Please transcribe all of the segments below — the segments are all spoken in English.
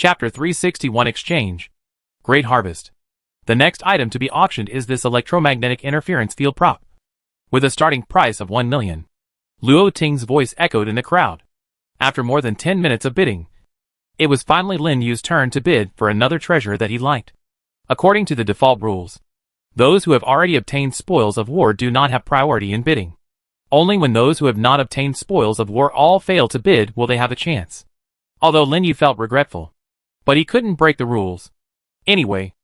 Chapter 361 Exchange. Great Harvest. The next item to be auctioned is this electromagnetic interference field prop, with a starting price of 1 million. Luo Ting's voice echoed in the crowd. After more than 10 minutes of bidding, it was finally Lin Yu's turn to bid for another treasure that he liked. According to the default rules, those who have already obtained spoils of war do not have priority in bidding. Only when those who have not obtained spoils of war all fail to bid will they have a chance. Although Lin Yu felt regretful, but he couldn't break the rules. Anyway,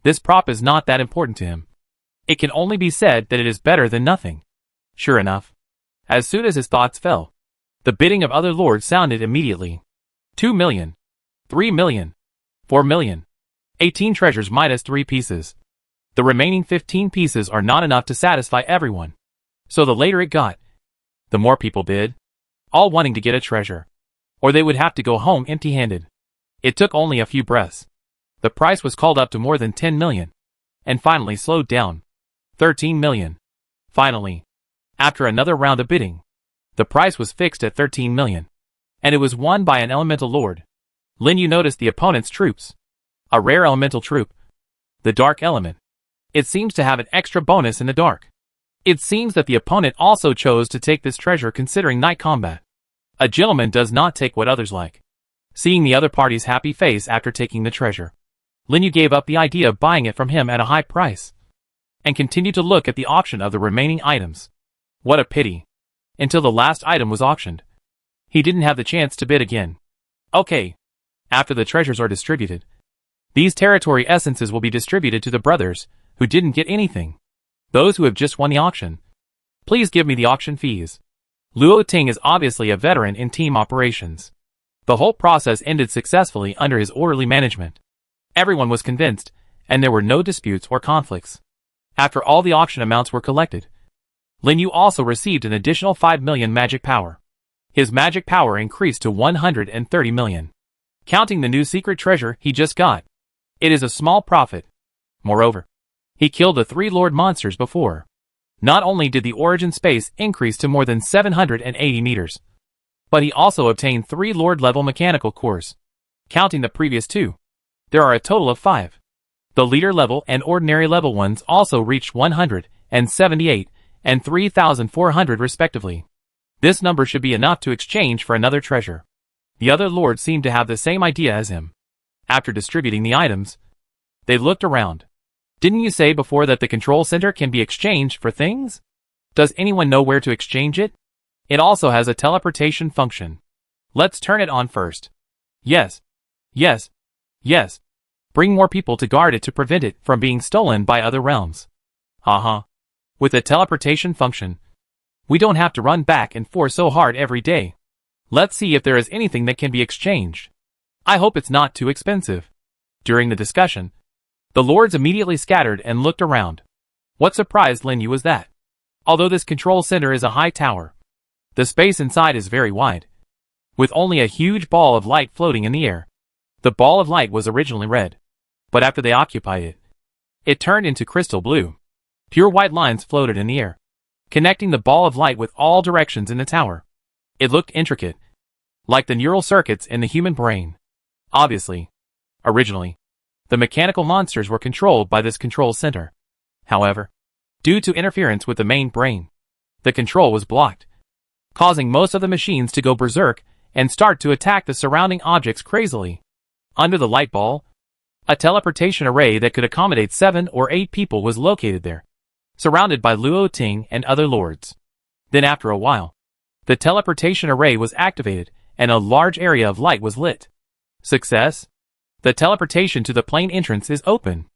this prop is not that important to him. It can only be said that it is better than nothing. Sure enough, as soon as his thoughts fell, the bidding of other lords sounded immediately. 2 million. 3 million. 4 million. 18 treasures minus 3 pieces. The remaining 15 pieces are not enough to satisfy everyone. So the later it got, the more people bid, all wanting to get a treasure, or they would have to go home empty-handed. It took only a few breaths. The price was called up to more than 10 million, and finally slowed down. 13 million. Finally, after another round of bidding, the price was fixed at 13 million, and it was won by an elemental lord. Lin Yu noticed the opponent's troops. A rare elemental troop. The dark element. It seems to have an extra bonus in the dark. It seems that the opponent also chose to take this treasure considering night combat. A gentleman does not take what others like. Seeing the other party's happy face after taking the treasure, Lin Yu gave up the idea of buying it from him at a high price, and continued to look at the auction of the remaining items. What a pity. Until the last item was auctioned, he didn't have the chance to bid again. Okay. After the treasures are distributed, these territory essences will be distributed to the brothers who didn't get anything. Those who have just won the auction, please give me the auction fees. Luo Ting is obviously a veteran in team operations. The whole process ended successfully under his orderly management. Everyone was convinced, and there were no disputes or conflicts. After all the auction amounts were collected, Lin Yu also received an additional 5 million magic power. His magic power increased to 130 million. Counting the new secret treasure he just got, it is a small profit. Moreover, he killed the 3 lord monsters before. Not only did the origin space increase to more than 780 meters, but he also obtained 3 lord level mechanical cores. Counting the previous 2, there are a total of 5. The leader level and ordinary level ones also reached 178 and 3,400 respectively. This number should be enough to exchange for another treasure. The other lords seemed to have the same idea as him. After distributing the items, they looked around. Didn't you say before that the control center can be exchanged for things? Does anyone know where to exchange it? It also has a teleportation function. Let's turn it on first. Yes. Yes. Yes. Bring more people to guard it to prevent it from being stolen by other realms. With the teleportation function, we don't have to run back and forth so hard every day. Let's see if there is anything that can be exchanged. I hope it's not too expensive. During the discussion, the lords immediately scattered and looked around. What surprised Lin Yu was that, although this control center is a high tower, the space inside is very wide, with only a huge ball of light floating in the air. The ball of light was originally red, but after they occupied it, it turned into crystal blue. Pure white lines floated in the air, connecting the ball of light with all directions in the tower. It looked intricate, like the neural circuits in the human brain. Obviously, originally, the mechanical monsters were controlled by this control center. However, due to interference with the main brain, the control was blocked, causing most of the machines to go berserk and start to attack the surrounding objects crazily. Under the light ball, a teleportation array that could accommodate 7 or 8 people was located there, surrounded by Luo Ting and other lords. Then after a while, the teleportation array was activated and a large area of light was lit. Success! The teleportation to the plane entrance is open.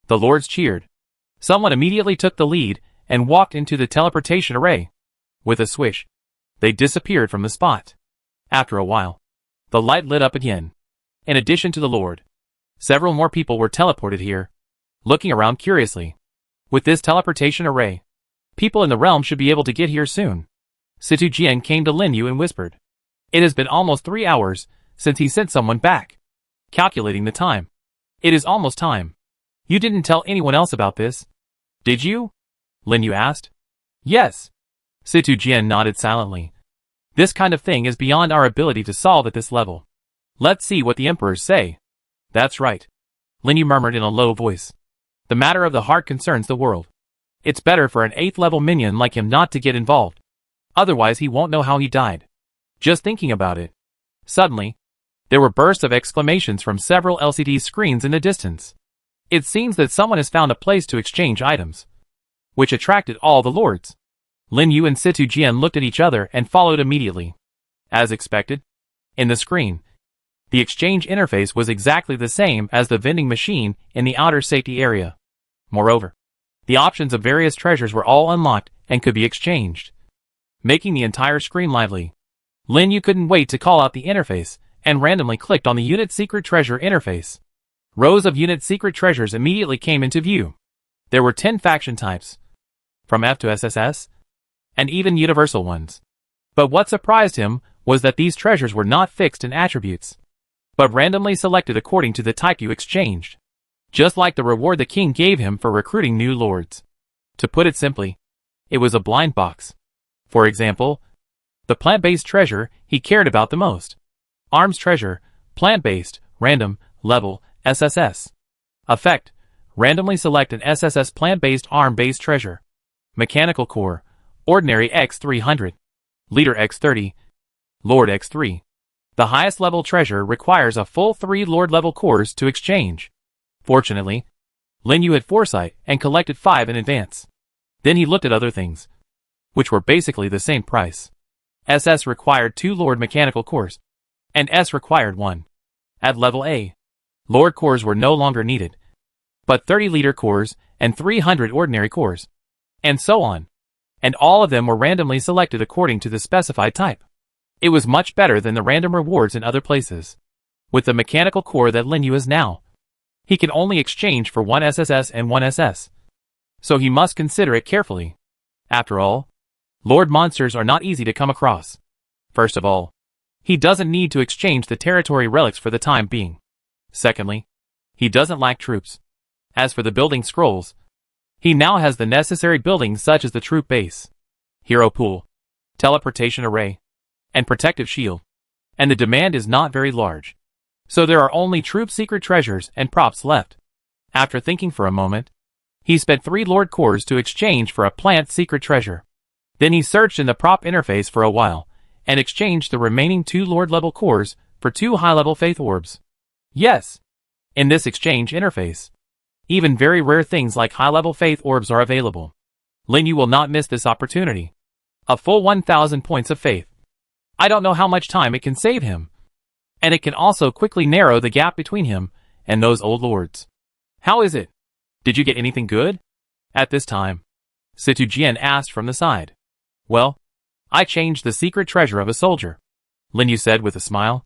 The lords cheered. Someone immediately took the lead and walked into the teleportation array. With a swish, they disappeared from the spot. After a while, the light lit up again. In addition to the lord, several more people were teleported here, looking around curiously. With this teleportation array, people in the realm should be able to get here soon. Situ Jian came to Lin Yu and whispered. It has been almost 3 hours since he sent someone back. Calculating the time, it is almost time. You didn't tell anyone else about this, did you? Lin Yu asked. Yes. Situ Jian nodded silently. This kind of thing is beyond our ability to solve at this level. Let's see what the emperors say. That's right. Lin Yu murmured in a low voice. The matter of the heart concerns the world. It's better for an 8th level minion like him not to get involved. Otherwise he won't know how he died. Just thinking about it. Suddenly, there were bursts of exclamations from several LCD screens in the distance. It seems that someone has found a place to exchange items, which attracted all the lords. Lin Yu and Situ Jian looked at each other and followed immediately. As expected, in the screen, the exchange interface was exactly the same as the vending machine in the outer safety area. Moreover, the options of various treasures were all unlocked and could be exchanged, making the entire screen lively. Lin Yu couldn't wait to call out the interface and randomly clicked on the Unit Secret Treasure interface. Rows of Unit Secret Treasures immediately came into view. There were 10 faction types, from F to SSS, and even universal ones. But what surprised him was that these treasures were not fixed in attributes, but randomly selected according to the type you exchanged. Just like the reward the king gave him for recruiting new lords. To put it simply, it was a blind box. For example, the plant-based treasure he cared about the most. Arms treasure, plant-based, random, level, SSS. Effect, randomly select an SSS plant-based arm-based treasure. Mechanical core, ordinary X300, leader X30, lord X3. The highest level treasure requires a full 3 lord level cores to exchange. Fortunately, Lin Yu had foresight and collected 5 in advance. Then he looked at other things, which were basically the same price. SS required 2 lord mechanical cores, and S required 1. At level A, lord cores were no longer needed, but 30 leader cores and 300 ordinary cores, and so on. And all of them were randomly selected according to the specified type. It was much better than the random rewards in other places. With the mechanical core that Lin Yu is now, he can only exchange for 1 SSS and 1 SS. So he must consider it carefully. After all, Lord monsters are not easy to come across. First of all, he doesn't need to exchange the territory relics for the time being. Secondly, he doesn't lack troops. As for the building scrolls, he now has the necessary buildings such as the troop base, hero pool, teleportation array, and protective shield. And the demand is not very large. So there are only troop secret treasures and props left. After thinking for a moment, he spent 3 lord cores to exchange for a plant secret treasure. Then he searched in the prop interface for a while, and exchanged the remaining 2 lord level cores for 2 high level faith orbs. Yes, in this exchange interface, even very rare things like high level faith orbs are available. Lin Yu will not miss this opportunity. A full 1,000 points of faith. I don't know how much time it can save him. And it can also quickly narrow the gap between him and those old lords. How is it? Did you get anything good? At this time, Situ Jian asked from the side. Well, I changed the secret treasure of a soldier, Lin Yu said with a smile.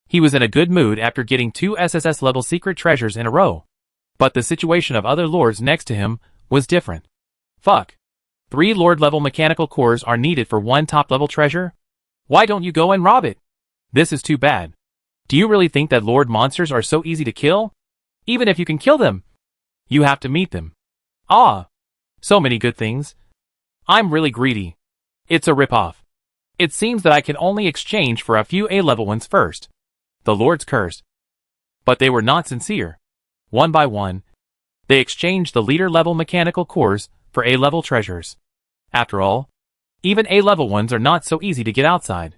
He was in a good mood after getting 2 SSS level secret treasures in a row. But the situation of other lords next to him was different. Fuck. 3 lord level mechanical cores are needed for 1 top level treasure? Why don't you go and rob it? This is too bad. Do you really think that lord monsters are so easy to kill? Even if you can kill them, you have to meet them. Ah, so many good things. I'm really greedy. It's a rip-off. It seems that I can only exchange for a few A-level ones first. The lords cursed. But they were not sincere. One by one, they exchanged the leader-level mechanical cores for A-level treasures. After all, even A-level ones are not so easy to get outside.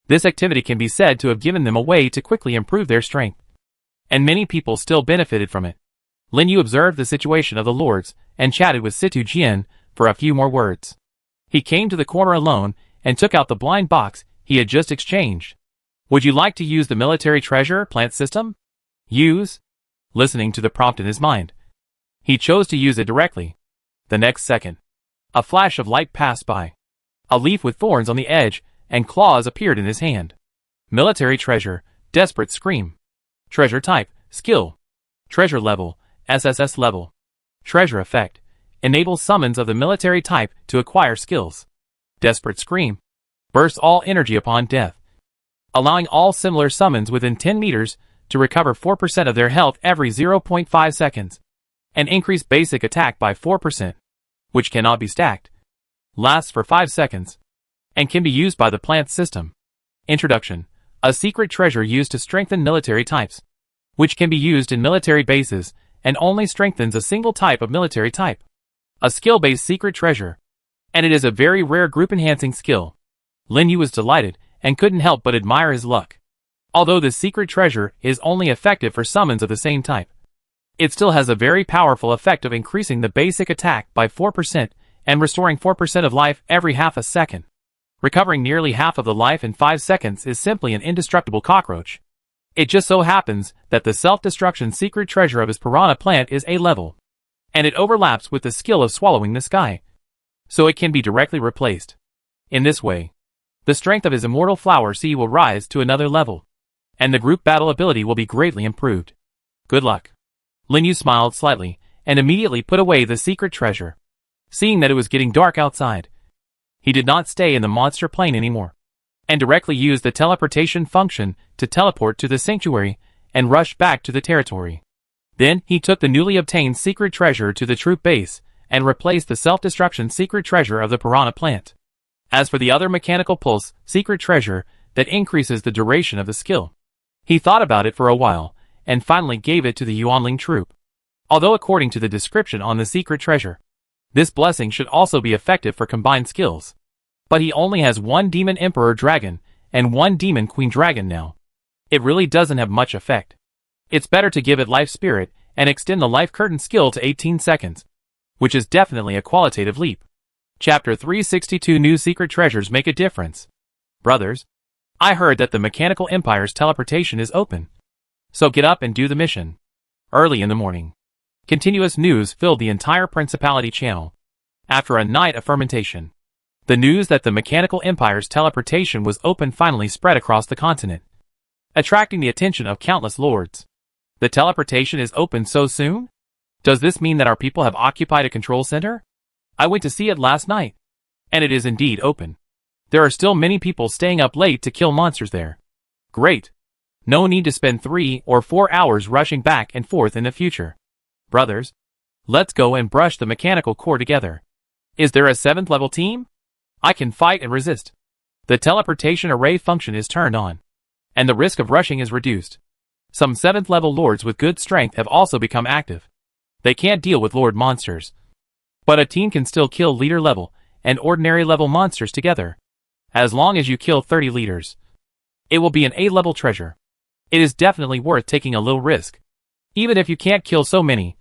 This activity can be said to have given them a way to quickly improve their strength. And many people still benefited from it. Lin Yu observed the situation of the lords and chatted with Situ Jian for a few more words. He came to the corner alone and took out the blind box he had just exchanged. Would you like to use the military treasure plant system? Use? Listening to the prompt in his mind, he chose to use it directly. The next second, a flash of light passed by. A leaf with thorns on the edge and claws appeared in his hand. Military treasure, desperate scream. Treasure type, skill. Treasure level, SSS level. Treasure effect, enables summons of the military type to acquire skills. Desperate scream, bursts all energy upon death, allowing all similar summons within 10 meters to recover 4% of their health every 0.5 seconds, and increase basic attack by 4%, which cannot be stacked. Lasts for 5 seconds, and can be used by the plant system. Introduction. a secret treasure used to strengthen military types, which can be used in military bases and only strengthens a single type of military type. A skill-based secret treasure, and it is a very rare group-enhancing skill. Lin Yu was delighted and couldn't help but admire his luck. Although this secret treasure is only effective for summons of the same type, it still has a very powerful effect of increasing the basic attack by 4% and restoring 4% of life every half a second. Recovering nearly half of the life in 5 seconds is simply an indestructible cockroach. It just so happens that the self-destruction secret treasure of his piranha plant is A level, and it overlaps with the skill of swallowing the sky, so it can be directly replaced. In this way, the strength of his immortal flower seed will rise to another level, and the group battle ability will be greatly improved. Good luck. Lin Yu smiled slightly and immediately put away the secret treasure. Seeing that it was getting dark outside, he did not stay in the monster plane anymore, and directly used the teleportation function to teleport to the sanctuary and rush back to the territory. Then he took the newly obtained secret treasure to the troop base and replaced the self-destruction secret treasure of the piranha plant. As for the other mechanical pulse secret treasure that increases the duration of the skill, he thought about it for a while and finally gave it to the Yuanling troop. Although according to the description on the secret treasure, this blessing should also be effective for combined skills, but he only has one Demon Emperor Dragon and one Demon Queen Dragon now. It really doesn't have much effect. It's better to give it Life Spirit and extend the Life Curtain skill to 18 seconds, which is definitely a qualitative leap. Chapter 362 New Secret Treasures Make a Difference. Brothers, I heard that the Mechanical Empire's teleportation is open, so get up and do the mission. Early in the morning, continuous news filled the entire Principality channel. After a night of fermentation, the news that the Mechanical Empire's teleportation was open finally spread across the continent, attracting the attention of countless lords. The teleportation is open so soon? Does this mean that our people have occupied a control center? I went to see it last night, and it is indeed open. There are still many people staying up late to kill monsters there. Great. No need to spend 3 or 4 hours rushing back and forth in the future. Brothers, let's go and brush the mechanical core together. Is there a 7th level team? I can fight and resist. The teleportation array function is turned on, and the risk of rushing is reduced. Some 7th level lords with good strength have also become active. They can't deal with lord monsters, but a team can still kill leader level and ordinary level monsters together. As long as you kill 30 leaders, it will be an A level treasure. It is definitely worth taking a little risk. Even if you can't kill so many,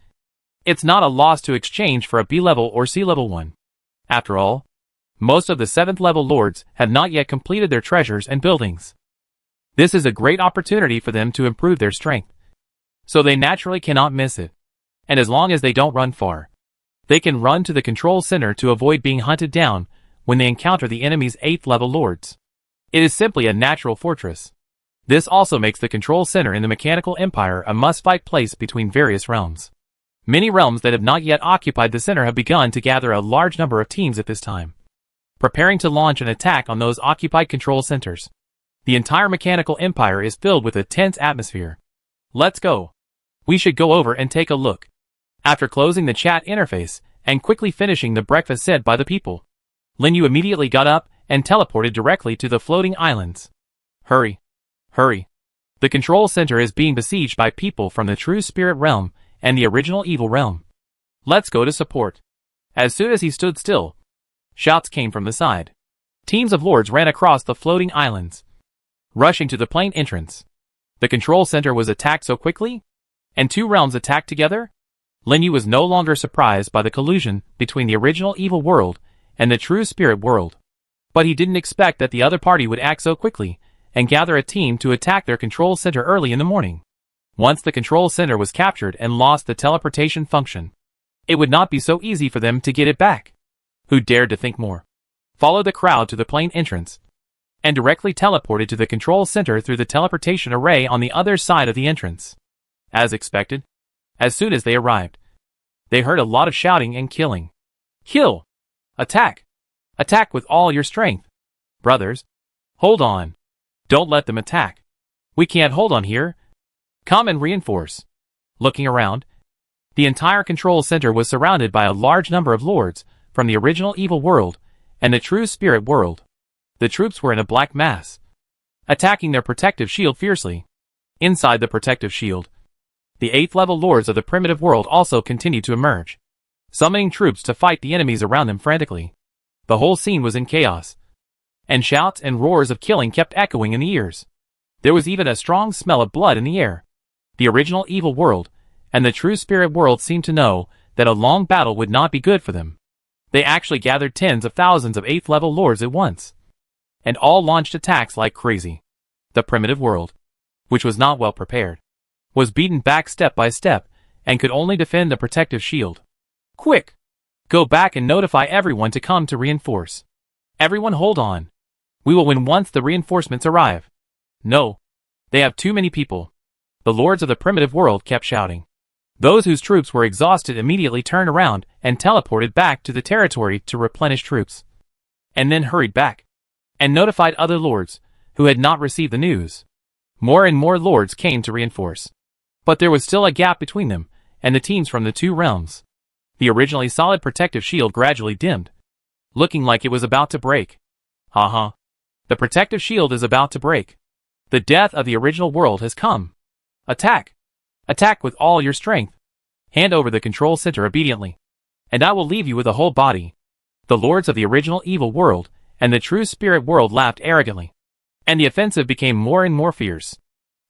it's not a loss to exchange for a B level or C level one. After all, most of the 7th level lords have not yet completed their treasures and buildings. This is a great opportunity for them to improve their strength, so they naturally cannot miss it. And as long as they don't run far, they can run to the control center to avoid being hunted down when they encounter the enemy's 8th level lords. It is simply a natural fortress. This also makes the control center in the Mechanical Empire a must-fight place between various realms. Many realms that have not yet occupied the center have begun to gather a large number of teams at this time, preparing to launch an attack on those occupied control centers. The entire Mechanical Empire is filled with a tense atmosphere. Let's go. We should go over and take a look. After closing the chat interface and quickly finishing the breakfast said by the people, Lin Yu immediately got up and teleported directly to the floating islands. Hurry. Hurry. The control center is being besieged by people from the True Spirit realm and the original Evil realm. Let's go to support. As soon as he stood still, shouts came from the side. Teams of lords ran across the floating islands, rushing to the plane entrance. The control center was attacked so quickly, and 2 realms attacked together? Lin Yu was no longer surprised by the collusion between the original Evil world and the True Spirit world. But he didn't expect that the other party would act so quickly and gather a team to attack their control center early in the morning. Once the control center was captured and lost the teleportation function, it would not be so easy for them to get it back. Who dared to think more? Followed the crowd to the plane entrance, and directly teleported to the control center through the teleportation array on the other side of the entrance. As expected, as soon as they arrived, they heard a lot of shouting and killing. Kill! Attack! Attack with all your strength! Brothers, hold on. Don't let them attack. We can't hold on here. Come and reinforce. Looking around, the entire control center was surrounded by a large number of lords from the original Evil world and the True Spirit world. The troops were in a black mass, attacking their protective shield fiercely. Inside the protective shield, the 8th level lords of the primitive world also continued to emerge, summoning troops to fight the enemies around them frantically. The whole scene was in chaos, and shouts and roars of killing kept echoing in the ears. There was even a strong smell of blood in the air. The original evil world and the true spirit world seemed to know that a long battle would not be good for them. They actually gathered tens of thousands of 8th level lords at once, and all launched attacks like crazy. The primitive world, which was not well prepared, was beaten back step by step and could only defend the protective shield. Quick! Go back and notify everyone to come to reinforce. Everyone hold on. We will win once the reinforcements arrive. No. They have too many people. The lords of the primitive world kept shouting. Those whose troops were exhausted immediately turned around and teleported back to the territory to replenish troops, and then hurried back and notified other lords who had not received the news. More and more lords came to reinforce, but there was still a gap between them and the teams from the two realms. The originally solid protective shield gradually dimmed, looking like it was about to break. Haha. The protective shield is about to break. The death of the original world has come. Attack! Attack with all your strength. Hand over the control center obediently, and I will leave you with a whole body. The lords of the original evil world and the true spirit world laughed arrogantly, and the offensive became more and more fierce.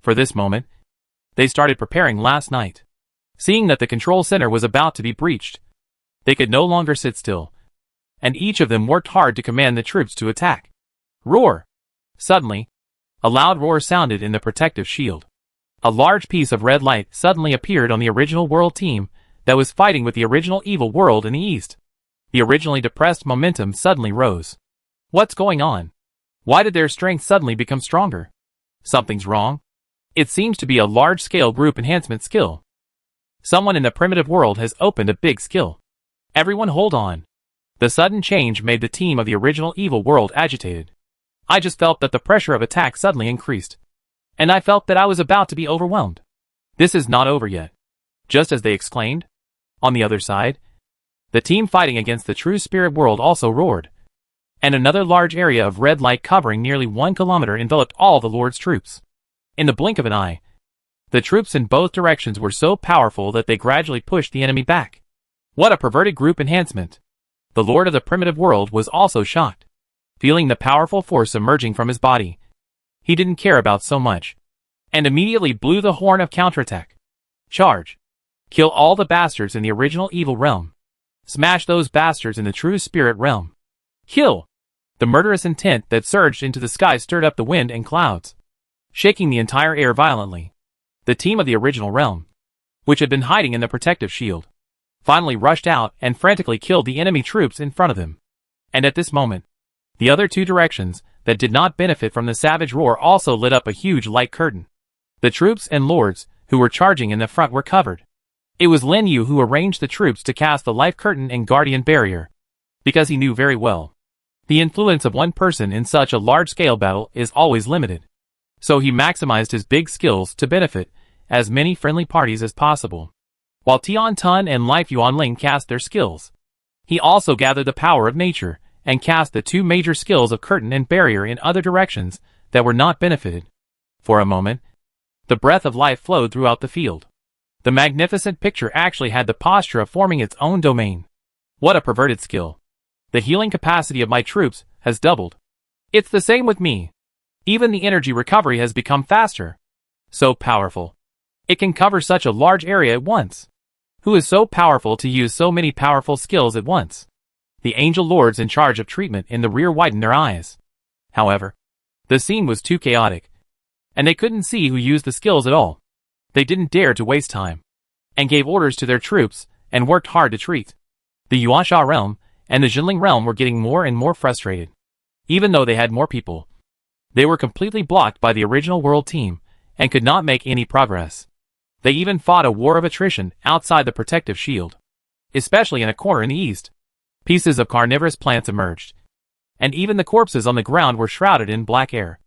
For this moment, they started preparing last night. Seeing that the control center was about to be breached, they could no longer sit still, and each of them worked hard to command the troops to attack. Roar! Suddenly, a loud roar sounded in the protective shield. A large piece of red light suddenly appeared on the original world team that was fighting with the original evil world in the east. The originally depressed momentum suddenly rose. What's going on? Why did their strength suddenly become stronger? Something's wrong. It seems to be a large-scale group enhancement skill. Someone in the primitive world has opened a big skill. Everyone hold on. The sudden change made the team of the original evil world agitated. I just felt that the pressure of attack suddenly increased, and I felt that I was about to be overwhelmed. This is not over yet. Just as they exclaimed, on the other side, the team fighting against the true spirit world also roared, and another large area of red light covering nearly 1 kilometer enveloped all the Lord's troops. In the blink of an eye, the troops in both directions were so powerful that they gradually pushed the enemy back. What a perverted group enhancement! The Lord of the primitive world was also shocked, feeling the powerful force emerging from his body. He didn't care about so much, and immediately blew the horn of counterattack. Charge! Kill all the bastards in the original evil realm. Smash those bastards in the true spirit realm. Kill! The murderous intent that surged into the sky stirred up the wind and clouds, shaking the entire air violently. The team of the original realm, which had been hiding in the protective shield, finally rushed out and frantically killed the enemy troops in front of them. And at this moment, the other two directions that did not benefit from the savage roar also lit up a huge light curtain. The troops and lords who were charging in the front were covered. It was Lin Yu who arranged the troops to cast the life curtain and guardian barrier, because he knew very well the influence of one person in such a large-scale battle is always limited. So he maximized his big skills to benefit as many friendly parties as possible. While Tian Tun and Life Yuanling cast their skills, he also gathered the power of nature and cast the two major skills of curtain and barrier in other directions that were not benefited. For a moment, the breath of life flowed throughout the field. The magnificent picture actually had the posture of forming its own domain. What a perverted skill! The healing capacity of my troops has doubled. It's the same with me. Even the energy recovery has become faster. So powerful. It can cover such a large area at once. Who is so powerful to use so many powerful skills at once? The angel lords in charge of treatment in the rear widened their eyes. However, the scene was too chaotic, and they couldn't see who used the skills at all. They didn't dare to waste time, and gave orders to their troops, and worked hard to treat. The Yuansha realm and the Jinling realm were getting more and more frustrated. Even though they had more people, they were completely blocked by the original world team, and could not make any progress. They even fought a war of attrition outside the protective shield. Especially in a corner in the east, pieces of carnivorous plants emerged, and even the corpses on the ground were shrouded in black air,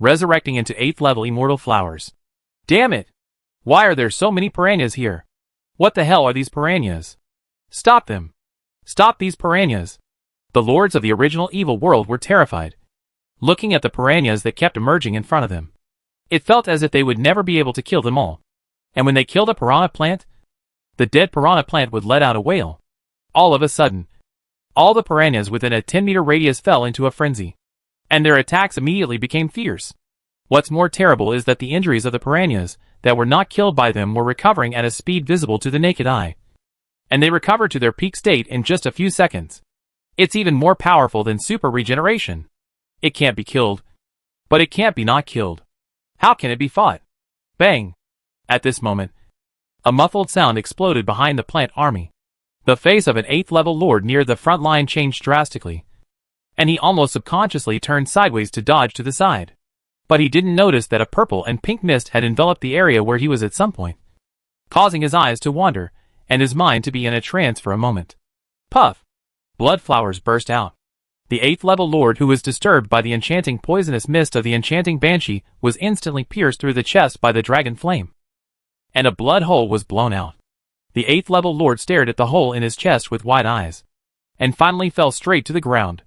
resurrecting into 8th level immortal flowers. Damn it! Why are there so many piranhas here? What the hell are these piranhas? Stop them! Stop these piranhas! The lords of the original evil world were terrified. looking at the piranhas that kept emerging in front of them. It felt as if they would never be able to kill them all. And when they killed a piranha plant, the dead piranha plant would let out a wail. All of a sudden, all the piranhas within a 10-meter radius fell into a frenzy. And their attacks immediately became fierce. What's more terrible is that the injuries of the piranhas that were not killed by them were recovering at a speed visible to the naked eye. And they recovered to their peak state in just a few seconds. It's even more powerful than super regeneration. It can't be killed. But it can't be not killed. How can it be fought? Bang! At this moment, a muffled sound exploded behind the plant army. The face of an 8th level lord near the front line changed drastically, and he almost subconsciously turned sideways to dodge to the side. But he didn't notice that a purple and pink mist had enveloped the area where he was at some point, causing his eyes to wander, and his mind to be in a trance for a moment. Puff! Blood flowers burst out. The 8th level lord, who was disturbed by the enchanting poisonous mist of the enchanting banshee, was instantly pierced through the chest by the dragon flame, and a blood hole was blown out. The 8th level lord stared at the hole in his chest with wide eyes, and finally fell straight to the ground.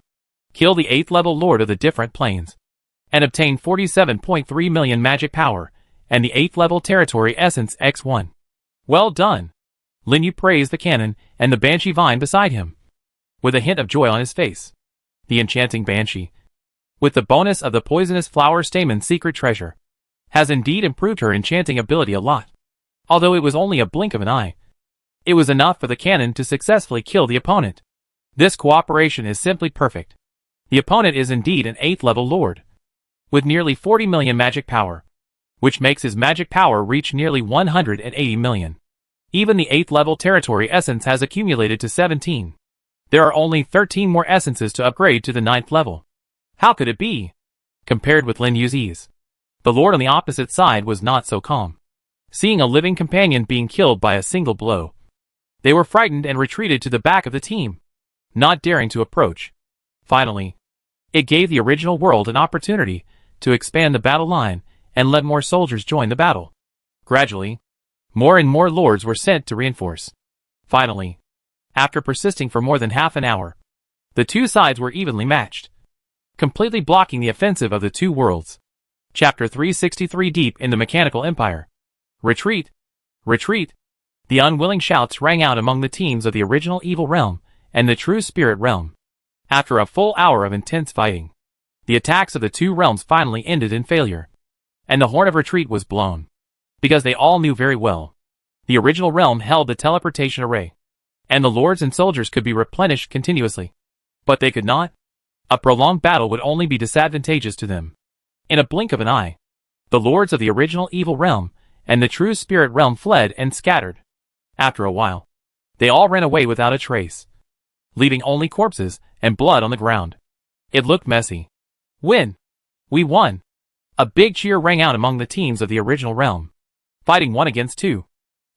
Kill the 8th level lord of the different planes, and obtain 47.3 million magic power, and the 8th level territory essence X1. Well done! Lin Yu praised the cannon and the banshee vine beside him, with a hint of joy on his face. The enchanting banshee, with the bonus of the poisonous flower stamen secret treasure, has indeed improved her enchanting ability a lot. Although it was only a blink of an eye, it was enough for the cannon to successfully kill the opponent. This cooperation is simply perfect. The opponent is indeed an 8th level lord, with nearly 40 million magic power, which makes his magic power reach nearly 180 million. Even the 8th level territory essence has accumulated to 17. There are only 13 more essences to upgrade to the 9th level. How could it be? Compared with Lin Yu's ease, the lord on the opposite side was not so calm. Seeing a living companion being killed by a single blow, they were frightened and retreated to the back of the team, not daring to approach. Finally, it gave the original world an opportunity to expand the battle line and let more soldiers join the battle. Gradually, more and more lords were sent to reinforce. Finally, after persisting for more than half an hour, the two sides were evenly matched, completely blocking the offensive of the two worlds. Chapter 363. Deep in the Mechanical Empire. Retreat! Retreat! The unwilling shouts rang out among the teams of the original Evil Realm and the True Spirit Realm. After a full hour of intense fighting, the attacks of the two realms finally ended in failure, and the horn of retreat was blown. Because they all knew very well, the original realm held the teleportation array, and the lords and soldiers could be replenished continuously. But they could not. A prolonged battle would only be disadvantageous to them. In a blink of an eye, the lords of the original Evil Realm and the True Spirit Realm fled and scattered. After a while, they all ran away without a trace, leaving only corpses and blood on the ground. It looked messy. Win! We won! A big cheer rang out among the teams of the original realm. Fighting 1 against 2,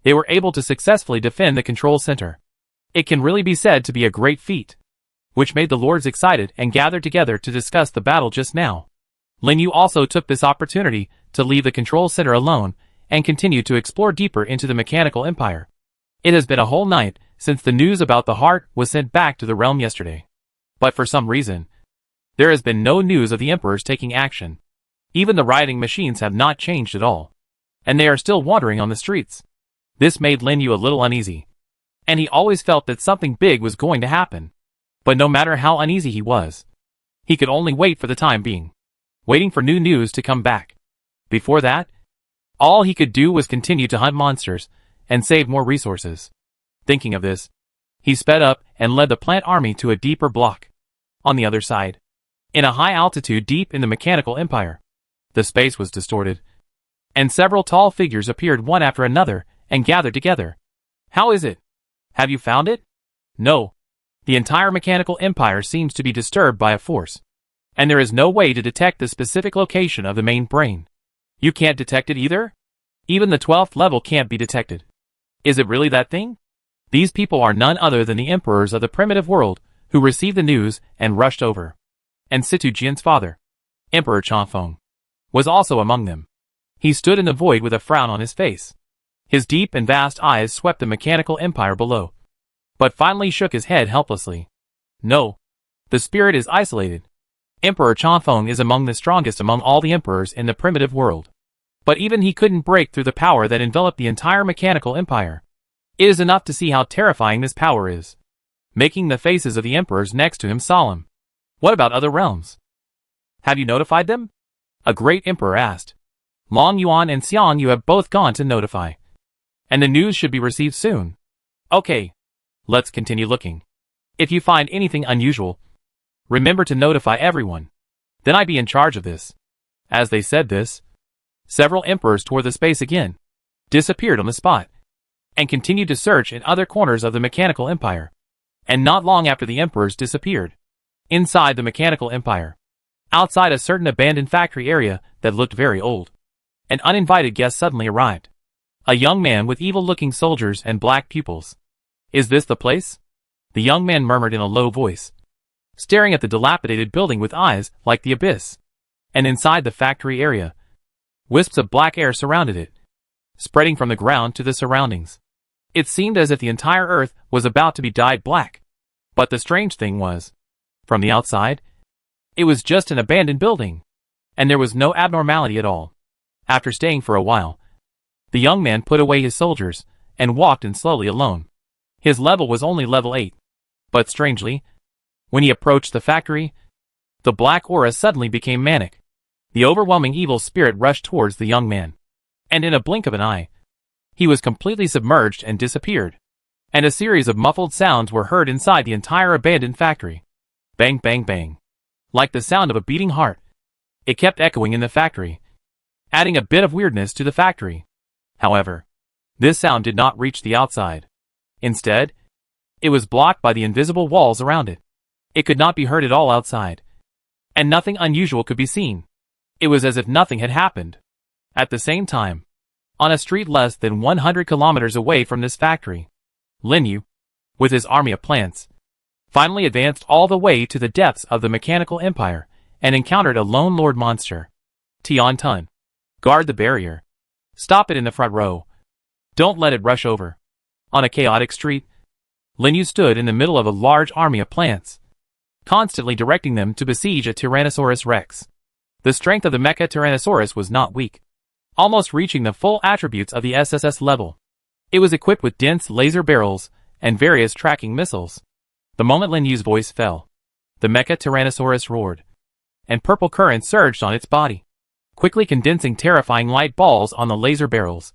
they were able to successfully defend the control center. It can really be said to be a great feat, which made the lords excited and gathered together to discuss the battle just now. Lin Yu also took this opportunity to leave the control center alone and continue to explore deeper into the Mechanical Empire. It has been a whole night since the news about the heart was sent back to the realm yesterday. But for some reason, there has been no news of the emperors taking action. Even the rioting machines have not changed at all, and they are still wandering on the streets. This made Lin Yu a little uneasy, and he always felt that something big was going to happen. But no matter how uneasy he was, he could only wait for the time being, waiting for new news to come back. Before that, all he could do was continue to hunt monsters and save more resources. Thinking of this, he sped up and led the plant army to a deeper block. On the other side, in a high altitude deep in the Mechanical Empire, the space was distorted, and several tall figures appeared one after another and gathered together. How is it? Have you found it? No. The entire Mechanical Empire seems to be disturbed by a force, and there is no way to detect the specific location of the main brain. You can't detect it either? Even the 12th level can't be detected. Is it really that thing? These people are none other than the emperors of the primitive world who received the news and rushed over. And Situ Jian's father, Emperor Chanfeng, was also among them. He stood in the void with a frown on his face. His deep and vast eyes swept the Mechanical Empire below, but finally shook his head helplessly. No. The spirit is isolated. Emperor Confronting is among the strongest among all the emperors in the primitive world. But even he couldn't break through the power that enveloped the entire mechanical empire. It is enough to see how terrifying this power is, making the faces of the emperors next to him solemn. What about other realms? Have you notified them? A great emperor asked. Long Yuan and Xiang Yu have both gone to notify. And the news should be received soon. Okay. Let's continue looking. If you find anything unusual, remember to notify everyone. Then I'd be in charge of this. As they said this, several emperors tore the space again, disappeared on the spot, and continued to search in other corners of the mechanical empire. And not long after the emperors disappeared, inside the mechanical empire, outside a certain abandoned factory area that looked very old, an uninvited guest suddenly arrived. A young man with evil-looking soldiers and black pupils. Is this the place? The young man murmured in a low voice, staring at the dilapidated building with eyes like the abyss. And inside the factory area, wisps of black air surrounded it, spreading from the ground to the surroundings. It seemed as if the entire earth was about to be dyed black. But the strange thing was, from the outside, it was just an abandoned building, and there was no abnormality at all. After staying for a while, the young man put away his soldiers and walked in slowly alone. His level was only level 8. But strangely, when he approached the factory, the black aura suddenly became manic. The overwhelming evil spirit rushed towards the young man. And in a blink of an eye, he was completely submerged and disappeared. And a series of muffled sounds were heard inside the entire abandoned factory. Bang, bang, bang. Like the sound of a beating heart. It kept echoing in the factory, adding a bit of weirdness to the factory. However, this sound did not reach the outside. Instead, it was blocked by the invisible walls around it. It could not be heard at all outside. And nothing unusual could be seen. It was as if nothing had happened. At the same time, on a street less than 100 kilometers away from this factory, Lin Yu, with his army of plants, finally advanced all the way to the depths of the mechanical empire and encountered a lone lord monster. Tian Tun. Guard the barrier. Stop it in the front row. Don't let it rush over. On a chaotic street, Lin Yu stood in the middle of a large army of plants, constantly directing them to besiege a Tyrannosaurus Rex. The strength of the Mecha Tyrannosaurus was not weak, almost reaching the full attributes of the SSS level. It was equipped with dense laser barrels and various tracking missiles. The moment Lin Yu's voice fell, the Mecha Tyrannosaurus roared, and purple current surged on its body, quickly condensing terrifying light balls on the laser barrels,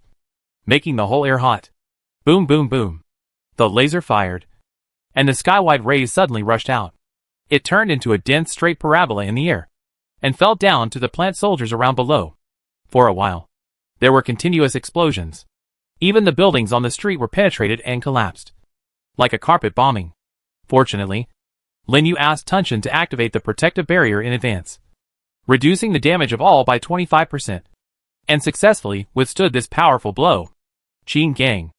making the whole air hot. Boom, boom, boom. The laser fired, and the skywide rays suddenly rushed out. It turned into a dense straight parabola in the air, and fell down to the plant soldiers around below. For a while, there were continuous explosions. Even the buildings on the street were penetrated and collapsed, like a carpet bombing. Fortunately, Lin Yu asked Tunshin to activate the protective barrier in advance, reducing the damage of all by 25%, and successfully withstood this powerful blow. Qin Gang.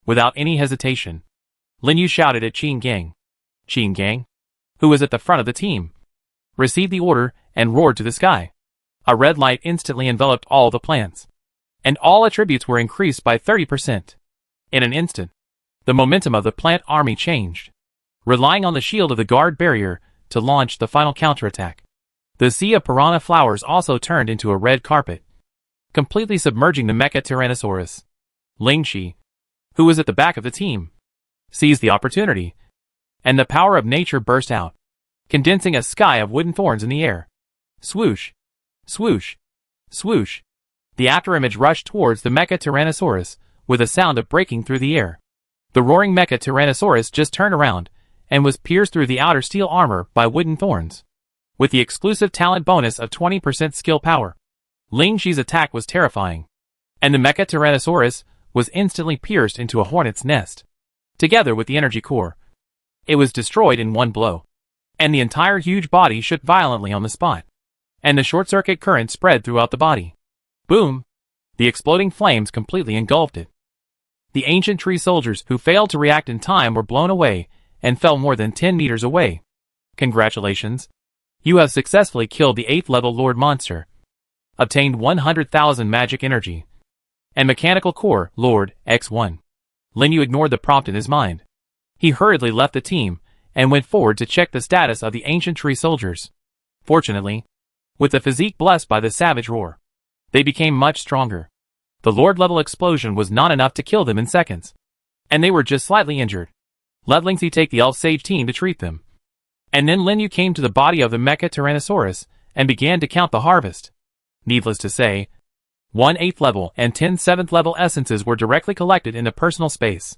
Without any hesitation, Lin Yu shouted at Qin Gang. Qin Gang, who was at the front of the team, received the order and roared to the sky. A red light instantly enveloped all the plants, and all attributes were increased by 30%. In an instant, the momentum of the plant army changed, relying on the shield of the guard barrier to launch the final counterattack. The sea of piranha flowers also turned into a red carpet, completely submerging the Mecha Tyrannosaurus. Ling Shi, who was at the back of the team, seized the opportunity, and the power of nature burst out, condensing a sky of wooden thorns in the air. Swoosh, swoosh, swoosh. The afterimage rushed towards the Mecha Tyrannosaurus, with a sound of breaking through the air. The roaring Mecha Tyrannosaurus just turned around, and was pierced through the outer steel armor by wooden thorns, with the exclusive talent bonus of 20% skill power. Ling Shi's attack was terrifying, and the Mecha Tyrannosaurus was instantly pierced into a hornet's nest. Together with the energy core, it was destroyed in one blow, and the entire huge body shook violently on the spot, and the short-circuit current spread throughout the body. Boom! The exploding flames completely engulfed it. The ancient tree soldiers who failed to react in time were blown away and fell more than 10 meters away. Congratulations! You have successfully killed the 8th level Lord Monster, obtained 100,000 magic energy, and mechanical core, Lord, X1. Lin Yu ignored the prompt in his mind. He hurriedly left the team and went forward to check the status of the ancient tree soldiers. Fortunately, with the physique blessed by the savage roar, they became much stronger. The Lord-level explosion was not enough to kill them in seconds, and they were just slightly injured. Leveling C take the Elf Sage team to treat them. And then Lin Yu came to the body of the Mecha Tyrannosaurus and began to count the harvest. Needless to say, 1 8th level and 10 7th level essences were directly collected in the personal space.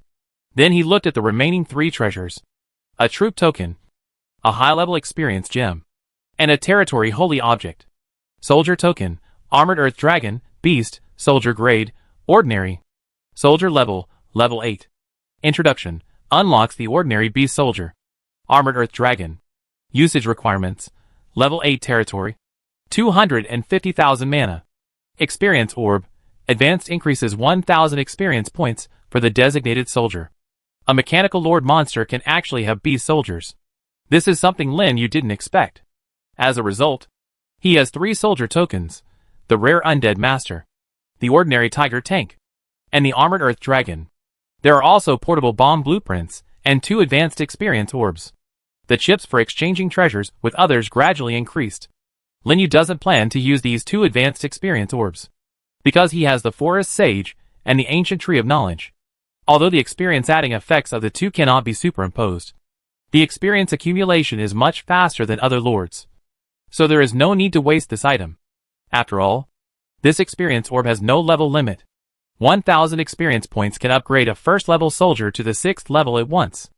Then he looked at the remaining 3 treasures. A troop token, a high-level experience gem, and a territory holy object. Soldier token, Armored Earth Dragon, Beast, Soldier grade, Ordinary. Soldier level, level 8. Introduction, unlocks the Ordinary Beast Soldier. Armored Earth Dragon. Usage requirements, level 8 territory, 250,000 mana. Experience Orb, advanced increases 1,000 experience points for the designated soldier. A mechanical lord monster can actually have beast soldiers. This is something Lin Yu didn't expect. As a result, he has 3 soldier tokens, the rare Undead Master, the Ordinary Tiger Tank, and the Armored Earth Dragon. There are also portable bomb blueprints and 2 advanced experience orbs. The chips for exchanging treasures with others gradually increased. Lin Yu doesn't plan to use these 2 advanced experience orbs, because he has the Forest Sage and the Ancient Tree of Knowledge. Although the experience adding effects of the 2 cannot be superimposed, the experience accumulation is much faster than other lords. So there is no need to waste this item. After all, this experience orb has no level limit. 1,000 experience points can upgrade a first level soldier to the 6th level at once.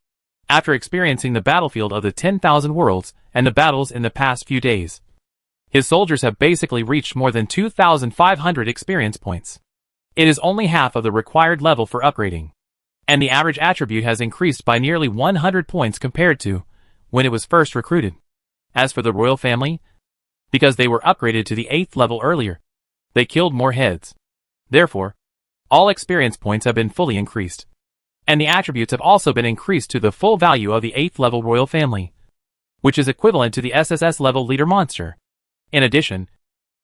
After experiencing the battlefield of the 10,000 worlds and the battles in the past few days, his soldiers have basically reached more than 2,500 experience points. It is only half of the required level for upgrading, and the average attribute has increased by nearly 100 points compared to when it was first recruited. As for the royal family, because they were upgraded to the 8th level earlier, they killed more heads. Therefore, all experience points have been fully increased, and the attributes have also been increased to the full value of the 8th level royal family, which is equivalent to the SSS level leader monster. In addition,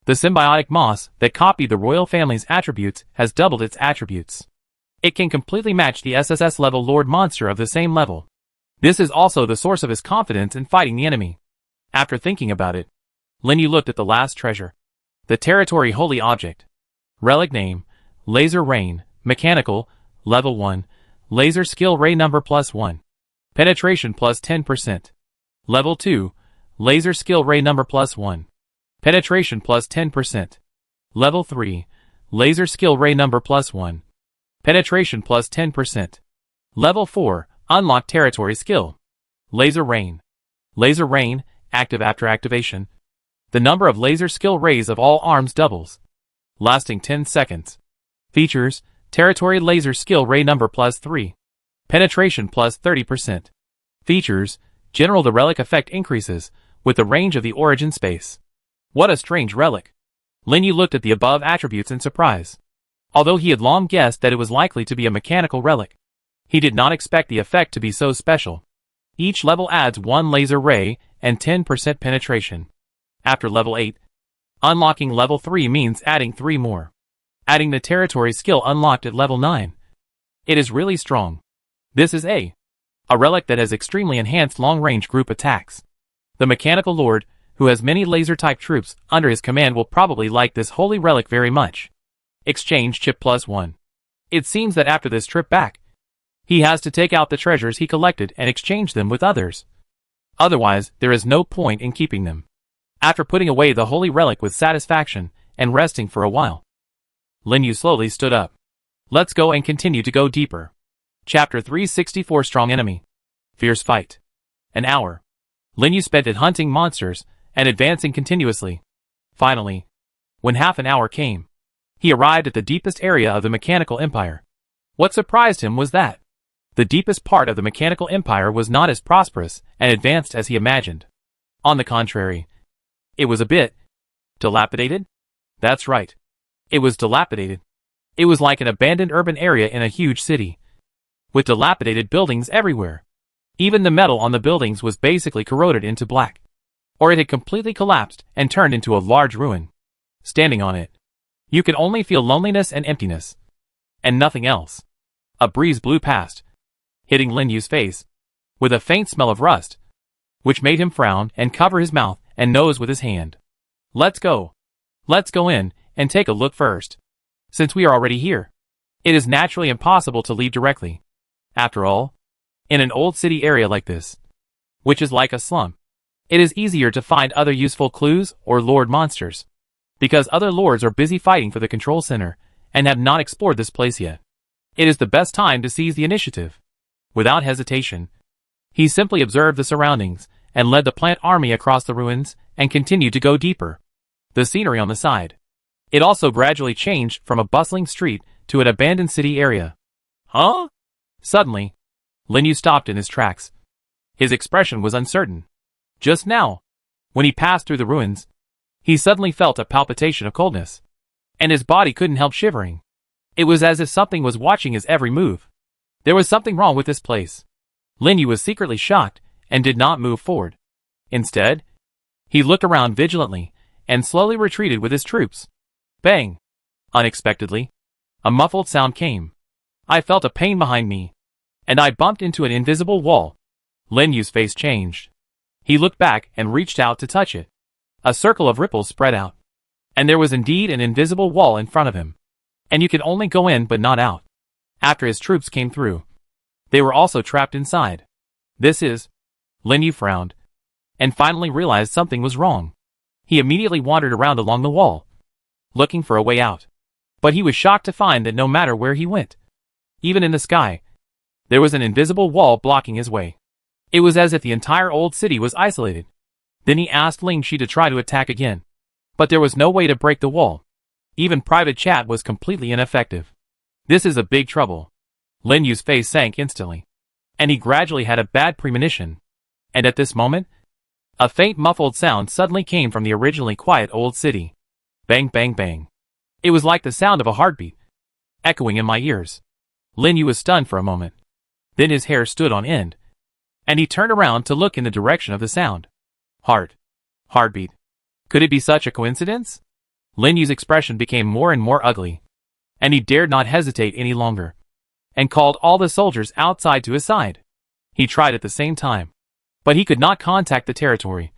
the symbiotic moss that copied the royal family's attributes has doubled its attributes. It can completely match the SSS level lord monster of the same level. This is also the source of his confidence in fighting the enemy. After thinking about it, Lin Yu looked at the last treasure. The territory holy object. Relic name, Laser Rain, Mechanical, level 1, Laser skill ray number +1. Penetration +10%. Level 2, Laser skill ray number +1. Penetration +10%. Level 3, Laser skill ray number +1. Penetration +10%. Level 4, unlock territory skill. Laser Rain. Laser Rain, active after activation. The number of laser skill rays of all arms doubles, lasting 10 seconds. Features, territory laser skill ray number +3. Penetration +30%. Features, general the relic effect increases with the range of the origin space. What a strange relic. Lin Yu looked at the above attributes in surprise. Although he had long guessed that it was likely to be a mechanical relic, he did not expect the effect to be so special. Each level adds 1 laser ray and 10% penetration. After level 8, unlocking level 3 means adding 3 more. Adding the territory skill unlocked at level 9. It is really strong. This is a relic that has extremely enhanced long-range group attacks. The mechanical lord, who has many laser-type troops under his command, will probably like this holy relic very much. Exchange chip +1. It seems that after this trip back, he has to take out the treasures he collected and exchange them with others. Otherwise, there is no point in keeping them. After putting away the holy relic with satisfaction and resting for a while, Lin Yu slowly stood up. Let's go and continue to go deeper. Chapter 364 Strong Enemy. Fierce Fight. An hour. Lin Yu spent it hunting monsters and advancing continuously. Finally, when half an hour came, he arrived at the deepest area of the Mechanical Empire. What surprised him was that the deepest part of the Mechanical Empire was not as prosperous and advanced as he imagined. On the contrary, it was a bit dilapidated? That's right. It was dilapidated. It was like an abandoned urban area in a huge city, with dilapidated buildings everywhere. Even the metal on the buildings was basically corroded into black, or it had completely collapsed and turned into a large ruin. Standing on it, you could only feel loneliness and emptiness, and nothing else. A breeze blew past, hitting Lin Yu's face, with a faint smell of rust, which made him frown and cover his mouth and nose with his hand. Let's go. Let's go in and take a look first. Since we are already here, it is naturally impossible to leave directly. After all, in an old city area like this, which is like a slum, it is easier to find other useful clues or lord monsters, because other lords are busy fighting for the control center and have not explored this place yet. It is the best time to seize the initiative. Without hesitation, he simply observed the surroundings and led the plant army across the ruins and continued to go deeper. The scenery on the side, it also gradually changed from a bustling street to an abandoned city area. Huh? Suddenly, Lin Yu stopped in his tracks. His expression was uncertain. Just now, when he passed through the ruins, he suddenly felt a palpitation of coldness, and his body couldn't help shivering. It was as if something was watching his every move. There was something wrong with this place. Lin Yu was secretly shocked and did not move forward. Instead, he looked around vigilantly and slowly retreated with his troops. Bang! Unexpectedly, a muffled sound came. I felt a pain behind me, and I bumped into an invisible wall. Lin Yu's face changed. He looked back and reached out to touch it. A circle of ripples spread out, and there was indeed an invisible wall in front of him, and you could only go in but not out. After his troops came through, they were also trapped inside. Lin Yu frowned, and finally realized something was wrong. He immediately wandered around along the wall, looking for a way out. But he was shocked to find that no matter where he went, even in the sky, there was an invisible wall blocking his way. It was as if the entire old city was isolated. Then he asked Ling Shi to try to attack again, but there was no way to break the wall. Even private chat was completely ineffective. This is a big trouble. Lin Yu's face sank instantly, and he gradually had a bad premonition. And at this moment, a faint muffled sound suddenly came from the originally quiet old city. Bang, bang, bang. It was like the sound of a heartbeat, echoing in my ears. Lin Yu was stunned for a moment. Then his hair stood on end, and he turned around to look in the direction of the sound. Heartbeat. Could it be such a coincidence? Lin Yu's expression became more and more ugly, and he dared not hesitate any longer, and called all the soldiers outside to his side. He tried at the same time, but he could not contact the territory,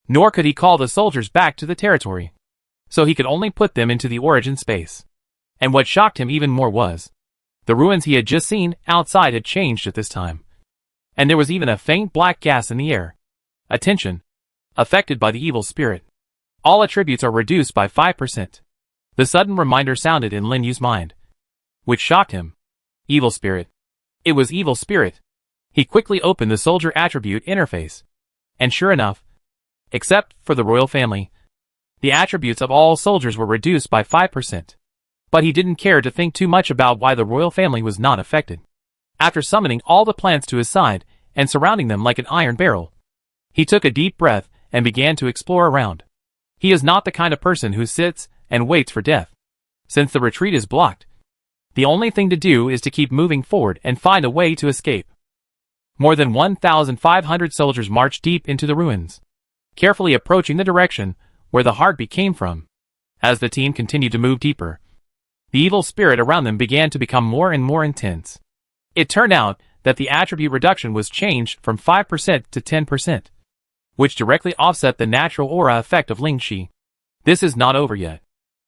nor could he call the soldiers back to the territory, so he could only put them into the origin space. And what shocked him even more was, the ruins he had just seen outside had changed at this time, and there was even a faint black gas in the air. Attention! Affected by the evil spirit. All attributes are reduced by 5%. The sudden reminder sounded in Lin Yu's mind, which shocked him. Evil spirit. It was evil spirit. He quickly opened the soldier attribute interface, and sure enough, except for the royal family, the attributes of all soldiers were reduced by 5%. But he didn't care to think too much about why the royal family was not affected. After summoning all the plants to his side and surrounding them like an iron barrel, he took a deep breath and began to explore around. He is not the kind of person who sits and waits for death. Since the retreat is blocked, the only thing to do is to keep moving forward and find a way to escape. More than 1,500 soldiers marched deep into the ruins, carefully approaching the direction where the heartbeat came from. As the team continued to move deeper, the evil spirit around them began to become more and more intense. It turned out that the attribute reduction was changed from 5% to 10%, which directly offset the natural aura effect of Ling Shi. This is not over yet.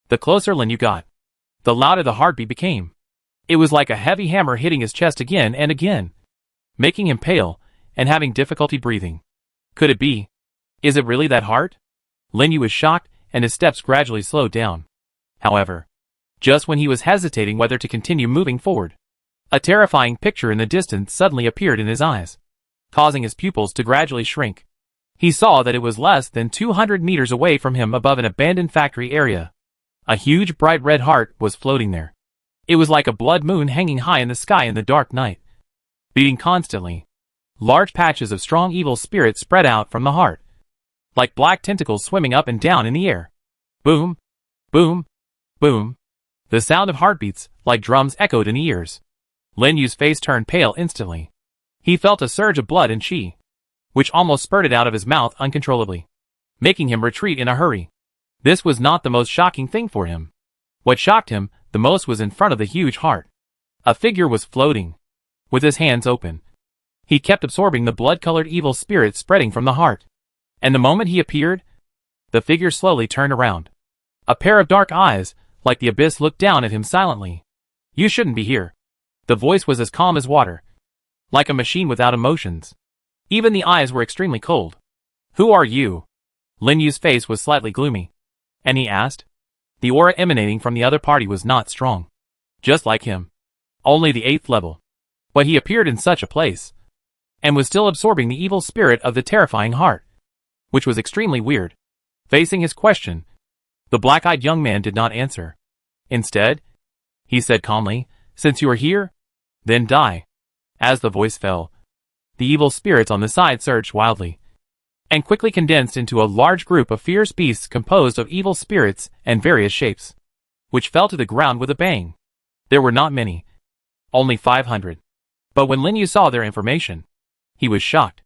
The closer Lin Yu got, the louder the heartbeat became. It was like a heavy hammer hitting his chest again and again, making him pale and having difficulty breathing. Could it be? Is it really that hard? Lin Yu was shocked and his steps gradually slowed down. However, just when he was hesitating whether to continue moving forward, a terrifying picture in the distance suddenly appeared in his eyes, causing his pupils to gradually shrink. He saw that it was less than 200 meters away from him above an abandoned factory area. A huge bright red heart was floating there. It was like a blood moon hanging high in the sky in the dark night, beating constantly. Large patches of strong evil spirit spread out from the heart, like black tentacles swimming up and down in the air. Boom, boom, boom. The sound of heartbeats, like drums, echoed in the ears. Lin Yu's face turned pale instantly. He felt a surge of blood and qi, which almost spurted out of his mouth uncontrollably, making him retreat in a hurry. This was not the most shocking thing for him. What shocked him the most was in front of the huge heart. A figure was floating, with his hands open. He kept absorbing the blood-colored evil spirit spreading from the heart. And the moment he appeared, the figure slowly turned around. A pair of dark eyes, like the abyss, looked down at him silently. "You shouldn't be here." The voice was as calm as water, like a machine without emotions. Even the eyes were extremely cold. "Who are you?" Lin Yu's face was slightly gloomy, and he asked. The aura emanating from the other party was not strong. Just like him. Only the 8th level. But he appeared in such a place, and was still absorbing the evil spirit of the terrifying heart, which was extremely weird. Facing his question, the black-eyed young man did not answer. Instead, he said calmly, "Since you are here, then die." As the voice fell, the evil spirits on the side surged wildly, and quickly condensed into a large group of fierce beasts composed of evil spirits and various shapes, which fell to the ground with a bang. There were not many, only 500. But when Lin Yu saw their information, he was shocked.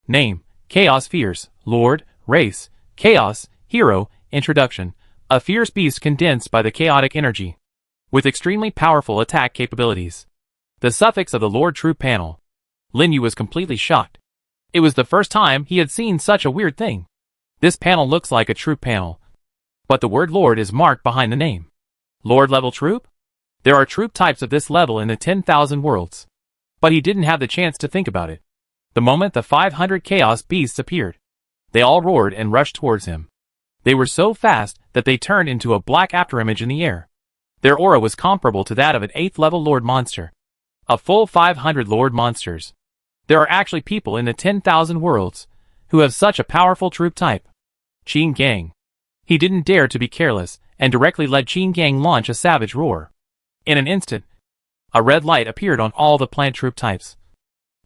Name: Chaos Fierce, Lord, Race, Chaos, Hero, Introduction, a fierce beast condensed by the chaotic energy, with extremely powerful attack capabilities. The suffix of the Lord Troop panel. Lin Yu was completely shocked. It was the first time he had seen such a weird thing. This panel looks like a troop panel, but the word Lord is marked behind the name. Lord level troop? There are troop types of this level in the 10,000 worlds. But he didn't have the chance to think about it. The moment the 500 chaos beasts appeared, they all roared and rushed towards him. They were so fast that they turned into a black afterimage in the air. Their aura was comparable to that of an 8th level Lord monster. A full 500 Lord monsters. There are actually people in the 10,000 worlds who have such a powerful troop type. Qin Gang. He didn't dare to be careless and directly let Qin Gang launch a savage roar. In an instant, a red light appeared on all the plant troop types,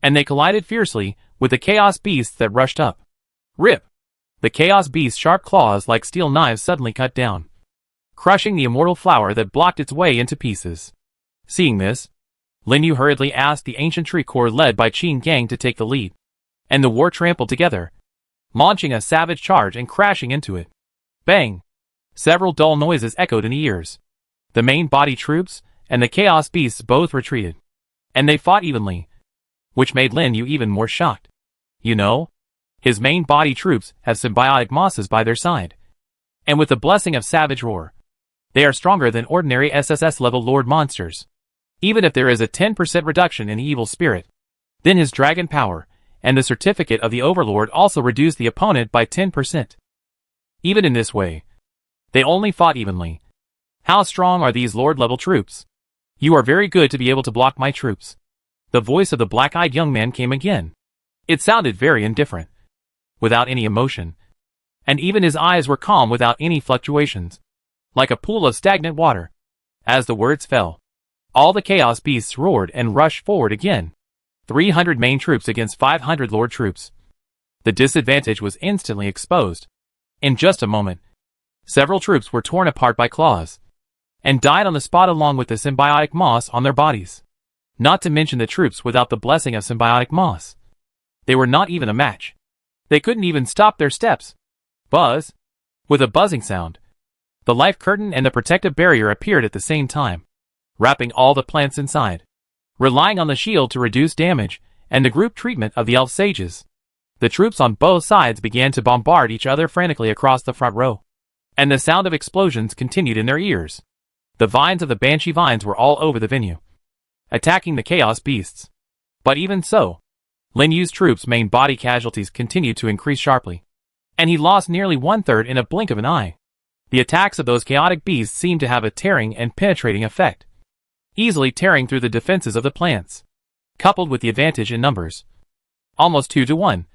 and they collided fiercely with the chaos beasts that rushed up. Rip! The chaos beast's sharp claws like steel knives suddenly cut down, crushing the immortal flower that blocked its way into pieces. Seeing this, Lin Yu hurriedly asked the ancient tree corps led by Qin Gang to take the lead, and the war trampled together, launching a savage charge and crashing into it. Bang! Several dull noises echoed in the ears. The main body troops and the chaos beasts both retreated, and they fought evenly, which made Lin Yu even more shocked. You know, his main body troops have symbiotic mosses by their side, and with the blessing of Savage Roar, they are stronger than ordinary SSS-level Lord monsters. Even if there is a 10% reduction in the evil spirit, then his dragon power and the certificate of the Overlord also reduce the opponent by 10%. Even in this way, they only fought evenly. How strong are these Lord-level troops? You are very good to be able to block my troops. The voice of the black-eyed young man came again. It sounded very indifferent, without any emotion, and even his eyes were calm without any fluctuations, like a pool of stagnant water. As the words fell, all the chaos beasts roared and rushed forward again. 300 main troops against 500 Lord troops. The disadvantage was instantly exposed. In just a moment, several troops were torn apart by claws, and died on the spot along with the symbiotic moss on their bodies. Not to mention the troops without the blessing of symbiotic moss. They were not even a match. They couldn't even stop their steps. Buzz! With a buzzing sound, the life curtain and the protective barrier appeared at the same time, wrapping all the plants inside. Relying on the shield to reduce damage and the group treatment of the elf sages, the troops on both sides began to bombard each other frantically across the front row, and the sound of explosions continued in their ears. The vines of the banshee vines were all over the venue, attacking the chaos beasts. But even so, Lin Yu's troops' main body casualties continued to increase sharply, and he lost nearly 1/3 in a blink of an eye. The attacks of those chaotic beasts seemed to have a tearing and penetrating effect, easily tearing through the defenses of the plants. Coupled with the advantage in numbers, almost 2 to 1,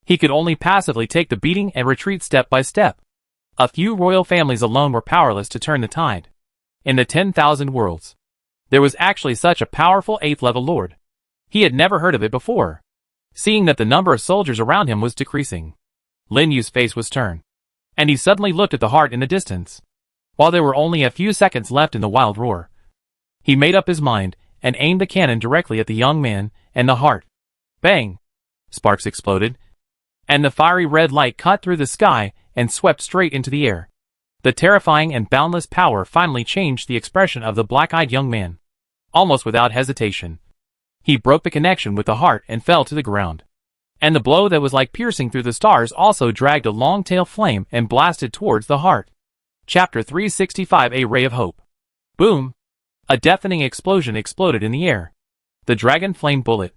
he could only passively take the beating and retreat step by step. A few royal families alone were powerless to turn the tide. In the 10,000 worlds, there was actually such a powerful 8th level lord. He had never heard of it before. Seeing that the number of soldiers around him was decreasing, Lin Yu's face was turned, and he suddenly looked at the heart in the distance. While there were only a few seconds left in the wild roar, he made up his mind and aimed the cannon directly at the young man and the heart. Bang! Sparks exploded, and the fiery red light cut through the sky and swept straight into the air. The terrifying and boundless power finally changed the expression of the black-eyed young man. Almost without hesitation, he broke the connection with the heart and fell to the ground. And the blow that was like piercing through the stars also dragged a long tail flame and blasted towards the heart. Chapter 365, A Ray of Hope. Boom! A deafening explosion exploded in the air. The dragon flame bullet,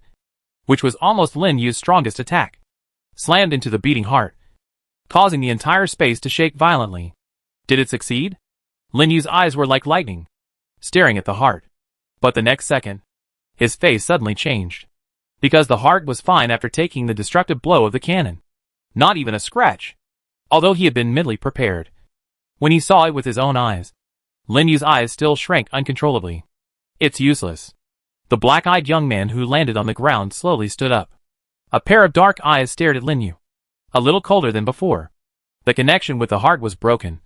which was almost Lin Yu's strongest attack, slammed into the beating heart, causing the entire space to shake violently. Did it succeed? Lin Yu's eyes were like lightning, staring at the heart. But the next second, his face suddenly changed. Because the heart was fine after taking the destructive blow of the cannon. Not even a scratch. Although he had been mentally prepared. When he saw it with his own eyes, Lin Yu's eyes still shrank uncontrollably. It's useless. The black-eyed young man who landed on the ground slowly stood up. A pair of dark eyes stared at Lin Yu. A little colder than before. The connection with the heart was broken.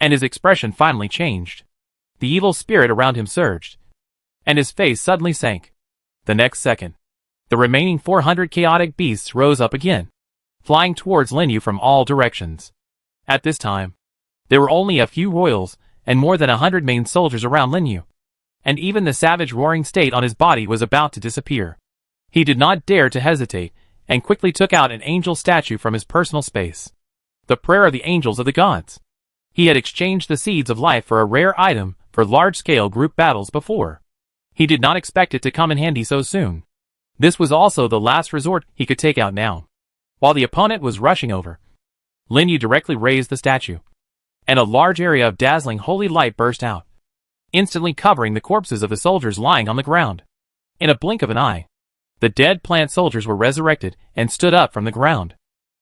And his expression finally changed. The evil spirit around him surged. And his face suddenly sank. The next second, the remaining 400 chaotic beasts rose up again, flying towards Lin Yu from all directions. At this time, there were only a few royals and more than 100 main soldiers around Lin Yu. And even the savage roaring state on his body was about to disappear. He did not dare to hesitate, and quickly took out an angel statue from his personal space. The prayer of the angels of the gods. He had exchanged the seeds of life for a rare item for large-scale group battles before. He did not expect it to come in handy so soon. This was also the last resort he could take out now. While the opponent was rushing over, Lin Yu directly raised the statue, and a large area of dazzling holy light burst out, instantly covering the corpses of the soldiers lying on the ground. In a blink of an eye, the dead plant soldiers were resurrected and stood up from the ground.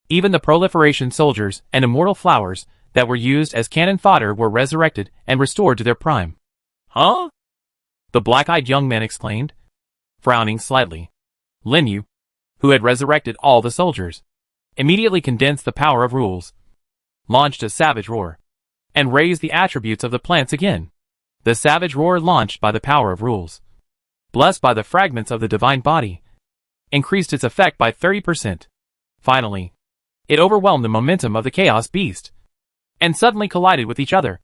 Even the proliferation soldiers and immortal flowers that were used as cannon fodder were resurrected and restored to their prime. Huh? The black-eyed young man exclaimed, frowning slightly. Lin Yu, who had resurrected all the soldiers, immediately condensed the power of rules, launched a savage roar, and raised the attributes of the plants again. The savage roar launched by the power of rules, blessed by the fragments of the divine body, increased its effect by 30%. Finally, it overwhelmed the momentum of the chaos beast, and suddenly collided with each other,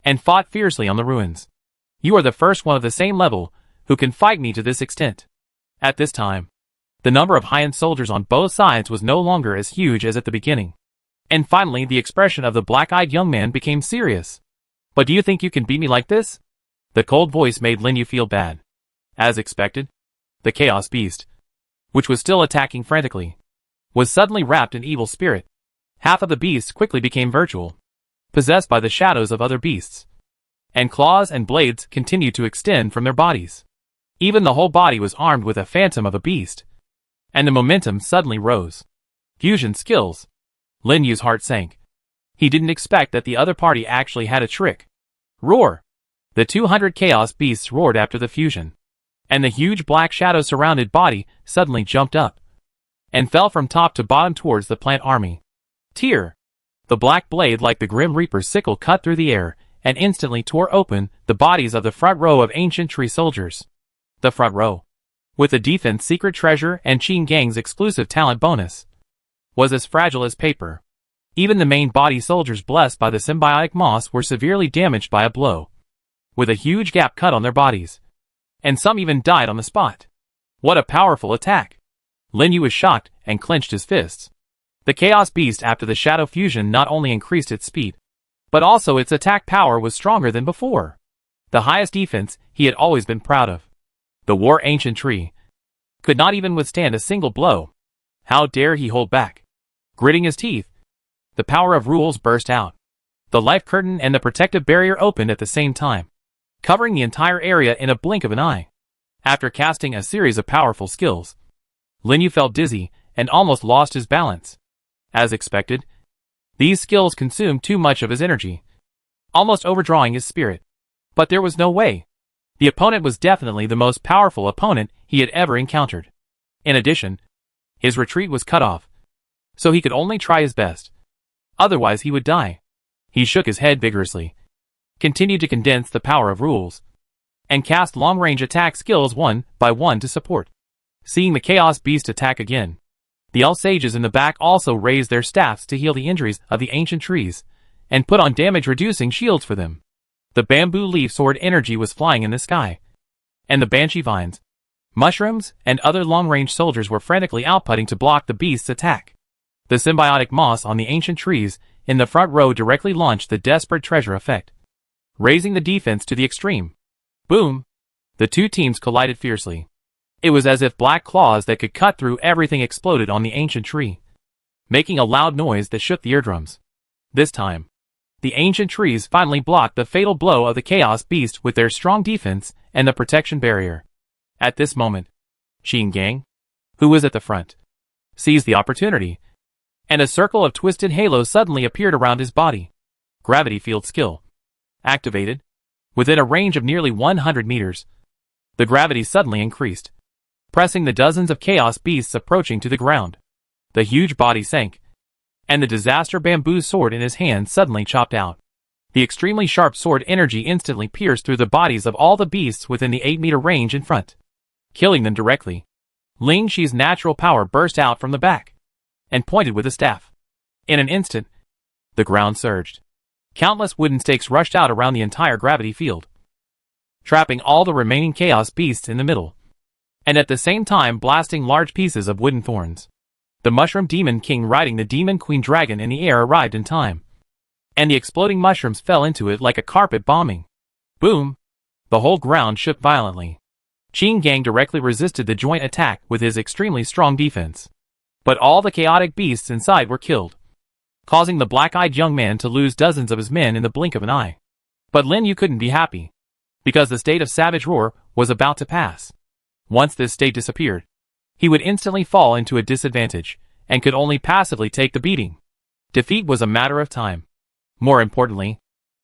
and fought fiercely on the ruins. You are the first one of the same level who can fight me to this extent. At this time, the number of high-end soldiers on both sides was no longer as huge as at the beginning. And finally the expression of the black-eyed young man became serious. But do you think you can beat me like this? The cold voice made Lin Yu feel bad. As expected, the chaos beast, which was still attacking frantically, was suddenly wrapped in evil spirit. Half of the beasts quickly became virtual, possessed by the shadows of other beasts. And claws and blades continued to extend from their bodies. Even the whole body was armed with a phantom of a beast. And the momentum suddenly rose. Fusion skills. Lin Yu's heart sank. He didn't expect that the other party actually had a trick. Roar! The 200 chaos beasts roared after the fusion. And the huge black shadow-surrounded body suddenly jumped up and fell from top to bottom towards the plant army. Tear! The black blade like the Grim Reaper's sickle cut through the air and instantly tore open the bodies of the front row of ancient tree soldiers. The front row, with the defense secret treasure and Qin Gang's exclusive talent bonus, was as fragile as paper. Even the main body soldiers blessed by the symbiotic moss were severely damaged by a blow, with a huge gap cut on their bodies. And some even died on the spot. What a powerful attack! Lin Yu was shocked and clenched his fists. The Chaos Beast after the Shadow Fusion not only increased its speed, but also its attack power was stronger than before. The highest defense he had always been proud of. The War Ancient Tree could not even withstand a single blow. How dare he hold back? Gritting his teeth, the power of rules burst out. The life curtain and the protective barrier opened at the same time, covering the entire area in a blink of an eye. After casting a series of powerful skills, Lin Yu felt dizzy and almost lost his balance. As expected, these skills consumed too much of his energy, almost overdrawing his spirit. But there was no way. The opponent was definitely the most powerful opponent he had ever encountered. In addition, his retreat was cut off, so he could only try his best. Otherwise he would die. He shook his head vigorously, continued to condense the power of rules, and cast long-range attack skills one by one to support. Seeing the Chaos Beast attack again, the Elf Sages in the back also raised their staffs to heal the injuries of the ancient trees, and put on damage-reducing shields for them. The bamboo leaf sword energy was flying in the sky, and the banshee vines, Mushrooms and other long-range soldiers were frantically outputting to block the beast's attack. The symbiotic moss on the ancient trees in the front row directly launched the desperate treasure effect, raising the defense to the extreme. Boom! The two teams collided fiercely. It was as if black claws that could cut through everything exploded on the ancient tree, making a loud noise that shook the eardrums. This time, the ancient trees finally blocked the fatal blow of the Chaos Beast with their strong defense and the protection barrier. At this moment, Qin Gang, who was at the front, seized the opportunity, and a circle of twisted halos suddenly appeared around his body. Gravity field skill activated. Within a range of nearly 100 meters, the gravity suddenly increased, pressing the dozens of Chaos Beasts approaching to the ground. The huge body sank, and the disaster bamboo sword in his hand suddenly chopped out. The extremely sharp sword energy instantly pierced through the bodies of all the beasts within the 8-meter range in front, killing them directly. Ling Shi's natural power burst out from the back, and pointed with a staff. In an instant, the ground surged. Countless wooden stakes rushed out around the entire gravity field, trapping all the remaining Chaos Beasts in the middle, and at the same time blasting large pieces of wooden thorns. The Mushroom Demon King riding the Demon Queen Dragon in the air arrived in time, and the exploding mushrooms fell into it like a carpet bombing. Boom! The whole ground shook violently. Qin Gang directly resisted the joint attack with his extremely strong defense, but all the chaotic beasts inside were killed, causing the black-eyed young man to lose dozens of his men in the blink of an eye. But Lin Yu couldn't be happy, because the state of savage roar was about to pass. Once this state disappeared, he would instantly fall into a disadvantage, and could only passively take the beating. Defeat was a matter of time. More importantly,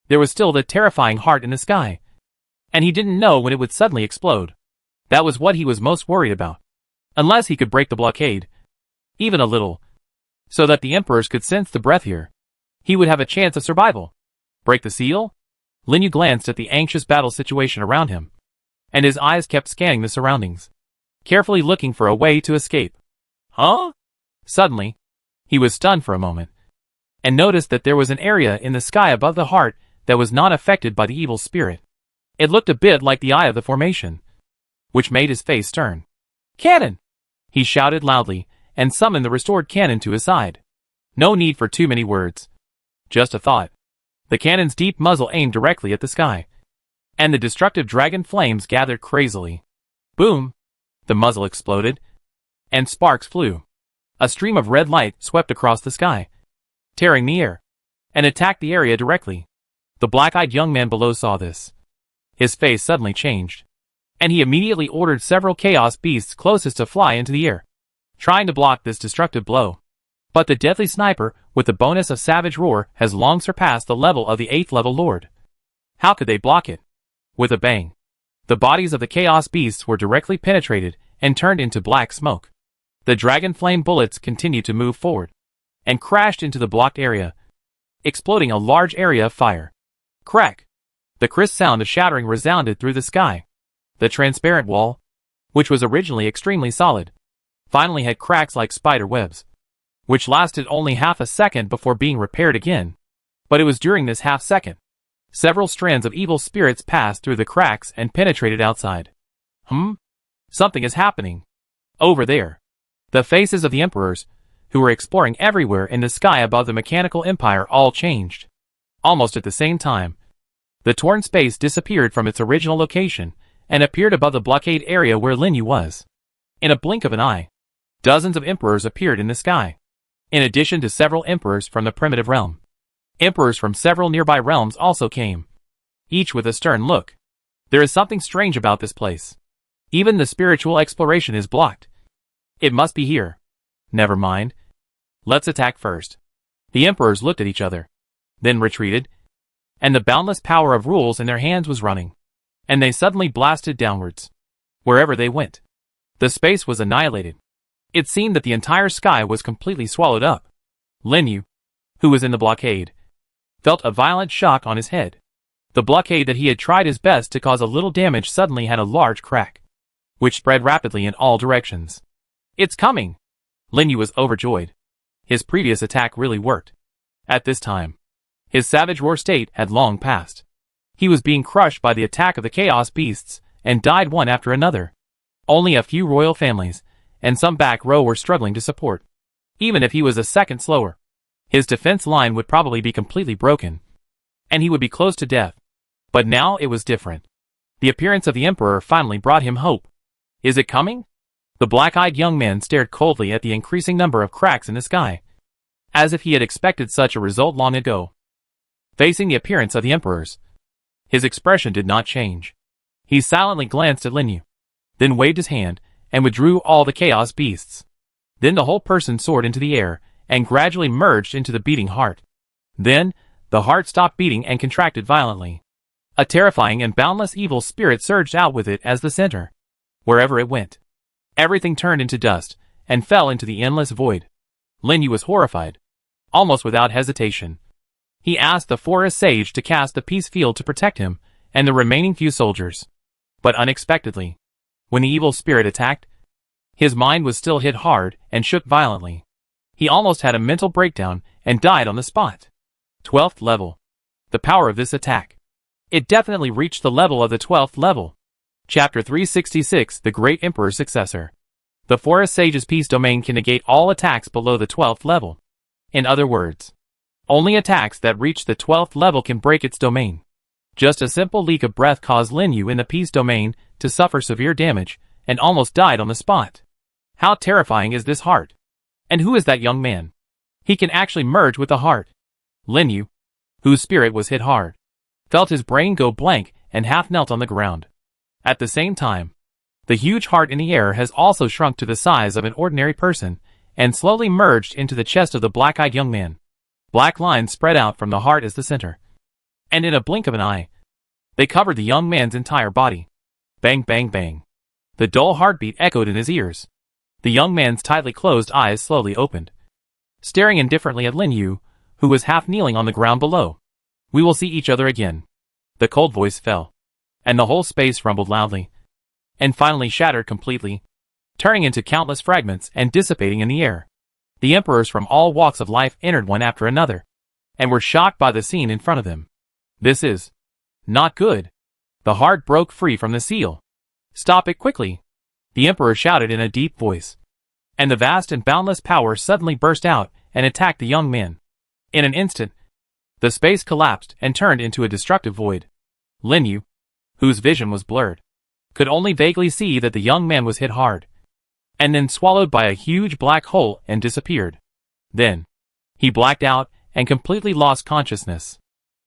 there was still the terrifying heart in the sky, and he didn't know when it would suddenly explode. That was what he was most worried about. Unless he could break the blockade, even a little, so that the emperors could sense the breath here, he would have a chance of survival. Break the seal? Lin Yu glanced at the anxious battle situation around him, and his eyes kept scanning the surroundings, carefully looking for a way to escape. Huh? Suddenly, he was stunned for a moment, and noticed that there was an area in the sky above the heart that was not affected by the evil spirit. It looked a bit like the eye of the formation, which made his face turn. Cannon! He shouted loudly, and summoned the restored cannon to his side. No need for too many words. Just a thought. The cannon's deep muzzle aimed directly at the sky, and the destructive dragon flames gathered crazily. Boom! The muzzle exploded, and sparks flew. A stream of red light swept across the sky, tearing the air, and attacked the area directly. The black-eyed young man below saw this. His face suddenly changed, and he immediately ordered several Chaos Beasts closest to fly into the air, trying to block this destructive blow. But the deadly sniper, with the bonus of Savage Roar, has long surpassed the level of the 8th level Lord. How could they block it? With a bang, the bodies of the Chaos Beasts were directly penetrated and turned into black smoke. The dragon flame bullets continued to move forward, and crashed into the blocked area, exploding a large area of fire. Crack! The crisp sound of shattering resounded through the sky. The transparent wall, which was originally extremely solid, finally had cracks like spider webs, which lasted only half a second before being repaired again. But it was during this half second, several strands of evil spirits passed through the cracks and penetrated outside. Something is happening. Over there. The faces of the emperors, who were exploring everywhere in the sky above the mechanical empire, all changed. Almost at the same time, the torn space disappeared from its original location and appeared above the blockade area where Lin Yu was. In a blink of an eye, dozens of emperors appeared in the sky, in addition to several emperors from the primitive realm. Emperors from several nearby realms also came, each with a stern look. There is something strange about this place. Even the spiritual exploration is blocked. It must be here. Never mind. Let's attack first. The emperors looked at each other, then retreated, and the boundless power of rules in their hands was running, and they suddenly blasted downwards. Wherever they went, the space was annihilated. It seemed that the entire sky was completely swallowed up. Lin Yu, who was in the blockade, felt a violent shock on his head. The blockade that he had tried his best to cause a little damage suddenly had a large crack, which spread rapidly in all directions. It's coming! Lin Yu was overjoyed. His previous attack really worked. At this time, his savage roar state had long passed. He was being crushed by the attack of the Chaos Beasts, and died one after another. Only a few royal families, and some back row were struggling to support. Even if he was a second slower, his defense line would probably be completely broken, and he would be close to death. But now it was different. The appearance of the Emperor finally brought him hope. Is it coming? The black-eyed young man stared coldly at the increasing number of cracks in the sky, as if he had expected such a result long ago. Facing the appearance of the Emperors, his expression did not change. He silently glanced at Lin Yu, then waved his hand, and withdrew all the chaos beasts. Then the whole person soared into the air, and gradually merged into the beating heart. Then, the heart stopped beating and contracted violently. A terrifying and boundless evil spirit surged out with it as the center. Wherever it went, everything turned into dust, and fell into the endless void. Lin Yu was horrified. Almost without hesitation, he asked the forest sage to cast the peace field to protect him and the remaining few soldiers. But unexpectedly, when the evil spirit attacked, his mind was still hit hard and shook violently. He almost had a mental breakdown and died on the spot. 12th level. The power of this attack. It definitely reached the level of the 12th level. Chapter 366, The Great Emperor's Successor. The Forest Sage's Peace Domain can negate all attacks below the 12th level. In other words, only attacks that reach the 12th level can break its domain. Just a simple leak of breath caused Lin Yu in the Peace Domain to suffer severe damage, and almost died on the spot. How terrifying is this heart? And who is that young man? He can actually merge with the heart. Lin Yu, whose spirit was hit hard, felt his brain go blank and half knelt on the ground. At the same time, the huge heart in the air has also shrunk to the size of an ordinary person, and slowly merged into the chest of the black-eyed young man. Black lines spread out from the heart as the center, and in a blink of an eye, they covered the young man's entire body. Bang, bang, bang. The dull heartbeat echoed in his ears. The young man's tightly closed eyes slowly opened, staring indifferently at Lin Yu, who was half kneeling on the ground below. We will see each other again. The cold voice fell, and the whole space rumbled loudly, and finally shattered completely, turning into countless fragments and dissipating in the air. The emperors from all walks of life entered one after another, and were shocked by the scene in front of them. This is not good. The heart broke free from the seal. Stop it quickly, the emperor shouted in a deep voice. And the vast and boundless power suddenly burst out and attacked the young man. In an instant, the space collapsed and turned into a destructive void. Lin Yu, whose vision was blurred, could only vaguely see that the young man was hit hard, and then swallowed by a huge black hole and disappeared. Then, he blacked out and completely lost consciousness.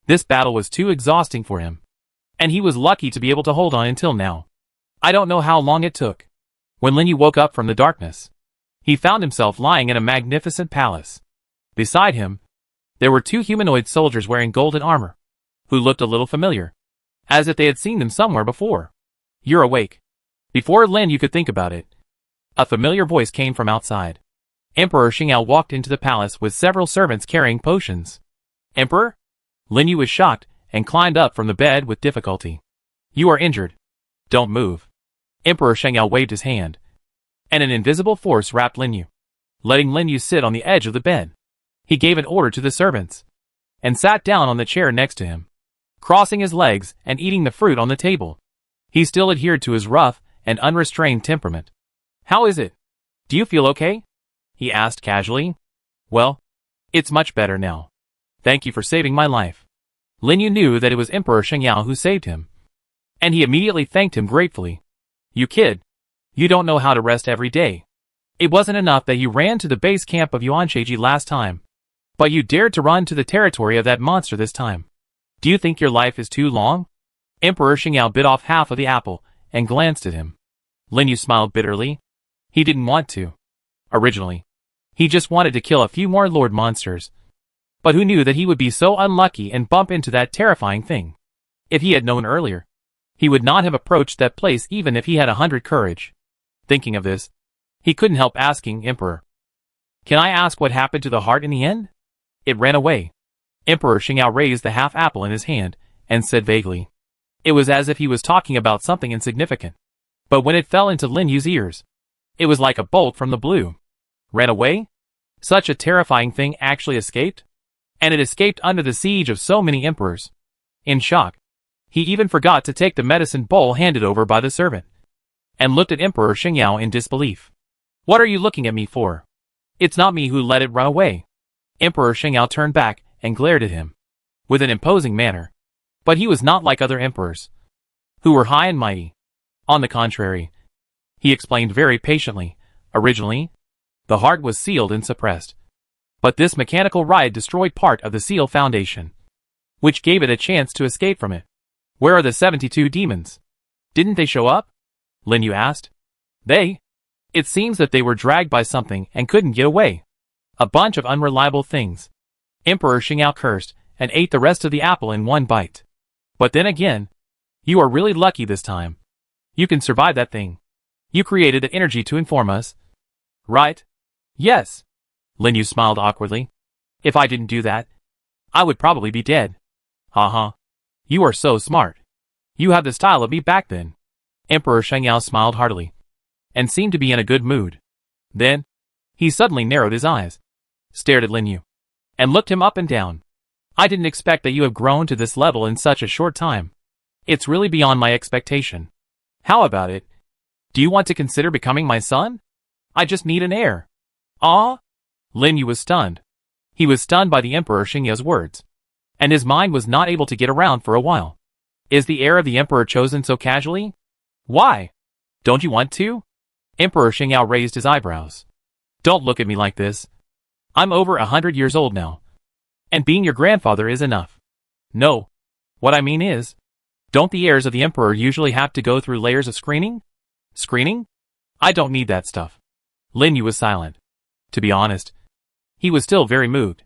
This battle was too exhausting for him, and he was lucky to be able to hold on until now. I don't know how long it took. When Lin Yu woke up from the darkness, he found himself lying in a magnificent palace. Beside him, there were two humanoid soldiers wearing golden armor, who looked a little familiar, as if they had seen them somewhere before. You're awake. Before Lin Yu could think about it, a familiar voice came from outside. Emperor Xingyao walked into the palace with several servants carrying potions. Emperor? Lin Yu was shocked and climbed up from the bed with difficulty. You are injured. Don't move. Emperor Xingyao waved his hand, and an invisible force wrapped Lin Yu, letting Lin Yu sit on the edge of the bed. He gave an order to the servants, and sat down on the chair next to him, crossing his legs and eating the fruit on the table. He still adhered to his rough and unrestrained temperament. How is it? Do you feel okay? He asked casually. Well, it's much better now. Thank you for saving my life. Lin Yu knew that it was Emperor Xingyao who saved him, and he immediately thanked him gratefully. You kid. You don't know how to rest every day. It wasn't enough that you ran to the base camp of Yuansheji last time, but you dared to run to the territory of that monster this time. Do you think your life is too long? Emperor Xingyao bit off half of the apple and glanced at him. Lin Yu smiled bitterly. He didn't want to. Originally, he just wanted to kill a few more lord monsters. But who knew that he would be so unlucky and bump into that terrifying thing? If he had known earlier, he would not have approached that place even if he had 100 courage. Thinking of this, he couldn't help asking Emperor, can I ask what happened to the heart in the end? It ran away. Emperor Xingyao raised the half apple in his hand and said vaguely. It was as if he was talking about something insignificant. But when it fell into Lin Yu's ears, it was like a bolt from the blue. Ran away? Such a terrifying thing actually escaped? And it escaped under the siege of so many emperors. In shock, he even forgot to take the medicine bowl handed over by the servant. and looked at Emperor Xingyao in disbelief. What are you looking at me for? It's not me who let it run away. Emperor Xingyao turned back and glared at him with an imposing manner. But he was not like other emperors, who were high and mighty. On the contrary, he explained very patiently, originally, the heart was sealed and suppressed. But this mechanical riot destroyed part of the seal foundation, which gave it a chance to escape from it. Where are the 72 demons? Didn't they show up? Lin Yu asked. They? It seems that they were dragged by something and couldn't get away. A bunch of unreliable things. Emperor Xingyao cursed and ate the rest of the apple in one bite. But then again, you are really lucky this time. You can survive that thing. You created the energy to inform us, right? Yes. Lin Yu smiled awkwardly. If I didn't do that, I would probably be dead. Haha. You are so smart. You have the style of me back then. Emperor Xingyao smiled heartily, and seemed to be in a good mood. Then, he suddenly narrowed his eyes, stared at Lin Yu, and looked him up and down. I didn't expect that you have grown to this level in such a short time. It's really beyond my expectation. How about it? Do you want to consider becoming my son? I just need an heir. Ah? Lin Yu was stunned. He was stunned by the Emperor Xingyao's words, and his mind was not able to get around for a while. Is the heir of the Emperor chosen so casually? Why? Don't you want to? Emperor Xingyao raised his eyebrows. Don't look at me like this. I'm over 100 years old now, and being your grandfather is enough. No. What I mean is, don't the heirs of the Emperor usually have to go through layers of screening? Screening? I don't need that stuff. Lin Yu was silent. To be honest, he was still very moved,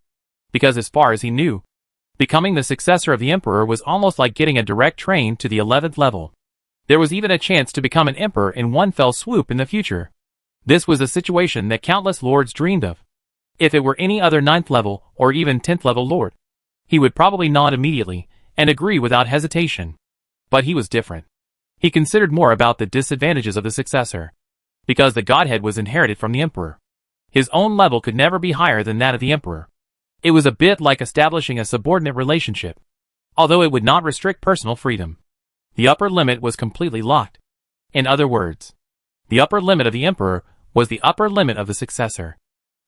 because as far as he knew, becoming the successor of the Emperor was almost like getting a direct train to the 11th level. There was even a chance to become an emperor in one fell swoop in the future. This was a situation that countless lords dreamed of. If it were any other 9th level or even 10th level lord, he would probably nod immediately and agree without hesitation. But he was different. He considered more about the disadvantages of the successor, because the godhead was inherited from the emperor. His own level could never be higher than that of the emperor. It was a bit like establishing a subordinate relationship, although it would not restrict personal freedom. The upper limit was completely locked. In other words, the upper limit of the emperor was the upper limit of the successor.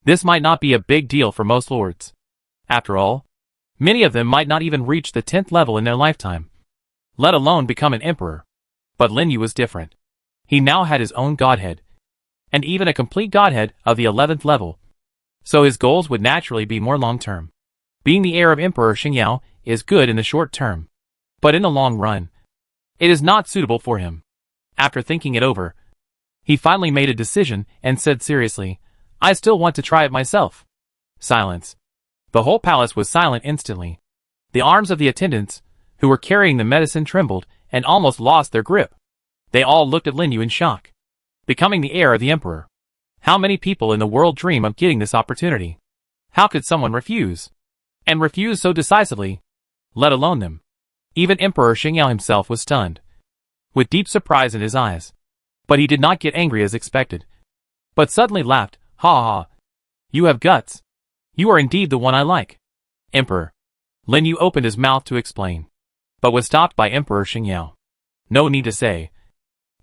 This might not be a big deal for most lords. After all, many of them might not even reach the 10th level in their lifetime, let alone become an emperor. But Lin Yu was different. He now had his own godhead, and even a complete godhead of the 11th level. So his goals would naturally be more long-term. Being the heir of Emperor Xingyao is good in the short term, but in the long run, it is not suitable for him. After thinking it over, he finally made a decision and said seriously, I still want to try it myself. Silence. The whole palace was silent instantly. The arms of the attendants, who were carrying the medicine, trembled and almost lost their grip. They all looked at Lin Yu in shock. Becoming the heir of the emperor. How many people in the world dream of getting this opportunity? How could someone refuse? And refuse so decisively? Let alone them. Even Emperor Xingyao himself was stunned, with deep surprise in his eyes. But he did not get angry as expected, but suddenly laughed. Ha ha. You have guts. You are indeed the one I like. Emperor. Lin Yu opened his mouth to explain, but was stopped by Emperor Xingyao. No need to say.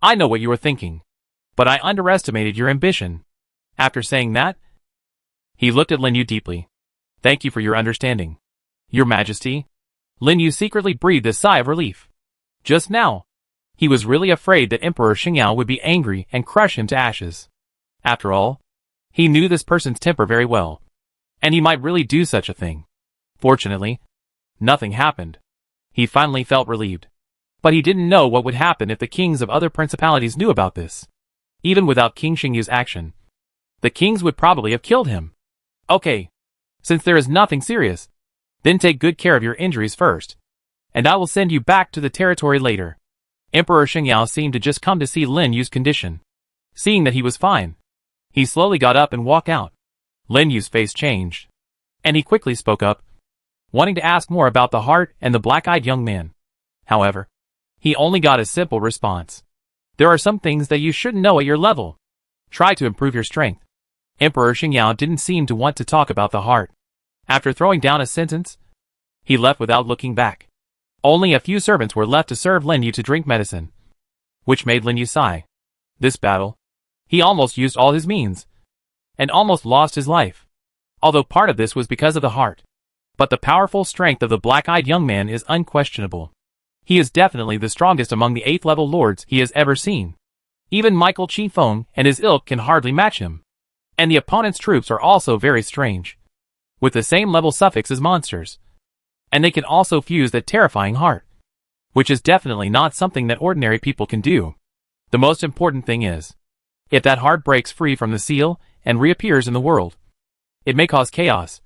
I know what you were thinking, but I underestimated your ambition. After saying that, he looked at Lin Yu deeply. Thank you for your understanding. Your Majesty. Lin Yu secretly breathed a sigh of relief. Just now, he was really afraid that Emperor Xingyao would be angry and crush him to ashes. After all, he knew this person's temper very well, and he might really do such a thing. Fortunately, nothing happened. He finally felt relieved. But he didn't know what would happen if the kings of other principalities knew about this. Even without King Xingyu's action, the kings would probably have killed him. Okay, since there is nothing serious, then take good care of your injuries first, and I will send you back to the territory later. Emperor Xingyao seemed to just come to see Lin Yu's condition. Seeing that he was fine, he slowly got up and walked out. Lin Yu's face changed, and he quickly spoke up, wanting to ask more about the heart and the black-eyed young man. However, he only got a simple response. There are some things that you shouldn't know at your level. Try to improve your strength. Emperor Xingyao didn't seem to want to talk about the heart. After throwing down a sentence, he left without looking back. Only a few servants were left to serve Lin Yu to drink medicine, which made Lin Yu sigh. This battle, he almost used all his means, and almost lost his life. Although part of this was because of the heart. But the powerful strength of the black-eyed young man is unquestionable. He is definitely the strongest among the 8th level lords he has ever seen. Even Michael Chi Feng and his ilk can hardly match him. And the opponent's troops are also very strange, with the same level suffix as monsters. And they can also fuse that terrifying heart, which is definitely not something that ordinary people can do. The most important thing is, if that heart breaks free from the seal and reappears in the world, it may cause chaos,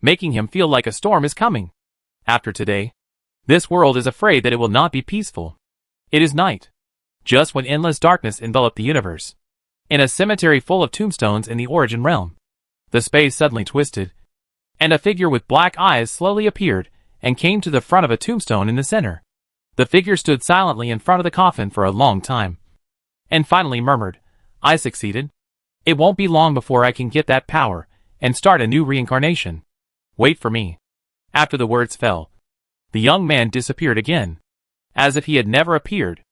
making him feel like a storm is coming. After today, this world is afraid that it will not be peaceful. It is night, just when endless darkness enveloped the universe. In a cemetery full of tombstones in the Origin Realm, the space suddenly twisted, and a figure with black eyes slowly appeared and came to the front of a tombstone in the center. The figure stood silently in front of the coffin for a long time, and finally murmured, "I succeeded. It won't be long before I can get that power and start a new reincarnation. Wait for me." After the words fell, the young man disappeared again, as if he had never appeared.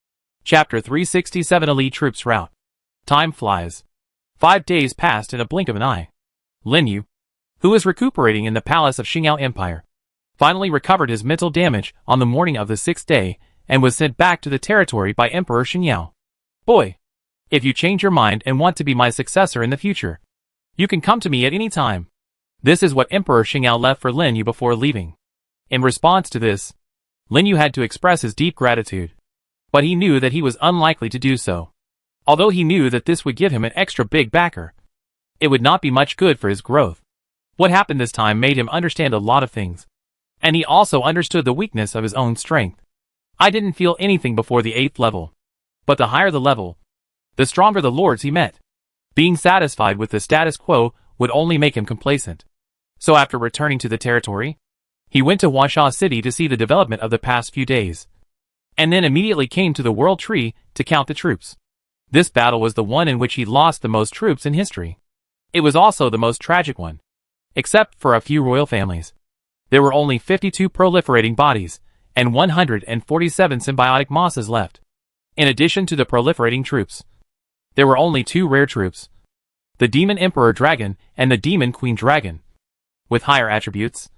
Chapter 367 Elite Troops Route. Time flies. 5 days passed in a blink of an eye. Lin Yu, who was recuperating in the palace of Xingyao Empire, finally recovered his mental damage on the morning of the 6th day and was sent back to the territory by Emperor Xingyao. "Boy, if you change your mind and want to be my successor in the future, you can come to me at any time." This is what Emperor Xingyao left for Lin Yu before leaving. In response to this, Lin Yu had to express his deep gratitude, but he knew that he was unlikely to do so. Although he knew that this would give him an extra big backer, it would not be much good for his growth. What happened this time made him understand a lot of things, and he also understood the weakness of his own strength. I didn't feel anything before the 8th level, but the higher the level, the stronger the lords he met. Being satisfied with the status quo would only make him complacent. So after returning to the territory, he went to Huasha City to see the development of the past few days, and then immediately came to the World Tree to count the troops. This battle was the one in which he lost the most troops in history. It was also the most tragic one. Except for a few royal families, there were only 52 proliferating bodies and 147 symbiotic mosses left. In addition to the proliferating troops, there were only 2 rare troops, the Demon Emperor Dragon and the Demon Queen Dragon, with higher attributes,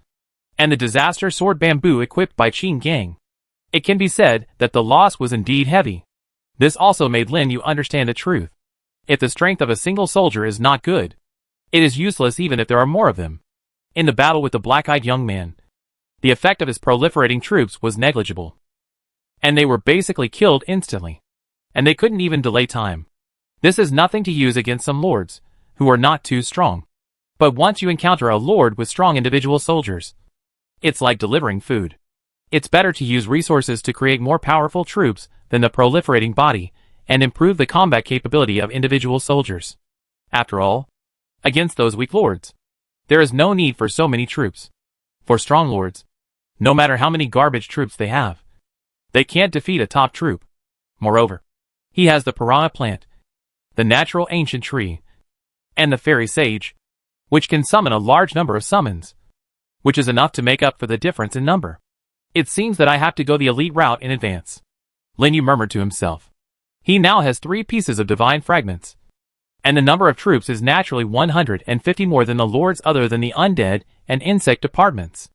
and the Disaster Sword Bamboo equipped by Qin Gang. It can be said that the loss was indeed heavy. This also made Lin Yu understand the truth. If the strength of a single soldier is not good, it is useless even if there are more of them. In the battle with the black-eyed young man, the effect of his proliferating troops was negligible, and they were basically killed instantly, and they couldn't even delay time. This is nothing to use against some lords, who are not too strong. But once you encounter a lord with strong individual soldiers, it's like delivering food. It's better to use resources to create more powerful troops than the proliferating body, and improve the combat capability of individual soldiers. After all, against those weak lords, there is no need for so many troops. For strong lords, no matter how many garbage troops they have, they can't defeat a top troop. Moreover, he has the piranha plant, the natural ancient tree, and the fairy sage, which can summon a large number of summons, which is enough to make up for the difference in number. It seems that I have to go the elite route in advance, Lin Yu murmured to himself. He now has 3 pieces of divine fragments, and the number of troops is naturally 150 more than the lords other than the undead and insect departments.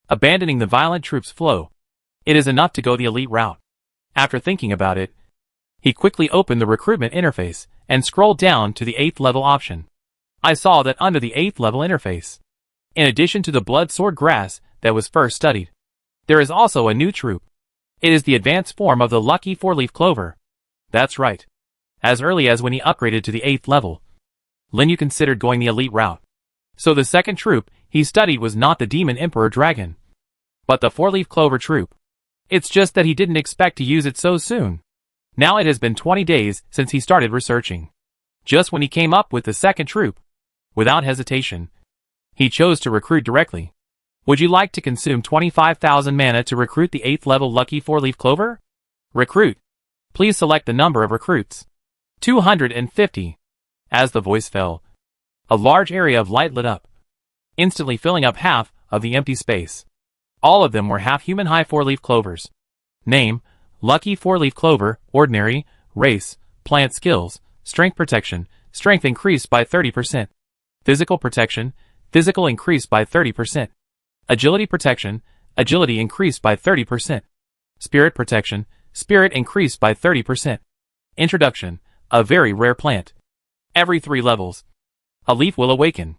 Abandoning the violent troops flow, it is enough to go the elite route. After thinking about it, he quickly opened the recruitment interface and scrolled down to the 8th level option. I saw that under the 8th level interface, in addition to the blood sword grass that was first studied, there is also a new troop. It is the advanced form of the lucky 4-leaf clover. That's right. As early as when he upgraded to the 8th level, Lin Yu considered going the elite route. So the second troop he studied was not the Demon Emperor Dragon, but the 4-leaf clover troop. It's just that he didn't expect to use it so soon. Now it has been 20 days since he started researching. Just when he came up with the second troop, without hesitation, he chose to recruit directly. Would you like to consume 25,000 mana to recruit the 8th level lucky 4-leaf clover? Recruit. Please select the number of recruits. 250. As the voice fell, a large area of light lit up, instantly filling up half of the empty space. All of them were half-human high 4-leaf clovers. Name, Lucky 4-leaf clover, ordinary, race, Plant skills, strength protection, strength increased by 30%. Physical protection, physical increased by 30%. Agility protection, agility increased by 30%. Spirit protection, spirit increased by 30%. Introduction, a very rare plant. Every 3 levels, a leaf will awaken.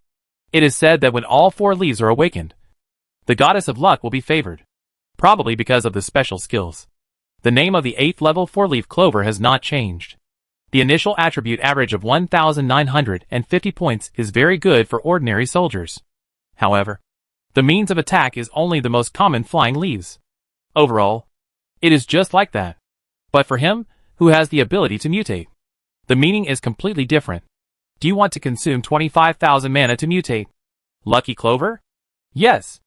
It is said that when all 4 leaves are awakened, the goddess of luck will be favored. Probably because of the special skills. The name of the 8th level 4-leaf clover has not changed. The initial attribute average of 1,950 points is very good for ordinary soldiers. However, the means of attack is only the most common flying leaves. Overall, it is just like that. But for him, who has the ability to mutate, the meaning is completely different. Do you want to consume 25,000 mana to mutate? Lucky clover? Yes.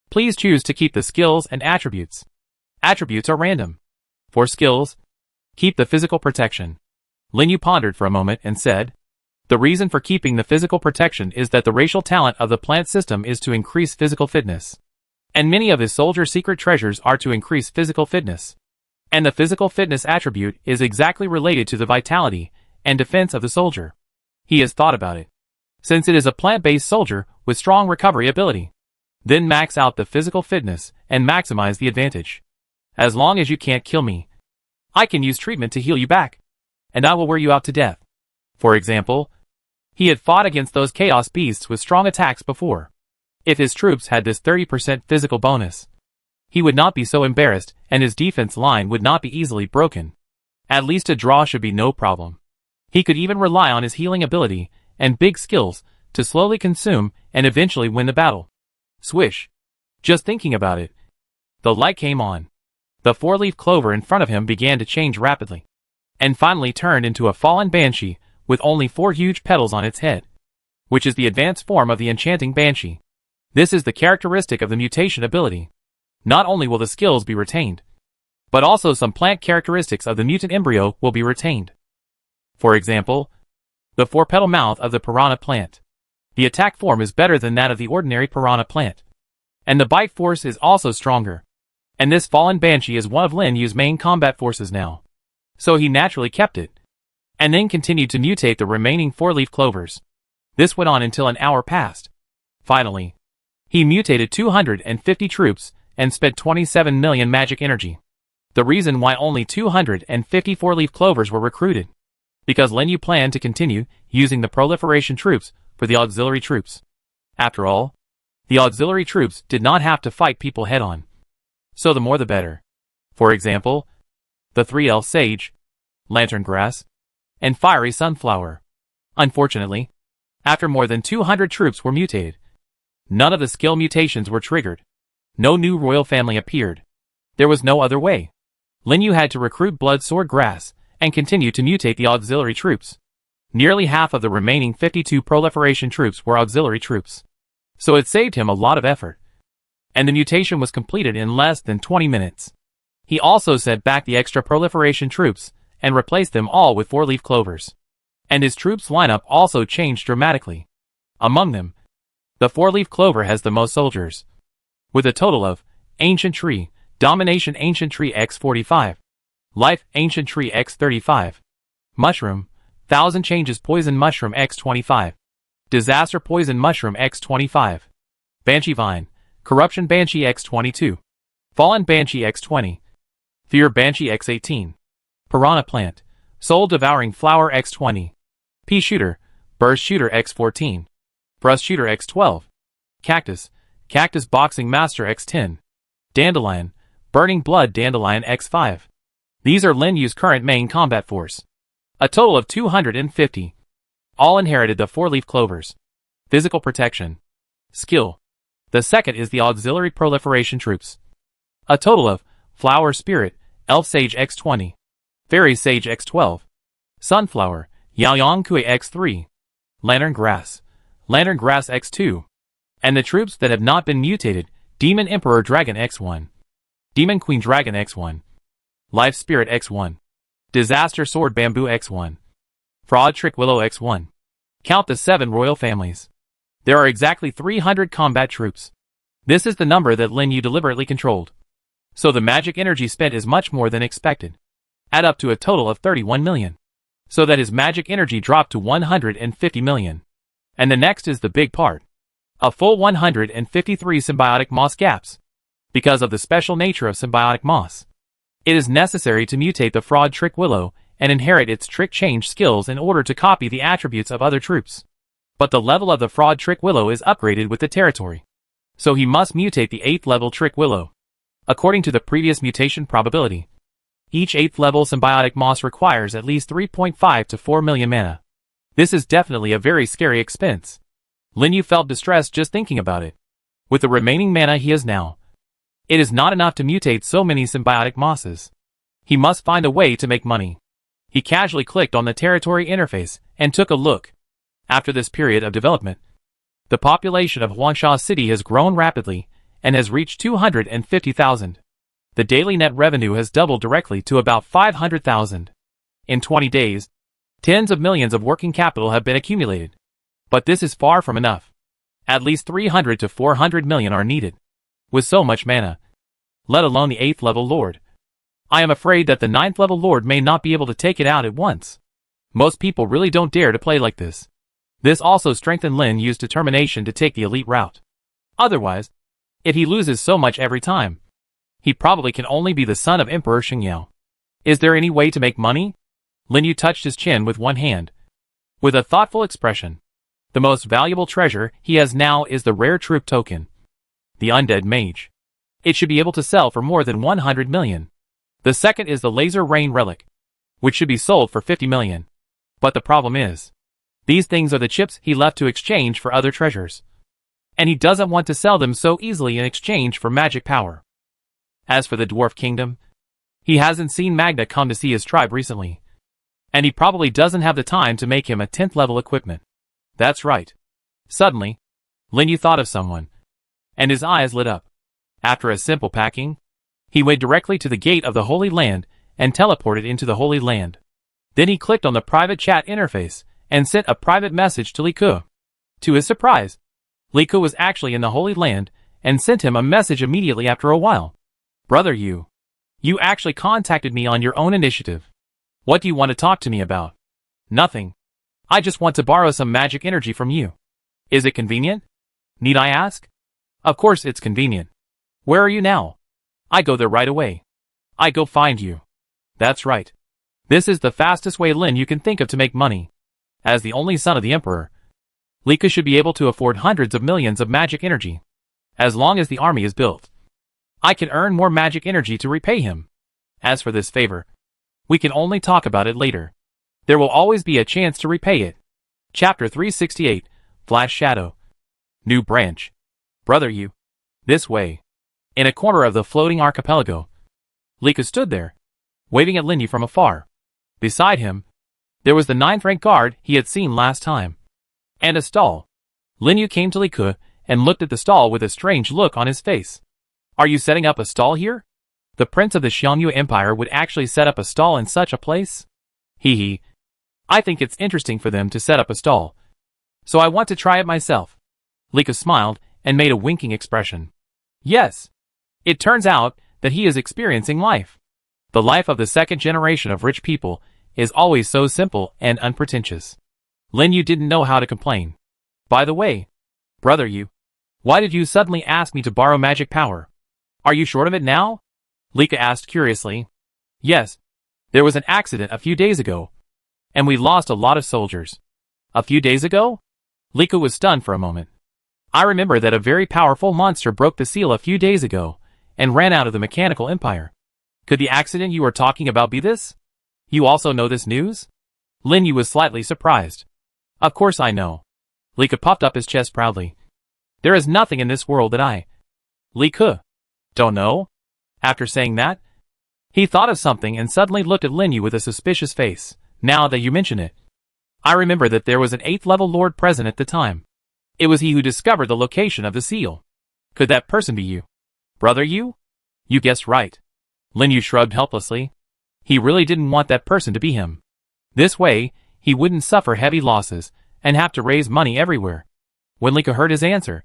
Please choose to keep the skills and attributes. Attributes are random. For skills, keep the physical protection. Lin Yu pondered for a moment and said, the reason for keeping the physical protection is that the racial talent of the plant system is to increase physical fitness. And many of his soldier secret treasures are to increase physical fitness. And the physical fitness attribute is exactly related to the vitality and defense of the soldier. He has thought about it. Since it is a plant-based soldier with strong recovery ability, then max out the physical fitness and maximize the advantage. As long as you can't kill me, I can use treatment to heal you back, and I will wear you out to death. For example, he had fought against those chaos beasts with strong attacks before. If his troops had this 30% physical bonus, he would not be so embarrassed and his defense line would not be easily broken. At least a draw should be no problem. He could even rely on his healing ability and big skills to slowly consume and eventually win the battle. Swish. Just thinking about it, the light came on. The 4-leaf clover in front of him began to change rapidly, and finally turned into a fallen banshee with only 4 huge petals on its head, which is the advanced form of the enchanting banshee. This is the characteristic of the mutation ability. Not only will the skills be retained, but also some plant characteristics of the mutant embryo will be retained. For example, the 4-petal mouth of the piranha plant. The attack form is better than that of the ordinary piranha plant. And the bite force is also stronger. And this fallen banshee is one of Lin Yu's main combat forces now. So he naturally kept it. And then continued to mutate the remaining 4-leaf clovers. This went on until an hour passed. Finally, he mutated 250 troops and spent 27 million magic energy. The reason why only 250 4-leaf clovers were recruited, because Lin Yu planned to continue using the proliferation troops for the auxiliary troops. After all, the auxiliary troops did not have to fight people head-on. So the more the better. For example, the 3L Sage, Lantern Grass, and Fiery Sunflower. Unfortunately, after more than 200 troops were mutated, none of the skill mutations were triggered. No new royal family appeared. There was no other way. Lin Yu had to recruit Blood Sword Grass and continue to mutate the auxiliary troops. Nearly half of the remaining 52 proliferation troops were auxiliary troops. So it saved him a lot of effort. And the mutation was completed in less than 20 minutes. He also sent back the extra proliferation troops and replaced them all with 4-leaf clovers. And his troops lineup also changed dramatically. Among them, the 4-leaf clover has the most soldiers, with a total of Ancient Tree, Domination Ancient Tree x45, Life Ancient Tree x35, Mushroom, Thousand Changes Poison Mushroom x25, Disaster Poison Mushroom x25, Banshee Vine, Corruption Banshee x22, Fallen Banshee x20, Fear Banshee x18, Piranha Plant, Soul Devouring Flower x20, Pea Shooter, Burst Shooter x14, Brust Shooter x12, Cactus, Cactus Boxing Master x10, Dandelion, Burning Blood Dandelion x5. These are Lin Yu's current main combat force. A total of 250. All inherited the 4-leaf clovers. Physical protection. Skill. The second is the auxiliary proliferation troops. A total of Flower Spirit, Elf Sage x20, Fairy Sage x12, Sunflower, Yaoyang Kui x3, Lantern Grass x2, and the troops that have not been mutated, Demon Emperor Dragon x1, Demon Queen Dragon x1, Life Spirit x1, Disaster Sword Bamboo x1, Fraud Trick Willow x1. Count the 7 royal families. There are exactly 300 combat troops. This is the number that Lin Yu deliberately controlled. So the magic energy spent is much more than expected. Add up to a total of 31 million. so that his magic energy dropped to 150 million. And the next is the big part. A full 153 symbiotic moss gaps. Because of the special nature of symbiotic moss, it is necessary to mutate the fraud Trick Willow and inherit its trick change skills in order to copy the attributes of other troops. But the level of the fraud Trick Willow is upgraded with the territory. So he must mutate the 8th level Trick Willow. According to the previous mutation probability, each 8th level symbiotic moss requires at least 3.5 to 4 million mana. This is definitely a very scary expense. Lin Yu felt distressed just thinking about it. With the remaining mana he has now, it is not enough to mutate so many symbiotic mosses. He must find a way to make money. He casually clicked on the territory interface and took a look. After this period of development, the population of Huangsha City has grown rapidly and has reached 250,000. The daily net revenue has doubled directly to about 500,000. In 20 days, tens of millions of working capital have been accumulated. But this is far from enough. At least 300 to 400 million are needed. With so much mana, let alone the 8th level lord, I am afraid that the 9th level lord may not be able to take it out at once. Most people really don't dare to play like this. This also strengthened Lin Yu's determination to take the elite route. Otherwise, if he loses so much every time, he probably can only be the son of Emperor Xingyao. Is there any way to make money? Lin Yu touched his chin with one hand. With a thoughtful expression. The most valuable treasure he has now is the rare troop token. The Undead Mage. It should be able to sell for more than 100 million. The second is the Laser Rain Relic, which should be sold for 50 million. But the problem is, these things are the chips he left to exchange for other treasures. And he doesn't want to sell them so easily in exchange for magic power. As for the Dwarf Kingdom, he hasn't seen Magna come to see his tribe recently. And he probably doesn't have the time to make him a 10th level equipment. That's right. Suddenly, Lin Yu thought of someone, and his eyes lit up. After a simple packing, he went directly to the gate of the Holy Land and teleported into the Holy Land. Then he clicked on the private chat interface and sent a private message to Li Ke. To his surprise, Li Ke was actually in the Holy Land and sent him a message immediately after a while. Brother Yu, you actually contacted me on your own initiative. What do you want to talk to me about? Nothing. I just want to borrow some magic energy from you. Is it convenient? Need I ask? Of course it's convenient. Where are you now? I go there right away. I go find you. That's right. This is the fastest way Lin Yu can think of to make money. As the only son of the Emperor, Li Ke should be able to afford hundreds of millions of magic energy. As long as the army is built, I can earn more magic energy to repay him. As for this favor, we can only talk about it later. There will always be a chance to repay it. Chapter 368, Flash Shadow. New branch. Brother Yu. This way. In a corner of the floating archipelago, Li Ke stood there, waving at Lin Yu from afar. Beside him, there was the 9th rank guard he had seen last time. And a stall. Lin Yu came to Li Ke and looked at the stall with a strange look on his face. Are you setting up a stall here? The prince of the Xiongnu Empire would actually set up a stall in such a place? Hee. I think it's interesting for them to set up a stall. So I want to try it myself. Li Ke smiled and made a winking expression. Yes. It turns out that he is experiencing life. The life of the second generation of rich people is always so simple and unpretentious. Lin Yu didn't know how to complain. By the way, Brother Yu, why did you suddenly ask me to borrow magic power? Are you short of it now? Li Ke asked curiously. Yes. There was an accident a few days ago, and we lost a lot of soldiers. A few days ago? Li Ke was stunned for a moment. I remember that a very powerful monster broke the seal a few days ago and ran out of the mechanical empire. Could the accident you are talking about be this? You also know this news? Lin Yu was slightly surprised. Of course I know. Li Ke puffed up his chest proudly. There is nothing in this world that I, Li Ke, don't know? After saying that, he thought of something and suddenly looked at Lin Yu with a suspicious face. Now that you mention it, I remember that there was an 8th level lord present at the time. It was he who discovered the location of the seal. Could that person be you? Brother Yu? You guessed right. Lin Yu shrugged helplessly. He really didn't want that person to be him. This way, he wouldn't suffer heavy losses and have to raise money everywhere. When Li Ke heard his answer,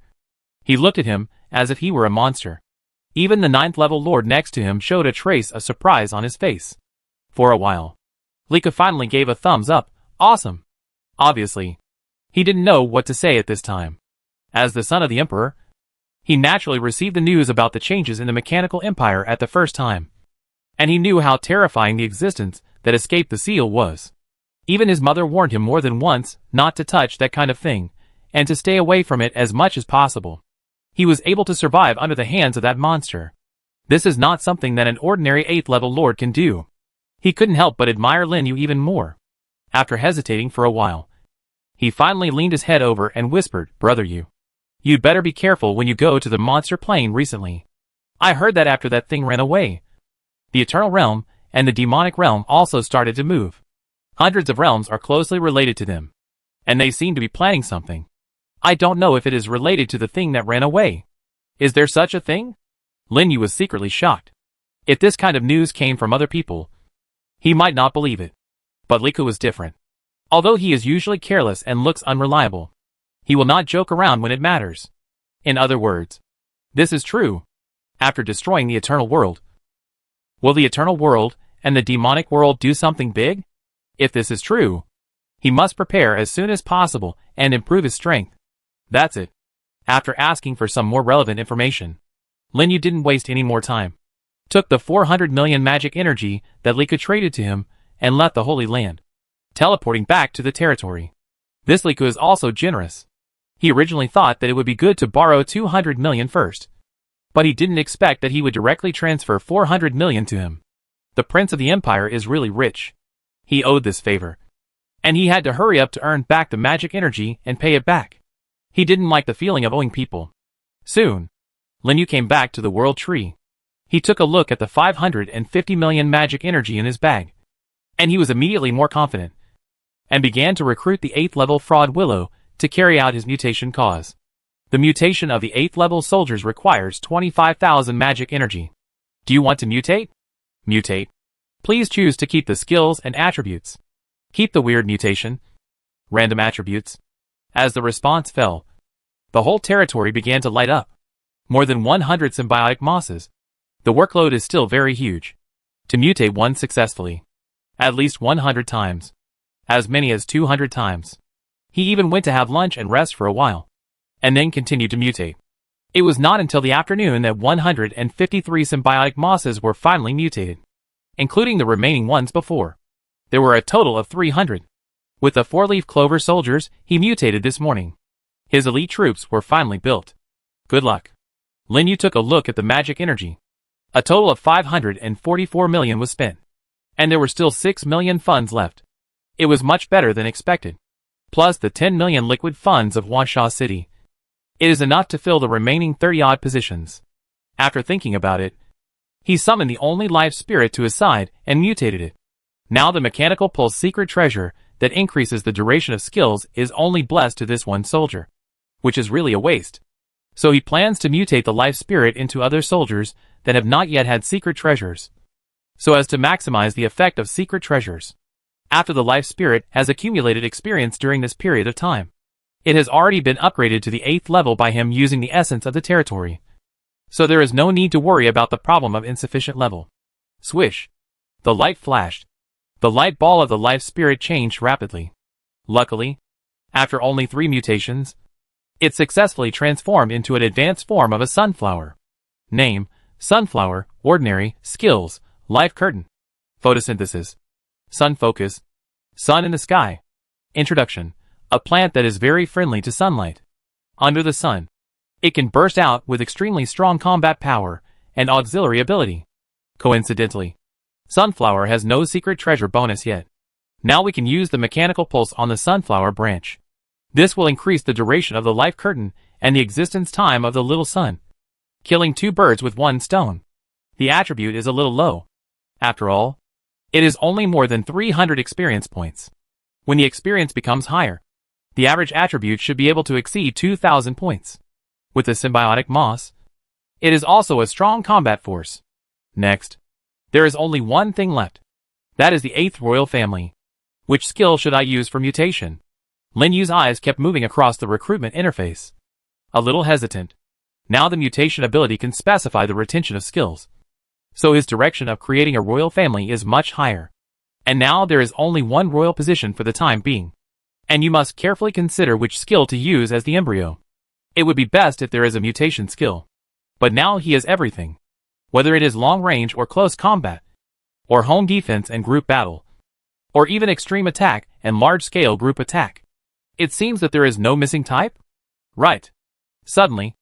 he looked at him as if he were a monster. Even the 9th level lord next to him showed a trace of surprise on his face. For a while, Lika finally gave a thumbs up. Awesome. Obviously, he didn't know what to say at this time. As the son of the Emperor, he naturally received the news about the changes in the mechanical empire at the first time. And he knew how terrifying the existence that escaped the seal was. Even his mother warned him more than once not to touch that kind of thing, and to stay away from it as much as possible. He was able to survive under the hands of that monster. This is not something that an ordinary 8th level lord can do. He couldn't help but admire Lin Yu even more. After hesitating for a while, he finally leaned his head over and whispered, "Brother Yu, you'd better be careful when you go to the monster plane recently. I heard that after that thing ran away, the Eternal Realm and the Demonic Realm also started to move. Hundreds of realms are closely related to them, and they seem to be planning something. I don't know if it is related to the thing that ran away. Is there such a thing?" Lin Yu was secretly shocked. If this kind of news came from other people, he might not believe it. But Lika was different. Although he is usually careless and looks unreliable, he will not joke around when it matters. In other words, this is true. After destroying the Eternal World, will the Eternal World and the Demonic World do something big? If this is true, he must prepare as soon as possible and improve his strength. That's it. After asking for some more relevant information, Lin Yu didn't waste any more time. Took the 400 million magic energy that Lika traded to him and left the Holy Land, teleporting back to the territory. This Lika is also generous. He originally thought that it would be good to borrow 200 million first, but he didn't expect that he would directly transfer 400 million to him. The Prince of the Empire is really rich. He owed this favor, and he had to hurry up to earn back the magic energy and pay it back. He didn't like the feeling of owing people. Soon, Lin Yu came back to the World Tree. He took a look at the 550 million magic energy in his bag, and he was immediately more confident, and began to recruit the 8th level Fraud Willow to carry out his mutation cause. The mutation of the 8th level soldiers requires 25,000 magic energy. Do you want to mutate? Mutate. Please choose to keep the skills and attributes. Keep the weird mutation. Random attributes. As the response fell, the whole territory began to light up. More than 100 symbiotic mosses. The workload is still very huge. To mutate one successfully, at least 100 times. As many as 200 times. He even went to have lunch and rest for a while, and then continued to mutate. It was not until the afternoon that 153 symbiotic mosses were finally mutated, including the remaining ones before. There were a total of 300. With the 4-leaf clover soldiers he mutated this morning, his elite troops were finally built. Good luck. Lin Yu took a look at the magic energy. A total of 544 million was spent, and there were still 6 million funds left. It was much better than expected. Plus the 10 million liquid funds of Wansha City. It is enough to fill the remaining 30-odd positions. After thinking about it, he summoned the only life spirit to his side and mutated it. Now the mechanical pulse secret treasure that increases the duration of skills is only blessed to this one soldier, which is really a waste. So he plans to mutate the life spirit into other soldiers that have not yet had secret treasures, so as to maximize the effect of secret treasures. After the life spirit has accumulated experience during this period of time, it has already been upgraded to the 8th level by him using the essence of the territory. So there is no need to worry about the problem of insufficient level. Swish. The light flashed. The light ball of the life spirit changed rapidly. Luckily, after only 3 mutations, it successfully transformed into an advanced form of a sunflower. Name: Sunflower. Ordinary. Skills: Life Curtain. Photosynthesis. Sun Focus. Sun in the Sky. Introduction: a plant that is very friendly to sunlight. Under the sun, it can burst out with extremely strong combat power and auxiliary ability. Coincidentally, Sunflower has no secret treasure bonus yet. Now we can use the mechanical pulse on the sunflower branch. This will increase the duration of the life curtain and the existence time of the little sun, killing 2 birds with 1 stone. The attribute is a little low. After all, it is only more than 300 experience points. When the experience becomes higher, the average attribute should be able to exceed 2,000 points. With the symbiotic moss, it is also a strong combat force. Next, there is only one thing left. That is the 8th royal family. Which skill should I use for mutation? Lin Yu's eyes kept moving across the recruitment interface. A little hesitant. Now the mutation ability can specify the retention of skills, so his direction of creating a royal family is much higher. And now there is only one royal position for the time being. And you must carefully consider which skill to use as the embryo. It would be best if there is a mutation skill. But now he has everything. Whether it is long range or close combat, or home defense and group battle, or even extreme attack and large-scale group attack. It seems that there is no missing type? Right. Suddenly,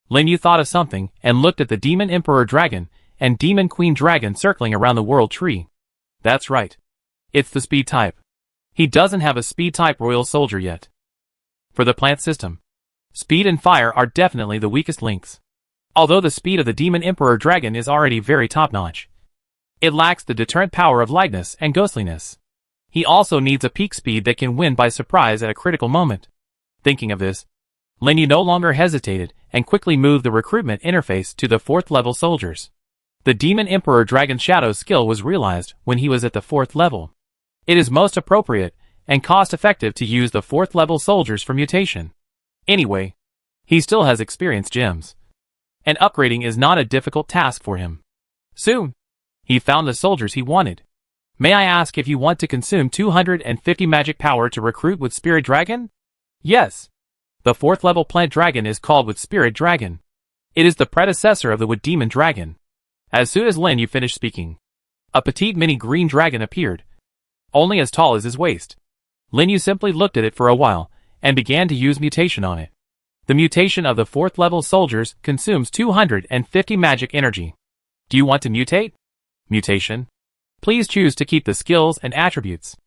Lin Yu thought of something and looked at the Demon Emperor Dragon and Demon Queen Dragon circling around the world tree. That's right. It's the speed type. He doesn't have a speed type royal soldier yet. For the plant system, speed and fire are definitely the weakest links. Although the speed of the Demon Emperor Dragon is already very top-notch, it lacks the deterrent power of lightness and ghostliness. He also needs a peak speed that can win by surprise at a critical moment. Thinking of this, Lin Yu no longer hesitated and quickly moved the recruitment interface to the 4th level soldiers. The Demon Emperor Dragon Shadow skill was realized when he was at the 4th level. It is most appropriate and cost-effective to use the 4th level soldiers for mutation. Anyway, he still has experience gems, and upgrading is not a difficult task for him. Soon, he found the soldiers he wanted. May I ask if you want to consume 250 magic power to recruit with Spirit Dragon? Yes. The 4th level plant dragon is called with Spirit Dragon. It is the predecessor of the Wood Demon Dragon. As soon as Lin Yu finished speaking, a petite mini green dragon appeared, only as tall as his waist. Lin Yu simply looked at it for a while and began to use mutation on it. The mutation of the 4th level soldiers consumes 250 magic energy. Do you want to mutate? Mutation. Please choose to keep the skills and attributes.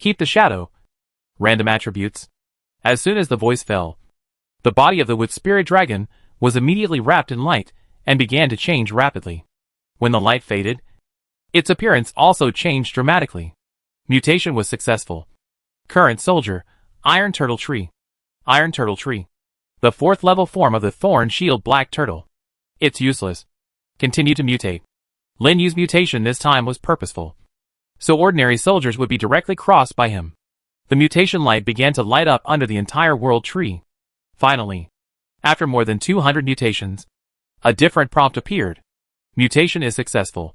Keep the shadow. Random attributes. As soon as the voice fell, the body of the Wood Spirit Dragon was immediately wrapped in light and began to change rapidly. When the light faded, its appearance also changed dramatically. Mutation was successful. Current soldier, Iron Turtle Tree. Iron Turtle Tree. The 4th level form of the Thorn Shield Black Turtle. It's useless. Continue to mutate. Lin Yu's mutation this time was purposeful, so ordinary soldiers would be directly crossed by him. The mutation light began to light up under the entire world tree. Finally, after more than 200 mutations, a different prompt appeared. Mutation is successful.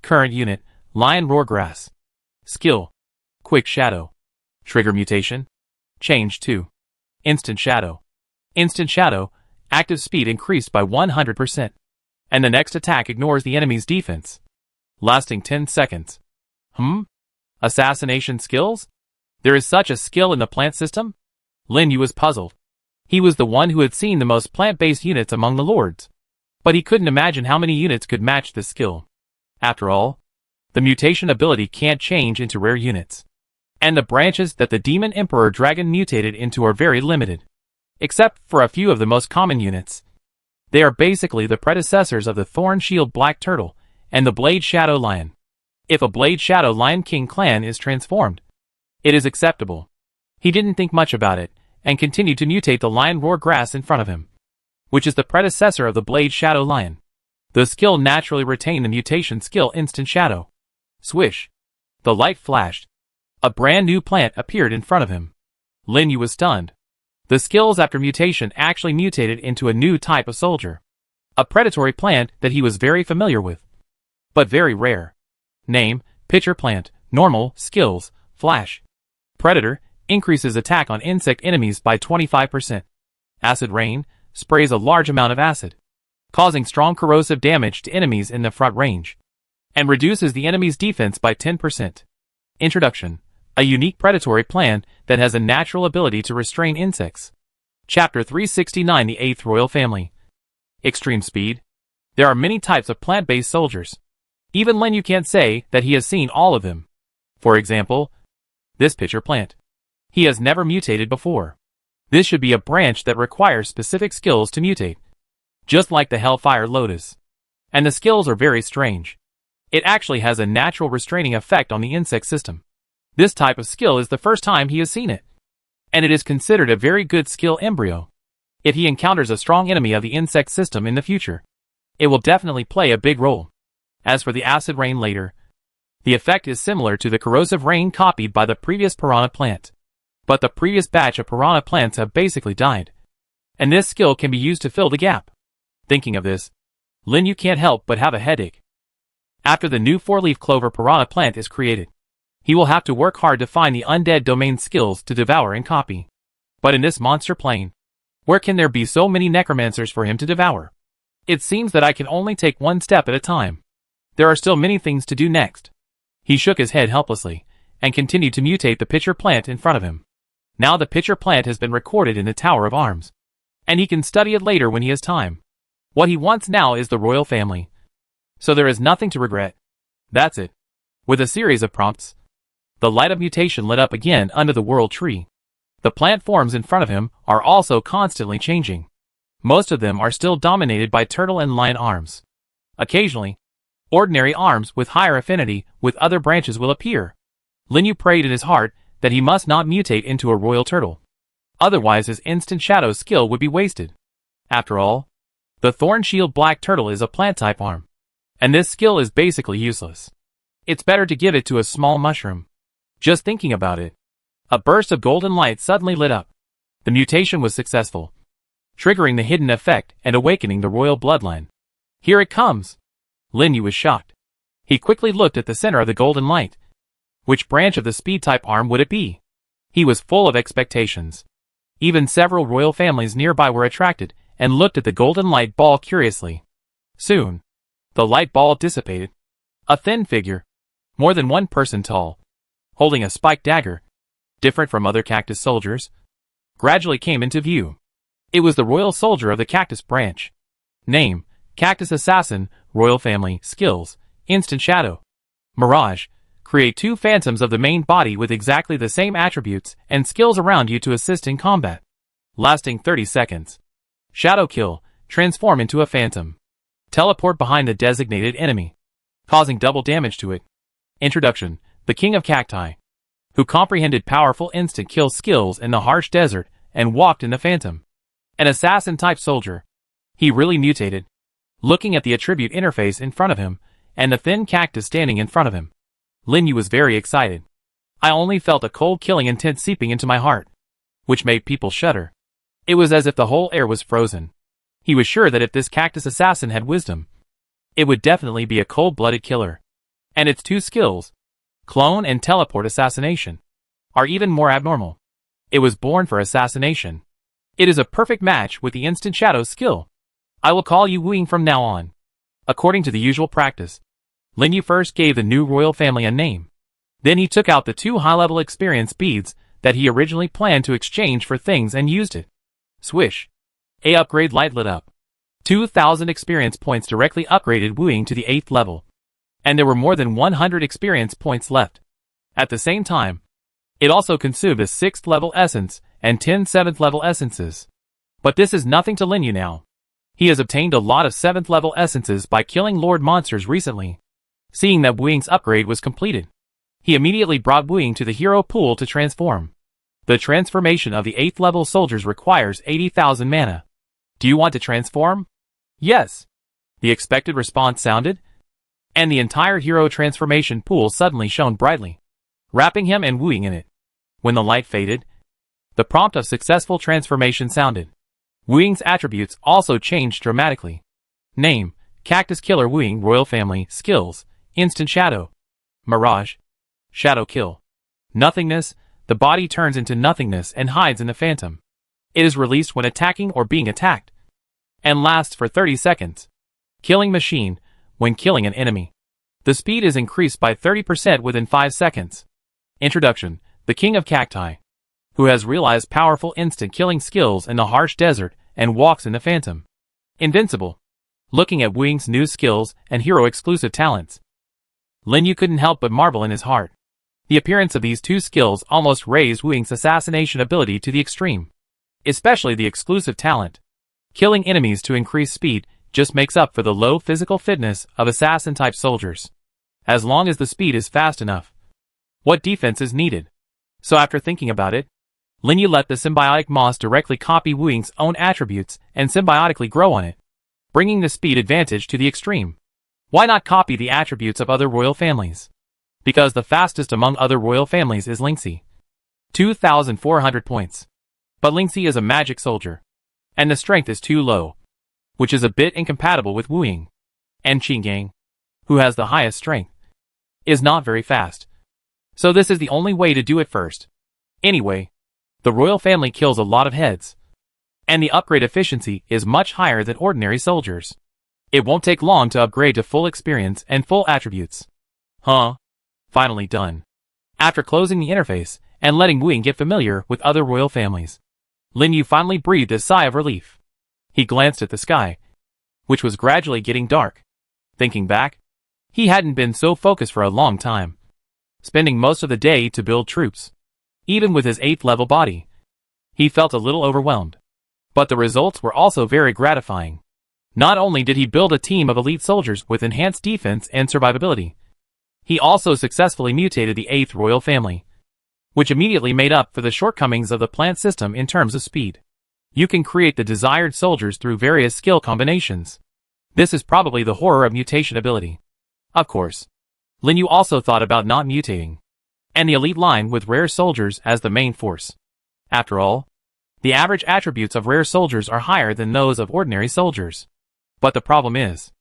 Current unit, Lion Roar Grass. Skill, Quick Shadow. Trigger mutation. Change to Instant Shadow. Instant Shadow, active speed increased by 100%. And the next attack ignores the enemy's defense, lasting 10 seconds. Assassination skills? There is such a skill in the plant system? Lin Yu was puzzled. He was the one who had seen the most plant-based units among the lords, but he couldn't imagine how many units could match this skill. After all, the mutation ability can't change into rare units, and the branches that the Demon Emperor Dragon mutated into are very limited, except for a few of the most common units. They are basically the predecessors of the Thorn Shield Black Turtle and the Blade Shadow Lion. If a Blade Shadow Lion King clan is transformed, it is acceptable. He didn't think much about it and continued to mutate the Lion Roar Grass in front of him, which is the predecessor of the Blade Shadow Lion. The skill naturally retained the mutation skill Instant Shadow. Swish. The light flashed. A brand new plant appeared in front of him. Lin Yu was stunned. The skills after mutation actually mutated into a new type of soldier. A predatory plant that he was very familiar with, but very rare. Name, Pitcher Plant. Normal, skills, Flash. Predator, increases attack on insect enemies by 25%. Acid Rain, sprays a large amount of acid, causing strong corrosive damage to enemies in the front range, and reduces the enemy's defense by 10%. Introduction. A unique predatory plant that has a natural ability to restrain insects. Chapter 369, the 8th Royal Family. Extreme Speed. There are many types of plant-based soldiers. Even Lin Yu can't say that he has seen all of them. For example, this pitcher plant. He has never mutated before. This should be a branch that requires specific skills to mutate, just like the Hellfire Lotus. And the skills are very strange. It actually has a natural restraining effect on the insect system. This type of skill is the first time he has seen it, and it is considered a very good skill embryo. If he encounters a strong enemy of the insect system in the future, it will definitely play a big role. As for the acid rain later, the effect is similar to the corrosive rain copied by the previous piranha plant. But the previous batch of piranha plants have basically died, and this skill can be used to fill the gap. Thinking of this, Lin Yu can't help but have a headache. After the new 4-leaf clover piranha plant is created, He will have to work hard to find the undead domain skills to devour and copy. But in this monster plane, where can there be so many necromancers for him to devour? It seems that I can only take one step at a time. There are still many things to do next. He shook his head helplessly, and continued to mutate the pitcher plant in front of him. Now the pitcher plant has been recorded in the Tower of Arms, and he can study it later when he has time. What he wants now is the royal family. So there is nothing to regret. That's it. With a series of prompts, the light of mutation lit up again under the world tree. The plant forms in front of him are also constantly changing. Most of them are still dominated by turtle and lion arms. Occasionally, ordinary arms with higher affinity with other branches will appear. Lin Yu prayed in his heart that he must not mutate into a royal turtle. Otherwise his instant shadow skill would be wasted. After all, the thorn shield black turtle is a plant type arm, and this skill is basically useless. It's better to give it to a small mushroom. Just thinking about it, a burst of golden light suddenly lit up. The mutation was successful, triggering the hidden effect and awakening the royal bloodline. Here it comes! Lin Yu was shocked. He quickly looked at the center of the golden light. Which branch of the speed type arm would it be? He was full of expectations. Even several royal families nearby were attracted and looked at the golden light ball curiously. Soon, the light ball dissipated. A thin figure, more than 1 person tall, holding a spiked dagger, different from other cactus soldiers, gradually came into view. It was the royal soldier of the cactus branch. Name: Cactus Assassin. Royal family. Skills: Instant Shadow. Mirage: create 2 phantoms of the main body with exactly the same attributes and skills around you to assist in combat, lasting 30 seconds. Shadow Kill: transform into a phantom. Teleport behind the designated enemy, causing double damage to it. Introduction: the King of Cacti, who comprehended powerful instant kill skills in the harsh desert and walked in the phantom. An assassin-type soldier. He really mutated. Looking at the attribute interface in front of him, and the thin cactus standing in front of him, Lin Yu was very excited. I only felt a cold killing intent seeping into my heart, which made people shudder. It was as if the whole air was frozen. He was sure that if this cactus assassin had wisdom, it would definitely be a cold-blooded killer. And its 2 skills, clone and teleport assassination, are even more abnormal. It was born for assassination. It is a perfect match with the instant shadow skill. I will call you Wu Ying from now on. According to the usual practice, Lin Yu first gave the new royal family a name. Then he took out the 2 high-level experience beads that he originally planned to exchange for things and used it. Swish. A upgrade light lit up. 2,000 experience points directly upgraded Wu Ying to the 8th level. And there were more than 100 experience points left. At the same time, it also consumed a 6th level essence and 10 7th level essences. But this is nothing to Lin Yu now. He has obtained a lot of 7th level essences by killing Lord monsters recently. Seeing that Wu Ying's upgrade was completed, he immediately brought Wu Ying to the hero pool to transform. The transformation of the 8th level soldiers requires 80,000 mana. Do you want to transform? Yes. The expected response sounded, and the entire hero transformation pool suddenly shone brightly, wrapping him and Wu Ying in it. When the light faded, the prompt of successful transformation sounded. Wu Ying's attributes also changed dramatically. Name: Cactus Killer Wu Ying. Royal family. Skills: Instant Shadow. Mirage: Shadow Kill. Nothingness: the body turns into nothingness and hides in the phantom. It is released when attacking or being attacked, and lasts for 30 seconds. Killing Machine: when killing an enemy, the speed is increased by 30% within 5 seconds. Introduction: the King of Cacti, who has realized powerful instant killing skills in the harsh desert and walks in the phantom. Invincible. Looking at Wu Ying's new skills and hero-exclusive talents, Lin Yu couldn't help but marvel in his heart. The appearance of these 2 skills almost raised Wu Ying's assassination ability to the extreme. Especially the exclusive talent, killing enemies to increase speed, just makes up for the low physical fitness of assassin-type soldiers. As long as the speed is fast enough, what defense is needed? So after thinking about it, Lin Yu let the symbiotic moss directly copy Wu Ying's own attributes and symbiotically grow on it, bringing the speed advantage to the extreme. Why not copy the attributes of other royal families? Because the fastest among other royal families is Lingxi. 2,400 points. But Lingxi is a magic soldier, and the strength is too low, which is a bit incompatible with Wu Ying. And Qinggang, who has the highest strength, is not very fast. So this is the only way to do it first. Anyway, the royal family kills a lot of heads, and the upgrade efficiency is much higher than ordinary soldiers. It won't take long to upgrade to full experience and full attributes. Huh? Finally done. After closing the interface and letting Wing get familiar with other royal families, Lin Yu finally breathed a sigh of relief. He glanced at the sky, which was gradually getting dark. Thinking back, he hadn't been so focused for a long time, spending most of the day to build troops. Even with his 8th level body, he felt a little overwhelmed. But the results were also very gratifying. Not only did he build a team of elite soldiers with enhanced defense and survivability, he also successfully mutated the 8th royal family, which immediately made up for the shortcomings of the plant system in terms of speed. You can create the desired soldiers through various skill combinations. This is probably the horror of mutation ability. Of course, Lin Yu also thought about not mutating, and the elite line with rare soldiers as the main force. After all, the average attributes of rare soldiers are higher than those of ordinary soldiers. But the problem is,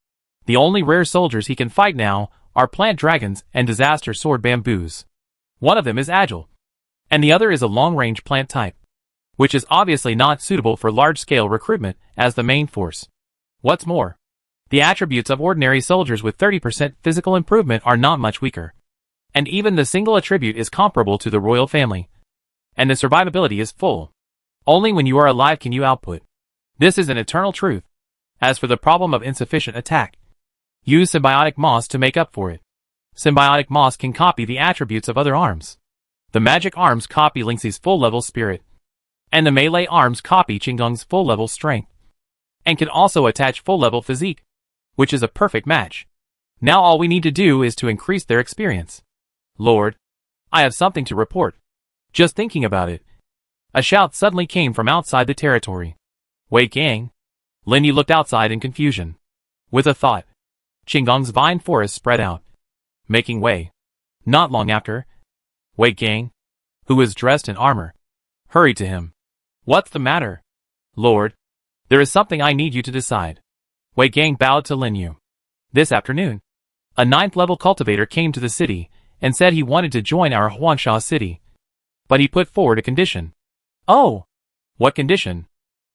the only rare soldiers he can fight now are plant dragons and disaster sword bamboos. One of them is agile, and the other is a long-range plant type, which is obviously not suitable for large-scale recruitment as the main force. What's more, the attributes of ordinary soldiers with 30% physical improvement are not much weaker, and even the single attribute is comparable to the royal family, and the survivability is full. Only when you are alive can you output. This is an eternal truth. As for the problem of insufficient attack, use symbiotic moss to make up for it. Symbiotic moss can copy the attributes of other arms. The magic arms copy Lingxi's full-level spirit, and the melee arms copy Qinggong's full-level strength, and can also attach full-level physique, which is a perfect match. Now all we need to do is to increase their experience. Lord, I have something to report. Just thinking about it. A shout suddenly came from outside the territory. Wait, gang. Lin Yu looked outside in confusion. With a thought, Qinggong's vine forest spread out, making way. Not long after, Wei Gang, who was dressed in armor, hurried to him. What's the matter? Lord, there is something I need you to decide. Wei Gang bowed to Lin Yu. This afternoon, a 9th level cultivator came to the city and said he wanted to join our Huansha city. But he put forward a condition. Oh! What condition?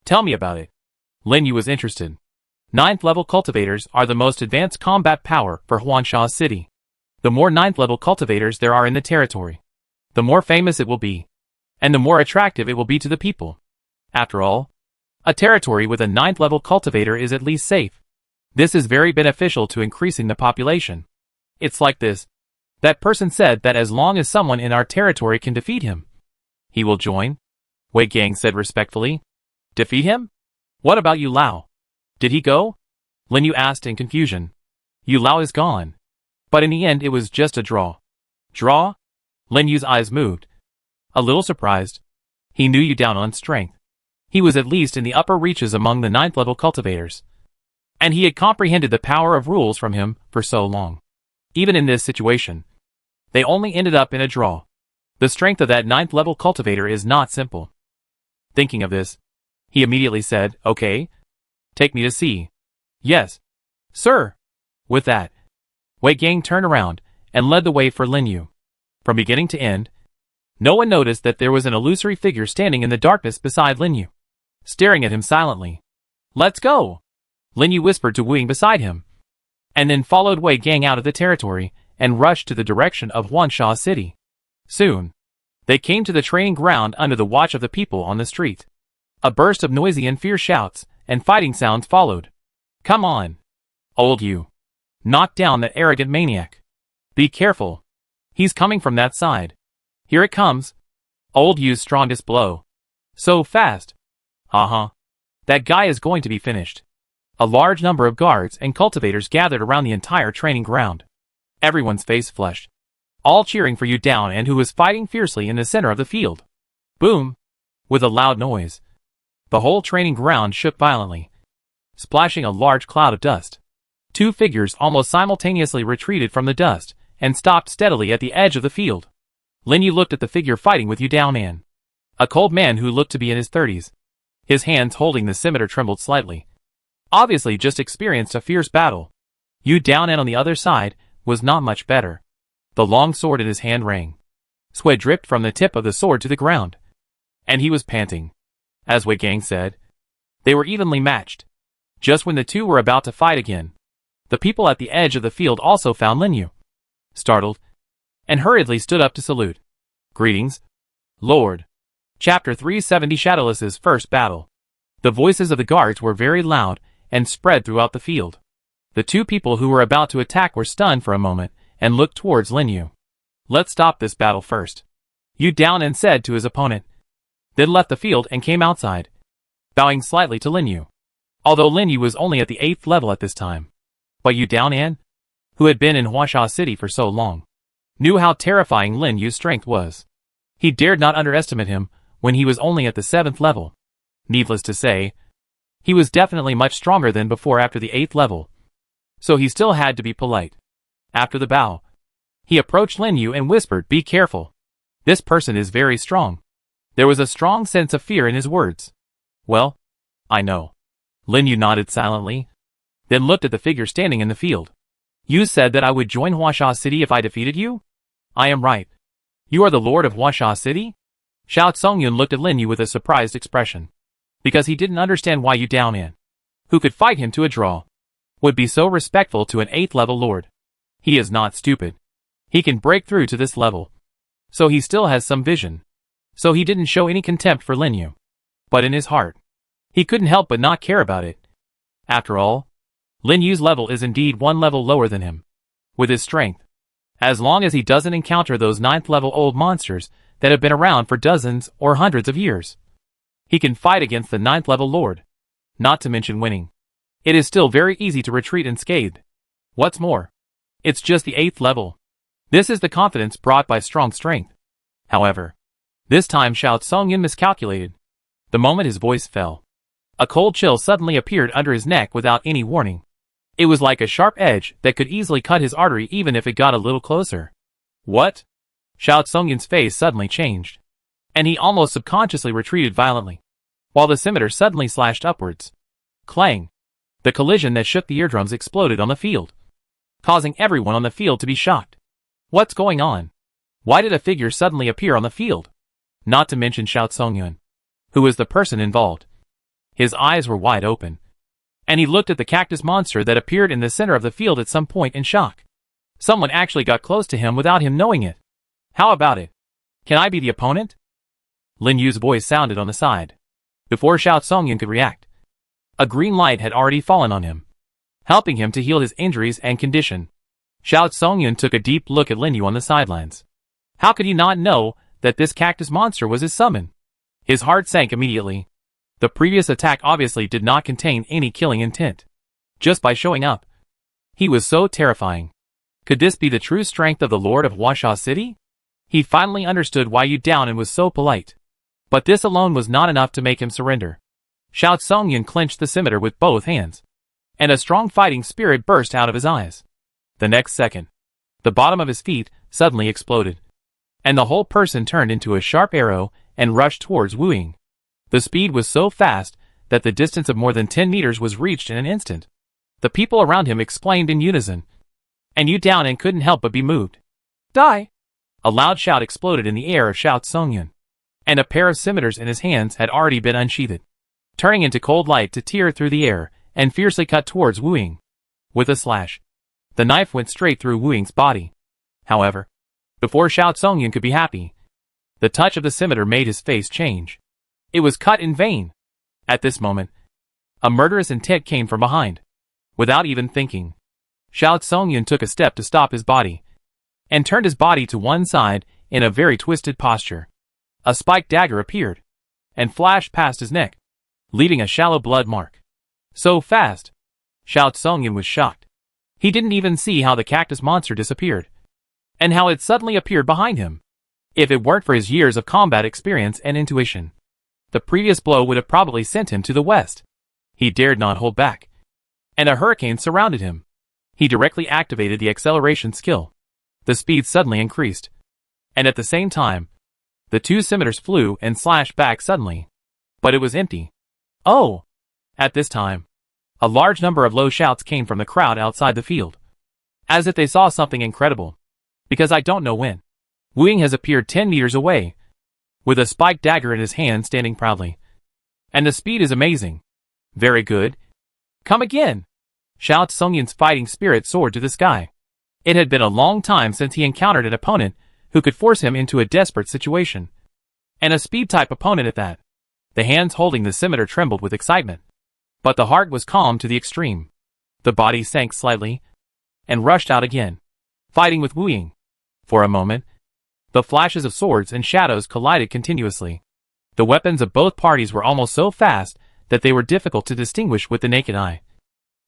Tell me about it. Lin Yu was interested. 9th level cultivators are the most advanced combat power for Huansha city. The more 9th level cultivators there are in the territory, the more famous it will be, and the more attractive it will be to the people. After all, a territory with a 9th level cultivator is at least safe. This is very beneficial to increasing the population. It's like this. That person said that as long as someone in our territory can defeat him, he will join. Wei Gang said respectfully. Defeat him? What about Yu Lao? Did he go? Lin Yu asked in confusion. Yu Lao is gone. But in the end it was just a draw. Draw? Lin Yu's eyes moved. A little surprised. He knew Yu down on strength. He was at least in the upper reaches among the 9th level cultivators. And he had comprehended the power of rules from him for so long. Even in this situation, they only ended up in a draw. The strength of that 9th level cultivator is not simple. Thinking of this, he immediately said, okay, take me to see. Yes, sir. With that, Wei Gang turned around and led the way for Lin Yu. From beginning to end, no one noticed that there was an illusory figure standing in the darkness beside Lin Yu, staring at him silently. Let's go! Lin Yu whispered to Wu Ying beside him, and then followed Wei Gang out of the territory and rushed to the direction of Huansha City. Soon, they came to the training ground under the watch of the people on the street. A burst of noisy and fierce shouts and fighting sounds followed. Come on, old Yu. Knock down that arrogant maniac. Be careful. He's coming from that side. Here it comes. Old Yu's strongest blow. So fast. That guy is going to be finished. A large number of guards and cultivators gathered around the entire training ground. Everyone's face flushed, all cheering for Yu down and who was fighting fiercely in the center of the field. Boom! With a loud noise, the whole training ground shook violently, splashing a large cloud of dust. Two figures almost simultaneously retreated from the dust and stopped steadily at the edge of the field. Lin Yu looked at the figure fighting with Yu Dao Man, a cold man who looked to be in his 30s. His hands holding the scimitar trembled slightly. Obviously just experienced a fierce battle. Yu Dao Man on the other side was not much better. The long sword in his hand rang, Sweat dripped from the tip of the sword to the ground. And he was panting. As Wei Gang said, they were evenly matched. Just when the two were about to fight again, the people at the edge of the field also found Lin Yu, startled, and hurriedly stood up to salute. Greetings, Lord. Chapter 370 Shadowless's First Battle. The voices of the guards were very loud and spread throughout the field. The two people who were about to attack were stunned for a moment and looked towards Lin Yu. Let's stop this battle first, Yu down and said to his opponent, then left the field and came outside, bowing slightly to Lin Yu. Although Lin Yu was only at the 8th level at this time, but Yu Daonan, who had been in Huasha City for so long, knew how terrifying Lin Yu's strength was. He dared not underestimate him when he was only at the 7th level. Needless to say, he was definitely much stronger than before after the 8th level, so he still had to be polite. After the bow, he approached Lin Yu and whispered, "Be careful. This person is very strong." There was a strong sense of fear in his words. "Well, I know." Lin Yu nodded silently, then looked at the figure standing in the field. "You said that I would join Huasha City if I defeated you?" "I am right. You are the Lord of Huasha City?" Xiao Songyun looked at Lin Yu with a surprised expression, because he didn't understand why Yu Daonan, who could fight him to a draw, would be so respectful to an 8th level lord. He is not stupid. He can break through to this level, so he still has some vision. So he didn't show any contempt for Lin Yu. But in his heart, he couldn't help but not care about it. After all, Lin Yu's level is indeed one level lower than him. With his strength, as long as he doesn't encounter those 9th level old monsters that have been around for dozens or hundreds of years, he can fight against the 9th level lord, not to mention winning. It is still very easy to retreat unscathed. What's more, it's just the 8th level. This is the confidence brought by strong strength. However, this time Xiao Songyun miscalculated. The moment his voice fell, a cold chill suddenly appeared under his neck without any warning. It was like a sharp edge that could easily cut his artery even if it got a little closer. What? Xiao Songyun's face suddenly changed, and he almost subconsciously retreated violently, while the scimitar suddenly slashed upwards. Clang! The collision that shook the eardrums exploded on the field, causing everyone on the field to be shocked. What's going on? Why did a figure suddenly appear on the field? Not to mention Xiao Songyun, who was the person involved. His eyes were wide open, and he looked at the cactus monster that appeared in the center of the field at some point in shock. Someone actually got close to him without him knowing it. How about it? Can I be the opponent? Lin Yu's voice sounded on the side. Before Xiao Songyun could react, a green light had already fallen on him, helping him to heal his injuries and condition. Xiao Songyun took a deep look at Lin Yu on the sidelines. How could he not know that this cactus monster was his summon? His heart sank immediately. The previous attack obviously did not contain any killing intent. Just by showing up, he was so terrifying. Could this be the true strength of the Lord of Huasha City? He finally understood why Yu Daonan was so polite. But this alone was not enough to make him surrender. Xiao Songyun clenched the scimitar with both hands, and a strong fighting spirit burst out of his eyes. The next second, the bottom of his feet suddenly exploded, and the whole person turned into a sharp arrow and rushed towards Wu Ying. The speed was so fast that the distance of more than 10 meters was reached in an instant. The people around him exclaimed in unison, and Yu Daonan couldn't help but be moved. Die! A loud shout exploded in the air of Xiao Songyun, and a pair of scimitars in his hands had already been unsheathed, turning into cold light to tear through the air and fiercely cut towards Wu Ying. With a slash, the knife went straight through Wu Ying's body. However, before Xiao Songyun could be happy, the touch of the scimitar made his face change. It was cut in vain. At this moment, a murderous intent came from behind. Without even thinking, Xiao Songyun took a step to stop his body, and turned his body to one side in a very twisted posture. A spiked dagger appeared, and flashed past his neck, leaving a shallow blood mark. So fast! Xiao Songyun was shocked. He didn't even see how the cactus monster disappeared, and how it suddenly appeared behind him. If it weren't for his years of combat experience and intuition, the previous blow would have probably sent him to the west. He dared not hold back, and a hurricane surrounded him. He directly activated the acceleration skill. The speed suddenly increased, and at the same time, the two scimitars flew and slashed back suddenly. But it was empty. Oh! At this time, a large number of low shouts came from the crowd outside the field, as if they saw something incredible. Because I don't know when, Wu Ying has appeared 10 meters away, with a spiked dagger in his hand standing proudly. And the speed is amazing. Very good. Come again! Xiao Songyun's fighting spirit soared to the sky. It had been a long time since he encountered an opponent who could force him into a desperate situation. And a speed-type opponent at that. The hands holding the scimitar trembled with excitement. But the heart was calm to the extreme. The body sank slightly, and rushed out again, fighting with Wu Ying. For a moment, the flashes of swords and shadows collided continuously. The weapons of both parties were almost so fast that they were difficult to distinguish with the naked eye.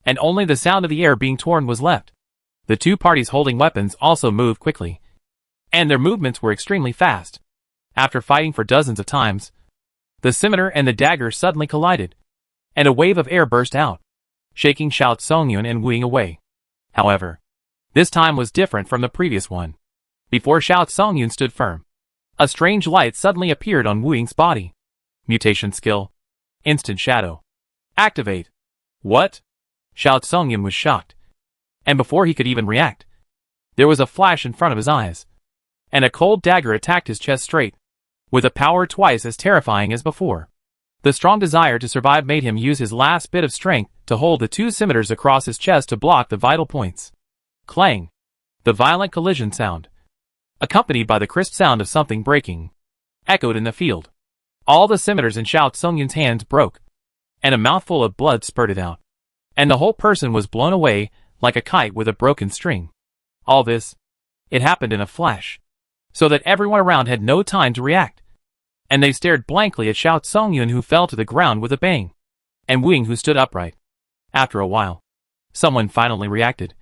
And only the sound of the air being torn was left. The two parties holding weapons also moved quickly. And their movements were extremely fast. After fighting for dozens of times, the scimitar and the dagger suddenly collided, and a wave of air burst out, shaking Xiao Songyun and Wu Ying away. However, this time was different from the previous one. Before Xiao Songyun stood firm, a strange light suddenly appeared on Wu Ying's body. Mutation skill. Instant shadow. Activate. What? Xiao Songyun was shocked. And before he could even react, there was a flash in front of his eyes, and a cold dagger attacked his chest straight, with a power twice as terrifying as before. The strong desire to survive made him use his last bit of strength to hold the two scimitars across his chest to block the vital points. Clang! The violent collision sound, accompanied by the crisp sound of something breaking, echoed in the field. All the scimitars in Xiao Songyun's hands broke, and a mouthful of blood spurted out, and the whole person was blown away like a kite with a broken string. All this, it happened in a flash, so that everyone around had no time to react. And they stared blankly at Xiao Songyun, who fell to the ground with a bang, and Wu Ying, who stood upright. After a while, someone finally reacted,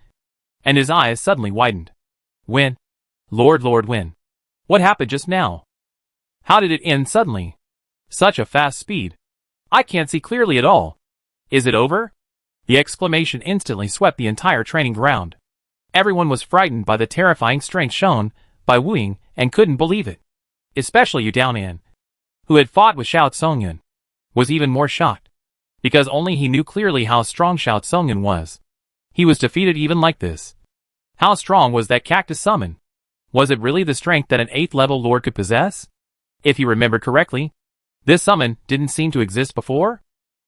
and his eyes suddenly widened. When? Lord Win. What happened just now? How did it end suddenly? Such a fast speed. I can't see clearly at all. Is it over? The exclamation instantly swept the entire training ground. Everyone was frightened by the terrifying strength shown by Wu Ying and couldn't believe it. Especially Yu Daonan, who had fought with Xiao Songyun, was even more shocked, because only he knew clearly how strong Xiao Songyun was. He was defeated even like this. How strong was that cactus summon? Was it really the strength that an 8th level lord could possess? If you remember correctly, this summon didn't seem to exist before?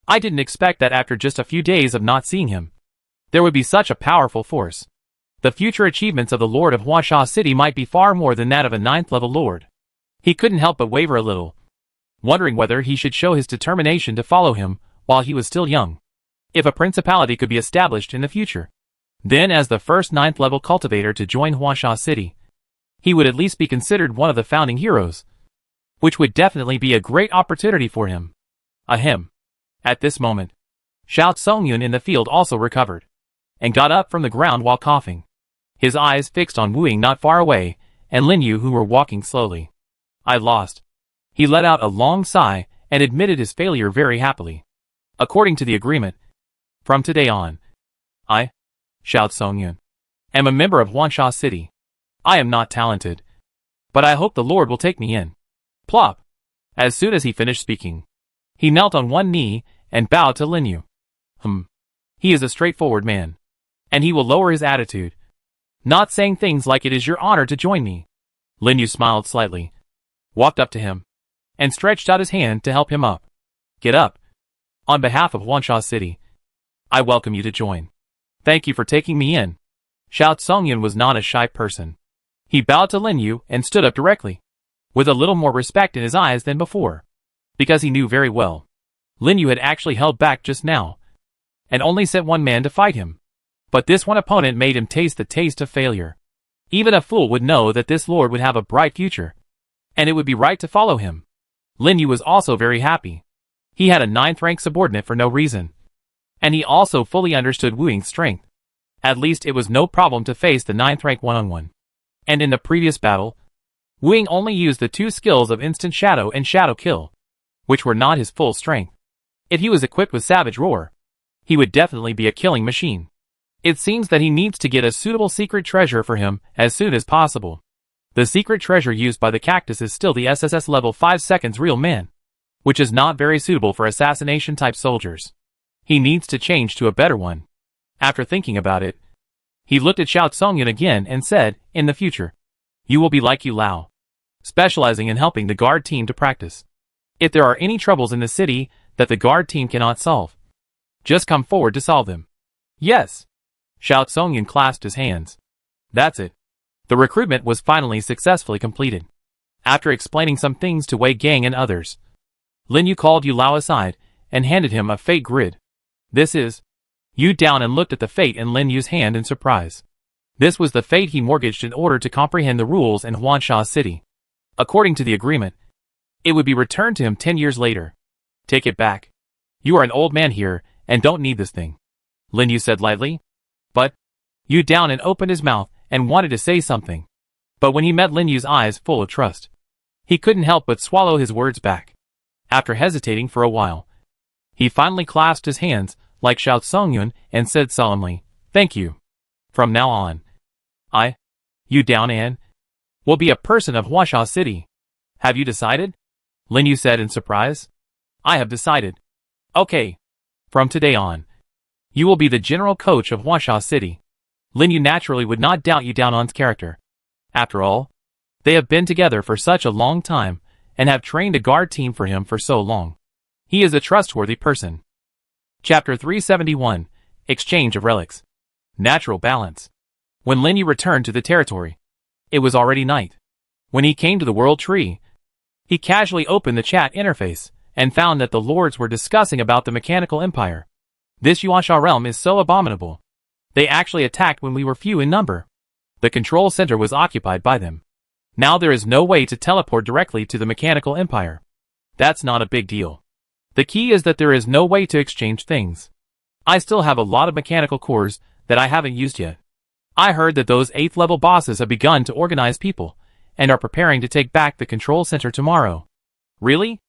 I didn't expect that after just a few days of not seeing him, there would be such a powerful force. The future achievements of the Lord of Huasha City might be far more than that of a 9th level lord. He couldn't help but waver a little, wondering whether he should show his determination to follow him while he was still young. If a principality could be established in the future, then as the first 9th level cultivator to join Huasha City, he would at least be considered one of the founding heroes, which would definitely be a great opportunity for him. Ahem. At this moment, Xiao Songyun in the field also recovered, and got up from the ground while coughing, his eyes fixed on Wu Ying not far away, and Lin Yu, who were walking slowly. I lost. He let out a long sigh and admitted his failure very happily. According to the agreement, from today on, I, Xiao Songyun, am a member of Huansha City. I am not talented, but I hope the Lord will take me in. Plop! As soon as he finished speaking, he knelt on one knee and bowed to Lin Yu. He is a straightforward man, and he will lower his attitude, not saying things like it is your honor to join me. Lin Yu smiled slightly, walked up to him, and stretched out his hand to help him up. Get up. On behalf of Huansha City, I welcome you to join. Thank you for taking me in. Xiao Songyun was not a shy person. He bowed to Lin Yu and stood up directly, with a little more respect in his eyes than before, because he knew very well Lin Yu had actually held back just now, and only sent one man to fight him. But this one opponent made him taste the taste of failure. Even a fool would know that this lord would have a bright future, and it would be right to follow him. Lin Yu was also very happy. He had a 9th rank subordinate for no reason, and he also fully understood Wu Ying's strength. At least it was no problem to face the 9th rank one-on-one. And in the previous battle, Wu Ying only used the 2 skills of Instant Shadow and Shadow Kill, which were not his full strength. If he was equipped with Savage Roar, he would definitely be a killing machine. It seems that he needs to get a suitable secret treasure for him as soon as possible. The secret treasure used by the cactus is still the SSS level 5 seconds real man, which is not very suitable for assassination type soldiers. He needs to change to a better one. After thinking about it, he looked at Xiao Songyun again and said, in the future, You will be like Yu Lao, specializing in helping the guard team to practice. If there are any troubles in the city that the guard team cannot solve, just come forward to solve them. Yes. Xiao Songyun clasped his hands. That's it. The recruitment was finally successfully completed. After explaining some things to Wei Gang and others, Lin Yu called Yu Lao aside and handed him a fate grid. This is. Yu down and looked at the fate in Lin Yu's hand in surprise. This was the fate he mortgaged in order to comprehend the rules in Huansha City. According to the agreement, it would be returned to him 10 years later. Take it back. You are an old man here and don't need this thing, Lin Yu said lightly. But Yu down and opened his mouth and wanted to say something. But when he met Lin Yu's eyes full of trust, he couldn't help but swallow his words back. After hesitating for a while, he finally clasped his hands like Xiao Songyun and said solemnly, "Thank you. From now on, Yu down and will be a person of Huansha City." Have you decided? Lin Yu said in surprise. I have decided. Okay. From today on, you will be the general coach of Huansha City. Lin Yu naturally would not doubt Yu Daonan's character. After all, they have been together for such a long time and have trained a guard team for him for so long. He is a trustworthy person. Chapter 371, Exchange of Relics. Natural Balance. When Lin Yu returned to the territory, it was already night. When he came to the World Tree, he casually opened the chat interface and found that the lords were discussing about the Mechanical Empire. This Yuansha realm is so abominable. They actually attacked when we were few in number. The control center was occupied by them. Now there is no way to teleport directly to the Mechanical Empire. That's not a big deal. The key is that there is no way to exchange things. I still have a lot of mechanical cores that I haven't used yet. I heard that those 8th level bosses have begun to organize people and are preparing to take back the control center tomorrow. Really?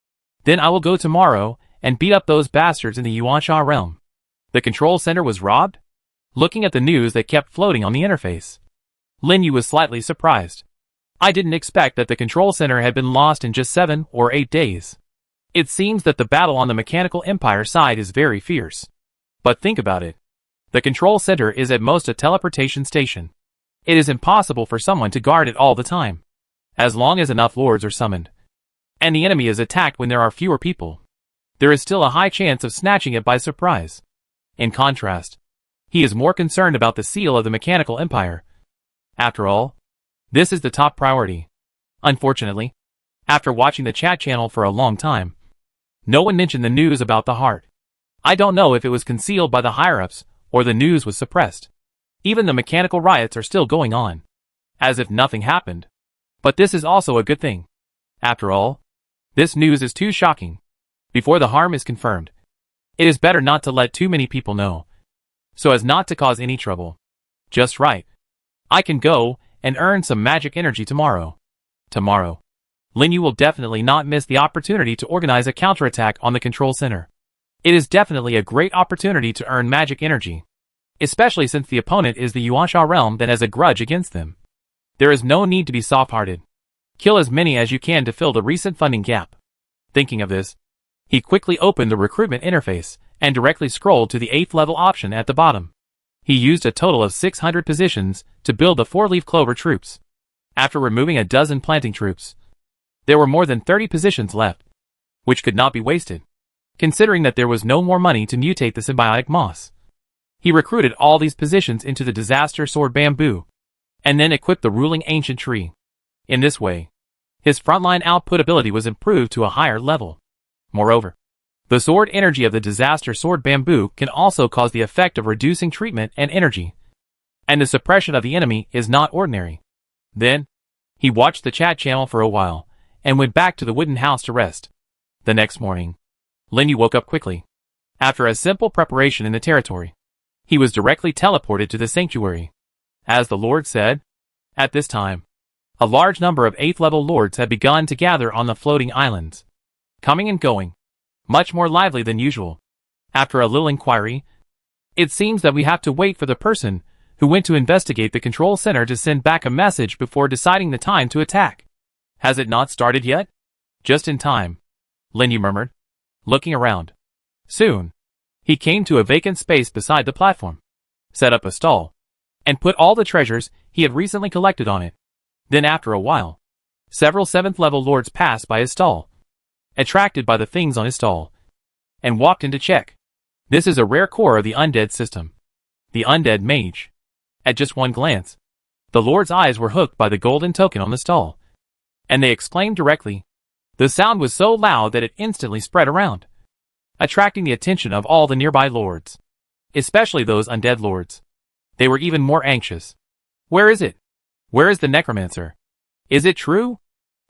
Then I will go tomorrow and beat up those bastards in the Yuansha realm. The control center was robbed? Looking at the news that kept floating on the interface, Lin Yu was slightly surprised. I didn't expect that the control center had been lost in just 7 or 8 days. It seems that the battle on the Mechanical Empire side is very fierce. But think about it. The control center is at most a teleportation station. It is impossible for someone to guard it all the time, as long as enough lords are summoned. And the enemy is attacked when there are fewer people. There is still a high chance of snatching it by surprise. In contrast, he is more concerned about the seal of the Mechanical Empire. After all, this is the top priority. Unfortunately, after watching the chat channel for a long time, no one mentioned the news about the heart. I don't know if it was concealed by the higher-ups or the news was suppressed. Even the mechanical riots are still going on, as if nothing happened. But this is also a good thing. After all, this news is too shocking. Before the harm is confirmed, it is better not to let too many people know, so as not to cause any trouble. Just right. I can go and earn some magic energy tomorrow. Tomorrow, Lin Yu will definitely not miss the opportunity to organize a counterattack on the control center. It is definitely a great opportunity to earn magic energy, especially since the opponent is the Yuansha realm that has a grudge against them. There is no need to be soft-hearted. Kill as many as you can to fill the recent funding gap. Thinking of this, he quickly opened the recruitment interface and directly scrolled to the 8th level option at the bottom. He used a total of 600 positions to build the 4-leaf clover troops. After removing a dozen planting troops, there were more than 30 positions left, which could not be wasted, considering that there was no more money to mutate the symbiotic moss. He recruited all these positions into the disaster sword bamboo, and then equipped the ruling ancient tree. In this way, his frontline output ability was improved to a higher level. Moreover, the sword energy of the disaster sword bamboo can also cause the effect of reducing treatment and energy, and the suppression of the enemy is not ordinary. Then, he watched the chat channel for a while, and went back to the wooden house to rest. The next morning, Lin Yu woke up quickly. After a simple preparation in the territory, he was directly teleported to the sanctuary. As the Lord said, at this time, a large number of 8th level lords had begun to gather on the floating islands, coming and going, much more lively than usual. After a little inquiry, it seems that we have to wait for the person who went to investigate the control center to send back a message before deciding the time to attack. Has it not started yet? Just in time, Lin Yu murmured, looking around. Soon, he came to a vacant space beside the platform, set up a stall, and put all the treasures he had recently collected on it. Then after a while, several 7th level lords passed by his stall, attracted by the things on his stall, and walked in to check. This is a rare core of the undead system, the undead mage. At just one glance, the lord's eyes were hooked by the golden token on the stall, and they exclaimed directly. The sound was so loud that it instantly spread around, attracting the attention of all the nearby lords, especially those undead lords. They were even more anxious. Where is it? Where is the necromancer? Is it true?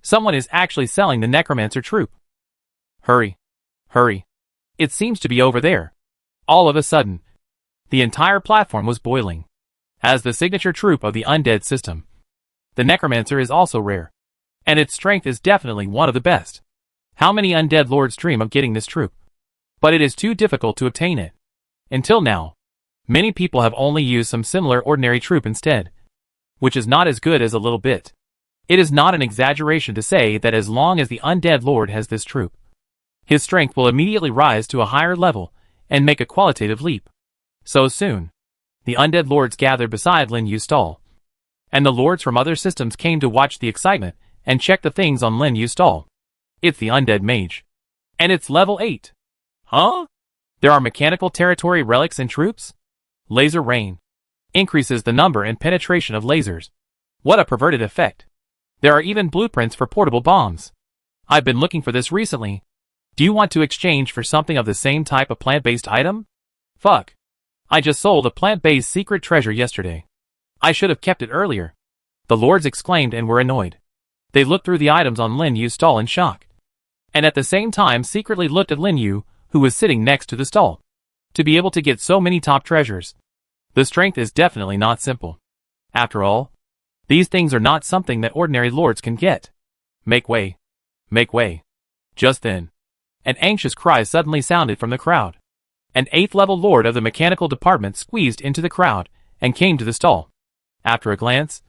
Someone is actually selling the necromancer troop. Hurry. Hurry. It seems to be over there. All of a sudden, the entire platform was boiling. As the signature troop of the undead system, the necromancer is also rare, and its strength is definitely one of the best. How many undead lords dream of getting this troop? But it is too difficult to obtain it. Until now, many people have only used some similar ordinary troop instead, which is not as good as a little bit. It is not an exaggeration to say that as long as the undead lord has this troop, his strength will immediately rise to a higher level and make a qualitative leap. So soon, the undead lords gathered beside Lin Yu's stall, and the lords from other systems came to watch the excitement and check the things on Lin Yu's stall. It's the undead mage, and it's level 8. Huh? There are mechanical territory relics and troops? Laser rain increases the number and penetration of lasers. What a perverted effect. There are even blueprints for portable bombs. I've been looking for this recently. Do you want to exchange for something of the same type of plant-based item? Fuck. I just sold a plant-based secret treasure yesterday. I should have kept it earlier. The lords exclaimed and were annoyed. They looked through the items on Lin Yu's stall in shock, and at the same time secretly looked at Lin Yu, who was sitting next to the stall. To be able to get so many top treasures, the strength is definitely not simple. After all, these things are not something that ordinary lords can get. Make way. Make way. Just then, an anxious cry suddenly sounded from the crowd. An 8th level lord of the mechanical department squeezed into the crowd and came to the stall. After a glance,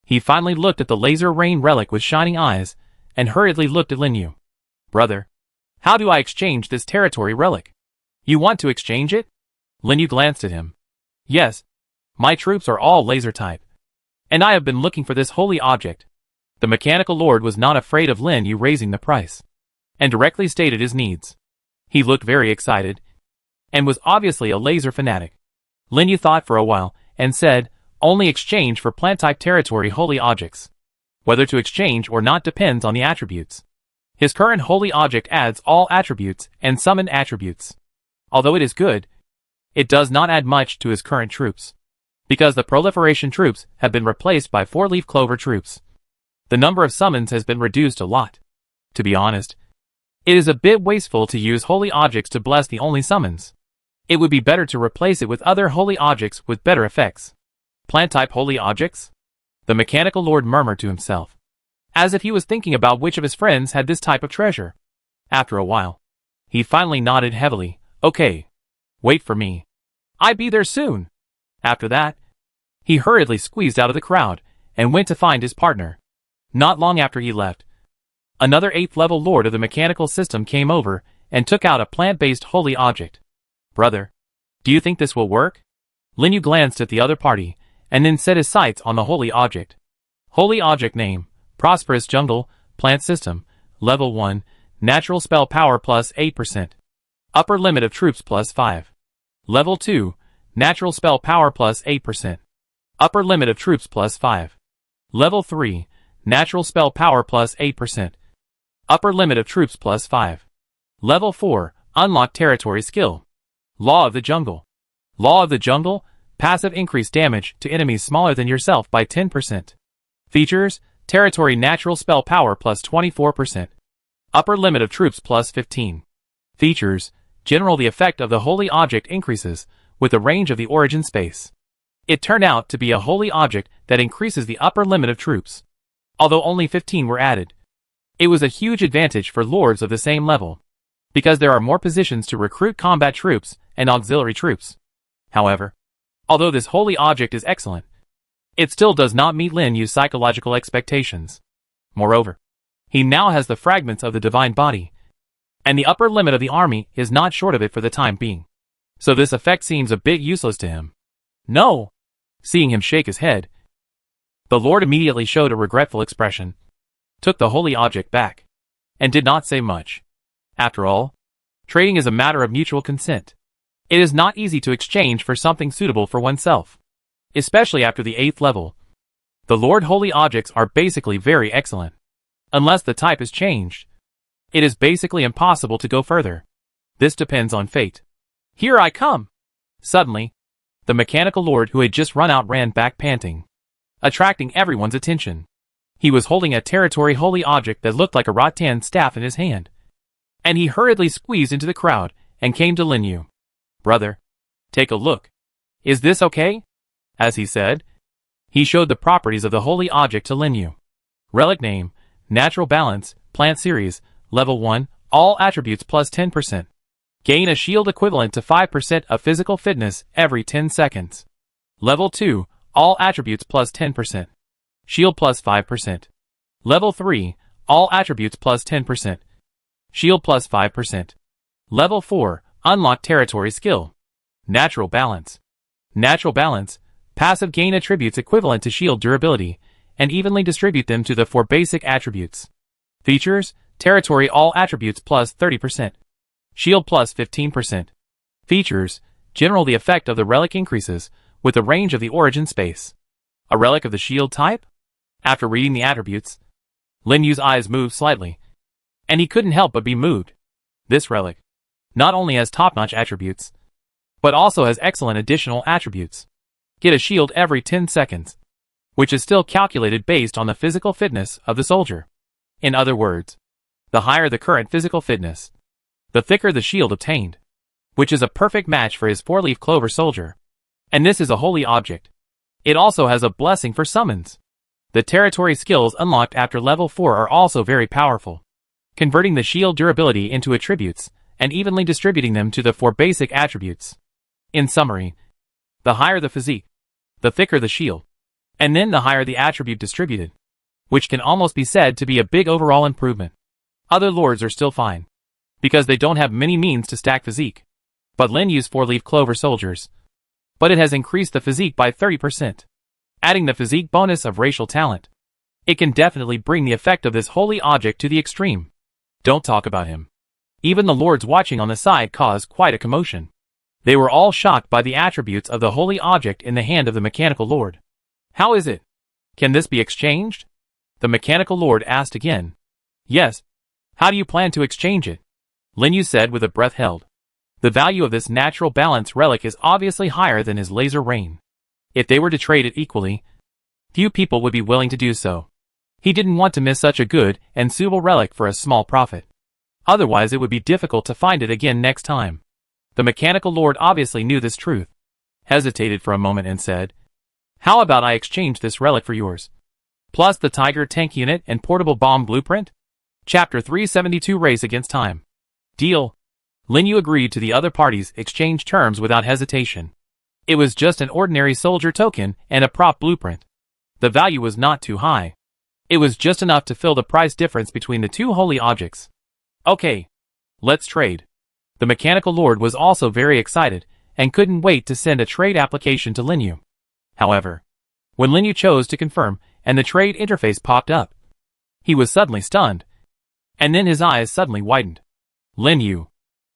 he finally looked at the laser rain relic with shining eyes and hurriedly looked at Lin Yu. Brother, how do I exchange this territory relic? You want to exchange it? Lin Yu glanced at him. Yes, my troops are all laser type, and I have been looking for this holy object. The mechanical lord was not afraid of Lin Yu raising the price, and directly stated his needs. He looked very excited, and was obviously a laser fanatic. Lin Yu thought for a while, and said, only exchange for plant-type territory holy objects. Whether to exchange or not depends on the attributes. His current holy object adds all attributes and summon attributes. Although it is good, it does not add much to his current troops, because the proliferation troops have been replaced by 4-leaf clover troops. The number of summons has been reduced a lot. To be honest, it is a bit wasteful to use holy objects to bless the only summons. It would be better to replace it with other holy objects with better effects. Plant-type holy objects? The mechanical lord murmured to himself, as if he was thinking about which of his friends had this type of treasure. After a while, he finally nodded heavily. Okay. Wait for me. I be there soon. After that, he hurriedly squeezed out of the crowd and went to find his partner. Not long after he left, another 8th level lord of the mechanical system came over and took out a plant-based holy object. Brother, do you think this will work? Lin Yu glanced at the other party and then set his sights on the holy object. Holy object name, Prosperous Jungle, Plant System, Level 1, Natural Spell Power plus 8%. Upper limit of troops plus 5. Level 2, Natural Spell Power plus 8%. Upper limit of troops plus 5. Level 3, Natural Spell Power plus 8%. Upper limit of troops plus 5. Level 4, Unlock Territory Skill. Law of the Jungle. Law of the Jungle, passive increase damage to enemies smaller than yourself by 10%. Features, Territory Natural Spell Power plus 24%. Upper limit of troops plus 15. Features, General the effect of the holy object increases with the range of the origin space. It turned out to be a holy object that increases the upper limit of troops. Although only 15 were added, it was a huge advantage for lords of the same level, because there are more positions to recruit combat troops and auxiliary troops. However, although this holy object is excellent, it still does not meet Lin Yu's psychological expectations. Moreover, he now has the fragments of the divine body, and the upper limit of the army is not short of it for the time being. So this effect seems a bit useless to him. No! Seeing him shake his head, The Lord immediately showed a regretful expression, took the holy object back, and did not say much. After all, trading is a matter of mutual consent. It is not easy to exchange for something suitable for oneself, especially after the 8th level. The Lord holy objects are basically very excellent. Unless the type is changed, it is basically impossible to go further. This depends on fate. Here I come! Suddenly, the mechanical lord who had just run out ran back panting, attracting everyone's attention. He was holding a territory holy object that looked like a rattan staff in his hand, and he hurriedly squeezed into the crowd and came to Lin Yu. Brother, take a look. Is this okay? As he said, he showed the properties of the holy object to Lin Yu. Relic name, natural balance, plant series, level 1, all attributes plus 10%. Gain a shield equivalent to 5% of physical fitness every 10 seconds. Level 2, all attributes plus 10%. Shield plus 5%. Level 3, all attributes plus 10%. Shield plus 5%. Level 4, unlock territory skill. Natural balance. Natural balance, passive gain attributes equivalent to shield durability, and evenly distribute them to the 4 basic attributes. Features, territory all attributes plus 30%. Shield plus 15%. Features, general the effect of the relic increases, with the range of the origin space. A relic of the shield type? After reading the attributes, Lin Yu's eyes moved slightly, and he couldn't help but be moved. This relic not only has top-notch attributes, but also has excellent additional attributes. Get a shield every 10 seconds, which is still calculated based on the physical fitness of the soldier. In other words, the higher the current physical fitness, the thicker the shield obtained, which is a perfect match for his 4-leaf clover soldier. And this is a holy object. It also has a blessing for summons. The territory skills unlocked after level 4 are also very powerful, converting the shield durability into attributes and evenly distributing them to the 4 basic attributes. In summary, the higher the physique, the thicker the shield, and then the higher the attribute distributed, which can almost be said to be a big overall improvement. Other lords are still fine, because they don't have many means to stack physique, but Lin Yu's 4-leaf clover soldiers. But it has increased the physique by 30%. Adding the physique bonus of racial talent, it can definitely bring the effect of this holy object to the extreme. Don't talk about him. Even the lords watching on the side caused quite a commotion. They were all shocked by the attributes of the holy object in the hand of the mechanical lord. How is it? Can this be exchanged? The mechanical lord asked again. Yes. How do you plan to exchange it? Lin Yu said with a breath held. The value of this natural balance relic is obviously higher than his laser rain. If they were to trade it equally, few people would be willing to do so. He didn't want to miss such a good and suitable relic for a small profit. Otherwise it would be difficult to find it again next time. The mechanical lord obviously knew this truth, hesitated for a moment and said, How about I exchange this relic for yours? Plus the Tiger tank unit and portable bomb blueprint? Chapter 372 Race Against Time. Deal. Lin Yu agreed to the other parties' exchange terms without hesitation. It was just an ordinary soldier token and a prop blueprint. The value was not too high. It was just enough to fill the price difference between the 2 holy objects. Okay. Let's trade. The mechanical lord was also very excited and couldn't wait to send a trade application to Lin Yu. However, when Lin Yu chose to confirm and the trade interface popped up, he was suddenly stunned, and then his eyes suddenly widened. Lin Yu.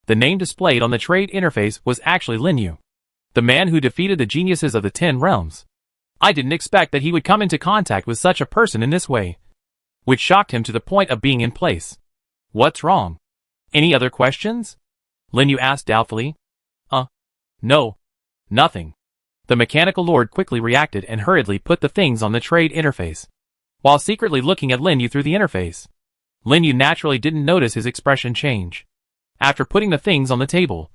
The name displayed on the trade interface was actually Lin Yu, the man who defeated the geniuses of the 10 realms. I didn't expect that he would come into contact with such a person in this way, which shocked him to the point of being in place. What's wrong? Any other questions? Lin Yu asked doubtfully. No. Nothing. The mechanical lord quickly reacted and hurriedly put the things on the trade interface, while secretly looking at Lin Yu through the interface. Lin Yu naturally didn't notice his expression change. After putting the things on the table,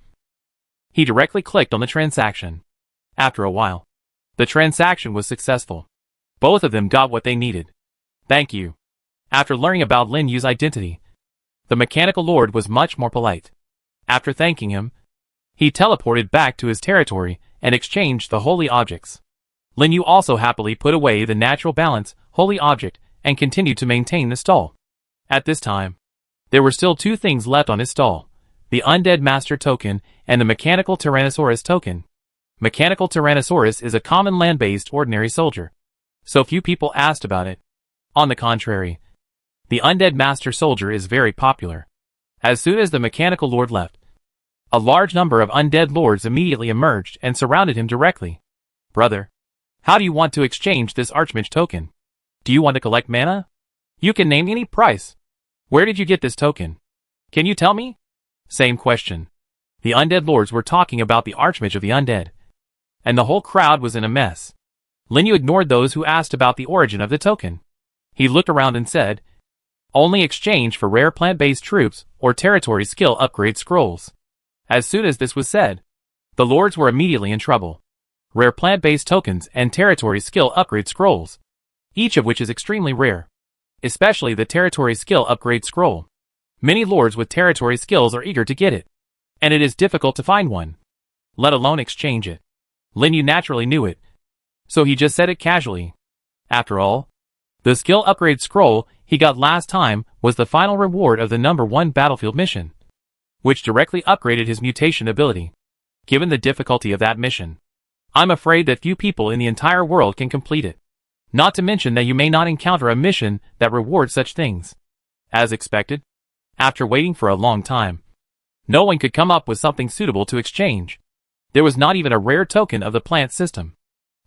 he directly clicked on the transaction. After a while, the transaction was successful. Both of them got what they needed. Thank you. After learning about Lin Yu's identity, the mechanical lord was much more polite. After thanking him, he teleported back to his territory and exchanged the holy objects. Lin Yu also happily put away the natural balance holy object and continued to maintain the stall. At this time, there were still 2 things left on his stall: the Undead Master token and the Mechanical Tyrannosaurus token. Mechanical Tyrannosaurus is a common land-based ordinary soldier. so few people asked about it. On the contrary, the undead master soldier is very popular. As soon as the mechanical lord left, a large number of undead lords immediately emerged and surrounded him directly. Brother, how do you want to exchange this archmage token? Do you want to collect mana? You can name any price. Where did you get this token? Can you tell me? Same question. The undead lords were talking about the archmage of the undead, and the whole crowd was in a mess. Linyu ignored those who asked about the origin of the token. He looked around and said, only exchange for rare plant-based troops or territory skill upgrade scrolls. As soon as this was said, the lords were immediately in trouble. Rare plant-based tokens and territory skill upgrade scrolls, each of which is extremely rare, especially the territory skill upgrade scroll. Many lords with territory skills are eager to get it, and it is difficult to find one, let alone exchange it. Linyu naturally knew it, so he just said it casually. After all, the skill upgrade scroll he got last time was the final reward of the #1 battlefield mission, which directly upgraded his mutation ability. Given the difficulty of that mission, I'm afraid that few people in the entire world can complete it. Not to mention that you may not encounter a mission that rewards such things. As expected, after waiting for a long time, no one could come up with something suitable to exchange. There was not even a rare token of the plant system.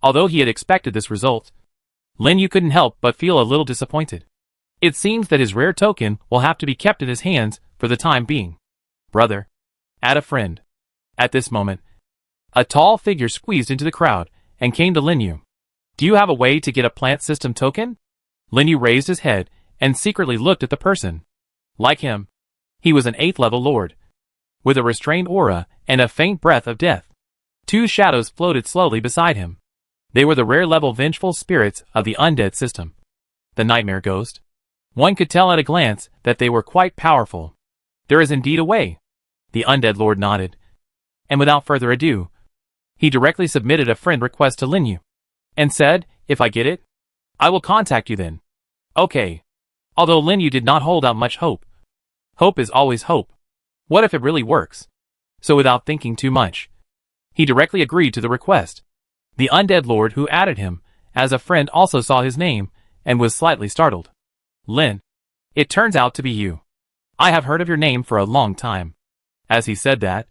Although he had expected this result, Linyu couldn't help but feel a little disappointed. It seems that his rare token will have to be kept in his hands for the time being. Brother, add a friend. At this moment, a tall figure squeezed into the crowd and came to Linyu. Do you have a way to get a plant system token? Linyu raised his head and secretly looked at the person. Like him, he was an 8th level lord, with a restrained aura and a faint breath of death. 2 shadows floated slowly beside him. They were the rare level vengeful spirits of the undead system, the Nightmare Ghost. One could tell at a glance that they were quite powerful. There is indeed a way. The undead lord nodded, and without further ado, he directly submitted a friend request to Linyu, and said, if I get it, I will contact you then. Okay. Although Linyu did not hold out much hope. Hope is always hope. What if it really works? So without thinking too much, he directly agreed to the request. The undead lord who added him as a friend also saw his name and was slightly startled. Lin, it turns out to be you. I have heard of your name for a long time. As he said that,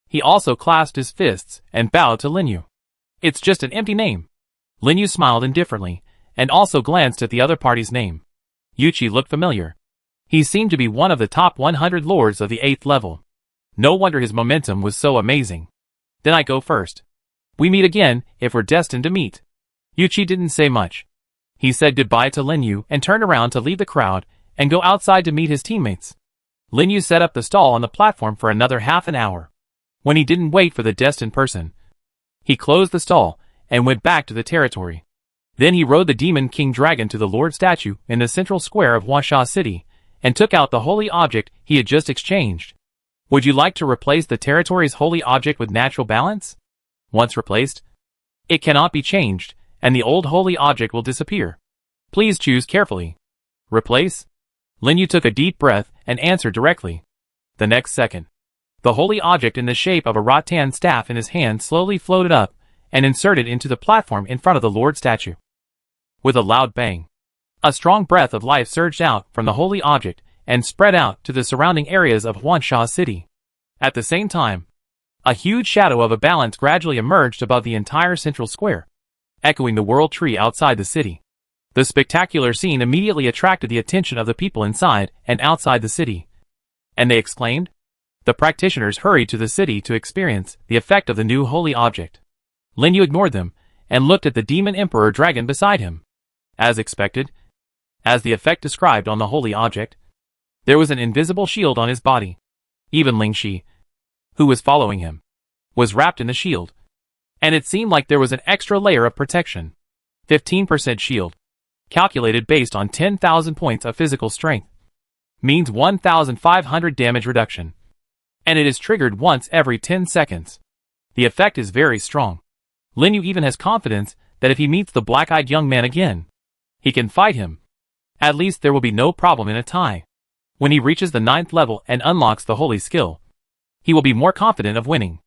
he also clasped his fists and bowed to Linyu. It's just an empty name. Linyu smiled indifferently and also glanced at the other party's name. Yuchi looked familiar. He seemed to be one of the top 100 lords of the 8th level. No wonder his momentum was so amazing. Then I go first. We meet again if we're destined to meet. Yuchi didn't say much. He said goodbye to Linyu and turned around to leave the crowd and go outside to meet his teammates. Linyu set up the stall on the platform for another half an hour. When he didn't wait for the destined person, he closed the stall and went back to the territory. Then he rode the Demon King Dragon to the Lord statue in the central square of Huasha City and took out the holy object he had just exchanged. Would you like to replace the territory's holy object with natural balance? Once replaced, it cannot be changed, and the old holy object will disappear. Please choose carefully. Replace? Linyu took a deep breath and answered directly. The next second, the holy object in the shape of a rattan staff in his hand slowly floated up and inserted into the platform in front of the Lord statue. With a loud bang, a strong breath of life surged out from the holy object and spread out to the surrounding areas of Huansha City. At the same time, a huge shadow of a balance gradually emerged above the entire central square, echoing the world tree outside the city. The spectacular scene immediately attracted the attention of the people inside and outside the city. And they exclaimed? The practitioners hurried to the city to experience the effect of the new holy object. Linyu ignored them and looked at the Demon Emperor Dragon beside him. As expected, as the effect described on the holy object, there was an invisible shield on his body. Even Lingxi, who was following him, was wrapped in the shield, and it seemed like there was an extra layer of protection. 15% shield, calculated based on 10,000 points of physical strength, means 1,500 damage reduction, and it is triggered once every 10 seconds. The effect is very strong. Linyu even has confidence that if he meets the black-eyed young man again, he can fight him. At least there will be no problem in a tie. When he reaches the 9th level and unlocks the holy skill, he will be more confident of winning.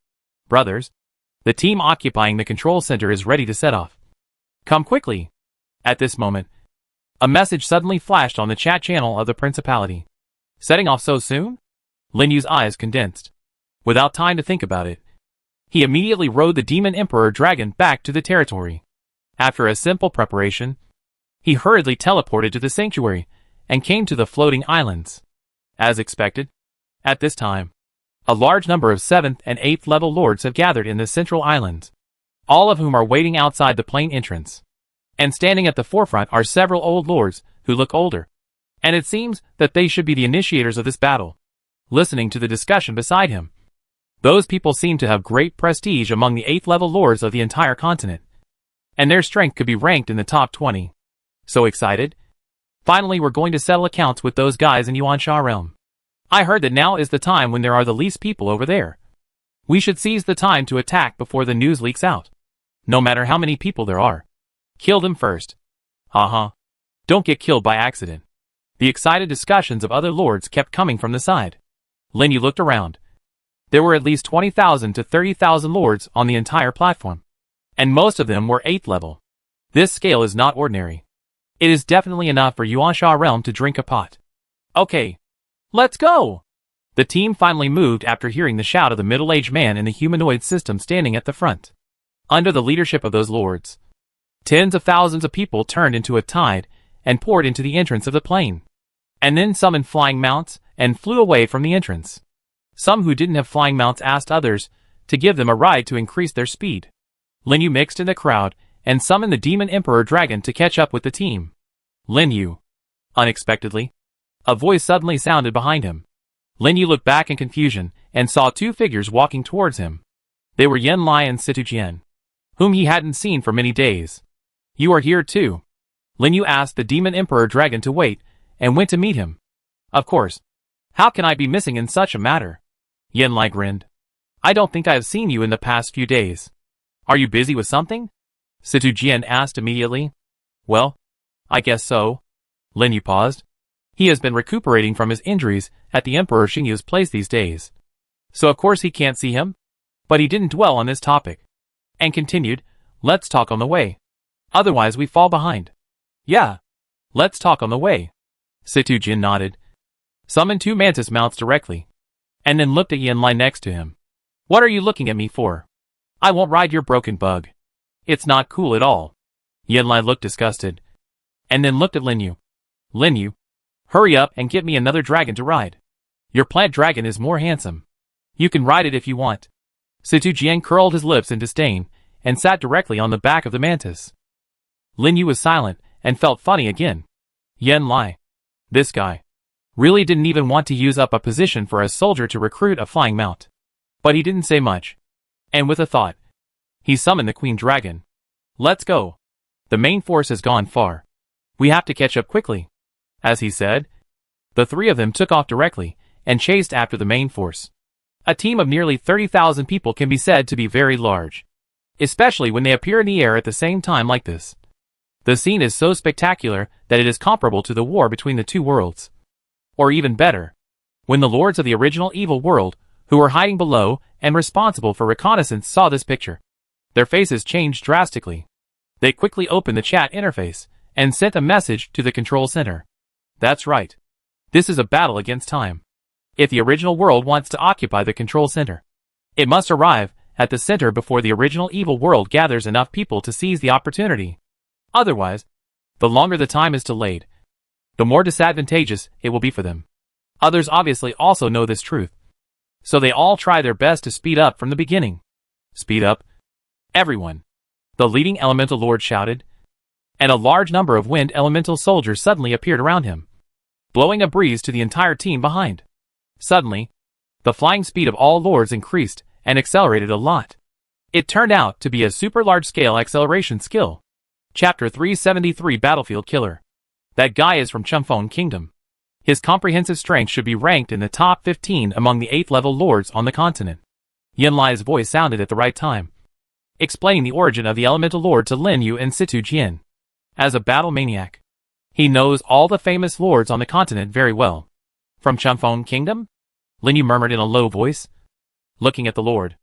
Brothers, the team occupying the control center is ready to set off. Come quickly. At this moment, a message suddenly flashed on the chat channel of the Principality. Setting off so soon? Lin Yu's eyes condensed. Without time to think about it, he immediately rode the Demon Emperor Dragon back to the territory. After a simple preparation, he hurriedly teleported to the sanctuary and came to the floating islands. As expected, at this time, a large number of 7th and 8th level lords have gathered in the central island, all of whom are waiting outside the plain entrance. And standing at the forefront are several old lords who look older, and it seems that they should be the initiators of this battle. Listening to the discussion beside him, those people seem to have great prestige among the 8th level lords of the entire continent, and their strength could be ranked in the top 20. So excited? Finally, we're going to settle accounts with those guys in Yuansha realm. I heard that now is the time when there are the least people over there. We should seize the time to attack before the news leaks out. No matter how many people there are. Kill them first. Don't get killed by accident. The excited discussions of other lords kept coming from the side. Lin Yu looked around. There were at least 20,000 to 30,000 lords on the entire platform, and most of them were 8th level. This scale is not ordinary. It is definitely enough for Yuansha realm to drink a pot. Okay, let's go! The team finally moved after hearing the shout of the middle-aged man in the humanoid system standing at the front. Under the leadership of those lords, tens of thousands of people turned into a tide and poured into the entrance of the plain, and then summoned flying mounts and flew away from the entrance. Some who didn't have flying mounts asked others to give them a ride to increase their speed. Lin Yu mixed in the crowd and summoned the Demon Emperor Dragon to catch up with the team. Lin Yu. Unexpectedly, a voice suddenly sounded behind him. Lin Yu looked back in confusion and saw two figures walking towards him. They were Yan Lai and Situ Jian, whom he hadn't seen for many days. You are here too? Lin Yu asked the Demon Emperor Dragon to wait and went to meet him. Of course. How can I be missing in such a matter? Yan Lai grinned. I don't think I have seen you in the past few days. Are you busy with something? Situ Jian asked immediately. Well, I guess so. Lin Yu paused. He has been recuperating from his injuries at the Emperor Xingyu's place these days, so of course he can't see him. But he didn't dwell on this topic, and continued, let's talk on the way. Otherwise we fall behind. Yeah. Let's talk on the way. Situ Jian nodded. Summoned two mantis mounts directly, and then looked at Yan Lai next to him. What are you looking at me for? I won't ride your broken bug. It's not cool at all. Yan Lai looked disgusted, and then looked at Lin Yu. Lin Yu, hurry up and get me another dragon to ride. Your plant dragon is more handsome. You can ride it if you want. Situ Jian curled his lips in disdain and sat directly on the back of the mantis. Lin Yu was silent and felt funny again. Yan Lai, this guy, really didn't even want to use up a position for a soldier to recruit a flying mount. But he didn't say much. And with a thought, he summoned the Queen Dragon. Let's go. The main force has gone far. We have to catch up quickly. As he said, the three of them took off directly and chased after the main force. A team of nearly 30,000 people can be said to be very large, especially when they appear in the air at the same time like this. The scene is so spectacular that it is comparable to the war between the two worlds. Or even better, when the lords of the original evil world, who were hiding below and responsible for reconnaissance, saw this picture, their faces changed drastically. They quickly opened the chat interface and sent a message to the control center. That's right. This is a battle against time. If the original world wants to occupy the control center, it must arrive at the center before the original evil world gathers enough people to seize the opportunity. Otherwise, the longer the time is delayed, the more disadvantageous it will be for them. Others obviously also know this truth, so they all try their best to speed up from the beginning. Speed up? Everyone! The leading elemental lord shouted, and a large number of wind elemental soldiers suddenly appeared around him, blowing a breeze to the entire team behind. Suddenly, the flying speed of all lords increased and accelerated a lot. It turned out to be a super large-scale acceleration skill. Chapter 373 Battlefield Killer. That guy is from Confronting Kingdom. His comprehensive strength should be ranked in the top 15 among the 8th level lords on the continent. Yan Lai's voice sounded at the right time, explaining the origin of the elemental lord to Lin Yu and Situ Jian. As a battle maniac, he knows all the famous lords on the continent very well. From Confronting Kingdom? Lin Yu murmured in a low voice, looking at the lord.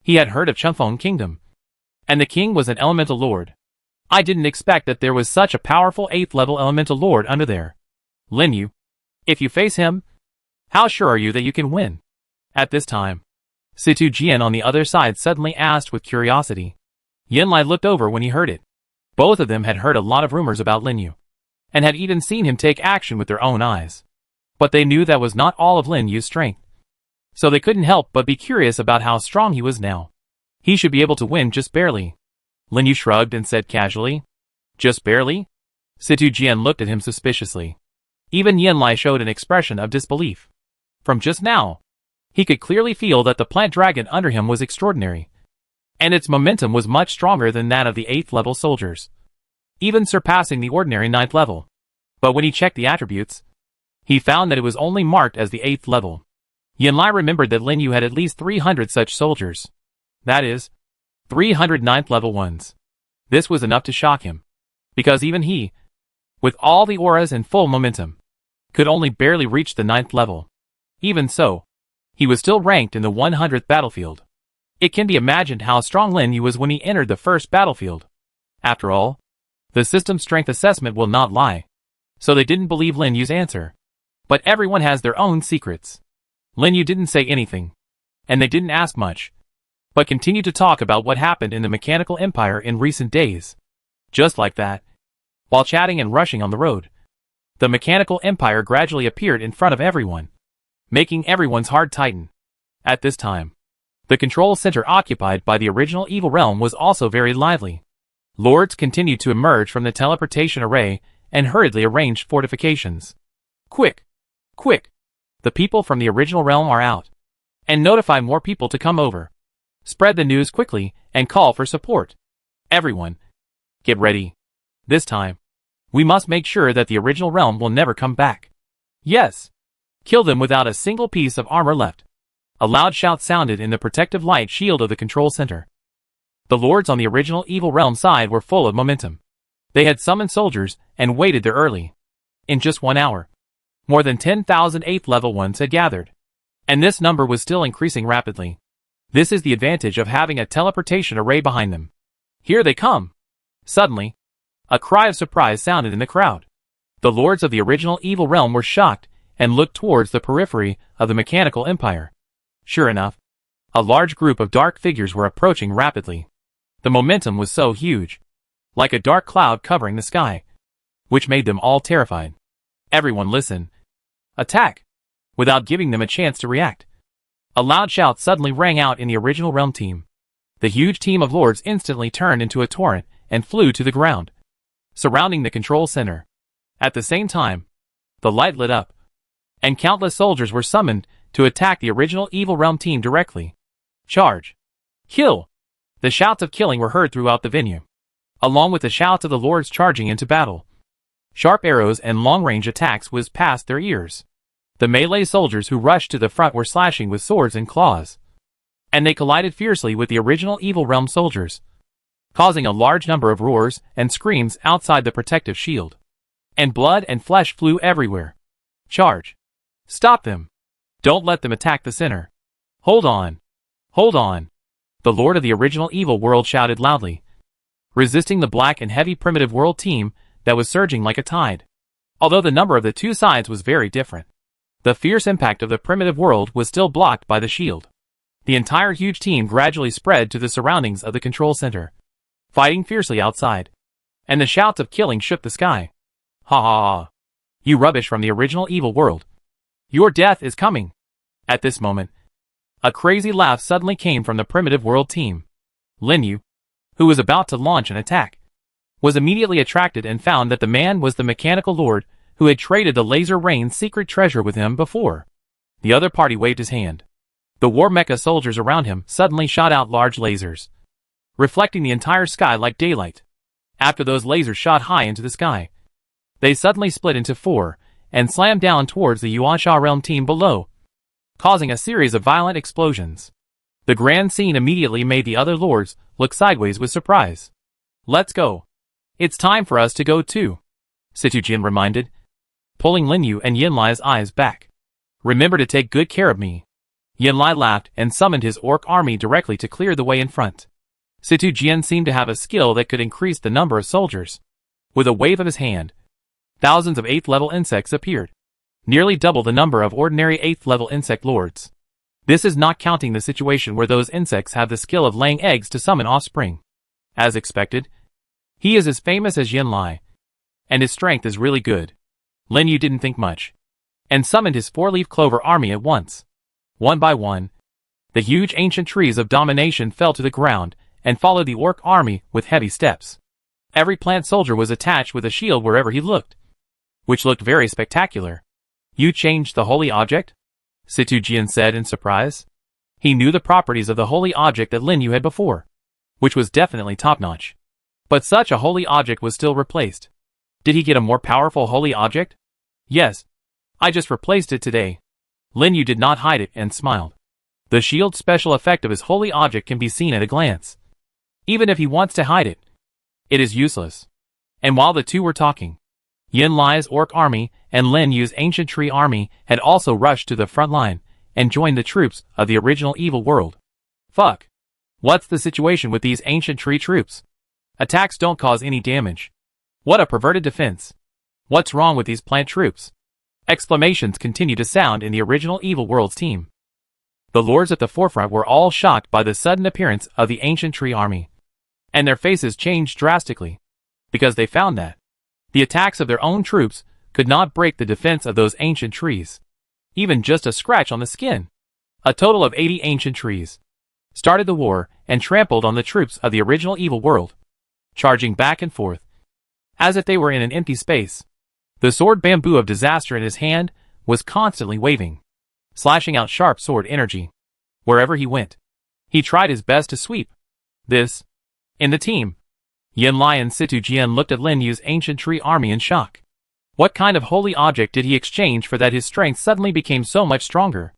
He had heard of Confronting Kingdom, and the king was an elemental lord. I didn't expect that there was such a powerful 8th level elemental lord under there. Lin Yu, if you face him, how sure are you that you can win? At this time, Situ Jian on the other side suddenly asked with curiosity. Yanlai looked over when he heard it. Both of them had heard a lot of rumors about Lin Yu, and had even seen him take action with their own eyes. But they knew that was not all of Lin Yu's strength. So they couldn't help but be curious about how strong he was now. He should be able to win just barely. Lin Yu shrugged and said casually. Just barely? Situ Jian looked at him suspiciously. Even Yanlai showed an expression of disbelief. From just now, he could clearly feel that the plant dragon under him was extraordinary, and its momentum was much stronger than that of the 8th level soldiers, even surpassing the ordinary 9th level. But when he checked the attributes, he found that it was only marked as the 8th level. Yanlai remembered that Lin Yu had at least 300 such soldiers. That is, 300 9th level ones. This was enough to shock him, because even he, with all the auras and full momentum, could only barely reach the 9th level. Even so, he was still ranked in the 100th battlefield. It can be imagined how strong Lin Yu was when he entered the first battlefield. After all, the system strength assessment will not lie. So they didn't believe Lin Yu's answer. But everyone has their own secrets. Lin Yu didn't say anything, and they didn't ask much, but continued to talk about what happened in the Mechanical Empire in recent days. Just like that, while chatting and rushing on the road, the Mechanical Empire gradually appeared in front of everyone, making everyone's heart tighten. At this time, the control center occupied by the original evil realm was also very lively. Lords continued to emerge from the teleportation array and hurriedly arranged fortifications. Quick! Quick! The people from the original realm are out. And notify more people to come over. Spread the news quickly and call for support. Everyone, get ready. This time, we must make sure that the original realm will never come back. Yes! Kill them without a single piece of armor left. A loud shout sounded in the protective light shield of the control center. The lords on the original evil realm side were full of momentum. They had summoned soldiers and waited there early. In just 1 hour, more than 10,000 8th level ones had gathered. And this number was still increasing rapidly. This is the advantage of having a teleportation array behind them. Here they come! Suddenly, a cry of surprise sounded in the crowd. The lords of the original evil realm were shocked and looked towards the periphery of the Mechanical Empire. Sure enough, a large group of dark figures were approaching rapidly. The momentum was so huge, like a dark cloud covering the sky, which made them all terrified. Everyone listen. Attack! Without giving them a chance to react, a loud shout suddenly rang out in the original realm team. The huge team of lords instantly turned into a torrent and flew to the ground, surrounding the control center. At the same time, the light lit up, and countless soldiers were summoned to attack the original evil realm team directly. Charge! Kill! The shouts of killing were heard throughout the venue, along with the shouts of the lords charging into battle. Sharp arrows and long-range attacks whizzed past their ears. The melee soldiers who rushed to the front were slashing with swords and claws, and they collided fiercely with the original evil realm soldiers, causing a large number of roars and screams outside the protective shield. And blood and flesh flew everywhere. Charge! Stop them! Don't let them attack the center. Hold on! Hold on! The lord of the original evil world shouted loudly, resisting the black and heavy primitive world team that was surging like a tide. Although the number of the two sides was very different, the fierce impact of the primitive world was still blocked by the shield. The entire huge team gradually spread to the surroundings of the control center, fighting fiercely outside, and the shouts of killing shook the sky. Ha ha ha! You rubbish from the original evil world! Your death is coming! At this moment, a crazy laugh suddenly came from the primitive world team. Lin Yu, who was about to launch an attack, was immediately attracted and found that the man was the mechanical lord who had traded the laser rain's secret treasure with him before. The other party waved his hand. The war mecha soldiers around him suddenly shot out large lasers, reflecting the entire sky like daylight. After those lasers shot high into the sky, they suddenly split into 4 and slammed down towards the Yuansha realm team below, causing a series of violent explosions. The grand scene immediately made the other lords look sideways with surprise. Let's go. It's time for us to go too, Situ Jian reminded, pulling Lin Yu and Yanlai's eyes back. Remember to take good care of me. Yanlai laughed and summoned his orc army directly to clear the way in front. Situ Jian seemed to have a skill that could increase the number of soldiers. With a wave of his hand, thousands of 8th level insects appeared, nearly double the number of ordinary 8th level insect lords. This is not counting the situation where those insects have the skill of laying eggs to summon offspring. As expected, he is as famous as Yin Lai, and his strength is really good. Lin Yu didn't think much, and summoned his 4-leaf clover army at once. One by one, the huge ancient trees of domination fell to the ground and followed the orc army with heavy steps. Every plant soldier was attached with a shield wherever he looked, which looked very spectacular. You changed the holy object? Situ Jian said in surprise. He knew the properties of the holy object that Lin Yu had before, which was definitely top-notch. But such a holy object was still replaced. Did he get a more powerful holy object? Yes. I just replaced it today. Lin Yu did not hide it and smiled. The shield special effect of his holy object can be seen at a glance. Even if he wants to hide it, it is useless. And while the two were talking, Yin Lai's orc army and Lin Yu's ancient tree army had also rushed to the front line and joined the troops of the original evil world. Fuck. What's the situation with these ancient tree troops? Attacks don't cause any damage. What a perverted defense. What's wrong with these plant troops? Exclamations continue to sound in the original evil world's team. The lords at the forefront were all shocked by the sudden appearance of the ancient tree army, and their faces changed drastically, because they found that the attacks of their own troops could not break the defense of those ancient trees. Even just a scratch on the skin. A total of 80 ancient trees started the war and trampled on the troops of the original evil world, charging back and forth, as if they were in an empty space. The sword bamboo of disaster in his hand was constantly waving, slashing out sharp sword energy. Wherever he went, he tried his best to sweep this. In the team, Yin Lai and Situ Jian looked at Lin Yu's ancient tree army in shock. What kind of holy object did he exchange for that his strength suddenly became so much stronger?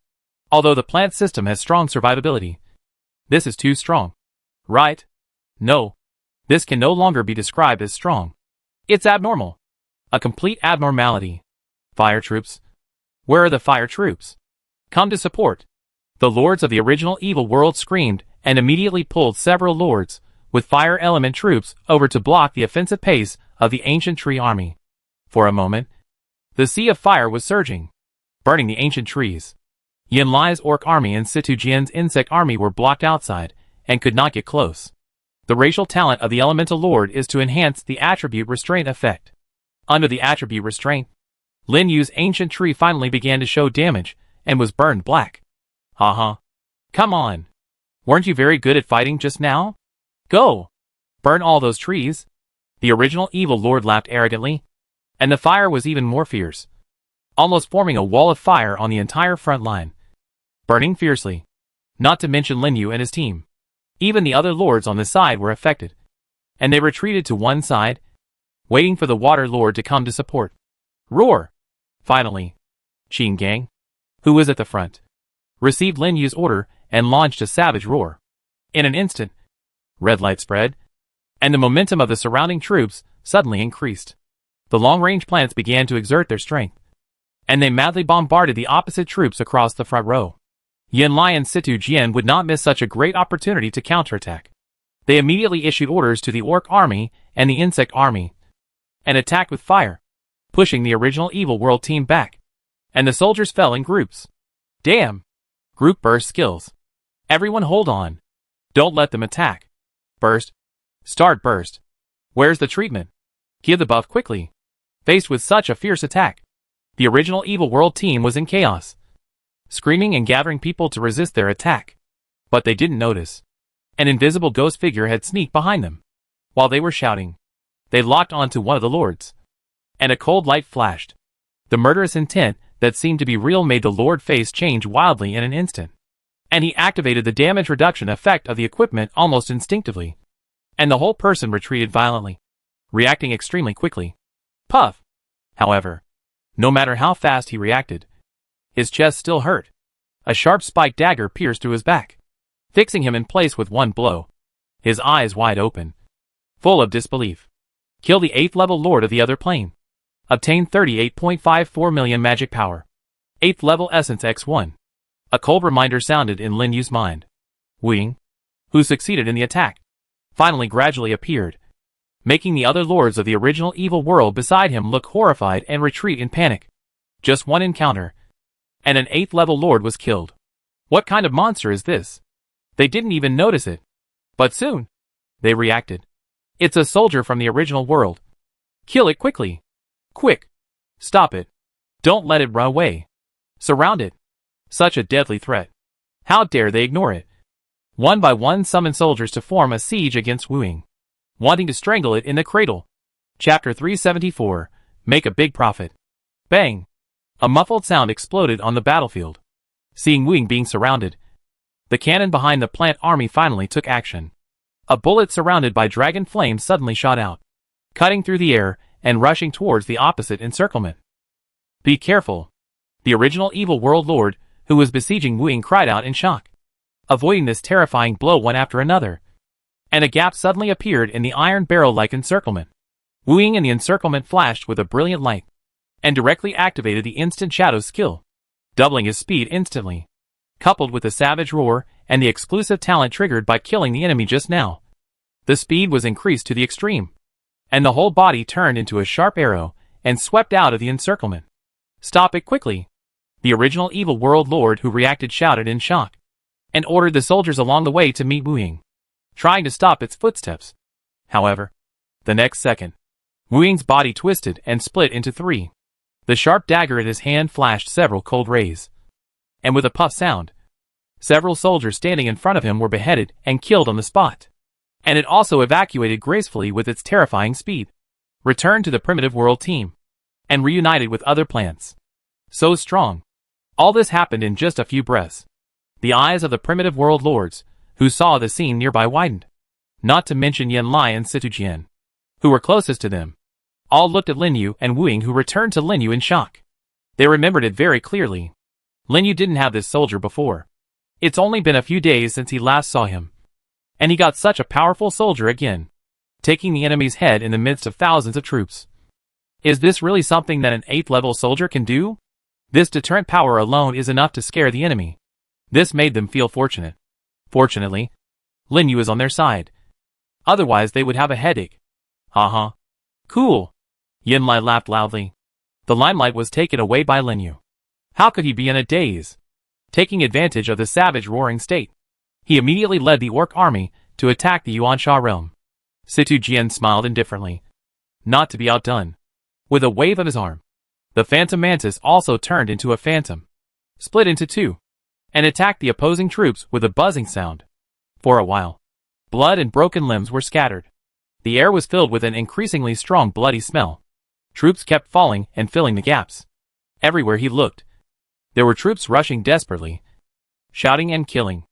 Although the plant system has strong survivability, this is too strong. Right? No. This can no longer be described as strong. It's abnormal. A complete abnormality. Fire troops? Where are the fire troops? Come to support. The lords of the original evil world screamed and immediately pulled several lords with fire element troops over to block the offensive pace of the ancient tree army. For a moment, the sea of fire was surging, burning the ancient trees. Yin Lai's orc army and Situ Jian's insect army were blocked outside and could not get close. The racial talent of the elemental lord is to enhance the attribute restraint effect. Under the attribute restraint, Lin Yu's ancient tree finally began to show damage and was burned black. Haha. Come on. Weren't you very good at fighting just now? Go! Burn all those trees. The original evil lord laughed arrogantly, and the fire was even more fierce, almost forming a wall of fire on the entire front line, burning fiercely. Not to mention Lin Yu and his team. Even the other lords on the side were affected, and they retreated to one side, waiting for the water lord to come to support. Roar! Finally, Qing Gang, who was at the front, received Lin Yu's order and launched a savage roar. In an instant, red light spread, and the momentum of the surrounding troops suddenly increased. The long-range plants began to exert their strength, and they madly bombarded the opposite troops across the front row. Yin Lai and Situ Jian would not miss such a great opportunity to counterattack. They immediately issued orders to the orc army and the insect army, and attacked with fire, pushing the original evil world team back, and the soldiers fell in groups. Damn! Group burst skills. Everyone hold on. Don't let them attack. Burst. Start burst. Where's the treatment? Give the buff quickly. Faced with such a fierce attack, the original evil world team was in chaos, screaming and gathering people to resist their attack. But they didn't notice. An invisible ghost figure had sneaked behind them. While they were shouting, they locked onto one of the lords, and a cold light flashed. The murderous intent that seemed to be real made the lord face change wildly in an instant, and he activated the damage reduction effect of the equipment almost instinctively, and the whole person retreated violently, reacting extremely quickly. Puff! However, no matter how fast he reacted, his chest still hurt. A sharp spiked dagger pierced through his back, fixing him in place with one blow, his eyes wide open, full of disbelief. Kill the 8th level lord of the other plane. Obtain 38.54 million magic power. 8th level essence X1. A cold reminder sounded in Lin Yu's mind. Wing, who succeeded in the attack, finally gradually appeared, making the other lords of the original evil world beside him look horrified and retreat in panic. Just one encounter, and an 8th level lord was killed. What kind of monster is this? They didn't even notice it. But soon, they reacted. It's a soldier from the original world. Kill it quickly. Quick. Stop it. Don't let it run away. Surround it. Such a deadly threat. How dare they ignore it? One by one summon soldiers to form a siege against Wuing, wanting to strangle it in the cradle. Chapter 374. Make a big profit. Bang! A muffled sound exploded on the battlefield. Seeing Wuing being surrounded, the cannon behind the plant army finally took action. A bullet surrounded by dragon flames suddenly shot out, cutting through the air and rushing towards the opposite encirclement. Be careful! The original evil world lord, who was besieging Wuing, cried out in shock, avoiding this terrifying blow one after another. And a gap suddenly appeared in the iron barrel-like encirclement. Wuing and the encirclement flashed with a brilliant light, and directly activated the instant shadow skill, doubling his speed instantly, coupled with the savage roar and the exclusive talent triggered by killing the enemy just now. The speed was increased to the extreme, and the whole body turned into a sharp arrow and swept out of the encirclement. Stop it quickly! The original evil world lord who reacted shouted in shock, and ordered the soldiers along the way to meet Wuing, trying to stop its footsteps. However, the next second, Wuing's body twisted and split into 3. The sharp dagger at his hand flashed several cold rays, and with a puff sound, several soldiers standing in front of him were beheaded and killed on the spot. And it also evacuated gracefully with its terrifying speed, returned to the primitive world team, and reunited with other plants. So strong. All this happened in just a few breaths. The eyes of the primitive world lords, who saw the scene nearby, widened. Not to mention Yanlai and Situjian, who were closest to them. All looked at Linyu and Wuing, who returned to Linyu in shock. They remembered it very clearly. Linyu didn't have this soldier before. It's only been a few days since he last saw him, and he got such a powerful soldier again, taking the enemy's head in the midst of thousands of troops. Is this really something that an 8th level soldier can do? This deterrent power alone is enough to scare the enemy. This made them feel fortunate. Fortunately, Linyu is on their side. Otherwise they would have a headache. Haha. Cool. Yanlai laughed loudly. The limelight was taken away by Linyu. How could he be in a daze? Taking advantage of the savage roaring state, he immediately led the orc army to attack the Yuansha realm. Situ Jian smiled indifferently, not to be outdone. With a wave of his arm, the phantom mantis also turned into a phantom, split into 2, and attacked the opposing troops with a buzzing sound. For a while, blood and broken limbs were scattered. The air was filled with an increasingly strong bloody smell. Troops kept falling and filling the gaps. Everywhere he looked, there were troops rushing desperately, shouting and killing.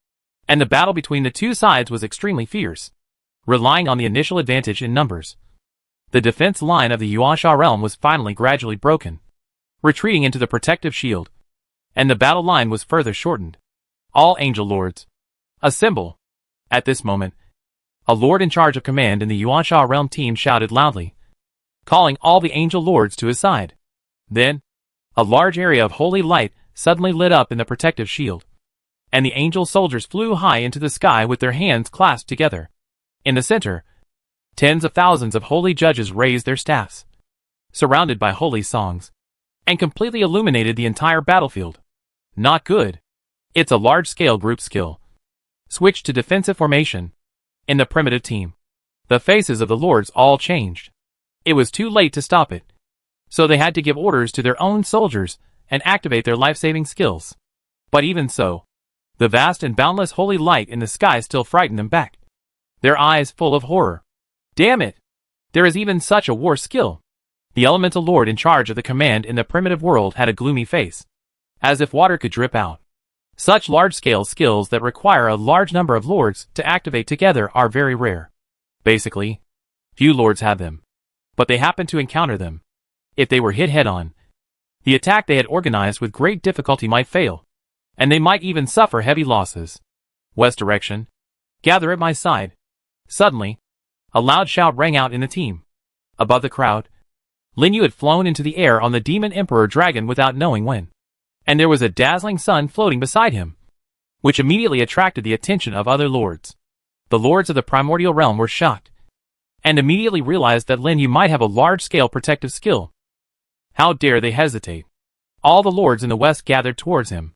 And the battle between the two sides was extremely fierce, relying on the initial advantage in numbers. The defense line of the Yuansha realm was finally gradually broken, retreating into the protective shield, and the battle line was further shortened. All angel lords, assemble! At this moment, a lord in charge of command in the Yuansha realm team shouted loudly, calling all the angel lords to his side. Then, a large area of holy light suddenly lit up in the protective shield, and the angel soldiers flew high into the sky with their hands clasped together. In the center, tens of thousands of holy judges raised their staffs, surrounded by holy songs, and completely illuminated the entire battlefield. Not good. It's a large-scale group skill. Switch to defensive formation. In the primitive team, the faces of the lords all changed. It was too late to stop it, so they had to give orders to their own soldiers and activate their life-saving skills. But even so, the vast and boundless holy light in the sky still frightened them back, their eyes full of horror. Damn it! There is even such a war skill. The elemental lord in charge of the command in the primitive world had a gloomy face, as if water could drip out. Such large-scale skills that require a large number of lords to activate together are very rare. Basically, few lords have them, but they happen to encounter them. If they were hit head-on, the attack they had organized with great difficulty might fail, and they might even suffer heavy losses. West direction. Gather at my side. Suddenly, a loud shout rang out in the team. Above the crowd, Linyu had flown into the air on the Demon Emperor Dragon without knowing when, and there was a dazzling sun floating beside him, which immediately attracted the attention of other lords. The lords of the primordial realm were shocked, and immediately realized that Lin Yu might have a large-scale protective skill. How dare they hesitate? All the lords in the west gathered towards him.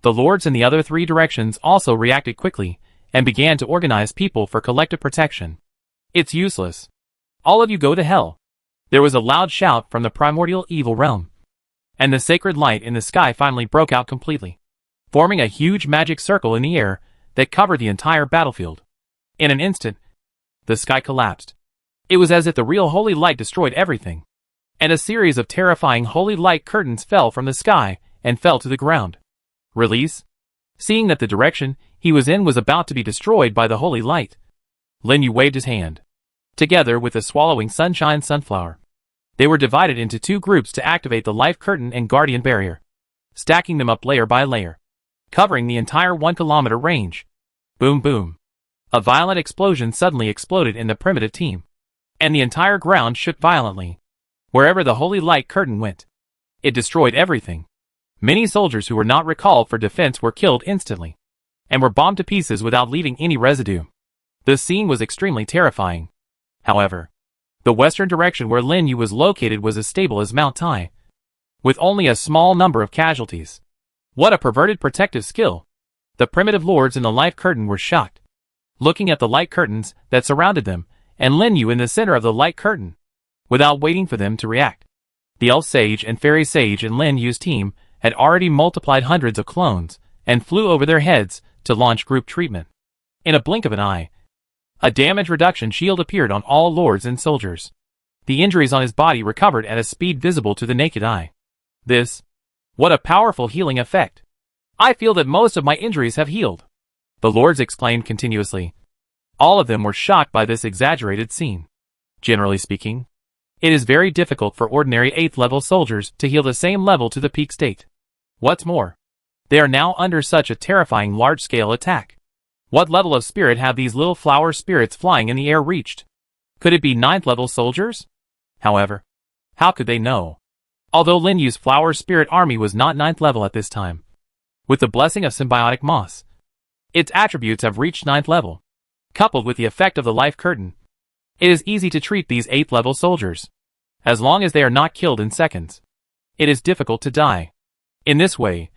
The lords in the other three directions also reacted quickly, and began to organize people for collective protection. It's useless. All of you go to hell. There was a loud shout from the primordial evil realm, and the sacred light in the sky finally broke out completely, forming a huge magic circle in the air that covered the entire battlefield. In an instant, the sky collapsed. It was as if the real holy light destroyed everything, and a series of terrifying holy light curtains fell from the sky and fell to the ground. Release? Seeing that the direction he was in was about to be destroyed by the holy light, Lin Yu waved his hand. Together with the swallowing sunshine sunflower, they were divided into two groups to activate the life curtain and guardian barrier, stacking them up layer by layer, covering the entire 1 kilometer range. Boom boom. A violent explosion suddenly exploded in the primitive team, and the entire ground shook violently. Wherever the holy light curtain went, it destroyed everything. Many soldiers who were not recalled for defense were killed instantly, and were bombed to pieces without leaving any residue. The scene was extremely terrifying. However, the western direction where Lin Yu was located was as stable as Mount Tai, with only a small number of casualties. What a perverted protective skill! The primitive lords in the life curtain were shocked, looking at the light curtains that surrounded them, and Lin Yu in the center of the light curtain. Without waiting for them to react, the elf sage and fairy sage in Lin Yu's team had already multiplied hundreds of clones, and flew over their heads to launch group treatment. In a blink of an eye, a damage reduction shield appeared on all lords and soldiers. The injuries on his body recovered at a speed visible to the naked eye. What a powerful healing effect! I feel that most of my injuries have healed, the lords exclaimed continuously. All of them were shocked by this exaggerated scene. Generally speaking, it is very difficult for ordinary 8th level soldiers to heal the same level to the peak state. What's more, they are now under such a terrifying large-scale attack. What level of spirit have these little flower spirits flying in the air reached? Could it be 9th level soldiers? However, how could they know? Although Lin Yu's flower spirit army was not 9th level at this time, with the blessing of symbiotic moss, its attributes have reached 9th level. Coupled with the effect of the life curtain, it is easy to treat these 8th level soldiers. As long as they are not killed in seconds, it is difficult to die. In this way,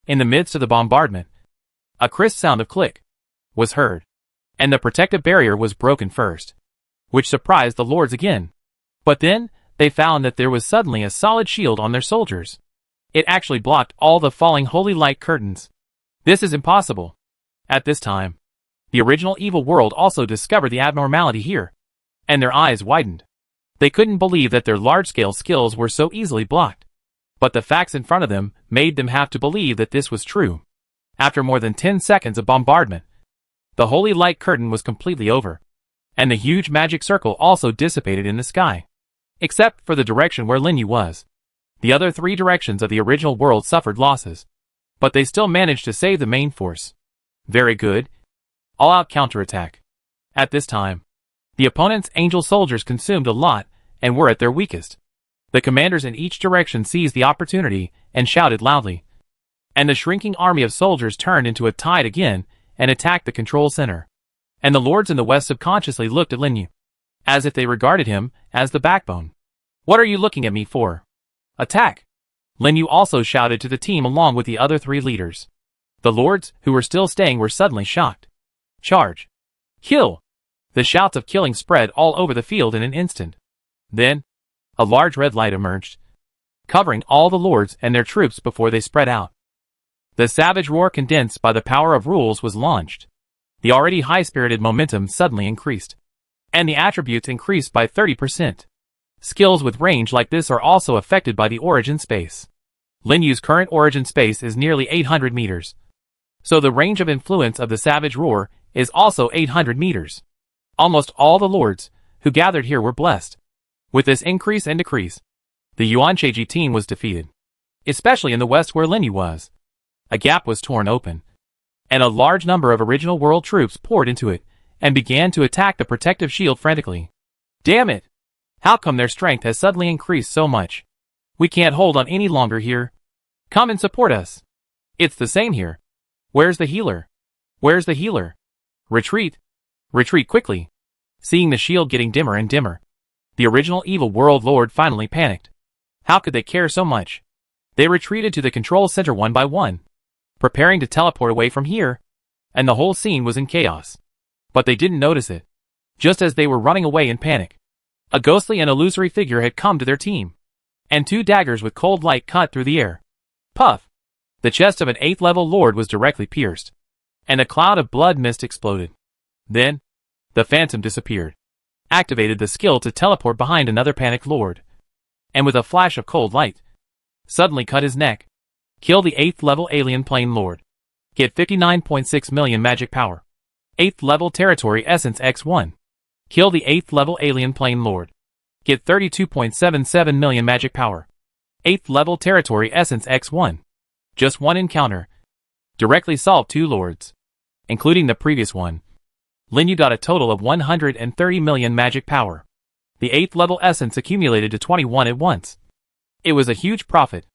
in the midst of the bombardment, a crisp sound of click was heard, and the protective barrier was broken first, which surprised the lords again. But then, they found that there was suddenly a solid shield on their soldiers. It actually blocked all the falling holy light curtains. This is impossible. At this time, the original evil world also discovered the abnormality here, and their eyes widened. They couldn't believe that their large-scale skills were so easily blocked. But the facts in front of them made them have to believe that this was true. After more than 10 seconds of bombardment, the holy light curtain was completely over, and the huge magic circle also dissipated in the sky. Except for the direction where Lin Yu was. The other three directions of the original world suffered losses, but they still managed to save the main force. Very good. All-out counterattack. At this time, the opponent's angel soldiers consumed a lot and were at their weakest. The commanders in each direction seized the opportunity and shouted loudly, and the shrinking army of soldiers turned into a tide again and attacked the control center. And the lords in the west subconsciously looked at Lin Yu, as if they regarded him as the backbone. What are you looking at me for? Attack! Lin Yu also shouted to the team along with the other three leaders. The lords, who were still staying, were suddenly shocked. Charge! Kill! The shouts of killing spread all over the field in an instant. Then, a large red light emerged, covering all the lords and their troops before they spread out. The savage roar condensed by the power of rules was launched. The already high-spirited momentum suddenly increased, and the attributes increased by 30%. Skills with range like this are also affected by the origin space. Lin Yu's current origin space is nearly 800 meters. So the range of influence of the savage roar is also 800 meters. Almost all the lords who gathered here were blessed. With this increase and decrease, the Yuancheji team was defeated, especially in the west where Lin Yu was. A gap was torn open, and a large number of original world troops poured into it and began to attack the protective shield frantically. Damn it! How come their strength has suddenly increased so much? We can't hold on any longer here. Come and support us. It's the same here. Where's the healer? Where's the healer? Retreat! Retreat quickly. Seeing the shield getting dimmer and dimmer, the original evil world lord finally panicked. How could they care so much? They retreated to the control center one by one, preparing to teleport away from here, and the whole scene was in chaos. But they didn't notice it. Just as they were running away in panic, a ghostly and illusory figure had come to their team, and 2 daggers with cold light cut through the air. Puff! The chest of an 8th level lord was directly pierced, and a cloud of blood mist exploded. Then, the phantom disappeared, activated the skill to teleport behind another panicked lord, and with a flash of cold light, suddenly cut his neck. Kill the 8th level alien plane lord. Get 59.6 million magic power. 8th level territory essence x1. Kill the 8th level alien plane lord. Get 32.77 million magic power. 8th level territory essence x1. Just one encounter. Directly solved 2 lords, including the previous one. Lin Yu got a total of 130 million magic power. The 8th level essence accumulated to 21 at once. It was a huge profit.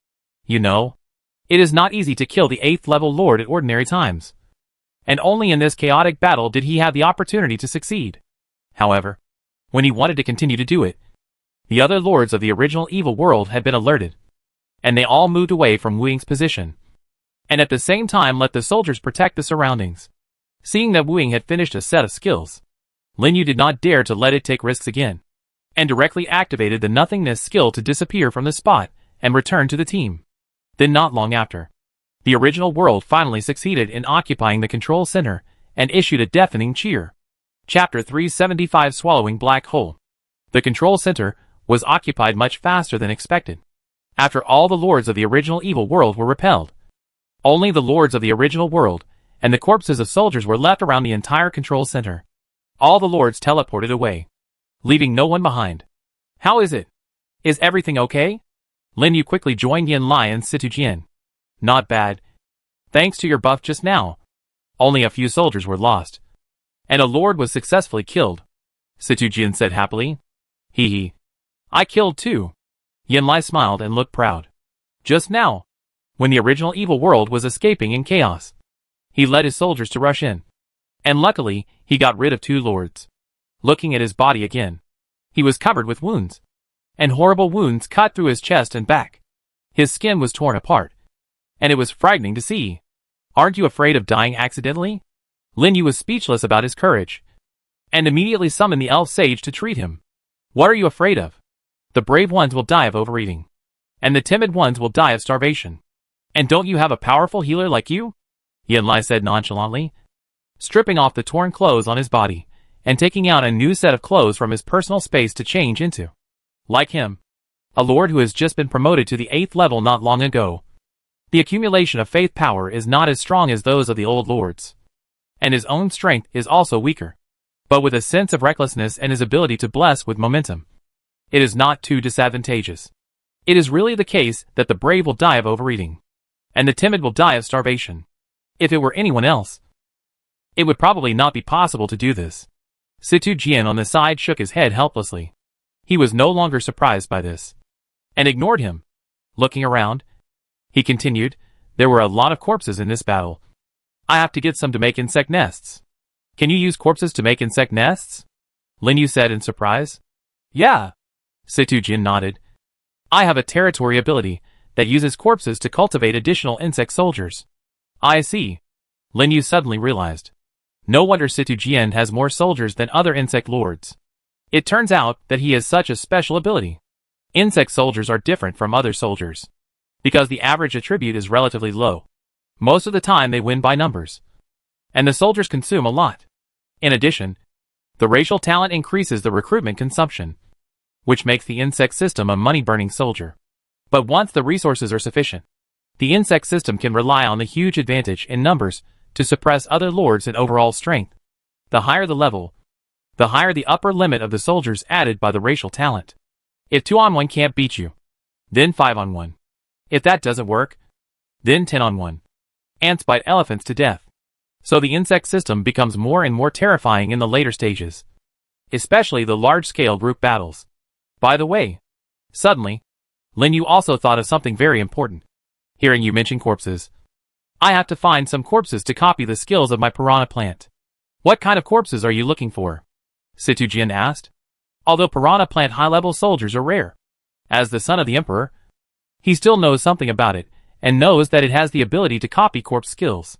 You know, it is not easy to kill the 8th level lord at ordinary times. And only in this chaotic battle did he have the opportunity to succeed. However, when he wanted to continue to do it, the other lords of the original evil world had been alerted, and they all moved away from Wu Ying's position, and at the same time let the soldiers protect the surroundings. Seeing that Wu Ying had finished a set of skills, Lin Yu did not dare to let it take risks again, and directly activated the nothingness skill to disappear from the spot and return to the team. Then not long after, the original world finally succeeded in occupying the control center and issued a deafening cheer. Chapter 375 Swallowing Black Hole. The control center was occupied much faster than expected. After all the lords of the original evil world were repelled, only the lords of the original world and the corpses of soldiers were left around the entire control center. All the lords teleported away, leaving no one behind. How is it? Is everything okay? Lin Yu quickly joined Yin Lai and Situ Jian. Not bad. Thanks to your buff just now, only a few soldiers were lost, and a lord was successfully killed, Situ Jian said happily. Hee hee. I killed 2. Yin Lai smiled and looked proud. Just now, when the original evil world was escaping in chaos, he led his soldiers to rush in, and luckily, he got rid of 2 lords. Looking at his body again, he was covered with wounds, and horrible wounds cut through his chest and back. His skin was torn apart, and it was frightening to see. Aren't you afraid of dying accidentally? Lin Yu was speechless about his courage, and immediately summoned the elf sage to treat him. What are you afraid of? The brave ones will die of overeating, and the timid ones will die of starvation. And don't you have a powerful healer like you? Yin Lai said nonchalantly, stripping off the torn clothes on his body, and taking out a new set of clothes from his personal space to change into. Like him, a lord who has just been promoted to the 8th level not long ago. The accumulation of faith power is not as strong as those of the old lords, and his own strength is also weaker. But with a sense of recklessness and his ability to bless with momentum, it is not too disadvantageous. It is really the case that the brave will die of overeating, and the timid will die of starvation. If it were anyone else, it would probably not be possible to do this. Situ Jian on the side shook his head helplessly. He was no longer surprised by this, and ignored him. Looking around, he continued, there were a lot of corpses in this battle. I have to get some to make insect nests. Can you use corpses to make insect nests? Lin Yu said in surprise. Yeah. Situ Jian nodded. I have a territory ability that uses corpses to cultivate additional insect soldiers. I see. Lin Yu suddenly realized. No wonder Situ Jian has more soldiers than other insect lords. It turns out that he has such a special ability. Insect soldiers are different from other soldiers, because the average attribute is relatively low. Most of the time they win by numbers, and the soldiers consume a lot. In addition, the racial talent increases the recruitment consumption, which makes the insect system a money-burning soldier. But once the resources are sufficient, the insect system can rely on the huge advantage in numbers to suppress other lords in overall strength. The higher the level, the higher the upper limit of the soldiers added by the racial talent. If 2-on-1 can't beat you, then 5-on-1. If that doesn't work, then 10-on-1. Ants bite elephants to death. So the insect system becomes more and more terrifying in the later stages, especially the large-scale group battles. By the way, suddenly, Lin Yu also thought of something very important. Hearing you mention corpses, I have to find some corpses to copy the skills of my piranha plant. What kind of corpses are you looking for? Situjian asked. Although piranha plant high-level soldiers are rare, as the son of the Emperor, he still knows something about it, and knows that it has the ability to copy corpse skills.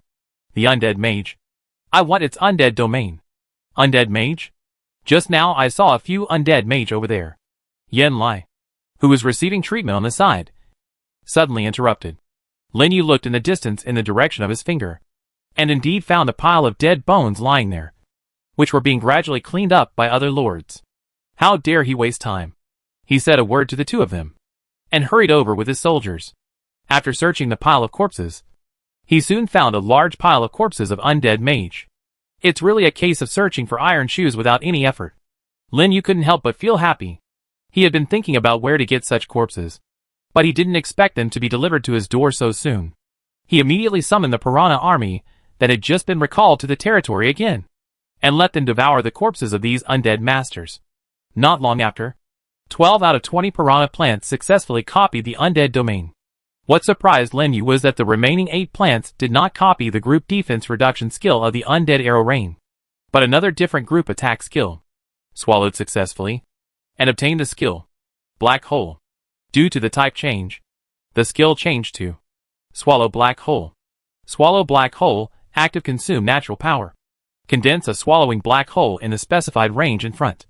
The undead mage. I want its undead domain. Undead mage? Just now I saw a few undead mage over there. Yen Lai, who was receiving treatment on the side, suddenly interrupted. Lin Yu looked in the distance in the direction of his finger, and indeed found a pile of dead bones lying there, which were being gradually cleaned up by other lords. How dare he waste time? He said a word to the two of them, and hurried over with his soldiers. After searching the pile of corpses, he soon found a large pile of corpses of undead mage. It's really a case of searching for iron shoes without any effort. Lin Yu couldn't help but feel happy. He had been thinking about where to get such corpses, but he didn't expect them to be delivered to his door so soon. He immediately summoned the piranha army that had just been recalled to the territory again, and let them devour the corpses of these undead masters. Not long after, 12 out of 20 piranha plants successfully copied the undead domain. What surprised Lin Yu was that the remaining 8 plants did not copy the group defense reduction skill of the undead arrow rain, but another different group attack skill. Swallowed successfully, and obtained the skill Black Hole. Due to the type change, the skill changed to Swallow Black Hole. Swallow Black Hole, active consume natural power. Condense a swallowing black hole in the specified range in front.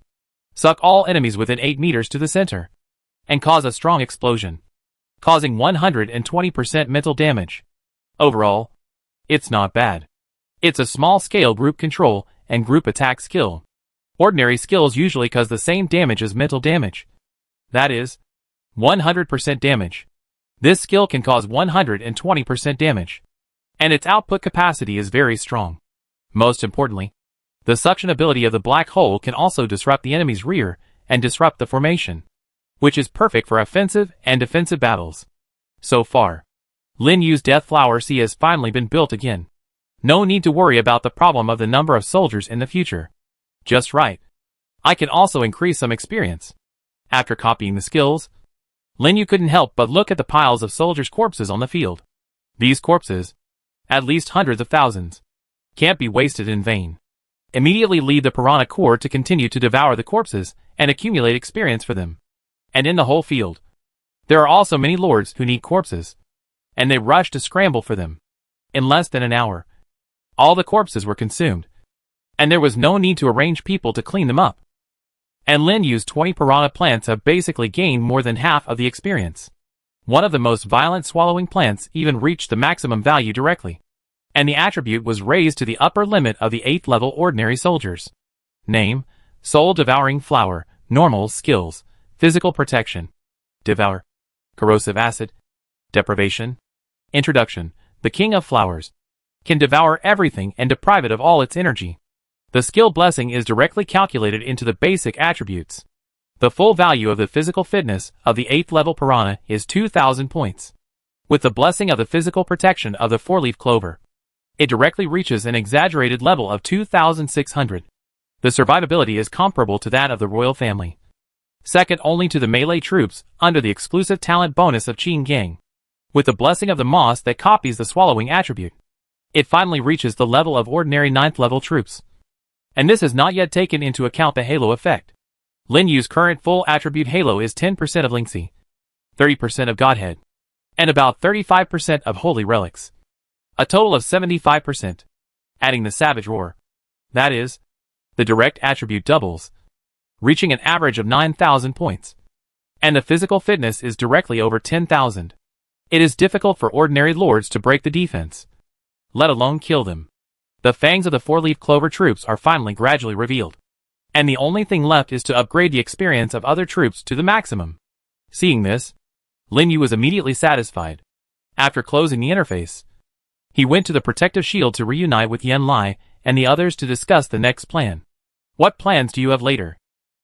Suck all enemies within 8 meters to the center, and cause a strong explosion, causing 120% mental damage. Overall, it's not bad. It's a small-scale group control and group attack skill. Ordinary skills usually cause the same damage as mental damage. That is, 100% damage. This skill can cause 120% damage, and its output capacity is very strong. Most importantly, the suction ability of the black hole can also disrupt the enemy's rear and disrupt the formation, which is perfect for offensive and defensive battles. So far, Lin Yu's Death Flower Sea has finally been built again. No need to worry about the problem of the number of soldiers in the future. Just right. I can also increase some experience. After copying the skills, Lin Yu couldn't help but look at the piles of soldiers' corpses on the field. These corpses, at least hundreds of thousands, can't be wasted in vain. Immediately leave the piranha core to continue to devour the corpses and accumulate experience for them. And in the whole field, there are also many lords who need corpses, and they rush to scramble for them. In less than an hour, all the corpses were consumed, and there was no need to arrange people to clean them up. And Lin Yu's 20 piranha plants have basically gained more than half of the experience. One of the most violent swallowing plants even reached the maximum value directly, and the attribute was raised to the upper limit of the 8th level ordinary soldiers. Name: Soul Devouring Flower. Normal skills: Physical Protection, Devour, Corrosive Acid, Deprivation. Introduction: The King of Flowers can devour everything and deprive it of all its energy. The skill blessing is directly calculated into the basic attributes. The full value of the physical fitness of the 8th level piranha is 2,000 points. With the blessing of the physical protection of the 4-leaf clover, it directly reaches an exaggerated level of 2,600. The survivability is comparable to that of the royal family, second only to the melee troops under the exclusive talent bonus of Qin Gang. With the blessing of the moss that copies the swallowing attribute, it finally reaches the level of ordinary 9th level troops. And this has not yet taken into account the halo effect. Lin Yu's current full attribute halo is 10% of Lingxi, 30% of Godhead, and about 35% of Holy Relics. A total of 75%. Adding the Savage Roar, that is, the direct attribute doubles, reaching an average of 9,000 points. And the physical fitness is directly over 10,000. It is difficult for ordinary lords to break the defense, let alone kill them. The fangs of the 4-leaf clover troops are finally gradually revealed, and the only thing left is to upgrade the experience of other troops to the maximum. Seeing this, Lin Yu was immediately satisfied. After closing the interface, he went to the protective shield to reunite with Yen Lai and the others to discuss the next plan. What plans do you have later?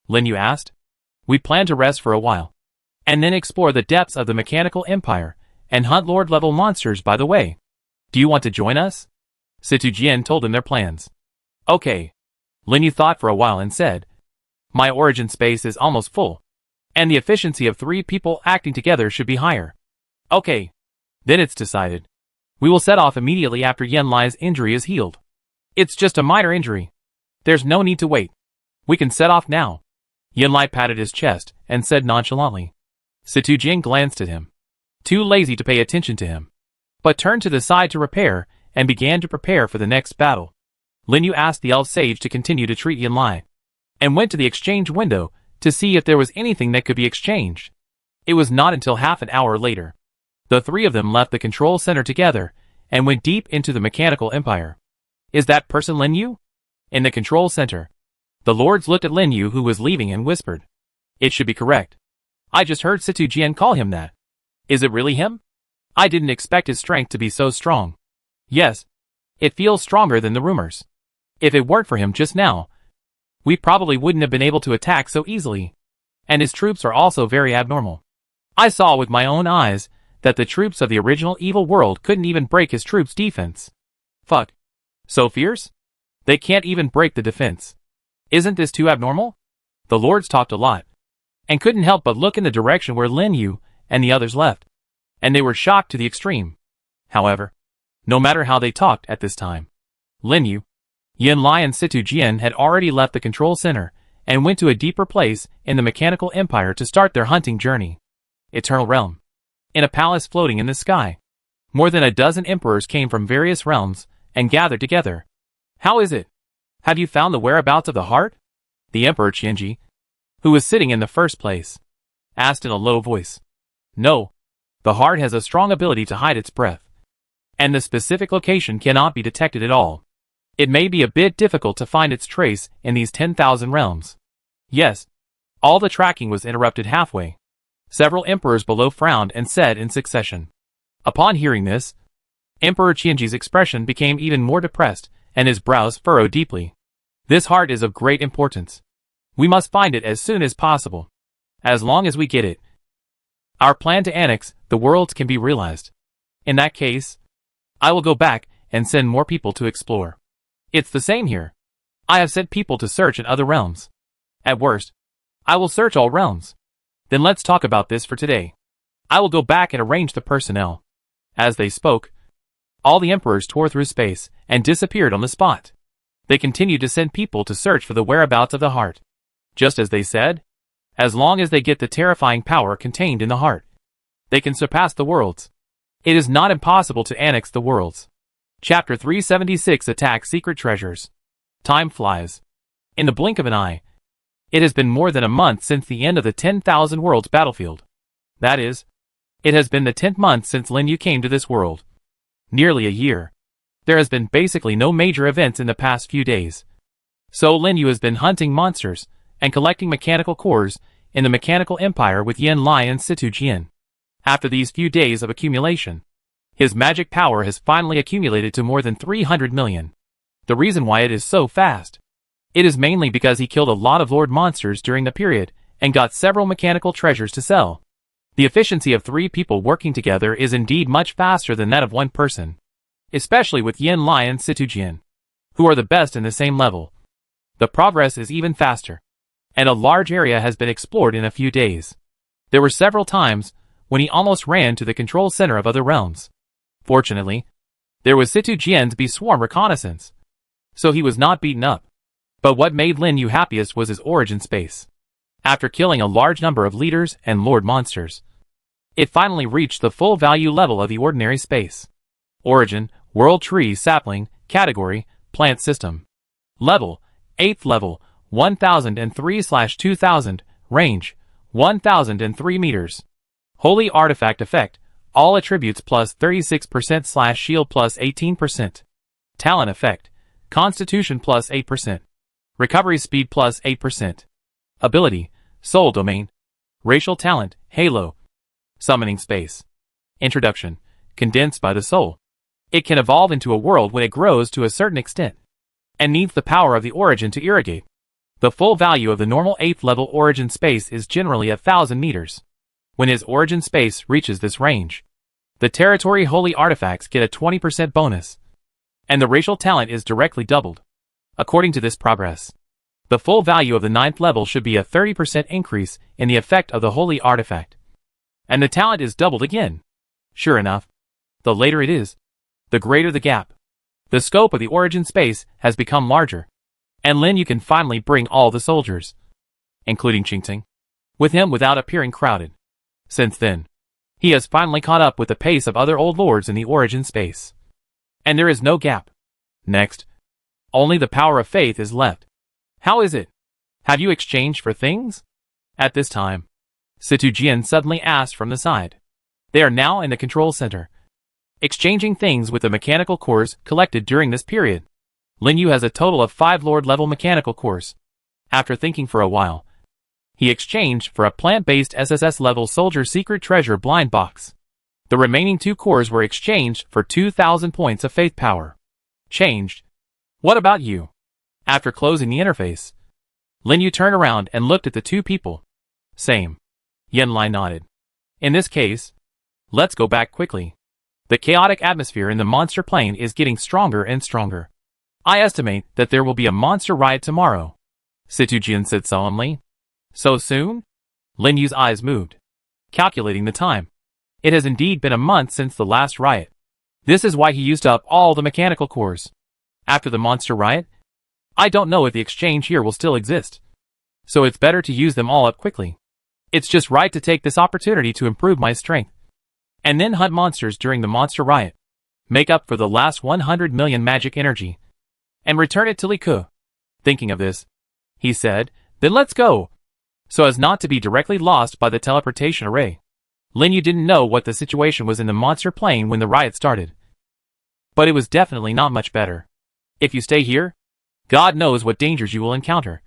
Lin Yu asked. We plan to rest for a while, and then explore the depths of the mechanical empire and hunt lord-level monsters by the way. Do you want to join us? Situ Jian told him their plans. Okay. Lin Yu thought for a while and said, my origin space is almost full, and the efficiency of 3 people acting together should be higher. Okay. Then it's decided. We will set off immediately after Yen Lai's injury is healed. It's just a minor injury. There's no need to wait. We can set off now. Yinlai patted his chest and said nonchalantly. Situ Jian glanced at him, too lazy to pay attention to him, but turned to the side to repair and began to prepare for the next battle. Lin Yu asked the elf sage to continue to treat Yinlai, and went to the exchange window to see if there was anything that could be exchanged. It was not until half an hour later. The three of them left the control center together and went deep into the mechanical empire. Is that person Lin Yu? In the control center. The lords looked at Lin Yu, who was leaving, and whispered. It should be correct. I just heard Situ Jian call him that. Is it really him? I didn't expect his strength to be so strong. Yes. It feels stronger than the rumors. If it weren't for him just now, we probably wouldn't have been able to attack so easily. And his troops are also very abnormal. I saw with my own eyes that the troops of the original evil world couldn't even break his troops' defense. Fuck. So fierce? They can't even break the defense. Isn't this too abnormal? The lords talked a lot, and couldn't help but look in the direction where Lin Yu and the others left, and they were shocked to the extreme. However, no matter how they talked at this time, Lin Yu, Yinlai and Situ Jian had already left the control center and went to a deeper place in the mechanical empire to start their hunting journey. Eternal Realm. In a palace floating in the sky, more than a dozen emperors came from various realms and gathered together. How is it? Have you found the whereabouts of the heart? The Emperor Qianji, who was sitting in the first place, asked in a low voice. No. The heart has a strong ability to hide its breath, and the specific location cannot be detected at all. It may be a bit difficult to find its trace in these 10,000 realms. Yes. All the tracking was interrupted halfway. Several emperors below frowned and said in succession. Upon hearing this, Emperor Qianji's expression became even more depressed, and his brows furrowed deeply. This heart is of great importance. We must find it as soon as possible. As long as we get it, our plan to annex the worlds can be realized. In that case, I will go back and send more people to explore. It's the same here. I have sent people to search in other realms. At worst, I will search all realms. Then let's talk about this for today. I will go back and arrange the personnel. As they spoke, all the emperors tore through space and disappeared on the spot. They continued to send people to search for the whereabouts of the heart. Just as they said, as long as they get the terrifying power contained in the heart, they can surpass the worlds. It is not impossible to annex the worlds. Chapter 376 Attack Secret Treasures. Time flies. In the blink of an eye, it has been more than a month since the end of the 10,000 Worlds battlefield. That is, it has been the 10th month since Lin Yu came to this world. Nearly a year. There has been basically no major events in the past few days. So Lin Yu has been hunting monsters and collecting mechanical cores in the mechanical empire with Yinlai and Situ Jian. After these few days of accumulation, his magic power has finally accumulated to more than 300 million. The reason why it is so fast, it is mainly because he killed a lot of lord monsters during the period and got several mechanical treasures to sell. The efficiency of 3 people working together is indeed much faster than that of 1 person, especially with Yinlai and Situ Jian, who are the best in the same level. The progress is even faster, and a large area has been explored in a few days. There were several times when he almost ran to the control center of other realms. Fortunately, there was Situ Jian's B-Swarm reconnaissance, so he was not beaten up. But what made Lin Yu happiest was his origin space. After killing a large number of leaders and lord monsters, it finally reached the full value level of the ordinary space. Origin, World Tree Sapling, Category, Plant System. Level, 8th level, 1003/2000, Range, 1003 meters. Holy Artifact Effect, all attributes plus 36%/shield plus 18%. Talent Effect, Constitution plus 8%. Recovery Speed plus 8%. Ability, Soul Domain. Racial Talent, Halo. Summoning Space. Introduction, condensed by the soul. It can evolve into a world when it grows to a certain extent, and needs the power of the origin to irrigate. The full value of the normal 8th level origin space is generally 1,000 meters. When his origin space reaches this range, the territory holy artifacts get a 20% bonus, and the racial talent is directly doubled. According to this progress, the full value of the 9th level should be a 30% increase in the effect of the holy artifact, and the talent is doubled again. Sure enough, the later it is, the greater the gap. The scope of the origin space has become larger, And Lin Yu can finally bring all the soldiers, including Qingting, with him without appearing crowded. Since then, he has finally caught up with the pace of other old lords in the origin space. And there is no gap. Next, only the power of faith is left. How is it? Have you exchanged for things? At this time, Situ Jian suddenly asked from the side. They are now in the control center, exchanging things with the mechanical cores collected during this period. Lin Yu has a total of 5 Lord-level mechanical cores. After thinking for a while, he exchanged for a plant-based SSS-level soldier secret treasure blind box. The remaining 2 cores were exchanged for 2,000 points of faith power. Changed. What about you? After closing the interface, Lin Yu turned around and looked at the 2 people. Same. Yen Lai nodded. In this case, let's go back quickly. The chaotic atmosphere in the monster plane is getting stronger and stronger. I estimate that there will be a monster riot tomorrow, Situ Jian said solemnly. So soon? Lin Yu's eyes moved, calculating the time. It has indeed been a month since the last riot. This is why he used up all the mechanical cores. After the monster riot, I don't know if the exchange here will still exist. So it's better to use them all up quickly. It's just right to take this opportunity to improve my strength. And then hunt monsters during the monster riot. Make up for the last 100 million magic energy. And return it to Li Ke. Thinking of this, he said, then let's go. So as not to be directly lost by the teleportation array. Lin Yu didn't know what the situation was in the monster plane when the riot started. But it was definitely not much better. If you stay here, God knows what dangers you will encounter.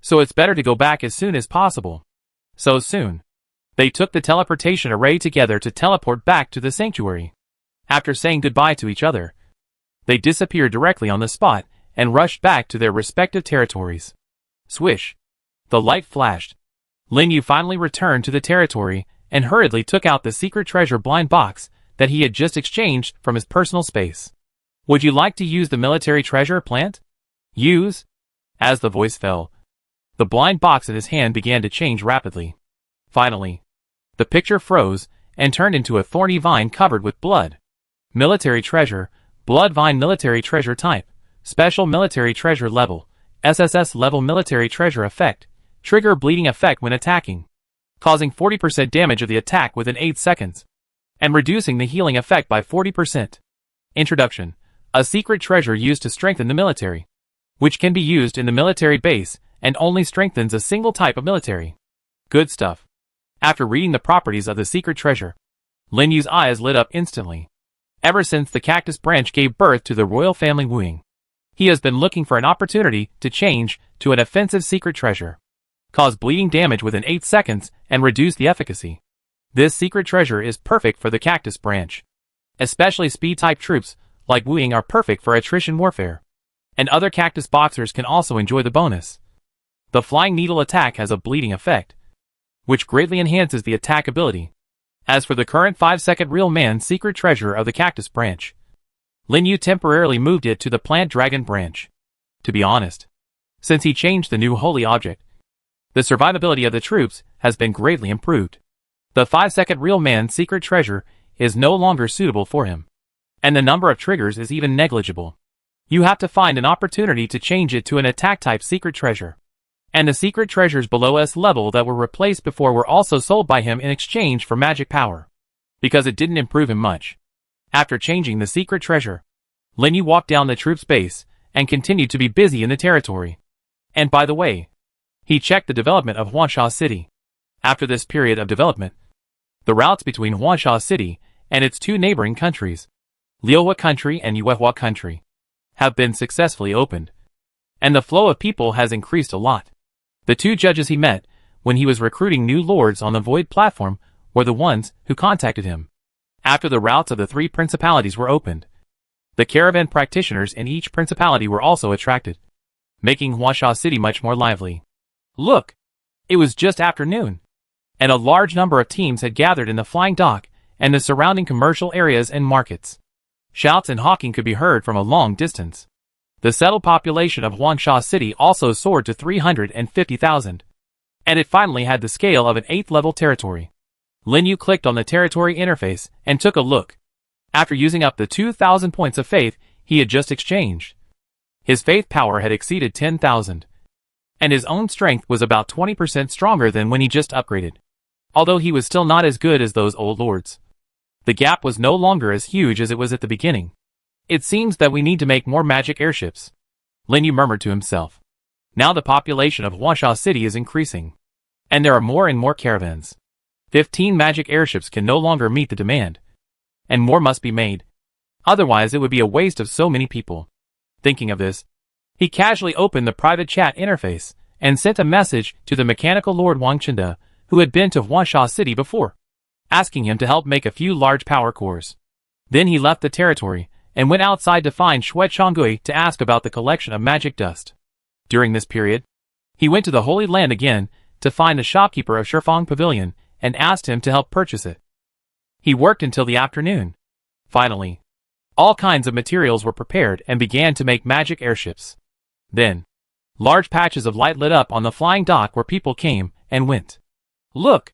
So it's better to go back as soon as possible. So soon, they took the teleportation array together to teleport back to the sanctuary. After saying goodbye to each other, they disappeared directly on the spot and rushed back to their respective territories. Swish. The light flashed. Lin Yu finally returned to the territory and hurriedly took out the secret treasure blind box that he had just exchanged from his personal space. Would you like to use the military treasure plant? Use? As the voice fell, the blind box in his hand began to change rapidly. Finally, the picture froze and turned into a thorny vine covered with blood. Military treasure, blood vine military treasure type, special military treasure level, SSS level military treasure effect, trigger bleeding effect when attacking, causing 40% damage of the attack within 8 seconds, and reducing the healing effect by 40%. Introduction. A secret treasure used to strengthen the military, which can be used in the military base and only strengthens a single type of military. Good stuff. After reading the properties of the secret treasure, Lin Yu's eyes lit up instantly. Ever since the cactus branch gave birth to the royal family Wuing, he has been looking for an opportunity to change to an offensive secret treasure, cause bleeding damage within 8 seconds, and reduce the efficacy. This secret treasure is perfect for the cactus branch. Especially speed-type troops like Wuing are perfect for attrition warfare. And other cactus boxers can also enjoy the bonus. The flying needle attack has a bleeding effect, which greatly enhances the attack ability. As for the current 5-second real man secret treasure of the cactus branch, Lin Yu temporarily moved it to the plant dragon branch. To be honest, since he changed the new holy object, the survivability of the troops has been greatly improved. The 5-second real man secret treasure is no longer suitable for him, and the number of triggers is even negligible. You have to find an opportunity to change it to an attack-type secret treasure. And the secret treasures below S level that were replaced before were also sold by him in exchange for magic power, because it didn't improve him much. After changing the secret treasure, Lin Yu walked down the troops' base and continued to be busy in the territory. And by the way, he checked the development of Huansha City. After this period of development, the routes between Huansha City and its 2 neighboring countries, Liuhua Country and Yuehua Country, have been successfully opened, and the flow of people has increased a lot. The 2 judges he met when he was recruiting new lords on the Void platform were the ones who contacted him. After the routes of the 3 principalities were opened, the caravan practitioners in each principality were also attracted, making Huansha City much more lively. Look! It was just afternoon, and a large number of teams had gathered in the flying dock and the surrounding commercial areas and markets. Shouts and hawking could be heard from a long distance. The settled population of Huansha City also soared to 350,000, and it finally had the scale of an 8th-level territory. Lin Yu clicked on the territory interface and took a look. After using up the 2,000 points of faith he had just exchanged, His faith power had exceeded 10,000. And his own strength was about 20% stronger than when he just upgraded. Although he was still not as good as those old lords. The gap was no longer as huge as it was at the beginning. It seems that we need to make more magic airships. Lin Yu murmured to himself. Now the population of Huasha City is increasing. And there are more and more caravans. 15 magic airships can no longer meet the demand. And more must be made. Otherwise it would be a waste of so many people. Thinking of this, he casually opened the private chat interface and sent a message to the mechanical lord Wang Chenda, who had been to Huasha City before, asking him to help make a few large power cores. Then he left the territory and went outside to find Xue Chonggui to ask about the collection of magic dust. During this period, he went to the Holy Land again to find the shopkeeper of Shifang Pavilion and asked him to help purchase it. He worked until the afternoon. Finally, all kinds of materials were prepared and began to make magic airships. Then, large patches of light lit up on the flying dock where people came and went. Look!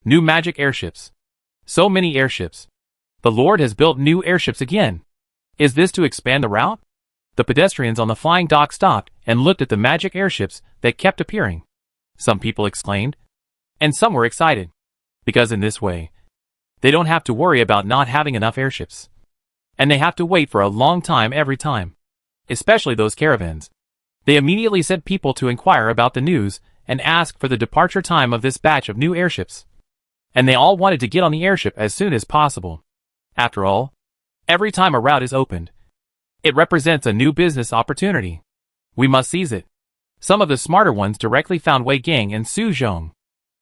New magic airships. So many airships. The Lord has built new airships again. Is this to expand the route? The pedestrians on the flying dock stopped and looked at the magic airships that kept appearing. Some people exclaimed, and some were excited, because in this way, they don't have to worry about not having enough airships. And they have to wait for a long time every time. Especially those caravans. They immediately sent people to inquire about the news and ask for the departure time of this batch of new airships. And they all wanted to get on the airship as soon as possible. After all, every time a route is opened, it represents a new business opportunity. We must seize it. Some of the smarter ones directly found Wei Gang and Su Zhong.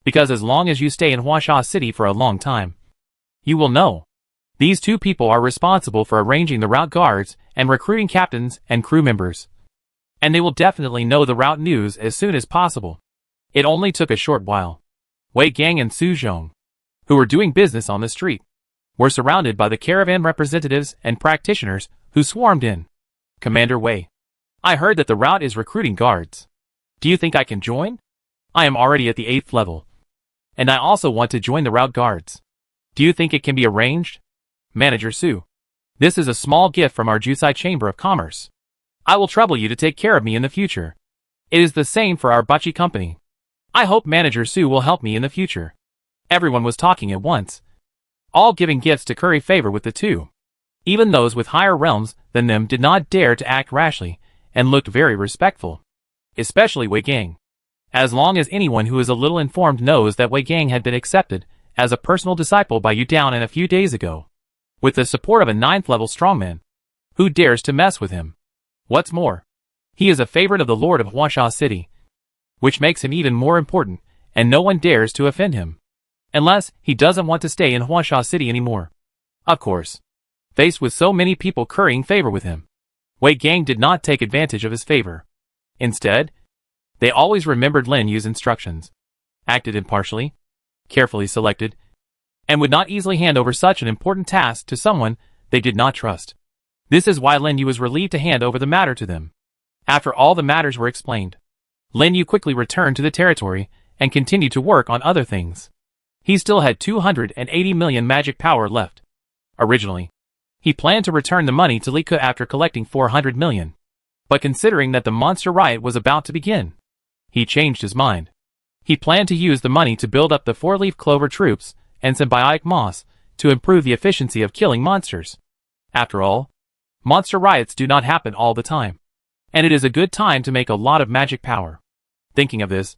Because as long as you stay in Huasha City for a long time, you will know. These two people are responsible for arranging the route guards and recruiting captains and crew members. And they will definitely know the route news as soon as possible. It only took a short while. Wei Gang and Su Zhong, who were doing business on the street, were surrounded by the caravan representatives and practitioners who swarmed in. Commander Wei, I heard that the route is recruiting guards. Do you think I can join? I am already at the 8th level. And I also want to join the route guards. Do you think it can be arranged? Manager Su, this is a small gift from our Jusai Chamber of Commerce. I will trouble you to take care of me in the future. It is the same for our Bachi company. I hope Manager Su will help me in the future. Everyone was talking at once, all giving gifts to curry favor with the two. Even those with higher realms than them did not dare to act rashly, and looked very respectful. Especially Wei Gang. As long as anyone who is a little informed knows that Wei Gang had been accepted as a personal disciple by Yu Down a few days ago, with the support of a 9th level strongman. Who dares to mess with him? What's more, he is a favorite of the Lord of Huasha City, which makes him even more important, and no one dares to offend him. Unless he doesn't want to stay in Huasha City anymore. Of course. Faced with so many people currying favor with him, Wei Gang did not take advantage of his favor. Instead, they always remembered Lin Yu's instructions, acted impartially, carefully selected, and would not easily hand over such an important task to someone they did not trust. This is why Lin Yu was relieved to hand over the matter to them. After all the matters were explained, Lin Yu quickly returned to the territory and continued to work on other things. He still had 280 million magic power left. Originally, he planned to return the money to Lika after collecting 400 million. But considering that the monster riot was about to begin, he changed his mind. He planned to use the money to build up the 4-leaf clover troops and symbiotic moss to improve the efficiency of killing monsters. After all, monster riots do not happen all the time, and it is a good time to make a lot of magic power. Thinking of this,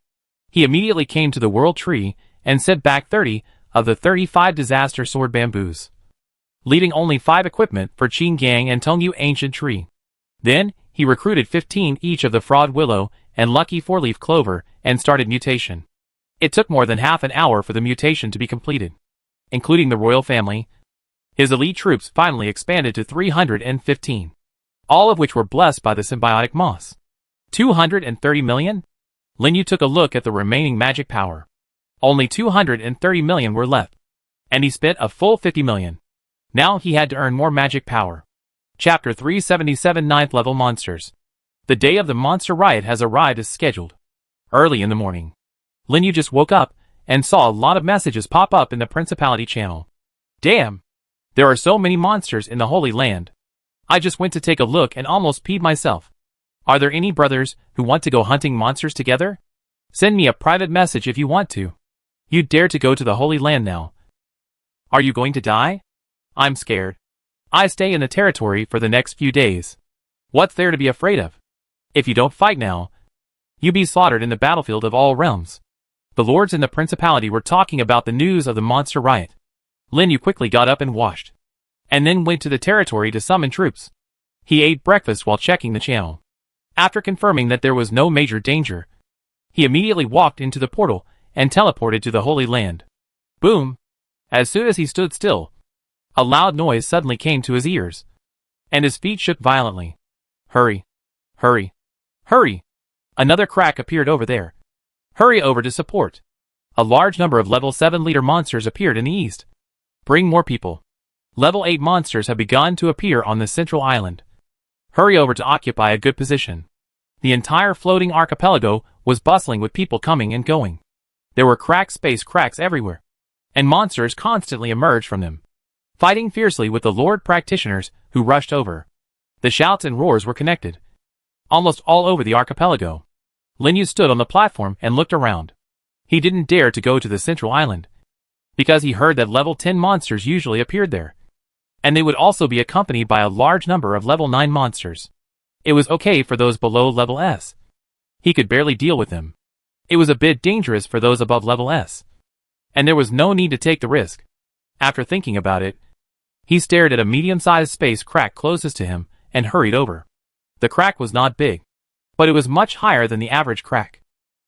he immediately came to the world tree and sent back 30 of the 35 disaster sword bamboos, leaving only 5 equipment for Qin Gang and Tongyu Ancient Tree. Then, he recruited 15 each of the Fraud Willow and Lucky 4-leaf Clover and started mutation. It took more than half an hour for the mutation to be completed. Including the royal family, his elite troops finally expanded to 315, all of which were blessed by the symbiotic moss. 230 million? Lin Yu took a look at the remaining magic power. Only 230 million were left, and he spent a full 50 million. Now he had to earn more magic power. Chapter 377 9th Level Monsters. The day of the monster riot has arrived as scheduled. Early in the morning, Lin Yu just woke up and saw a lot of messages pop up in the Principality channel. Damn! There are so many monsters in the Holy Land. I just went to take a look and almost peed myself. Are there any brothers who want to go hunting monsters together? Send me a private message if you want to. You dare to go to the Holy Land now. Are you going to die? I'm scared. I stay in the territory for the next few days. What's there to be afraid of? If you don't fight now, you be slaughtered in the battlefield of all realms. The lords in the principality were talking about the news of the monster riot. Lin Yu quickly got up and washed, and then went to the territory to summon troops. He ate breakfast while checking the channel. After confirming that there was no major danger, he immediately walked into the portal and teleported to the Holy Land. Boom! As soon as he stood still, a loud noise suddenly came to his ears, and his feet shook violently. Hurry! Hurry! Hurry! Another crack appeared over there. Hurry over to support. A large number of level 7 leader monsters appeared in the east. Bring more people. Level 8 monsters have begun to appear on the central island. Hurry over to occupy a good position. The entire floating archipelago was bustling with people coming and going. There were space cracks everywhere, and monsters constantly emerged from them, fighting fiercely with the Lord practitioners who rushed over. The shouts and roars were connected almost all over the archipelago. Lin Yu stood on the platform and looked around. He didn't dare to go to the central island, because he heard that level 10 monsters usually appeared there, and they would also be accompanied by a large number of level 9 monsters. It was okay for those below level S. He could barely deal with them. It was a bit dangerous for those above level S, and there was no need to take the risk. After thinking about it, he stared at a medium-sized space crack closest to him and hurried over. The crack was not big, but it was much higher than the average crack.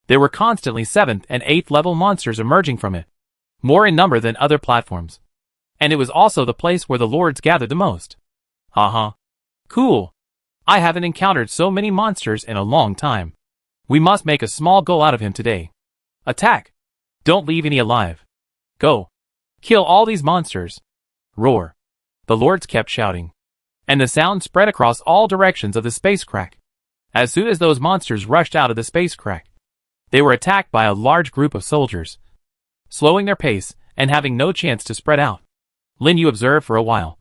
There were constantly 7th and 8th level monsters emerging from it, more in number than other platforms. And it was also the place where the lords gathered the most. Haha. Cool. I haven't encountered so many monsters in a long time. We must make a small goal out of him today. Attack! Don't leave any alive. Go. Kill all these monsters. Roar. The lords kept shouting, and the sound spread across all directions of the space crack. As soon as those monsters rushed out of the space crack, they were attacked by a large group of soldiers, slowing their pace and having no chance to spread out. Lin Yu observed for a while,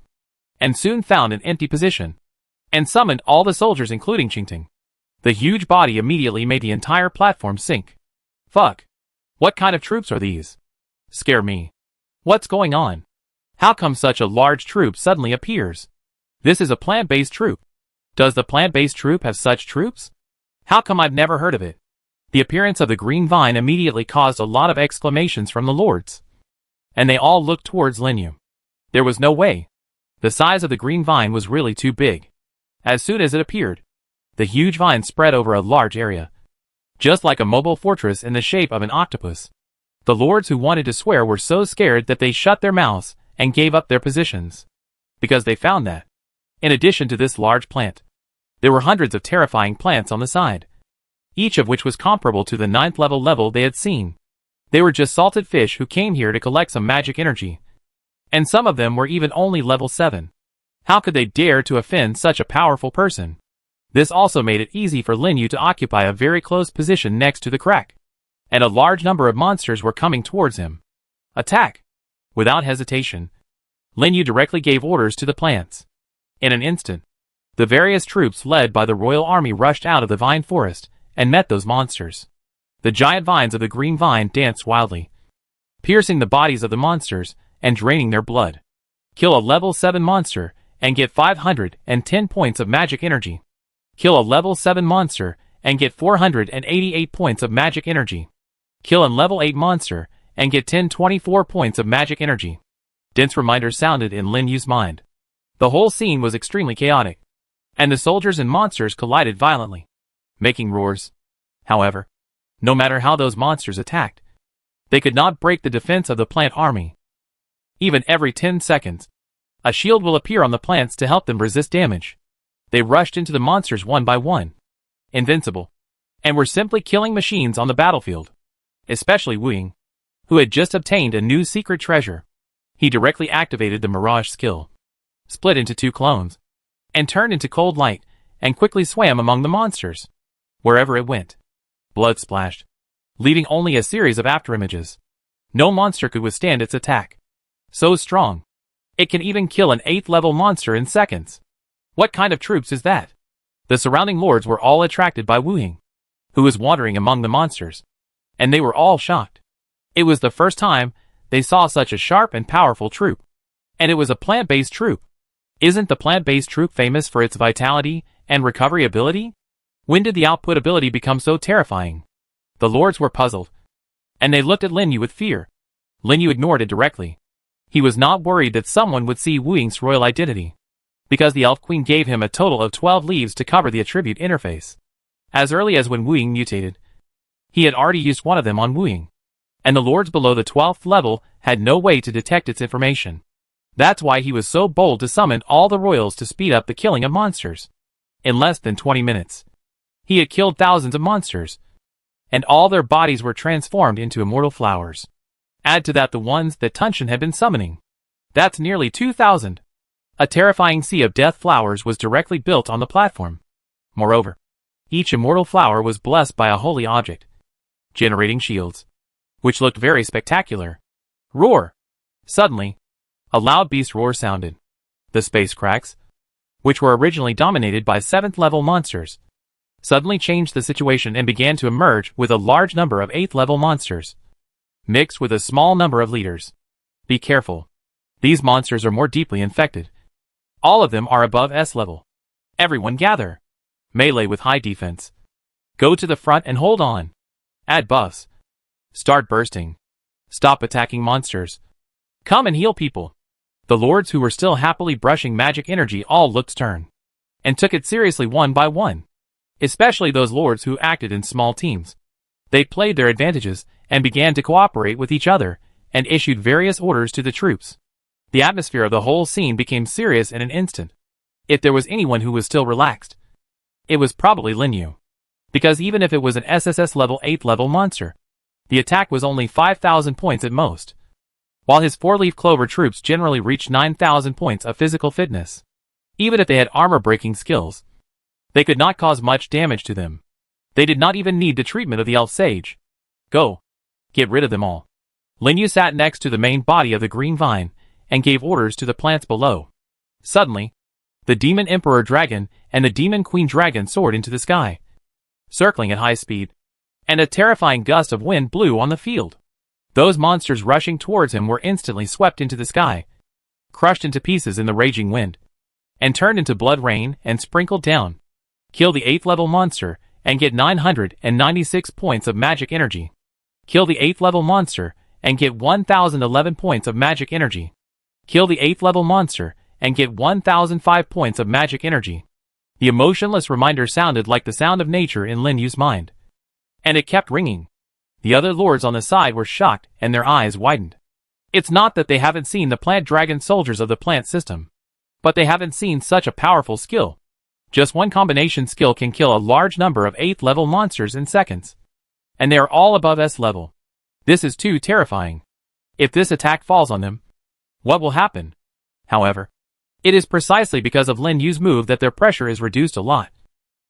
and soon found an empty position, and summoned all the soldiers including Qingting. The huge body immediately made the entire platform sink. Fuck. What kind of troops are these? Scare me. What's going on? How come such a large troop suddenly appears? This is a plant-based troop. Does the plant-based troop have such troops? How come I've never heard of it? The appearance of the green vine immediately caused a lot of exclamations from the lords, and they all looked towards Lin Yu. There was no way. The size of the green vine was really too big. As soon as it appeared, the huge vine spread over a large area, just like a mobile fortress in the shape of an octopus. The lords who wanted to swear were so scared that they shut their mouths and gave up their positions, because they found that, in addition to this large plant, there were hundreds of terrifying plants on the side, each of which was comparable to the 9th level they had seen. They were just salted fish who came here to collect some magic energy, and some of them were even only level 7. How could they dare to offend such a powerful person? This also made it easy for Lin Yu to occupy a very close position next to the crack, and a large number of monsters were coming towards him. Attack! Without hesitation, Lin Yu directly gave orders to the plants. In an instant, the various troops led by the royal army rushed out of the vine forest and met those monsters. The giant vines of the green vine danced wildly, piercing the bodies of the monsters and draining their blood. Kill a level 7 monster and get 510 points of magic energy. Kill a level 7 monster and get 488 points of magic energy. Kill a level 8 monster and get 1024 points of magic energy. Dense reminders sounded in Lin Yu's mind. The whole scene was extremely chaotic, and the soldiers and monsters collided violently, making roars. However, no matter how those monsters attacked, they could not break the defense of the plant army. Even every 10 seconds, a shield will appear on the plants to help them resist damage. They rushed into the monsters one by one, invincible, and were simply killing machines on the battlefield. Especially Wu Ying, who had just obtained a new secret treasure. He directly activated the Mirage skill, split into 2 clones, and turned into cold light, and quickly swam among the monsters. Wherever it went, blood splashed, leaving only a series of afterimages. No monster could withstand its attack. So strong, it can even kill an 8th level monster in seconds. What kind of troops is that? The surrounding lords were all attracted by Wu Ying, who was wandering among the monsters, and they were all shocked. It was the first time they saw such a sharp and powerful troop. And it was a plant-based troop. Isn't the plant-based troop famous for its vitality and recovery ability? When did the output ability become so terrifying? The lords were puzzled, and they looked at Lin Yu with fear. Lin Yu ignored it directly. He was not worried that someone would see Wu Ying's royal identity, because the Elf Queen gave him a total of 12 leaves to cover the attribute interface. As early as when Wu Ying mutated, he had already used one of them on Wu Ying, and the lords below the 12th level had no way to detect its information. That's why he was so bold to summon all the royals to speed up the killing of monsters. In less than 20 minutes, he had killed thousands of monsters, and all their bodies were transformed into immortal flowers. Add to that the ones that Tunshin had been summoning. That's nearly 2,000. A terrifying sea of death flowers was directly built on the platform. Moreover, each immortal flower was blessed by a holy object, generating shields, which looked very spectacular. Roar! Suddenly, a loud beast roar sounded. The space cracks, which were originally dominated by 7th level monsters, suddenly changed the situation and began to emerge with a large number of 8th level monsters, mixed with a small number of leaders. Be careful. These monsters are more deeply infected. All of them are above S level. Everyone gather. Melee with high defense. Go to the front and hold on. Add buffs. Start bursting. Stop attacking monsters. Come and heal people. The lords who were still happily brushing magic energy all looked stern, and took it seriously one by one. Especially those lords who acted in small teams. They played their advantages, and began to cooperate with each other, and issued various orders to the troops. The atmosphere of the whole scene became serious in an instant. If there was anyone who was still relaxed, it was probably Lin Yu. Because even if it was an SSS level 8th level monster, the attack was only 5,000 points at most, while his 4-leaf clover troops generally reached 9,000 points of physical fitness. Even if they had armor-breaking skills, they could not cause much damage to them. They did not even need the treatment of the Elf Sage. Go. Get rid of them all. Lin Yu sat next to the main body of the green vine, and gave orders to the plants below. Suddenly, the Demon Emperor Dragon and the Demon Queen Dragon soared into the sky, circling at high speed, and a terrifying gust of wind blew on the field. Those monsters rushing towards him were instantly swept into the sky, crushed into pieces in the raging wind, and turned into blood rain and sprinkled down. Kill the 8th level monster, and get 996 points of magic energy. Kill the 8th level monster, and get 1,011 points of magic energy. Kill the 8th level monster, and get 1,005 points of magic energy. The emotionless reminder sounded like the sound of nature in Lin Yu's mind. And it kept ringing. The other lords on the side were shocked, and their eyes widened. It's not that they haven't seen the plant dragon soldiers of the plant system, but they haven't seen such a powerful skill. Just one combination skill can kill a large number of 8th level monsters in seconds. And they are all above S level. This is too terrifying. If this attack falls on them, what will happen? However, it is precisely because of Lin Yu's move that their pressure is reduced a lot,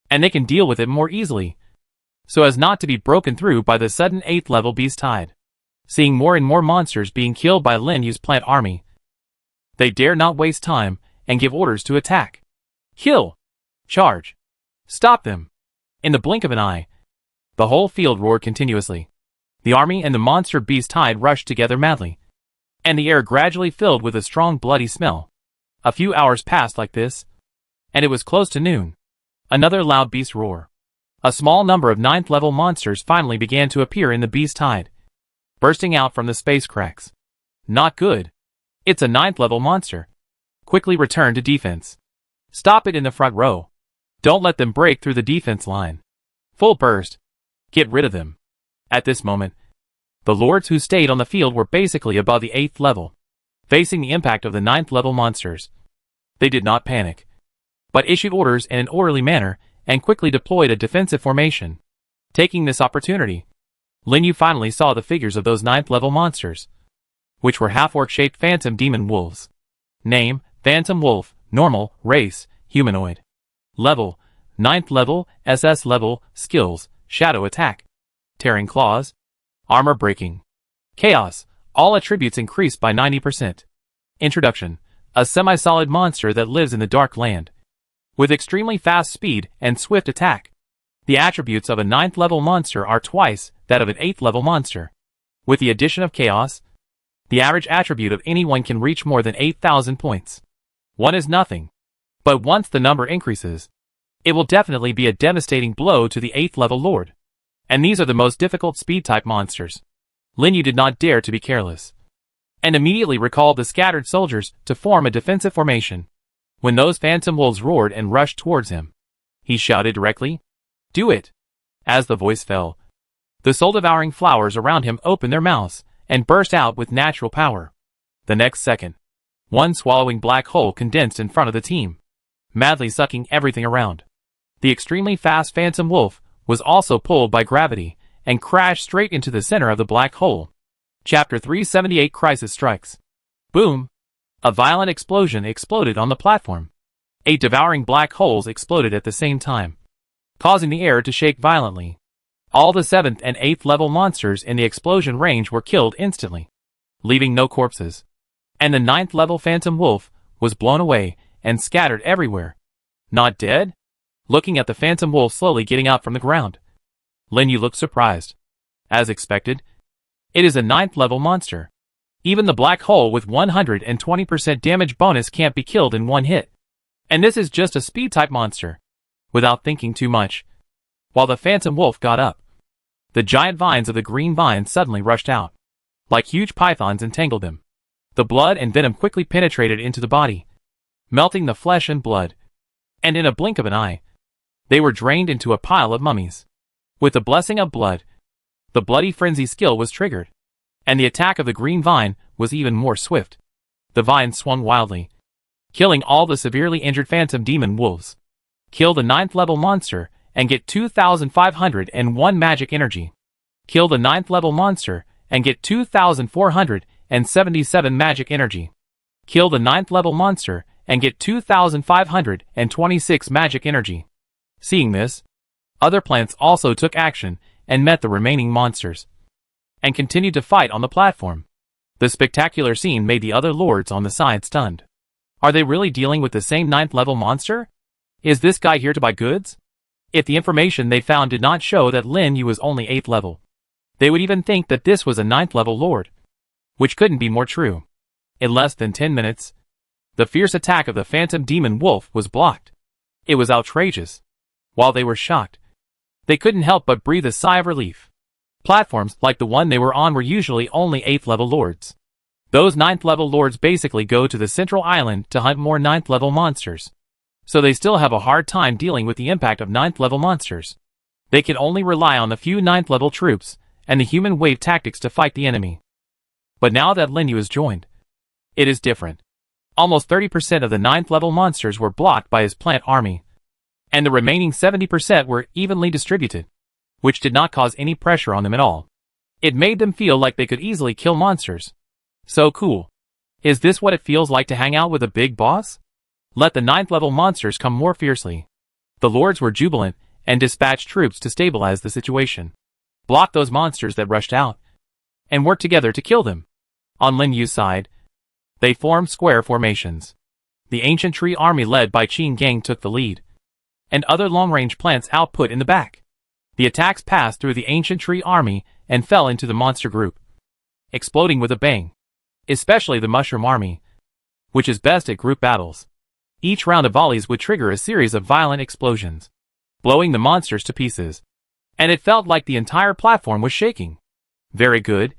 and they can deal with it more easily, so as not to be broken through by the sudden 8th level beast tide. Seeing more and more monsters being killed by Lin Yu's plant army, they dare not waste time, and give orders to attack. Kill! Charge! Stop them! In the blink of an eye, the whole field roared continuously. The army and the monster beast tide rushed together madly, and the air gradually filled with a strong bloody smell. A few hours passed like this, and it was close to noon. Another loud beast roar. A small number of 9th level monsters finally began to appear in the beast tide, bursting out from the space cracks. Not good. It's a 9th level monster. Quickly return to defense. Stop it in the front row. Don't let them break through the defense line. Full burst. Get rid of them. At this moment, the lords who stayed on the field were basically above the 8th level, facing the impact of the 9th level monsters. They did not panic, but issued orders in an orderly manner and quickly deployed a defensive formation. Taking this opportunity, Lin Yu finally saw the figures of those 9th level monsters, which were half-orc shaped phantom demon wolves. Name, Phantom Wolf, normal, race, humanoid. Level, 9th level, SS level, skills, shadow attack, tearing claws, armor breaking, chaos, all attributes increased by 90%. Introduction, a semi-solid monster that lives in the dark land. with extremely fast speed and swift attack. The attributes of a 9th level monster are twice that of an 8th level monster. With the addition of chaos, the average attribute of anyone can reach more than 8,000 points. 1 is nothing. But once the number increases, it will definitely be a devastating blow to the 8th level lord. And these are the most difficult speed-type monsters. Lin Yu did not dare to be careless, and immediately recalled the scattered soldiers to form a defensive formation. When those phantom wolves roared and rushed towards him, he shouted directly, "Do it!" As the voice fell, the soul-devouring flowers around him opened their mouths and burst out with natural power. The next second, one swallowing black hole condensed in front of the team, madly sucking everything around. The extremely fast phantom wolf was also pulled by gravity and crashed straight into the center of the black hole. Chapter 378 Crisis Strikes. Boom! A violent explosion exploded on the platform. 8 devouring black holes exploded at the same time, causing the air to shake violently. All the 7th and 8th level monsters in the explosion range were killed instantly, leaving no corpses. And the 9th level phantom wolf was blown away and scattered everywhere. Not dead? Looking at the phantom wolf slowly getting up from the ground, Lin Yu looked surprised. As expected, it is a 9th level monster. Even the black hole with 120% damage bonus can't be killed in one hit. And this is just a speed-type monster. Without thinking too much, while the phantom wolf got up, the giant vines of the green vine suddenly rushed out. Like huge pythons entangled him. The blood and venom quickly penetrated into the body, melting the flesh and blood. And in a blink of an eye, they were drained into a pile of mummies. With the blessing of blood, the bloody frenzy skill was triggered, and the attack of the green vine was even more swift. The vine swung wildly, killing all the severely injured phantom demon wolves. Kill the 9th level monster and get 2,501 magic energy. Kill the 9th level monster and get 2,477 magic energy. Kill the 9th level monster and get 2,526 magic energy. Seeing this, other plants also took action and met the remaining monsters, and continued to fight on the platform. The spectacular scene made the other lords on the side stunned. Are they really dealing with the same 9th level monster? Is this guy here to buy goods? If the information they found did not show that Lin Yu was only 8th level, they would even think that this was a 9th level lord, which couldn't be more true. In less than 10 minutes, the fierce attack of the phantom demon wolf was blocked. It was outrageous. While they were shocked, they couldn't help but breathe a sigh of relief. Platforms like the one they were on were usually only 8th level lords. Those 9th level lords basically go to the central island to hunt more 9th level monsters. So they still have a hard time dealing with the impact of 9th level monsters. They can only rely on the few 9th level troops and the human wave tactics to fight the enemy. But now that Lin Yu has joined, it is different. Almost 30% of the 9th level monsters were blocked by his plant army, and the remaining 70% were evenly distributed, which did not cause any pressure on them at all. It made them feel like they could easily kill monsters. So cool. Is this what it feels like to hang out with a big boss? Let the 9th level monsters come more fiercely. The lords were jubilant and dispatched troops to stabilize the situation, block those monsters that rushed out, and work together to kill them. On Lin Yu's side, they formed square formations. The ancient tree army led by Qin Gang took the lead, and other long-range plants output in the back. The attacks passed through the ancient tree army and fell into the monster group, exploding with a bang. Especially the mushroom army, which is best at group battles. Each round of volleys would trigger a series of violent explosions, blowing the monsters to pieces. And it felt like the entire platform was shaking. Very good.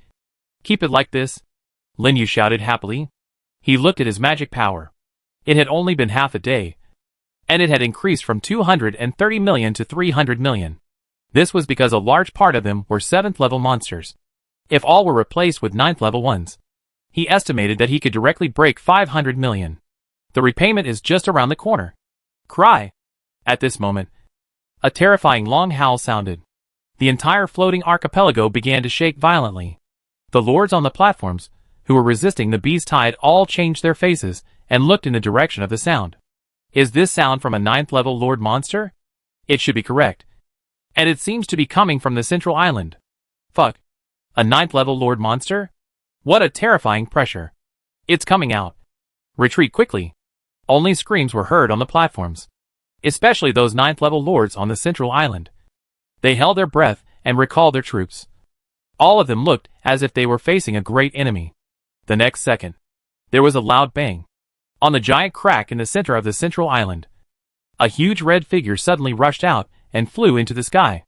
Keep it like this, Lin Yu shouted happily. He looked at his magic power. It had only been half a day, and it had increased from 230 million to 300 million. This was because a large part of them were 7th level monsters. If all were replaced with 9th level ones, he estimated that he could directly break 500 million. The repayment is just around the corner. Cry! At this moment, a terrifying long howl sounded. The entire floating archipelago began to shake violently. The lords on the platforms, who were resisting the beast tide, all changed their faces and looked in the direction of the sound. Is this sound from a 9th level lord monster? It should be correct. And it seems to be coming from the central island. Fuck. A 9th level lord monster? What a terrifying pressure. It's coming out. Retreat quickly. Only screams were heard on the platforms. especially those 9th level lords on the central island. They held their breath and recalled their troops. All of them looked as if they were facing a great enemy. The next second, there was a loud bang. On the giant crack in the center of the central island, a huge red figure suddenly rushed out and flew into the sky.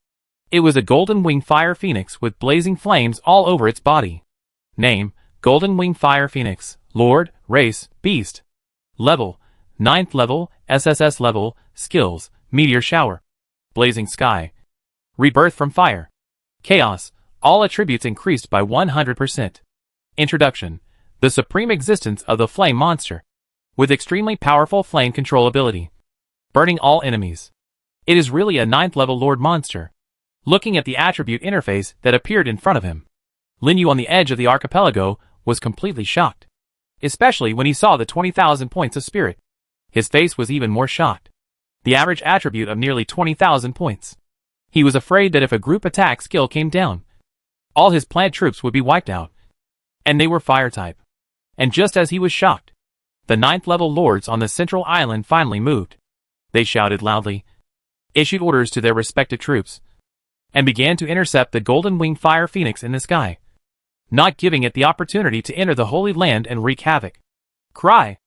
It was a golden winged fire phoenix with blazing flames all over its body. Name: Golden Winged Fire Phoenix. Lord, Race, Beast. Level: 9th level, SSS level. Skills: Meteor Shower. Blazing Sky. Rebirth from Fire. Chaos. All attributes increased by 100%. Introduction: the supreme existence of the Flame Monster. With extremely powerful flame control ability. Burning all enemies. It is really a 9th level Lord Monster. Looking at the attribute interface that appeared in front of him, Lin Yu on the edge of the archipelago was completely shocked. Especially when he saw the 20,000 points of spirit. His face was even more shocked. The average attribute of nearly 20,000 points. He was afraid that if a group attack skill came down, all his plant troops would be wiped out. And they were fire type. And just as he was shocked, the 9th level lords on the central island finally moved. They shouted loudly, issued orders to their respective troops, and began to intercept the golden winged fire phoenix in the sky, not giving it the opportunity to enter the Holy Land and wreak havoc. Cry!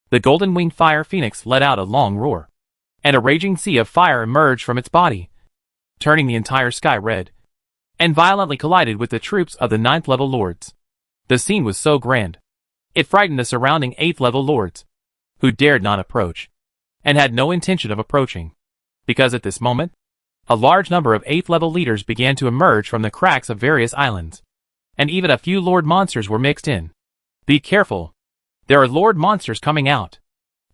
The golden winged fire phoenix let out a long roar, and a raging sea of fire emerged from its body, turning the entire sky red, and violently collided with the troops of the 9th level lords. The scene was so grand. It frightened the surrounding 8th level lords, who dared not approach, and had no intention of approaching, because at this moment, a large number of 8th level leaders began to emerge from the cracks of various islands, and even a few Lord Monsters were mixed in. Be careful. There are Lord Monsters coming out.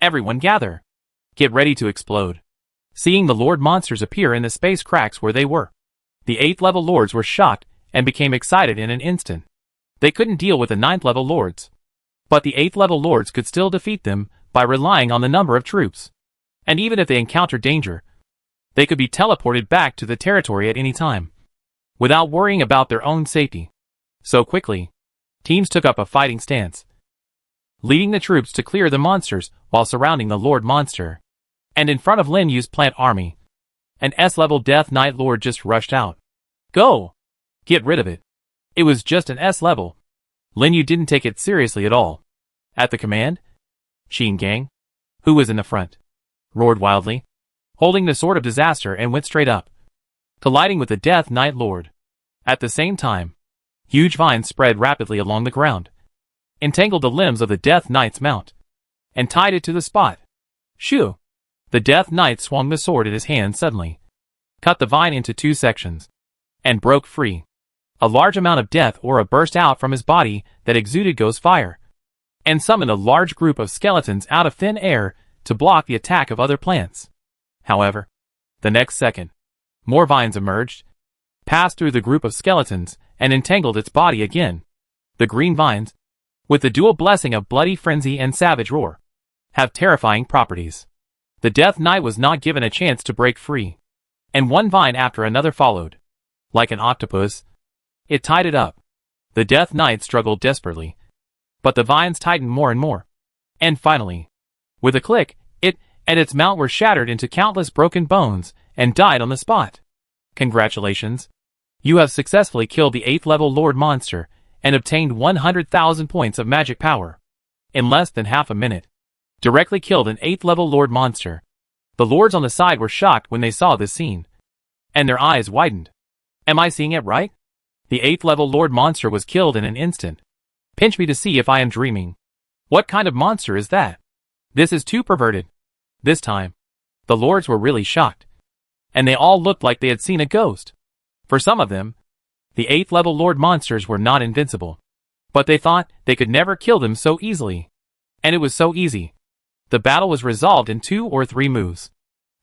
Everyone gather. Get ready to explode. Seeing the Lord Monsters appear in the space cracks where they were, the 8th level lords were shocked and became excited in an instant. They couldn't deal with the 9th level lords, but the 8th level lords could still defeat them by relying on the number of troops. And even if they encountered danger, they could be teleported back to the territory at any time, without worrying about their own safety. So quickly, teams took up a fighting stance, leading the troops to clear the monsters while surrounding the Lord Monster. And in front of Lin Yu's plant army, an S-level Death Knight Lord just rushed out. Go! Get rid of it. It was just an S-level. Lin Yu didn't take it seriously at all. At the command, Qin Gang, who was in the front, roared wildly, holding the Sword of Disaster, and went straight up, colliding with the Death Knight Lord. At the same time, huge vines spread rapidly along the ground, entangled the limbs of the Death Knight's mount, and tied it to the spot. Shoo! The Death Knight swung the sword in his hand suddenly, cut the vine into 2 sections, and broke free. A large amount of death aura burst out from his body that exuded ghost fire, and summoned a large group of skeletons out of thin air to block the attack of other plants. However, the next second, more vines emerged, passed through the group of skeletons, and entangled its body again. The green vines, with the dual blessing of Bloody Frenzy and Savage Roar, have terrifying properties. The Death Knight was not given a chance to break free, and one vine after another followed. Like an octopus, it tied it up. The Death Knight struggled desperately, but the vines tightened more and more. And finally, with a click, it and its mount were shattered into countless broken bones and died on the spot. Congratulations! You have successfully killed the 8th level Lord Monster and obtained 100,000 points of magic power. In less than half a minute, directly killed an 8th level Lord Monster. The lords on the side were shocked when they saw this scene, and their eyes widened. Am I seeing it right? The 8th level Lord Monster was killed in an instant. Pinch me to see if I am dreaming. What kind of monster is that? This is too perverted. This time, the lords were really shocked, and they all looked like they had seen a ghost. For some of them, the 8th level Lord Monsters were not invincible, but they thought they could never kill them so easily. And it was so easy. The battle was resolved in 2 or 3 moves.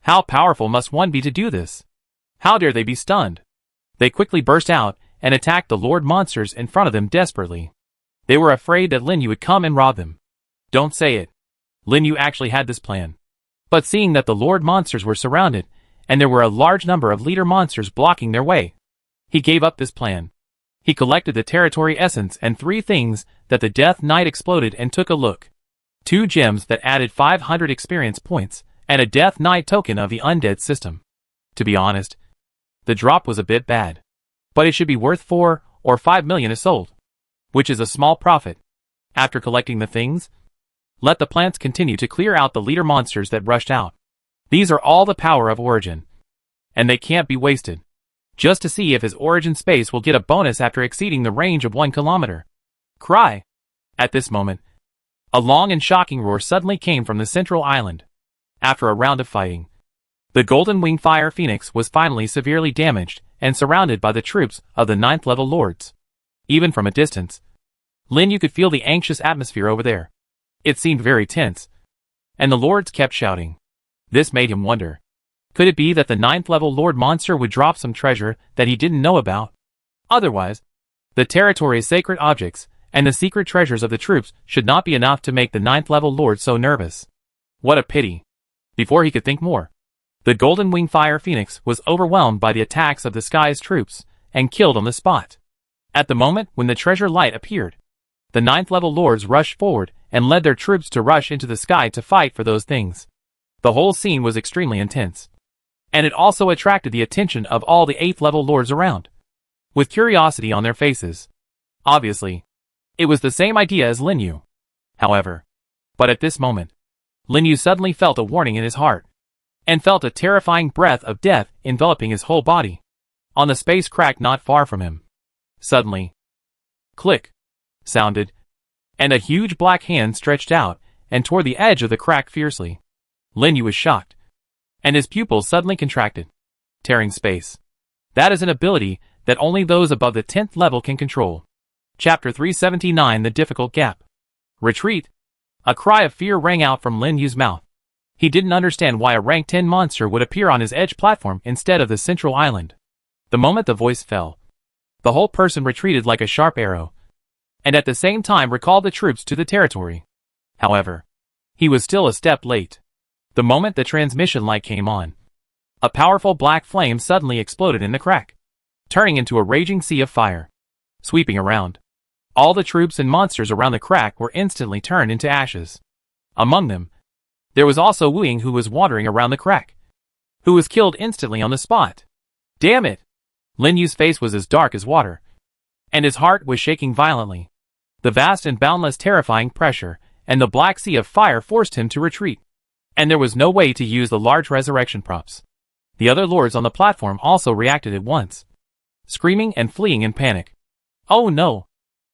How powerful must one be to do this? How dare they be stunned? They quickly burst out and attacked the Lord Monsters in front of them desperately. They were afraid that Lin Yu would come and rob them. Don't say it. Lin Yu actually had this plan. But seeing that the Lord Monsters were surrounded, and there were a large number of leader monsters blocking their way, he gave up this plan. He collected the territory essence and 3 things that the Death Knight exploded and took a look. 2 gems that added 500 experience points, and a Death Knight token of the undead system. To be honest, the drop was a bit bad, but it should be worth 4 or 5 million if sold, which is a small profit. After collecting the things, let the plants continue to clear out the leader monsters that rushed out. These are all the power of Origin, and they can't be wasted. Just to see if his Origin space will get a bonus after exceeding the range of 1 kilometer. Cry! At this moment, a long and shocking roar suddenly came from the central island. After a round of fighting, the Golden Wing Fire Phoenix was finally severely damaged and surrounded by the troops of the 9th level lords. Even from a distance, Lin Yu could feel the anxious atmosphere over there. It seemed very tense, and the lords kept shouting. This made him wonder. Could it be that the 9th level lord monster would drop some treasure that he didn't know about? Otherwise, the territory's sacred objects and the secret treasures of the troops should not be enough to make the 9th level lord so nervous. What a pity. Before he could think more, the Golden Wing Fire Phoenix was overwhelmed by the attacks of the sky's troops and killed on the spot. At the moment when the treasure light appeared, the 9th level lords rushed forward and led their troops to rush into the sky to fight for those things. The whole scene was extremely intense, and it also attracted the attention of all the 8th level lords around, with curiosity on their faces. Obviously, it was the same idea as Lin Yu. However, but at this moment, Lin Yu suddenly felt a warning in his heart, and felt a terrifying breath of death enveloping his whole body. On the space crack not far from him, suddenly, click, sounded, and a huge black hand stretched out and tore the edge of the crack fiercely. Lin Yu was shocked, and his pupils suddenly contracted. Tearing space. That is an ability that only those above the 10th level can control. Chapter 379, The Difficult Gap. Retreat. A cry of fear rang out from Lin Yu's mouth. He didn't understand why a rank 10 monster would appear on his edge platform instead of the central island. The moment the voice fell, the whole person retreated like a sharp arrow, and at the same time recalled the troops to the territory. However, he was still a step late. The moment the transmission light came on, a powerful black flame suddenly exploded in the crack, turning into a raging sea of fire. Sweeping around, all the troops and monsters around the crack were instantly turned into ashes. Among them, there was also Wu Ying, who was wandering around the crack, who was killed instantly on the spot. Damn it! Lin Yu's face was as dark as water, and his heart was shaking violently. The vast and boundless terrifying pressure and the black sea of fire forced him to retreat, and there was no way to use the large resurrection props. The other lords on the platform also reacted at once, screaming and fleeing in panic. Oh no!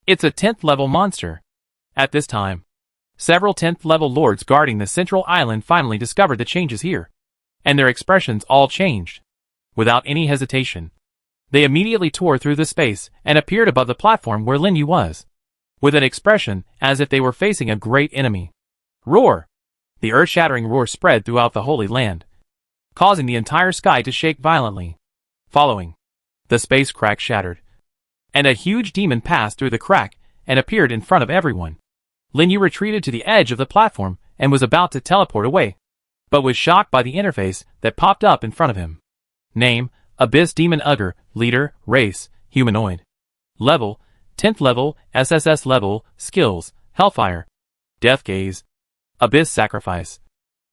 It's a 10th level monster! At this time, several 10th level lords guarding the central island finally discovered the changes here, and their expressions all changed. Without any hesitation, they immediately tore through the space and appeared above the platform where Lin Yu was, with an expression as if they were facing a great enemy. Roar! The earth-shattering roar spread throughout the Holy Land, causing the entire sky to shake violently. Following, the space crack shattered, and a huge demon passed through the crack and appeared in front of everyone. Lin Yu retreated to the edge of the platform and was about to teleport away, but was shocked by the interface that popped up in front of him. Name, Abyss Demon Ugger, Leader, Race, Humanoid. Level, 10th level, SSS level, Skills, Hellfire. Death Gaze. Abyss Sacrifice.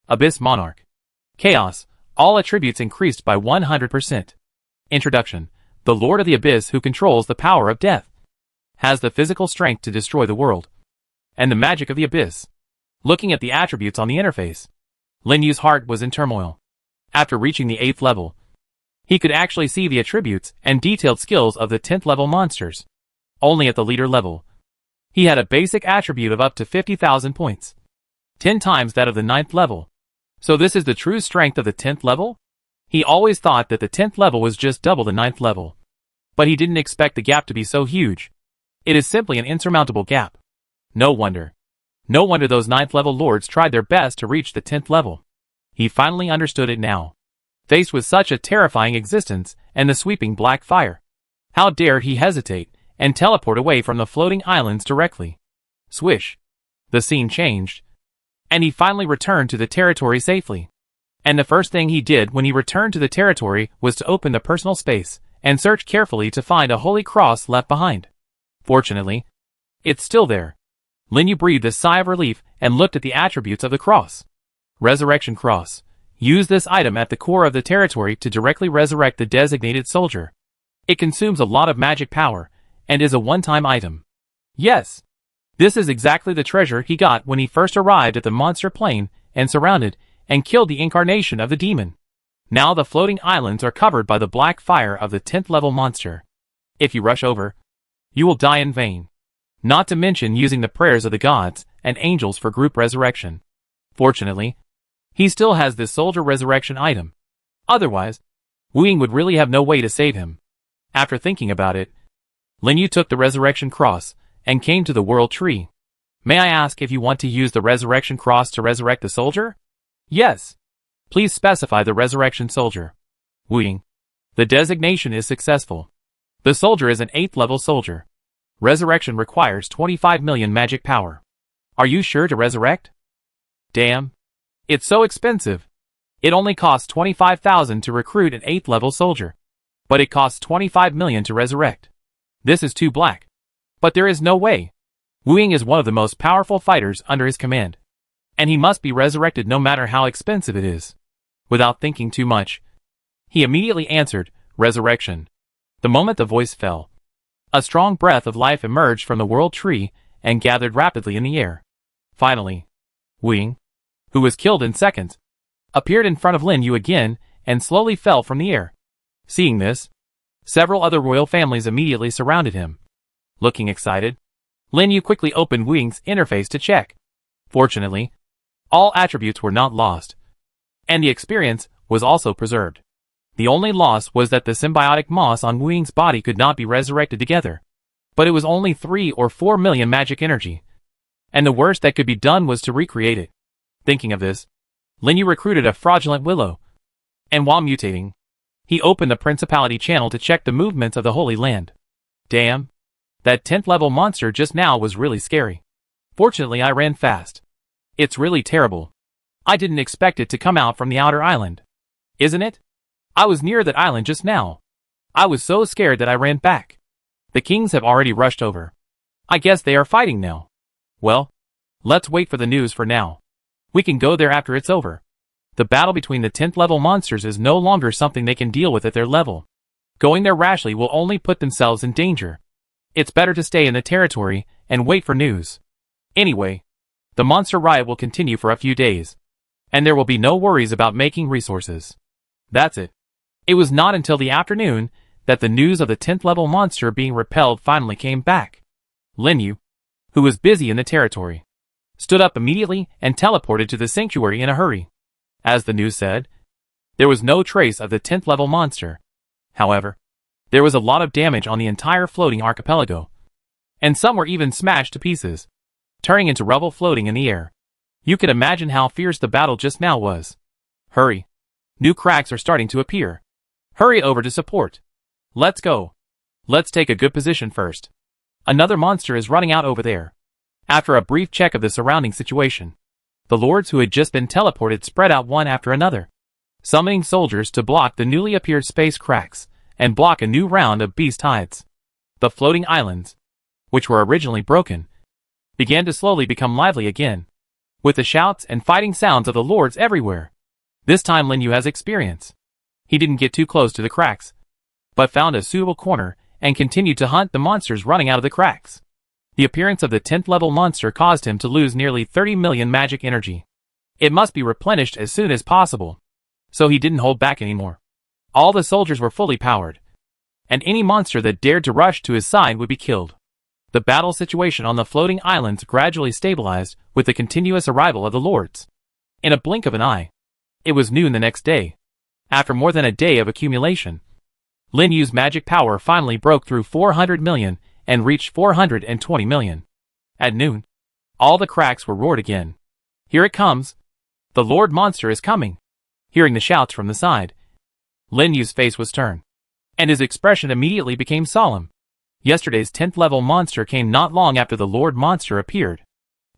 Abyss Monarch. Chaos, all attributes increased by 100%. Introduction. The Lord of the Abyss, who controls the power of death, has the physical strength to destroy the world, and the magic of the Abyss. Looking at the attributes on the interface, Lin Yu's heart was in turmoil. After reaching the 8th level, he could actually see the attributes and detailed skills of the 10th level monsters. Only at the leader level, he had a basic attribute of up to 50,000 points, 10 times that of the 9th level. So this is the true strength of the 10th level? He always thought that the 10th level was just double the 9th level, but he didn't expect the gap to be so huge. It is simply an insurmountable gap. No wonder those 9th level lords tried their best to reach the 10th level. He finally understood it now. Faced with such a terrifying existence and the sweeping black fire, how dared he hesitate and teleport away from the floating islands directly? Swish. The scene changed, and he finally returned to the territory safely. And the first thing he did when he returned to the territory was to open the personal space and search carefully to find a holy cross left behind. Fortunately, it's still there. Lin Yu breathed a sigh of relief and looked at the attributes of the cross. Resurrection Cross. Use this item at the core of the territory to directly resurrect the designated soldier. It consumes a lot of magic power, and is a one-time item. Yes. This is exactly the treasure he got when he first arrived at the monster plane and surrounded and killed the incarnation of the demon. Now the floating islands are covered by the black fire of the 10th level monster. If you rush over, you will die in vain. Not to mention using the prayers of the gods and angels for group resurrection. Fortunately, he still has this soldier resurrection item. Otherwise, Wu Ying would really have no way to save him. After thinking about it, Lin Yu took the resurrection cross and came to the world tree. May I ask if you want to use the resurrection cross to resurrect the soldier? Yes. Please specify the resurrection soldier. Wu Ying. The designation is successful. The soldier is an 8th level soldier. Resurrection requires 25 million magic power. Are you sure to resurrect? Damn. It's so expensive. It only costs 25,000 to recruit an 8th level soldier. But it costs 25 million to resurrect. This is too black. But there is no way. Wu Ying is one of the most powerful fighters under his command. And he must be resurrected no matter how expensive it is. Without thinking too much, he immediately answered, resurrection. The moment the voice fell, a strong breath of life emerged from the world tree and gathered rapidly in the air. Finally, Wu Ying, who was killed in seconds, appeared in front of Lin Yu again and slowly fell from the air. Seeing this, several other royal families immediately surrounded him. Looking excited, Lin Yu quickly opened Wu Ying's interface to check. Fortunately, all attributes were not lost, and the experience was also preserved. The only loss was that the symbiotic moss on Wu Ying's body could not be resurrected together. But it was only 3 or 4 million magic energy. And the worst that could be done was to recreate it. Thinking of this, Lin Yu recruited a fraudulent willow. And while mutating, he opened the principality channel to check the movements of the Holy Land. Damn. That 10th level monster just now was really scary. Fortunately I ran fast. It's really terrible. I didn't expect it to come out from the outer island. Isn't it? I was near that island just now. I was so scared that I ran back. The kings have already rushed over. I guess they are fighting now. Well, let's wait for the news for now. We can go there after it's over. The battle between the 10th level monsters is no longer something they can deal with at their level. Going there rashly will only put themselves in danger. It's better to stay in the territory and wait for news. Anyway, the monster riot will continue for a few days. And there will be no worries about making resources. That's it. It was not until the afternoon that the news of the 10th level monster being repelled finally came back. Lin Yu, who was busy in the territory, stood up immediately and teleported to the sanctuary in a hurry. As the news said, there was no trace of the 10th level monster. However, there was a lot of damage on the entire floating archipelago, and some were even smashed to pieces, turning into rubble floating in the air. You can imagine how fierce the battle just now was. Hurry. New cracks are starting to appear. Hurry over to support. Let's go. Let's take a good position first. Another monster is running out over there. After a brief check of the surrounding situation, the lords who had just been teleported spread out one after another, summoning soldiers to block the newly appeared space cracks and block a new round of beast tides. The floating islands, which were originally broken, began to slowly become lively again, with the shouts and fighting sounds of the lords everywhere. This time Lin Yu has experience. He didn't get too close to the cracks, but found a suitable corner and continued to hunt the monsters running out of the cracks. The appearance of the 10th level monster caused him to lose nearly 30 million magic energy. It must be replenished as soon as possible, so he didn't hold back anymore. All the soldiers were fully powered, and any monster that dared to rush to his side would be killed. The battle situation on the floating islands gradually stabilized with the continuous arrival of the lords. In a blink of an eye, it was noon the next day. After more than a day of accumulation, Lin Yu's magic power finally broke through 400 million and reached 420 million. At noon, all the cracks were roared again. Here it comes. The Lord Monster is coming. Hearing the shouts from the side, Lin Yu's face was turned, and his expression immediately became solemn. Yesterday's 10th level monster came not long after the Lord Monster appeared.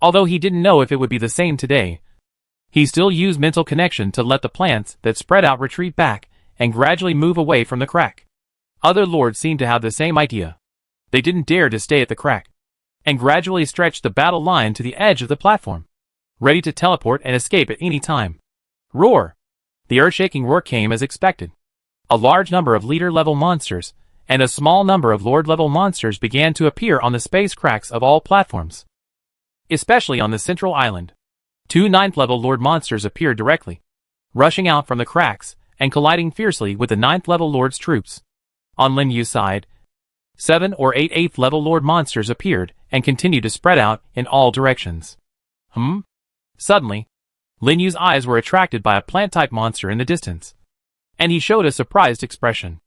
Although he didn't know if it would be the same today, he still used mental connection to let the plants that spread out retreat back and gradually move away from the crack. Other lords seemed to have the same idea. They didn't dare to stay at the crack, and gradually stretched the battle line to the edge of the platform, ready to teleport and escape at any time. Roar! The earth-shaking roar came as expected. A large number of leader-level monsters and a small number of lord-level monsters began to appear on the space cracks of all platforms. Especially on the central island. 2 9th-level lord monsters appeared directly, rushing out from the cracks and colliding fiercely with the 9th-level lord's troops. On Lin Yu's side, 7 or 8 8th-level lord monsters appeared and continued to spread out in all directions. Suddenly, Lin Yu's eyes were attracted by a plant-type monster in the distance, and he showed a surprised expression.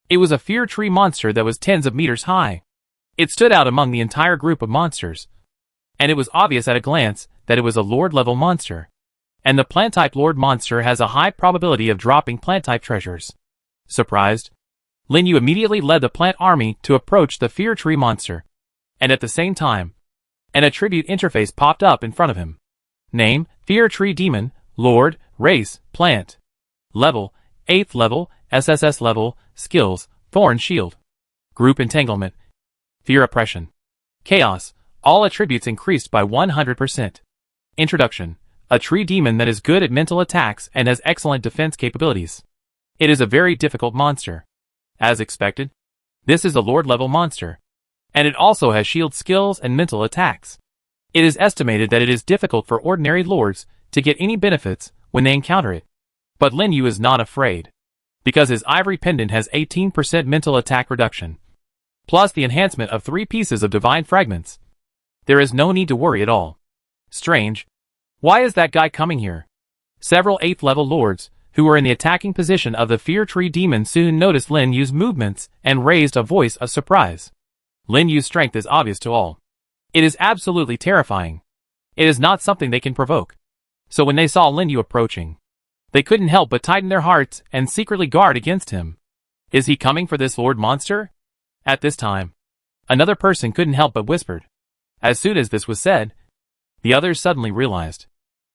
It was a fear tree monster that was tens of meters high. It stood out among the entire group of monsters, and it was obvious at a glance that it was a lord-level monster. And the plant-type lord monster has a high probability of dropping plant-type treasures. Surprised, Lin Yu immediately led the plant army to approach the fear tree monster, and at the same time, an attribute interface popped up in front of him. Name, Fear Tree Demon, Lord, Race, Plant. Level, 8th level, SSS level, Skills, Thorn Shield. Group Entanglement. Fear Oppression. Chaos, all attributes increased by 100%. Introduction, a tree demon that is good at mental attacks and has excellent defense capabilities. It is a very difficult monster. As expected, this is a lord-level monster, and it also has shield skills and mental attacks. It is estimated that it is difficult for ordinary lords to get any benefits when they encounter it. But Lin Yu is not afraid, because his ivory pendant has 18% mental attack reduction, plus the enhancement of 3 pieces of divine fragments. There is no need to worry at all. Strange. Why is that guy coming here? Several 8th level lords, who were in the attacking position of the Fear Tree Demon, soon noticed Lin Yu's movements and raised a voice of surprise. Lin Yu's strength is obvious to all. It is absolutely terrifying. It is not something they can provoke. So when they saw Lin Yu approaching, they couldn't help but tighten their hearts and secretly guard against him. Is he coming for this lord monster? At this time, another person couldn't help but whispered. As soon as this was said, the others suddenly realized.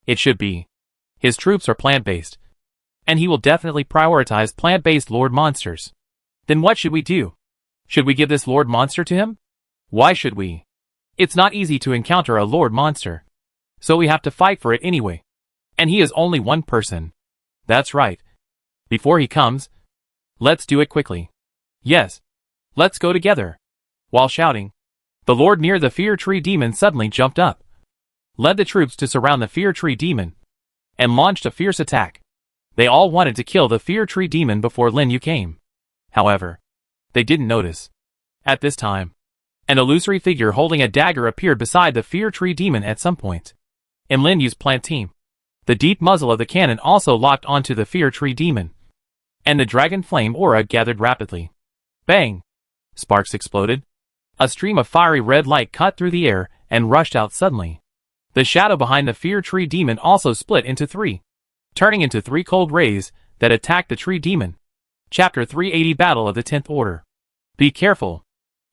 It should be. His troops are plant-based, and he will definitely prioritize plant-based lord monsters. Then what should we do? Should we give this lord monster to him? Why should we? It's not easy to encounter a lord monster, so we have to fight for it anyway. And he is only one person. That's right. Before he comes, let's do it quickly. Yes, let's go together. While shouting, the lord near the Fear Tree Demon suddenly jumped up, led the troops to surround the Fear Tree Demon, and launched a fierce attack. They all wanted to kill the Fear Tree Demon before Lin Yu came. However, they didn't notice. At this time, an illusory figure holding a dagger appeared beside the Fear Tree Demon at some point. In Lin Yu's plant team, the deep muzzle of the cannon also locked onto the Fear Tree Demon, and the dragon flame aura gathered rapidly. Bang! Sparks exploded. A stream of fiery red light cut through the air and rushed out suddenly. The shadow behind the Fear Tree Demon also split into 3, turning into 3 cold rays that attacked the Tree Demon. Chapter 380 Battle of the 10th Order. Be careful.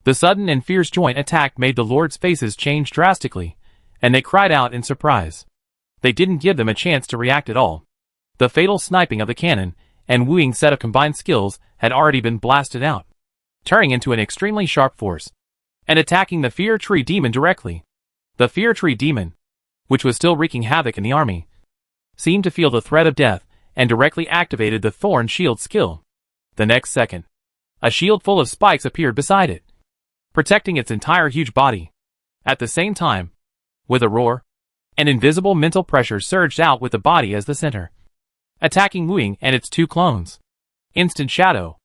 The sudden and fierce joint attack made the lords' faces change drastically, and they cried out in surprise. They didn't give them a chance to react at all. The fatal sniping of the cannon and wooing set of combined skills had already been blasted out, turning into an extremely sharp force, and attacking the Fear Tree Demon directly. The Fear Tree Demon, which was still wreaking havoc in the army, seemed to feel the threat of death and directly activated the Thorn Shield skill. The next second, a shield full of spikes appeared beside it, protecting its entire huge body. At the same time, with a roar, an invisible mental pressure surged out with the body as the center, attacking Wuying and its 2 clones. Instant Shadow.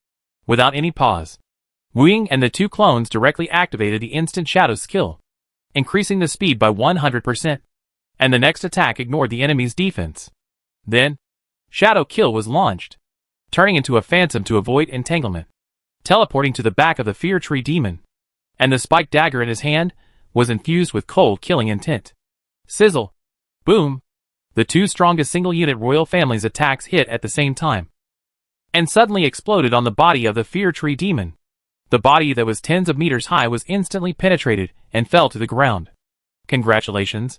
Without any pause, Wuying and the 2 clones directly activated the Instant Shadow skill, increasing the speed by 100%, and the next attack ignored the enemy's defense. Then, Shadow Kill was launched, turning into a phantom to avoid entanglement, teleporting to the back of the Fear Tree Demon, and the spiked dagger in his hand was infused with cold killing intent. Sizzle. Boom. The 2 strongest single-unit royal family's attacks hit at the same time, and suddenly exploded on the body of the Fear Tree Demon. The body that was tens of meters high was instantly penetrated and fell to the ground. Congratulations.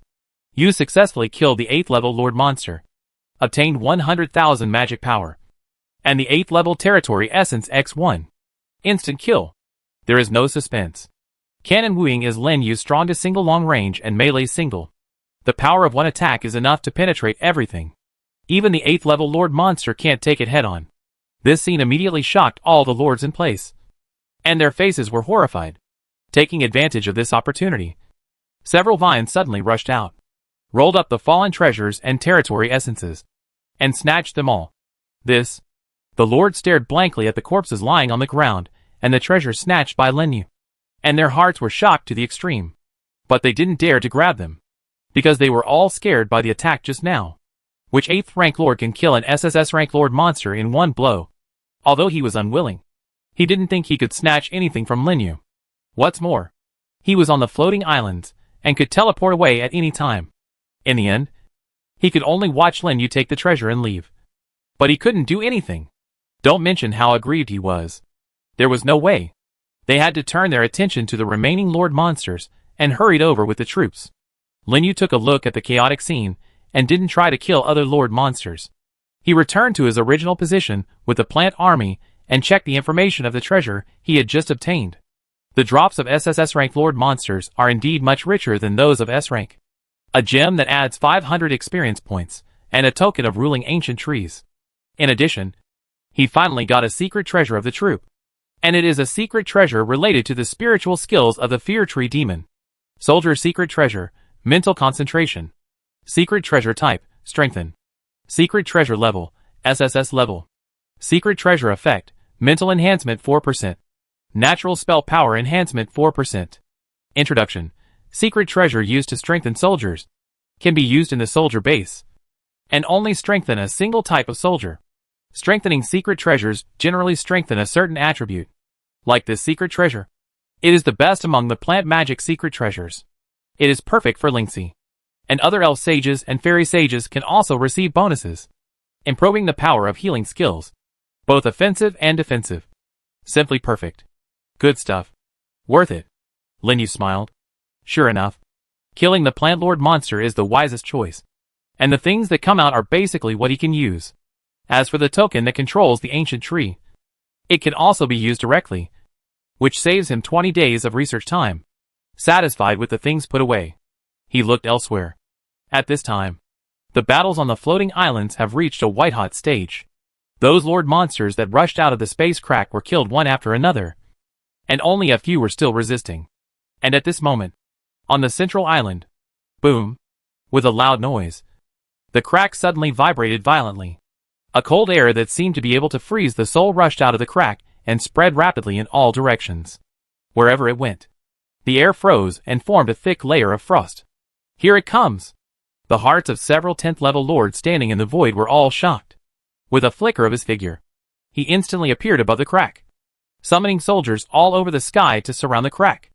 You successfully killed the 8th level Lord Monster, obtained 100,000 magic power, and the 8th level Territory Essence X1. Instant kill. There is no suspense. Cannon Wuying is Lin Yu's strongest single long range and melee single. The power of one attack is enough to penetrate everything. Even the 8th level Lord Monster can't take it head-on. This scene immediately shocked all the lords in place. And their faces were horrified. Taking advantage of this opportunity, several vines suddenly rushed out, rolled up the fallen treasures and territory essences, and snatched them all. The lords stared blankly at the corpses lying on the ground, and the treasures snatched by Lin Yu. And their hearts were shocked to the extreme. But they didn't dare to grab them, because they were all scared by the attack just now. Which 8th rank lord can kill an SSS rank lord monster in one blow? Although he was unwilling, he didn't think he could snatch anything from Lin Yu. What's more, he was on the floating islands, and could teleport away at any time. In the end, he could only watch Lin Yu take the treasure and leave. But he couldn't do anything. Don't mention how aggrieved he was. There was no way. They had to turn their attention to the remaining lord monsters, and hurried over with the troops. Lin Yu took a look at the chaotic scene, and didn't try to kill other lord monsters. He returned to his original position with the plant army, and checked the information of the treasure he had just obtained. The drops of SSS rank lord monsters are indeed much richer than those of S rank. A gem that adds 500 experience points, and a token of ruling ancient trees. In addition, he finally got a secret treasure of the troop. And it is a secret treasure related to the spiritual skills of the Fear Tree Demon. Soldier Secret Treasure, Mental Concentration. Secret Treasure Type, Strengthen. Secret Treasure Level, SSS Level. Secret Treasure Effect, Mental Enhancement 4%. Natural Spell Power Enhancement 4%. Introduction. Secret Treasure used to strengthen soldiers. Can be used in the soldier base. And only strengthen a single type of soldier. Strengthening secret treasures generally strengthen a certain attribute. Like this secret treasure. It is the best among the plant magic secret treasures. It is perfect for Lingxi. And other elf sages and fairy sages can also receive bonuses. Improving the power of healing skills. Both offensive and defensive. Simply perfect. Good stuff. Worth it. Lin Yu smiled. Sure enough. Killing the plant lord monster is the wisest choice. And the things that come out are basically what he can use. As for the token that controls the ancient tree, it can also be used directly, which saves him 20 days of research time. Satisfied with the things put away, he looked elsewhere. At this time, the battles on the floating islands have reached a white-hot stage. Those lord monsters that rushed out of the space crack were killed one after another, and only a few were still resisting. And at this moment, on the central island, boom, with a loud noise, the crack suddenly vibrated violently. A cold air that seemed to be able to freeze the soul rushed out of the crack and spread rapidly in all directions. Wherever it went, the air froze and formed a thick layer of frost. Here it comes! The hearts of several 10th level lords standing in the void were all shocked. With a flicker of his figure, he instantly appeared above the crack, summoning soldiers all over the sky to surround the crack.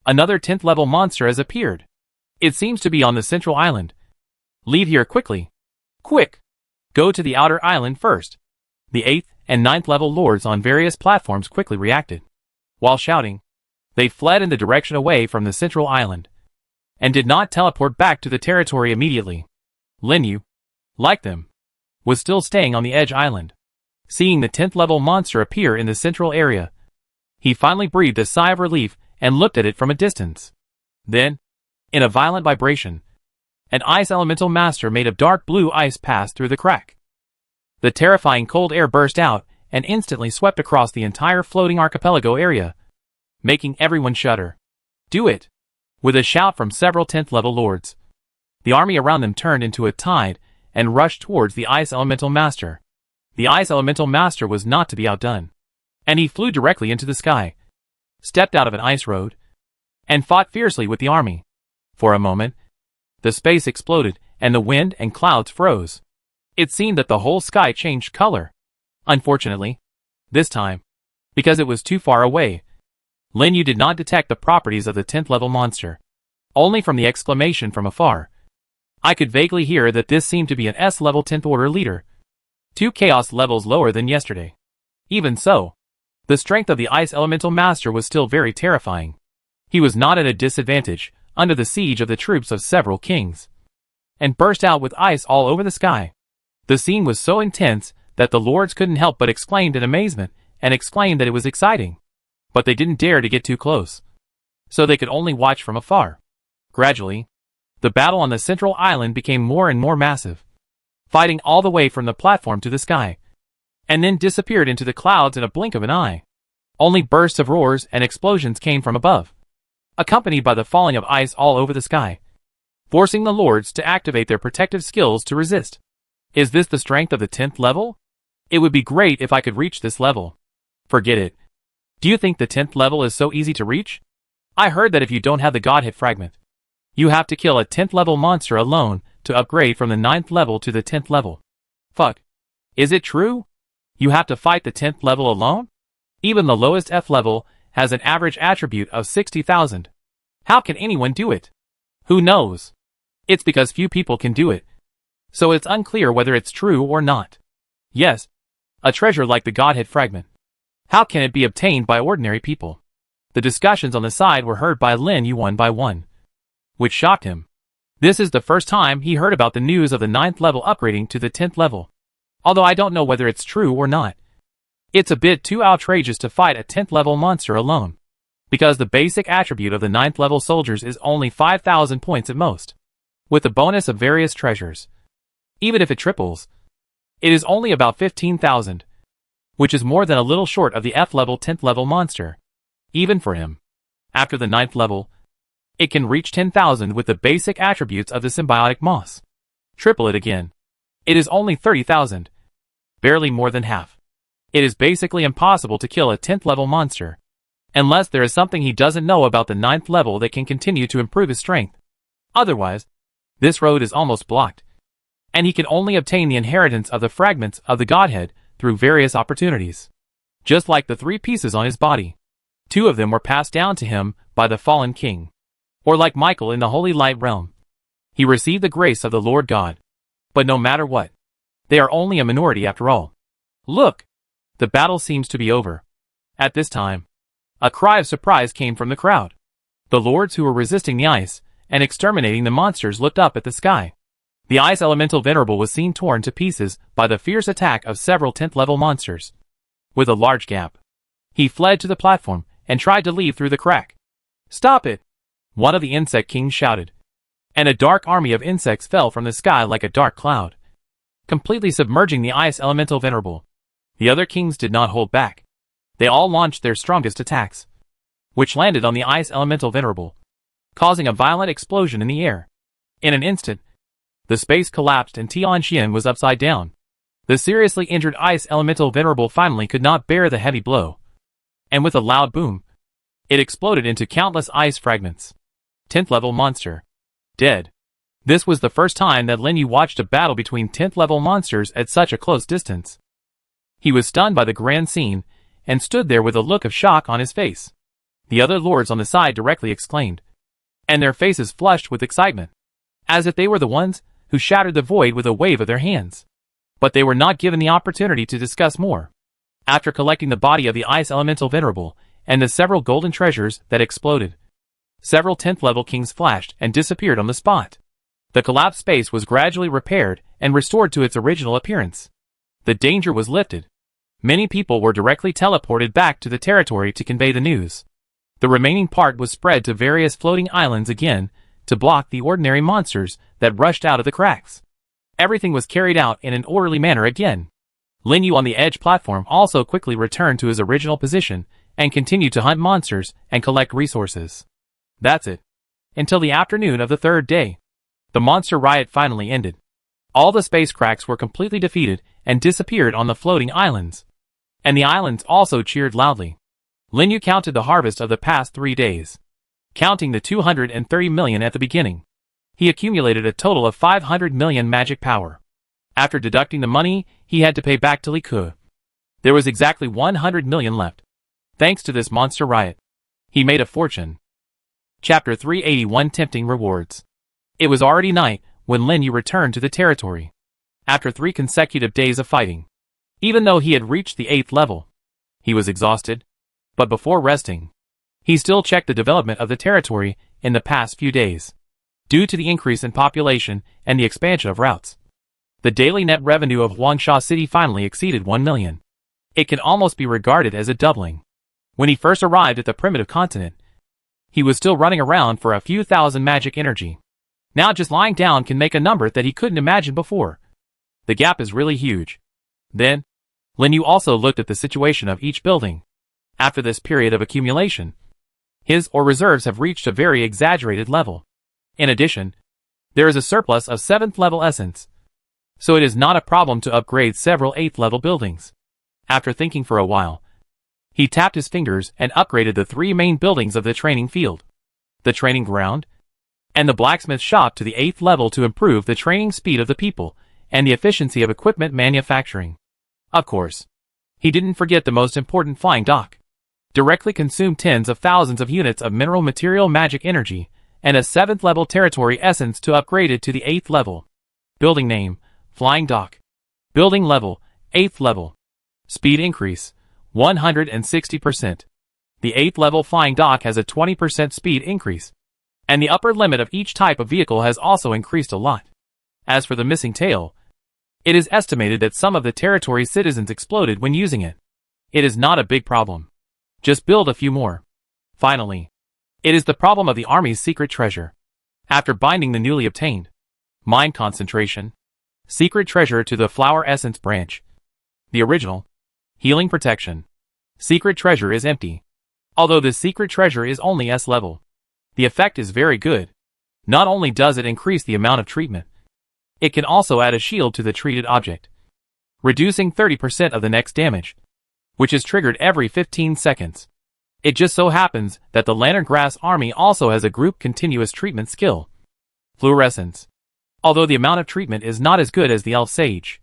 Another 10th level monster has appeared. It seems to be on the central island. Leave here quickly. Quick! Go to the outer island first. The 8th and 9th level lords on various platforms quickly reacted. While shouting, they fled in the direction away from the central island, and did not teleport back to the territory immediately. Lin Yu, like them, was still staying on the edge island. Seeing the 10th level monster appear in the central area, he finally breathed a sigh of relief and looked at it from a distance. Then, in a violent vibration, an ice elemental master made of dark blue ice passed through the crack. The terrifying cold air burst out and instantly swept across the entire floating archipelago area, making everyone shudder. Do it! With a shout from several 10th level lords, the army around them turned into a tide and rushed towards the ice elemental master. The ice elemental master was not to be outdone, and he flew directly into the sky, stepped out of an ice road, and fought fiercely with the army. For a moment, the space exploded, and the wind and clouds froze. It seemed that the whole sky changed color. Unfortunately, this time, because it was too far away, Lin Yu did not detect the properties of the 10th level monster. Only from the exclamation from afar, I could vaguely hear that this seemed to be an S-level 10th order leader, 2 chaos levels lower than yesterday. Even so, the strength of the ice elemental master was still very terrifying. He was not at a disadvantage, under the siege of the troops of several kings, and burst out with ice all over the sky. The scene was so intense that the lords couldn't help but exclaim in amazement, and exclaim that it was exciting. But they didn't dare to get too close, so they could only watch from afar. Gradually, the battle on the central island became more and more massive. fighting all the way from the platform to the sky, and then disappeared into the clouds in a blink of an eye. Only bursts of roars and explosions came from above, accompanied by the falling of ice all over the sky, forcing the lords to activate their protective skills to resist. Is this the strength of the 10th level? It would be great if I could reach this level. Forget it. Do you think the 10th level is so easy to reach? I heard that if you don't have the Godhead fragment, you have to kill a 10th level monster alone to upgrade from the 9th level to the 10th level. Fuck. Is it true? You have to fight the 10th level alone? Even the lowest F level has an average attribute of 60,000. How can anyone do it? Who knows? It's because few people can do it. So it's unclear whether it's true or not. Yes, a treasure like the Godhead fragment. How can it be obtained by ordinary people? The discussions on the side were heard by Lin Yu one by one, which shocked him. This is the first time he heard about the news of the 9th level upgrading to the 10th level. Although I don't know whether it's true or not. It's a bit too outrageous to fight a 10th level monster alone, because the basic attribute of the 9th level soldiers is only 5,000 points at most, with the bonus of various treasures. Even if it triples, it is only about 15,000, which is more than a little short of the F level 10th level monster. Even for him, after the 9th level, it can reach 10,000 with the basic attributes of the symbiotic moss. Triple it again. It is only 30,000. Barely more than half. It is basically impossible to kill a 10th level monster, unless there is something he doesn't know about the 9th level that can continue to improve his strength. Otherwise, this road is almost blocked, and he can only obtain the inheritance of the fragments of the Godhead through various opportunities. Just like the 3 pieces on his body. 2 of them were passed down to him by the fallen king. Or like Michael in the Holy Light realm. He received the grace of the Lord God. But no matter what, they are only a minority after all. Look! The battle seems to be over. At this time, a cry of surprise came from the crowd. The lords who were resisting the ice and exterminating the monsters looked up at the sky. The ice elemental venerable was seen torn to pieces by the fierce attack of several 10th level monsters. With a large gap, he fled to the platform and tried to leave through the crack. Stop it! One of the insect kings shouted, and a dark army of insects fell from the sky like a dark cloud, completely submerging the ice elemental venerable. The other kings did not hold back. They all launched their strongest attacks, which landed on the ice elemental venerable, causing a violent explosion in the air. In an instant, the space collapsed and Tianxian was upside down. The seriously injured ice elemental venerable finally could not bear the heavy blow, and with a loud boom, it exploded into countless ice fragments. 10th level monster. Dead. This was the first time that Lin Yu watched a battle between 10th level monsters at such a close distance. He was stunned by the grand scene, and stood there with a look of shock on his face. The other lords on the side directly exclaimed, and their faces flushed with excitement, as if they were the ones who shattered the void with a wave of their hands. But they were not given the opportunity to discuss more. After collecting the body of the ice elemental venerable, and the several golden treasures that exploded, several 10th level kings flashed and disappeared on the spot. The collapsed space was gradually repaired and restored to its original appearance. The danger was lifted. Many people were directly teleported back to the territory to convey the news. The remaining part was spread to various floating islands again to block the ordinary monsters that rushed out of the cracks. Everything was carried out in an orderly manner again. Lin Yu on the edge platform also quickly returned to his original position and continued to hunt monsters and collect resources. That's it. Until the afternoon of the 3rd day. The monster riot finally ended. All the space cracks were completely defeated and disappeared on the floating islands. And the islands also cheered loudly. Lin Yu counted the harvest of the past 3 days. Counting the 230 million at the beginning, he accumulated a total of 500 million magic power. After deducting the money he had to pay back to Li Ke, there was exactly 100 million left. Thanks to this monster riot, he made a fortune. Chapter 381 Tempting Rewards. It was already night when Lin Yu returned to the territory. After 3 consecutive days of fighting, even though he had reached the 8th level, he was exhausted. But before resting, he still checked the development of the territory in the past few days. Due to the increase in population and the expansion of routes, the daily net revenue of Huangsha City finally exceeded 1 million. It can almost be regarded as a doubling. When he first arrived at the primitive continent, he was still running around for a few thousand magic energy. Now just lying down can make a number that he couldn't imagine before. The gap is really huge. Then, Lin Yu also looked at the situation of each building. After this period of accumulation, his or reserves have reached a very exaggerated level. In addition, there is a surplus of 7th level essence, so it is not a problem to upgrade several 8th level buildings. After thinking for a while, he tapped his fingers and upgraded the 3 main buildings of the training field, the training ground, and the blacksmith shop to the 8th level to improve the training speed of the people and the efficiency of equipment manufacturing. Of course, he didn't forget the most important flying dock. Directly consumed tens of thousands of units of mineral material magic energy and a 7th level territory essence to upgrade it to the 8th level. Building name, Flying Dock. Building level, 8th level. Speed increase, 160%. The 8th level Flying Dock has a 20% speed increase, and the upper limit of each type of vehicle has also increased a lot. As for the missing tail, it is estimated that some of the territory's citizens exploded when using it. It is not a big problem. Just build a few more. Finally, it is the problem of the army's secret treasure. After binding the newly obtained mind concentration secret treasure to the flower essence branch, the original healing protection secret treasure is empty. Although this secret treasure is only S level, the effect is very good. Not only does it increase the amount of treatment, it can also add a shield to the treated object, reducing 30% of the next damage, which is triggered every 15 seconds. It just so happens that the Lantern Grass army also has a group continuous treatment skill, fluorescence. Although the amount of treatment is not as good as the Elf Sage,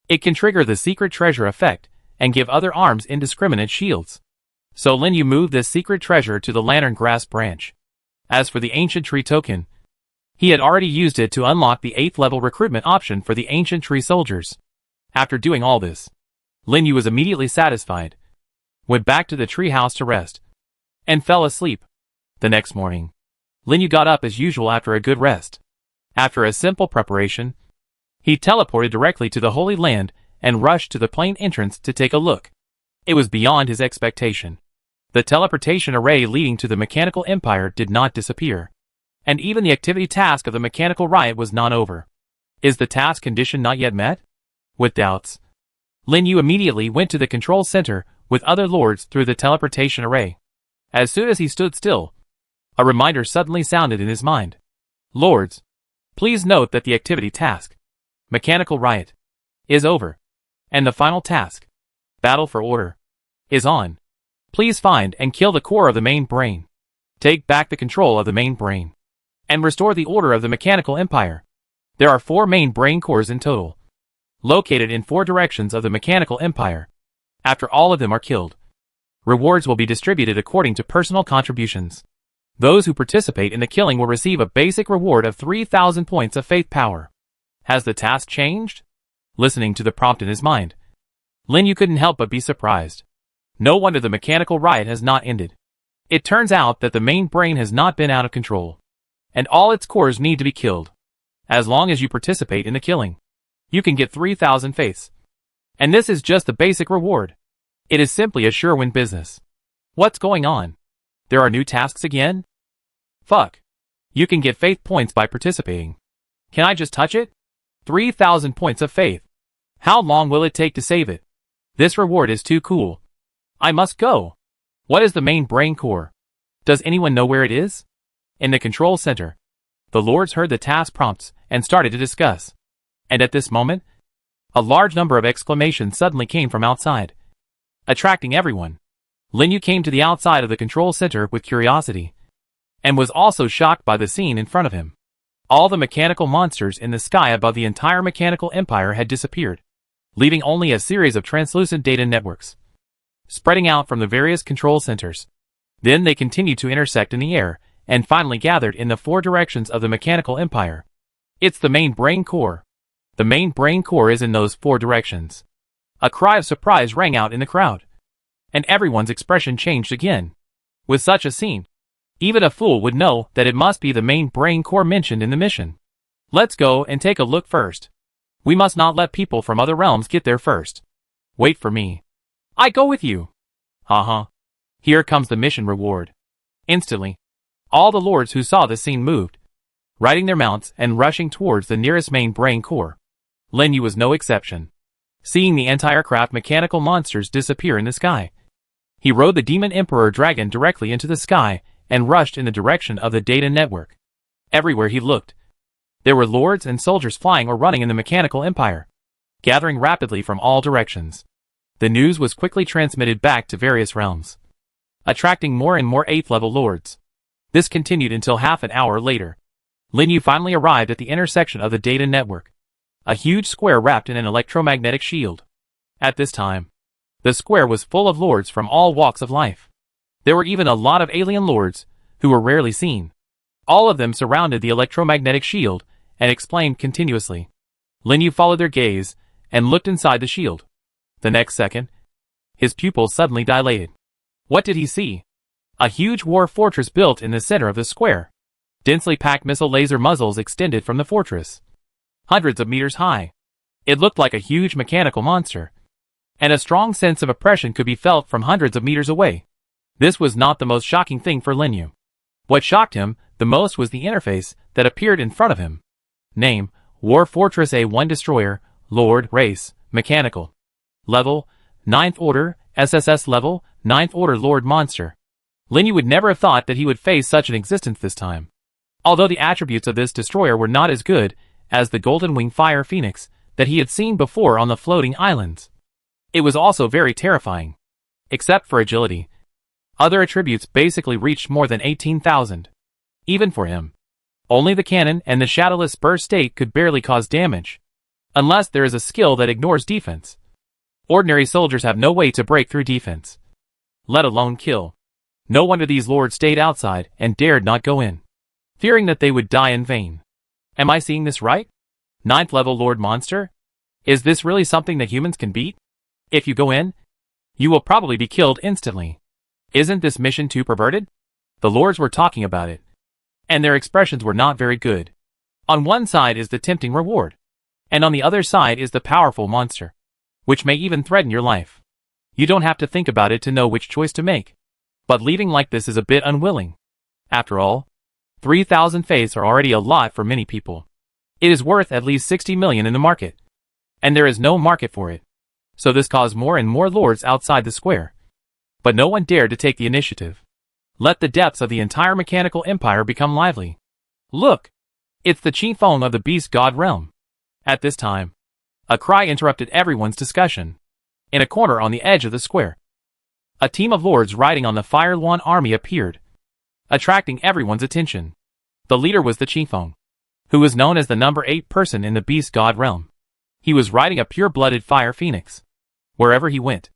it can trigger the secret treasure effect and give other arms indiscriminate shields. So Lin Yu moved this secret treasure to the Lantern Grass branch. As for the Ancient Tree token, he had already used it to unlock the 8th level recruitment option for the Ancient Tree soldiers. After doing all this, Lin Yu was immediately satisfied, went back to the tree house to rest, and fell asleep. The next morning, Lin Yu got up as usual after a good rest. After a simple preparation, he teleported directly to the Holy Land and rushed to the plain entrance to take a look. It was beyond his expectation. The teleportation array leading to the Mechanical Empire did not disappear, and even the activity task of the Mechanical Riot was not over. Is the task condition not yet met? With doubts, Lin Yu immediately went to the control center with other lords through the teleportation array. As soon as he stood still, a reminder suddenly sounded in his mind. Lords, please note that the activity task, Mechanical Riot, is over, and the final task, Battle for Order, is on. Please find and kill the core of the main brain. Take back the control of the main brain, and restore the order of the Mechanical Empire. There are 4 main brain cores in total, located in 4 directions of the Mechanical Empire. After all of them are killed, rewards will be distributed according to personal contributions. Those who participate in the killing will receive a basic reward of 3,000 points of faith power. Has the task changed? Listening to the prompt in his mind, Lin Yu couldn't help but be surprised. No wonder the Mechanical Riot has not ended. It turns out that the main brain has not been out of control, and all its cores need to be killed. As long as you participate in the killing, you can get 3,000 faiths. And this is just the basic reward. It is simply a sure-win business. What's going on? There are new tasks again? Fuck. You can get faith points by participating. Can I just touch it? 3,000 points of faith. How long will it take to save it? This reward is too cool. I must go. What is the main brain core? Does anyone know where it is? In the control center, the lords heard the task prompts and started to discuss. And at this moment, a large number of exclamations suddenly came from outside, attracting everyone. Lin Yu came to the outside of the control center with curiosity, and was also shocked by the scene in front of him. All the mechanical monsters in the sky above the entire Mechanical Empire had disappeared, leaving only a series of translucent data networks spreading out from the various control centers. Then they continued to intersect in the air, and finally gathered in the 4 directions of the Mechanical Empire. It's the main brain core. The main brain core is in those 4 directions. A cry of surprise rang out in the crowd, and everyone's expression changed again. With such a scene, even a fool would know that it must be the main brain core mentioned in the mission. Let's go and take a look first. We must not let people from other realms get there first. Wait for me. I go with you. Haha. Here comes the mission reward. Instantly, all the lords who saw the scene moved, riding their mounts and rushing towards the nearest main brain core. Lin Yu was no exception. Seeing the anti-aircraft mechanical monsters disappear in the sky, he rode the Demon Emperor Dragon directly into the sky and rushed in the direction of the data network. Everywhere he looked, there were lords and soldiers flying or running in the mechanical empire, gathering rapidly from all directions. The news was quickly transmitted back to various realms, attracting more and more 8th level lords. This continued until half an hour later. Lin Yu finally arrived at the intersection of the data network, a huge square wrapped in an electromagnetic shield. At this time, the square was full of lords from all walks of life. There were even a lot of alien lords, who were rarely seen. All of them surrounded the electromagnetic shield and exclaimed continuously. Lin Yu followed their gaze and looked inside the shield. The next second, his pupils suddenly dilated. What did he see? A huge war fortress built in the center of the square. Densely packed missile laser muzzles extended from the fortress, hundreds of meters high. It looked like a huge mechanical monster, and a strong sense of oppression could be felt from hundreds of meters away. This was not the most shocking thing for Lin Yu. What shocked him the most was the interface that appeared in front of him. Name: War Fortress A1 Destroyer, Lord, Race, Mechanical. Level: 9th Order, SSS Level, 9th Order Lord Monster. Lin Yu would never have thought that he would face such an existence this time. Although the attributes of this destroyer were not as good as the Golden Wing Fire Phoenix that he had seen before on the floating islands, it was also very terrifying. Except for agility, other attributes basically reached more than 18,000. Even for him, only the cannon and the shadowless burst state could barely cause damage, unless there is a skill that ignores defense. Ordinary soldiers have no way to break through defense, let alone kill. No wonder these lords stayed outside and dared not go in, fearing that they would die in vain. Am I seeing this right? 9th level Lord Monster? Is this really something that humans can beat? If you go in, you will probably be killed instantly. Isn't this mission too perverted? The lords were talking about it, and their expressions were not very good. On one side is the tempting reward, and on the other side is the powerful monster, which may even threaten your life. You don't have to think about it to know which choice to make. But leaving like this is a bit unwilling. After all, 3,000 faiths are already a lot for many people. It is worth at least 60 million in the market, and there is no market for it. So this caused more and more lords outside the square. But no one dared to take the initiative. Let the depths of the entire mechanical empire become lively. Look! It's the Chi Feng of the Beast God realm. At this time, a cry interrupted everyone's discussion. In a corner on the edge of the square, a team of lords riding on the Fire Luan army appeared, attracting everyone's attention. The leader was the Chi Feng, who was known as the number 8 person in the Beast God realm. He was riding a pure-blooded fire phoenix. Wherever he went,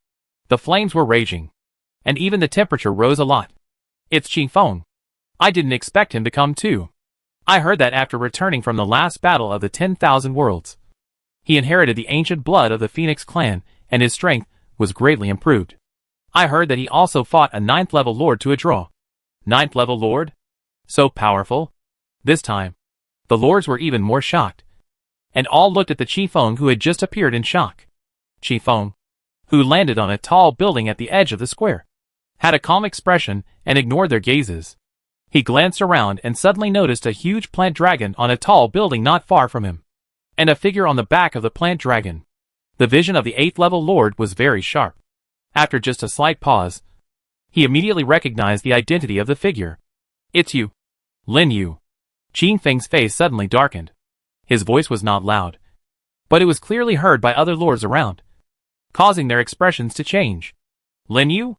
the flames were raging, and even the temperature rose a lot. It's Chi Feng. I didn't expect him to come too. I heard that after returning from the last battle of the 10,000 worlds, he inherited the ancient blood of the Phoenix clan, and his strength was greatly improved. I heard that he also fought a 9th level lord to a draw. 9th level lord? So powerful? This time, the lords were even more shocked, and all looked at the Chi Feng who had just appeared in shock. Chi Feng, who landed on a tall building at the edge of the square, had a calm expression and ignored their gazes. He glanced around and suddenly noticed a huge plant dragon on a tall building not far from him, and a figure on the back of the plant dragon. The vision of the 8th level lord was very sharp. After just a slight pause, he immediately recognized the identity of the figure. It's you, Lin Yu. Qin Feng's face suddenly darkened. His voice was not loud, but it was clearly heard by other lords around, causing their expressions to change. Lin Yu?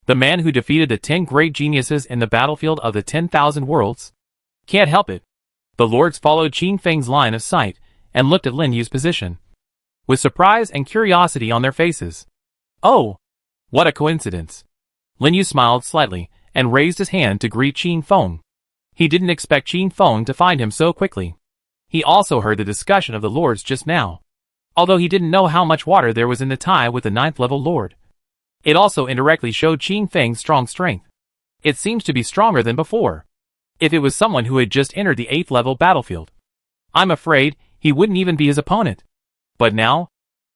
The man who defeated the 10 great geniuses in the battlefield of the 10,000 worlds? Can't help it. The lords followed Qin Feng's line of sight and looked at Lin Yu's position, with surprise and curiosity on their faces. Oh! What a coincidence. Lin Yu smiled slightly and raised his hand to greet Qin Feng. He didn't expect Qin Feng to find him so quickly. He also heard the discussion of the lords just now, although he didn't know how much water there was in the tie with the 9th level lord. It also indirectly showed Qin Feng's strong strength. It seems to be stronger than before. If it was someone who had just entered the 8th level battlefield, I'm afraid he wouldn't even be his opponent. But now,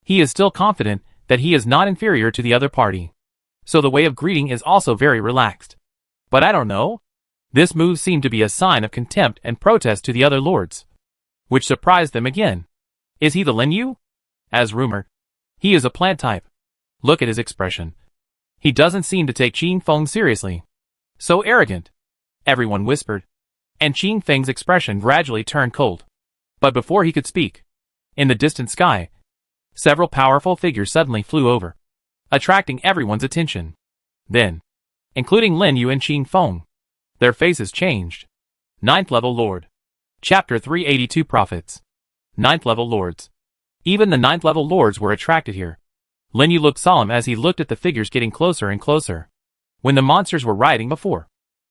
he is still confident that he is not inferior to the other party. So the way of greeting is also very relaxed. But I don't know. This move seemed to be a sign of contempt and protest to the other lords, which surprised them again. Is he the Lin Yu? As rumored. He is a plant type. Look at his expression. He doesn't seem to take Qing Feng seriously. So arrogant. Everyone whispered. And Qing Feng's expression gradually turned cold. But before he could speak, in the distant sky, several powerful figures suddenly flew over, attracting everyone's attention. Then, including Lin Yu and Qing Feng, their faces changed. 9th level Lord. Chapter 382 Prophets. 9th level Lords. Even the 9th level Lords were attracted here. Lin Yu looked solemn as he looked at the figures getting closer and closer. When the monsters were riding before,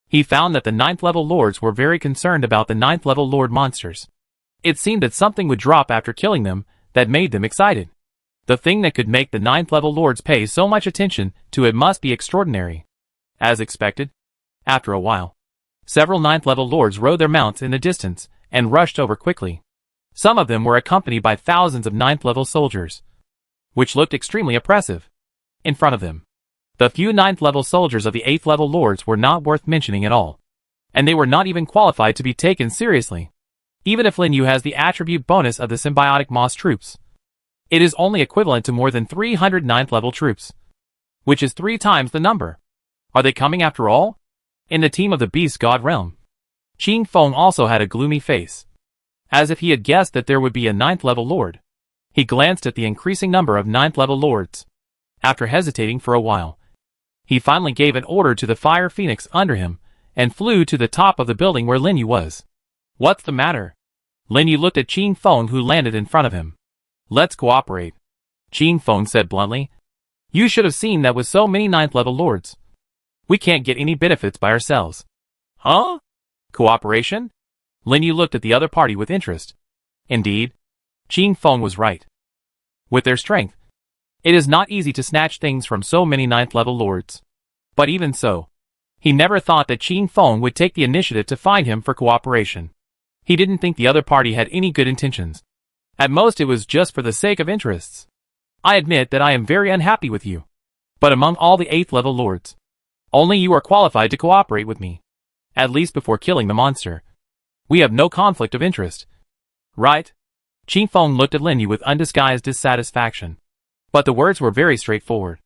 he found that the 9th level Lords were very concerned about the 9th level Lord monsters. It seemed that something would drop after killing them that made them excited. The thing that could make the 9th level Lords pay so much attention to it must be extraordinary. As expected, after a while, several 9th level Lords rode their mounts in the distance and rushed over quickly. Some of them were accompanied by thousands of 9th level soldiers, which looked extremely oppressive. In front of them, the few 9th level soldiers of the 8th level Lords were not worth mentioning at all, and they were not even qualified to be taken seriously. Even if Lin Yu has the attribute bonus of the symbiotic moss troops, it is only equivalent to more than 300 9th level troops, which is 3 times the number. Are they coming after all? In the team of the Beast God realm, Qing Feng also had a gloomy face, as if he had guessed that there would be a 9th level Lord. He glanced at the increasing number of 9th level Lords. After hesitating for a while, he finally gave an order to the Fire Phoenix under him, and flew to the top of the building where Lin Yu was. What's the matter? Lin Yu looked at Qing Feng, who landed in front of him. Let's cooperate, Qing Feng said bluntly. You should have seen that with so many 9th level Lords, we can't get any benefits by ourselves. Huh? Cooperation? Lin Yu looked at the other party with interest. Indeed, Qing Feng was right. With their strength, it is not easy to snatch things from so many 9th level Lords. But even so, he never thought that Qing Feng would take the initiative to find him for cooperation. He didn't think the other party had any good intentions. At most it was just for the sake of interests. I admit that I am very unhappy with you. But among all the 8th level Lords, only you are qualified to cooperate with me. At least before killing the monster. We have no conflict of interest. Right? Qing Feng looked at Lin Yu with undisguised dissatisfaction. But the words were very straightforward,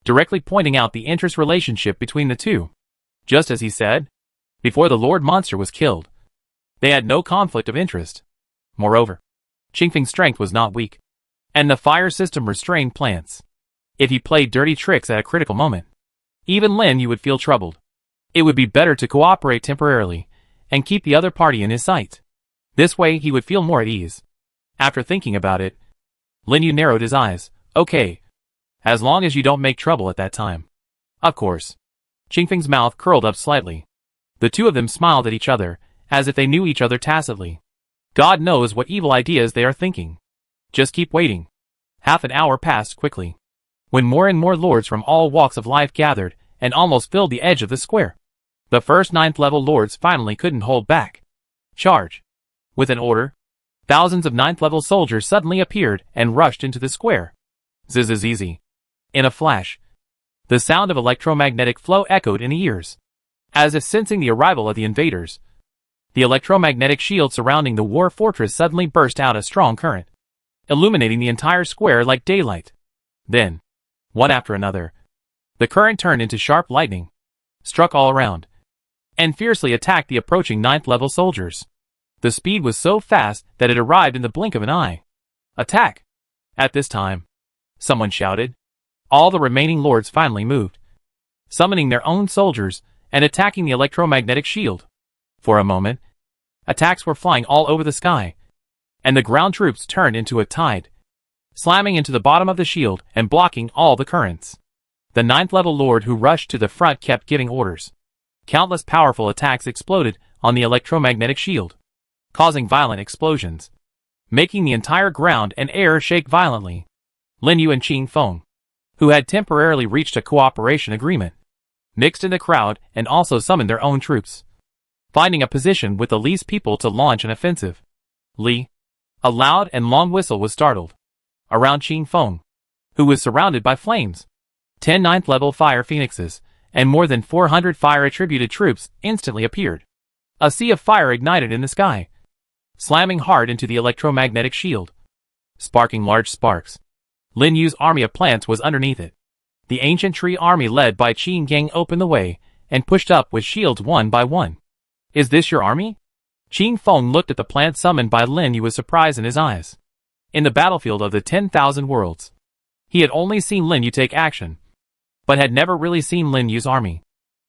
directly pointing out the interest relationship between the two. Just as he said, before the Lord monster was killed, they had no conflict of interest. Moreover, Qing Feng's strength was not weak, and the fire system restrained plants. If he played dirty tricks at a critical moment, even Lin Yu would feel troubled. It would be better to cooperate temporarily and keep the other party in his sight. This way he would feel more at ease. After thinking about it, Lin Yu narrowed his eyes. Okay. As long as you don't make trouble at that time. Of course. Qing Feng's mouth curled up slightly. The two of them smiled at each other, as if they knew each other tacitly. God knows what evil ideas they are thinking. Just keep waiting. Half an hour passed quickly, when more and more Lords from all walks of life gathered and almost filled the edge of the square. The first 9th level Lords finally couldn't hold back. Charge! With an order, thousands of 9th level soldiers suddenly appeared and rushed into the square. Zzz. In a flash, the sound of electromagnetic flow echoed in the ears. As if sensing the arrival of the invaders, the electromagnetic shield surrounding the war fortress suddenly burst out a strong current, illuminating the entire square like daylight. Then, one after another, the current turned into sharp lightning, struck all around, and fiercely attacked the approaching 9th level soldiers. The speed was so fast that it arrived in the blink of an eye. Attack! At this time, someone shouted. All the remaining Lords finally moved, summoning their own soldiers and attacking the electromagnetic shield. For a moment, attacks were flying all over the sky, and the ground troops turned into a tide, slamming into the bottom of the shield and blocking all the currents. The 9th level Lord who rushed to the front kept giving orders. Countless powerful attacks exploded on the electromagnetic shield, causing violent explosions, making the entire ground and air shake violently. Lin Yu and Qing Feng, who had temporarily reached a cooperation agreement, mixed in the crowd and also summoned their own troops, finding a position with the least people to launch an offensive. Li, a loud and long whistle was startled. Around Qing Feng, who was surrounded by flames, 10 9th level fire phoenixes and more than 400 fire-attributed troops instantly appeared. A sea of fire ignited in the sky, slamming hard into the electromagnetic shield. sparking large sparks. Lin Yu's army of plants was underneath it. The ancient tree army led by Qin Gang opened the way and pushed up with shields one by one. Is this your army? Qin Feng looked at the plant summoned by Lin Yu with surprise in his eyes. In the battlefield of the 10,000 worlds, he had only seen Lin Yu take action, but had never really seen Lin Yu's army.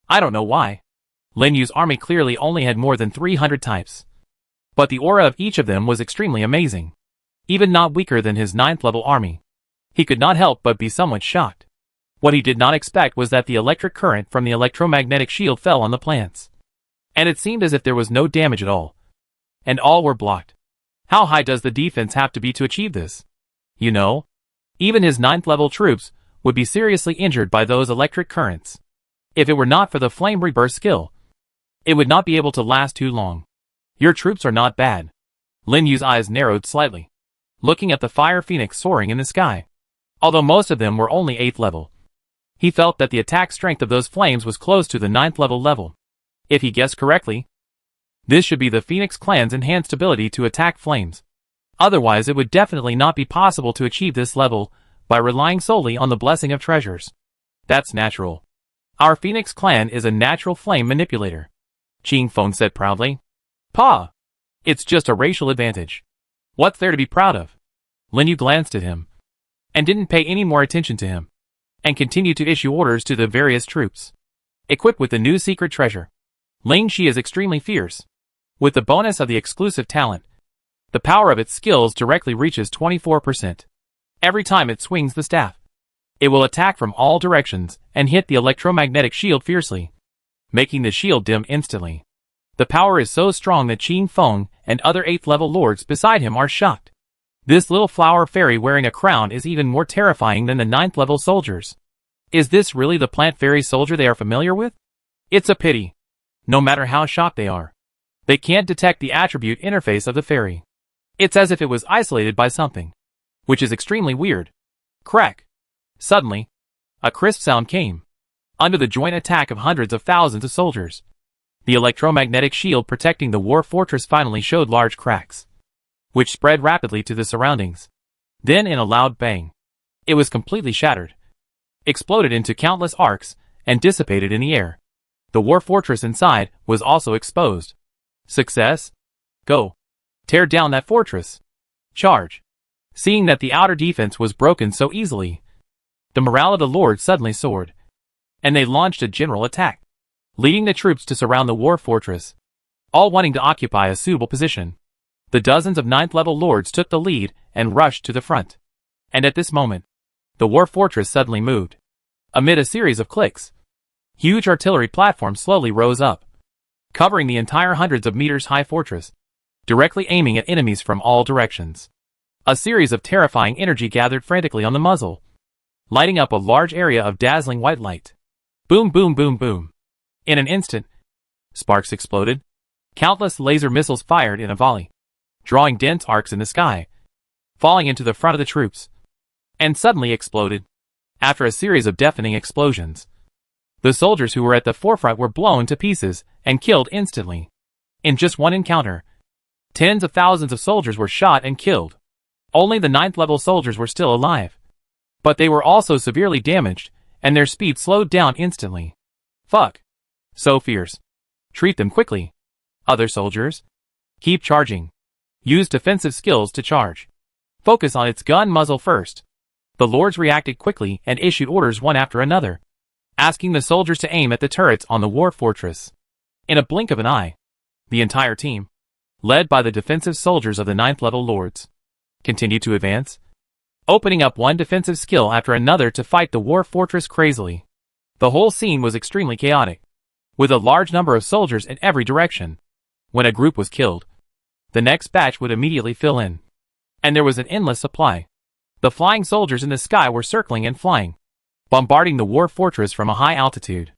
I don't know why. Lin Yu's army clearly only had more than 300 types. But the aura of each of them was extremely amazing. Even not weaker than his 9th level army. He could not help but be somewhat shocked. What he did not expect was that the electric current from the electromagnetic shield fell on the plants. And it seemed as if there was no damage at all. And all were blocked. How high does the defense have to be to achieve this? You know? Even his 9th level troops would be seriously injured by those electric currents. If it were not for the flame rebirth skill, it would not be able to last too long. Your troops are not bad. Lin Yu's eyes narrowed slightly, looking at the fire phoenix soaring in the sky. Although most of them were only 8th level, he felt that the attack strength of those flames was close to the 9th level. If he guessed correctly, this should be the Phoenix clan's enhanced ability to attack flames. Otherwise it would definitely not be possible to achieve this level by relying solely on the blessing of treasures. That's natural. Our Phoenix clan is a natural flame manipulator, Qin Feng said proudly. Pa! It's just a racial advantage. What's there to be proud of? Lin Yu glanced at him, and didn't pay any more attention to him, and continued to issue orders to the various troops. Equipped with the new secret treasure, Ling Shi is extremely fierce. With the bonus of the exclusive talent, the power of its skills directly reaches 24%. Every time it swings the staff, it will attack from all directions and hit the electromagnetic shield fiercely, making the shield dim instantly. The power is so strong that Qin Feng and other 8th level lords beside him are shocked. This little flower fairy wearing a crown is even more terrifying than the 9th level soldiers. Is this really the plant fairy soldier they are familiar with? It's a pity. No matter how shocked they are, they can't detect the attribute interface of the fairy. It's as if it was isolated by something, which is extremely weird. Crack! Suddenly, a crisp sound came. Under the joint attack of hundreds of thousands of soldiers, the electromagnetic shield protecting the war fortress finally showed large cracks, which spread rapidly to the surroundings. Then in a loud bang, it was completely shattered, exploded into countless arcs, and dissipated in the air. The war fortress inside was also exposed. Success? Go. Tear down that fortress. Charge. Seeing that the outer defense was broken so easily, the morale of the lords suddenly soared, and they launched a general attack, leading the troops to surround the war fortress, all wanting to occupy a suitable position. The dozens of 9th level lords took the lead and rushed to the front. And at this moment, the war fortress suddenly moved. Amid a series of clicks, huge artillery platforms slowly rose up, covering the entire hundreds of meters high fortress, directly aiming at enemies from all directions. A series of terrifying energy gathered frantically on the muzzle, lighting up a large area of dazzling white light. Boom, boom, boom, boom. In an instant, sparks exploded. Countless laser missiles fired in a volley, drawing dense arcs in the sky, falling into the front of the troops, and suddenly exploded. After a series of deafening explosions, the soldiers who were at the forefront were blown to pieces and killed instantly. In just one encounter, tens of thousands of soldiers were shot and killed. Only the 9th level soldiers were still alive, but they were also severely damaged, and their speed slowed down instantly. Fuck. So fierce. Treat them quickly. Other soldiers, keep charging. Use defensive skills to charge. Focus on its gun muzzle first. The lords reacted quickly and issued orders one after another, asking the soldiers to aim at the turrets on the war fortress. In a blink of an eye, the entire team, led by the defensive soldiers of the 9th level lords, continued to advance, opening up one defensive skill after another to fight the war fortress crazily. The whole scene was extremely chaotic, with a large number of soldiers in every direction. When a group was killed, the next batch would immediately fill in, and there was an endless supply. The flying soldiers in the sky were circling and flying, bombarding the war fortress from a high altitude.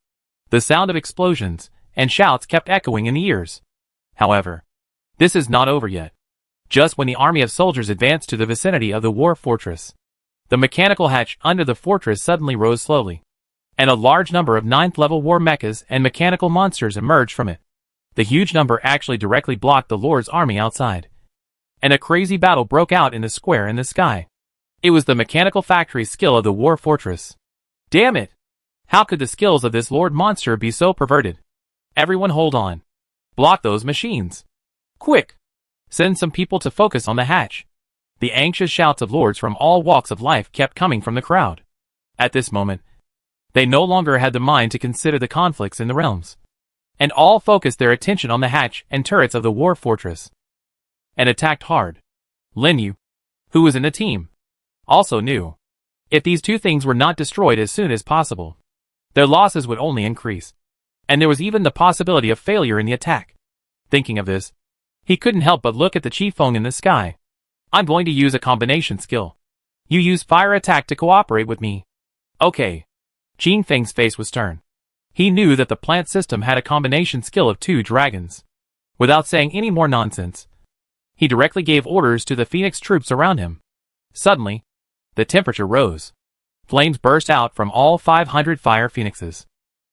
The sound of explosions and shouts kept echoing in the ears. However, this is not over yet. Just when the army of soldiers advanced to the vicinity of the war fortress, the mechanical hatch under the fortress suddenly rose slowly, and a large number of 9th level war mechas and mechanical monsters emerged from it. The huge number actually directly blocked the Lord's army outside, and a crazy battle broke out in the square in the sky. It was the mechanical factory skill of the war fortress. Damn it! How could the skills of this lord monster be so perverted? Everyone hold on. Block those machines. Quick! Send some people to focus on the hatch. The anxious shouts of lords from all walks of life kept coming from the crowd. At this moment, they no longer had the mind to consider the conflicts in the realms, and all focused their attention on the hatch and turrets of the war fortress, and attacked hard. Lin Yu, who was in the team, also knew, if these two things were not destroyed as soon as possible, their losses would only increase, and there was even the possibility of failure in the attack. Thinking of this, he couldn't help but look at the Qifeng in the sky. I'm going to use a combination skill. You use fire attack to cooperate with me. Okay. Qin Feng's face was stern. He knew that the plant system had a combination skill of 2 dragons. Without saying any more nonsense, he directly gave orders to the Phoenix troops around him. Suddenly, the temperature rose. Flames burst out from all 500 fire phoenixes.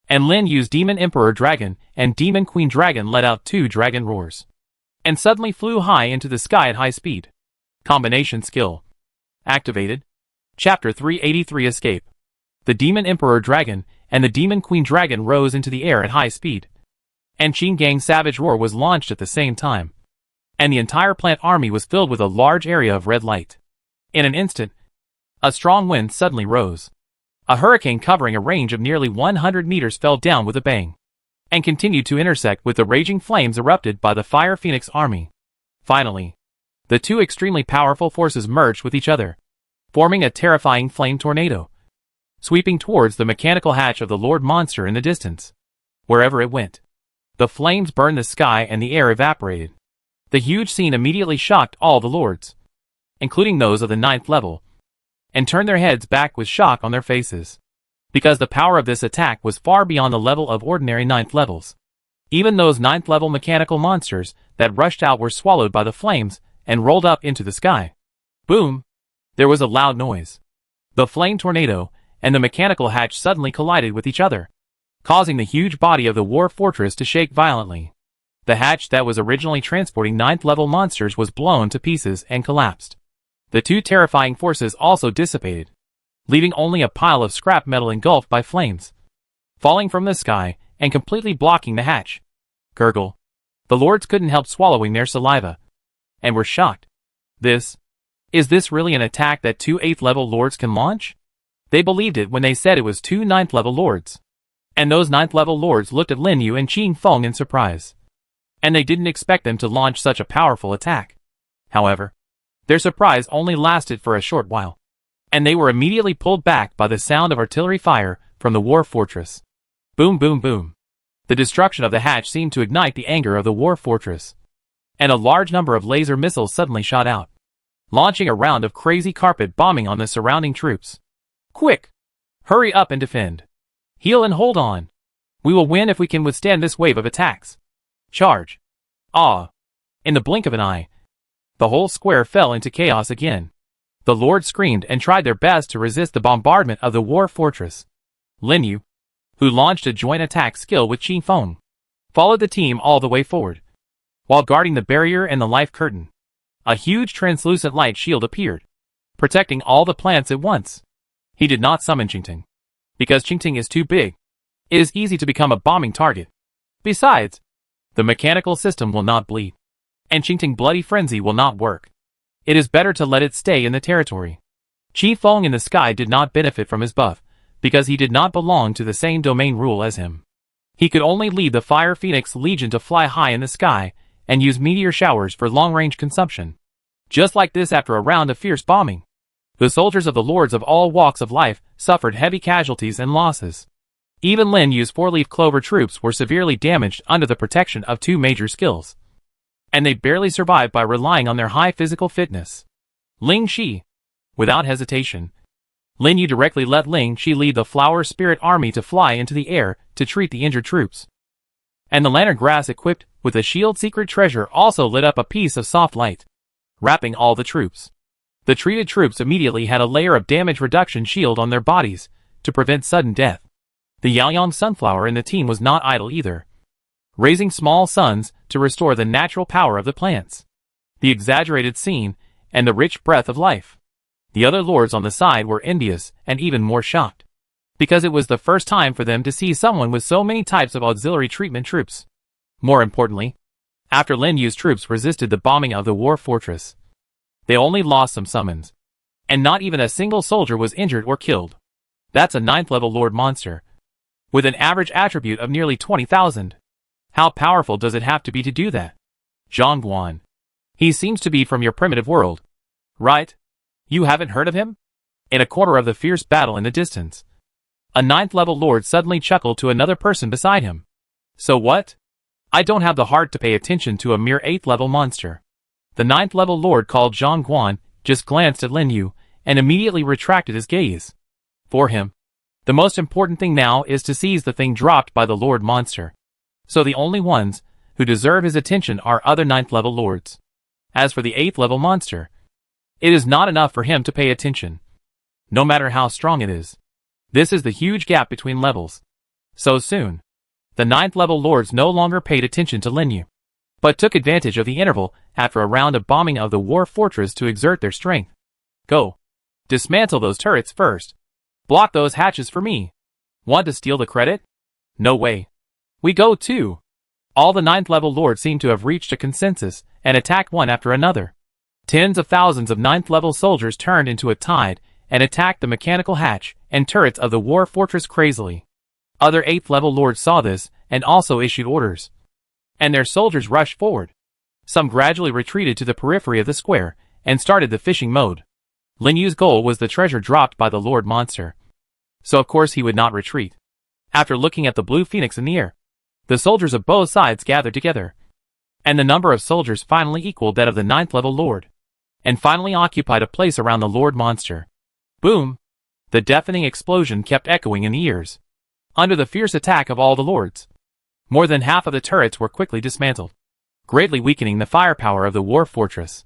And Lin Yu's Demon Emperor Dragon and Demon Queen Dragon let out 2 dragon roars, and suddenly flew high into the sky at high speed. Combination skill activated. Chapter 383 Escape. The Demon Emperor Dragon and the Demon Queen Dragon rose into the air at high speed, and Qin Gang's savage roar was launched at the same time, and the entire plant army was filled with a large area of red light. In an instant, a strong wind suddenly rose. A hurricane covering a range of nearly 100 meters fell down with a bang, and continued to intersect with the raging flames erupted by the Fire Phoenix army. Finally, the two extremely powerful forces merged with each other, forming a terrifying flame tornado, sweeping towards the mechanical hatch of the Lord Monster in the distance. Wherever it went, the flames burned the sky and the air evaporated. The huge scene immediately shocked all the lords, including those of the 9th level, and turned their heads back with shock on their faces, because the power of this attack was far beyond the level of ordinary 9th levels. Even those 9th level mechanical monsters that rushed out were swallowed by the flames and rolled up into the sky. Boom! There was a loud noise. The flame tornado and the mechanical hatch suddenly collided with each other, causing the huge body of the war fortress to shake violently. The hatch that was originally transporting 9th level monsters was blown to pieces and collapsed. The two terrifying forces also dissipated, leaving only a pile of scrap metal engulfed by flames, falling from the sky and completely blocking the hatch. Gurgle. The lords couldn't help swallowing their saliva, and were shocked. Is this really an attack that 2 8th level lords can launch? They believed it when they said it was 2 9th level lords. And those 9th level lords looked at Lin Yu and Qin Feng in surprise. And they didn't expect them to launch such a powerful attack. However, their surprise only lasted for a short while, and they were immediately pulled back by the sound of artillery fire from the war fortress. Boom boom boom. The destruction of the hatch seemed to ignite the anger of the war fortress, and a large number of laser missiles suddenly shot out, launching a round of crazy carpet bombing on the surrounding troops. Quick! Hurry up and defend. Heal and hold on. We will win if we can withstand this wave of attacks. Charge! Ah! In the blink of an eye, the whole square fell into chaos again. The lords screamed and tried their best to resist the bombardment of the war fortress. Lin Yu, who launched a joint attack skill with Qin Feng, followed the team all the way forward. While guarding the barrier and the life curtain, a huge translucent light shield appeared, protecting all the plants at once. He did not summon Qingting, because Qingting is too big. It is easy to become a bombing target. Besides, the mechanical system will not bleed, and Qingting Bloody Frenzy will not work. It is better to let it stay in the territory. Qi Feng in the sky did not benefit from his buff, because he did not belong to the same domain rule as him. He could only lead the Fire Phoenix Legion to fly high in the sky and use meteor showers for long-range consumption. Just like this, after a round of fierce bombing, the soldiers of the lords of all walks of life suffered heavy casualties and losses. Even Lin Yu's 4-leaf clover troops were severely damaged under the protection of 2 major skills, and they barely survived by relying on their high physical fitness. Ling Shi. Without hesitation, Lin Yu directly let Ling Shi lead the Flower Spirit Army to fly into the air to treat the injured troops. And the lantern grass equipped with a shield secret treasure also lit up a piece of soft light, wrapping all the troops. The treated troops immediately had a layer of damage reduction shield on their bodies to prevent sudden death. The Yaoyang Sunflower in the team was not idle either, raising small suns to restore the natural power of the plants. the exaggerated scene, and the rich breath of life. The other lords on the side were envious and even more shocked, because it was the first time for them to see someone with so many types of auxiliary treatment troops. More importantly, after Lin Yu's troops resisted the bombing of the war fortress, they only lost some summons, and not even a single soldier was injured or killed. That's a 9th level lord monster, with an average attribute of nearly 20,000. How powerful does it have to be to do that? Zhang Guan. He seems to be from your primitive world, right? You haven't heard of him? In a quarter of the fierce battle in the distance, a 9th level lord suddenly chuckled to another person beside him. So what? I don't have the heart to pay attention to a mere 8th level monster. The 9th level lord called Zhang Guan just glanced at Lin Yu and immediately retracted his gaze. For him, the most important thing now is to seize the thing dropped by the lord monster. So the only ones who deserve his attention are other 9th level lords. As for the 8th level monster, it is not enough for him to pay attention, no matter how strong it is. This is the huge gap between levels. So soon, the 9th level lords no longer paid attention to Lin Yu, but took advantage of the interval after a round of bombing of the war fortress to exert their strength. Go. Dismantle those turrets first. Block those hatches for me. Want to steal the credit? No way. We go too. All the 9th level lords seem to have reached a consensus and attacked one after another. Tens of thousands of 9th level soldiers turned into a tide and attacked the mechanical hatch and turrets of the war fortress crazily. Other 8th level lords saw this and also issued orders, and their soldiers rushed forward. Some gradually retreated to the periphery of the square and started the fishing mode. Lin Yu's goal was the treasure dropped by the lord monster, so of course he would not retreat. After looking at the blue phoenix in the air, the soldiers of both sides gathered together, and the number of soldiers finally equaled that of the 9th level lord, and finally occupied a place around the lord monster. Boom! The deafening explosion kept echoing in the ears, under the fierce attack of all the lords. More than half of the turrets were quickly dismantled, greatly weakening the firepower of the war fortress.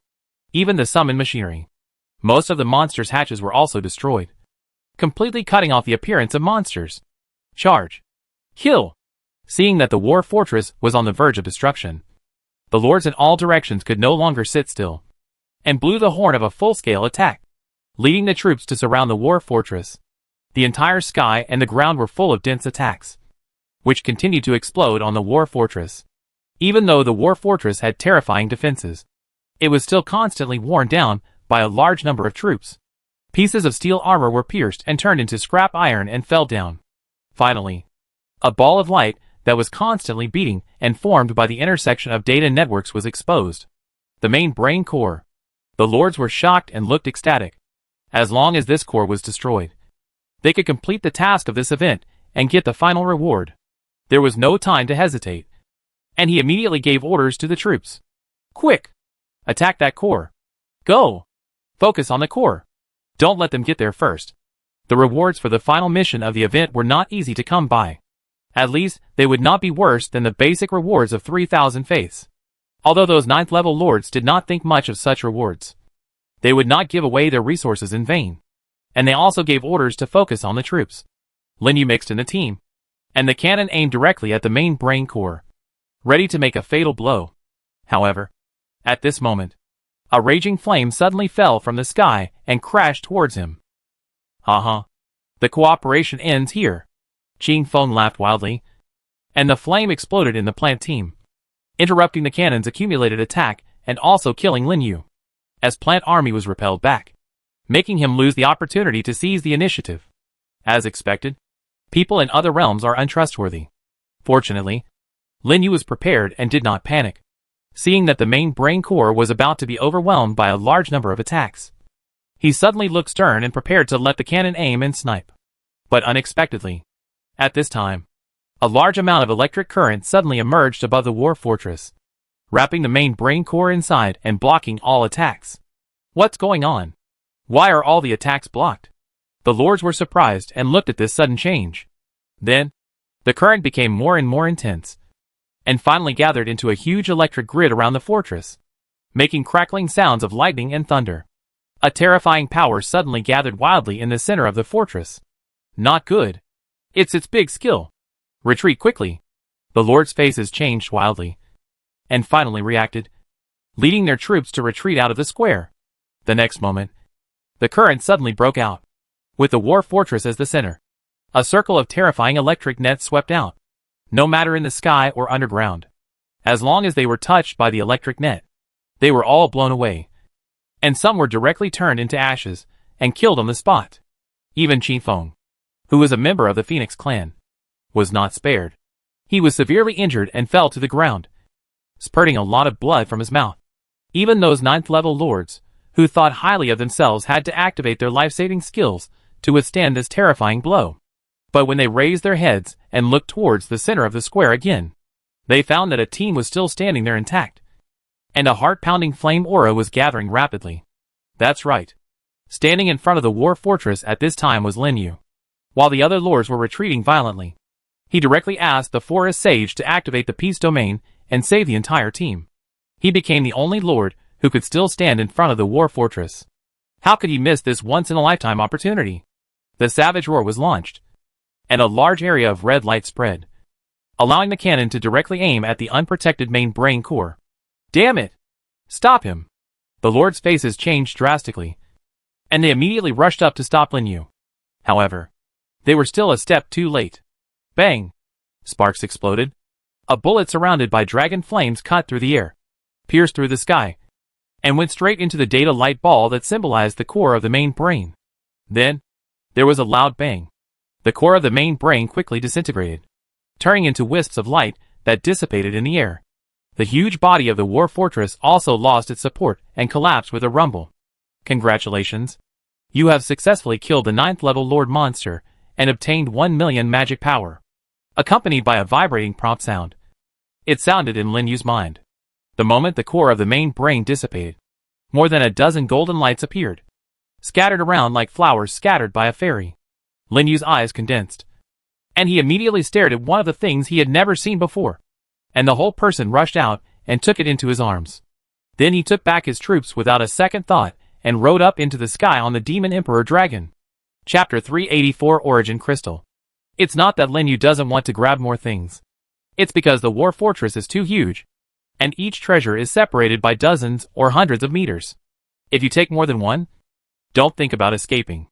Even the summon machinery. Most of the monsters' hatches were also destroyed, completely cutting off the appearance of monsters. Charge! Kill! Seeing that the war fortress was on the verge of destruction, the lords in all directions could no longer sit still, and blew the horn of a full-scale attack, leading the troops to surround the war fortress. The entire sky and the ground were full of dense attacks, which continued to explode on the war fortress. Even though the war fortress had terrifying defenses, it was still constantly worn down by a large number of troops. Pieces of steel armor were pierced and turned into scrap iron and fell down. Finally, a ball of light that was constantly beating and formed by the intersection of data networks was exposed. The main brain core. The lords were shocked and looked ecstatic. As long as this core was destroyed, they could complete the task of this event and get the final reward. There was no time to hesitate, and he immediately gave orders to the troops. Quick! Attack that core. Go! Focus on the core. Don't let them get there first. The rewards for the final mission of the event were not easy to come by. At least, they would not be worse than the basic rewards of 3,000 faiths. Although those 9th level lords did not think much of such rewards, they would not give away their resources in vain. And they also gave orders to focus on the troops. Lin Yu mixed in the team, and the cannon aimed directly at the main brain core, ready to make a fatal blow. However, at this moment, a raging flame suddenly fell from the sky and crashed towards him. The cooperation ends here. Qing Feng laughed wildly, and the flame exploded in the plant team, interrupting the cannon's accumulated attack and also killing Lin Yu, as Plant Army was repelled back, making him lose the opportunity to seize the initiative. As expected, people in other realms are untrustworthy. Fortunately, Lin Yu was prepared and did not panic, seeing that the main brain core was about to be overwhelmed by a large number of attacks. He suddenly looked stern and prepared to let the cannon aim and snipe. But unexpectedly, at this time, a large amount of electric current suddenly emerged above the war fortress, wrapping the main brain core inside and blocking all attacks. What's going on? Why are all the attacks blocked? The lords were surprised and looked at this sudden change. Then, the current became more and more intense, and finally gathered into a huge electric grid around the fortress, making crackling sounds of lightning and thunder. A terrifying power suddenly gathered wildly in the center of the fortress. Not good. It's its big skill. Retreat quickly. The lords' faces changed wildly, and finally reacted. leading their troops to retreat out of the square. The next moment, the current suddenly broke out, with the war fortress as the center. A circle of terrifying electric nets swept out, no matter in the sky or underground. As long as they were touched by the electric net, they were all blown away, and some were directly turned into ashes and killed on the spot. Even Qifeng, who was a member of the Phoenix clan, was not spared. He was severely injured and fell to the ground, spurting a lot of blood from his mouth. Even those 9th level lords, who thought highly of themselves, had to activate their life-saving skills to withstand this terrifying blow. But when they raised their heads and looked towards the center of the square again, they found that a team was still standing there intact, and a heart-pounding flame aura was gathering rapidly. That's right. Standing in front of the war fortress at this time was Lin Yu. While the other lords were retreating violently, he directly asked the forest sage to activate the peace domain and save the entire team. He became the only lord who could still stand in front of the war fortress. How could he miss this once-in-a-lifetime opportunity? The savage roar was launched, and a large area of red light spread, allowing the cannon to directly aim at the unprotected main brain core. Damn it! Stop him! The lords' faces changed drastically, and they immediately rushed up to stop Lin Yu. However, they were still a step too late. Bang! Sparks exploded. A bullet surrounded by dragon flames cut through the air, pierced through the sky, and went straight into the data light ball that symbolized the core of the main brain. Then, there was a loud bang. The core of the main brain quickly disintegrated, turning into wisps of light that dissipated in the air. The huge body of the war fortress also lost its support and collapsed with a rumble. Congratulations! You have successfully killed the 9th level Lord Monster and obtained 1 million magic power, accompanied by a vibrating prompt sound. It sounded in Lin Yu's mind. The moment the core of the main brain dissipated, more than a dozen golden lights appeared, scattered around like flowers scattered by a fairy. Lin Yu's eyes condensed, and he immediately stared at one of the things he had never seen before, and the whole person rushed out and took it into his arms. Then he took back his troops without a second thought and rode up into the sky on the Demon Emperor Dragon. Chapter 384 Origin Crystal. It's not that Lin Yu doesn't want to grab more things. It's because the war fortress is too huge, and each treasure is separated by dozens or hundreds of meters. If you take more than one, don't think about escaping.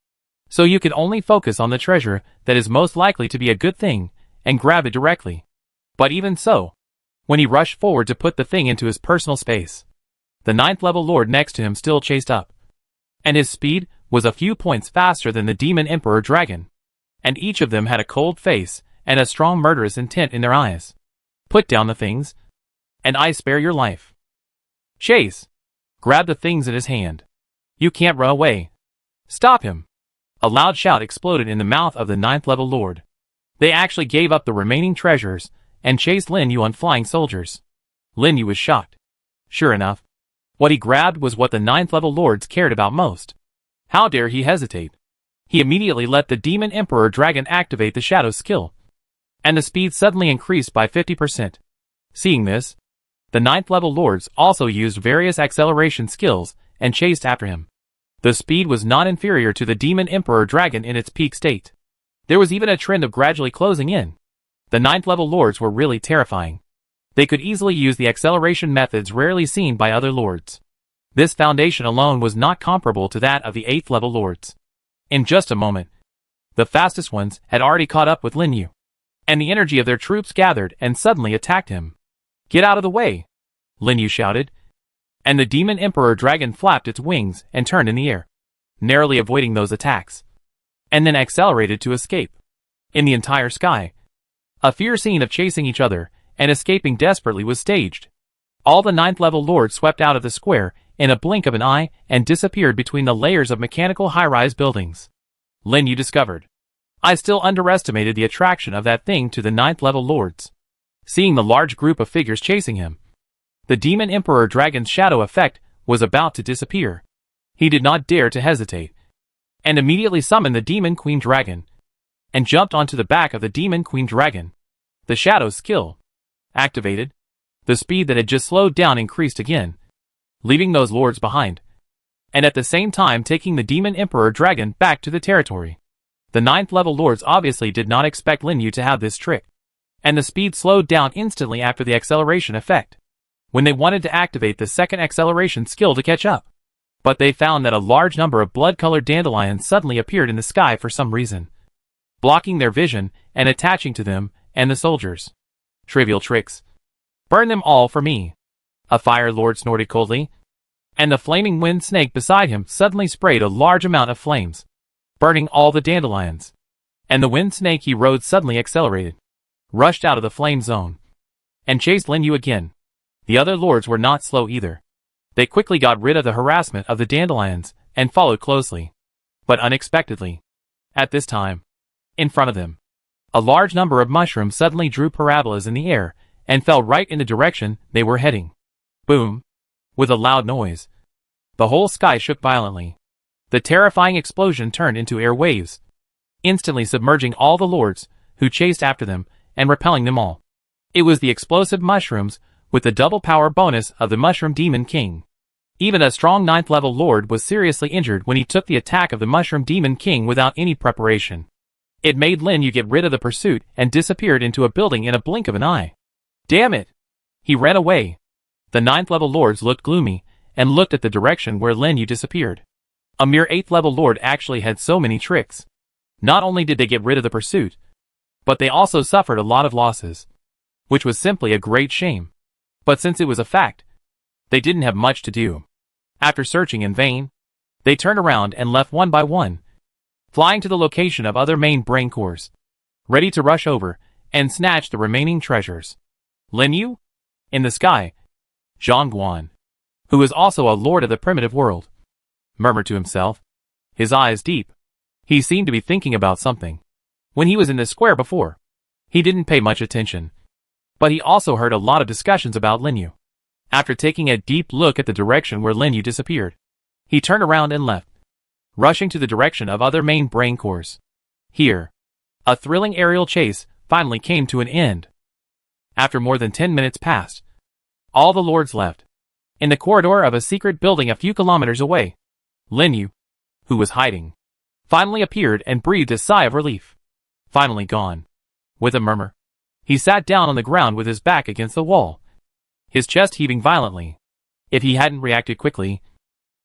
So you can only focus on the treasure that is most likely to be a good thing and grab it directly. But even so, when he rushed forward to put the thing into his personal space, the 9th level lord next to him still chased up, and his speed was a few points faster than the Demon Emperor Dragon, and each of them had a cold face and a strong murderous intent in their eyes. Put down the things, and I spare your life. Chase! Grab the things in his hand. You can't run away. Stop him! A loud shout exploded in the mouth of the 9th level lord. They actually gave up the remaining treasures and chased Lin Yu on flying soldiers. Lin Yu was shocked. Sure enough, what he grabbed was what the 9th level lords cared about most. How dare he hesitate? He immediately let the Demon Emperor Dragon activate the Shadow skill, and the speed suddenly increased by 50%. Seeing this, the 9th level lords also used various acceleration skills and chased after him. The speed was not inferior to the Demon Emperor Dragon in its peak state. There was even a trend of gradually closing in. The 9th level lords were really terrifying. They could easily use the acceleration methods rarely seen by other lords. This foundation alone was not comparable to that of the 8th level lords. In just a moment, the fastest ones had already caught up with Lin Yu, and the energy of their troops gathered and suddenly attacked him. Get out of the way! Lin Yu shouted, and the Demon Emperor Dragon flapped its wings and turned in the air, narrowly avoiding those attacks, and then accelerated to escape. In the entire sky, a fierce scene of chasing each other and escaping desperately was staged. All the 9th level lords swept out of the square in a blink of an eye and disappeared between the layers of mechanical high-rise buildings. Lin Yu discovered. I still underestimated the attraction of that thing to the 9th level lords. Seeing the large group of figures chasing him, the Demon Emperor Dragon's shadow effect was about to disappear. He did not dare to hesitate, and immediately summoned the Demon Queen Dragon, and jumped onto the back of the Demon Queen Dragon. The shadow skill activated. The speed that had just slowed down increased again, leaving those lords behind, and at the same time taking the Demon Emperor Dragon back to the territory. The 9th level lords obviously did not expect Lin Yu to have this trick, and the speed slowed down instantly after the acceleration effect. when they wanted to activate the second acceleration skill to catch up. But they found that a large number of blood-colored dandelions suddenly appeared in the sky for some reason, blocking their vision and attaching to them and the soldiers. Trivial tricks. Burn them all for me. A Fire Lord snorted coldly, and the flaming wind snake beside him suddenly sprayed a large amount of flames, burning all the dandelions. And the wind snake he rode suddenly accelerated, rushed out of the flame zone, and chased Lin Yu again. The other lords were not slow either. They quickly got rid of the harassment of the dandelions and followed closely. But unexpectedly, at this time, in front of them, a large number of mushrooms suddenly drew parabolas in the air and fell right in the direction they were heading. Boom! With a loud noise, the whole sky shook violently. The terrifying explosion turned into air waves, instantly submerging all the lords who chased after them and repelling them all. It was the explosive mushrooms with the double power bonus of the Mushroom Demon King. Even a strong 9th level lord was seriously injured when he took the attack of the Mushroom Demon King without any preparation. It made Lin Yu get rid of the pursuit and disappeared into a building in a blink of an eye. Damn it! He ran away. The 9th level lords looked gloomy and looked at the direction where Lin Yu disappeared. A mere 8th level lord actually had so many tricks. Not only did they get rid of the pursuit, but they also suffered a lot of losses, which was simply a great shame. But since it was a fact, they didn't have much to do. After searching in vain, they turned around and left one by one, flying to the location of other main brain cores, ready to rush over and snatch the remaining treasures. Lin Yu? In the sky, Zhang Guan, who was also a lord of the primitive world, murmured to himself, his eyes deep. He seemed to be thinking about something. When he was in the square before, he didn't pay much attention, but he also heard a lot of discussions about Lin Yu. After taking a deep look at the direction where Lin Yu disappeared, he turned around and left, rushing to the direction of other main brain cores. Here, a thrilling aerial chase finally came to an end. After more than 10 minutes passed, all the lords left. In the corridor of a secret building a few kilometers away, Lin Yu, who was hiding, finally appeared and breathed a sigh of relief. Finally gone. With a murmur, he sat down on the ground with his back against the wall, his chest heaving violently. If he hadn't reacted quickly,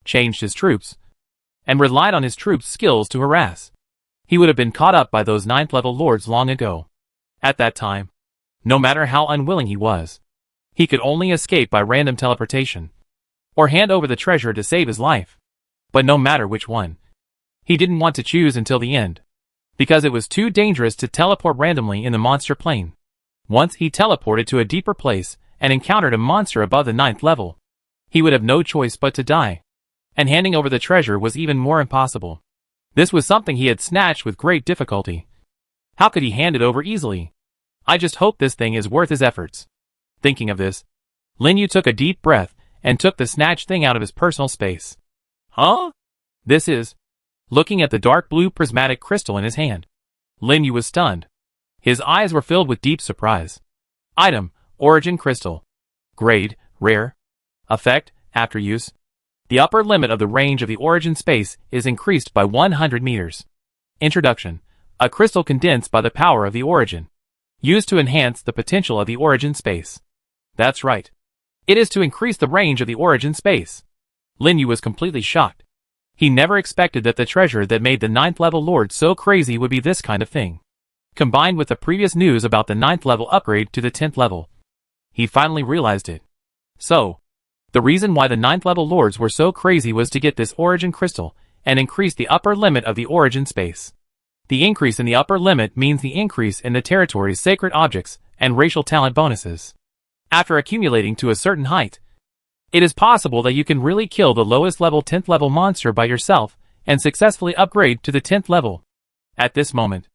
changed his troops, and relied on his troops' skills to harass, he would have been caught up by those 9th level lords long ago. At that time, no matter how unwilling he was, he could only escape by random teleportation, or hand over the treasure to save his life. But no matter which one, he didn't want to choose until the end, because it was too dangerous to teleport randomly in the monster plane. Once he teleported to a deeper place and encountered a monster above the 9th level, he would have no choice but to die, and handing over the treasure was even more impossible. This was something he had snatched with great difficulty. How could he hand it over easily? I just hope this thing is worth his efforts. Thinking of this, Lin Yu took a deep breath and took the snatched thing out of his personal space. Huh? This is... Looking at the dark blue prismatic crystal in his hand, Lin Yu was stunned. His eyes were filled with deep surprise. Item, Origin Crystal. Grade, Rare. Effect, After use, the upper limit of the range of the origin space is increased by 100 meters. Introduction. A crystal condensed by the power of the origin, used to enhance the potential of the origin space. That's right. It is to increase the range of the origin space. Lin Yu was completely shocked. He never expected that the treasure that made the 9th level lord so crazy would be this kind of thing. Combined with the previous news about the 9th level upgrade to the 10th level, he finally realized it. So, the reason why the 9th level lords were so crazy was to get this origin crystal and increase the upper limit of the origin space. The increase in the upper limit means the increase in the territory's sacred objects and racial talent bonuses. After accumulating to a certain height, it is possible that you can really kill the lowest level 10th level monster by yourself and successfully upgrade to the 10th level. At this moment,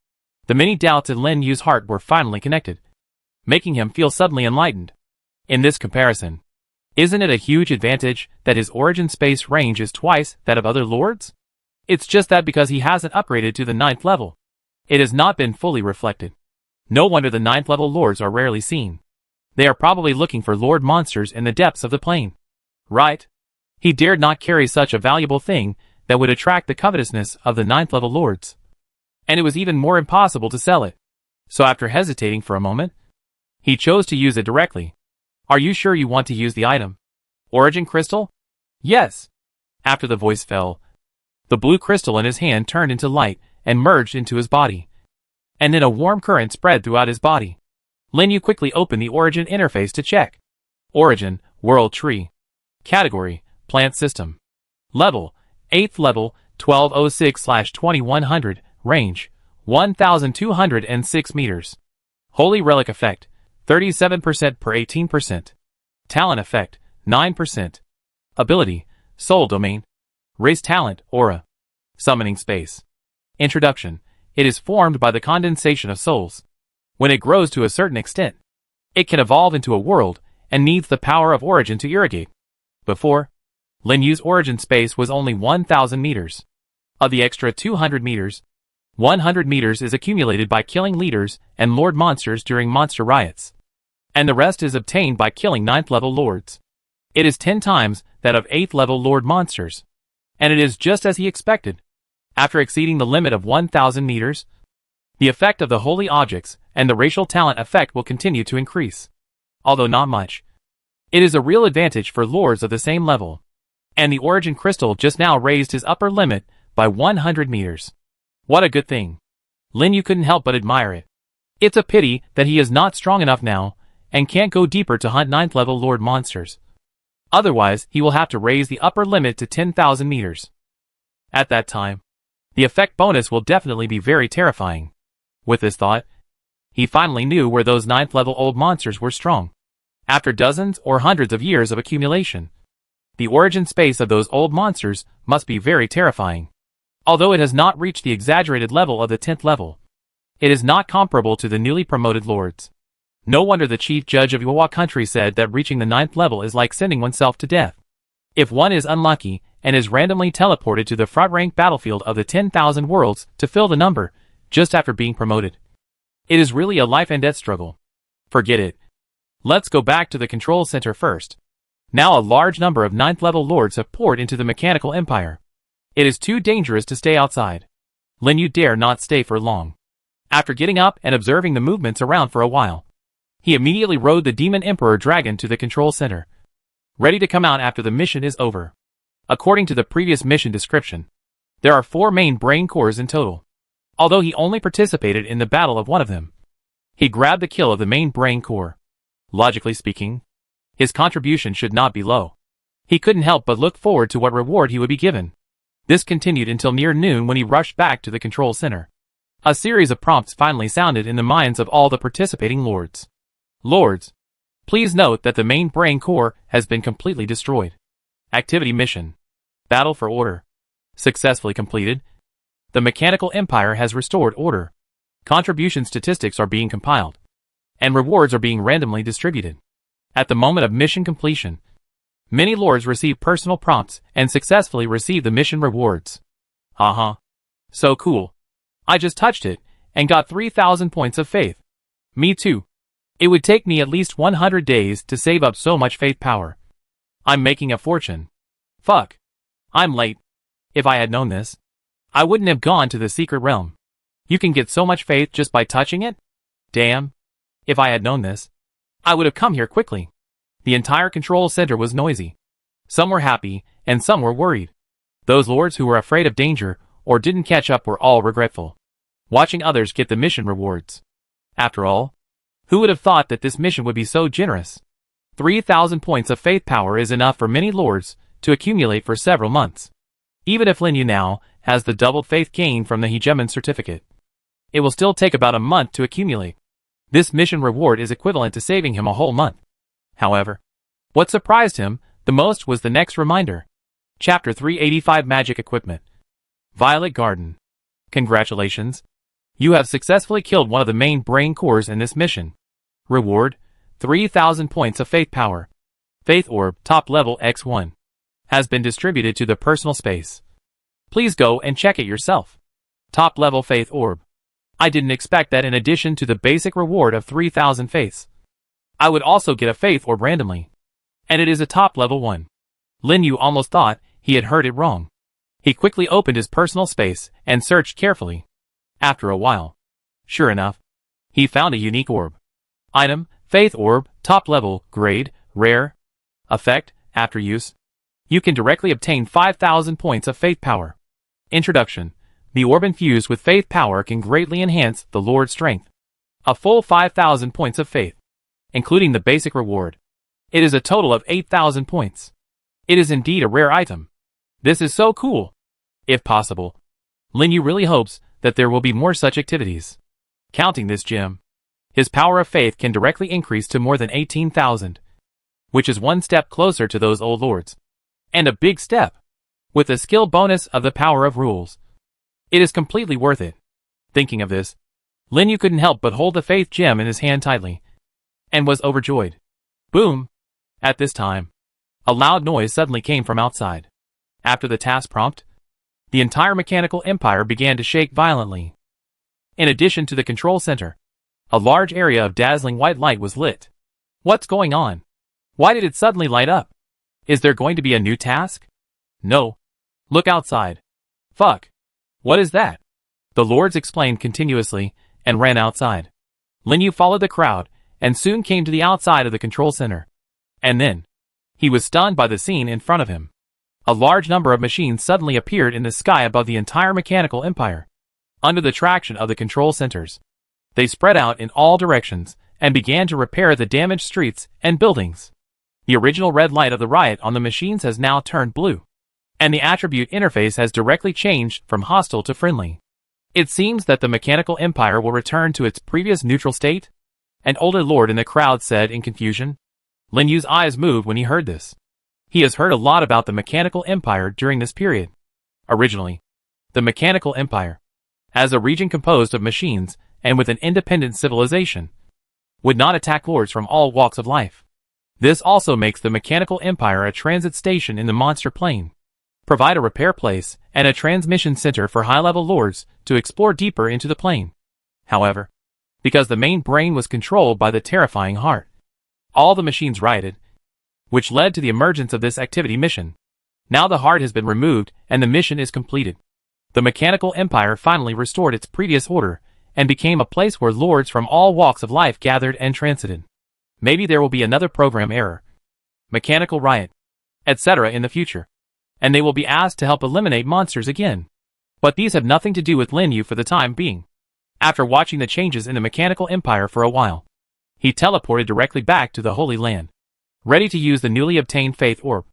the many doubts in Lin Yu's heart were finally connected, making him feel suddenly enlightened. In this comparison, isn't it a huge advantage that his origin space range is twice that of other lords? It's just that because he hasn't upgraded to the 9th level, it has not been fully reflected. No wonder the 9th level lords are rarely seen. They are probably looking for lord monsters in the depths of the plane. Right? He dared not carry such a valuable thing that would attract the covetousness of the 9th level lords. And it was even more impossible to sell it. So after hesitating for a moment, he chose to use it directly. Are you sure you want to use the item? Origin crystal? Yes. After the voice fell, the blue crystal in his hand turned into light and merged into his body. And then a warm current spread throughout his body. Lin Yu quickly opened the Origin interface to check. Origin, World Tree. Category, Plant System. Level, 8th level, 1206/2100, range, 1206 meters. Holy Relic Effect, 37% per 18%. Talent Effect, 9%. Ability, Soul Domain. Race Talent, Aura. Summoning Space. Introduction. It is formed by the condensation of souls. When it grows to a certain extent, it can evolve into a world and needs the power of Origin to irrigate. Before, Lin Yu's Origin space was only 1,000 meters. Of the extra 200 meters, 100 meters is accumulated by killing leaders and lord monsters during monster riots, and the rest is obtained by killing 9th level lords. It is 10 times that of 8th level lord monsters, and it is just as he expected. After exceeding the limit of 1,000 meters, the effect of the holy objects and the racial talent effect will continue to increase. Although not much, it is a real advantage for lords of the same level. And the Origin crystal just now raised his upper limit by 100 meters. What a good thing. Lin Yu couldn't help but admire it. It's a pity that he is not strong enough now and can't go deeper to hunt 9th level lord monsters. Otherwise, he will have to raise the upper limit to 10,000 meters. At that time, the effect bonus will definitely be very terrifying. With this thought, he finally knew where those 9th level old monsters were strong. After dozens or hundreds of years of accumulation, the Origin space of those old monsters must be very terrifying. Although it has not reached the exaggerated level of the 10th level, it is not comparable to the newly promoted lords. No wonder the chief judge of Iwawa country said that reaching the 9th level is like sending oneself to death. If one is unlucky and is randomly teleported to the front-rank battlefield of the 10,000 worlds to fill the number, just after being promoted, it is really a life and death struggle. Forget it. Let's go back to the control center first. Now a large number of 9th level lords have poured into the mechanical empire. It is too dangerous to stay outside. Lin Yu dare not stay for long. After getting up and observing the movements around for a while, he immediately rode the Demon Emperor Dragon to the control center, ready to come out after the mission is over. According to the previous mission description, there are 4 main brain cores in total. Although he only participated in the battle of one of them, he grabbed the kill of the main brain core. Logically speaking, his contribution should not be low. He couldn't help but look forward to what reward he would be given. This continued until near noon when he rushed back to the control center. A series of prompts finally sounded in the minds of all the participating lords. Lords, please note that the main brain core has been completely destroyed. Activity mission. Battle for order. Successfully completed. The mechanical empire has restored order. Contribution statistics are being compiled, and rewards are being randomly distributed. At the moment of mission completion, many lords receive personal prompts and successfully receive the mission rewards. So cool. I just touched it and got 3,000 points of faith. Me too. It would take me at least 100 days to save up so much faith power. I'm making a fortune. Fuck. I'm late. If I had known this, I wouldn't have gone to the secret realm. You can get so much faith just by touching it? Damn. If I had known this, I would have come here quickly. The entire control center was noisy. Some were happy, and some were worried. Those lords who were afraid of danger or didn't catch up were all regretful, watching others get the mission rewards. After all, who would have thought that this mission would be so generous? 3,000 points of faith power is enough for many lords to accumulate for several months. Even if Lin Yu now has the doubled faith gain from the hegemon certificate, it will still take about a month to accumulate. This mission reward is equivalent to saving him a whole month. However, what surprised him the most was the next reminder. Chapter 385 Magic Equipment. Violet Garden. Congratulations. You have successfully killed one of the main brain cores in this mission. Reward, 3,000 points of faith power. Faith Orb, top level X1. Has been distributed to the personal space. Please go and check it yourself. Top level Faith Orb. I didn't expect that in addition to the basic reward of 3,000 faiths, I would also get a Faith Orb randomly. And it is a top level one. Lin Yu almost thought he had heard it wrong. He quickly opened his personal space and searched carefully. After a while, sure enough, he found a unique orb. Item, Faith Orb, top level, grade, rare. Effect, after use. You can directly obtain 5,000 points of faith power. Introduction. The orb infused with faith power can greatly enhance the Lord's strength. A full 5,000 points of faith, including the basic reward. It is a total of 8,000 points. It is indeed a rare item. This is so cool. If possible, Lin Yu really hopes that there will be more such activities. Counting this gem, his power of faith can directly increase to more than 18,000, which is one step closer to those old lords. And a big step, with the skill bonus of the power of rules. It is completely worth it. Thinking of this, Lin Yu couldn't help but hold the faith gem in his hand tightly, and was overjoyed. Boom! At this time, a loud noise suddenly came from outside. After the task prompt, the entire mechanical empire began to shake violently. In addition to the control center, a large area of dazzling white light was lit. What's going on? Why did it suddenly light up? Is there going to be a new task? No. Look outside. Fuck. What is that? The lords explained continuously and ran outside. Lin Yu followed the crowd and soon came to the outside of the control center. And then, he was stunned by the scene in front of him. A large number of machines suddenly appeared in the sky above the entire mechanical empire. Under the traction of the control centers, they spread out in all directions and began to repair the damaged streets and buildings. The original red light of the riot on the machines has now turned blue, and the attribute interface has directly changed from hostile to friendly. It seems that the mechanical empire will return to its previous neutral state? An older lord in the crowd said in confusion. Lin Yu's eyes moved when he heard this. He has heard a lot about the mechanical empire during this period. Originally, the mechanical empire, as a region composed of machines and with an independent civilization, would not attack lords from all walks of life. This also makes the mechanical empire a transit station in the monster plane, provide a repair place and a transmission center for high-level lords to explore deeper into the plane. However, because the main brain was controlled by the terrifying heart, all the machines rioted, which led to the emergence of this activity mission. Now the heart has been removed and the mission is completed. The mechanical empire finally restored its previous order and became a place where lords from all walks of life gathered and transited. Maybe there will be another program error, mechanical riot, etc. in the future, and they will be asked to help eliminate monsters again. But these have nothing to do with Lin Yu for the time being. After watching the changes in the mechanical empire for a while, he teleported directly back to the Holy Land, ready to use the newly obtained Faith Orb.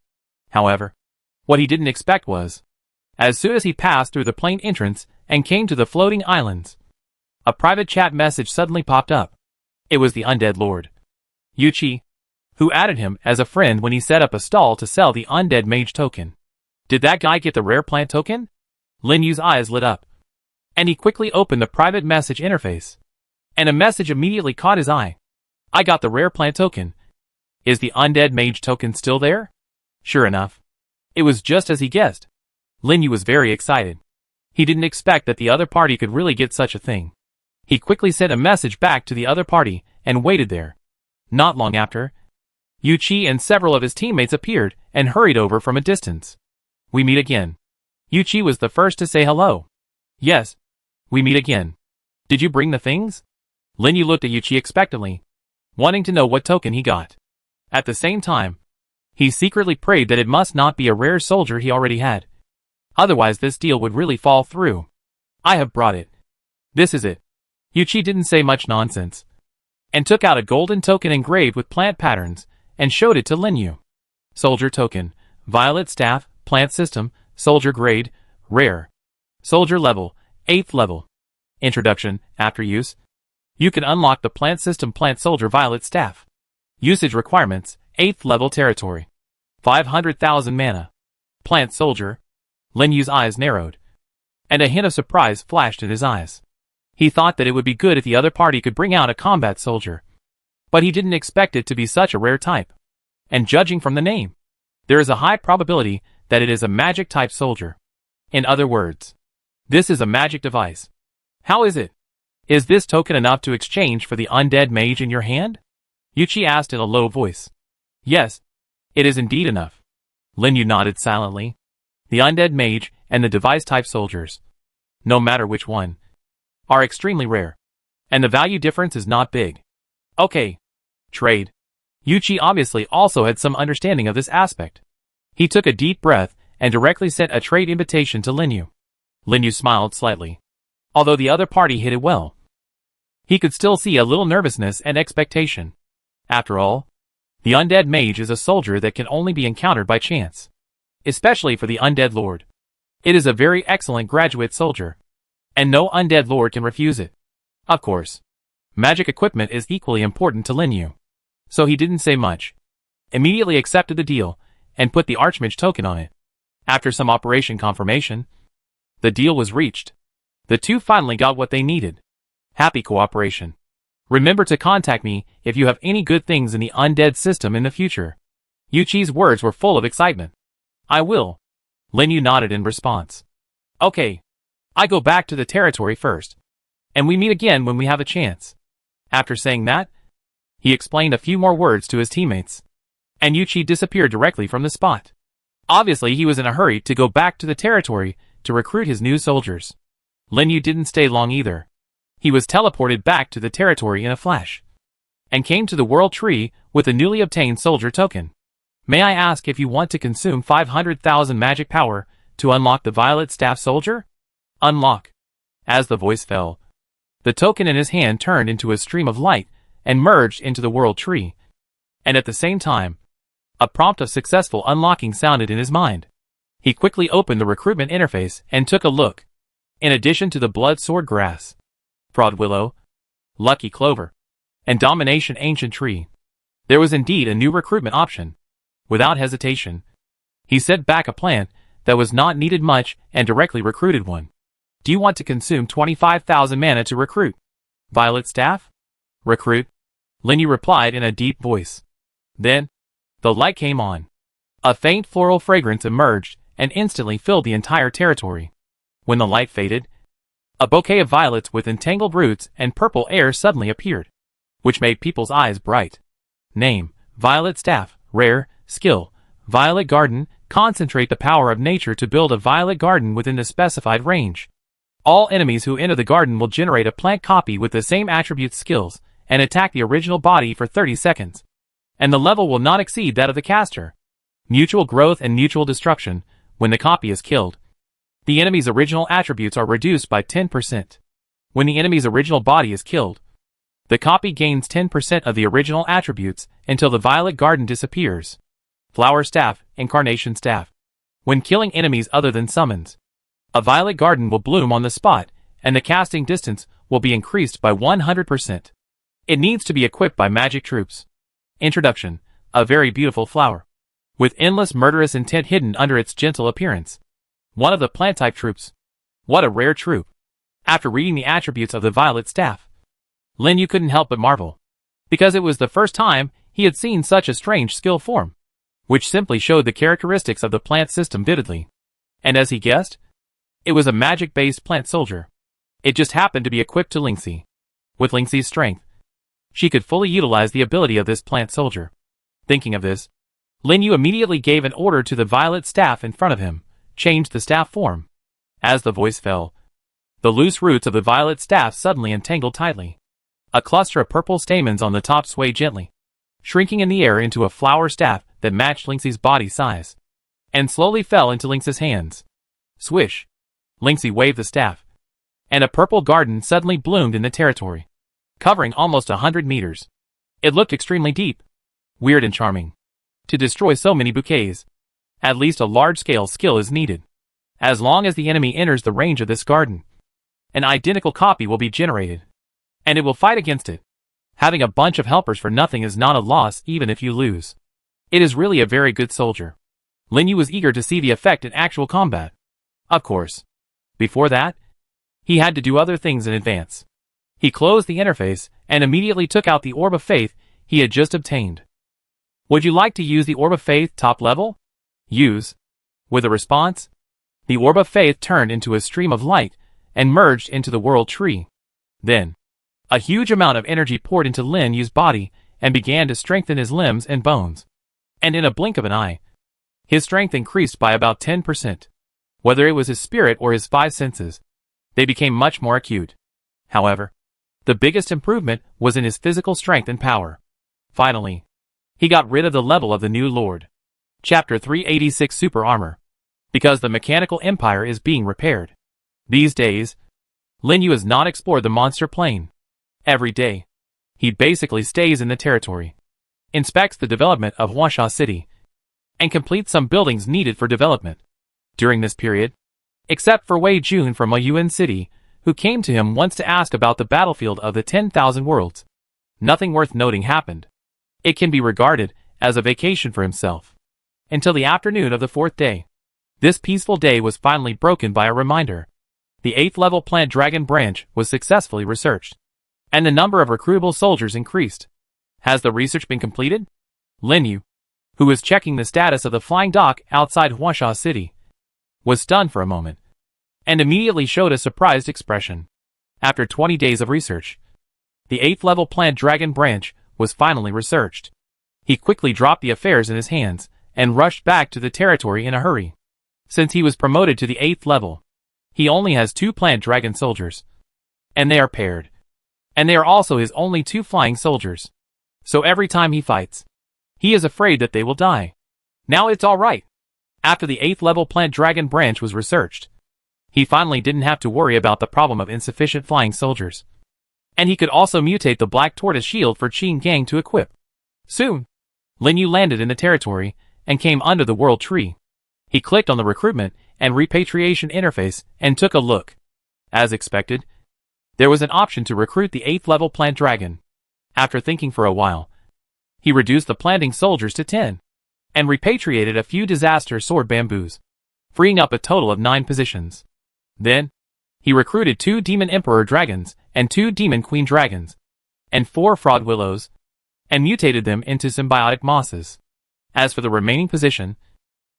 However, what he didn't expect was, as soon as he passed through the plane entrance and came to the floating islands, a private chat message suddenly popped up. It was the undead lord, Yuchi, who added him as a friend when he set up a stall to sell the undead mage token. Did that guy get the rare plant token? Lin Yu's eyes lit up, and he quickly opened the private message interface, and a message immediately caught his eye. I got the rare plant token. Is the undead mage token still there? Sure enough, it was just as he guessed. Lin Yu was very excited. He didn't expect that the other party could really get such a thing. He quickly sent a message back to the other party and waited there. Not long after, Yuchi and several of his teammates appeared and hurried over from a distance. We meet again. Yuchi was the first to say hello. Yes, we meet again. Did you bring the things? Lin Yu looked at Yuchi expectantly, wanting to know what token he got. At the same time, he secretly prayed that it must not be a rare soldier he already had. Otherwise this deal would really fall through. I have brought it. This is it. Yuchi didn't say much nonsense, and took out a golden token engraved with plant patterns, and showed it to Lin Yu. Soldier token, violet staff, plant system, soldier grade, rare. Soldier level, 8th level. Introduction, after use. You can unlock the plant system plant soldier violet staff. Usage requirements, 8th level territory. 500,000 mana. Plant soldier. Lin Yu's eyes narrowed, and a hint of surprise flashed in his eyes. He thought that it would be good if the other party could bring out a combat soldier, but he didn't expect it to be such a rare type. And judging from the name, there is a high probability that it is a magic type soldier. In other words, this is a magic device. How is it? Is this token enough to exchange for the undead mage in your hand? Yuchi asked in a low voice. Yes, it is indeed enough. Lin Yu nodded silently. The undead mage and the device type soldiers, no matter which one, are extremely rare, and the value difference is not big. Okay, Trade. Yuchi obviously also had some understanding of this aspect. He took a deep breath and directly sent a trade invitation to Linyu. Linyu smiled slightly. Although the other party hit it well, he could still see a little nervousness and expectation. After all, the undead mage is a soldier that can only be encountered by chance. Especially for the undead lord. It is a very excellent graduate soldier. And no undead lord can refuse it. Of course, magic equipment is equally important to Linyu. So he didn't say much. Immediately accepted the deal, and put the Archmage token on it. After some operation confirmation, the deal was reached. The two finally got what they needed. Happy cooperation. Remember to contact me if you have any good things in the undead system in the future. Yuchi's words were full of excitement. I will. Linyu nodded in response. Okay. I go back to the territory first. And we meet again when we have a chance. After saying that, he explained a few more words to his teammates. And Yuchi disappeared directly from the spot. Obviously he was in a hurry to go back to the territory to recruit his new soldiers. Linyu didn't stay long either. He was teleported back to the territory in a flash. And came to the World Tree with the newly obtained soldier token. May I ask if you want to consume 500,000 magic power to unlock the Violet Staff Soldier? Unlock. As the voice fell, the token in his hand turned into a stream of light and merged into the World Tree. And at the same time, a prompt of successful unlocking sounded in his mind. He quickly opened the recruitment interface and took a look. In addition to the Blood Sword Grass, Fraud Willow, Lucky Clover, and Domination Ancient Tree, there was indeed a new recruitment option. Without hesitation, he set back a plant that was not needed much and directly recruited one. Do you want to consume 25,000 mana to recruit? Violet Staff? Recruit? Linyu replied in a deep voice. Then, the light came on. A faint floral fragrance emerged and instantly filled the entire territory. When the light faded, a bouquet of violets with entangled roots and purple air suddenly appeared, which made people's eyes bright. Name, Violet Staff, Rare, Skill, Violet Garden, concentrate the power of nature to build a violet garden within the specified range. All enemies who enter the garden will generate a plant copy with the same attributes skills, and attack the original body for 30 seconds. And the level will not exceed that of the caster. Mutual growth and mutual destruction, when the copy is killed. The enemy's original attributes are reduced by 10%. When the enemy's original body is killed, the copy gains 10% of the original attributes until the violet garden disappears. Flower Staff, Incarnation Staff. When killing enemies other than summons, a violet garden will bloom on the spot, and the casting distance will be increased by 100%. It needs to be equipped by magic troops. Introduction. A very beautiful flower, with endless murderous intent hidden under its gentle appearance. One of the plant-type troops. What a rare troop. After reading the attributes of the Violet Staff, Linyu couldn't help but marvel, because it was the first time he had seen such a strange skill form, which simply showed the characteristics of the plant system vividly. And as he guessed, it was a magic-based plant soldier. It just happened to be equipped to Lingxi. With Lingxi's strength, she could fully utilize the ability of this plant soldier. Thinking of this, Linyu immediately gave an order to the Violet Staff in front of him, changed the staff form. As the voice fell, the loose roots of the Violet Staff suddenly entangled tightly. A cluster of purple stamens on the top swayed gently, shrinking in the air into a flower staff that matched Lingxi's body size, and slowly fell into Lingxi's hands. Swish! Lingxi waved the staff, and a purple garden suddenly bloomed in the territory, covering almost 100 meters. It looked extremely deep, weird and charming. To destroy so many bouquets, at least a large-scale skill is needed. As long as the enemy enters the range of this garden, an identical copy will be generated, and it will fight against it. Having a bunch of helpers for nothing is not a loss even if you lose. It is really a very good soldier. Linyu was eager to see the effect in actual combat. Of course. Before that, he had to do other things in advance. He closed the interface and immediately took out the Orb of Faith he had just obtained. Would you like to use the Orb of Faith top level? Use. With a response, the Orb of Faith turned into a stream of light and merged into the World Tree. Then, a huge amount of energy poured into Lin Yu's body and began to strengthen his limbs and bones. And in a blink of an eye, his strength increased by about 10%. Whether it was his spirit or his 5 senses, they became much more acute. However, the biggest improvement was in his physical strength and power. Finally, he got rid of the level of the new lord. Chapter 386 Super Armor. Because the mechanical empire is being repaired. These days, Lin Yu has not explored the monster plane. Every day, he basically stays in the territory, inspects the development of Huasha City, and completes some buildings needed for development. During this period, except for Wei Jun from Yuyuan City, who came to him once to ask about the battlefield of the 10,000 worlds, nothing worth noting happened. It can be regarded as a vacation for himself. Until the afternoon of the 4th day. This peaceful day was finally broken by a reminder. The 8th level plant dragon branch was successfully researched, and the number of recruitable soldiers increased. Has the research been completed? Lin Yu, who was checking the status of the flying dock outside Huasha City, was stunned for a moment, and immediately showed a surprised expression. After 20 days of research, the 8th level plant dragon branch was finally researched. He quickly dropped the affairs in his hands, and rushed back to the territory in a hurry. Since he was promoted to the 8th level, he only has 2 plant dragon soldiers, and they are paired. And they are also his only 2 flying soldiers. So every time he fights, he is afraid that they will die. Now it's alright. After the 8th level plant dragon branch was researched, he finally didn't have to worry about the problem of insufficient flying soldiers. And he could also mutate the black tortoise shield for Qin Gang to equip. Soon, Lin Yu landed in the territory, and came under the world tree. He clicked on the recruitment and repatriation interface and took a look. As expected, there was an option to recruit the 8th level plant dragon. After thinking for a while, he reduced the planting soldiers to 10, and repatriated a few disaster sword bamboos, freeing up a total of 9 positions. Then, he recruited 2 demon emperor dragons, and 2 demon queen dragons, and 4 fraud willows, and mutated them into symbiotic mosses. As for the remaining position,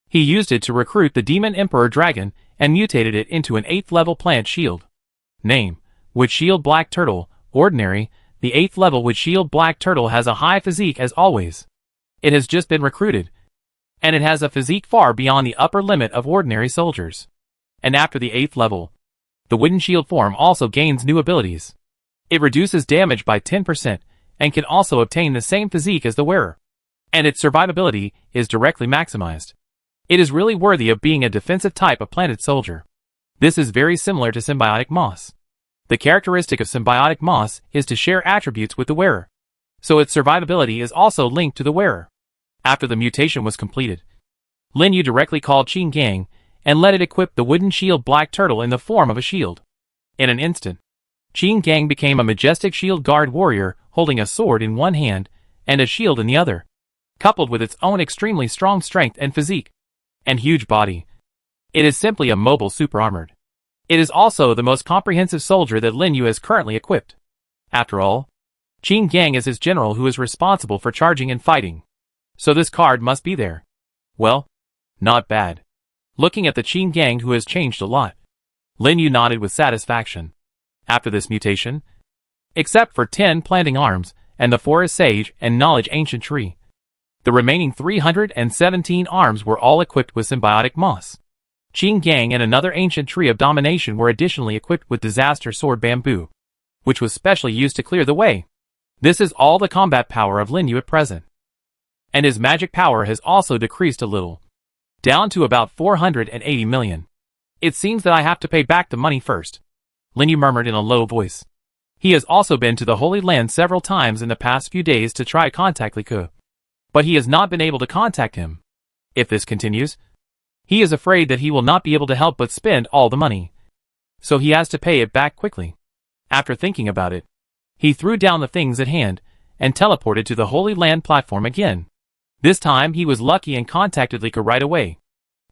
he used it to recruit the demon emperor dragon, and mutated it into an 8th level plant shield. Name: Wood Shield Black Turtle. Ordinary. The 8th level Wood Shield Black Turtle has a high physique as always. It has just been recruited, and it has a physique far beyond the upper limit of ordinary soldiers. And after the 8th level, the wooden shield form also gains new abilities. It reduces damage by 10%, and can also obtain the same physique as the wearer. And its survivability is directly maximized. It is really worthy of being a defensive type of planted soldier. This is very similar to symbiotic moss. The characteristic of symbiotic moss is to share attributes with the wearer, so its survivability is also linked to the wearer. After the mutation was completed, Lin Yu directly called Qin Gang, and let it equip the wooden shield black turtle in the form of a shield. In an instant, Qin Gang became a majestic shield guard warrior, holding a sword in one hand, and a shield in the other, coupled with its own extremely strong strength and physique, and huge body. It is simply a mobile super-armored. It is also the most comprehensive soldier that Lin Yu has currently equipped. After all, Qin Gang is his general who is responsible for charging and fighting. So this card must be there. Well, not bad. Looking at the Qin Gang who has changed a lot, Lin Yu nodded with satisfaction. After this mutation, except for 10 planting arms, and the forest sage and knowledge ancient tree, the remaining 317 arms were all equipped with symbiotic moss. Qin Gang and another ancient tree of domination were additionally equipped with disaster sword bamboo, which was specially used to clear the way. This is all the combat power of Lin Yu at present. And his magic power has also decreased a little, down to about 480 million. It seems that I have to pay back the money first, Lin Yu murmured in a low voice. He has also been to the Holy Land several times in the past few days to try contact Li Ke, but he has not been able to contact him. If this continues, he is afraid that he will not be able to help but spend all the money, so he has to pay it back quickly. After thinking about it, he threw down the things at hand, and teleported to the Holy Land platform again. This time he was lucky and contacted Li Ke right away.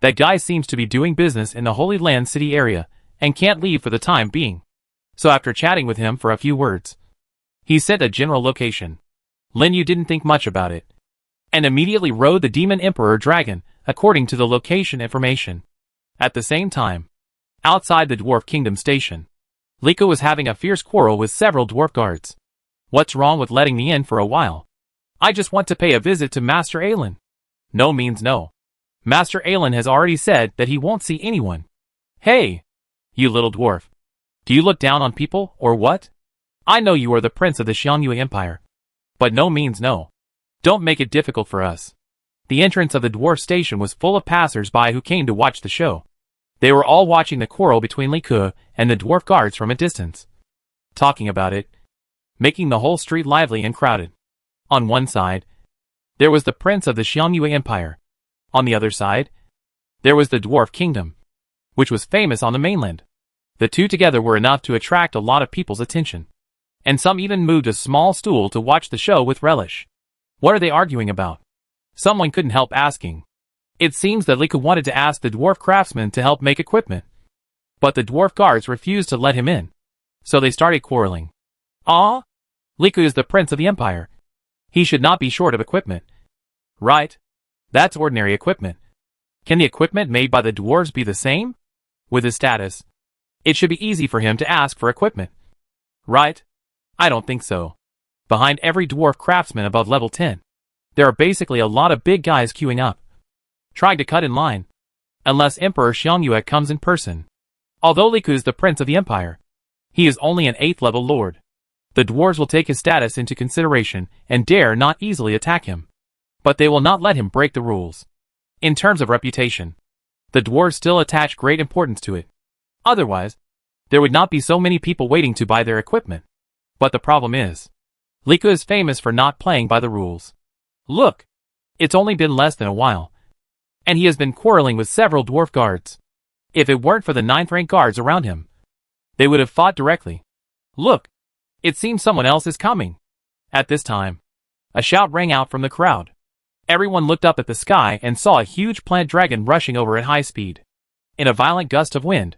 That guy seems to be doing business in the Holy Land city area, and can't leave for the time being. So after chatting with him for a few words, he sent a general location. Lin Yu didn't think much about it, and immediately rode the Demon Emperor Dragon, according to the location information. At the same time, outside the Dwarf Kingdom station, Li Ke was having a fierce quarrel with several dwarf guards. What's wrong with letting me in for a while? I just want to pay a visit to Master Aelin. No means no. Master Aelin has already said that he won't see anyone. Hey, you little dwarf. Do you look down on people, or what? I know you are the prince of the Xiangyue Empire, but no means no. Don't make it difficult for us. The entrance of the dwarf station was full of passers-by who came to watch the show. They were all watching the quarrel between Li Ke and the dwarf guards from a distance, talking about it, making the whole street lively and crowded. On one side, there was the prince of the Xiangyue Empire. On the other side, there was the dwarf kingdom, which was famous on the mainland. The two together were enough to attract a lot of people's attention, and some even moved a small stool to watch the show with relish. What are they arguing about? Someone couldn't help asking. It seems that Li Ke wanted to ask the dwarf craftsman to help make equipment, but the dwarf guards refused to let him in, so they started quarreling. Ah? Li Ke is the prince of the empire. He should not be short of equipment. Right? That's ordinary equipment. Can the equipment made by the dwarves be the same? With his status, it should be easy for him to ask for equipment. Right? I don't think so. Behind every dwarf craftsman above level 10, there are basically a lot of big guys queuing up, trying to cut in line, unless Emperor Xiangyue comes in person. Although Li Ke is the prince of the empire, he is only an 8th level lord. The dwarves will take his status into consideration and dare not easily attack him. But they will not let him break the rules. In terms of reputation, the dwarves still attach great importance to it. Otherwise, there would not be so many people waiting to buy their equipment. But the problem is, Li Ke is famous for not playing by the rules. Look! It's only been less than a while, and he has been quarreling with several dwarf guards. If it weren't for the 9th rank guards around him, they would have fought directly. Look! It seems someone else is coming. At this time, a shout rang out from the crowd. Everyone looked up at the sky and saw a huge plant dragon rushing over at high speed. In a violent gust of wind,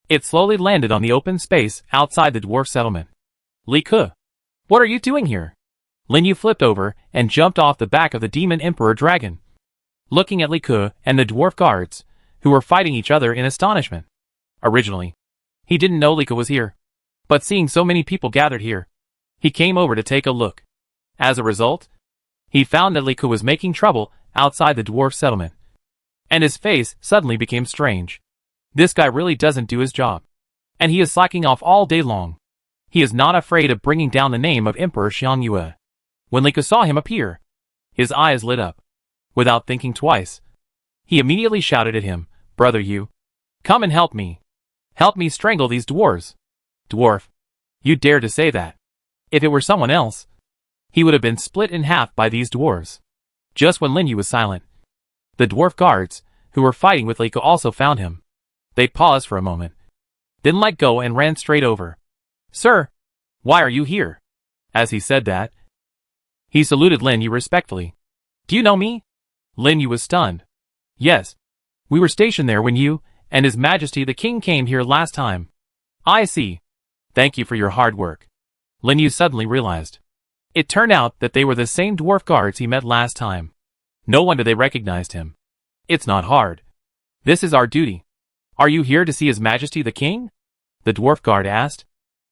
it slowly landed on the open space outside the dwarf settlement. Li Ke, what are you doing here? Lin Yu flipped over and jumped off the back of the demon emperor dragon, looking at Li Ke and the dwarf guards, who were fighting each other in astonishment. Originally, he didn't know Li Ke was here, but seeing so many people gathered here, he came over to take a look. As a result, he found that Li Ke was making trouble outside the dwarf settlement, and his face suddenly became strange. This guy really doesn't do his job, and he is slacking off all day long. He is not afraid of bringing down the name of Emperor Xiangyue. When Li Ke saw him appear, his eyes lit up. Without thinking twice, he immediately shouted at him, "Brother Yu, come and help me. Help me strangle these dwarves." Dwarf, you dare to say that? If it were someone else, he would have been split in half by these dwarves. Just when Lin Yu was silent, the dwarf guards, who were fighting with Li Ke, also found him. They paused for a moment, then let go and ran straight over. "Sir, why are you here?" As he said that, he saluted Lin Yu respectfully. "Do you know me?" Lin Yu was stunned. "Yes. We were stationed there when you and His Majesty the King came here last time." "I see. Thank you for your hard work." Lin Yu suddenly realized. It turned out that they were the same dwarf guards he met last time. No wonder they recognized him. "It's not hard. This is our duty." "Are you here to see His Majesty the King?" the dwarf guard asked.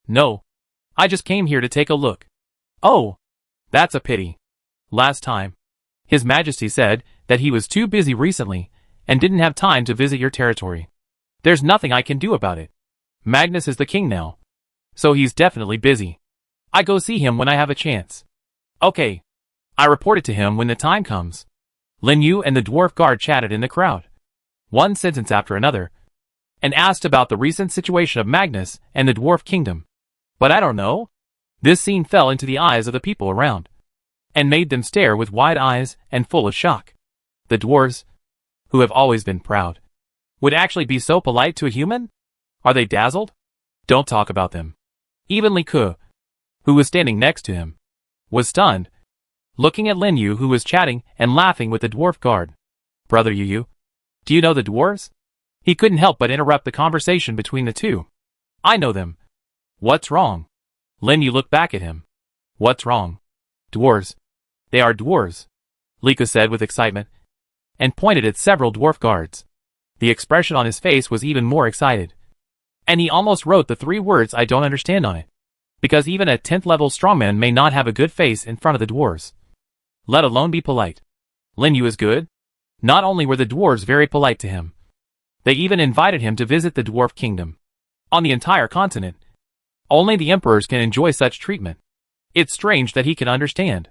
"No. I just came here to take a look." "Oh, that's a pity. Last time, His Majesty said that he was too busy recently and didn't have time to visit your territory. There's nothing I can do about it. Magnus is the king now, so he's definitely busy. I go see him when I have a chance." "Okay. I report it to him when the time comes." Lin Yu and the dwarf guard chatted in the crowd, one sentence after another, and asked about the recent situation of Magnus and the dwarf kingdom. "But I don't know." This scene fell into the eyes of the people around, and made them stare with wide eyes and full of shock. The dwarves, who have always been proud, would actually be so polite to a human? Are they dazzled? Don't talk about them. Even Li Ke, who was standing next to him, was stunned, looking at Lin Yu, who was chatting and laughing with the dwarf guard. "Brother Yu, do you know the dwarves?" He couldn't help but interrupt the conversation between the two. "I know them." "What's wrong?" Lin Yu looked back at him. "What's wrong?" "Dwarves. They are dwarves," Li Ke said with excitement, and pointed at several dwarf guards. The expression on his face was even more excited, and he almost wrote the 3 words "I don't understand" on it, because even a 10th level strongman may not have a good face in front of the dwarves, let alone be polite. Lin Yu is good? Not only were the dwarves very polite to him, they even invited him to visit the dwarf kingdom. On the entire continent, only the emperors can enjoy such treatment. It's strange that he can understand.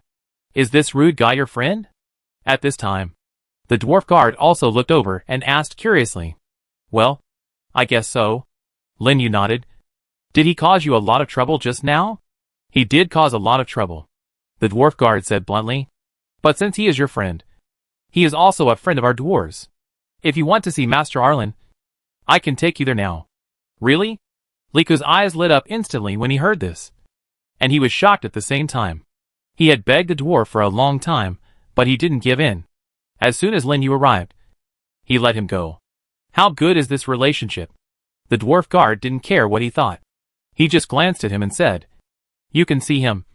Is this rude guy your friend? At this time, the dwarf guard also looked over and asked curiously. Well, I guess so. Lin Yu nodded. Did he cause you a lot of trouble just now? He did cause a lot of trouble, the dwarf guard said bluntly. But since he is your friend, he is also a friend of our dwarves. If you want to see Master Arlen, I can take you there now. Really? Liku's eyes lit up instantly when he heard this. And he was shocked at the same time. He had begged the dwarf for a long time, but he didn't give in. As soon as Lin Yu arrived, he let him go. How good is this relationship? The dwarf guard didn't care what he thought. He just glanced at him and said, You can see him.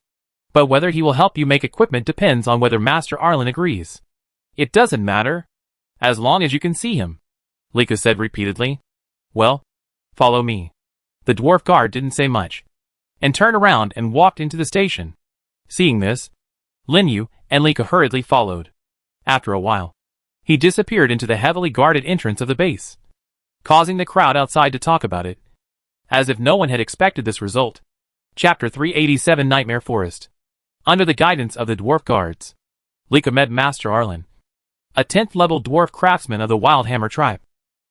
But whether he will help you make equipment depends on whether Master Arlen agrees. It doesn't matter, as long as you can see him, Liku said repeatedly. Well, follow me. The dwarf guard didn't say much, and turned around and walked into the station. Seeing this, Lin Yu and Liku hurriedly followed. After a while, he disappeared into the heavily guarded entrance of the base, causing the crowd outside to talk about it, as if no one had expected this result. Chapter 387 Nightmare Forest. Under the guidance of the dwarf guards, Liku met Master Arlen, a 10th level dwarf craftsman of the Wildhammer tribe.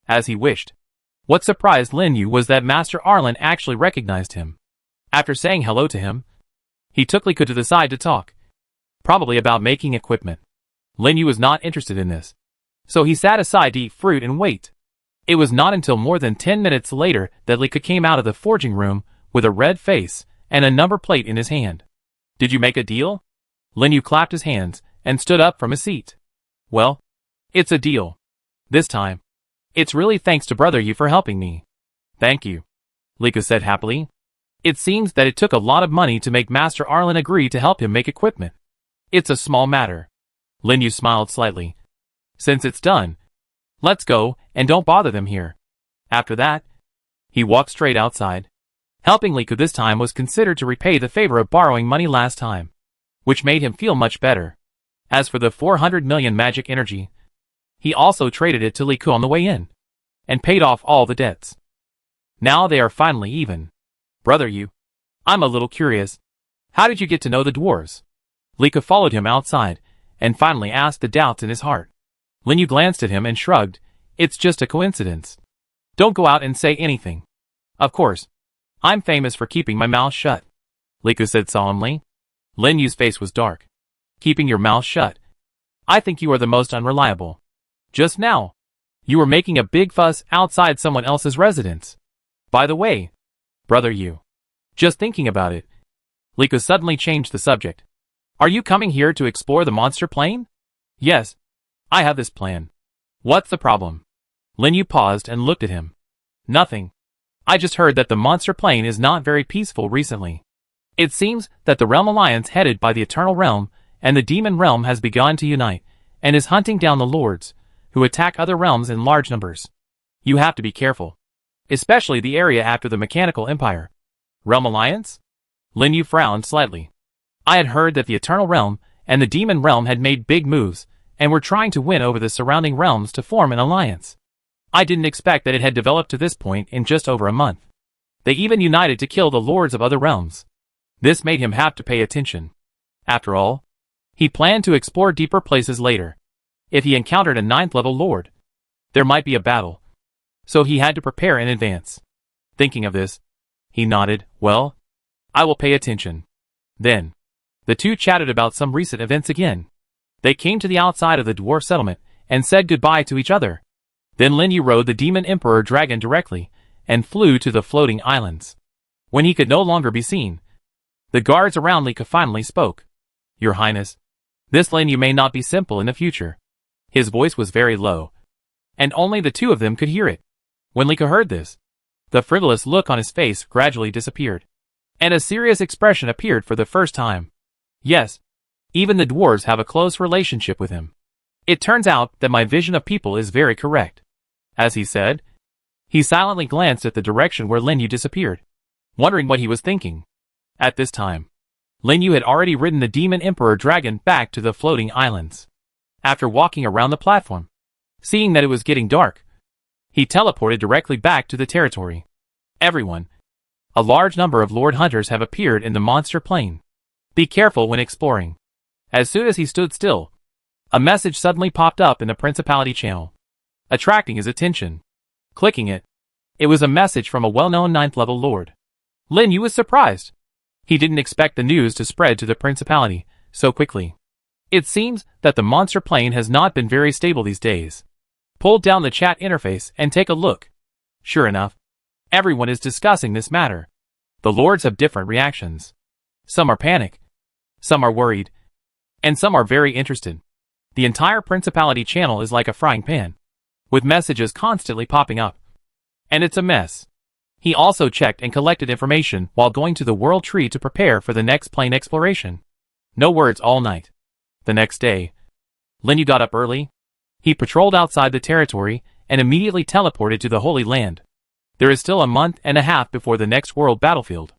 As he wished. What surprised Lin Yu was that Master Arlen actually recognized him. After saying hello to him, he took Liku to the side to talk, probably about making equipment. Lin Yu was not interested in this, so he sat aside to eat fruit and wait. It was not until more than 10 minutes later that Liku came out of the forging room with a red face and a number plate in his hand. Did you make a deal? Lin Yu clapped his hands and stood up from his seat. Well, it's a deal. This time, it's really thanks to Brother Yu for helping me. Thank you, Liku said happily. It seems that it took a lot of money to make Master Arlen agree to help him make equipment. It's a small matter. Lin Yu smiled slightly. Since it's done, let's go and don't bother them here. After that, he walked straight outside. Helping Liku this time was considered to repay the favor of borrowing money last time, which made him feel much better. As for the 400 million magic energy, he also traded it to Liku on the way in, and paid off all the debts. Now they are finally even. Brother Yu, I'm a little curious. How did you get to know the dwarves? Liku followed him outside, and finally asked the doubts in his heart. Lin Yu glanced at him and shrugged. It's just a coincidence. Don't go out and say anything. Of course, I'm famous for keeping my mouth shut, Liku said solemnly. Lin Yu's face was dark. Keeping your mouth shut? I think you are the most unreliable. Just now, you were making a big fuss outside someone else's residence. By the way, Brother Yu, just thinking about it, Liku suddenly changed the subject. Are you coming here to explore the monster plane? Yes, I have this plan. What's the problem? Lin Yu paused and looked at him. Nothing. I just heard that the monster plane is not very peaceful recently. It seems that the Realm Alliance headed by the Eternal Realm and the Demon Realm has begun to unite, and is hunting down the lords, who attack other realms in large numbers. You have to be careful, especially the area after the Mechanical Empire. Realm Alliance? Lin Yu frowned slightly. I had heard that the Eternal Realm and the Demon Realm had made big moves, and were trying to win over the surrounding realms to form an alliance. I didn't expect that it had developed to this point in just over a month. They even united to kill the lords of other realms. This made him have to pay attention. After all, he planned to explore deeper places later. If he encountered a 9th level lord, there might be a battle. So he had to prepare in advance. Thinking of this, he nodded. Well, I will pay attention. Then, the two chatted about some recent events again. They came to the outside of the dwarf settlement and said goodbye to each other. Then Lin Yu rode the Demon Emperor dragon directly and flew to the floating islands. When he could no longer be seen, the guards around Liku finally spoke. Your Highness, this Lin Yu may not be simple in the future. His voice was very low, and only the two of them could hear it. When Liku heard this, the frivolous look on his face gradually disappeared, and a serious expression appeared for the first time. Yes, even the dwarves have a close relationship with him. It turns out that my vision of people is very correct. As he said, he silently glanced at the direction where Lin Yu disappeared, wondering what he was thinking. At this time, Lin Yu had already ridden the Demon Emperor dragon back to the floating islands. After walking around the platform, seeing that it was getting dark, he teleported directly back to the territory. Everyone, a large number of Lord Hunters have appeared in the monster plane. Be careful when exploring. As soon as he stood still, a message suddenly popped up in the Principality channel, attracting his attention. Clicking it, it was a message from a well-known 9th level lord. Lin Yu was surprised. He didn't expect the news to spread to the Principality so quickly. It seems that the monster plane has not been very stable these days. Pull down the chat interface and take a look. Sure enough, everyone is discussing this matter. The lords have different reactions. Some are panicked, some are worried, and some are very interested. The entire Principality channel is like a frying pan, with messages constantly popping up. And it's a mess. He also checked and collected information while going to the World Tree to prepare for the next plane exploration. No words all night. The next day, Lin Yu got up early. He patrolled outside the territory and immediately teleported to the Holy Land. There is still a month and a half before the next world battlefield.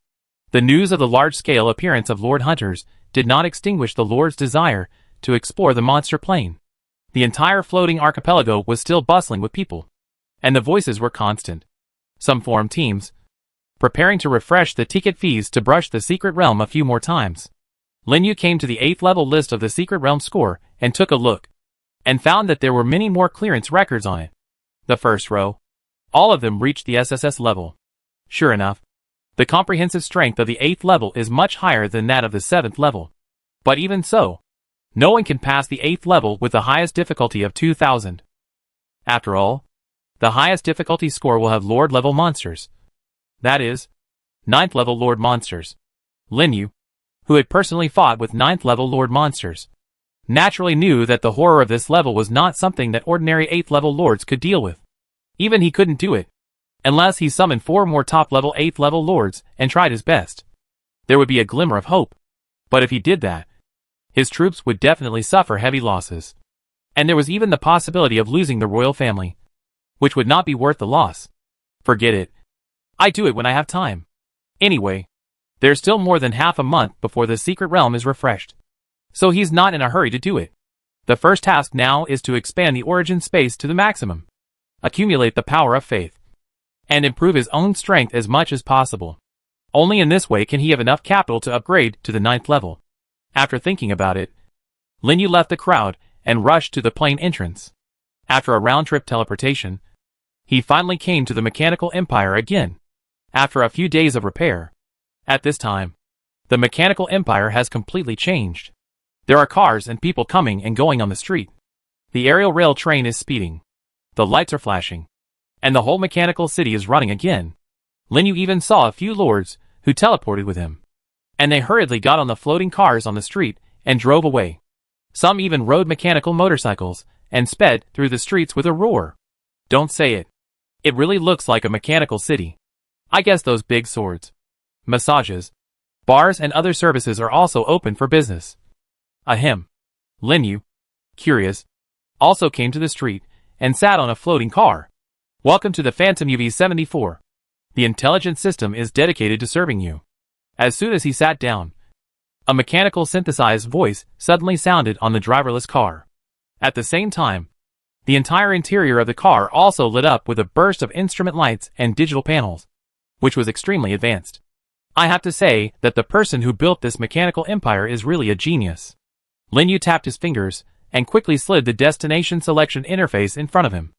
The news of the large-scale appearance of Lord Hunters did not extinguish the Lord's desire to explore the monster plane. The entire floating archipelago was still bustling with people, and the voices were constant. Some formed teams, preparing to refresh the ticket fees to brush the secret realm a few more times. Lin Yu came to the 8th level list of the secret realm score and took a look, and found that there were many more clearance records on it. The first row, all of them reached the SSS level. Sure enough, the comprehensive strength of the 8th level is much higher than that of the 7th level. But even so, no one can pass the 8th level with the highest difficulty of 2000. After all, the highest difficulty score will have Lord level monsters. That is, 9th level Lord monsters. Lin Yu, who had personally fought with 9th level Lord monsters, naturally knew that the horror of this level was not something that ordinary 8th level lords could deal with. Even he couldn't do it, unless he summoned 4 more top level 8th level lords and tried his best. There would be a glimmer of hope, but if he did that, his troops would definitely suffer heavy losses. And there was even the possibility of losing the royal family, which would not be worth the loss. Forget it. I do it when I have time. Anyway, there's still more than half a month before the secret realm is refreshed, so he's not in a hurry to do it. The first task now is to expand the origin space to the maximum, accumulate the power of faith, and improve his own strength as much as possible. Only in this way can he have enough capital to upgrade to the 9th level. After thinking about it, Lin Yu left the crowd and rushed to the plane entrance. After a round-trip teleportation, he finally came to the Mechanical Empire again, after a few days of repair. At this time, the Mechanical Empire has completely changed. There are cars and people coming and going on the street. The aerial rail train is speeding. The lights are flashing, and the whole mechanical city is running again. Lin Yu even saw a few lords who teleported with him, and they hurriedly got on the floating cars on the street and drove away. Some even rode mechanical motorcycles and sped through the streets with a roar. Don't say it. It really looks like a mechanical city. I guess those big swords, massages, bars and other services are also open for business. Ahem. Lin Yu, curious, also came to the street and sat on a floating car. Welcome to the Phantom UV-74. The intelligence system is dedicated to serving you. As soon as he sat down, a mechanical synthesized voice suddenly sounded on the driverless car. At the same time, the entire interior of the car also lit up with a burst of instrument lights and digital panels, which was extremely advanced. I have to say that the person who built this mechanical empire is really a genius. Lin Yu tapped his fingers and quickly slid the destination selection interface in front of him,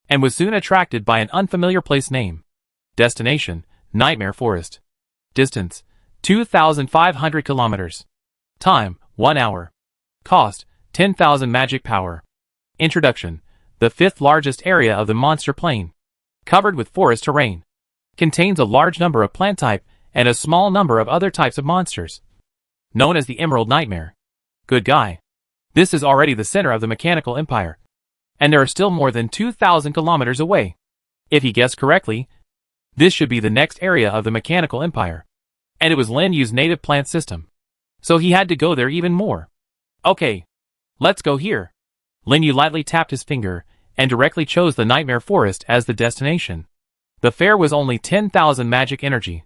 and was soon attracted by an unfamiliar place name. Destination, Nightmare Forest. Distance, 2,500 kilometers. Time, 1 hour. Cost, 10,000 magic power. Introduction, the 5th largest area of the monster plane. Covered with forest terrain. Contains a large number of plant type and a small number of other types of monsters. Known as the Emerald Nightmare. Good guy. This is already the center of the mechanical empire, and there are still more than 2,000 kilometers away. If he guessed correctly, this should be the next area of the mechanical empire. And it was Lin Yu's native plant system, so he had to go there even more. Okay, let's go here. Lin Yu lightly tapped his finger and directly chose the Nightmare Forest as the destination. The fare was only 10,000 magic energy,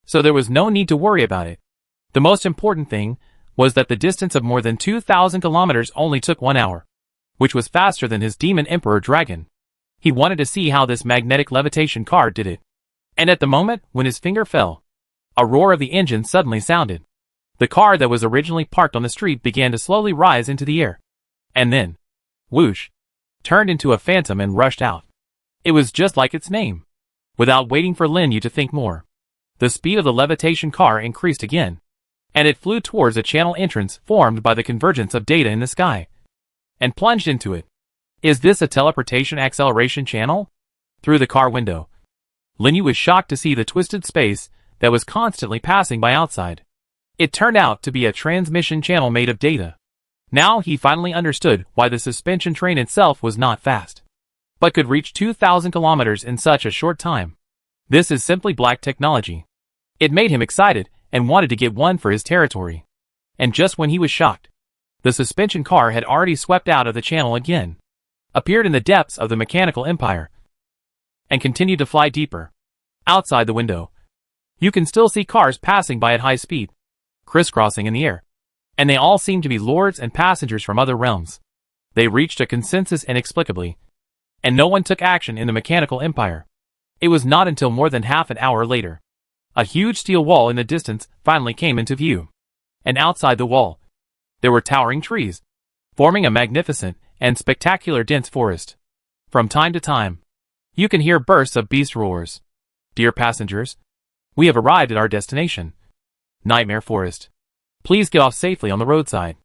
so there was no need to worry about it. The most important thing was that the distance of more than 2,000 kilometers only took 1 hour, which was faster than his Demon Emperor Dragon. He wanted to see how this magnetic levitation car did it. And at the moment when his finger fell, a roar of the engine suddenly sounded. The car that was originally parked on the street began to slowly rise into the air. And then, whoosh, turned into a phantom and rushed out. It was just like its name. Without waiting for Lin Yu to think more, the speed of the levitation car increased again, and it flew towards a channel entrance formed by the convergence of data in the sky, and plunged into it. Is this a teleportation acceleration channel? Through the car window, Lin Yu was shocked to see the twisted space that was constantly passing by outside. It turned out to be a transmission channel made of data. Now he finally understood why the suspension train itself was not fast, but could reach 2,000 kilometers in such a short time. This is simply black technology. It made him excited and wanted to get one for his territory. And just when he was shocked, the suspension car had already swept out of the channel again, appeared in the depths of the mechanical empire, and continued to fly deeper. Outside the window, you can still see cars passing by at high speed, crisscrossing in the air, and they all seem to be lords and passengers from other realms. They reached a consensus inexplicably, and no one took action in the mechanical empire. It was not until more than half an hour later, a huge steel wall in the distance finally came into view. And outside the wall, there were towering trees, forming a magnificent and spectacular dense forest. From time to time, you can hear bursts of beast roars. Dear passengers, we have arrived at our destination, Nightmare Forest. Please get off safely on the roadside.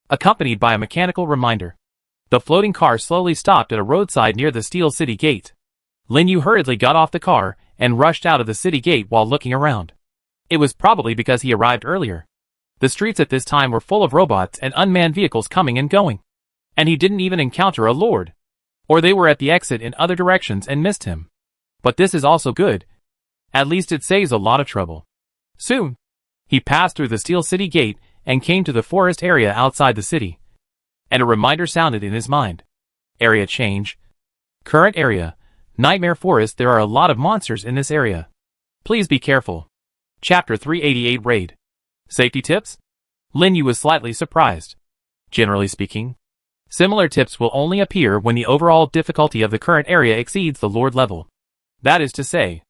Accompanied by a mechanical reminder, the floating car slowly stopped at a roadside near the Steel City Gate. Lin Yu hurriedly got off the car and rushed out of the city gate while looking around. It was probably because he arrived earlier. The streets at this time were full of robots and unmanned vehicles coming and going, and he didn't even encounter a lord. Or they were at the exit in other directions and missed him. But this is also good. At least it saves a lot of trouble. Soon, he passed through the Steel City Gate and came to the forest area outside the city. And a reminder sounded in his mind. Area change. Current area, Nightmare Forest. There are a lot of monsters in this area. Please be careful. Chapter 388 Raid. Safety tips? Lin Yu was slightly surprised. Generally speaking, similar tips will only appear when the overall difficulty of the current area exceeds the Lord level. That is to say,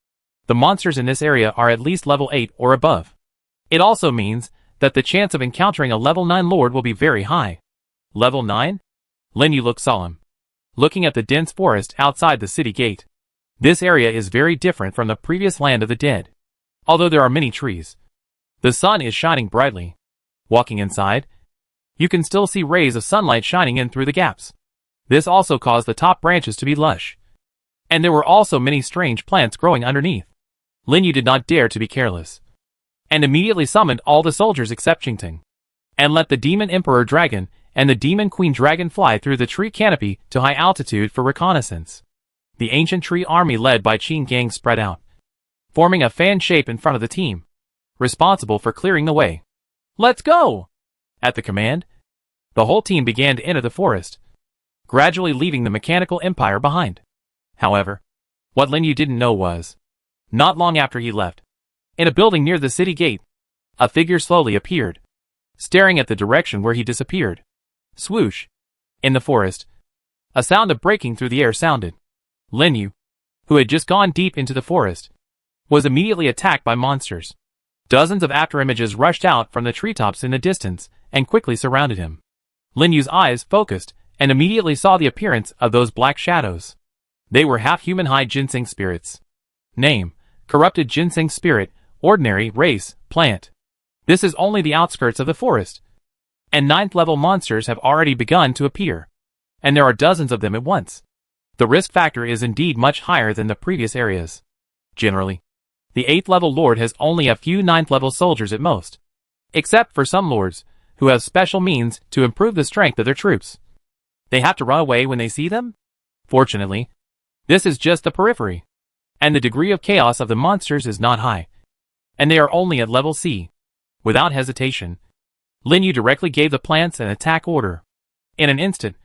the monsters in this area are at least level 8 or above. It also means that the chance of encountering a level 9 Lord will be very high. Level 9? Lin Yu looked solemn, looking at the dense forest outside the city gate. This area is very different from the previous land of the dead. Although there are many trees, the sun is shining brightly. Walking inside, you can still see rays of sunlight shining in through the gaps. This also caused the top branches to be lush. And there were also many strange plants growing underneath. Lin Yu did not dare to be careless, and immediately summoned all the soldiers except Qingting, and let the Demon Emperor Dragon and the Demon Queen Dragon fly through the tree canopy to high altitude for reconnaissance. The ancient tree army led by Qin Gang spread out, forming a fan shape in front of the team, responsible for clearing the way. Let's go! At the command, the whole team began to enter the forest, gradually leaving the mechanical empire behind. However, what Lin Yu didn't know was, not long after he left, in a building near the city gate, a figure slowly appeared, staring at the direction where he disappeared. Swoosh! In the forest, a sound of breaking through the air sounded. Lin Yu, who had just gone deep into the forest, was immediately attacked by monsters. Dozens of afterimages rushed out from the treetops in the distance and quickly surrounded him. Lin Yu's eyes focused and immediately saw the appearance of those black shadows. They were half-human high ginseng spirits. Name: Corrupted Ginseng Spirit, Ordinary, Race, Plant. This is only the outskirts of the forest, and 9th level monsters have already begun to appear, and there are dozens of them at once. The risk factor is indeed much higher than the previous areas. Generally, the 8th level lord has only a few 9th level soldiers at most, except for some lords who have special means to improve the strength of their troops. They have to run away when they see them? Fortunately, this is just the periphery, and the degree of chaos of the monsters is not high, and they are only at level C. Without hesitation, Lin Yu directly gave the plants an attack order. In an instant,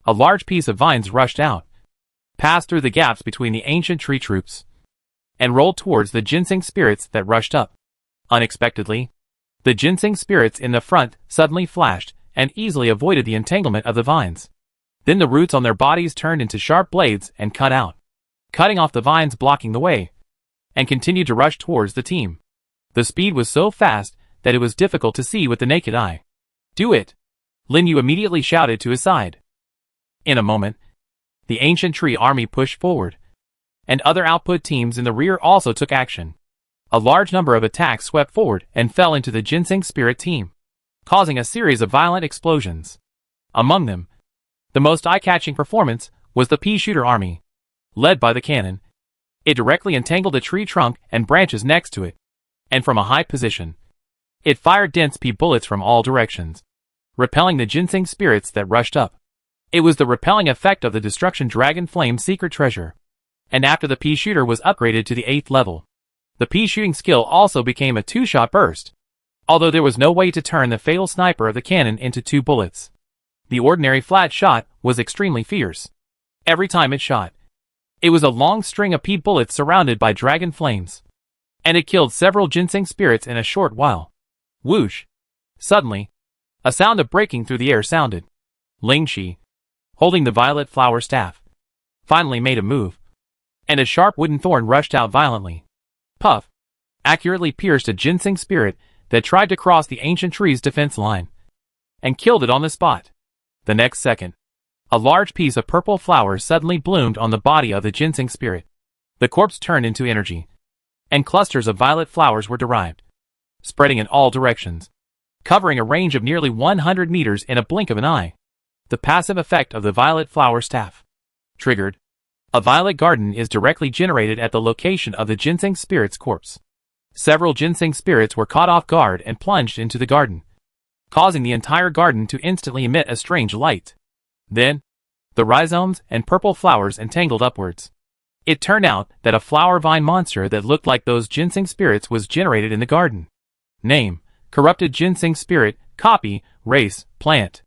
a large piece of vines rushed out, passed through the gaps between the ancient tree troops, and rolled towards the ginseng spirits that rushed up. Unexpectedly, the ginseng spirits in the front suddenly flashed and easily avoided the entanglement of the vines. Then the roots on their bodies turned into sharp blades and cut out, cutting off the vines blocking the way, and continued to rush towards the team. The speed was so fast that it was difficult to see with the naked eye. Do it! Lin Yu immediately shouted to his side. In a moment, the ancient tree army pushed forward, and other output teams in the rear also took action. A large number of attacks swept forward and fell into the Ginseng Spirit team, causing a series of violent explosions. Among them, the most eye-catching performance was the pea shooter army, led by the cannon. It directly entangled a tree trunk and branches next to it, and from a high position, it fired dense pea bullets from all directions, repelling the Ginseng spirits that rushed up. It was the repelling effect of the Destruction Dragon Flame secret treasure. And after the pea shooter was upgraded to the 8th level, the pea shooting skill also became a 2-shot burst, although there was no way to turn the fatal sniper of the cannon into 2 bullets. The ordinary flat shot was extremely fierce. Every time it shot, it was a long string of pea bullets surrounded by dragon flames, and it killed several Ginseng spirits in a short while. Whoosh! Suddenly, a sound of breaking through the air sounded. Ling Shi, holding the violet flower staff, finally made a move, and a sharp wooden thorn rushed out violently. Puff! Accurately pierced a Ginseng spirit that tried to cross the ancient tree's defense line, and killed it on the spot. The next second, a large piece of purple flower suddenly bloomed on the body of the Ginseng spirit. The corpse turned into energy, and clusters of violet flowers were derived, spreading in all directions, covering a range of nearly 100 meters in a blink of an eye. The passive effect of the violet flower staff. Triggered. A violet garden is directly generated at the location of the Ginseng spirit's corpse. Several Ginseng spirits were caught off guard and plunged into the garden, causing the entire garden to instantly emit a strange light. Then, the rhizomes and purple flowers entangled upwards. It turned out that a flower vine monster that looked like those Ginseng spirits was generated in the garden. Name: Corrupted Ginseng Spirit. Copy: Race: Plant.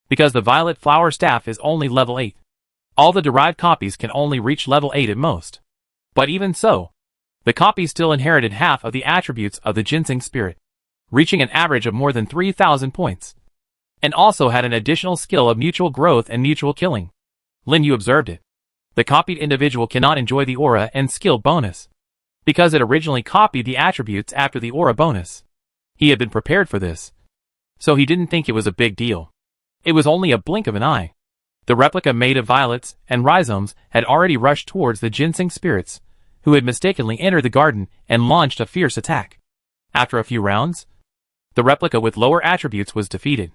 Because the violet flower staff is only level 8. All the derived copies can only reach level 8 at most. But even so, the copies still inherited half of the attributes of the Ginseng spirit, reaching an average of more than 3,000 points, and also had an additional skill of mutual growth and mutual killing. Lin Yu observed it. The copied individual cannot enjoy the aura and skill bonus, because it originally copied the attributes after the aura bonus. He had been prepared for this, so he didn't think it was a big deal. It was only a blink of an eye. The replica made of violets and rhizomes had already rushed towards the Ginseng spirits, who had mistakenly entered the garden and launched a fierce attack. After a few rounds, the replica with lower attributes was defeated.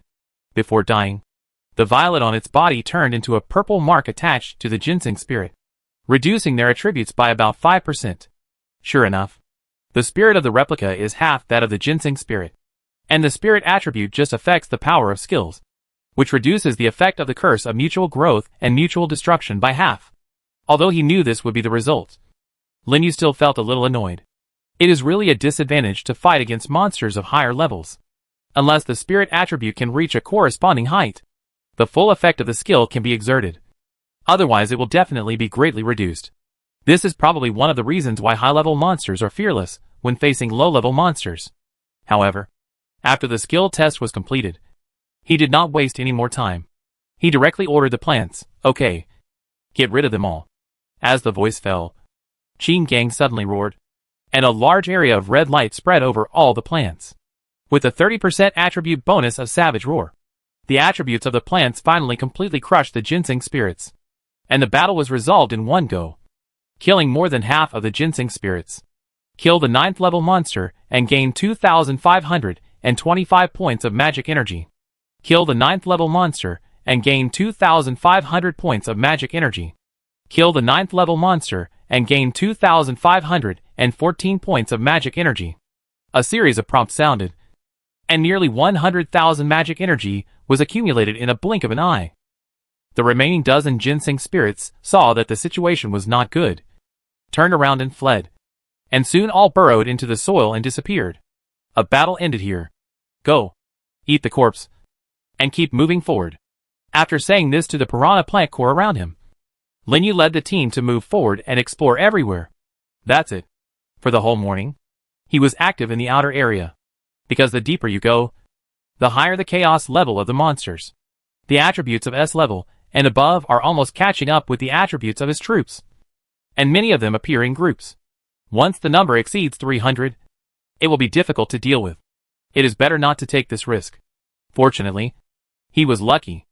Before dying, the violet on its body turned into a purple mark attached to the Ginseng spirit, reducing their attributes by about 5%. Sure enough, the spirit of the replica is half that of the Ginseng spirit, and the spirit attribute just affects the power of skills, which reduces the effect of the curse of mutual growth and mutual destruction by half. Although he knew this would be the result, Lin Yu still felt a little annoyed. It is really a disadvantage to fight against monsters of higher levels. Unless the spirit attribute can reach a corresponding height, the full effect of the skill can be exerted. Otherwise it will definitely be greatly reduced. This is probably one of the reasons why high-level monsters are fearless when facing low-level monsters. However, after the skill test was completed, he did not waste any more time. He directly ordered the plants. Okay, get rid of them all. As the voice fell, Qing Gang suddenly roared, and a large area of red light spread over all the plants. With a 30% attribute bonus of Savage Roar, the attributes of the plants finally completely crushed the Ginseng spirits, and the battle was resolved in one go, killing more than half of the Ginseng spirits. Kill the 9th level monster and gain 2,525 points of magic energy. Kill the 9th level monster and gain 2,500 points of magic energy. Kill the 9th level monster and gain 2,514 points of magic energy. A series of prompts sounded, and nearly 100,000 magic energy was accumulated in a blink of an eye. The remaining dozen Ginseng spirits saw that the situation was not good, turned around and fled, and soon all burrowed into the soil and disappeared. A battle ended here. Go. Eat the corpse. And keep moving forward. After saying this to the piranha plant core around him, Lin Yu led the team to move forward and explore everywhere. That's it. For the whole morning, he was active in the outer area, because the deeper you go, the higher the chaos level of the monsters. The attributes of S level and above are almost catching up with the attributes of his troops, and many of them appear in groups. Once the number exceeds 300, it will be difficult to deal with. It is better not to take this risk. Fortunately, he was lucky.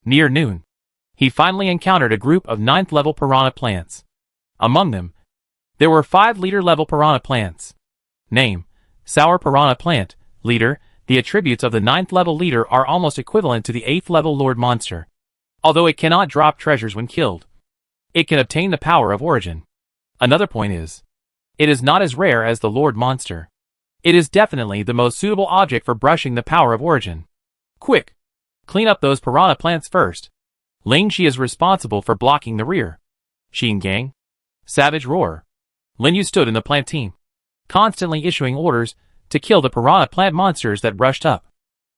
Near noon, he finally encountered a group of 9th level piranha plants. Among them, there were 5 leader level piranha plants. Name: Sour Piranha Plant. Leader: the attributes of the 9th level leader are almost equivalent to the 8th level Lord monster. Although it cannot drop treasures when killed, it can obtain the power of origin. Another point is, it is not as rare as the Lord monster. It is definitely the most suitable object for brushing the power of origin. Quick! Clean up those piranha plants first. Ling Shi is responsible for blocking the rear. Xin Gang. Savage roar. Lin Yu stood in the plant team, constantly issuing orders to kill the piranha plant monsters that rushed up.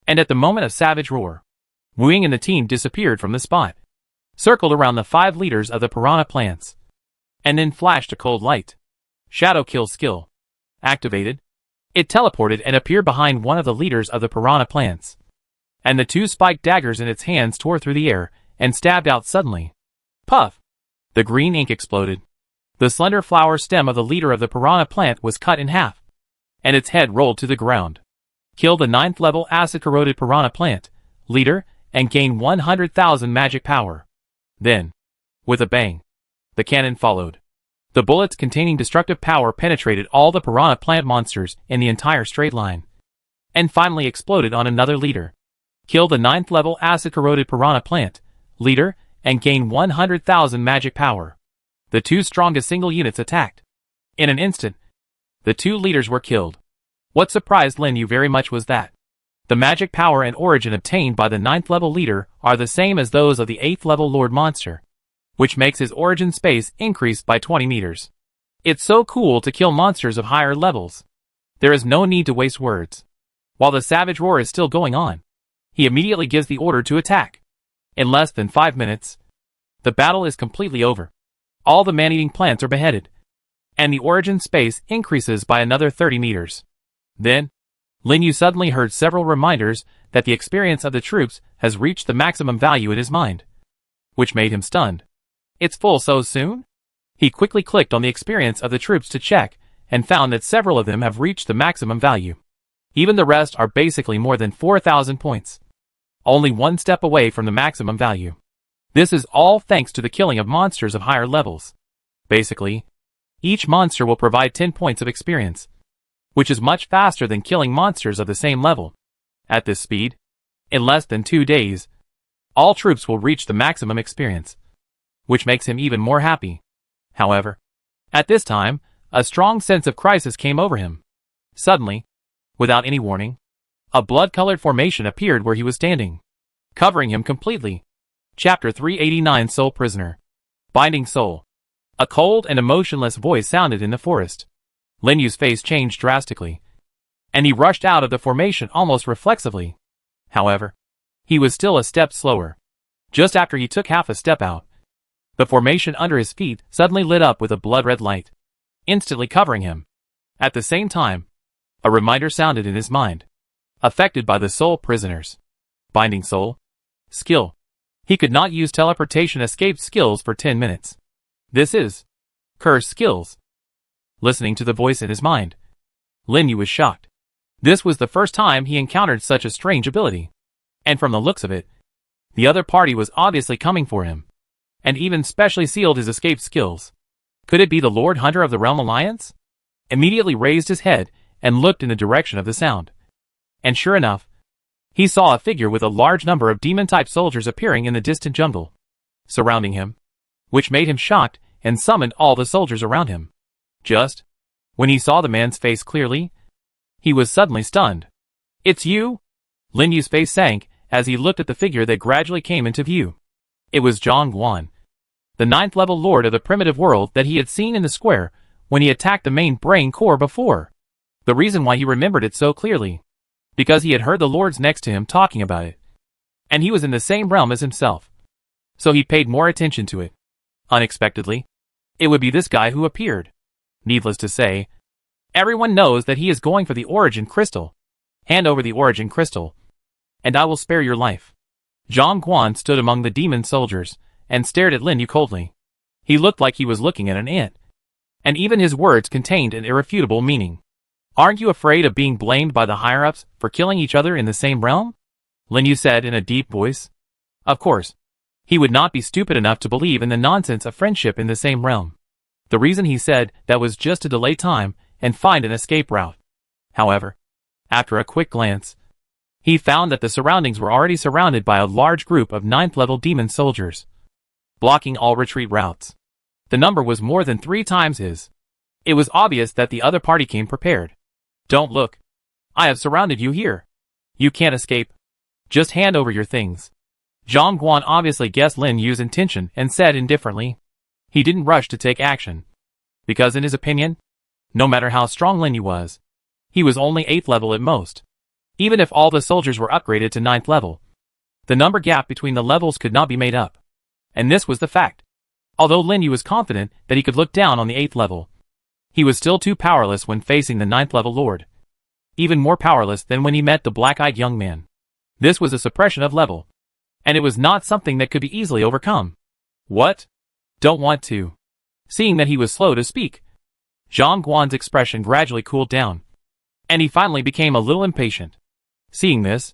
And at the moment of savage roar, Wu Ying and the team disappeared from the spot, circled around the 5 leaders of the piranha plants, and then flashed a cold light. Shadow kill skill activated. It teleported and appeared behind one of the leaders of the piranha plants, and the 2 spiked daggers in its hands tore through the air and stabbed out suddenly. Puff! The green ink exploded. The slender flower stem of the leader of the piranha plant was cut in half, and its head rolled to the ground. Kill the 9th level acid-corroded piranha plant leader and gain 100,000 magic power. Then, with a bang, the cannon followed. The bullets containing destructive power penetrated all the piranha plant monsters in the entire straight line, and finally exploded on another leader. Kill the 9th level acid-corroded piranha plant leader and gain 100,000 magic power. The 2 strongest single units attacked. In an instant, the 2 leaders were killed. What surprised Lin Yu very much was that the magic power and origin obtained by the 9th level leader are the same as those of the 8th level Lord monster, which makes his origin space increase by 20 meters. It's so cool to kill monsters of higher levels. There is no need to waste words. While the savage roar is still going on, he immediately gives the order to attack. In less than 5 minutes, the battle is completely over. All the man-eating plants are beheaded, and the origin space increases by another 30 meters. Then, Lin Yu suddenly heard several reminders that the experience of the troops has reached the maximum value in his mind, which made him stunned. It's full so soon? He quickly clicked on the experience of the troops to check, and found that several of them have reached the maximum value. Even the rest are basically more than 4,000 points. Only one step away from the maximum value. This is all thanks to the killing of monsters of higher levels. Basically, each monster will provide 10 points of experience, which is much faster than killing monsters of the same level. At this speed, in less than 2 days, all troops will reach the maximum experience, which makes him even more happy. However, at this time, a strong sense of crisis came over him. Suddenly, without any warning, a blood-colored formation appeared where he was standing, covering him completely. Chapter 389 Soul Prisoner. Binding Soul. A cold and emotionless voice sounded in the forest. Lin Yu's face changed drastically, and he rushed out of the formation almost reflexively. However, he was still a step slower. Just after he took half a step out, the formation under his feet suddenly lit up with a blood-red light, instantly covering him. At the same time, a reminder sounded in his mind. Affected by the soul prisoners. Binding Soul. Skill. He could not use teleportation escape skills for 10 minutes. This is curse skills. Listening to the voice in his mind, Lin Yu was shocked. This was the first time he encountered such a strange ability. And from the looks of it, the other party was obviously coming for him, and even specially sealed his escape skills. Could it be the Lord Hunter of the Realm Alliance? Immediately raised his head and looked in the direction of the sound. And sure enough, he saw a figure with a large number of demon-type soldiers appearing in the distant jungle, surrounding him, which made him shocked and summoned all the soldiers around him. Just when he saw the man's face clearly, he was suddenly stunned. "It's you?" Lin Yu's face sank as he looked at the figure that gradually came into view. It was Zhang Guan, the 9th level lord of the primitive world that he had seen in the square when he attacked the main brain core before. The reason why he remembered it so clearly, because he had heard the lords next to him talking about it, and he was in the same realm as himself, so he paid more attention to it. Unexpectedly, it would be this guy who appeared. Needless to say, everyone knows that he is going for the origin crystal. Hand over the origin crystal, and I will spare your life. Zhang Guan stood among the demon soldiers and stared at Lin Yu coldly. He looked like he was looking at an ant, and even his words contained an irrefutable meaning. Aren't you afraid of being blamed by the higher-ups for killing each other in the same realm? Lin Yu said in a deep voice. Of course. He would not be stupid enough to believe in the nonsense of friendship in the same realm. The reason he said that was just to delay time and find an escape route. However, after a quick glance, he found that the surroundings were already surrounded by a large group of 9th-level demon soldiers, blocking all retreat routes. The number was more than 3 times his. It was obvious that the other party came prepared. Don't look. I have surrounded you here. You can't escape. Just hand over your things. Zhang Guan obviously guessed Lin Yu's intention and said indifferently. He didn't rush to take action. Because in his opinion, no matter how strong Lin Yu was, he was only 8th level at most. Even if all the soldiers were upgraded to 9th level, the number gap between the levels could not be made up. And this was the fact. Although Lin Yu was confident that he could look down on the 8th level, he was still too powerless when facing the 9th level lord. Even more powerless than when he met the black-eyed young man. This was a suppression of level. And it was not something that could be easily overcome. What? Don't want to. Seeing that he was slow to speak, Zhang Guan's expression gradually cooled down. And he finally became a little impatient. Seeing this,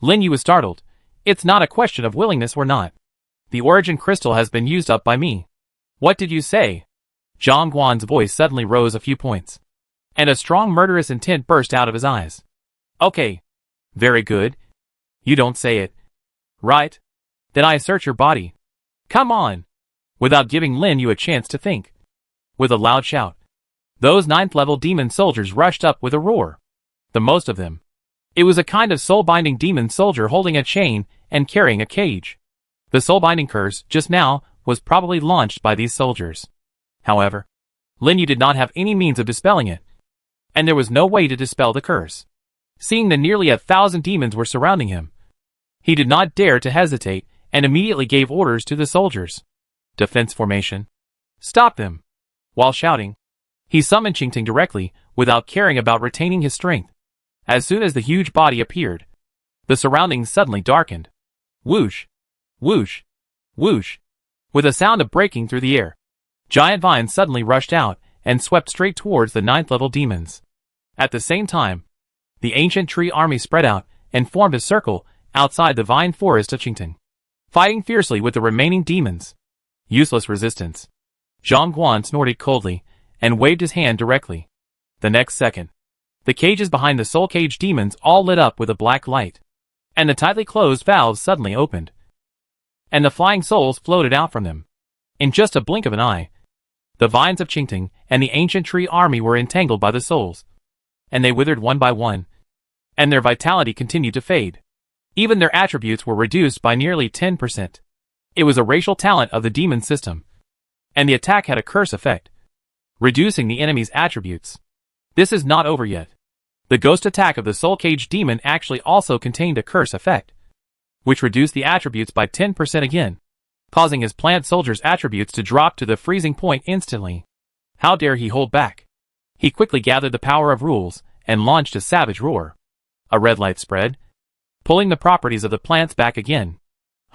Lin Yu was startled. It's not a question of willingness or not. The origin crystal has been used up by me. What did you say? Zhang Guan's voice suddenly rose a few points. And a strong murderous intent burst out of his eyes. Okay. Very good. You don't say it. Right? Then I search your body. Come on! Without giving Lin Yu a chance to think. With a loud shout, those 9th level demon soldiers rushed up with a roar. The most of them. It was a kind of soul-binding demon soldier holding a chain and carrying a cage. The soul-binding curse, just now, was probably launched by these soldiers. However, Lin Yu did not have any means of dispelling it. And there was no way to dispel the curse. Seeing that nearly 1,000 demons were surrounding him, he did not dare to hesitate and immediately gave orders to the soldiers. Defense formation. Stop them. While shouting, he summoned Qingting directly, without caring about retaining his strength. As soon as the huge body appeared, the surroundings suddenly darkened. Whoosh! Whoosh! Whoosh! With a sound of breaking through the air, giant vines suddenly rushed out and swept straight towards the 9th level demons. At the same time, the ancient tree army spread out and formed a circle outside the vine forest of Qingting, fighting fiercely with the remaining demons. Useless resistance. Zhang Guan snorted coldly and waved his hand directly. The next second, the cages behind the soul cage demons all lit up with a black light, and the tightly closed valves suddenly opened, and the flying souls floated out from them. In just a blink of an eye, the vines of Qingting and the ancient tree army were entangled by the souls, and they withered one by one, and their vitality continued to fade. Even their attributes were reduced by nearly 10%. It was a racial talent of the demon system, and the attack had a curse effect, reducing the enemy's attributes. This is not over yet. The ghost attack of the soul cage demon actually also contained a curse effect, which reduced the attributes by 10% again, causing his plant soldier's attributes to drop to the freezing point instantly. How dare he hold back? He quickly gathered the power of rules and launched a savage roar. A red light spread, pulling the properties of the plants back again.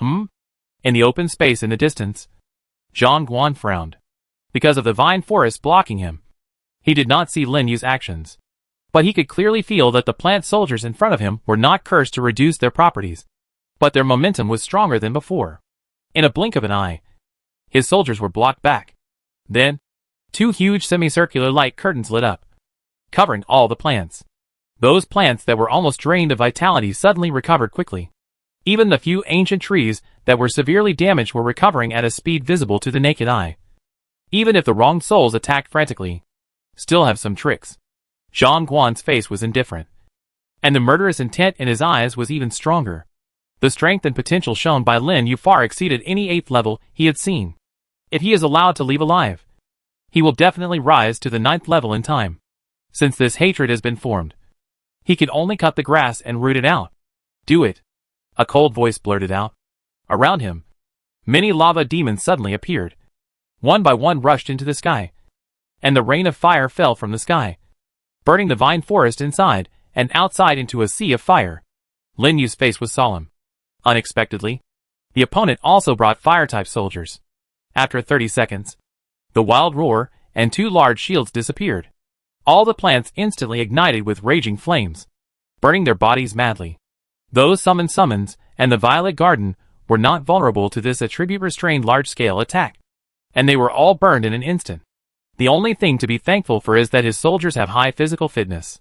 In the open space in the distance, Zhang Guan frowned. Because of the vine forest blocking him, he did not see Lin Yu's actions. But he could clearly feel that the plant soldiers in front of him were not cursed to reduce their properties, but their momentum was stronger than before. In a blink of an eye, his soldiers were blocked back. Then, 2 huge semicircular light curtains lit up, covering all the plants. Those plants that were almost drained of vitality suddenly recovered quickly. Even the few ancient trees that were severely damaged were recovering at a speed visible to the naked eye. Even if the wronged souls attacked frantically, still have some tricks. Zhang Guan's face was indifferent, and the murderous intent in his eyes was even stronger. The strength and potential shown by Lin Yu far exceeded any 8th level he had seen. If he is allowed to leave alive, he will definitely rise to the 9th level in time. Since this hatred has been formed, he can only cut the grass and root it out. Do it. A cold voice blurted out. Around him, many lava demons suddenly appeared. One by one rushed into the sky, and the rain of fire fell from the sky, burning the vine forest inside and outside into a sea of fire. Lin Yu's face was solemn. Unexpectedly, the opponent also brought fire-type soldiers. After 30 seconds, the wild roar and 2 large shields disappeared. All the plants instantly ignited with raging flames, burning their bodies madly. Those summons and the Violet Garden were not vulnerable to this attribute-restrained large-scale attack, and they were all burned in an instant. The only thing to be thankful for is that his soldiers have high physical fitness,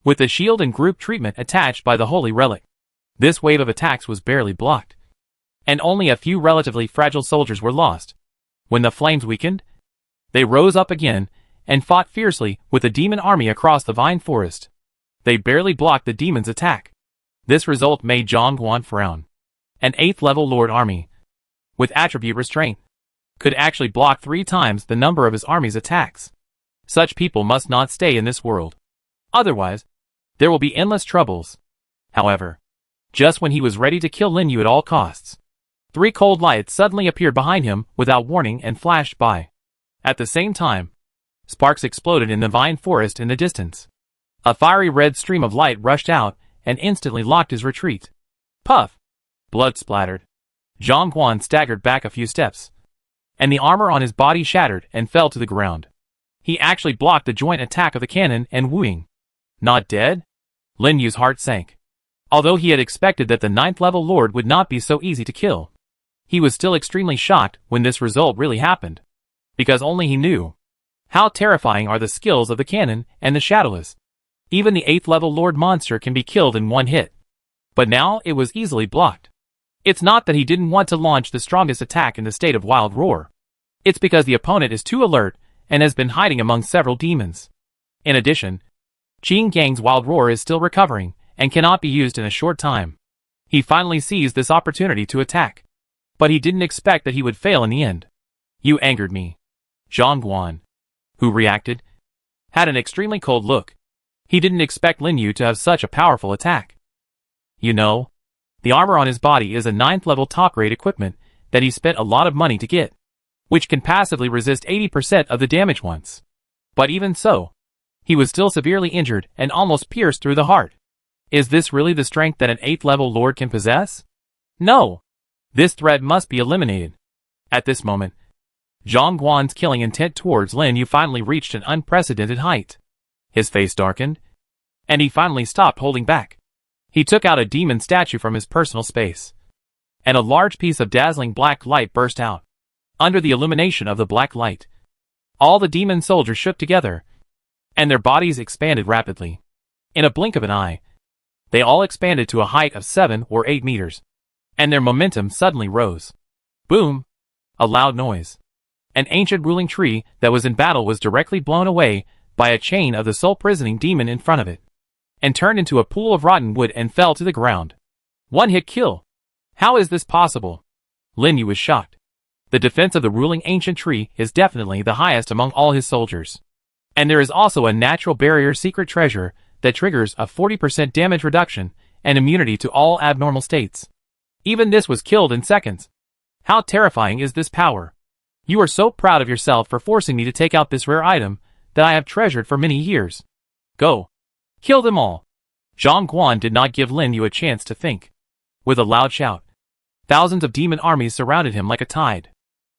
with the shield and group treatment attached by the holy relic. This wave of attacks was barely blocked, and only a few relatively fragile soldiers were lost. When the flames weakened, they rose up again and fought fiercely with the demon army across the vine forest. They barely blocked the demon's attack. This result made Zhongguan frown. An 8th level Lord army, with attribute restraint, could actually block 3 times the number of his army's attacks. Such people must not stay in this world. Otherwise, there will be endless troubles. However, just when he was ready to kill Lin Yu at all costs, 3 cold lights suddenly appeared behind him without warning and flashed by. At the same time, sparks exploded in the vine forest in the distance. A fiery red stream of light rushed out and instantly locked his retreat. Puff! Blood splattered. Zhongguan staggered back a few steps, and the armor on his body shattered and fell to the ground. He actually blocked the joint attack of the cannon and wooing. Not dead? Lin Yu's heart sank. Although he had expected that the 9th level lord would not be so easy to kill, he was still extremely shocked when this result really happened, because only he knew how terrifying are the skills of the cannon and the shadowless. Even the 8th level lord monster can be killed in one hit, but now it was easily blocked. It's not that he didn't want to launch the strongest attack in the state of Wild Roar. It's because the opponent is too alert and has been hiding among several demons. In addition, Qing Gang's Wild Roar is still recovering and cannot be used in a short time. He finally seized this opportunity to attack, but he didn't expect that he would fail in the end. You angered me. Zhongguan, who reacted, had an extremely cold look. He didn't expect Lin Yu to have such a powerful attack. You know, the armor on his body is a 9th level top-grade equipment that he spent a lot of money to get, which can passively resist 80% of the damage once. But even so, he was still severely injured and almost pierced through the heart. Is this really the strength that an 8th level lord can possess? No. This threat must be eliminated. At this moment, Zhongguan's killing intent towards Lin Yu finally reached an unprecedented height. His face darkened, and he finally stopped holding back. He took out a demon statue from his personal space, and a large piece of dazzling black light burst out. Under the illumination of the black light, all the demon soldiers shook together, and their bodies expanded rapidly. In a blink of an eye, they all expanded to a height of 7 or 8 meters, and their momentum suddenly rose. Boom! A loud noise. An ancient ruling tree that was in battle was directly blown away by a chain of the soul-prisoning demon in front of it, and turned into a pool of rotten wood and fell to the ground. One-hit kill. How is this possible? Lin Yu was shocked. The defense of the ruling ancient tree is definitely the highest among all his soldiers. And there is also a natural barrier secret treasure that triggers a 40% damage reduction and immunity to all abnormal states. Even this was killed in seconds. How terrifying is this power? You are so proud of yourself for forcing me to take out this rare item that I have treasured for many years. Go. Kill them all. Zhongguan did not give Lin Yu a chance to think. With a loud shout, thousands of demon armies surrounded him like a tide.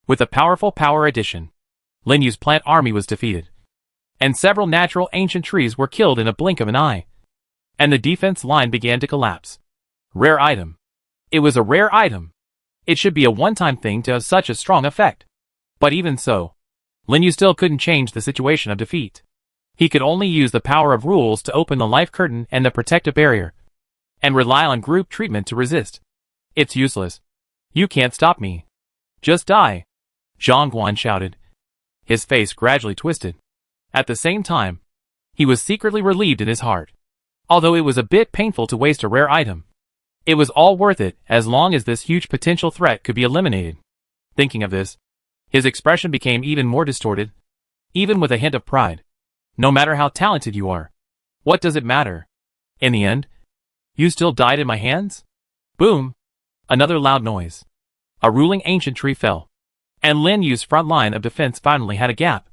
With a powerful power addition, Lin Yu's plant army was defeated, and several natural ancient trees were killed in a blink of an eye, and the defense line began to collapse. Rare item. It was a rare item. It should be a one-time thing to have such a strong effect. But even so, Lin Yu still couldn't change the situation of defeat. He could only use the power of rules to open the life curtain and the protective barrier, and rely on group treatment to resist. It's useless. You can't stop me. Just die. Zhongguan shouted. His face gradually twisted. At the same time, he was secretly relieved in his heart. Although it was a bit painful to waste a rare item, it was all worth it as long as this huge potential threat could be eliminated. Thinking of this, his expression became even more distorted, even with a hint of pride. No matter how talented you are, what does it matter? In the end, you still died in my hands? Boom! Another loud noise. A ruling ancient tree fell, and Lin Yu's front line of defense finally had a gap,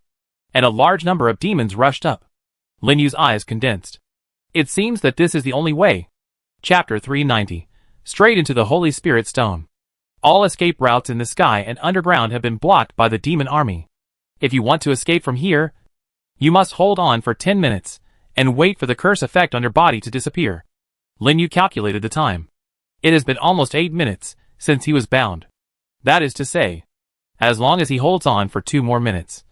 and a large number of demons rushed up. Lin Yu's eyes condensed. It seems that this is the only way. Chapter 390. Straight into the Holy Spirit Stone. All escape routes in the sky and underground have been blocked by the demon army. If you want to escape from here, You must hold on for 10 minutes, and wait for the curse effect on your body to disappear. Lin Yu calculated the time. It has been almost 8 minutes since he was bound. That is to say, as long as he holds on for 2 more minutes,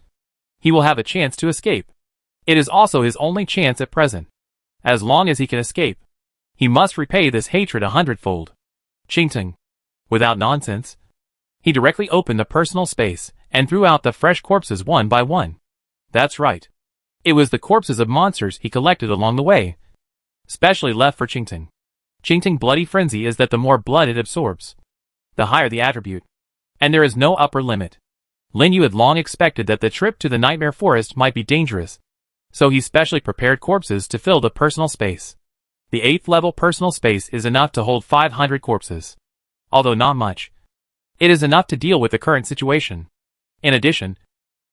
he will have a chance to escape. It is also his only chance at present. As long as he can escape, he must repay this hatred 100-fold. Qingtang. Without nonsense, he directly opened the personal space and threw out the fresh corpses one by one. That's right. It was the corpses of monsters he collected along the way, specially left for Qingtang. Qingtang bloody frenzy is that the more blood it absorbs, the higher the attribute, and there is no upper limit. Lin Yu had long expected that the trip to the Nightmare Forest might be dangerous, so he specially prepared corpses to fill the personal space. The 8th level personal space is enough to hold 500 corpses. Although not much, it is enough to deal with the current situation. In addition,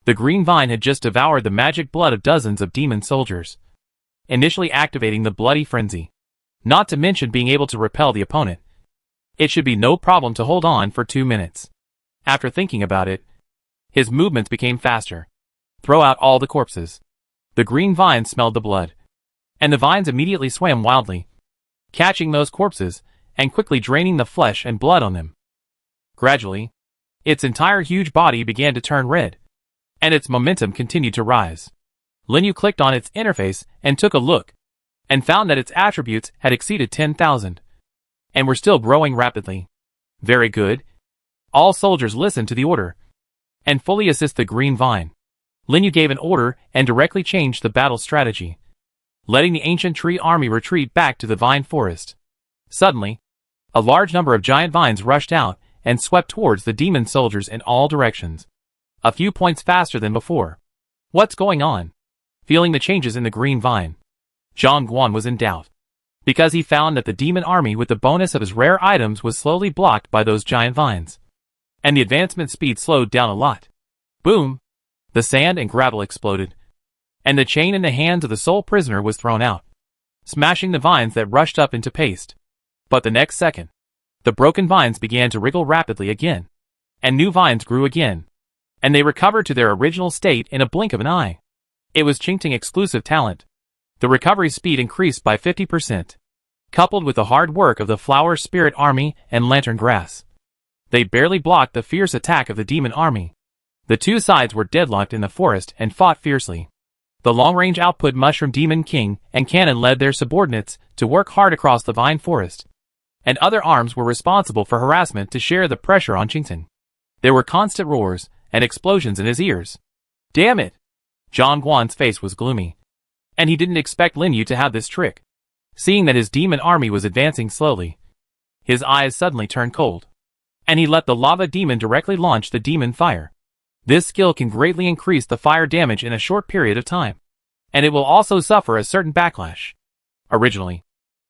the green vine had just devoured the magic blood of dozens of demon soldiers, initially activating the bloody frenzy. Not to mention being able to repel the opponent. It should be no problem to hold on for 2 minutes. After thinking about it, his movements became faster. Throw out all the corpses. The green vine smelled the blood, and the vines immediately swam wildly, catching those corpses and quickly draining the flesh and blood on them. Gradually, its entire huge body began to turn red, and its momentum continued to rise. Lin Yu clicked on its interface and took a look, and found that its attributes had exceeded 10,000, and were still growing rapidly. Very good. All soldiers listen to the order, and fully assist the green vine. Lin Yu gave an order and directly changed the battle strategy, letting the ancient tree army retreat back to the vine forest. Suddenly, a large number of giant vines rushed out and swept towards the demon soldiers in all directions, a few points faster than before. What's going on? Feeling the changes in the green vine, Zhang Guan was in doubt, because he found that the demon army with the bonus of his rare items was slowly blocked by those giant vines, and the advancement speed slowed down a lot. Boom! The sand and gravel exploded, and the chain in the hands of the sole prisoner was thrown out, smashing the vines that rushed up into paste. But the next second, the broken vines began to wriggle rapidly again, and new vines grew again, and they recovered to their original state in a blink of an eye. It was Qingtang exclusive talent. The recovery speed increased by 50%, coupled with the hard work of the Flower Spirit Army and Lantern Grass. They barely blocked the fierce attack of the demon army. The two sides were deadlocked in the forest and fought fiercely. The long-range output Mushroom Demon King and Cannon led their subordinates to work hard across the vine forest, and other arms were responsible for harassment to share the pressure on Qingtang. There were constant roars and explosions in his ears. Damn it! Zhang Guan's face was gloomy, and he didn't expect Lin Yu to have this trick. Seeing that his demon army was advancing slowly, his eyes suddenly turned cold, and he let the lava demon directly launch the demon fire. This skill can greatly increase the fire damage in a short period of time, and it will also suffer a certain backlash. Originally,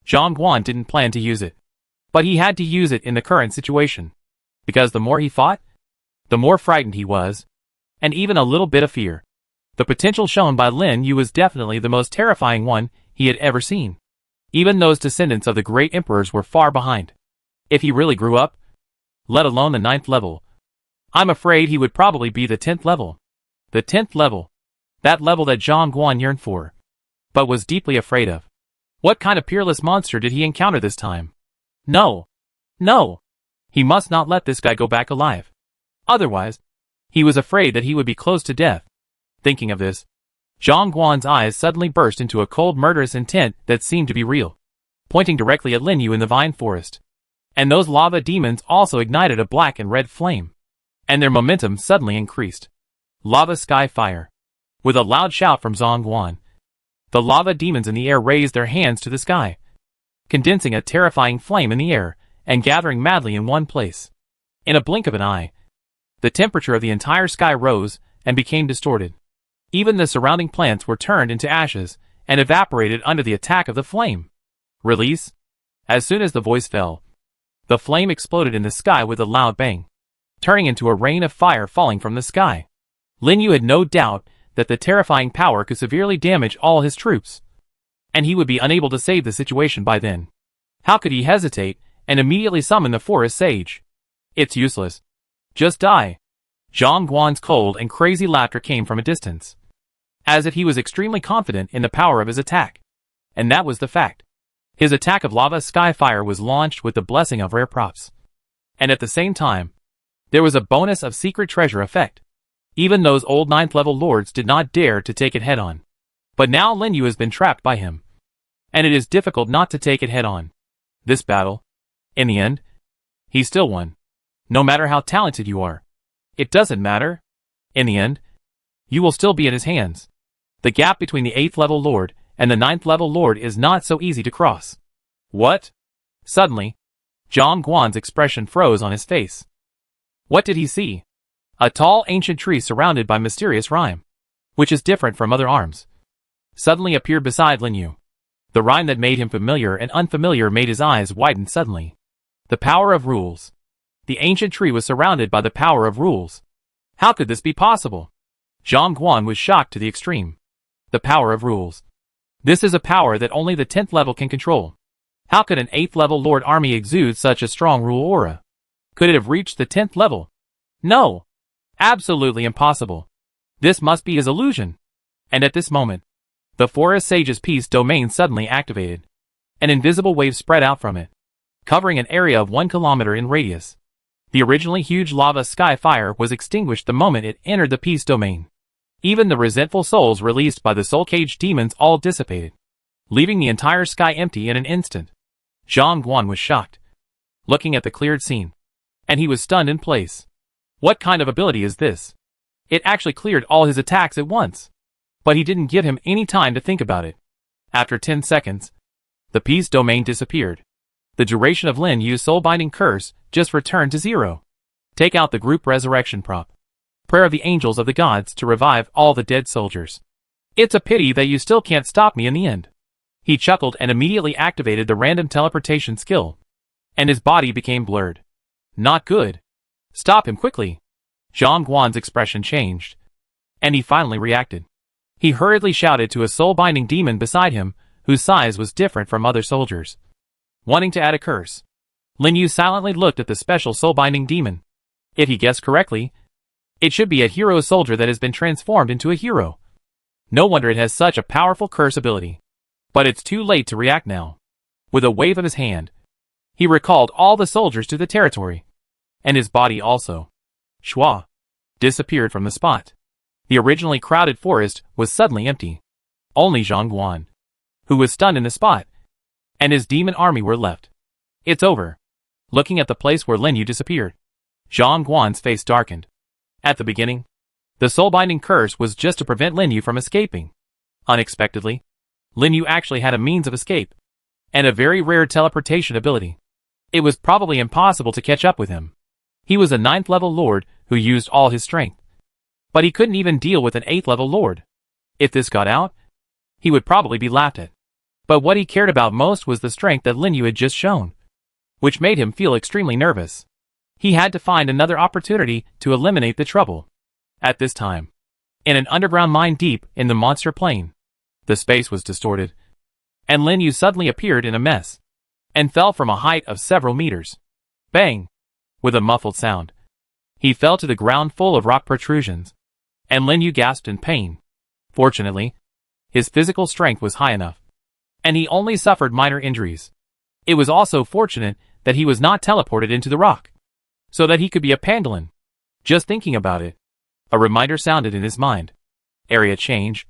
Zhang Guan didn't plan to use it, but he had to use it in the current situation, because the more he fought, the more frightened he was, and even a little bit of fear. The potential shown by Lin Yu was definitely the most terrifying one he had ever seen. Even those descendants of the great emperors were far behind. If he really grew up, let alone the 9th level, I'm afraid he would probably be the 10th level. The 10th level. That level that Zhang Guan yearned for, but was deeply afraid of. What kind of peerless monster did he encounter this time? No. No. He must not let this guy go back alive. Otherwise, he was afraid that he would be close to death. Thinking of this, Zhang Guan's eyes suddenly burst into a cold murderous intent that seemed to be real, pointing directly at Lin Yu in the vine forest. And those lava demons also ignited a black and red flame, and their momentum suddenly increased. Lava sky fire. With a loud shout from Zhang Guan, the lava demons in the air raised their hands to the sky, condensing a terrifying flame in the air and gathering madly in one place. In a blink of an eye, the temperature of the entire sky rose and became distorted. Even the surrounding plants were turned into ashes and evaporated under the attack of the flame. Release. As soon as the voice fell, the flame exploded in the sky with a loud bang, turning into a rain of fire falling from the sky. Lin Yu had no doubt that the terrifying power could severely damage all his troops, and he would be unable to save the situation by then. How could he hesitate and immediately summon the forest sage? It's useless. Just die. Zhang Guan's cold and crazy laughter came from a distance. as if he was extremely confident in the power of his attack. And that was the fact. His attack of lava sky fire was launched with the blessing of rare props. And at the same time, there was a bonus of secret treasure effect. Even those old 9th level lords did not dare to take it head on. But now Lin Yu has been trapped by him. And it is difficult not to take it head on. This battle, in the end, he still won. No matter how talented you are. It doesn't matter. In the end, you will still be in his hands. The gap between the 8th level lord and the 9th level lord is not so easy to cross. What? Suddenly, Zhang Guan's expression froze on his face. What did he see? A tall ancient tree surrounded by mysterious rime, which is different from other arms, suddenly appeared beside Lin Yu. The rime that made him familiar and unfamiliar made his eyes widen suddenly. The power of rules. The ancient tree was surrounded by the power of rules. How could this be possible? Zhang Guan was shocked to the extreme. The power of rules. This is a power that only the 10th level can control. How could an 8th level lord army exude such a strong rule aura? Could it have reached the 10th level? No. Absolutely impossible. This must be his illusion. And at this moment, the forest sage's peace domain suddenly activated. An invisible wave spread out from it, covering an area of 1 kilometer in radius. The originally huge lava sky fire was extinguished the moment it entered the peace domain. Even the resentful souls released by the soul cage demons all dissipated, leaving the entire sky empty in an instant. Zhang Guan was shocked, looking at the cleared scene, and he was stunned in place. What kind of ability is this? It actually cleared all his attacks at once. But he didn't give him any time to think about it. After 10 seconds, the peace domain disappeared. The duration of Lin Yu's soul-binding curse just returned to 0. Take out the group resurrection prop. Prayer of the angels of the gods to revive all the dead soldiers. It's a pity that you still can't stop me in the end. He chuckled and immediately activated the random teleportation skill. And his body became blurred. Not good. Stop him quickly. Zhang Guan's expression changed. And he finally reacted. He hurriedly shouted to a soul-binding demon beside him, whose size was different from other soldiers. Wanting to add a curse, Lin Yu silently looked at the special soul-binding demon. If he guessed correctly, it should be a hero soldier that has been transformed into a hero. No wonder it has such a powerful curse ability. But it's too late to react now. With a wave of his hand, he recalled all the soldiers to the territory. And his body also. Shua disappeared from the spot. The originally crowded forest was suddenly empty. Only Zhang Guan, who was stunned in the spot, and his demon army were left. It's over. Looking at the place where Lin Yu disappeared, Zhang Guan's face darkened. At the beginning, the soul-binding curse was just to prevent Lin Yu from escaping. Unexpectedly, Lin Yu actually had a means of escape, and a very rare teleportation ability. It was probably impossible to catch up with him. He was a 9th level lord who used all his strength. But he couldn't even deal with an 8th level lord. If this got out, he would probably be laughed at. But what he cared about most was the strength that Lin Yu had just shown, which made him feel extremely nervous. He had to find another opportunity to eliminate the trouble. At this time, in an underground mine deep in the monster plane, the space was distorted, and Lin Yu suddenly appeared in a mess, and fell from a height of several meters. Bang! With a muffled sound, he fell to the ground full of rock protrusions, and Lin Yu gasped in pain. Fortunately, his physical strength was high enough, and he only suffered minor injuries. It was also fortunate that he was not teleported into the rock, so that he could be a pangolin. Just thinking about it, a reminder sounded in his mind. Area change.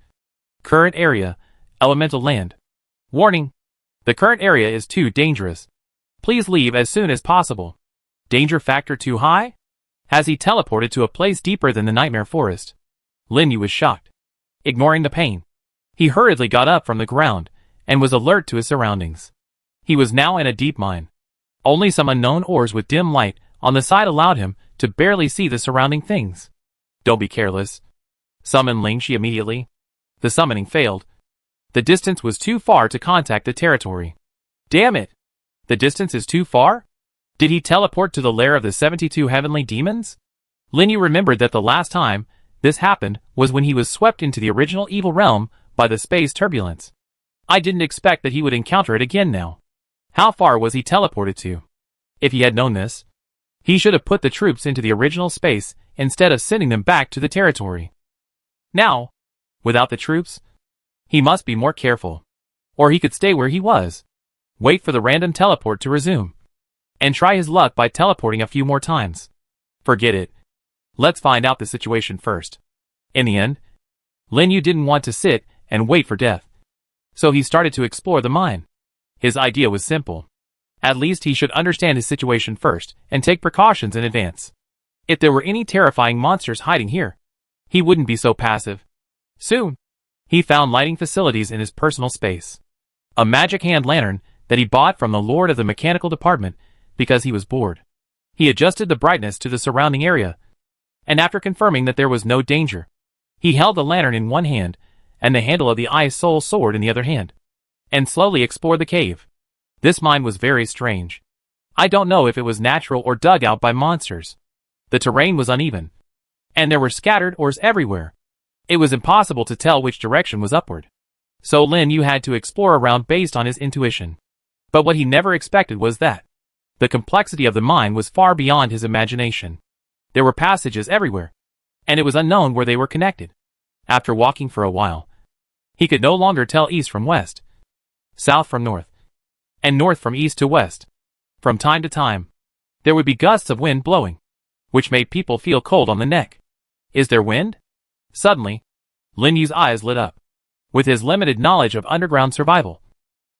Current area, elemental land. Warning. The current area is too dangerous. Please leave as soon as possible. Danger factor too high? Has he teleported to a place deeper than the nightmare forest? Lin Yu was shocked. Ignoring the pain, he hurriedly got up from the ground and was alert to his surroundings. He was now in a deep mine. Only some unknown ores with dim light on the side allowed him to barely see the surrounding things. Don't be careless. Summon Ling Shi immediately. The summoning failed. The distance was too far to contact the territory. Damn it! The distance is too far? Did he teleport to the lair of the 72 heavenly demons? Lin Yu remembered that the last time this happened was when he was swept into the original evil realm by the space turbulence. I didn't expect that he would encounter it again now. How far was he teleported to? If he had known this, he should have put the troops into the original space instead of sending them back to the territory. Now, Without the troops? He must be more careful. Or he could stay where he was. Wait for the random teleport to resume. And try his luck by teleporting a few more times. Forget it. Let's find out the situation first. In the end, Lin Yu didn't want to sit and wait for death. So he started to explore the mine. His idea was simple. At least he should understand his situation first and take precautions in advance. If there were any terrifying monsters hiding here, he wouldn't be so passive. Soon, he found lighting facilities in his personal space. A magic hand lantern that he bought from the Lord of the Mechanical Department because he was bored. He adjusted the brightness to the surrounding area, and after confirming that there was no danger, he held the lantern in one hand and the handle of the Eye Soul sword in the other hand, and slowly explored the cave. This mine was very strange. I don't know if it was natural or dug out by monsters. The terrain was uneven, and there were scattered ores everywhere. It was impossible to tell which direction was upward. So Lin Yu had to explore around based on his intuition. But what he never expected was that the complexity of the mine was far beyond his imagination. There were passages everywhere, and it was unknown where they were connected. After walking for a while, he could no longer tell east from west, south from north, and north from east to west. From time to time, there would be gusts of wind blowing, which made people feel cold on the neck. Is there wind? Suddenly, Lin Yu's eyes lit up. With his limited knowledge of underground survival,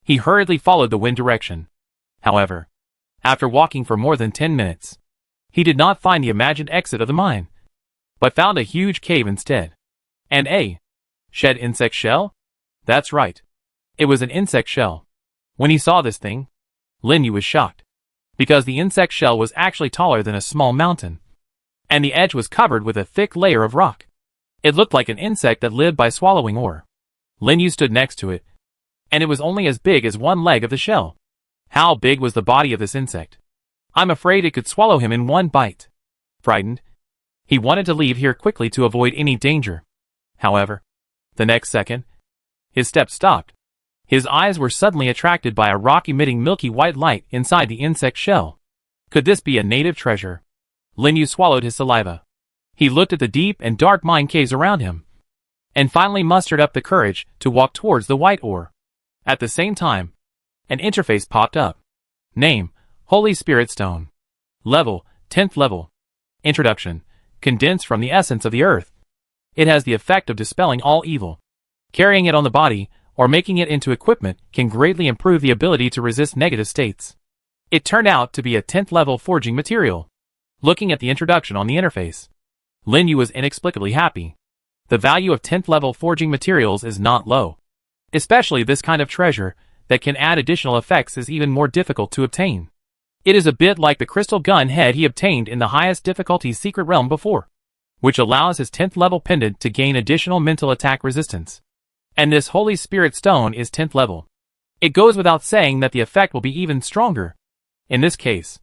he hurriedly followed the wind direction. However, after walking for more than 10 minutes, he did not find the imagined exit of the mine, but found a huge cave instead. And a shed insect shell? That's right. It was an insect shell. When he saw this thing, Lin Yu was shocked, because the insect shell was actually taller than a small mountain, and the edge was covered with a thick layer of rock. It looked like an insect that lived by swallowing ore. Lin Yu stood next to it, and it was only as big as one leg of the shell. How big was the body of this insect? I'm afraid it could swallow him in one bite. Frightened, he wanted to leave here quickly to avoid any danger. However, the next second, his steps stopped. His eyes were suddenly attracted by a rock emitting milky white light inside the insect shell. Could this be a native treasure? Lin Yu swallowed his saliva. He looked at the deep and dark mine caves around him, and finally mustered up the courage to walk towards the white ore. At the same time, an interface popped up. Name, Holy Spirit Stone. Level, 10th level. Introduction, condensed from the essence of the earth. It has the effect of dispelling all evil. Carrying it on the body, or making it into equipment, can greatly improve the ability to resist negative states. It turned out to be a 10th level forging material. Looking at the introduction on the interface, Lin Yu was inexplicably happy. The value of 10th level forging materials is not low. Especially this kind of treasure that can add additional effects is even more difficult to obtain. It is a bit like the crystal gun head he obtained in the highest difficulty secret realm before, which allows his 10th level pendant to gain additional mental attack resistance. And this Holy Spirit Stone is 10th level. It goes without saying that the effect will be even stronger. In this case,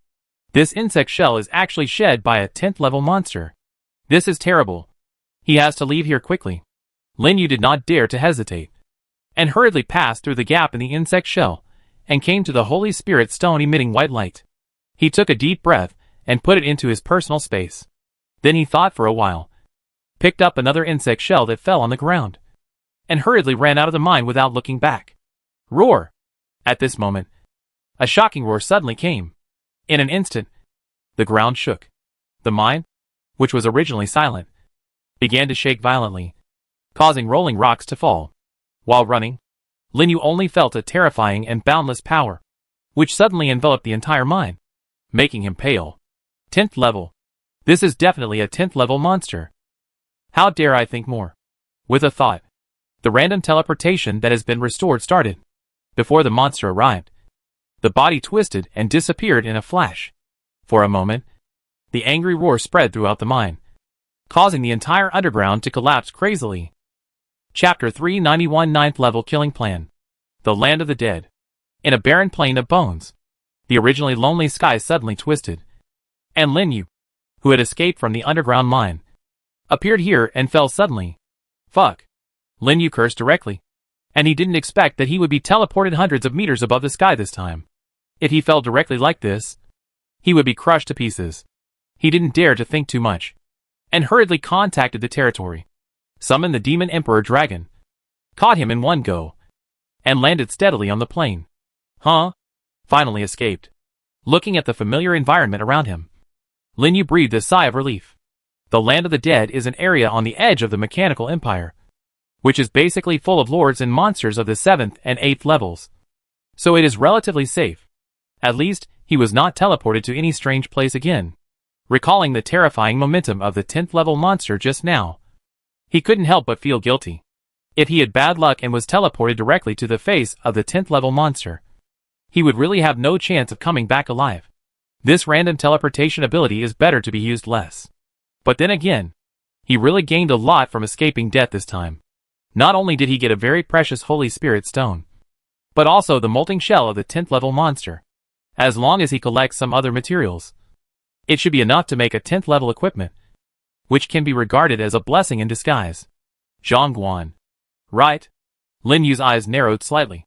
this insect shell is actually shed by a 10th level monster. This is terrible. He has to leave here quickly. Lin Yu did not dare to hesitate, and hurriedly passed through the gap in the insect shell, and came to the Holy Spirit Stone emitting white light. He took a deep breath, and put it into his personal space. Then he thought for a while, picked up another insect shell that fell on the ground, and hurriedly ran out of the mine without looking back. Roar! At this moment, a shocking roar suddenly came. In an instant, the ground shook. The mine, which was originally silent, began to shake violently, causing rolling rocks to fall. While running, Lin Yu only felt a terrifying and boundless power, which suddenly enveloped the entire mine, making him pale. 10th level. This is definitely a 10th level monster. How dare I think more? With a thought, the random teleportation that has been restored started. Before the monster arrived, the body twisted and disappeared in a flash. For a moment, the angry roar spread throughout the mine, causing the entire underground to collapse crazily. Chapter 391 9th Level Killing Plan. The Land of the Dead. In a barren plain of bones, the originally lonely sky suddenly twisted, and Lin Yu, who had escaped from the underground mine, appeared here and fell suddenly. Fuck. Lin Yu cursed directly, and he didn't expect that he would be teleported hundreds of meters above the sky this time. If he fell directly like this, he would be crushed to pieces. He didn't dare to think too much, and hurriedly contacted the territory. summoned the Demon Emperor Dragon, caught him in one go, and landed steadily on the plane. Huh? Finally escaped. Looking at the familiar environment around him, Lin Yu breathed a sigh of relief. The Land of the Dead is an area on the edge of the Mechanical Empire, which is basically full of lords and monsters of the 7th and 8th levels. So it is relatively safe. At least, he was not teleported to any strange place again. Recalling the terrifying momentum of the 10th level monster just now, he couldn't help but feel guilty. If he had bad luck and was teleported directly to the face of the 10th level monster, he would really have no chance of coming back alive. This random teleportation ability is better to be used less. But then again, he really gained a lot from escaping death this time. Not only did he get a very precious Holy Spirit Stone, but also the molting shell of the 10th level monster. As long as he collects some other materials, it should be enough to make a 10th level equipment, which can be regarded as a blessing in disguise. Zhongguan. Right? Lin Yu's eyes narrowed slightly,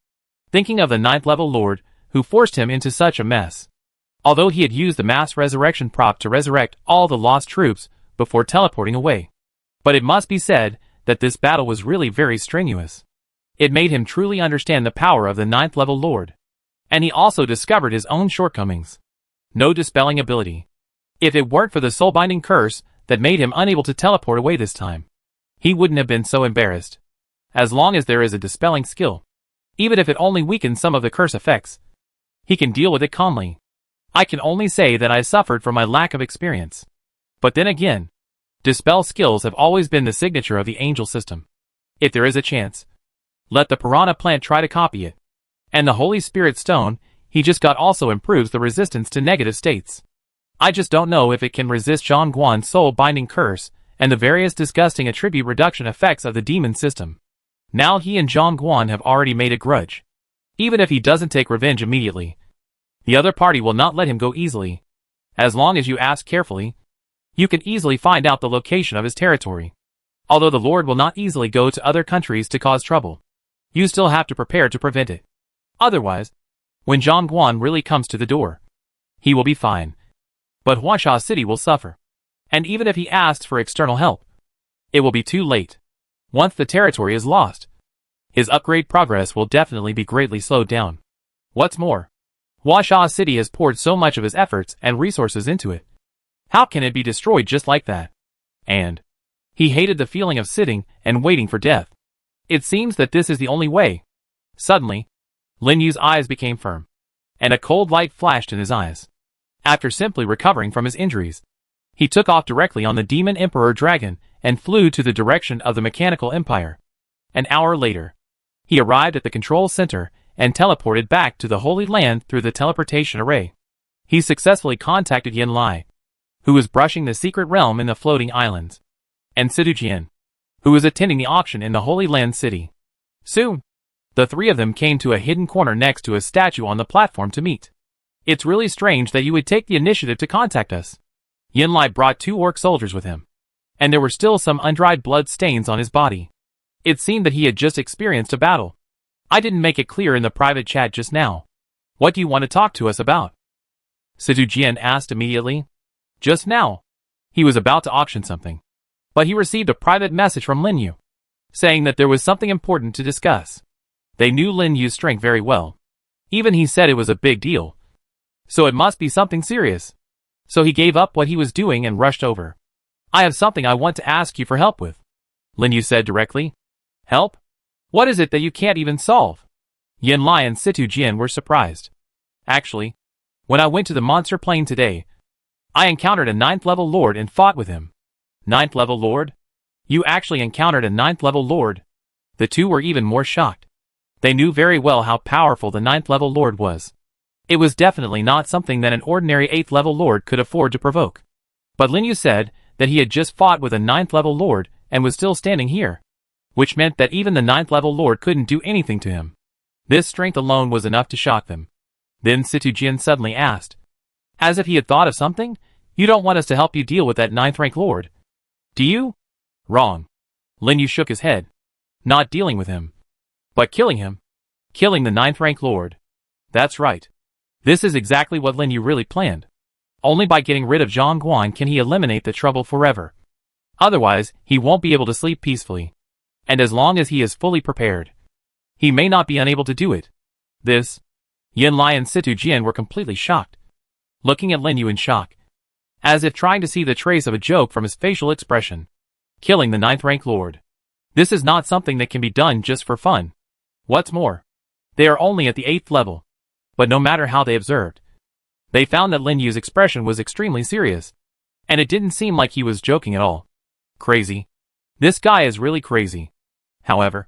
thinking of the 9th level lord who forced him into such a mess. Although he had used the mass resurrection prop to resurrect all the lost troops before teleporting away. But it must be said that this battle was really very strenuous. It made him truly understand the power of the 9th level lord. And he also discovered his own shortcomings. No dispelling ability. If it weren't for the soul-binding curse that made him unable to teleport away this time, he wouldn't have been so embarrassed. As long as there is a dispelling skill, even if it only weakens some of the curse effects, he can deal with it calmly. I can only say that I suffered from my lack of experience. But then again, dispel skills have always been the signature of the angel system. If there is a chance, let the piranha plant try to copy it. And the Holy Spirit Stone he just got also improves the resistance to negative states. I just don't know if it can resist Zhongguan's soul-binding curse and the various disgusting attribute reduction effects of the demon system. Now he and Zhongguan have already made a grudge. Even if he doesn't take revenge immediately, the other party will not let him go easily. As long as you ask carefully, you can easily find out the location of his territory. Although the Lord will not easily go to other countries to cause trouble, you still have to prepare to prevent it. Otherwise, when Zhongguan really comes to the door, he will be fine. But Huangsha City will suffer. And even if he asks for external help, it will be too late. Once the territory is lost, his upgrade progress will definitely be greatly slowed down. What's more, Huangsha City has poured so much of his efforts and resources into it. How can it be destroyed just like that? And he hated the feeling of sitting and waiting for death. It seems that this is the only way. Suddenly, Lin Yu's eyes became firm, and a cold light flashed in his eyes. After simply recovering from his injuries, he took off directly on the Demon Emperor Dragon and flew to the direction of the Mechanical Empire. An hour later, he arrived at the control center and teleported back to the Holy Land through the teleportation array. He successfully contacted Yin Lai, who was brushing the secret realm in the floating islands, and Sidu Jian, who was attending the auction in the Holy Land City. Soon, the three of them came to a hidden corner next to a statue on the platform to meet. It's really strange that you would take the initiative to contact us. Yin Lai brought 2 orc soldiers with him, and there were still some undried blood stains on his body. It seemed that he had just experienced a battle. I didn't make it clear in the private chat just now. What do you want to talk to us about? Sidu Jian asked immediately. Just now, he was about to auction something, but he received a private message from Lin Yu, saying that there was something important to discuss. They knew Lin Yu's strength very well. Even he said it was a big deal. So it must be something serious. So he gave up what he was doing and rushed over. I have something I want to ask you for help with, Lin Yu said directly. Help? What is it that you can't even solve? Yin Lai and Situ Jian were surprised. Actually, when I went to the monster plane today, I encountered a 9th level lord and fought with him. 9th level lord? You actually encountered a 9th level lord? The two were even more shocked. They knew very well how powerful the 9th level lord was. It was definitely not something that an ordinary 8th level lord could afford to provoke. But Lin Yu said that he had just fought with a 9th level lord and was still standing here, which meant that even the 9th level lord couldn't do anything to him. This strength alone was enough to shock them. Then Situ Jian suddenly asked, as if he had thought of something, you don't want us to help you deal with that 9th rank lord, do you? Wrong. Lin Yu shook his head. Not dealing with him, but killing him. Killing the 9th rank lord. That's right. This is exactly what Lin Yu really planned. Only by getting rid of Zhongguan can he eliminate the trouble forever. Otherwise, he won't be able to sleep peacefully. And as long as he is fully prepared, he may not be unable to do it. This. Yin Lai and Situ Jian were completely shocked, looking at Lin Yu in shock, as if trying to see the trace of a joke from his facial expression. Killing the 9th rank lord. This is not something that can be done just for fun. What's more, they are only at the 8th level. But no matter how they observed, they found that Lin Yu's expression was extremely serious, and it didn't seem like he was joking at all. Crazy. This guy is really crazy. However,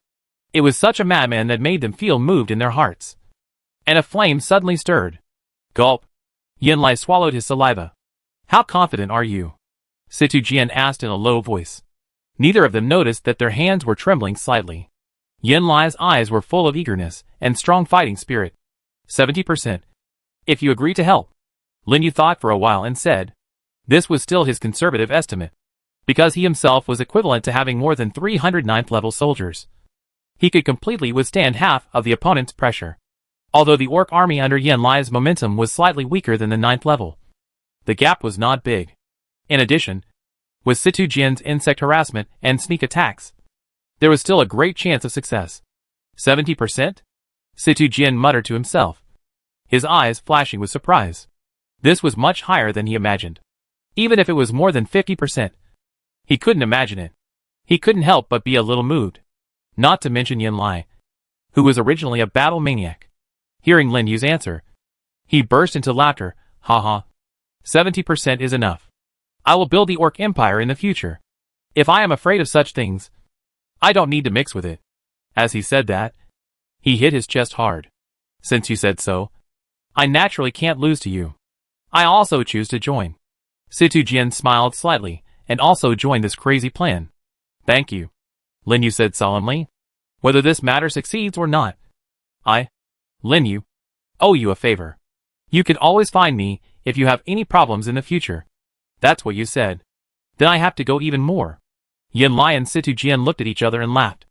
it was such a madman that made them feel moved in their hearts. And a flame suddenly stirred. Gulp. Yin Lai swallowed his saliva. How confident are you? Situ Jian asked in a low voice. Neither of them noticed that their hands were trembling slightly. Yin Lai's eyes were full of eagerness and strong fighting spirit. 70%. If you agree to help. Lin Yu thought for a while and said. This was still his conservative estimate, because he himself was equivalent to having more than 300 9th level soldiers. He could completely withstand half of the opponent's pressure. Although the orc army under Yin Lai's momentum was slightly weaker than the 9th level, the gap was not big. In addition, with Situ Jian's insect harassment and sneak attacks, there was still a great chance of success. 70%? Situ Jian muttered to himself, his eyes flashing with surprise. This was much higher than he imagined. Even if it was more than 50%, he couldn't imagine it. He couldn't help but be a little moved. Not to mention Yin Lai, who was originally a battle maniac. Hearing Lin Yu's answer, he burst into laughter. Haha. 70% is enough. I will build the orc empire in the future. If I am afraid of such things, I don't need to mix with it. As he said that, he hit his chest hard. Since you said so, I naturally can't lose to you. I also choose to join. Situ Jian smiled slightly, and also joined this crazy plan. Thank you, Lin Yu said solemnly. Whether this matter succeeds or not, I, Lin Yu, owe you a favor. You can always find me if you have any problems in the future. That's what you said. Then I have to go even more. Yin Lai and Situ Jian looked at each other and laughed.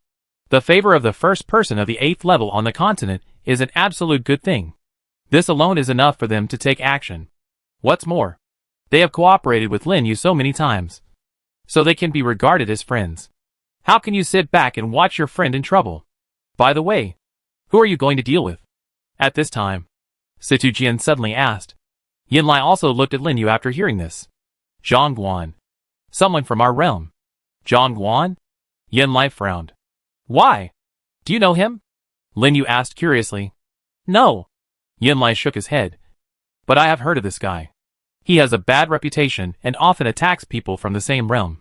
The favor of the first person of the 8th level on the continent is an absolute good thing. This alone is enough for them to take action. What's more, they have cooperated with Lin Yu so many times, so they can be regarded as friends. How can you sit back and watch your friend in trouble? By the way, who are you going to deal with? At this time, Situ Jian suddenly asked. Yin Lai also looked at Lin Yu after hearing this. Zhang Guan. Someone from our realm. Zhang Guan? Yin Lai frowned. Why? Do you know him? Lin Yu asked curiously. No. Yin Lai shook his head. But I have heard of this guy. He has a bad reputation and often attacks people from the same realm.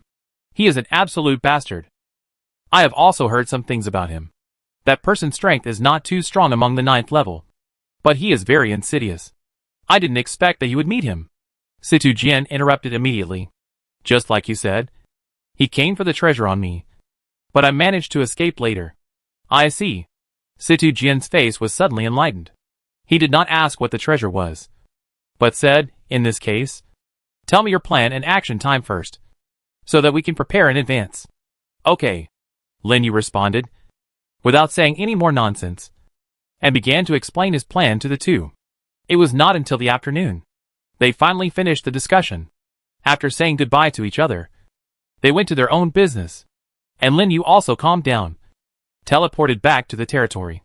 He is an absolute bastard. I have also heard some things about him. That person's strength is not too strong among the 9th level. But he is very insidious. I didn't expect that you would meet him. Situ Jian interrupted immediately. Just like you said. He came for the treasure on me. But I managed to escape later. I see. Situ Jian's face was suddenly enlightened. He did not ask what the treasure was, but said, in this case, tell me your plan and action time first, so that we can prepare in advance. Okay. Lin Yu responded, without saying any more nonsense, and began to explain his plan to the two. It was not until the afternoon. They finally finished the discussion. After saying goodbye to each other, they went to their own business, and Lin Yu also calmed down, teleported back to the territory,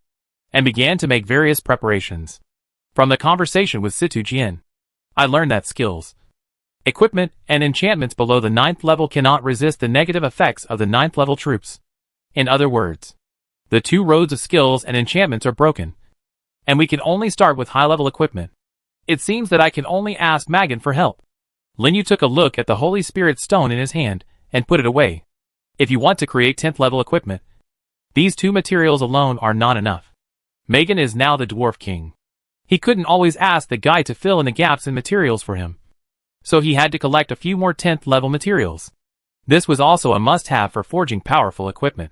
and began to make various preparations. From the conversation with Situ Jian, I learned that skills, equipment, and enchantments below the 9th level cannot resist the negative effects of the 9th level troops. In other words, the two roads of skills and enchantments are broken, and we can only start with high-level equipment. It seems that I can only ask Magan for help. Lin Yu took a look at the Holy Spirit stone in his hand and put it away. If you want to create 10th level equipment, these two materials alone are not enough. Magan is now the Dwarf King. He couldn't always ask the guy to fill in the gaps in materials for him, so he had to collect a few more 10th level materials. This was also a must-have for forging powerful equipment.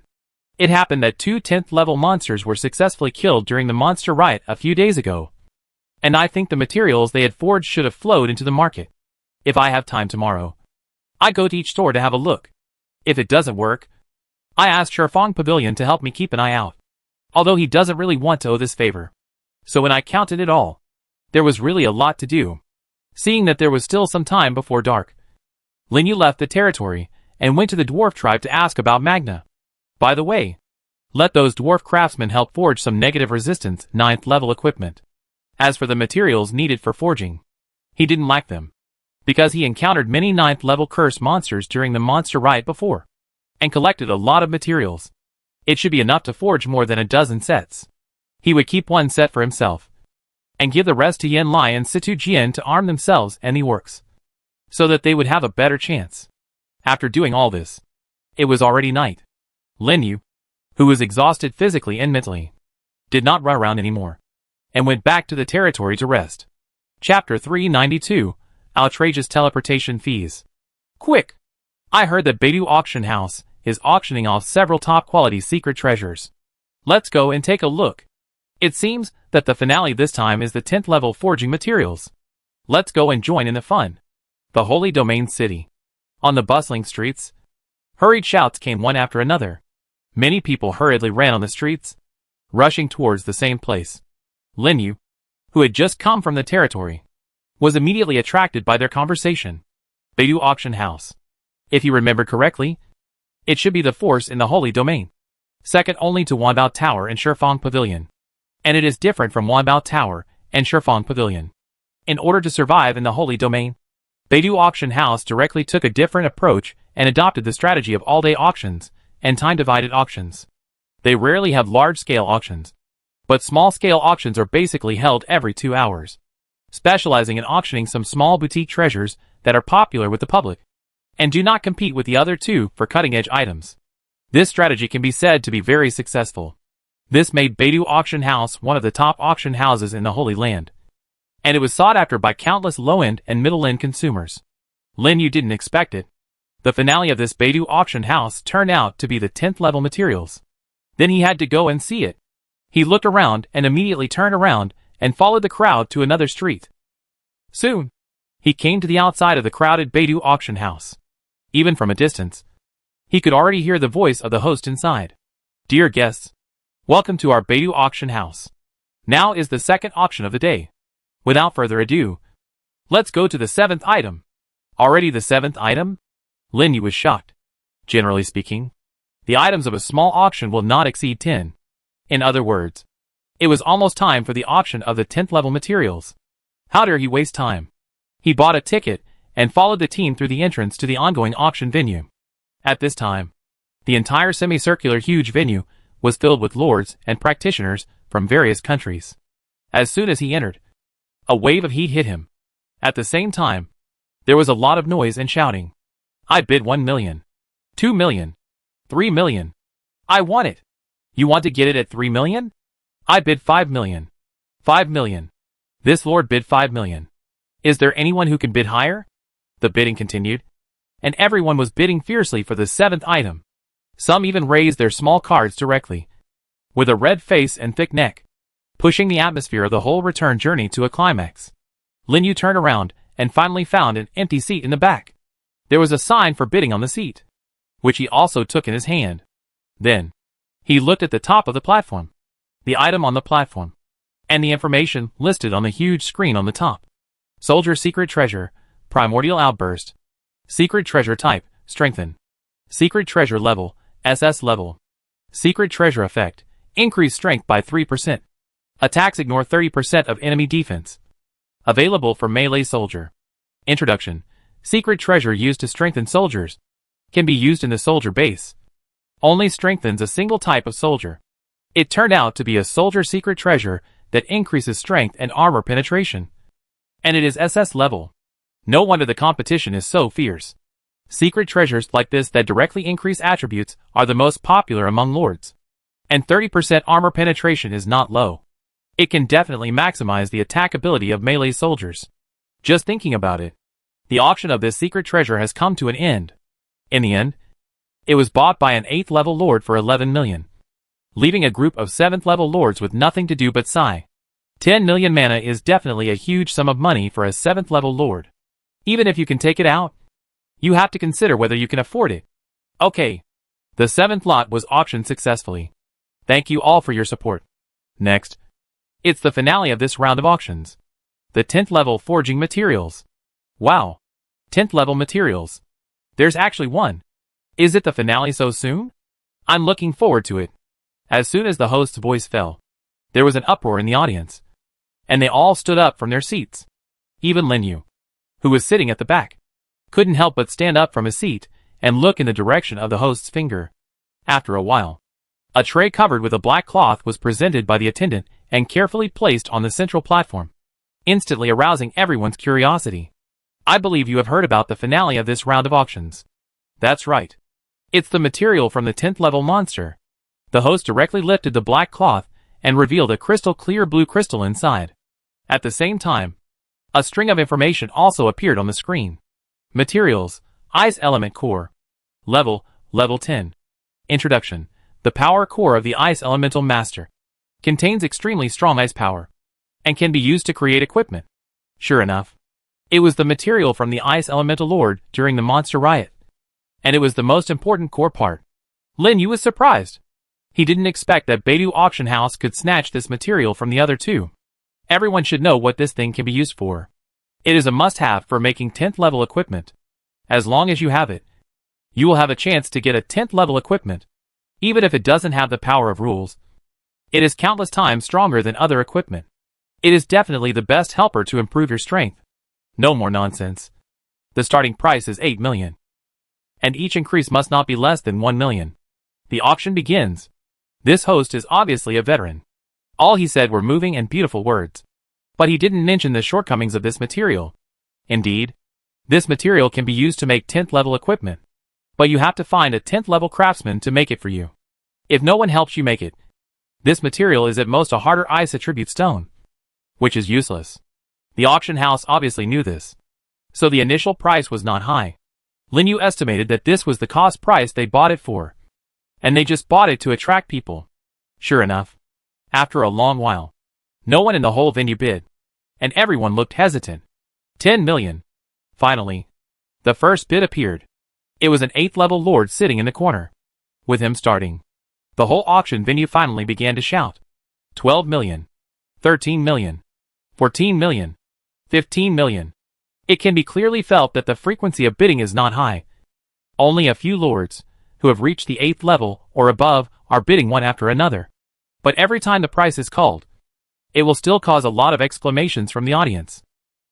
It happened that two 10th level monsters were successfully killed during the monster riot a few days ago, and I think the materials they had forged should have flowed into the market. If I have time tomorrow, I go to each store to have a look. If it doesn't work, I ask Sherfong Pavilion to help me keep an eye out, although he doesn't really want to owe this favor. So when I counted it all, there was really a lot to do. Seeing that there was still some time before dark, Lin Yu left the territory and went to the dwarf tribe to ask about Magna. By the way, let those dwarf craftsmen help forge some negative resistance 9th level equipment. As for the materials needed for forging, he didn't lack them, because he encountered many 9th level curse monsters during the monster riot before, and collected a lot of materials. It should be enough to forge more than a dozen sets. He would keep one set for himself, and give the rest to Yen Lai and Situ Jian to arm themselves and the orcs, so that they would have a better chance. After doing all this, it was already night. Lin Yu, who was exhausted physically and mentally, did not run around anymore, and went back to the territory to rest. Chapter 392, Outrageous Teleportation Fees. Quick! I heard that Beidou Auction House is auctioning off several top-quality secret treasures. Let's go and take a look. It seems that the finale this time is the 10th level forging materials. Let's go and join in the fun. The Holy Domain City. On the bustling streets, hurried shouts came one after another. Many people hurriedly ran on the streets, rushing towards the same place. Lin Yu, who had just come from the territory, was immediately attracted by their conversation. Beidou Auction House. If you remember correctly, it should be the force in the Holy Domain, second only to Wanbao Tower and Shifang Pavilion. And it is different from Wanbao Tower and Shifang Pavilion. In order to survive in the Holy Domain, Beidou Auction House directly took a different approach and adopted the strategy of all-day auctions and time-divided auctions. They rarely have large-scale auctions, but small-scale auctions are basically held every 2 hours, specializing in auctioning some small boutique treasures that are popular with the public, and do not compete with the other two for cutting-edge items. This strategy can be said to be very successful. This made Beidou Auction House one of the top auction houses in the Holy Land, and it was sought after by countless low-end and middle-end consumers. Lin Yu didn't expect it. The finale of this Beidou Auction House turned out to be the 10th level materials. Then he had to go and see it. He looked around and immediately turned around and followed the crowd to another street. Soon, he came to the outside of the crowded Beidou Auction House. Even from a distance, he could already hear the voice of the host inside. Dear guests, welcome to our Beidou Auction House. Now is the second auction of the day. Without further ado, let's go to the 7th item. Already the 7th item? Lin Yu was shocked. Generally speaking, the items of a small auction will not exceed 10. In other words, it was almost time for the auction of the 10th level materials. How dare he waste time? He bought a ticket and followed the team through the entrance to the ongoing auction venue. At this time, the entire semicircular huge venue was filled with lords and practitioners from various countries. As soon as he entered, a wave of heat hit him. At the same time, there was a lot of noise and shouting. I bid 1 million. 2 million. 3 million. I want it. You want to get it at 3 million? I bid 5 million. 5 million. This lord bid 5 million. Is there anyone who can bid higher? The bidding continued, and everyone was bidding fiercely for the 7th item. Some even raised their small cards directly, with a red face and thick neck, pushing the atmosphere of the whole return journey to a climax. Lin Yu turned around and finally found an empty seat in the back. There was a sign for bidding on the seat, which he also took in his hand. Then, he looked at the top of the platform, the item on the platform, and the information listed on the huge screen on the top. Soldier Secret Treasure, Primordial Outburst. Secret Treasure Type, Strengthen. Secret Treasure Level, SS Level. Secret Treasure Effect, Increase Strength by 3%. Attacks ignore 30% of enemy defense. Available for melee soldier. Introduction. Secret treasure used to strengthen soldiers. Can be used in the soldier base. Only strengthens a single type of soldier. It turned out to be a soldier secret treasure that increases strength and armor penetration. And it is SS level. No wonder the competition is so fierce. Secret treasures like this that directly increase attributes are the most popular among lords. And 30% armor penetration is not low. It can definitely maximize the attack ability of melee soldiers. Just thinking about it, the auction of this secret treasure has come to an end. In the end, it was bought by an 8th level lord for 11 million, leaving a group of 7th level lords with nothing to do but sigh. 10 million mana is definitely a huge sum of money for a 7th level lord. Even if you can take it out, you have to consider whether you can afford it. Okay. The 7th lot was auctioned successfully. Thank you all for your support. Next, it's the finale of this round of auctions. The 10th level forging materials. Wow. 10th level materials. There's actually one. Is it the finale so soon? I'm looking forward to it. As soon as the host's voice fell, there was an uproar in the audience, and they all stood up from their seats. Even Lin Yu, who was sitting at the back, couldn't help but stand up from his seat and look in the direction of the host's finger. After a while, a tray covered with a black cloth was presented by the attendant and carefully placed on the central platform, instantly arousing everyone's curiosity. I believe you have heard about the finale of this round of auctions. That's right. It's the material from the 10th level monster. The host directly lifted the black cloth and revealed a crystal clear blue crystal inside. At the same time, a string of information also appeared on the screen. Materials, Ice Element Core. Level 10. Introduction. The power core of the Ice Elemental Master contains extremely strong ice power and can be used to create equipment. Sure enough, it was the material from the Ice Elemental Lord during the monster riot, and it was the most important core part. Lin Yu was surprised. He didn't expect that Beidou Auction House could snatch this material from the other two. Everyone should know what this thing can be used for. It is a must-have for making 10th level equipment. As long as you have it, you will have a chance to get a 10th level equipment, even if it doesn't have the power of rules. It is countless times stronger than other equipment. It is definitely the best helper to improve your strength. No more nonsense. The starting price is 8 million. And each increase must not be less than 1 million. The auction begins. This host is obviously a veteran. All he said were moving and beautiful words. But he didn't mention the shortcomings of this material. Indeed, this material can be used to make 10th level equipment. But you have to find a 10th level craftsman to make it for you. If no one helps you make it, this material is at most a harder ice attribute stone, which is useless. The auction house obviously knew this, so the initial price was not high. Lin Yu estimated that this was the cost price they bought it for, and they just bought it to attract people. Sure enough, after a long while, no one in the whole venue bid, and everyone looked hesitant. 10 million. Finally, the first bid appeared. It was an 8th level lord sitting in the corner. With him starting, the whole auction venue finally began to shout. 12 million. 13 million. 14 million. 15 million. It can be clearly felt that the frequency of bidding is not high. Only a few lords, who have reached the 8th level or above, are bidding one after another. But every time the price is called, it will still cause a lot of exclamations from the audience.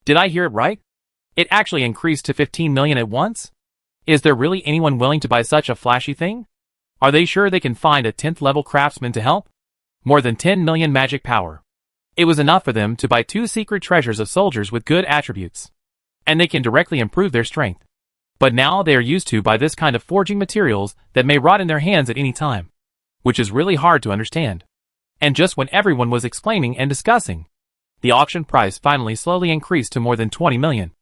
Did I hear it right? It actually increased to 15 million at once? Is there really anyone willing to buy such a flashy thing? Are they sure they can find a 10th level craftsman to help? More than 10 million magic power. It was enough for them to buy 2 secret treasures of soldiers with good attributes. And they can directly improve their strength. But now they are used to buy this kind of forging materials that may rot in their hands at any time, which is really hard to understand. And just when everyone was exclaiming and discussing, the auction price finally slowly increased to more than 20 million.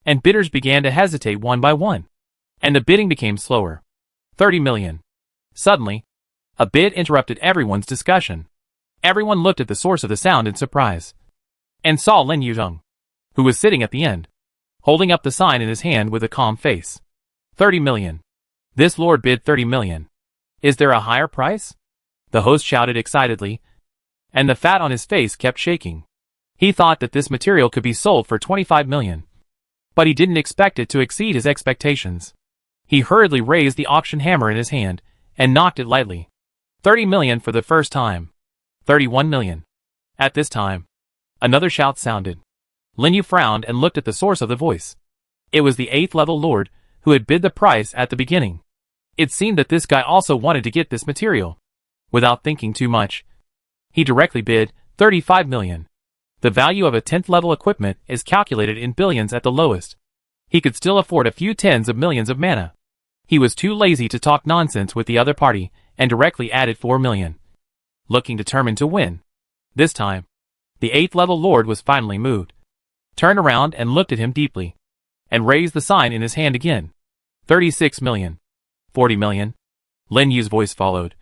And bidders began to hesitate one by one. And the bidding became slower. 30 million. Suddenly, a bid interrupted everyone's discussion. Everyone looked at the source of the sound in surprise, and saw Lin Yuzheng, who was sitting at the end, holding up the sign in his hand with a calm face. 30 million. This lord bid 30 million. Is there a higher price? The host shouted excitedly, and the fat on his face kept shaking. He thought that this material could be sold for 25 million. But he didn't expect it to exceed his expectations. He hurriedly raised the auction hammer in his hand, and knocked it lightly. 30 million for the first time. 31 million. At this time, another shout sounded. Lin Yu frowned and looked at the source of the voice. It was the 8th level lord, who had bid the price at the beginning. It seemed that this guy also wanted to get this material. Without thinking too much, he directly bid 35 million. The value of a 10th level equipment is calculated in billions at the lowest. He could still afford a few tens of millions of mana. He was too lazy to talk nonsense with the other party, and directly added 4 million. Looking determined to win. This time, the 8th level lord was finally moved. Turned around and looked at him deeply, and raised the sign in his hand again. 36 million. 40 million. Lin Yu's voice followed,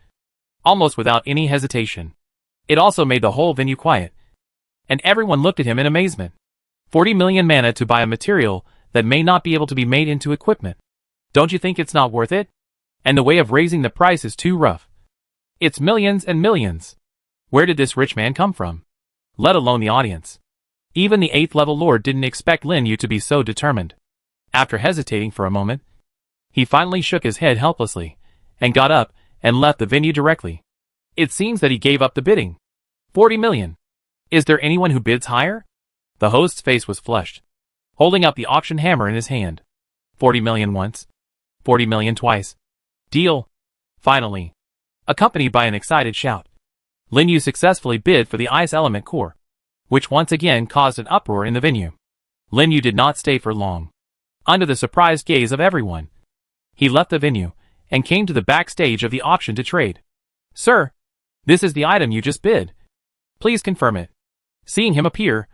almost without any hesitation. It also made the whole venue quiet, and everyone looked at him in amazement. 40 million mana to buy a material that may not be able to be made into equipment. Don't you think it's not worth it? And the way of raising the price is too rough. It's millions and millions. Where did this rich man come from? Let alone the audience. Even the 8th level lord didn't expect Lin Yu to be so determined. After hesitating for a moment, He finally shook his head helplessly, and got up, and left the venue directly. It seems that he gave up the bidding. 40 million. Is there anyone who bids higher? The host's face was flushed, holding up the auction hammer in his hand. 40 million once. 40 million twice. Deal. Finally. Accompanied by an excited shout, Lin Yu successfully bid for the ice element core, which once again caused an uproar in the venue. Lin Yu did not stay for long. Under the surprised gaze of everyone, he left the venue, and came to the backstage of the auction to trade. Sir, this is the item you just bid. Please confirm it. Seeing him appear,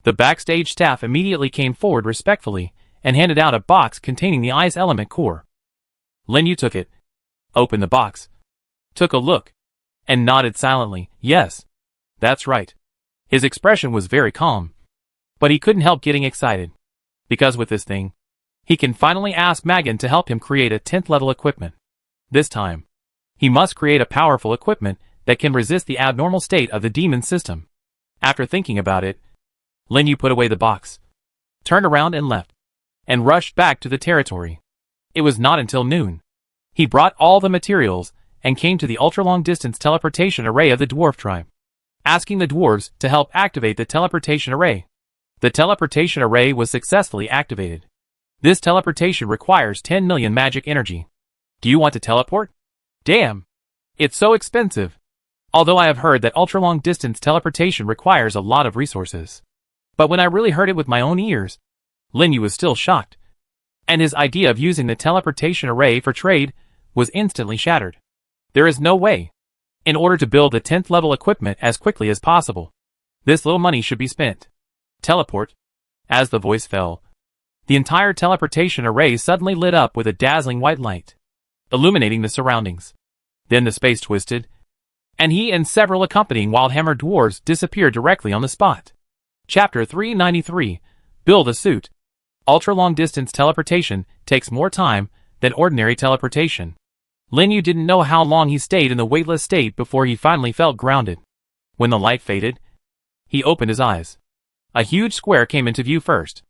the backstage staff immediately came forward respectfully, and handed out a box containing the ice element core. Lin Yu took it, opened the box, took a look, and nodded silently. Yes, that's right. His expression was very calm, but he couldn't help getting excited, because with this thing, he can finally ask Magan to help him create a 10th level equipment. This time, he must create a powerful equipment that can resist the abnormal state of the demon system. After thinking about it, Lin Yu put away the box, turned around and left, and rushed back to the territory. It was not until noon. He brought all the materials, and came to the ultra-long-distance teleportation array of the dwarf tribe, asking the dwarves to help activate the teleportation array. The teleportation array was successfully activated. This teleportation requires 10 million magic energy. Do you want to teleport? Damn! It's so expensive. Although I have heard that ultra-long-distance teleportation requires a lot of resources. But when I really heard it with my own ears, Lin Yu was still shocked, and his idea of using the teleportation array for trade was instantly shattered. There is no way. In order to build the 10th level equipment as quickly as possible, this little money should be spent. Teleport. As the voice fell, the entire teleportation array suddenly lit up with a dazzling white light, illuminating the surroundings. Then the space twisted, and he and several accompanying Wildhammer dwarves disappeared directly on the spot. Chapter 393. Build a suit. Ultra-long-distance teleportation takes more time than ordinary teleportation. Lin Yu didn't know how long he stayed in the weightless state before he finally felt grounded. When the light faded, he opened his eyes. A huge square came into view first.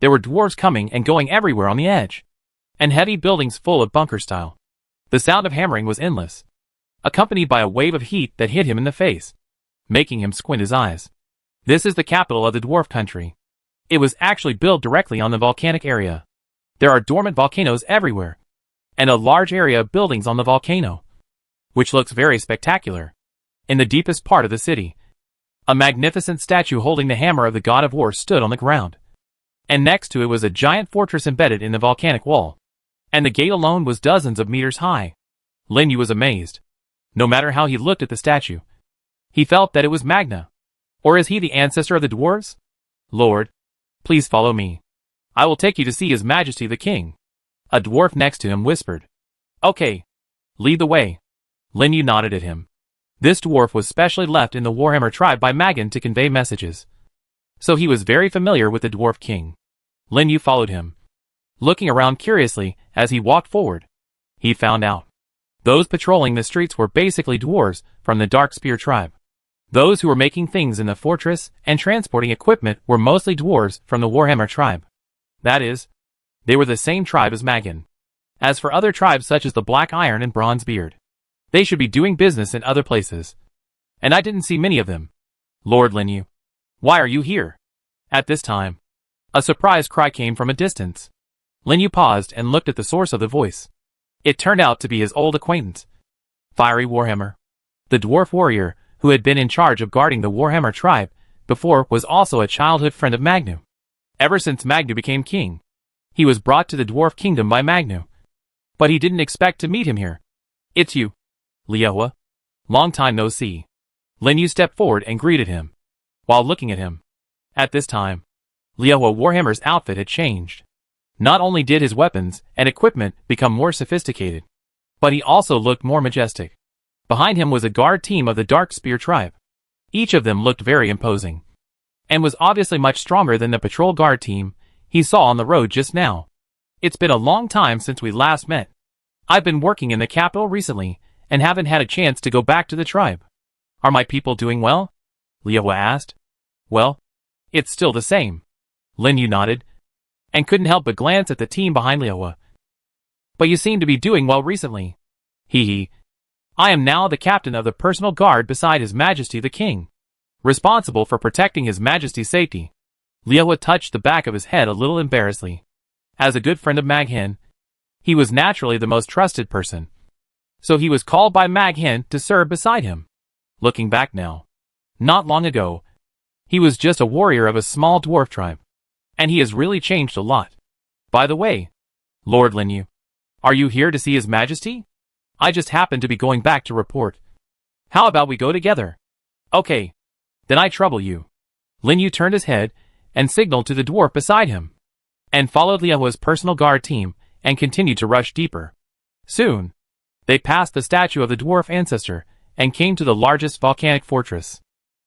There were dwarves coming and going everywhere on the edge, and heavy buildings full of bunker style. The sound of hammering was endless, accompanied by a wave of heat that hit him in the face, making him squint his eyes. This is the capital of the dwarf country. It was actually built directly on the volcanic area. There are dormant volcanoes everywhere, and a large area of buildings on the volcano, which looks very spectacular. In the deepest part of the city, a magnificent statue holding the hammer of the god of war stood on the ground, and next to it was a giant fortress embedded in the volcanic wall, and the gate alone was dozens of meters high. Lin Yu was amazed. No matter how he looked at the statue, he felt that it was Magna. Or is he the ancestor of the dwarves? Lord, please follow me. I will take you to see His Majesty the King. A dwarf next to him whispered. Okay. Lead the way. Lin Yu nodded at him. This dwarf was specially left in the Warhammer tribe by Magan to convey messages, so he was very familiar with the dwarf king. Lin Yu followed him, looking around curiously as he walked forward. He found out those patrolling the streets were basically dwarves from the Dark Spear tribe. Those who were making things in the fortress and transporting equipment were mostly dwarves from the Warhammer tribe. That is, they were the same tribe as Magan. As for other tribes such as the Black Iron and Bronzebeard, they should be doing business in other places, and I didn't see many of them. Lord Lin Yu, why are you here? At this time, a surprised cry came from a distance. Lin Yu paused and looked at the source of the voice. It turned out to be his old acquaintance, Fiery Warhammer. The dwarf warrior who had been in charge of guarding the Warhammer tribe before was also a childhood friend of Magnu. Ever since Magnu became king, he was brought to the dwarf kingdom by Magnu, but he didn't expect to meet him here. It's you, Liuhua. Long time no see. Lin Yu stepped forward and greeted him, while looking at him. At this time, Liuhua Warhammer's outfit had changed. Not only did his weapons and equipment become more sophisticated, but he also looked more majestic. Behind him was a guard team of the Dark Spear tribe. Each of them looked very imposing, and was obviously much stronger than the patrol guard team he saw on the road just now. It's been a long time since we last met. I've been working in the capital recently, and haven't had a chance to go back to the tribe. Are my people doing well? Liuhua asked. Well, it's still the same. Lin Yu nodded, and couldn't help but glance at the team behind Liuhua. But you seem to be doing well recently. Hee hee. I am now the captain of the personal guard beside His Majesty the King, responsible for protecting His Majesty's safety. Liao touched the back of his head a little embarrassedly. As a good friend of Mag Hin, he was naturally the most trusted person. So he was called by Mag Hin to serve beside him. Looking back now, not long ago, he was just a warrior of a small dwarf tribe. And he has really changed a lot. By the way, Lord Linyu, are you here to see His Majesty? I just happened to be going back to report. How about we go together? Okay. Then I trouble you. Linyu turned his head and signaled to the dwarf beside him, and followed Liao's personal guard team and continued to rush deeper. Soon, they passed the statue of the dwarf ancestor and came to the largest volcanic fortress.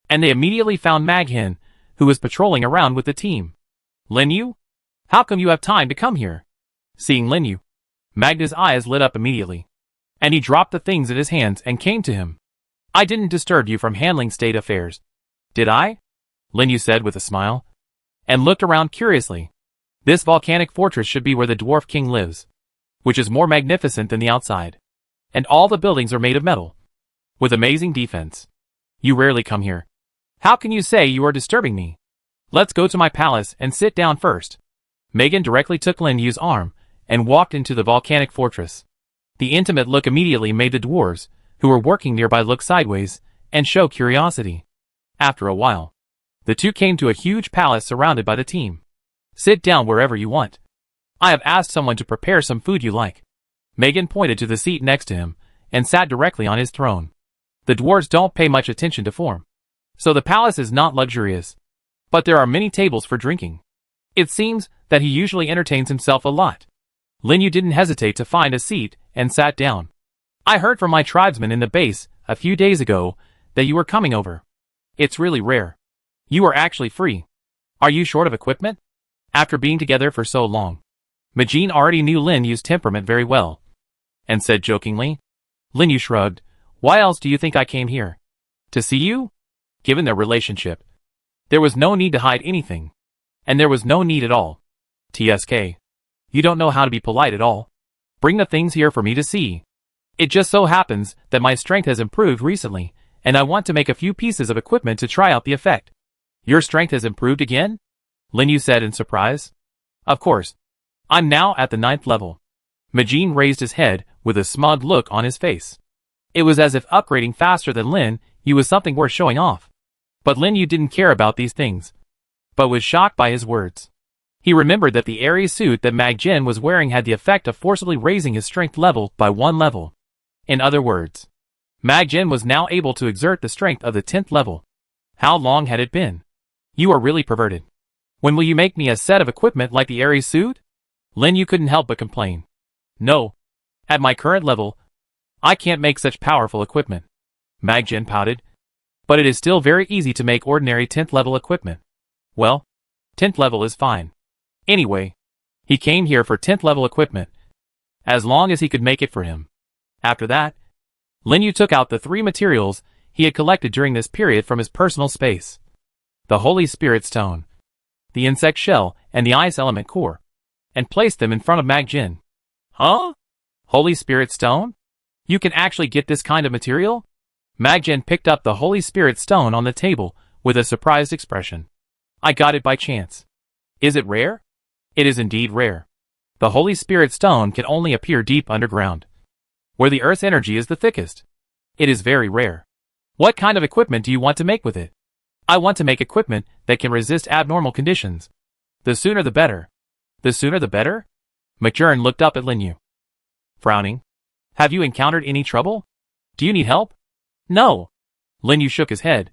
And they immediately found Mag Hin, who was patrolling around with the team. Linyu? How come you have time to come here? Seeing Linyu, Magda's eyes lit up immediately, and he dropped the things in his hands and came to him. I didn't disturb you from handling state affairs, did I? Linyu said with a smile, and looked around curiously. This volcanic fortress should be where the dwarf king lives, which is more magnificent than the outside. And all the buildings are made of metal, with amazing defense. You rarely come here. How can you say you are disturbing me? Let's go to my palace and sit down first. Megan directly took Linyu's arm and walked into the volcanic fortress. The intimate look immediately made the dwarves, who were working nearby, look sideways and show curiosity. After a while, the two came to a huge palace surrounded by the team. Sit down wherever you want. I have asked someone to prepare some food you like. Megan pointed to the seat next to him and sat directly on his throne. The dwarves don't pay much attention to form, so the palace is not luxurious, but there are many tables for drinking. It seems that he usually entertains himself a lot. Linyu didn't hesitate to find a seat and sat down. I heard from my tribesmen in the base a few days ago that you were coming over. It's really rare. You are actually free. Are you short of equipment? After being together for so long, Majin already knew Linyu's temperament very well, and said jokingly. Linyu shrugged. Why else do you think I came here? To see you? Given their relationship, there was no need to hide anything. And there was no need at all. TSK. You don't know how to be polite at all. Bring the things here for me to see. It just so happens that my strength has improved recently, and I want to make a few pieces of equipment to try out the effect. Your strength has improved again? Linyu said in surprise. Of course. I'm now at the 9th level. Majin raised his head with a smug look on his face. It was as if upgrading faster than Linyu was something worth showing off. But Linyu didn't care about these things, but was shocked by his words. He remembered that the airy suit that Mag Jin was wearing had the effect of forcibly raising his strength level by 1 level. In other words, Mag Jin was now able to exert the strength of the 10th level. How long had it been? You are really perverted. When will you make me a set of equipment like the airy suit? Linyu couldn't help but complain. No. At my current level, I can't make such powerful equipment. Mag Jin pouted. But it is still very easy to make ordinary 10th level equipment. Well, 10th level is fine. Anyway, he came here for 10th level equipment, as long as he could make it for him. After that, Linyu took out the 3 materials he had collected during this period from his personal space. The Holy Spirit Stone, the Insect Shell, and the Ice Element Core, and placed them in front of Mag Jin. Huh? Holy Spirit Stone? You can actually get this kind of material? Mag Jin picked up the Holy Spirit Stone on the table with a surprised expression. I got it by chance. Is it rare? It is indeed rare. The Holy Spirit Stone can only appear deep underground, where the Earth's energy is the thickest. It is very rare. What kind of equipment do you want to make with it? I want to make equipment that can resist abnormal conditions. The sooner the better. The sooner the better? McJern looked up at Linyu, frowning. Have you encountered any trouble? Do you need help? No. Linyu shook his head.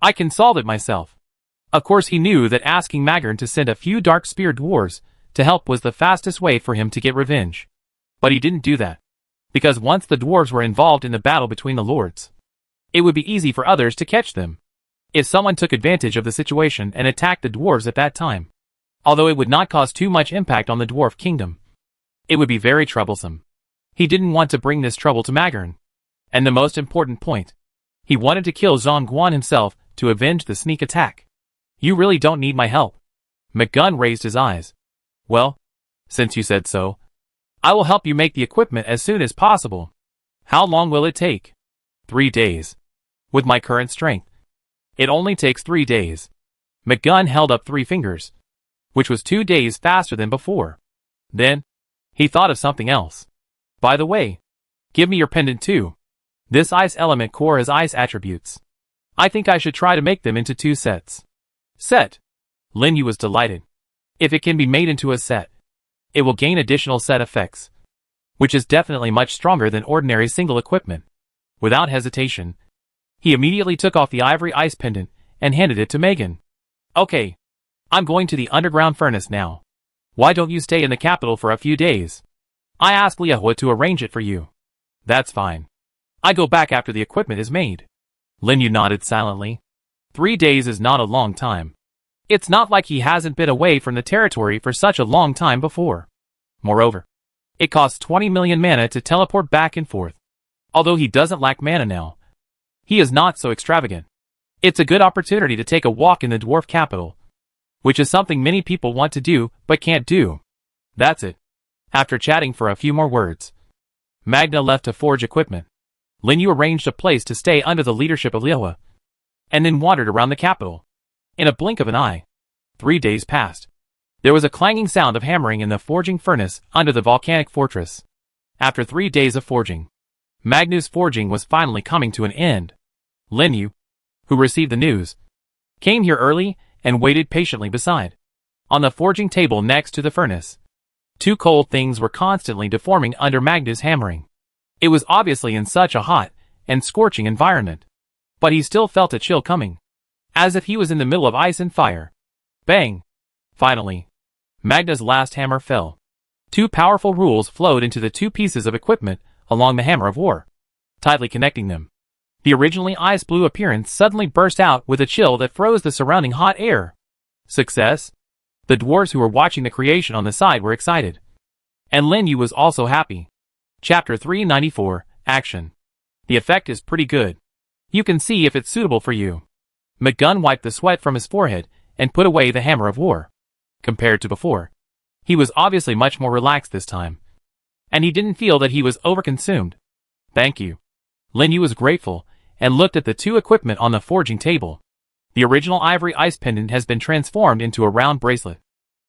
I can solve it myself. Of course he knew that asking Magern to send a few dark spear dwarves to help was the fastest way for him to get revenge. But he didn't do that, because once the dwarves were involved in the battle between the lords, it would be easy for others to catch them. If someone took advantage of the situation and attacked the dwarves at that time, although it would not cause too much impact on the dwarf kingdom, it would be very troublesome. He didn't want to bring this trouble to Magern. And the most important point, he wanted to kill Zhongguan himself to avenge the sneak attack. You really don't need my help. McGunn raised his eyes. Well, since you said so, I will help you make the equipment as soon as possible. How long will it take? 3 days. With my current strength, it only takes 3 days. McGunn held up 3 fingers, which was 2 days faster than before. Then, he thought of something else. By the way, give me your pendant too. This ice element core has ice attributes. I think I should try to make them into 2 sets. Set. Lin Yu was delighted. If it can be made into a set, it will gain additional set effects, which is definitely much stronger than ordinary single equipment. Without hesitation, he immediately took off the ivory ice pendant and handed it to Megan. Okay, I'm going to the underground furnace now. Why don't you stay in the capital for a few days? I asked Liahua to arrange it for you. That's fine. I go back after the equipment is made. Lin Yu nodded silently. 3 days is not a long time. It's not like he hasn't been away from the territory for such a long time before. Moreover, it costs 20 million mana to teleport back and forth. Although he doesn't lack mana now, he is not so extravagant. It's a good opportunity to take a walk in the dwarf capital, which is something many people want to do but can't do. That's it. After chatting for a few more words, Magna left to forge equipment. Lin Yu arranged a place to stay under the leadership of Liahua, and then wandered around the capital. In a blink of an eye, 3 days passed. There was a clanging sound of hammering in the forging furnace under the volcanic fortress. After 3 days of forging, Magna's forging was finally coming to an end. Lin Yu, who received the news, came here early and waited patiently beside. On the forging table next to the furnace, 2 cold things were constantly deforming under Magna's hammering. It was obviously in such a hot and scorching environment, but he still felt a chill coming, as if he was in the middle of ice and fire. Bang! Finally, Magna's last hammer fell. 2 powerful rules flowed into the 2 pieces of equipment along the hammer of war, tightly connecting them. The originally ice-blue appearance suddenly burst out with a chill that froze the surrounding hot air. Success? The dwarves who were watching the creation on the side were excited. And Lin Yu was also happy. Chapter 394, Action. The effect is pretty good. You can see if it's suitable for you. McGunn wiped the sweat from his forehead and put away the hammer of war. Compared to before, he was obviously much more relaxed this time, and he didn't feel that he was overconsumed. Thank you. Lin Yu was grateful and looked at the 2 equipment on the forging table. The original ivory ice pendant has been transformed into a round bracelet.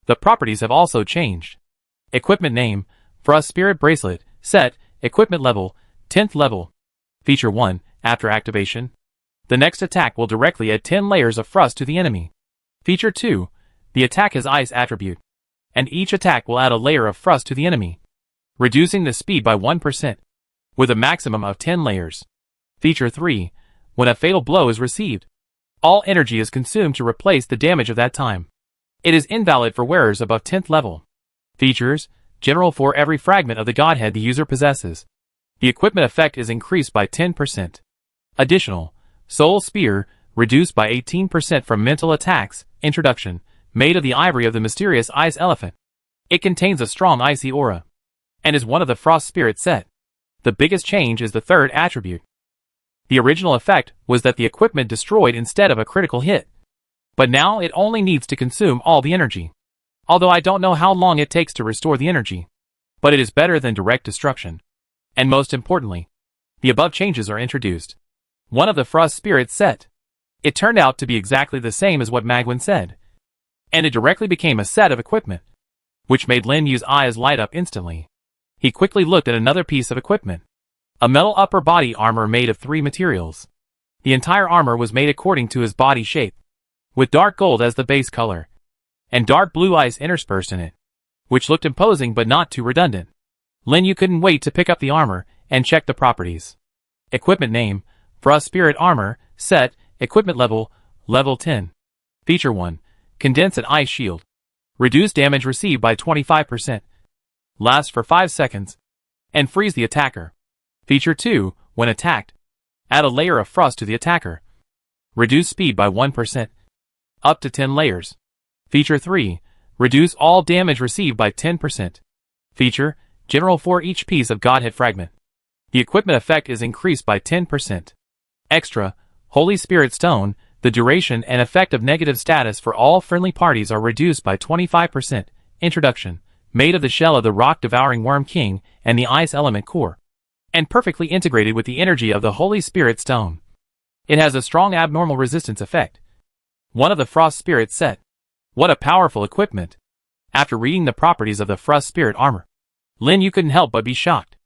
The properties have also changed. Equipment name, Frost Spirit Bracelet, set, equipment level, 10th level. Feature 1, after activation, the next attack will directly add 10 layers of frost to the enemy. Feature 2, the attack has ice attribute, and each attack will add a layer of frost to the enemy, reducing the speed by 1%, with a maximum of 10 layers. Feature 3, when a fatal blow is received, all energy is consumed to replace the damage of that time. It is invalid for wearers above 10th level. Features, general for every fragment of the godhead the user possesses. The equipment effect is increased by 10%. Additional, Soul Spear, reduced by 18% from mental attacks. Introduction, made of the ivory of the mysterious ice elephant. It contains a strong icy aura, and is one of the Frost Spirit set. The biggest change is the 3rd attribute. The original effect was that the equipment destroyed instead of a critical hit, but now it only needs to consume all the energy. Although I don't know how long it takes to restore the energy, but it is better than direct destruction. And most importantly, the above changes are introduced. One of the Frost Spirits set. It turned out to be exactly the same as what Magwin said, and it directly became a set of equipment, which made Lin Yu's eyes light up instantly. He quickly looked at another piece of equipment. A metal upper body armor made of 3 materials. The entire armor was made according to his body shape, with dark gold as the base color, and dark blue ice interspersed in it, which looked imposing but not too redundant. Lin Yu couldn't wait to pick up the armor and check the properties. Equipment name, Frost Spirit Armor, set, equipment level, level 10. Feature 1, condense an ice shield. Reduce damage received by 25%. Lasts for 5 seconds, and freeze the attacker. Feature 2, when attacked, add a layer of frost to the attacker. Reduce speed by 1%. Up to 10 layers. Feature 3, reduce all damage received by 10%. Feature, general for each piece of Godhead fragment. The equipment effect is increased by 10%. Extra, Holy Spirit Stone, the duration and effect of negative status for all friendly parties are reduced by 25%. Introduction, made of the shell of the rock-devouring Worm King and the ice element core, and perfectly integrated with the energy of the Holy Spirit Stone. It has a strong abnormal resistance effect. One of the Frost Spirits said. What a powerful equipment. After reading the properties of the Frost Spirit armor, Lin Yu couldn't help but be shocked,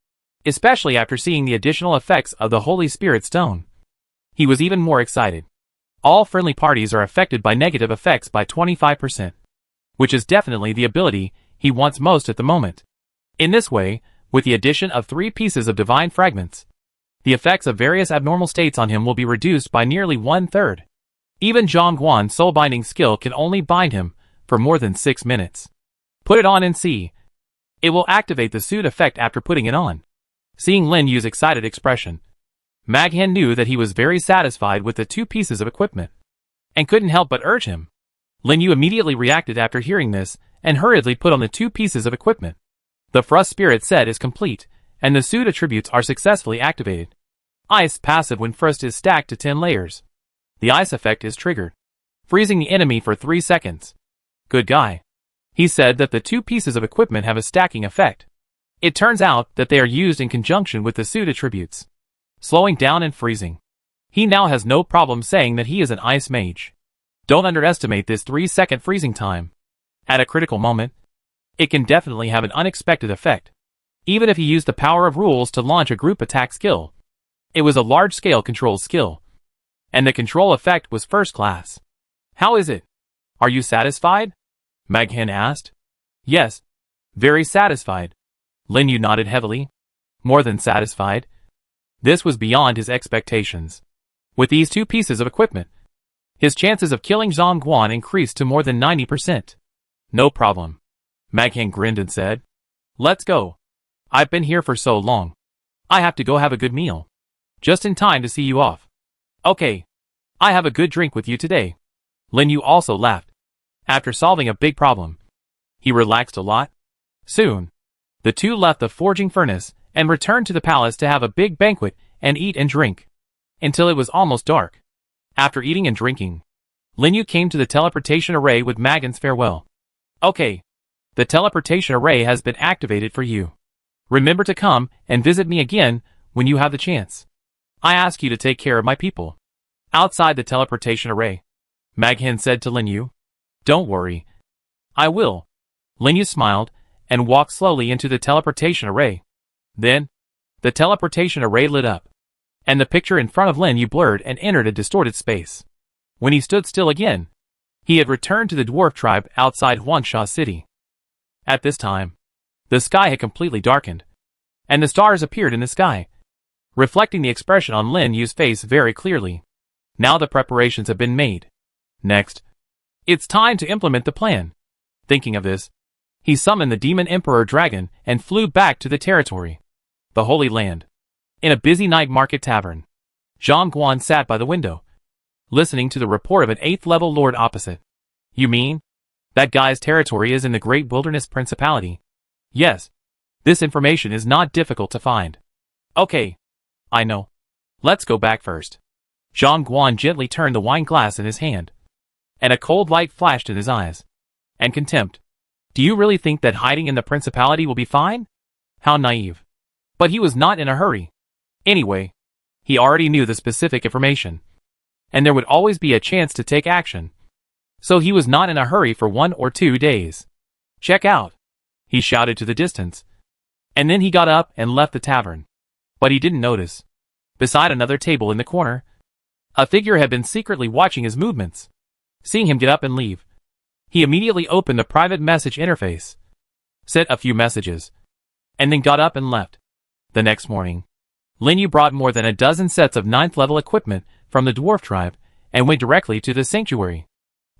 especially after seeing the additional effects of the Holy Spirit Stone. He was even more excited. All friendly parties are affected by negative effects by 25%, which is definitely the ability he wants most at the moment. In this way, with the addition of 3 pieces of divine fragments, the effects of various abnormal states on him will be reduced by nearly 1/3. Even Zhongguan's soul-binding skill can only bind him for more than 6 minutes. Put it on and see. It will activate the suit effect after putting it on. Seeing Lin Yu's excited expression, Maghan knew that he was very satisfied with the 2 pieces of equipment, and couldn't help but urge him. Lin Yu immediately reacted after hearing this, and hurriedly put on the 2 pieces of equipment. The Frost Spirit set is complete, and the suit attributes are successfully activated. Ice passive when Frost is stacked to 10 layers. The ice effect is triggered, freezing the enemy for 3 seconds. Good guy. He said that the 2 pieces of equipment have a stacking effect. It turns out that they are used in conjunction with the suit attributes, slowing down and freezing. He now has no problem saying that he is an ice mage. Don't underestimate this 3-second freezing time. At a critical moment, it can definitely have an unexpected effect, even if he used the power of rules to launch a group attack skill. It was a large-scale control skill, and the control effect was first class. How is it? Are you satisfied? Maghan asked. Yes, very satisfied. Lin Yu nodded heavily. More than satisfied. This was beyond his expectations. With these 2 pieces of equipment, his chances of killing Zhongguan increased to more than 90%. No problem. Maghan grinned and said, Let's go. I've been here for so long. I have to go have a good meal. Just in time to see you off. Okay. I have a good drink with you today. Lin Yu also laughed. After solving a big problem, he relaxed a lot. Soon, the 2 left the forging furnace and returned to the palace to have a big banquet and eat and drink, until it was almost dark. After eating and drinking, Lin Yu came to the teleportation array with Maghan's farewell. Okay. The teleportation array has been activated for you. Remember to come and visit me again when you have the chance. I ask you to take care of my people. Outside the teleportation array, Maghan said to Lin Yu. Don't worry. I will. Lin Yu smiled and walked slowly into the teleportation array. Then, the teleportation array lit up, and the picture in front of Lin Yu blurred and entered a distorted space. When he stood still again, he had returned to the dwarf tribe outside Huangsha City. At this time, the sky had completely darkened, and the stars appeared in the sky, reflecting the expression on Lin Yu's face very clearly. Now the preparations have been made. Next, it's time to implement the plan. Thinking of this, he summoned the Demon Emperor Dragon and flew back to the territory, the Holy Land. In a busy night market tavern, Zhongguan sat by the window, listening to the report of an 8th-level lord opposite. You mean? That guy's territory is in the Great Wilderness Principality. Yes. This information is not difficult to find. Okay. I know. Let's go back first. Zhongguan gently turned the wine glass in his hand, and a cold light flashed in his eyes. And contempt. Do you really think that hiding in the principality will be fine? How naive. But he was not in a hurry. Anyway, he already knew the specific information, and there would always be a chance to take action. So he was not in a hurry for 1 or 2 days. Check out, he shouted to the distance. And then he got up and left the tavern. But he didn't notice, beside another table in the corner, a figure had been secretly watching his movements. Seeing him get up and leave, he immediately opened the private message interface, sent a few messages, and then got up and left. The next morning, Lin Yu brought more than a dozen sets of 9th-level equipment from the dwarf tribe and went directly to the sanctuary.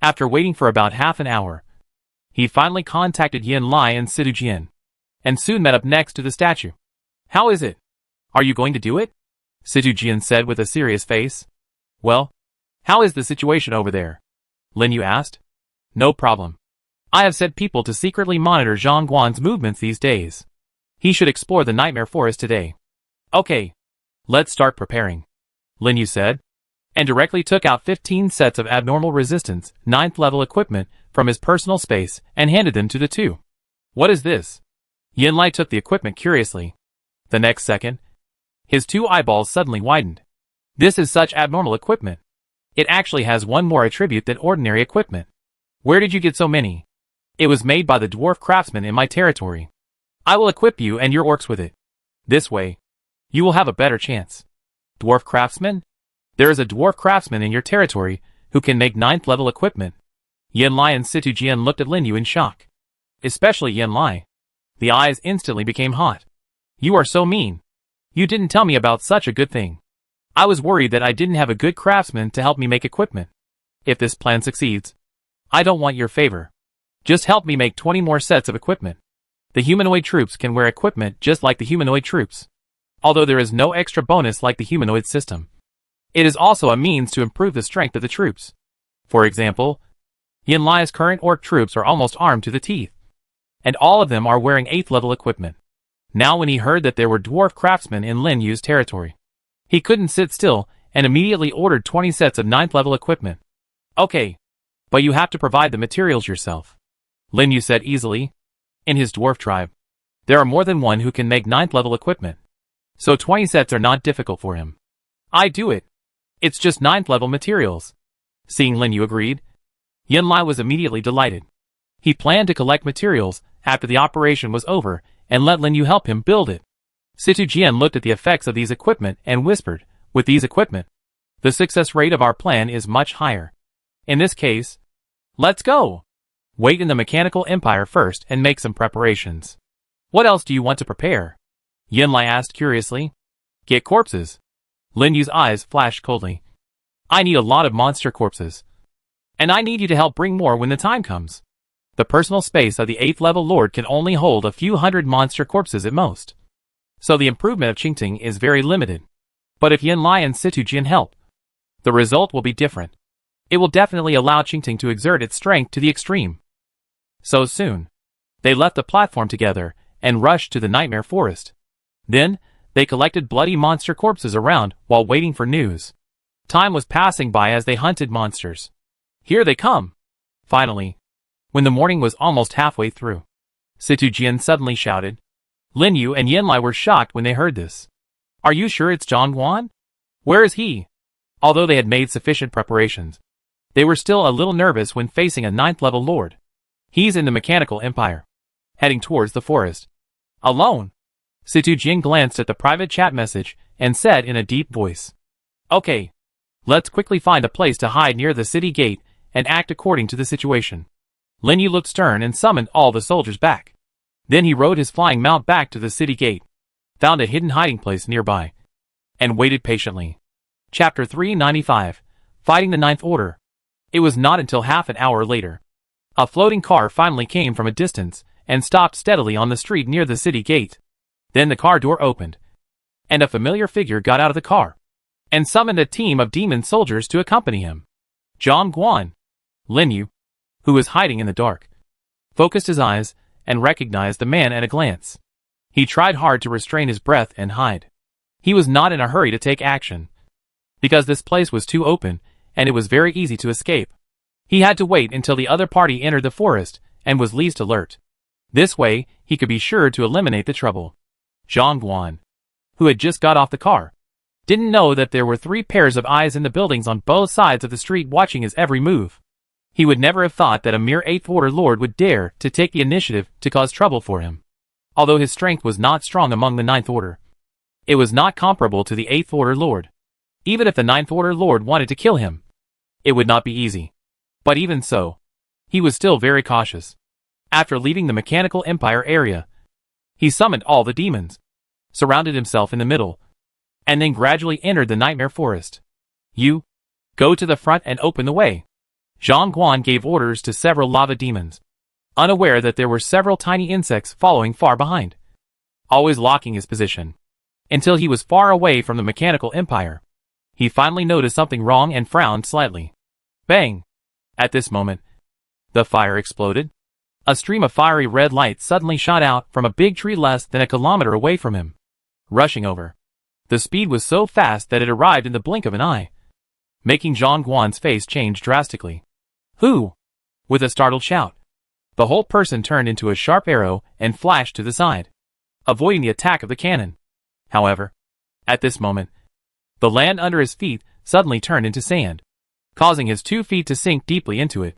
After waiting for about half an hour, he finally contacted Yin Lai and Sidu Jian, and soon met up next to the statue. How is it? Are you going to do it? Sidu Jian said with a serious face. Well, how is the situation over there? Lin Yu asked. No problem. I have set people to secretly monitor Zhongguan's movements these days. He should explore the Nightmare Forest today. Okay. Let's start preparing, Lin Yu said, and directly took out 15 sets of abnormal resistance, 9th-level equipment from his personal space and handed them to the 2. What is this? Yinlai took the equipment curiously. The next second, his two eyeballs suddenly widened. This is such abnormal equipment. It actually has one more attribute than ordinary equipment. Where did you get so many? It was made by the dwarf craftsman in my territory. I will equip you and your orcs with it. This way, you will have a better chance. Dwarf craftsman? There is a dwarf craftsman in your territory who can make 9th level equipment. Yinlai and Situjian looked at Linyu in shock. Especially Yinlai. The eyes instantly became hot. You are so mean. You didn't tell me about such a good thing. I was worried that I didn't have a good craftsman to help me make equipment. If this plan succeeds, I don't want your favor. Just help me make 20 more sets of equipment. The humanoid troops can wear equipment just like the humanoid troops. Although there is no extra bonus like the humanoid system. It is also a means to improve the strength of the troops. For example, Yinlai's current orc troops are almost armed to the teeth. And all of them are wearing 8th level equipment. Now when he heard that there were dwarf craftsmen in Lin Yu's territory, he couldn't sit still and immediately ordered 20 sets of 9th level equipment. Okay, but you have to provide the materials yourself. Lin Yu said easily. In his dwarf tribe, there are more than one who can make 9th level equipment. So 20 sets are not difficult for him. I do it. It's just 9th level materials. Seeing Lin Yu agreed, Yinlai was immediately delighted. He planned to collect materials after the operation was over and let Lin Yu help him build it. Situjian looked at the effects of these equipment and whispered, with these equipment, the success rate of our plan is much higher. In this case, let's go. Wait in the mechanical empire first and make some preparations. What else do you want to prepare? Yinlai asked curiously. Get corpses. Lin Yu's eyes flashed coldly. I need a lot of monster corpses. And I need you to help bring more when the time comes. The personal space of the 8th level lord can only hold a few hundred monster corpses at most. So the improvement of Qingting is very limited. But if Yinlai and Situjian help, the result will be different. It will definitely allow Qingting to exert its strength to the extreme. So soon, they left the platform together and rushed to the nightmare forest. Then, they collected bloody monster corpses around while waiting for news. Time was passing by as they hunted monsters. Here they come! Finally, when the morning was almost halfway through, Situjian suddenly shouted. Lin Yu and Yinlai were shocked when they heard this. Are you sure it's Zhang Guan? Where is he? Although they had made sufficient preparations, they were still a little nervous when facing a 9th level lord. He's in the mechanical empire, heading towards the forest. Alone? Situjian glanced at the private chat message and said in a deep voice. Okay, let's quickly find a place to hide near the city gate and act according to the situation. Lin Yu looked stern and summoned all the soldiers back. Then he rode his flying mount back to the city gate, found a hidden hiding place nearby, and waited patiently. Chapter 395, Fighting the Ninth Order. It was not until half an hour later. A floating car finally came from a distance and stopped steadily on the street near the city gate. Then the car door opened, and a familiar figure got out of the car, and summoned a team of demon soldiers to accompany him. Zhang Guan. Lin Yu, who was hiding in the dark, focused his eyes and recognized the man at a glance. He tried hard to restrain his breath and hide. He was not in a hurry to take action, because this place was too open and it was very easy to escape. He had to wait until the other party entered the forest and was least alert. This way, he could be sure to eliminate the trouble. Zhang Guan, who had just got off the car, didn't know that there were 3 pairs of eyes in the buildings on both sides of the street watching his every move. He would never have thought that a mere 8th Order Lord would dare to take the initiative to cause trouble for him. Although his strength was not strong among the 9th Order, it was not comparable to the 8th Order Lord. Even if the 9th Order Lord wanted to kill him, it would not be easy. But even so, he was still very cautious. After leaving the Mechanical Empire area, he summoned all the demons, surrounded himself in the middle, and then gradually entered the Nightmare Forest. You, go to the front and open the way. Zhang Guan gave orders to several lava demons, unaware that there were several tiny insects following far behind, always locking his position, until he was far away from the Mechanical Empire. He finally noticed something wrong and frowned slightly. Bang! At this moment, the fire exploded. A stream of fiery red light suddenly shot out from a big tree less than a kilometer away from him, rushing over. The speed was so fast that it arrived in the blink of an eye, making Zhang Guan's face change drastically. Who? With a startled shout, The whole person turned into a sharp arrow and flashed to the side, avoiding the attack of the cannon. However, at this moment, the land under his feet suddenly turned into sand, causing his 2 feet to sink deeply into it.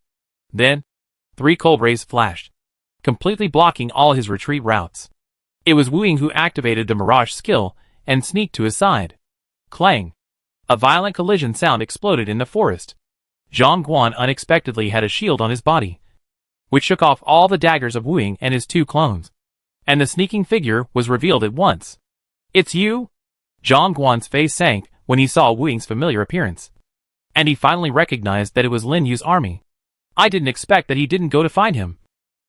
Then, 3 cold rays flashed, completely blocking all his retreat routes. It was Wu Ying who activated the Mirage skill and sneaked to his side. Clang! A violent collision sound exploded in the forest. Zhang Guan unexpectedly had a shield on his body, which shook off all the daggers of Wu Ying and his 2 clones. And the sneaking figure was revealed at once. "It's you?" Zhang Guan's face sank when he saw Wu Ying's familiar appearance. And he finally recognized that it was Lin Yu's army. "I didn't expect that he didn't go to find him.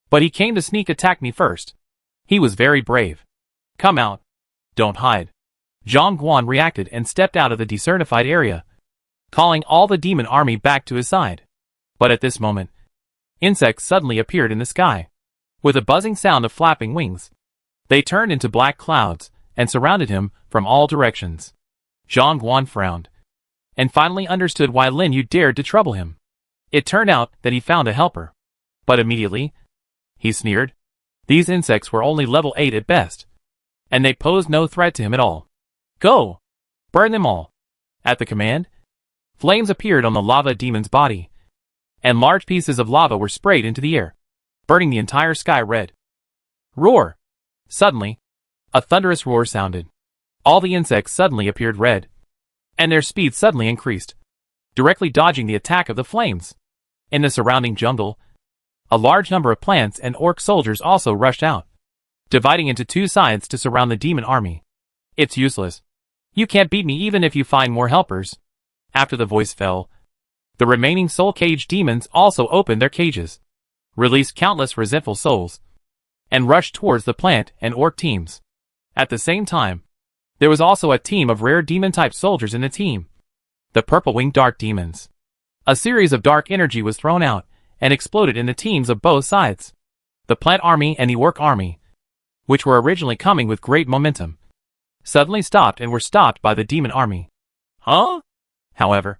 But he came to sneak attack me first. He was very brave. Come out. Don't hide." Zhang Guan reacted and stepped out of the desertified area, calling all the demon army back to his side. But at this moment, insects suddenly appeared in the sky, with a buzzing sound of flapping wings. They turned into black clouds and surrounded him from all directions. Zhang Guan frowned, and finally understood why Lin Yu dared to trouble him. It turned out that he found a helper. But immediately, he sneered. These insects were only level 8 at best, and they posed no threat to him at all. "Go! Burn them all!" At the command, flames appeared on the lava demon's body, and large pieces of lava were sprayed into the air, burning the entire sky red. Roar! Suddenly, a thunderous roar sounded. All the insects suddenly appeared red, and their speed suddenly increased, directly dodging the attack of the flames. In the surrounding jungle, a large number of plants and orc soldiers also rushed out, dividing into 2 sides to surround the demon army. "It's useless. You can't beat me even if you find more helpers." After the voice fell, the remaining soul cage demons also opened their cages, released countless resentful souls, and rushed towards the plant and orc teams. At the same time, there was also a team of rare demon-type soldiers in the team, the purple-winged dark demons. A series of dark energy was thrown out and exploded in the teams of both sides. The plant army and the orc army, which were originally coming with great momentum, suddenly stopped and were stopped by the demon army. Huh? However,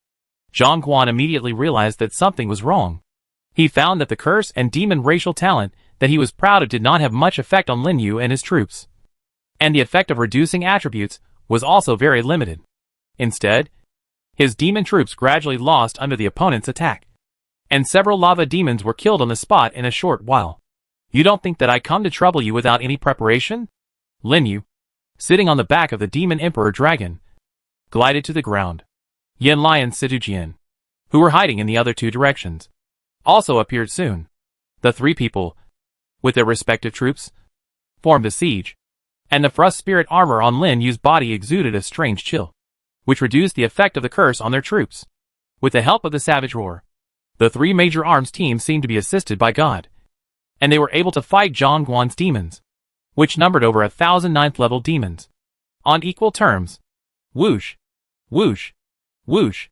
Zhang Guan immediately realized that something was wrong. He found that the curse and demon racial talent that he was proud of did not have much effect on Lin Yu and his troops, and the effect of reducing attributes was also very limited. Instead, his demon troops gradually lost under the opponent's attack, and several lava demons were killed on the spot in a short while. "You don't think that I come to trouble you without any preparation?" Lin Yu, sitting on the back of the demon emperor dragon, glided to the ground. Yan Lai and Situ Jian, who were hiding in the other 2 directions, also appeared soon. The 3 people, with their respective troops, formed a siege, and the frost spirit armor on Lin Yu's body exuded a strange chill, which reduced the effect of the curse on their troops. With the help of the savage roar, the 3 major arms teams seemed to be assisted by God, and they were able to fight Zhang Guan's demons, which numbered over 1,000 9th-level demons, on equal terms. Whoosh! Whoosh! Whoosh!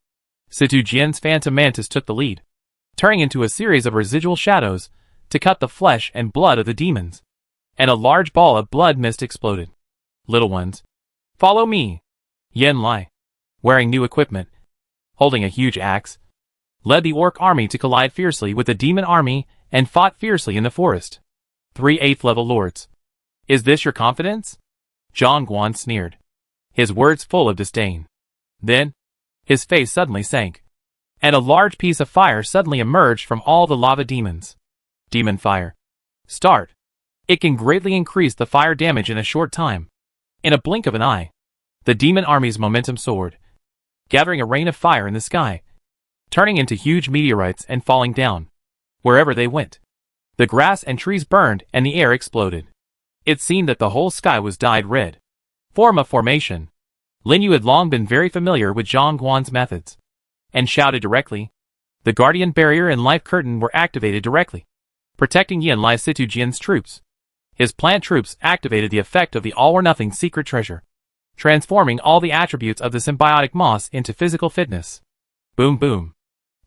Situ Jian's phantom mantis took the lead, turning into a series of residual shadows to cut the flesh and blood of the demons, and a large ball of blood mist exploded. "Little ones, follow me!" Yan Lai, wearing new equipment, holding a huge axe, led the orc army to collide fiercely with the demon army and fought fiercely in the forest. 3 8th-level lords. "Is this your confidence?" Zhang Guan sneered, his words full of disdain. Then, his face suddenly sank, and a large piece of fire suddenly emerged from all the lava demons. Demon fire. Start. It can greatly increase the fire damage in a short time. In a blink of an eye, the demon army's momentum soared, gathering a rain of fire in the sky, turning into huge meteorites and falling down wherever they went. The grass and trees burned and the air exploded. It seemed that the whole sky was dyed red. Form of formation. Lin Yu had long been very familiar with Zhang Guan's methods, and shouted directly. The Guardian Barrier and Life Curtain were activated directly, protecting Yan Lai Situ Jian's troops. His plant troops activated the effect of the all-or-nothing secret treasure, transforming all the attributes of the symbiotic moss into physical fitness. Boom boom.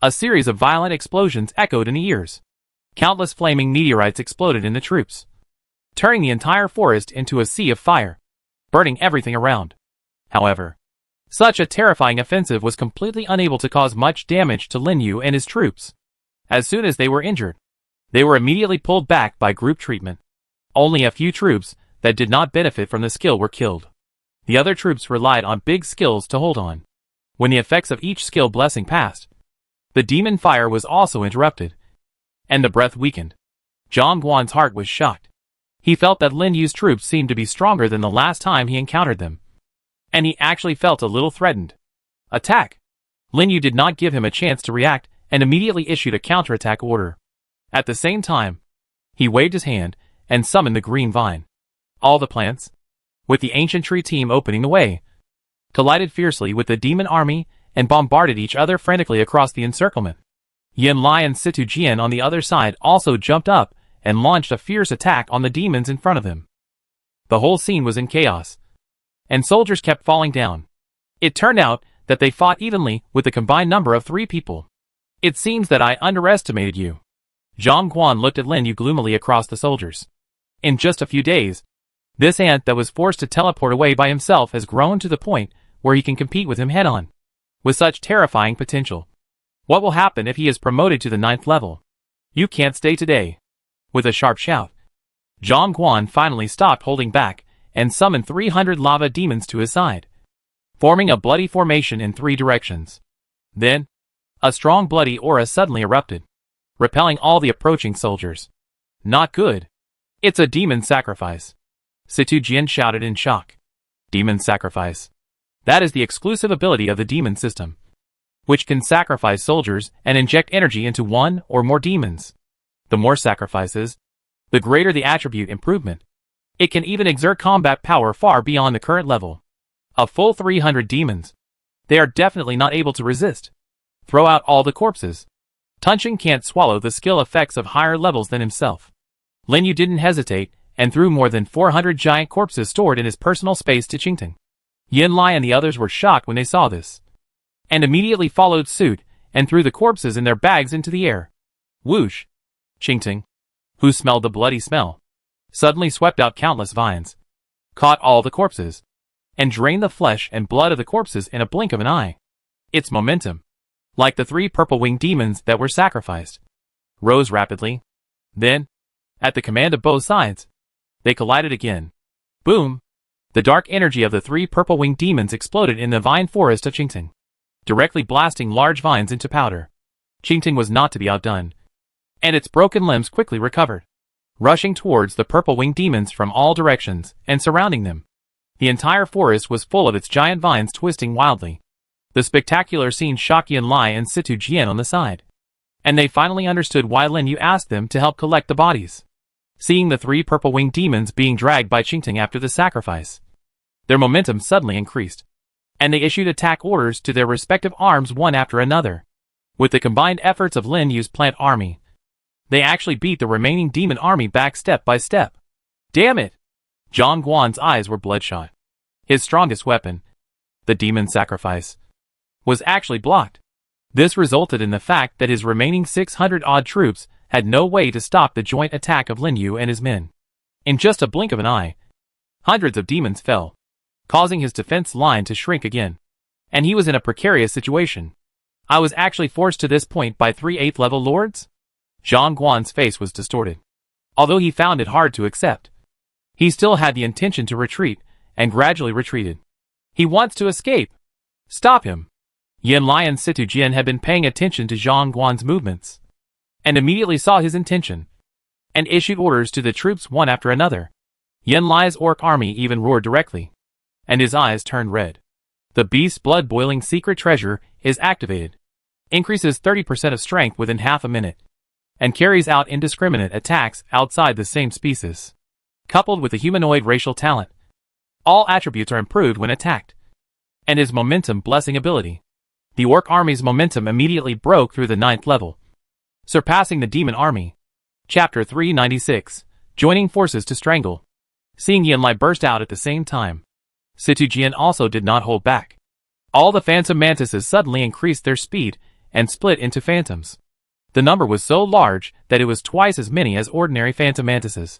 A series of violent explosions echoed in the ears. Countless flaming meteorites exploded in the troops, turning the entire forest into a sea of fire, burning everything around. However, such a terrifying offensive was completely unable to cause much damage to Lin Yu and his troops. As soon as they were injured, They were immediately pulled back by group treatment. Only a few troops that did not benefit from the skill were killed. The other troops relied on big skills to hold on. When the effects of each skill blessing passed, the demon fire was also interrupted, and the breath weakened. Zhang Guan's heart was shocked. He felt that Lin Yu's troops seemed to be stronger than the last time he encountered them, and he actually felt a little threatened. Attack! Lin Yu did not give him a chance to react and immediately issued a counterattack order. At the same time, he waved his hand and summoned the green vine. All the plants, with the ancient tree team opening the way, collided fiercely with the demon army and bombarded each other frantically across the encirclement. Yin Lai and Situ Jian on the other side also jumped up and launched a fierce attack on the demons in front of them. The whole scene was in chaos, and soldiers kept falling down. It turned out that they fought evenly with the combined number of 3 people. It seems that I underestimated you. Zhang Guan looked at Lin Yu gloomily across the soldiers. In just a few days, this ant that was forced to teleport away by himself has grown to the point where he can compete with him head-on. With such terrifying potential, what will happen if he is promoted to the 9th level? You can't stay today. With a sharp shout, Zhang Guan finally stopped holding back and summoned 300 lava demons to his side, forming a bloody formation in 3 directions. Then, a strong bloody aura suddenly erupted, repelling all the approaching soldiers. Not good. It's a demon sacrifice. Situ Jian shouted in shock. Demon sacrifice. That is the exclusive ability of the demon system, which can sacrifice soldiers and inject energy into 1 or more demons. The more sacrifices, the greater the attribute improvement. It can even exert combat power far beyond the current level. A full 300 demons. They are definitely not able to resist. Throw out all the corpses. Tunching can't swallow the skill effects of higher levels than himself. Lin Yu didn't hesitate and threw more than 400 giant corpses stored in his personal space to Qingting. Yin Lai and the others were shocked when they saw this, and immediately followed suit and threw the corpses in their bags into the air. Whoosh! Qingting, who smelled the bloody smell, suddenly swept out countless vines, caught all the corpses, and drained the flesh and blood of the corpses in a blink of an eye. Its momentum, like the 3 purple-winged demons that were sacrificed, rose rapidly. Then, at the command of both sides, they collided again. Boom! The dark energy of the 3 purple-winged demons exploded in the vine forest of Qingting, directly blasting large vines into powder. Qingting was not to be outdone, and its broken limbs quickly recovered, rushing towards the purple-winged demons from all directions and surrounding them. The entire forest was full of its giant vines twisting wildly. The spectacular scene shocked Yin Lai and Situ Jian on the side, and they finally understood why Lin Yu asked them to help collect the bodies. Seeing the 3 purple-winged demons being dragged by Qingting after the sacrifice, their momentum suddenly increased, and they issued attack orders to their respective arms one after another. With the combined efforts of Lin Yu's plant army, they actually beat the remaining demon army back step by step. Damn it! Zhang Guan's eyes were bloodshot. His strongest weapon, the demon sacrifice, was actually blocked. This resulted in the fact that his remaining 600-odd troops had no way to stop the joint attack of Lin Yu and his men. In just a blink of an eye, hundreds of demons fell, causing his defense line to shrink again. And he was in a precarious situation. I was actually forced to this point by 3 8th level lords? Zhang Guan's face was distorted. Although he found it hard to accept, he still had the intention to retreat, and gradually retreated. He wants to escape. Stop him. Yin Lai and Situ Jian had been paying attention to Zhang Guan's movements, and immediately saw his intention, and issued orders to the troops one after another. Yin Lai's orc army even roared directly, and his eyes turned red. The beast's blood-boiling secret treasure is activated, increases 30% of strength within half a minute, and carries out indiscriminate attacks outside the same species. Coupled with the humanoid racial talent, all attributes are improved when attacked, and his momentum blessing ability. The orc army's momentum immediately broke through the 9th level, surpassing the demon army. Chapter 396, Joining Forces to Strangle. Seeing Yin Lai burst out at the same time, Situ Jian also did not hold back. All the phantom mantises suddenly increased their speed and split into phantoms. The number was so large that it was twice as many as ordinary phantom mantises.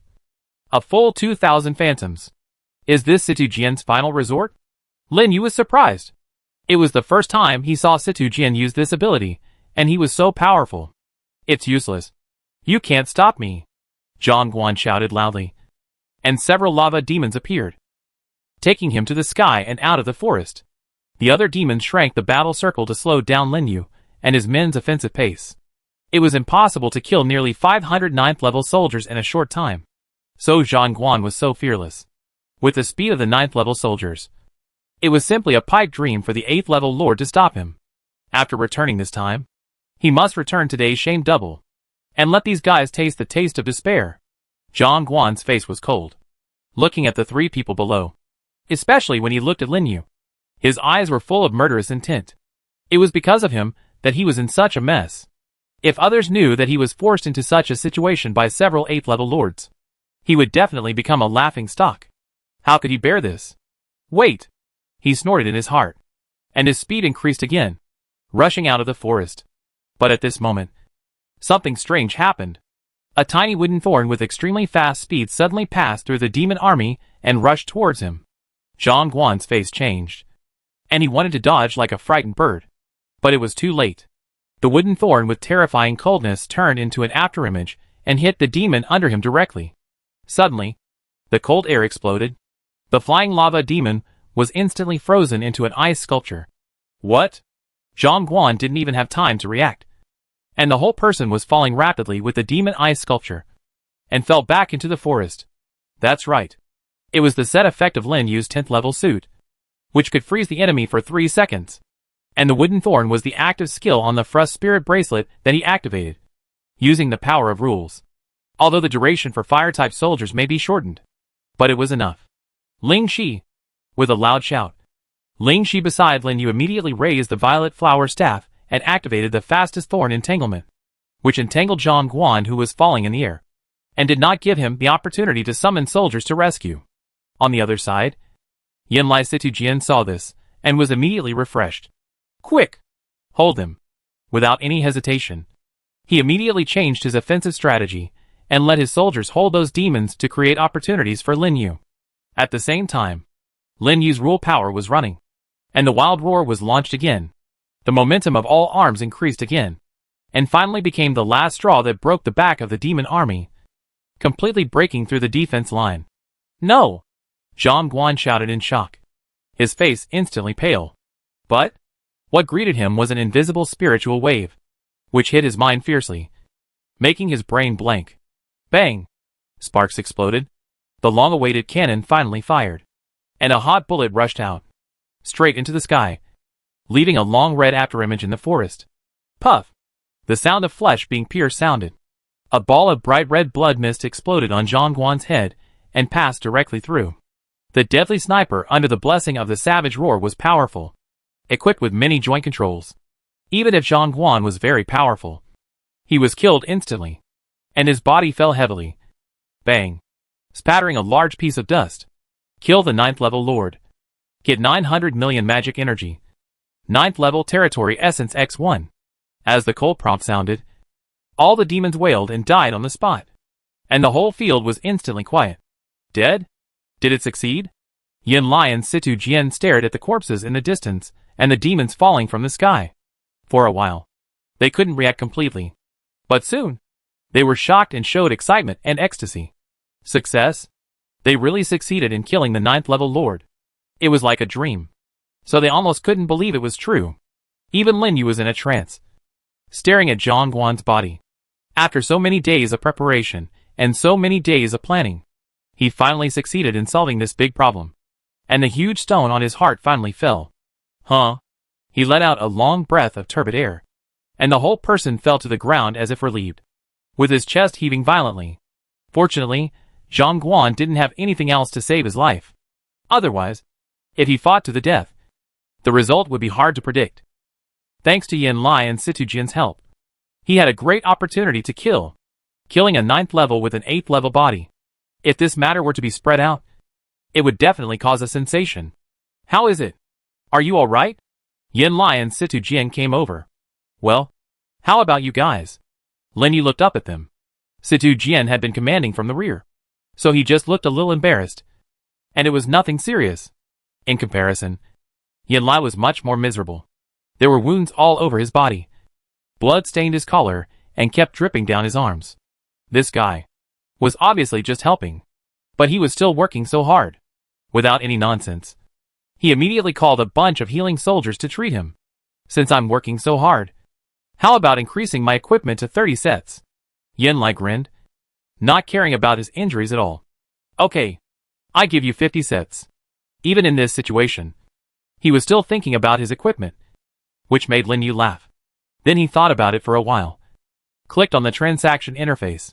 A full 2,000 phantoms. Is this Situ Jian's final resort? Lin Yu was surprised. It was the first time he saw Situ Jian use this ability, and he was so powerful. It's useless. You can't stop me! Zhang Guan shouted loudly. And several lava demons appeared, taking him to the sky and out of the forest. The other demons shrank the battle circle to slow down Lin Yu and his men's offensive pace. It was impossible to kill nearly 500 9th-level soldiers in a short time. So Zhang Guan was so fearless. With the speed of the 9th-level soldiers, it was simply a pipe dream for the 8th-level lord to stop him. After returning this time, he must return today's shame double, and let these guys taste the taste of despair. Zhang Guan's face was cold, looking at the three people below, especially when he looked at Lin Yu. His eyes were full of murderous intent. It was because of him that he was in such a mess. If others knew that he was forced into such a situation by several 8th-level lords, he would definitely become a laughing stock. How could he bear this? Wait! He snorted in his heart, and his speed increased again, rushing out of the forest. But at this moment, something strange happened. A tiny wooden thorn with extremely fast speed suddenly passed through the demon army and rushed towards him. Zhang Guan's face changed, and he wanted to dodge like a frightened bird. But it was too late. The wooden thorn with terrifying coldness turned into an afterimage and hit the demon under him directly. Suddenly, the cold air exploded. The flying lava demon was instantly frozen into an ice sculpture. What? Zhang Guan didn't even have time to react, and the whole person was falling rapidly with the demon ice sculpture, and fell back into the forest. That's right. It was the set effect of Lin Yu's 10th level suit, which could freeze the enemy for 3 seconds. And the wooden thorn was the active skill on the Frost Spirit bracelet that he activated, using the power of rules. Although the duration for fire-type soldiers may be shortened, but it was enough. Ling Shi! With a loud shout, Ling Shi beside Lin Yu immediately raised the violet flower staff and activated the fastest thorn entanglement, which entangled Zhang Guan, who was falling in the air, and did not give him the opportunity to summon soldiers to rescue. On the other side, Yanlai Situjian saw this, and was immediately refreshed. Quick! Hold him! Without any hesitation, he immediately changed his offensive strategy, and let his soldiers hold those demons to create opportunities for Lin Yu. At the same time, Lin Yu's rule power was running, and the wild roar was launched again. The momentum of all arms increased again, and finally became the last straw that broke the back of the demon army, completely breaking through the defense line. No! Zhang Guan shouted in shock, his face instantly pale. But what greeted him was an invisible spiritual wave, which hit his mind fiercely, making his brain blank. Bang! Sparks exploded. The long-awaited cannon finally fired, and a hot bullet rushed out, straight into the sky, leaving a long red afterimage in the forest. Puff! The sound of flesh being pierced sounded. A ball of bright red blood mist exploded on Zhang Guan's head and passed directly through. The deadly sniper under the blessing of the savage roar was powerful, equipped with many joint controls. Even if Zhang Guan was very powerful, he was killed instantly, and his body fell heavily. Bang! Spattering a large piece of dust. Kill the 9th level lord. Get 900 million magic energy. 9th level territory essence X1. As the cold prompt sounded, all the demons wailed and died on the spot, and the whole field was instantly quiet. Dead? Did it succeed? Yin Lai and Situ Jian stared at the corpses in the distance and the demons falling from the sky. For a while, they couldn't react completely, but soon, they were shocked and showed excitement and ecstasy. Success? They really succeeded in killing the 9th level lord. It was like a dream, so they almost couldn't believe it was true. Even Lin Yu was in a trance, staring at Zhang Guan's body. After so many days of preparation and so many days of planning, he finally succeeded in solving this big problem, and the huge stone on his heart finally fell. Huh? He let out a long breath of turbid air, and the whole person fell to the ground as if relieved, with his chest heaving violently. Fortunately, Zhang Guan didn't have anything else to save his life. Otherwise, if he fought to the death, the result would be hard to predict. Thanks to Yin Lai and Situ Jian's help, he had a great opportunity to killing a 9th level with an 8th level body. If this matter were to be spread out, it would definitely cause a sensation. How is it? Are you alright? Yin Lai and Situ Jian came over. Well, how about you guys? Lin Yu looked up at them. Situ Jian had been commanding from the rear, so he just looked a little embarrassed. And it was nothing serious. In comparison, Yin Lai was much more miserable. There were wounds all over his body. Blood stained his collar and kept dripping down his arms. This guy was obviously just helping, but he was still working so hard. Without any nonsense, he immediately called a bunch of healing soldiers to treat him. Since I'm working so hard, how about increasing my equipment to 30 sets? Yanlai grinned, not caring about his injuries at all. Okay, I give you 50 sets. Even in this situation, he was still thinking about his equipment, which made Lin Yu laugh. Then he thought about it for a while, clicked on the transaction interface,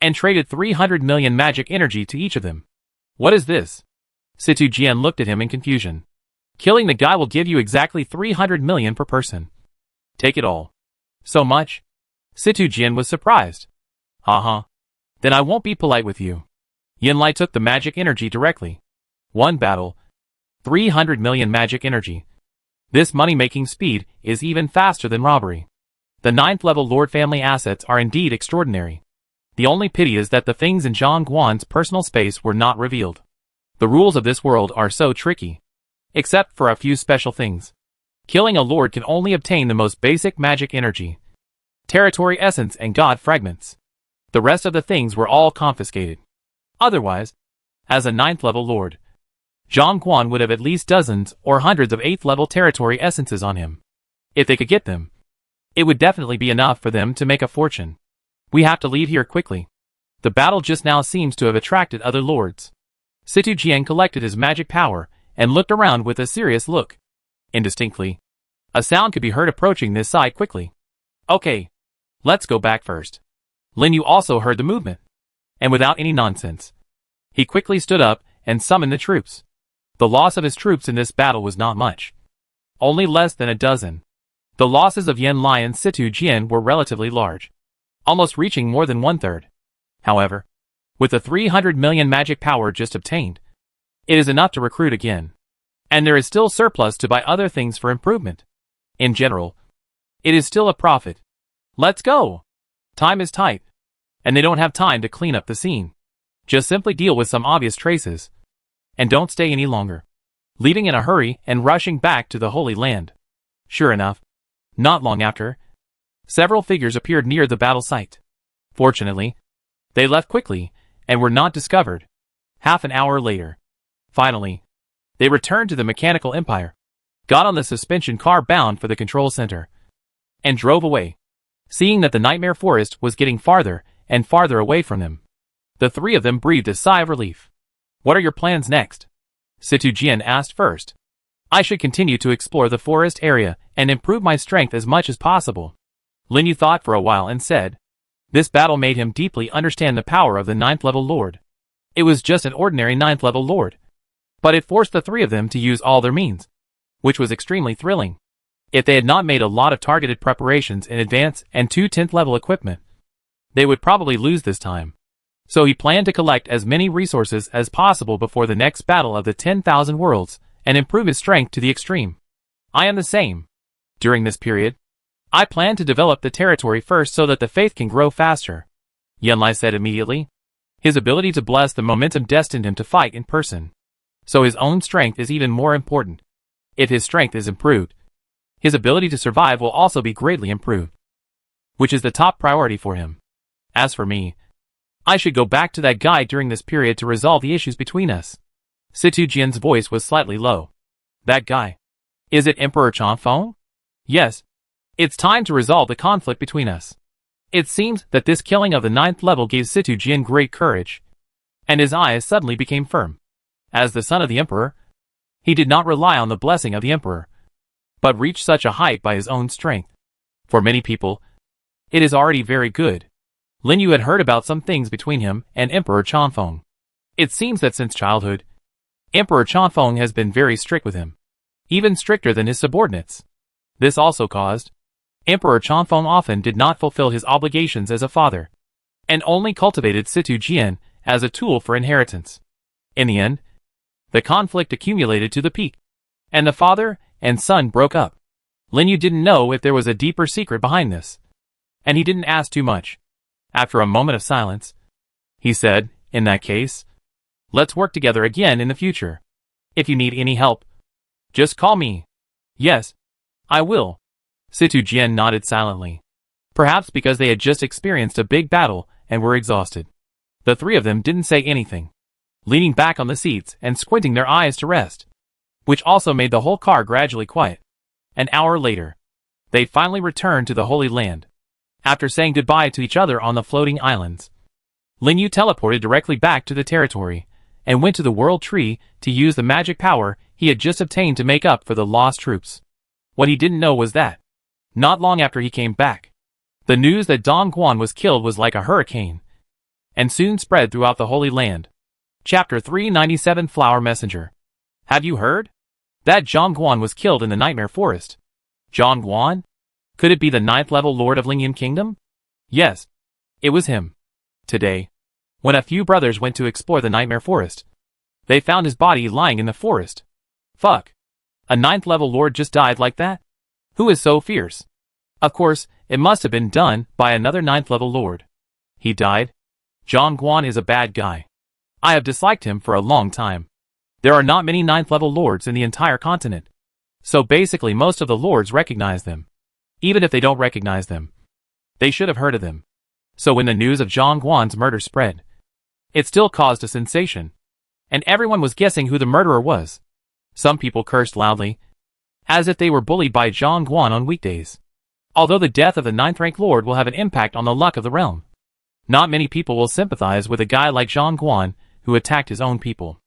and traded 300 million magic energy to each of them. What is this? Situ Jian looked at him in confusion. Killing the guy will give you exactly 300 million per person. Take it all. So much? Situ Jian was surprised. Then I won't be polite with you. Yanlai took the magic energy directly. One battle. 300 million magic energy. This money-making speed is even faster than robbery. The 9th level Lord family assets are indeed extraordinary. The only pity is that the things in Zhang Guan's personal space were not revealed. The rules of this world are so tricky. Except for a few special things. Killing a lord can only obtain the most basic magic energy, territory essence and god fragments. The rest of the things were all confiscated. Otherwise, as a 9th level lord, Zhang Guan would have at least dozens or hundreds of 8th level territory essences on him. If they could get them, it would definitely be enough for them to make a fortune. We have to leave here quickly. The battle just now seems to have attracted other lords. Situ Jian collected his magic power and looked around with a serious look. Indistinctly, a sound could be heard approaching this side quickly. Okay, let's go back first. Lin Yu also heard the movement, and without any nonsense, he quickly stood up and summoned the troops. The loss of his troops in this battle was not much. Only less than a dozen. The losses of Yanlai and Situ Jian were relatively large, almost reaching more than 1/3. However, with the 300 million magic power just obtained, it is enough to recruit again. And there is still surplus to buy other things for improvement. In general, it is still a profit. Let's go! Time is tight, and they don't have time to clean up the scene. Just simply deal with some obvious traces, and don't stay any longer. Leaving in a hurry and rushing back to the Holy Land. Sure enough, not long after, several figures appeared near the battle site. Fortunately, they left quickly and were not discovered. Half an hour later, finally, they returned to the Mechanical Empire, got on the suspension car bound for the control center, and drove away. Seeing that the Nightmare Forest was getting farther and farther away from them, the three of them breathed a sigh of relief. What are your plans next? Situ Jian asked first. I should continue to explore the forest area and improve my strength as much as possible. Lin Yu thought for a while and said. This battle made him deeply understand the power of the 9th level lord. It was just an ordinary 9th level lord, but it forced the three of them to use all their means, which was extremely thrilling. If they had not made a lot of targeted preparations in advance and 2 10th level equipment, they would probably lose this time. So he planned to collect as many resources as possible before the next battle of the 10,000 worlds and improve his strength to the extreme. I am the same. During this period, I plan to develop the territory first so that the faith can grow faster, Yanlai said immediately. His ability to bless the momentum destined him to fight in person. So his own strength is even more important. If his strength is improved, his ability to survive will also be greatly improved, which is the top priority for him. As for me, I should go back to that guy during this period to resolve the issues between us. Situ Jian's voice was slightly low. That guy. Is it Emperor Confronting? Yes. It's time to resolve the conflict between us. It seems that this killing of the 9th level gave Situ Jian great courage, and his eyes suddenly became firm. As the son of the Emperor, he did not rely on the blessing of the Emperor, but reached such a height by his own strength. For many people, it is already very good. Lin Yu had heard about some things between him and Emperor Confronting. It seems that since childhood, Emperor Confronting has been very strict with him, even stricter than his subordinates. This also caused Emperor Confronting often did not fulfill his obligations as a father, and only cultivated Situ Jian as a tool for inheritance. In the end, the conflict accumulated to the peak, and the father and son broke up. Lin Yu didn't know if there was a deeper secret behind this, and he didn't ask too much. After a moment of silence, he said, in that case, let's work together again in the future. If you need any help, just call me. Yes, I will. Situ Jian nodded silently. Perhaps because they had just experienced a big battle and were exhausted. The three of them didn't say anything, leaning back on the seats and squinting their eyes to rest, which also made the whole car gradually quiet. An hour later, they finally returned to the Holy Land. After saying goodbye to each other on the floating islands, Lin Yu teleported directly back to the territory and went to the World Tree to use the magic power he had just obtained to make up for the lost troops. What he didn't know was that, not long after he came back, the news that Dong Guan was killed was like a hurricane, and soon spread throughout the Holy Land. Chapter 397 Flower Messenger. Have you heard? That Zhang Guan was killed in the Nightmare Forest. Zhang Guan? Could it be the 9th level Lord of Lingyan Kingdom? Yes, it was him. Today, when a few brothers went to explore the Nightmare Forest, they found his body lying in the forest. Fuck. A 9th level Lord just died like that? Who is so fierce? Of course, it must have been done by another 9th level Lord. He died? Zhang Guan is a bad guy. I have disliked him for a long time. There are not many 9th level Lords in the entire continent. So basically most of the Lords recognize them. Even if they don't recognize them, they should have heard of them. So when the news of Zhang Guan's murder spread, it still caused a sensation, and everyone was guessing who the murderer was. Some people cursed loudly, as if they were bullied by Zhang Guan on weekdays. Although the death of the 9th rank Lord will have an impact on the luck of the realm, not many people will sympathize with a guy like Zhang Guan who attacked his own people.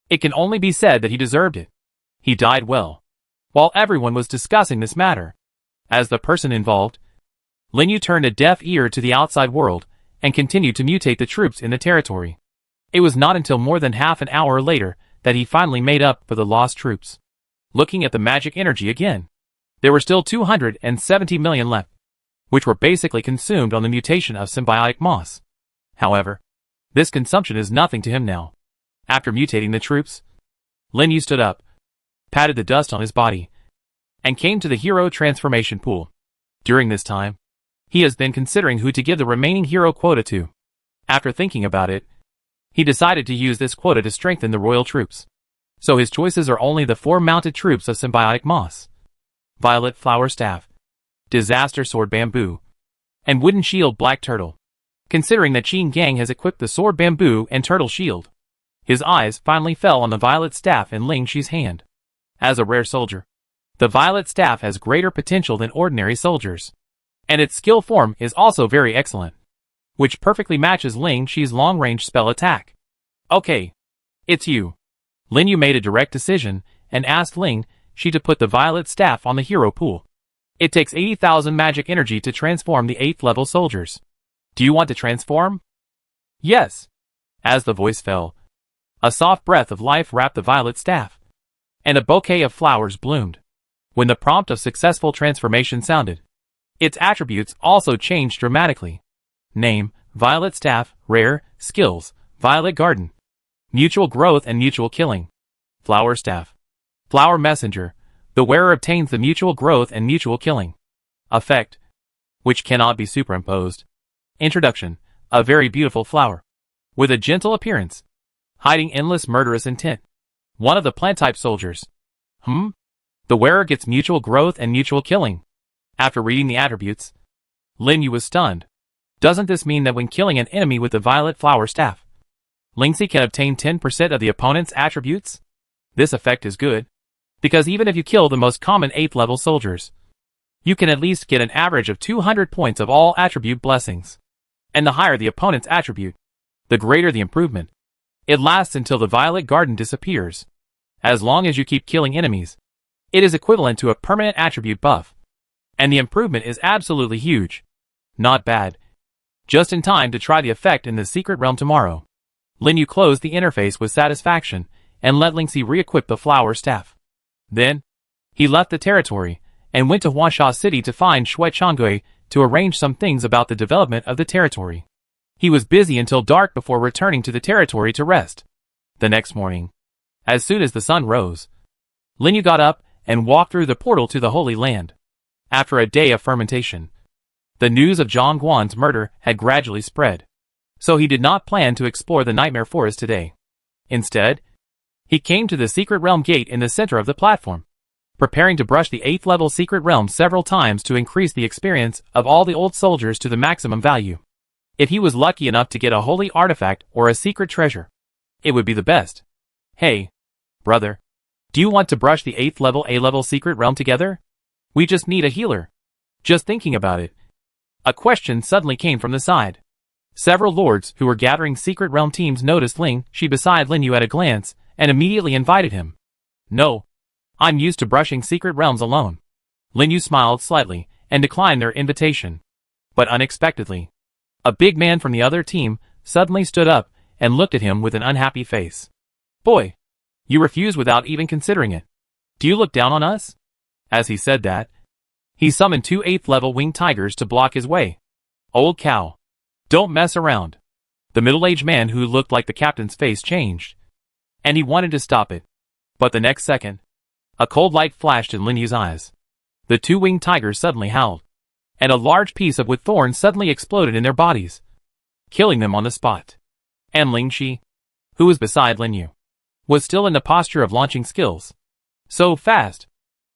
It can only be said that he deserved it. He died well. While everyone was discussing this matter, as the person involved, Lin Yu turned a deaf ear to the outside world and continued to mutate the troops in the territory. It was not until more than half an hour later that he finally made up for the lost troops. Looking at the magic energy again, there were still 270 million left, which were basically consumed on the mutation of symbiotic moss. However, this consumption is nothing to him now. After mutating the troops, Lin Yu stood up, patted the dust on his body, and came to the hero transformation pool. During this time, he has been considering who to give the remaining hero quota to. After thinking about it, he decided to use this quota to strengthen the royal troops. So his choices are only the 4 mounted troops of symbiotic moss, Violet Flower Staff, Disaster Sword Bamboo, and Wooden Shield Black Turtle. Considering that Qin Gang has equipped the Sword Bamboo and Turtle Shield, his eyes finally fell on the Violet Staff in Ling Xi's hand. As a rare soldier, the Violet Staff has greater potential than ordinary soldiers, and its skill form is also very excellent, which perfectly matches Ling Xi's long-range spell attack. Okay, it's you. Lin Yu made a direct decision and asked Ling Xi to put the Violet Staff on the hero pool. It takes 80,000 magic energy to transform the 8th level soldiers. Do you want to transform? Yes. As the voice fell, a soft breath of life wrapped the Violet Staff, and a bouquet of flowers bloomed. When the prompt of successful transformation sounded, its attributes also changed dramatically. Name, Violet Staff, Rare, Skills, Violet Garden, Mutual Growth and Mutual Killing. Flower Staff, Flower Messenger, the wearer obtains the Mutual Growth and Mutual Killing effect, which cannot be superimposed. Introduction, a very beautiful flower, with a gentle appearance, hiding endless murderous intent. One of the plant-type soldiers. The wearer gets Mutual Growth and Mutual Killing. After reading the attributes, Lin Yu was stunned. Doesn't this mean that when killing an enemy with the Violet Flower Staff, Ling Xi can obtain 10% of the opponent's attributes? This effect is good, because even if you kill the most common 8th level soldiers, you can at least get an average of 200 points of all attribute blessings. And the higher the opponent's attribute, the greater the improvement. It lasts until the Violet Garden disappears. As long as you keep killing enemies, it is equivalent to a permanent attribute buff. And the improvement is absolutely huge. Not bad. Just in time to try the effect in the secret realm tomorrow. Lin Yu closed the interface with satisfaction and let Ling Xi re-equip the Flower Staff. Then, he left the territory and went to Huangsha City to find Shui Changgui to arrange some things about the development of the territory. He was busy until dark before returning to the territory to rest. The next morning, as soon as the sun rose, Lin Yu got up and walked through the portal to the Holy Land. After a day of fermentation, the news of Zhang Guan's murder had gradually spread, so he did not plan to explore the Nightmare Forest today. Instead, he came to the Secret Realm gate in the center of the platform, preparing to brush the 8th level Secret Realm several times to increase the experience of all the old soldiers to the maximum value. If he was lucky enough to get a holy artifact or a secret treasure, it would be the best. Hey, brother. Do you want to brush the 8th level A-level secret realm together? We just need a healer. Just thinking about it. A question suddenly came from the side. Several lords who were gathering secret realm teams noticed Ling Shi beside Lin Yu at a glance, and immediately invited him. No. I'm used to brushing secret realms alone. Lin Yu smiled slightly, and declined their invitation. But unexpectedly, a big man from the other team suddenly stood up, and looked at him with an unhappy face. Boy! You refuse without even considering it. Do you look down on us? As he said that, he summoned 2 8th level winged tigers to block his way. Old cow. Don't mess around. The middle-aged man who looked like the captain's face changed, and he wanted to stop it. But the next second, a cold light flashed in Lin Yu's eyes. The 2 winged tigers suddenly howled, and a large piece of wood thorn suddenly exploded in their bodies, killing them on the spot. And Ling Shi, who was beside Lin Yu, was still in the posture of launching skills. So fast!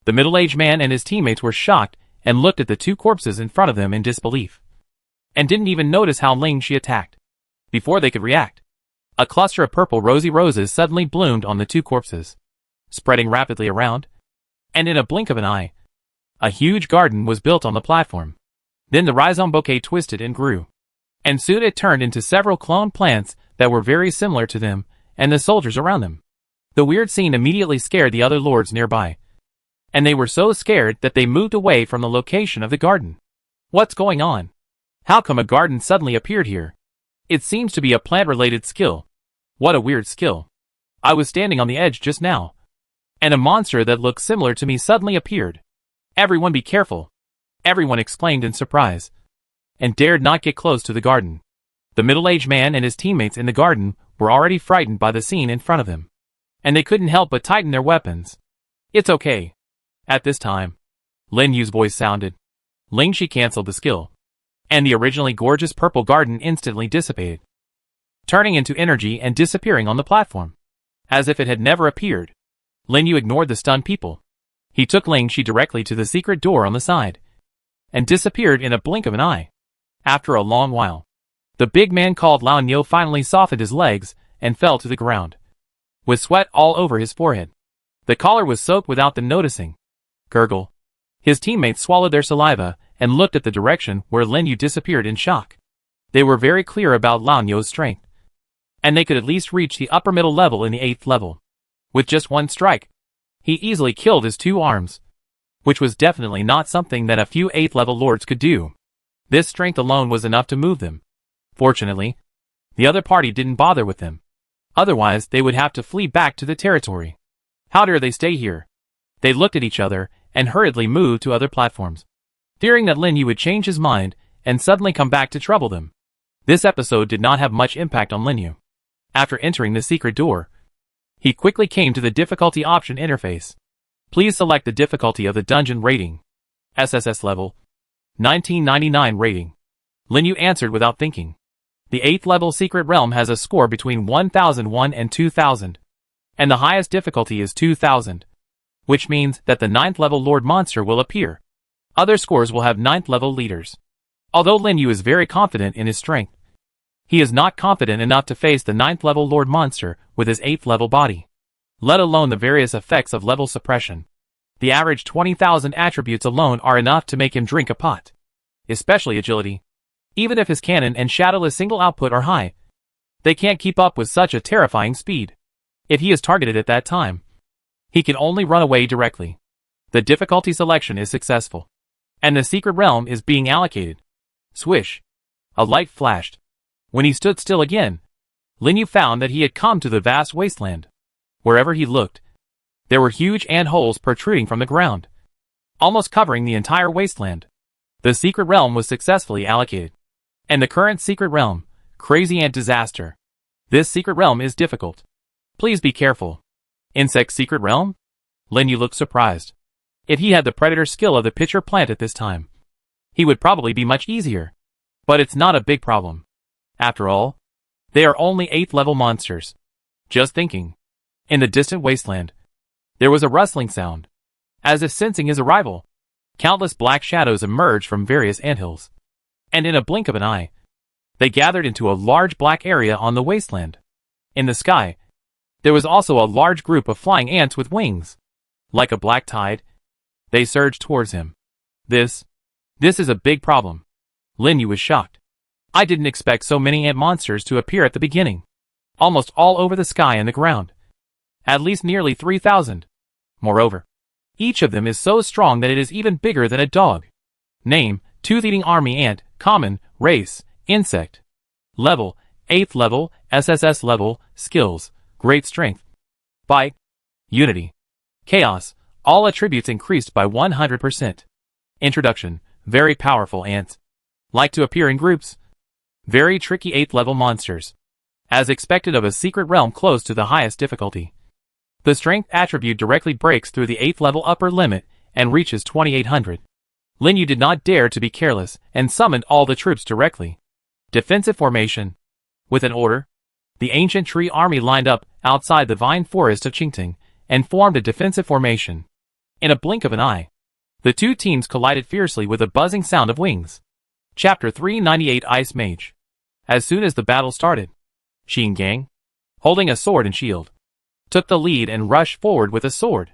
The middle-aged man and his teammates were shocked and looked at the 2 corpses in front of them in disbelief, and didn't even notice how Ling Shi attacked. Before they could react, a cluster of purple rosy roses suddenly bloomed on the 2 corpses, spreading rapidly around, and in a blink of an eye, a huge garden was built on the platform. Then the rhizome bouquet twisted and grew, and soon it turned into several clone plants that were very similar to them and the soldiers around them. The weird scene immediately scared the other lords nearby, and they were so scared that they moved away from the location of the garden. What's going on? How come a garden suddenly appeared here? It seems to be a plant-related skill. What a weird skill. I was standing on the edge just now, and a monster that looked similar to me suddenly appeared. Everyone be careful! Everyone exclaimed in surprise, and dared not get close to the garden. The middle-aged man and his teammates in the garden were already frightened by the scene in front of them, and they couldn't help but tighten their weapons. It's okay. At this time, Lin Yu's voice sounded. Ling Shi canceled the skill, and the originally gorgeous purple garden instantly dissipated, turning into energy and disappearing on the platform, as if it had never appeared. Lin Yu ignored the stunned people. He took Ling Shi directly to the secret door on the side, and disappeared in a blink of an eye. After a long while, the big man called Lao Nyo finally softened his legs and fell to the ground, with sweat all over his forehead. The collar was soaked without them noticing. Gurgle. His teammates swallowed their saliva and looked at the direction where Lin Yu disappeared in shock. They were very clear about Lao Nyo's strength, and they could at least reach the upper middle level in the 8th level. With just one strike, he easily killed his 2 arms, which was definitely not something that a few 8th level lords could do. This strength alone was enough to move them. Fortunately, the other party didn't bother with them. Otherwise, they would have to flee back to the territory. How dare they stay here? They looked at each other and hurriedly moved to other platforms, fearing that Lin Yu would change his mind and suddenly come back to trouble them. This episode did not have much impact on Lin Yu. After entering the secret door, he quickly came to the difficulty option interface. Please select the difficulty of the dungeon rating. SSS level. 1999 rating. Lin Yu answered without thinking. The 8th level secret realm has a score between 1001 and 2000, and the highest difficulty is 2000, which means that the 9th level Lord Monster will appear. Other scores will have 9th level leaders. Although Lin Yu is very confident in his strength, he is not confident enough to face the 9th level Lord Monster with his 8th level body, let alone the various effects of level suppression. The average 20,000 attributes alone are enough to make him drink a pot. Especially agility. Even if his cannon and shadowless single output are high, they can't keep up with such a terrifying speed. If he is targeted at that time, he can only run away directly. The difficulty selection is successful, and the secret realm is being allocated. Swish. A light flashed. When he stood still again, Lin Yu found that he had come to the vast wasteland. Wherever he looked, there were huge ant holes protruding from the ground, almost covering the entire wasteland. The secret realm was successfully allocated. And the current secret realm, Crazy Ant Disaster. This secret realm is difficult. Please be careful. Insect secret realm? Lin Yu looked surprised. If he had the predator skill of the pitcher plant at this time, he would probably be much easier. But it's not a big problem. After all, they are only 8th level monsters. Just thinking. In the distant wasteland, there was a rustling sound. As if sensing his arrival, countless black shadows emerged from various anthills. And in a blink of an eye, They gathered into a large black area on the wasteland. In the sky, there was also a large group of flying ants with wings. Like a black tide, they surged towards him. This is a big problem. Lin Yu was shocked. I didn't expect so many ant monsters to appear at the beginning. Almost all over the sky and the ground. At least nearly 3,000. Moreover, each of them is so strong that it is even bigger than a dog. Name, tooth-eating army ant, common, race, insect. Level, 8th level, SSS level, skills, great strength. Bite, unity, chaos, all attributes increased by 100%. Introduction, very powerful ants. Like to appear in groups. Very tricky 8th level monsters. As expected of a secret realm close to the highest difficulty. The strength attribute directly breaks through the 8th level upper limit and reaches 2800. Lin Yu did not dare to be careless and summoned all the troops directly. Defensive formation. With an order, the ancient tree army lined up outside the vine forest of Qingting and formed a defensive formation. In a blink of an eye, the two teams collided fiercely with a buzzing sound of wings. Chapter 398 Ice Mage. As soon as the battle started, Qin Gang, holding a sword and shield, took the lead and rushed forward with a sword.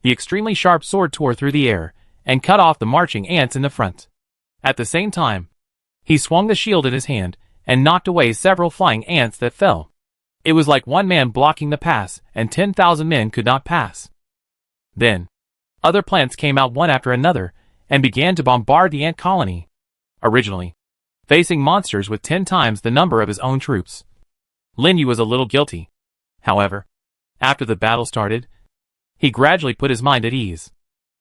The extremely sharp sword tore through the air and cut off the marching ants in the front. At the same time, he swung the shield in his hand and knocked away several flying ants that fell. It was like one man blocking the pass and 10,000 men could not pass. Then, other plants came out one after another and began to bombard the ant colony. Originally, facing monsters with 10 times the number of his own troops. Lin Yu was a little guilty. However, after the battle started, he gradually put his mind at ease.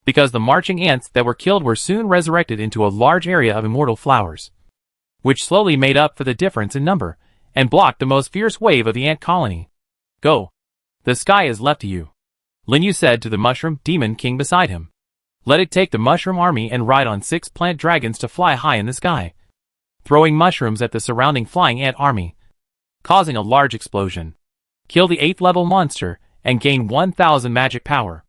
Because the marching ants that were killed were soon resurrected into a large area of immortal flowers, which slowly made up for the difference in number and blocked the most fierce wave of the ant colony. Go. The sky is left to you, Lin Yu said to the mushroom demon king beside him. Let it take the mushroom army and ride on 6 plant dragons to fly high in the sky, throwing mushrooms at the surrounding flying ant army, causing a large explosion. Kill the 8th level monster and gain 1000 magic power.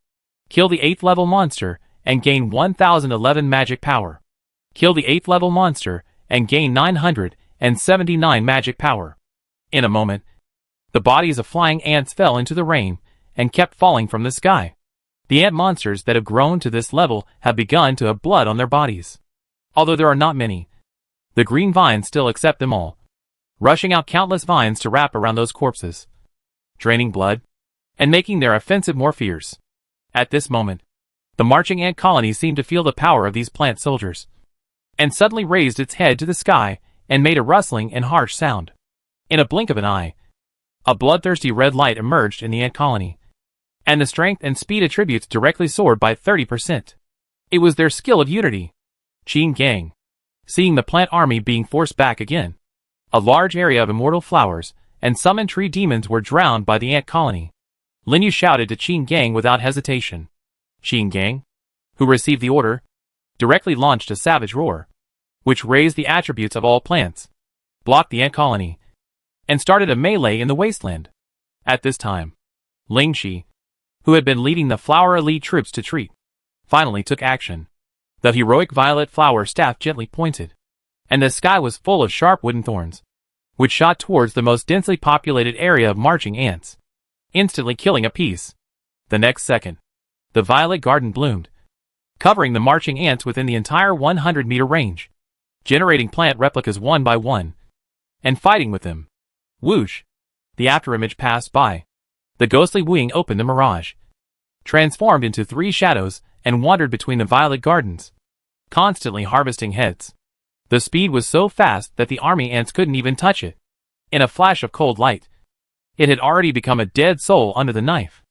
Kill the 8th level monster and gain 1011 magic power. Kill the 8th level monster and gain 979 magic power. In a moment, the bodies of flying ants fell into the rain and kept falling from the sky. The ant monsters that have grown to this level have begun to have blood on their bodies. Although there are not many, the green vines still accept them all, rushing out countless vines to wrap around those corpses, draining blood, and making their offensive more fierce. At this moment, the marching ant colony seemed to feel the power of these plant soldiers, and suddenly raised its head to the sky and made a rustling and harsh sound. In a blink of an eye, a bloodthirsty red light emerged in the ant colony, and the strength and speed attributes directly soared by 30%. It was their skill of unity. Qin Gang, seeing the plant army being forced back again, a large area of immortal flowers and summoned tree demons were drowned by the ant colony. Lin Yu shouted to Qin Gang without hesitation. Qin Gang, who received the order, directly launched a savage roar, which raised the attributes of all plants, blocked the ant colony, and started a melee in the wasteland. At this time, Ling Shi, who had been leading the flower elite troops to treat, finally took action. The heroic violet flower staff gently pointed, and the sky was full of sharp wooden thorns, which shot towards the most densely populated area of marching ants, instantly killing a piece. The next second, the violet garden bloomed, covering the marching ants within the entire 100-meter range, generating plant replicas one by one, and fighting with them. Whoosh! The afterimage passed by. The ghostly wing opened the mirage, transformed into 3 shadows, and wandered between the violet gardens, constantly harvesting heads. The speed was so fast that the army ants couldn't even touch it. In a flash of cold light, it had already become a dead soul under the knife.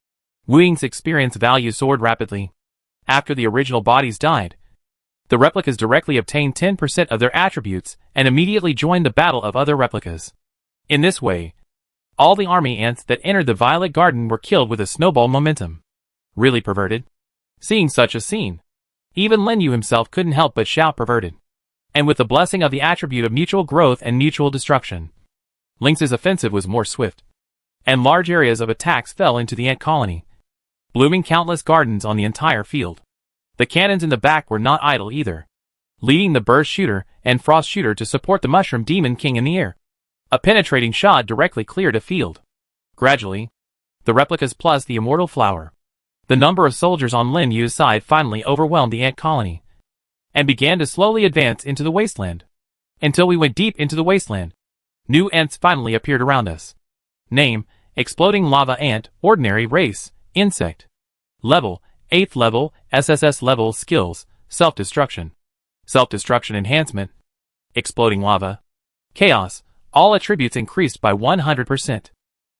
Wuing's experience value soared rapidly. After the original bodies died, the replicas directly obtained 10% of their attributes and immediately joined the battle of other replicas. In this way, all the army ants that entered the violet garden were killed with a snowball momentum. Really perverted? Seeing such a scene, even Lin Yu himself couldn't help but shout perverted. And with the blessing of the attribute of mutual growth and mutual destruction, Lynx's offensive was more swift, and large areas of attacks fell into the ant colony, blooming countless gardens on the entire field. The cannons in the back were not idle either. leading the burst shooter and frost shooter to support the mushroom demon king in the air. A penetrating shot directly cleared a field. Gradually, the replicas plus the immortal flower. The number of soldiers on Lin Yu's side finally overwhelmed the ant colony, and began to slowly advance into the wasteland. Until we went deep into the wasteland, new ants finally appeared around us. Name, Exploding Lava Ant, Ordinary Race, Insect. Level, 8th level, SSS level skills, Self-Destruction. Self-Destruction Enhancement. Exploding Lava. Chaos, all attributes increased by 100%.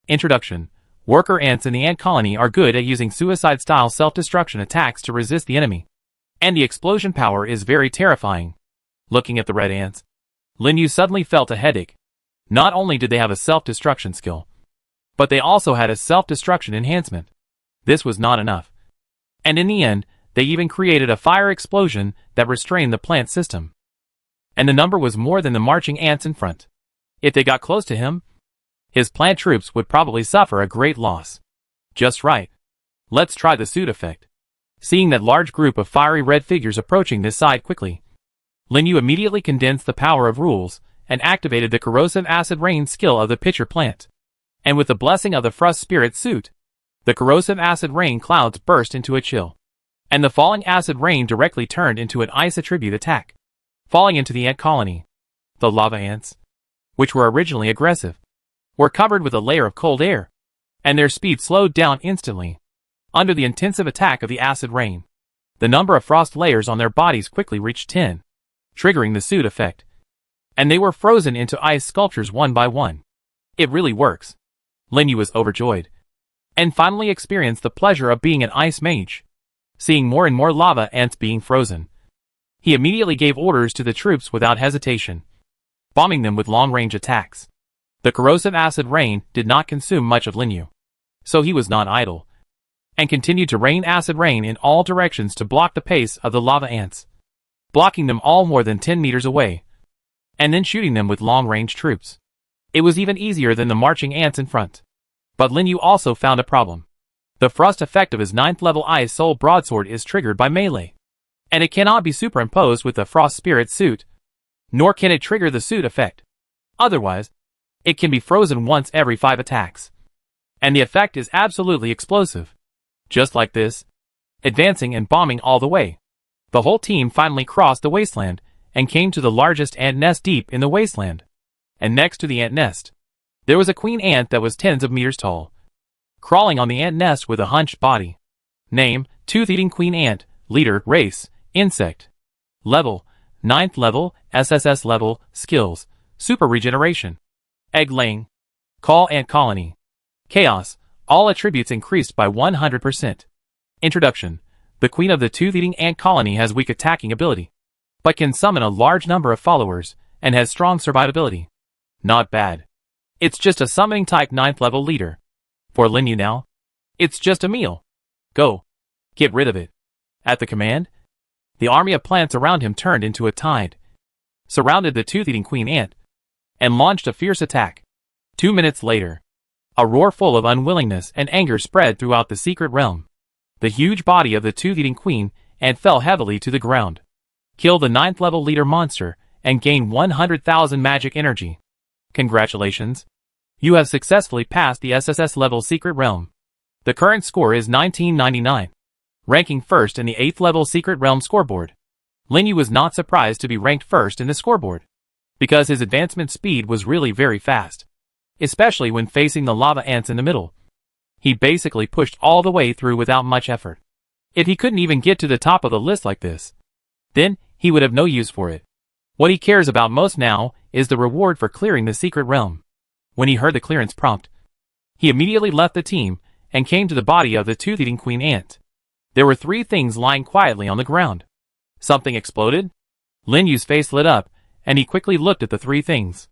Introduction. Worker ants in the ant colony are good at using suicide-style self-destruction attacks to resist the enemy. And the explosion power is very terrifying. Looking at the red ants, Lin Yu suddenly felt a headache. Not only did they have a self-destruction skill, but they also had a self-destruction enhancement. This was not enough. And in the end, they even created a fire explosion that restrained the plant system. And the number was more than the marching ants in front. If they got close to him, his plant troops would probably suffer a great loss. Just right. Let's try the suit effect. Seeing that large group of fiery red figures approaching this side quickly, Lin Yu immediately condensed the power of rules and activated the corrosive acid rain skill of the pitcher plant. And with the blessing of the frost spirit suit, the corrosive acid rain clouds burst into a chill. And the falling acid rain directly turned into an ice attribute attack, falling into the ant colony. The lava ants, which were originally aggressive, were covered with a layer of cold air, and their speed slowed down instantly. Under the intensive attack of the acid rain, the number of frost layers on their bodies quickly reached 10, triggering the suit effect. And they were frozen into ice sculptures one by one. It really works. Lin Yu was overjoyed, and finally experienced the pleasure of being an ice mage. Seeing more and more lava ants being frozen, he immediately gave orders to the troops without hesitation, bombing them with long-range attacks. The corrosive acid rain did not consume much of Lin Yu, so he was not idle, and continued to rain acid rain in all directions to block the pace of the lava ants, blocking them all more than 10 meters away, and then shooting them with long-range troops. It was even easier than the marching ants in front. But Lin Yu also found a problem. The frost effect of his 9th level Ice Soul Broadsword is triggered by melee, and it cannot be superimposed with the Frost Spirit suit, nor can it trigger the suit effect. Otherwise, it can be frozen once every 5 attacks. And the effect is absolutely explosive. Just like this, advancing and bombing all the way, the whole team finally crossed the wasteland and came to the largest ant nest deep in the wasteland. And next to the ant nest, there was a queen ant that was tens of meters tall, crawling on the ant nest with a hunched body. Name, Tooth-Eating Queen Ant, Leader, Race, Insect. Level, 9th level, SSS level, Skills, Super Regeneration. Egg Laying. Call Ant Colony. Chaos, all attributes increased by 100%. Introduction. The Queen of the Tooth-Eating Ant Colony has weak attacking ability, but can summon a large number of followers, and has strong survivability. Not bad. It's just a summoning type 9th level leader. For Lin Yu now, it's just a meal. Go. Get rid of it. At the command, the army of plants around him turned into a tide, surrounded the tooth-eating queen ant, and launched a fierce attack. 2 minutes later, a roar full of unwillingness and anger spread throughout the secret realm. The huge body of the tooth-eating queen ant fell heavily to the ground. Kill the 9th level leader monster and gain 100,000 magic energy. Congratulations. You have successfully passed the SSS level secret realm. The current score is 1999, ranking first in the 8th level secret realm scoreboard. Lin Yu was not surprised to be ranked first in the scoreboard, because his advancement speed was really very fast, especially when facing the lava ants in the middle. He basically pushed all the way through without much effort. If he couldn't even get to the top of the list like this, then he would have no use for it. What he cares about most now is the reward for clearing the secret realm. When he heard the clearance prompt, he immediately left the team and came to the body of the tooth-eating queen ant. There were 3 things lying quietly on the ground. Something exploded? Lin Yu's face lit up, and he quickly looked at the 3 things.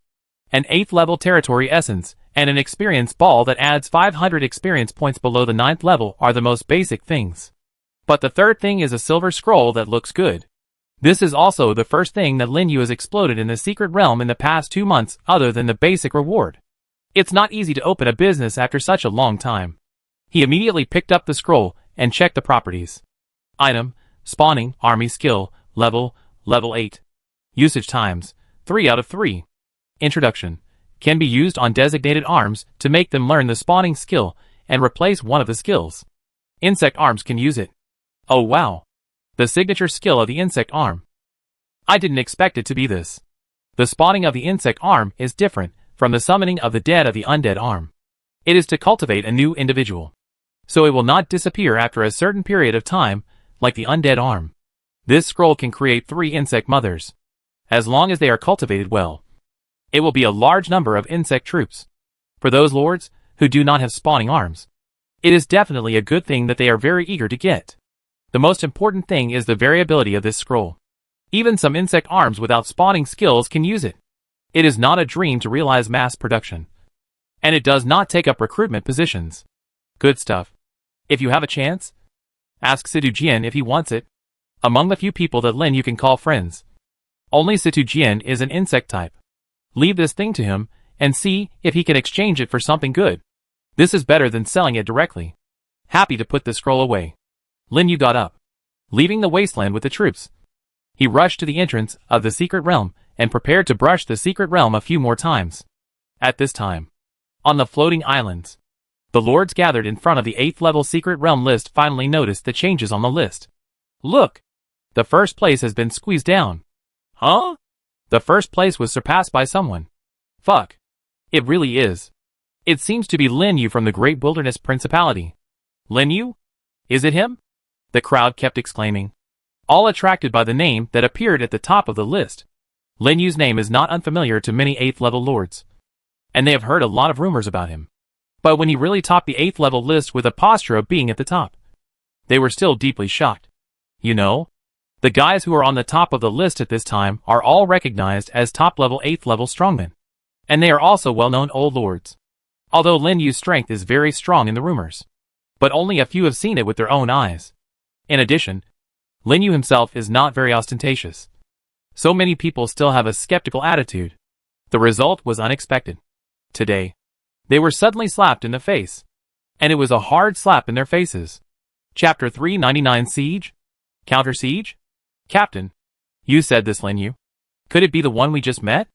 An 8th level territory essence and an experience ball that adds 500 experience points below the 9th level are the most basic things. But the 3rd thing is a silver scroll that looks good. This is also the first thing that Lin Yu has exploded in the secret realm in the past 2 months other than the basic reward. It's not easy to open a business after such a long time. He immediately picked up the scroll and checked the properties. Item, Spawning, Army Skill, Level, Level 8. Usage times, 3 out of 3. Introduction. Can be used on designated arms to make them learn the spawning skill and replace one of the skills. Insect arms can use it. Oh wow. The signature skill of the insect arm. I didn't expect it to be this. The spawning of the insect arm is different from the summoning of the dead of the undead arm. It is to cultivate a new individual. So it will not disappear after a certain period of time, like the undead arm. This scroll can create 3 insect mothers. As long as they are cultivated well. It will be a large number of insect troops. For those lords who do not have spawning arms, it is definitely a good thing that they are very eager to get. The most important thing is the variability of this scroll. Even some insect arms without spawning skills can use it. It is not a dream to realize mass production. And it does not take up recruitment positions. Good stuff. If you have a chance, ask Situ Jian if he wants it. Among the few people that Lin you can call friends, only Situ Jian is an insect type. Leave this thing to him and see if he can exchange it for something good. This is better than selling it directly. Happy to put the scroll away, Lin Yu got up, leaving the wasteland with the troops. He rushed to the entrance of the secret realm and prepared to brush the secret realm a few more times. At this time, on the floating islands, the lords gathered in front of the 8th level secret realm list finally noticed the changes on the list. Look! The first place has been squeezed down. Huh? The first place was surpassed by someone. Fuck. It really is. It seems to be Lin Yu from the Great Wilderness Principality. Lin Yu? Is it him? The crowd kept exclaiming, all attracted by the name that appeared at the top of the list. Lin Yu's name is not unfamiliar to many 8th level lords, and they have heard a lot of rumors about him. But when he really topped the 8th level list with a posture of being at the top, they were still deeply shocked. You know, the guys who are on the top of the list at this time are all recognized as top-level 8th level strongmen. And they are also well-known old lords. Although Lin Yu's strength is very strong in the rumors. But only a few have seen it with their own eyes. In addition, Lin Yu himself is not very ostentatious. So many people still have a skeptical attitude. The result was unexpected. Today, they were suddenly slapped in the face. And it was a hard slap in their faces. Chapter 399 Siege? Counter Siege? Captain, you said this, Lin Yu. Could it be the one we just met?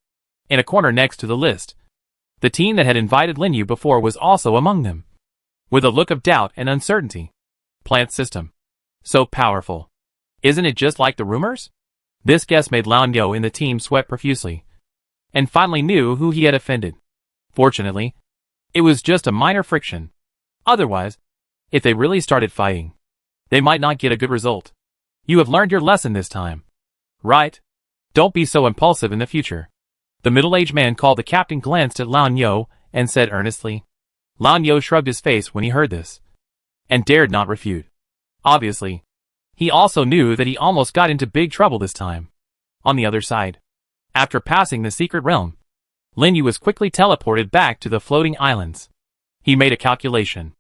In a corner next to the list, the team that had invited Lin Yu before was also among them. With a look of doubt and uncertainty. Plant system. So powerful. Isn't it just like the rumors? This guess made Lan Yo in the team sweat profusely. And finally knew who he had offended. Fortunately, it was just a minor friction. Otherwise, if they really started fighting, they might not get a good result. You have learned your lesson this time. Right? Don't be so impulsive in the future. The middle-aged man called the captain glanced at Lan Yo and said earnestly. Lan Yo shrugged his face when he heard this, and dared not refute. Obviously, he also knew that he almost got into big trouble this time. On the other side, after passing the secret realm, Lin Yu was quickly teleported back to the floating islands. He made a calculation.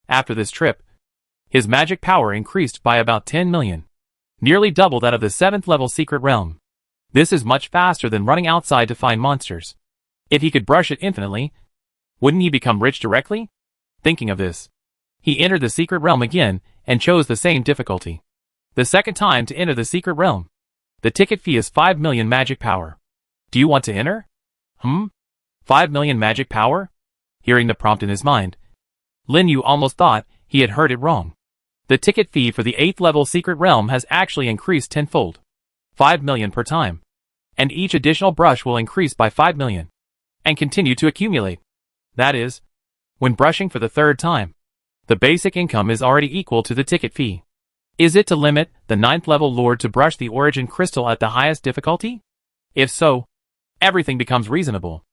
After this trip, his magic power increased by about 10 million. Nearly double that of the 7th level secret realm. This is much faster than running outside to find monsters. If he could brush it infinitely, wouldn't he become rich directly? Thinking of this, he entered the secret realm again and chose the same difficulty. The second time to enter the secret realm. The ticket fee is 5 million magic power. Do you want to enter? 5 million magic power? Hearing the prompt in his mind, Lin Yu almost thought he had heard it wrong. The ticket fee for the 8th level secret realm has actually increased tenfold. 5 million per time. And each additional brush will increase by 5 million. And continue to accumulate. That is, when brushing for the 3rd time, the basic income is already equal to the ticket fee. Is it to limit the 9th level lord to brush the origin crystal at the highest difficulty? If so, everything becomes reasonable.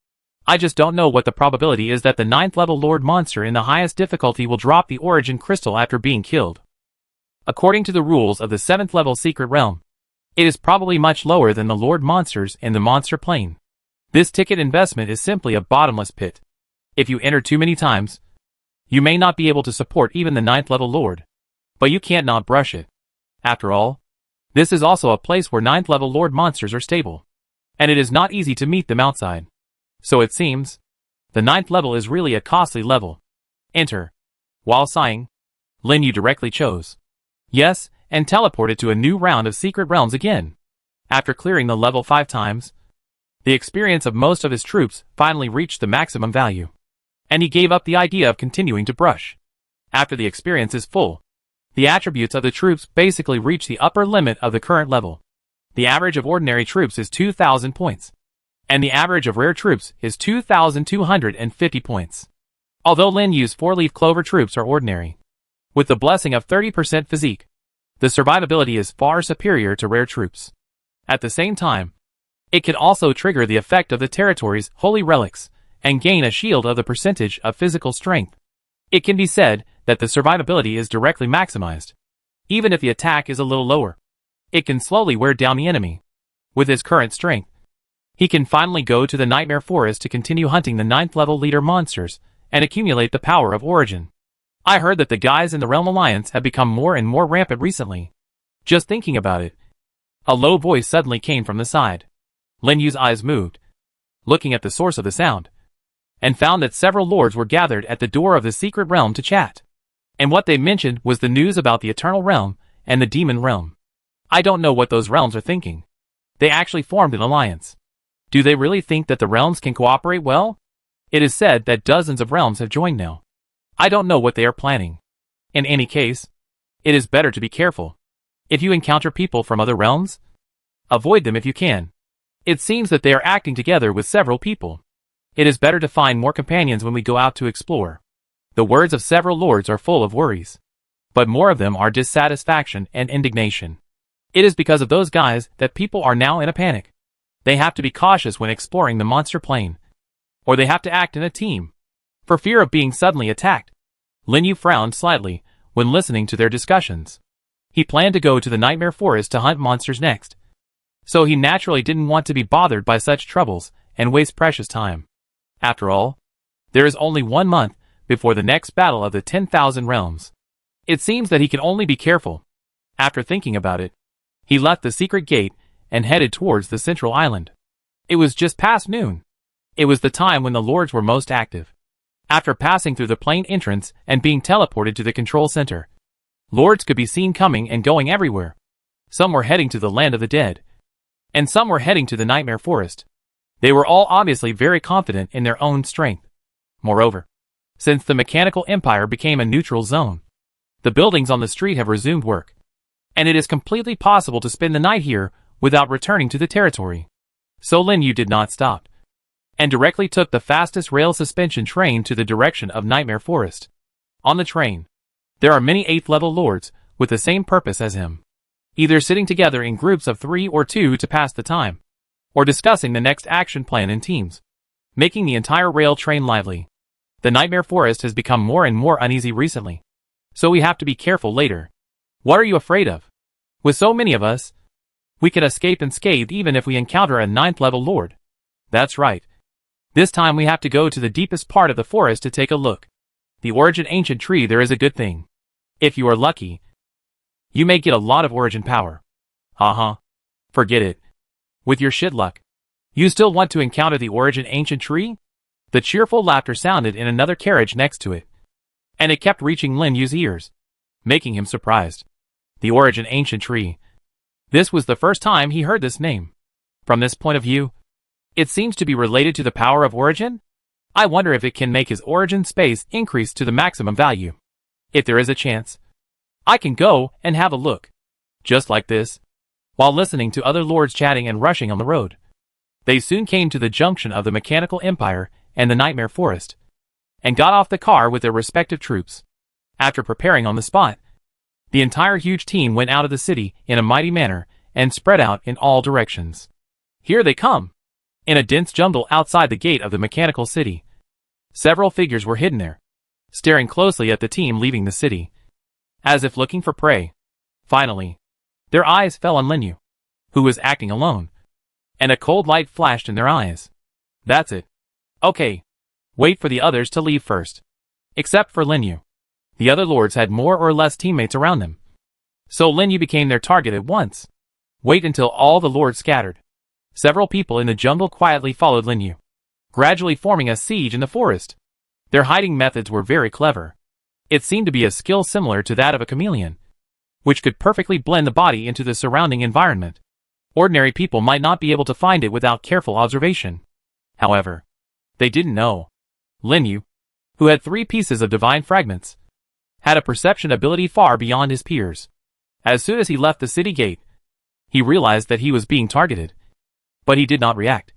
I just don't know what the probability is that the 9th level lord monster in the highest difficulty will drop the origin crystal after being killed. According to the rules of the 7th level secret realm, it is probably much lower than the lord monsters in the monster plane. This ticket investment is simply a bottomless pit. If you enter too many times, you may not be able to support even the 9th level lord, but you can't not brush it. After all, this is also a place where 9th level lord monsters are stable, and it is not easy to meet them outside. So it seems, the 9th level is really a costly level. Enter. While sighing, Lin Yu directly chose yes, and teleported to a new round of secret realms again. After clearing the level 5 times, the experience of most of his troops finally reached the maximum value, and he gave up the idea of continuing to brush. After the experience is full, the attributes of the troops basically reach the upper limit of the current level. The average of ordinary troops is 2,000 points, and the average of rare troops is 2,250 points. Although Lin Yu's 4-leaf clover troops are ordinary, with the blessing of 30% physique, the survivability is far superior to rare troops. At the same time, it can also trigger the effect of the territory's holy relics and gain a shield of the percentage of physical strength. It can be said that the survivability is directly maximized, even if the attack is a little lower. It can slowly wear down the enemy. With his current strength, he can finally go to the Nightmare Forest to continue hunting the 9th level leader monsters and accumulate the power of origin. I heard that the guys in the Realm Alliance have become more and more rampant recently. Just thinking about it. A low voice suddenly came from the side. Lin Yu's eyes moved, looking at the source of the sound, and found that several lords were gathered at the door of the secret realm to chat. And what they mentioned was the news about the Eternal Realm and the Demon Realm. I don't know what those realms are thinking. They actually formed an alliance. Do they really think that the realms can cooperate well? It is said that dozens of realms have joined now. I don't know what they are planning. In any case, it is better to be careful. If you encounter people from other realms, avoid them if you can. It seems that they are acting together with several people. It is better to find more companions when we go out to explore. The words of several lords are full of worries, but more of them are dissatisfaction and indignation. It is because of those guys that people are now in a panic. They have to be cautious when exploring the monster plane, or they have to act in a team, for fear of being suddenly attacked. Lin Yu frowned slightly when listening to their discussions. He planned to go to the Nightmare Forest to hunt monsters next, so he naturally didn't want to be bothered by such troubles and waste precious time. After all, there is only 1 month before the next battle of the 10,000 realms. It seems that he can only be careful. After thinking about it, he left the secret gate and headed towards the central island. It was just past noon. It was the time when the lords were most active. After passing through the plane entrance and being teleported to the control center, lords could be seen coming and going everywhere. Some were heading to the land of the dead, and some were heading to the Nightmare Forest. They were all obviously very confident in their own strength. Moreover, since the Mechanical Empire became a neutral zone, the buildings on the street have resumed work, and it is completely possible to spend the night here without returning to the territory. So Lin Yu did not stop, and directly took the fastest rail suspension train to the direction of Nightmare Forest. On the train, there are many 8th level lords with the same purpose as him, either sitting together in groups of 3 or 2 to pass the time, or discussing the next action plan in teams, making the entire rail train lively. The Nightmare Forest has become more and more uneasy recently, so we have to be careful later. What are you afraid of? With so many of us, we can escape unscathed even if we encounter a 9th level lord. That's right. This time we have to go to the deepest part of the forest to take a look. The Origin Ancient Tree. There is a good thing. If you are lucky, you may get a lot of origin power. Forget it. With your shit luck, you still want to encounter the Origin Ancient Tree? The cheerful laughter sounded in another carriage next to it, and it kept reaching Lin Yu's ears, making him surprised. The Origin Ancient Tree. This was the first time he heard this name. From this point of view, it seems to be related to the power of origin. I wonder if it can make his origin space increase to the maximum value. If there is a chance, I can go and have a look. Just like this, while listening to other lords chatting and rushing on the road, they soon came to the junction of the Mechanical Empire and the Nightmare Forest, and got off the car with their respective troops. After preparing on the spot, the entire huge team went out of the city in a mighty manner and spread out in all directions. Here they come! In a dense jungle outside the gate of the mechanical city, several figures were hidden there, staring closely at the team leaving the city, as if looking for prey. Finally, their eyes fell on Lin Yu, who was acting alone, and a cold light flashed in their eyes. That's it. Okay. Wait for the others to leave first. Except for Lin Yu. The other lords had more or less teammates around them, so Lin Yu became their target at once. Wait until all the lords scattered. Several people in the jungle quietly followed Lin Yu, gradually forming a siege in the forest. Their hiding methods were very clever. It seemed to be a skill similar to that of a chameleon, which could perfectly blend the body into the surrounding environment. Ordinary people might not be able to find it without careful observation. However, they didn't know. Lin Yu, who had 3 pieces of divine fragments, had a perception ability far beyond his peers. As soon as he left the city gate, he realized that he was being targeted. But he did not react,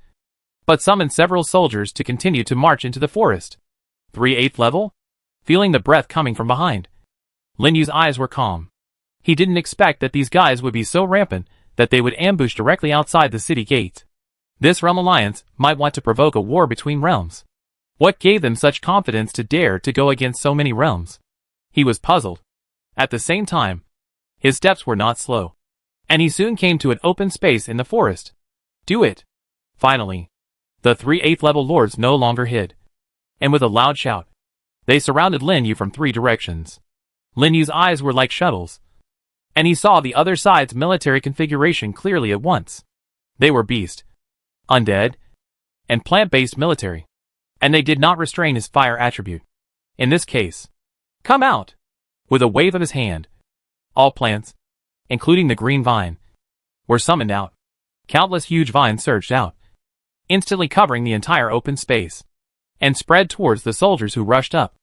but summoned several soldiers to continue to march into the forest. 3 8th level? Feeling the breath coming from behind, Lin Yu's eyes were calm. He didn't expect that these guys would be so rampant that they would ambush directly outside the city gate. This realm alliance might want to provoke a war between realms. What gave them such confidence to dare to go against so many realms? He was puzzled. At the same time, his steps were not slow, and he soon came to an open space in the forest. Do it! Finally, the 3 8th level lords no longer hid, and with a loud shout, they surrounded Lin Yu from 3 directions. Lin Yu's eyes were like shuttles, and he saw the other side's military configuration clearly at once. They were beast, undead, and plant-based military, and they did not restrain his fire attribute. In this case, come out! With a wave of his hand, all plants, including the green vine, were summoned out. Countless huge vines surged out, instantly covering the entire open space, and spread towards the soldiers who rushed up.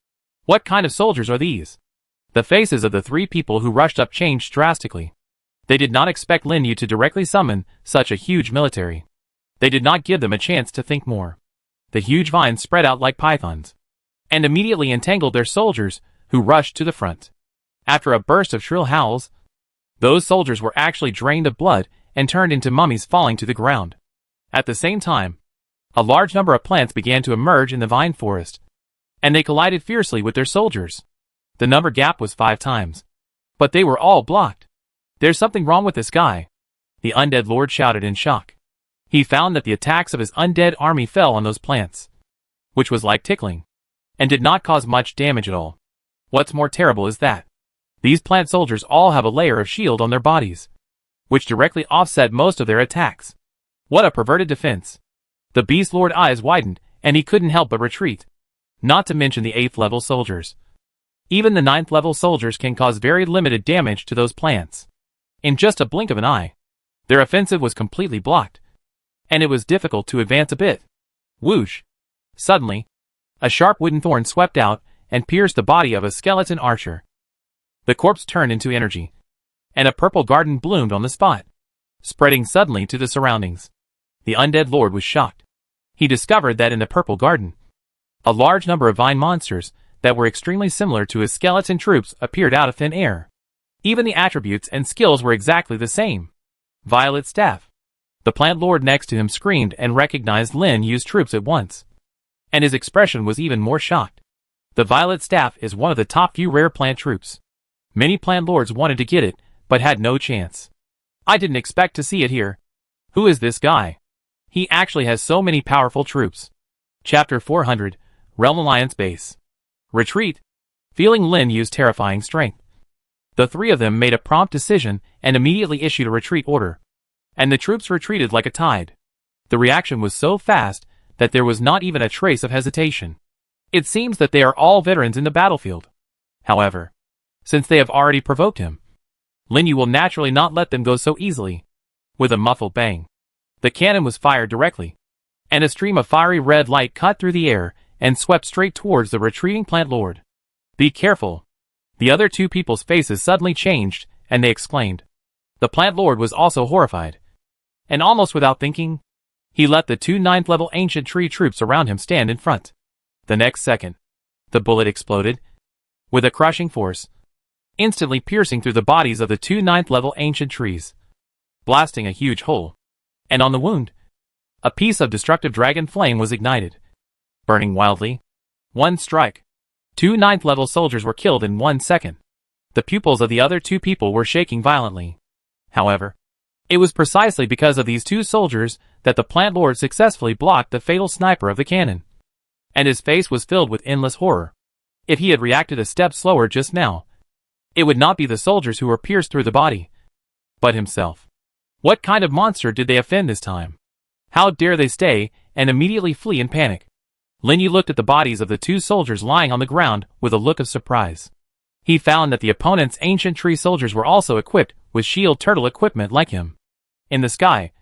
What kind of soldiers are these? The faces of the 3 people who rushed up changed drastically. They did not expect Lin Yu to directly summon such a huge military. They did not give them a chance to think more. The huge vines spread out like pythons, and immediately entangled their soldiers, who rushed to the front. After a burst of shrill howls, those soldiers were actually drained of blood and turned into mummies falling to the ground. At the same time, a large number of plants began to emerge in the vine forest, and they collided fiercely with their soldiers. The number gap was 5 times, but they were all blocked. There's something wrong with this guy, the undead lord shouted in shock. He found that the attacks of his undead army fell on those plants, which was like tickling, and did not cause much damage at all. What's more terrible is that these plant soldiers all have a layer of shield on their bodies, which directly offset most of their attacks. What a perverted defense. The beast lord eyes widened, and he couldn't help but retreat. Not to mention the 8th level soldiers. Even the 9th level soldiers can cause very limited damage to those plants. In just a blink of an eye, their offensive was completely blocked, and it was difficult to advance a bit. Whoosh! Suddenly, a sharp wooden thorn swept out and pierced the body of a skeleton archer. The corpse turned into energy, and a purple garden bloomed on the spot, spreading suddenly to the surroundings. The undead lord was shocked. He discovered that in the purple garden, a large number of vine monsters that were extremely similar to his skeleton troops appeared out of thin air. Even the attributes and skills were exactly the same. Violet Staff. The plant lord next to him screamed and recognized Lin Yu's troops at once, and his expression was even more shocked. The Violet Staff is one of the top few rare plant troops. Many plant lords wanted to get it, but had no chance. I didn't expect to see it here. Who is this guy? He actually has so many powerful troops. Chapter 400, Realm Alliance Base. Retreat. Feeling Lin Yu's terrifying strength, the 3 of them made a prompt decision and immediately issued a retreat order. And the troops retreated like a tide. The reaction was so fast that there was not even a trace of hesitation. It seems that they are all veterans in the battlefield. However, since they have already provoked him, Lin Yu will naturally not let them go so easily. With a muffled bang, the cannon was fired directly, and a stream of fiery red light cut through the air and swept straight towards the retreating plant lord. Be careful! The other 2 people's faces suddenly changed, and they exclaimed. The plant lord was also horrified, and almost without thinking, he let the 2 9th level ancient tree troops around him stand in front. The next second, the bullet exploded, with a crushing force, instantly piercing through the bodies of the 2 9th level ancient trees, blasting a huge hole. And on the wound, a piece of destructive dragon flame was ignited, burning wildly. One strike. 2 9th level soldiers were killed in 1 second. The pupils of the other 2 people were shaking violently. However, it was precisely because of these 2 soldiers that the plant lord successfully blocked the fatal sniper of the cannon. And his face was filled with endless horror. If he had reacted a step slower just now, it would not be the soldiers who were pierced through the body, but himself. What kind of monster did they offend this time? How dare they stay and immediately flee in panic? Lin Yu looked at the bodies of the 2 soldiers lying on the ground with a look of surprise. He found that the opponent's ancient tree soldiers were also equipped with shield turtle equipment like him. In the sky,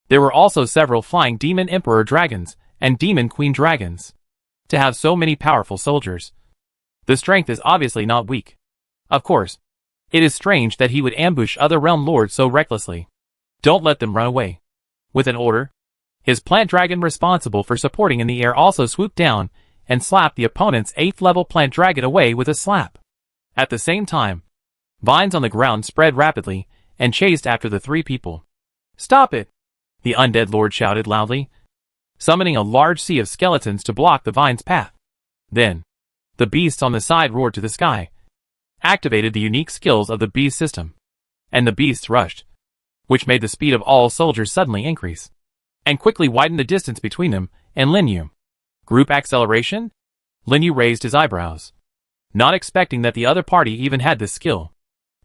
there were also several flying demon emperor dragons and demon queen dragons. To have so many powerful soldiers, the strength is obviously not weak. Of course, it is strange that he would ambush other realm lords so recklessly. Don't let them run away. With an order, his plant dragon responsible for supporting in the air also swooped down and slapped the opponent's 8th level plant dragon away with a slap. At the same time, vines on the ground spread rapidly and chased after the 3 people. "Stop it!" the undead lord shouted loudly, summoning a large sea of skeletons to block the vine's path. Then, the beasts on the side roared to the sky, activated the unique skills of the beast system, and the beasts rushed, which made the speed of all soldiers suddenly increase, and quickly widened the distance between them and Lin Yu. Group acceleration? Lin Yu raised his eyebrows, not expecting that the other party even had this skill,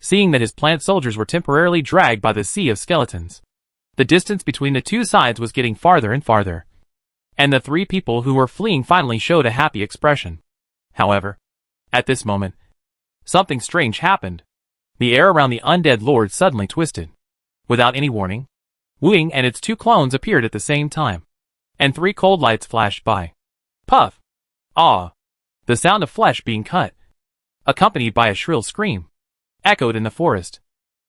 seeing that his plant soldiers were temporarily dragged by the sea of skeletons. The distance between the two sides was getting farther and farther, and the 3 people who were fleeing finally showed a happy expression. However, at this moment, something strange happened. The air around the undead lord suddenly twisted. Without any warning, Wu Ying and its 2 clones appeared at the same time, and 3 cold lights flashed by. Puff! Ah! The sound of flesh being cut, accompanied by a shrill scream, echoed in the forest.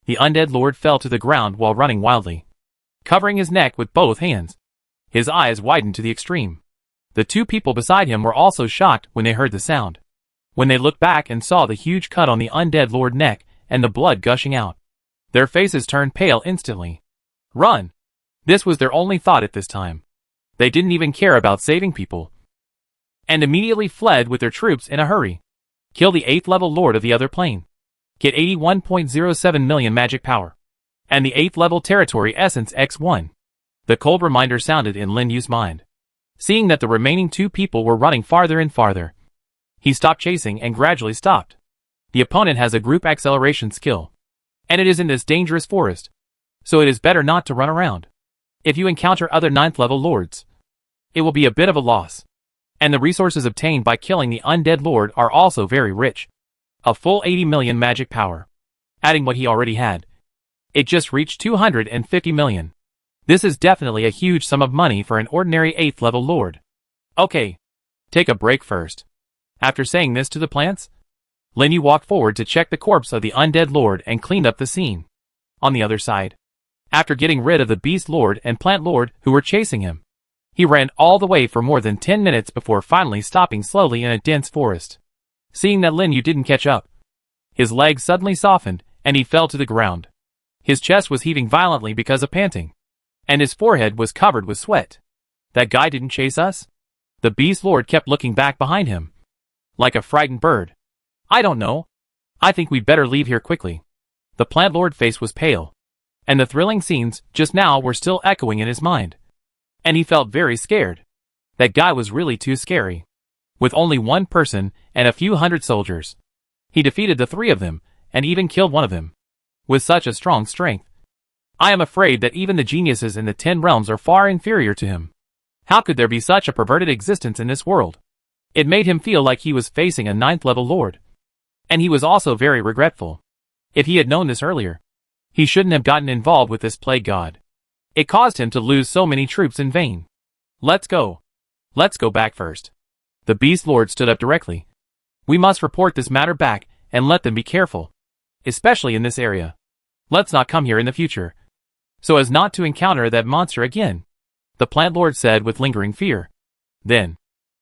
The undead lord fell to the ground while running wildly, covering his neck with both hands. His eyes widened to the extreme. The 2 people beside him were also shocked when they heard the sound. When they looked back and saw the huge cut on the undead lord's neck and the blood gushing out, their faces turned pale instantly. Run! This was their only thought at this time. They didn't even care about saving people, and immediately fled with their troops in a hurry. Kill the 8th level lord of the other plane. Get 81.07 million magic power. And the 8th level territory essence X1. The cold reminder sounded in Lin Yu's mind. Seeing that the remaining 2 people were running farther and farther, he stopped chasing and gradually stopped. The opponent has a group acceleration skill, and it is in this dangerous forest, so it is better not to run around. If you encounter other 9th level lords, it will be a bit of a loss. And the resources obtained by killing the undead lord are also very rich. A full 80 million magic power. Adding what he already had, it just reached 250 million. This is definitely a huge sum of money for an ordinary 8th level lord. Okay, take a break first. After saying this to the plants, Lin Yu walked forward to check the corpse of the undead lord and cleaned up the scene. On the other side, after getting rid of the beast lord and plant lord who were chasing him, he ran all the way for more than 10 minutes before finally stopping slowly in a dense forest. Seeing that Lin Yu didn't catch up, his legs suddenly softened and he fell to the ground. His chest was heaving violently because of panting, and his forehead was covered with sweat. That guy didn't chase us? The beast lord kept looking back behind him, like a frightened bird. I don't know. I think we'd better leave here quickly. The plant lord's face was pale, and the thrilling scenes just now were still echoing in his mind. And he felt very scared. That guy was really too scary. With only 1 person and a few hundred soldiers, he defeated the 3 of them and even killed one of them. With such a strong strength, I am afraid that even the geniuses in the 10 realms are far inferior to him. How could there be such a perverted existence in this world? It made him feel like he was facing a 9th level lord. And he was also very regretful. If he had known this earlier, he shouldn't have gotten involved with this plague god. It caused him to lose so many troops in vain. Let's go. Let's go back first. The beast lord stood up directly. We must report this matter back and let them be careful, especially in this area. Let's not come here in the future, so as not to encounter that monster again, the plant lord said with lingering fear. Then,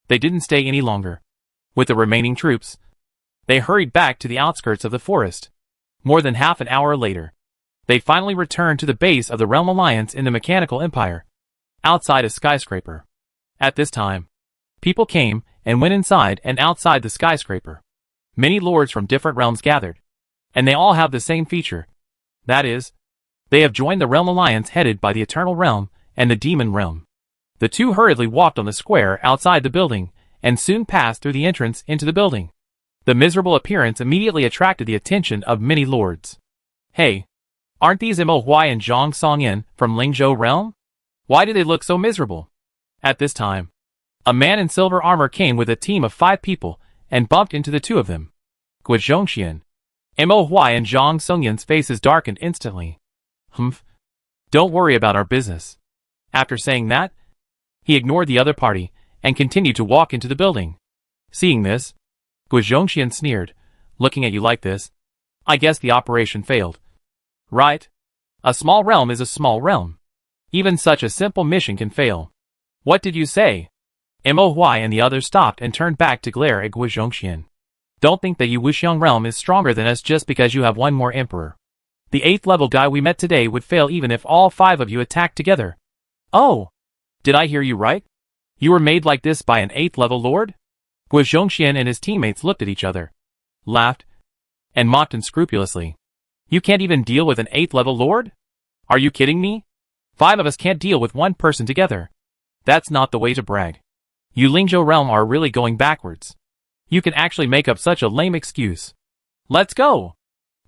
they didn't stay any longer. With the remaining troops, they hurried back to the outskirts of the forest. More than half an hour later, they finally returned to the base of the Realm Alliance in the Mechanical Empire, outside a skyscraper. At this time, people came and went inside and outside the skyscraper. Many lords from different realms gathered, and they all have the same feature. That is, they have joined the Realm Alliance headed by the Eternal Realm and the Demon Realm. The 2 hurriedly walked on the square outside the building and soon passed through the entrance into the building. The miserable appearance immediately attracted the attention of many lords. Hey, aren't these Mo Huai and Zhang Songyan from Lingzhou Realm? Why do they look so miserable? At this time, a man in silver armor came with a team of 5 people and bumped into the 2 of them. Guo Zhongxian, Mo Huai and Zhang Songyan's faces darkened instantly. Humph. Don't worry about our business. After saying that, he ignored the other party and continued to walk into the building. Seeing this, Gu Zhongxian sneered, looking at you like this. I guess the operation failed. Right? A small realm is a small realm. Even such a simple mission can fail. What did you say? Moy and the others stopped and turned back to glare at Gu Zhongxian. Don't think that you Wuxiang realm is stronger than us just because you have one more emperor. The 8th level guy we met today would fail even if all 5 of you attacked together. Oh! Did I hear you right? You were made like this by an 8th level lord? Gu Zhongxian and his teammates looked at each other, laughed, and mocked unscrupulously. You can't even deal with an 8th level lord? Are you kidding me? 5 of us can't deal with one person together. That's not the way to brag. You Lingzhou realm are really going backwards. You can actually make up such a lame excuse. Let's go!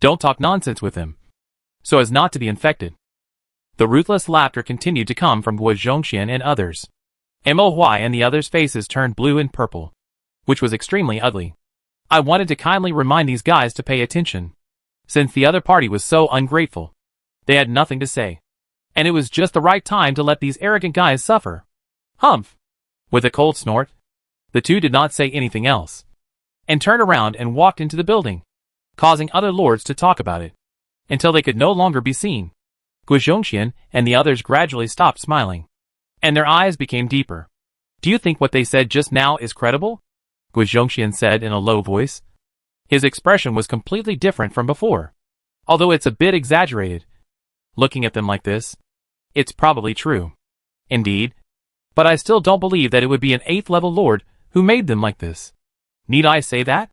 Don't talk nonsense with him, so as not to be infected. The ruthless laughter continued to come from Gu Zhongxian and others. Moy and the others' faces turned blue and purple, which was extremely ugly. I wanted to kindly remind these guys to pay attention, since the other party was so ungrateful. They had nothing to say, and it was just the right time to let these arrogant guys suffer. Humph! With a cold snort, the two did not say anything else, and turned around and walked into the building, causing other lords to talk about it, until they could no longer be seen. Gu Zhongxian and the others gradually stopped smiling, and their eyes became deeper. Do you think what they said just now is credible? Gu Zhongxian said in a low voice. His expression was completely different from before, although it's a bit exaggerated. Looking at them like this, it's probably true. Indeed, but I still don't believe that it would be an 8th level lord who made them like this. Need I say that?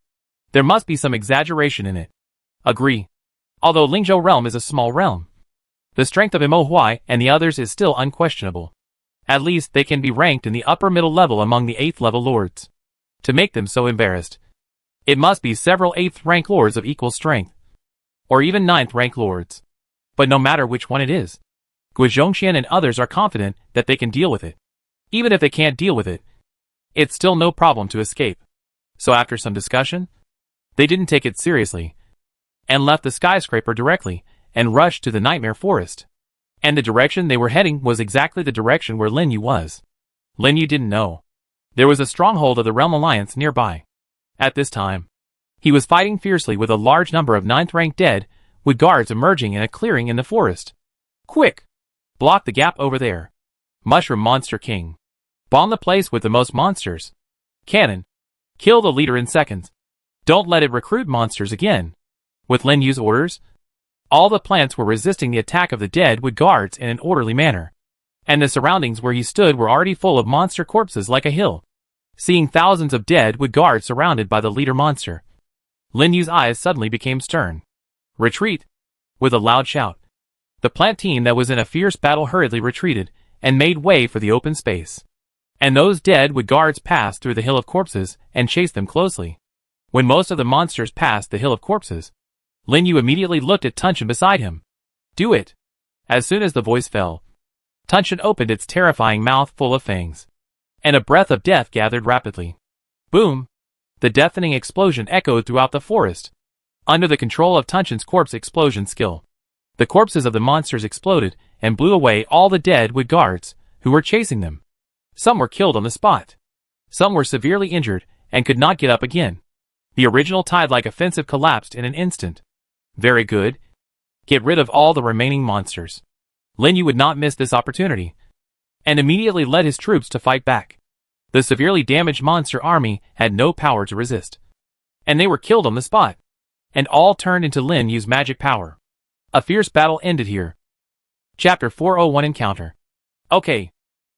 There must be some exaggeration in it. Agree. Although Lingzhou realm is a small realm, the strength of Moy and the others is still unquestionable. At least they can be ranked in the upper middle level among the 8th level lords. To make them so embarrassed, it must be several 8th rank lords of equal strength, or even 9th rank lords. But no matter which one it is, Gu Zhongxian and others are confident that they can deal with it. Even if they can't deal with it, it's still no problem to escape. So after some discussion, they didn't take it seriously, and left the skyscraper directly, and rushed to the Nightmare Forest. And the direction they were heading was exactly the direction where Lin Yu was. Lin Yu didn't know there was a stronghold of the Realm Alliance nearby. At this time, he was fighting fiercely with a large number of 9th rank dead, with guards emerging in a clearing in the forest. Quick! Block the gap over there. Mushroom Monster King. Bomb the place with the most monsters. Cannon. Kill the leader in seconds. Don't let it recruit monsters again. With Lin Yu's orders, all the plants were resisting the attack of the dead with guards in an orderly manner, and the surroundings where he stood were already full of monster corpses like a hill. Seeing thousands of dead with guards surrounded by the leader monster, Lin Yu's eyes suddenly became stern. Retreat! With a loud shout, the plant team that was in a fierce battle hurriedly retreated and made way for the open space. And those dead with guards passed through the hill of corpses and chased them closely. When most of the monsters passed the hill of corpses, Lin Yu immediately looked at Tunshin beside him. Do it! As soon as the voice fell, Tunshin opened its terrifying mouth full of fangs, and a breath of death gathered rapidly. Boom! The deafening explosion echoed throughout the forest. Under the control of Tunshin's corpse explosion skill, the corpses of the monsters exploded and blew away all the dead with guards who were chasing them. Some were killed on the spot. Some were severely injured and could not get up again. The original tide-like offensive collapsed in an instant. Very good. Get rid of all the remaining monsters. Lin Yu would not miss this opportunity, and immediately led his troops to fight back. The severely damaged monster army had no power to resist, and they were killed on the spot, and all turned into Lin Yu's magic power. A fierce battle ended here. Chapter 401 Encounter. Okay,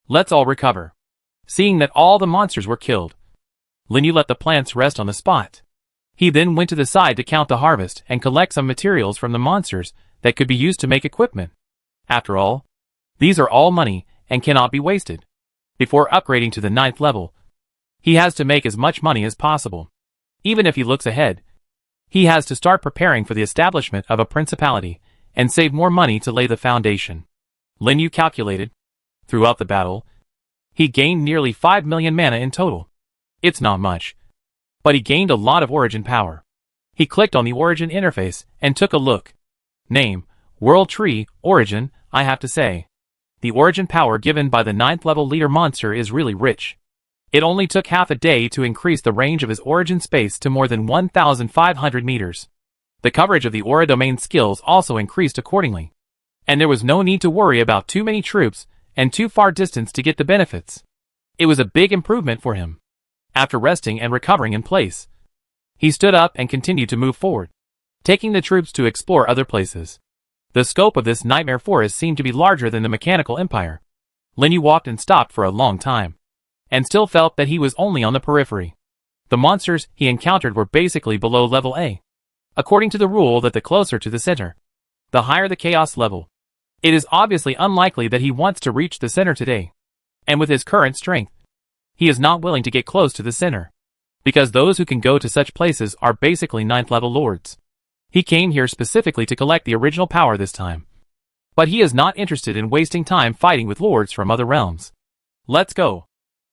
let's all recover. Seeing that all the monsters were killed, Lin Yu let the plants rest on the spot. He then went to the side to count the harvest and collect some materials from the monsters that could be used to make equipment. After all, these are all money and cannot be wasted. Before upgrading to the 9th level, he has to make as much money as possible. Even if he looks ahead, he has to start preparing for the establishment of a principality and save more money to lay the foundation. Lin Yu calculated. Throughout the battle, he gained nearly 5 million mana in total. It's not much, but he gained a lot of origin power. He clicked on the origin interface and took a look. Name, World Tree, Origin, I have to say. The origin power given by the 9th level leader monster is really rich. It only took half a day to increase the range of his origin space to more than 1,500 meters. The coverage of the aura domain skills also increased accordingly. And there was no need to worry about too many troops and too far distance to get the benefits. It was a big improvement for him. After resting and recovering in place, he stood up and continued to move forward, taking the troops to explore other places. The scope of this nightmare forest seemed to be larger than the mechanical empire. Lin Yu walked and stopped for a long time, and still felt that he was only on the periphery. The monsters he encountered were basically below level A. According to the rule that the closer to the center, the higher the chaos level. It is obviously unlikely that he wants to reach the center today. And with his current strength, he is not willing to get close to the center, because those who can go to such places are basically 9th level lords. He came here specifically to collect the original power this time. But he is not interested in wasting time fighting with lords from other realms. Let's go.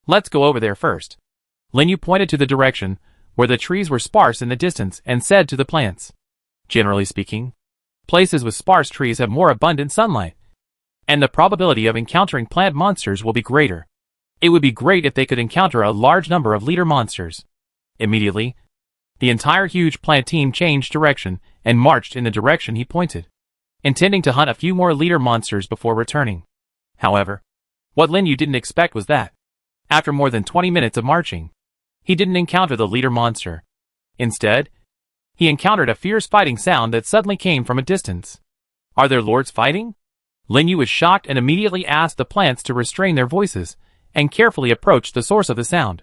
Let's go over there first. Lin Yu pointed to the direction where the trees were sparse in the distance and said to the plants. Generally speaking, places with sparse trees have more abundant sunlight, and the probability of encountering plant monsters will be greater. It would be great if they could encounter a large number of leader monsters. Immediately, the entire huge plant team changed direction and marched in the direction he pointed, intending to hunt a few more leader monsters before returning. However, what Lin Yu didn't expect was that, after more than 20 minutes of marching, he didn't encounter the leader monster. Instead, he encountered a fierce fighting sound that suddenly came from a distance. Are there lords fighting? Lin Yu was shocked and immediately asked the plants to restrain their voices and carefully approached the source of the sound.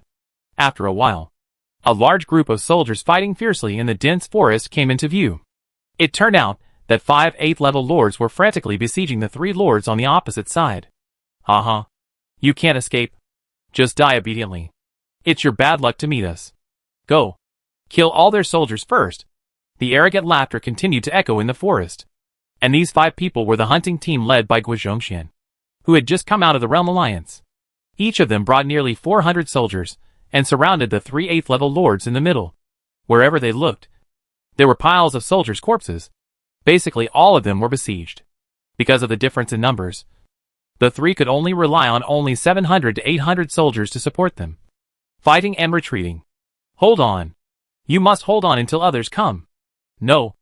After a while, a large group of soldiers fighting fiercely in the dense forest came into view. It turned out that 5 8th level lords were frantically besieging the 3 lords on the opposite side. Haha. You can't escape. Just die obediently. It's your bad luck to meet us. Go. Kill all their soldiers first. The arrogant laughter continued to echo in the forest. And these 5 people were the hunting team led by Guizhongxian, who had just come out of the Realm Alliance. Each of them brought nearly 400 soldiers, and surrounded the 3 8th level lords in the middle. Wherever they looked, there were piles of soldiers' corpses. Basically all of them were besieged. Because of the difference in numbers, the 3 could only rely on only 700 to 800 soldiers to support them, fighting and retreating. Hold on. You must hold on until others come. No.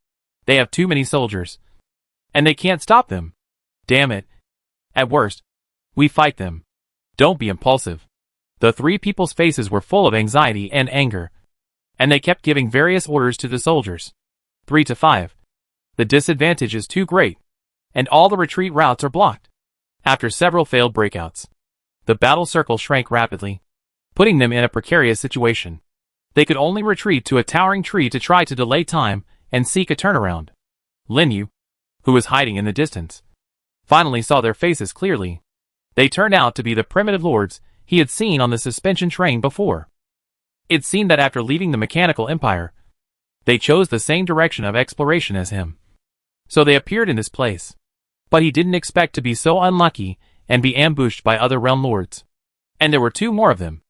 They have too many soldiers. And they can't stop them. Damn it. At worst, we fight them. Don't be impulsive. The 3 people's faces were full of anxiety and anger, and they kept giving various orders to the soldiers. 3 to 5. The disadvantage is too great, and all the retreat routes are blocked. After several failed breakouts, the battle circle shrank rapidly, putting them in a precarious situation. They could only retreat to a towering tree to try to delay time and seek a turnaround. Lin Yu, who was hiding in the distance, finally saw their faces clearly. They turned out to be the primitive lords he had seen on the suspension train before. It seemed that after leaving the mechanical empire, they chose the same direction of exploration as him. So they appeared in this place. But he didn't expect to be so unlucky and be ambushed by other realm lords. And there were 2 more of them.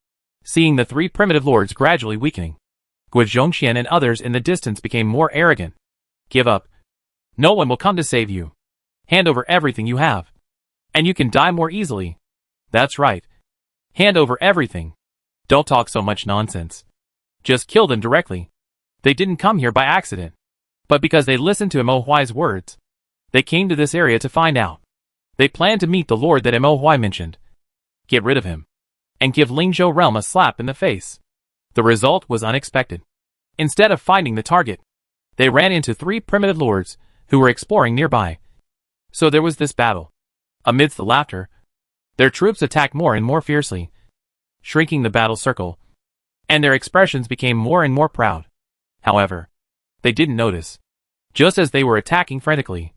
Seeing the 3 primitive lords gradually weakening, Guizhongxian and others in the distance became more arrogant. Give up. No one will come to save you. Hand over everything you have, and you can die more easily. That's right. Hand over everything. Don't talk so much nonsense. Just kill them directly. They didn't come here by accident, but because they listened to Mo Huai's words. They came to this area to find out. They planned to meet the lord that Mo Huai mentioned. Get rid of him, and give Lingzhou realm a slap in the face. The result was unexpected. Instead of finding the target, they ran into 3 primitive lords who were exploring nearby. So there was this battle. Amidst the laughter, their troops attacked more and more fiercely, shrinking the battle circle, and their expressions became more and more proud. However, they didn't notice. Just as they were attacking frantically,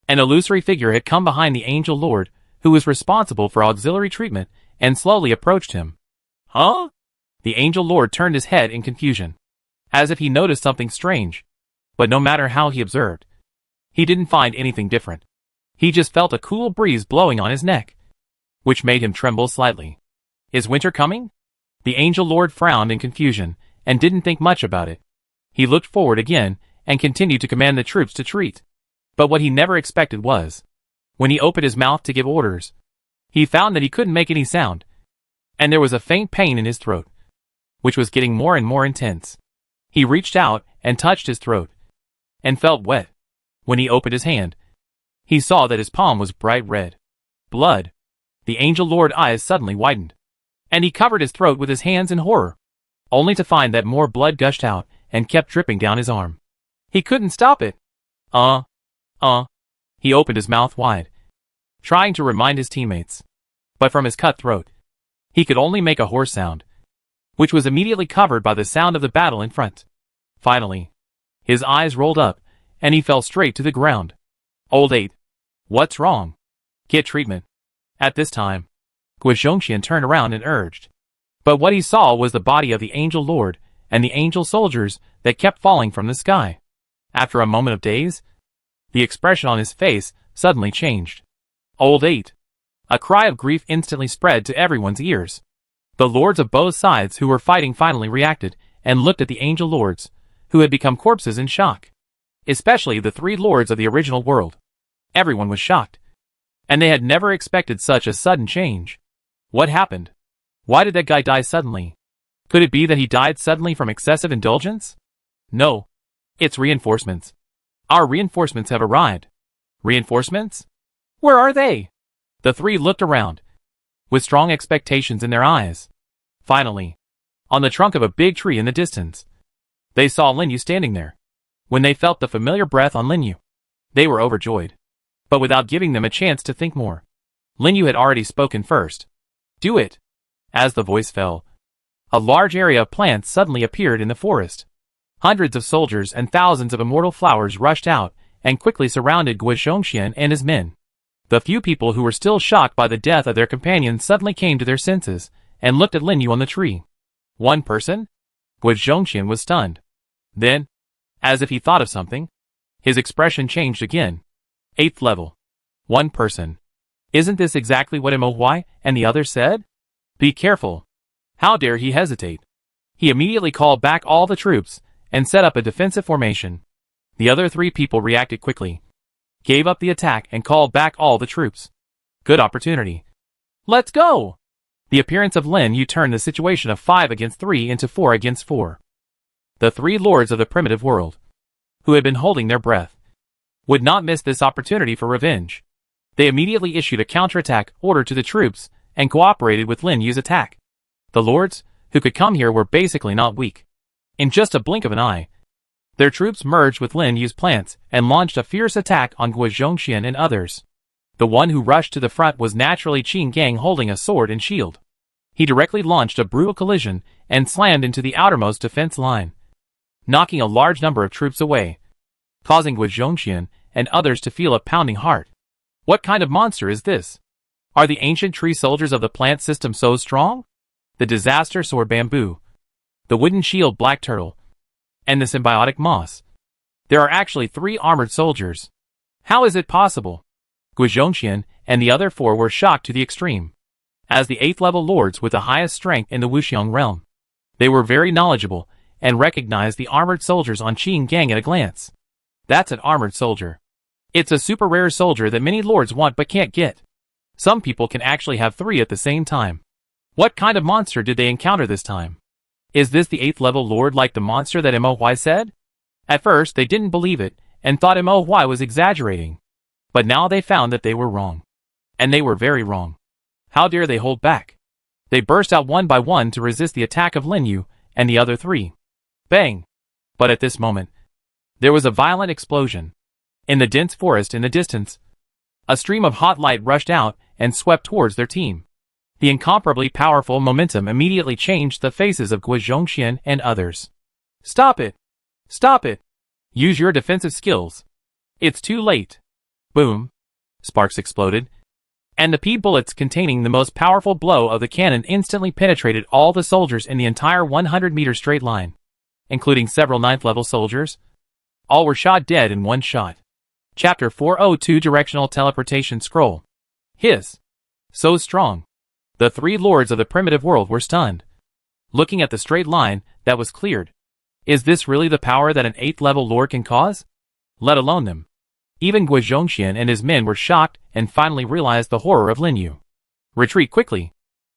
an illusory figure had come behind the Angel Lord, who was responsible for auxiliary treatment, and slowly approached him. Huh? The Angel Lord turned his head in confusion, as if he noticed something strange. But no matter how he observed, he didn't find anything different. He just felt a cool breeze blowing on his neck, which made him tremble slightly. Is winter coming? The Angel Lord frowned in confusion, and didn't think much about it. He looked forward again, and continued to command the troops to retreat. But what he never expected was When he opened his mouth to give orders, he found that he couldn't make any sound, and there was a faint pain in his throat, which was getting more and more intense. He reached out and touched his throat, and felt wet. When he opened his hand, he saw that his palm was bright red. Blood. The Angel Lord's eyes suddenly widened, and he covered his throat with his hands in horror, only to find that more blood gushed out and kept dripping down his arm. He couldn't stop it. He opened his mouth wide, trying to remind his teammates, but from his cut throat, he could only make a hoarse sound, which was immediately covered by the sound of the battle in front. Finally, his eyes rolled up, and he fell straight to the ground. Old 8. What's wrong? Get treatment. At this time, Guizhongxian turned around and urged. But what he saw was the body of the Angel Lord and the angel soldiers that kept falling from the sky. After a moment of daze, the expression on his face suddenly changed. Old 8. A cry of grief instantly spread to everyone's ears. The lords of both sides who were fighting finally reacted and looked at the angel lords, who had become corpses in shock. Especially the 3 lords of the original world. Everyone was shocked, and they had never expected such a sudden change. What happened? Why did that guy die suddenly? Could it be that he died suddenly from excessive indulgence? No. It's reinforcements. Our reinforcements have arrived. Reinforcements? Where are they? The 3 looked around, with strong expectations in their eyes. Finally, on the trunk of a big tree in the distance, they saw Lin Yu standing there. When they felt the familiar breath on Lin Yu, they were overjoyed. But without giving them a chance to think more, Lin Yu had already spoken first. Do it! As the voice fell, a large area of plants suddenly appeared in the forest. Hundreds of soldiers and thousands of immortal flowers rushed out and quickly surrounded Guizhongxian and his men. The few people who were still shocked by the death of their companions suddenly came to their senses and looked at Lin Yu on the tree. One person? Guizhongxian was stunned. Then, as if he thought of something, his expression changed again. 8th level. One person. Isn't this exactly what MOY and the others said? Be careful. How dare he hesitate? He immediately called back all the troops and set up a defensive formation. The other 3 people reacted quickly, gave up the attack and called back all the troops. Good opportunity. Let's go! The appearance of Lin Yu turned the situation of 5 against 3 into 4 against 4. The 3 lords of the primitive world, who had been holding their breath, would not miss this opportunity for revenge. They immediately issued a counterattack order to the troops and cooperated with Lin Yu's attack. The lords who could come here were basically not weak. In just a blink of an eye, their troops merged with Lin Yu's plants and launched a fierce attack on Guizhongxian and others. The one who rushed to the front was naturally Qin Gang, holding a sword and shield. He directly launched a brutal collision and slammed into the outermost defense line, knocking a large number of troops away, causing Guizhongxian and others to feel a pounding heart. What kind of monster is this? Are the ancient tree soldiers of the plant system so strong? The disaster sword bamboo, the wooden shield black turtle, and the symbiotic moss. There are actually 3 armored soldiers. How is it possible? Guizhongxian and the other 4 were shocked to the extreme. As the 8th level lords with the highest strength in the Wuxiang realm, they were very knowledgeable and recognized the armored soldiers on Qin Gang at a glance. That's an armored soldier. It's a super rare soldier that many lords want but can't get. Some people can actually have 3 at the same time. What kind of monster did they encounter this time? Is this the 8th level lord like the monster that MOY said? At first they didn't believe it and thought MOY was exaggerating. But now they found that they were wrong. And they were very wrong. How dare they hold back? They burst out one by one to resist the attack of Lin Yu and the other 3. Bang! But at this moment, there was a violent explosion. In the dense forest in the distance, a stream of hot light rushed out and swept towards their team. The incomparably powerful momentum immediately changed the faces of Guizhongxian and others. Stop it! Stop it! Use your defensive skills. It's too late. Boom! Sparks exploded, and the P bullets containing the most powerful blow of the cannon instantly penetrated all the soldiers in the entire 100-meter straight line, including several 9th level soldiers. All were shot dead in one shot. Chapter 402 Directional Teleportation Scroll. Hiss. So strong. The 3 lords of the primitive world were stunned, looking at the straight line that was cleared. Is this really the power that an 8th level lord can cause? Let alone them. Even Guo Zhongxian and his men were shocked and finally realized the horror of Lin Yu. Retreat quickly.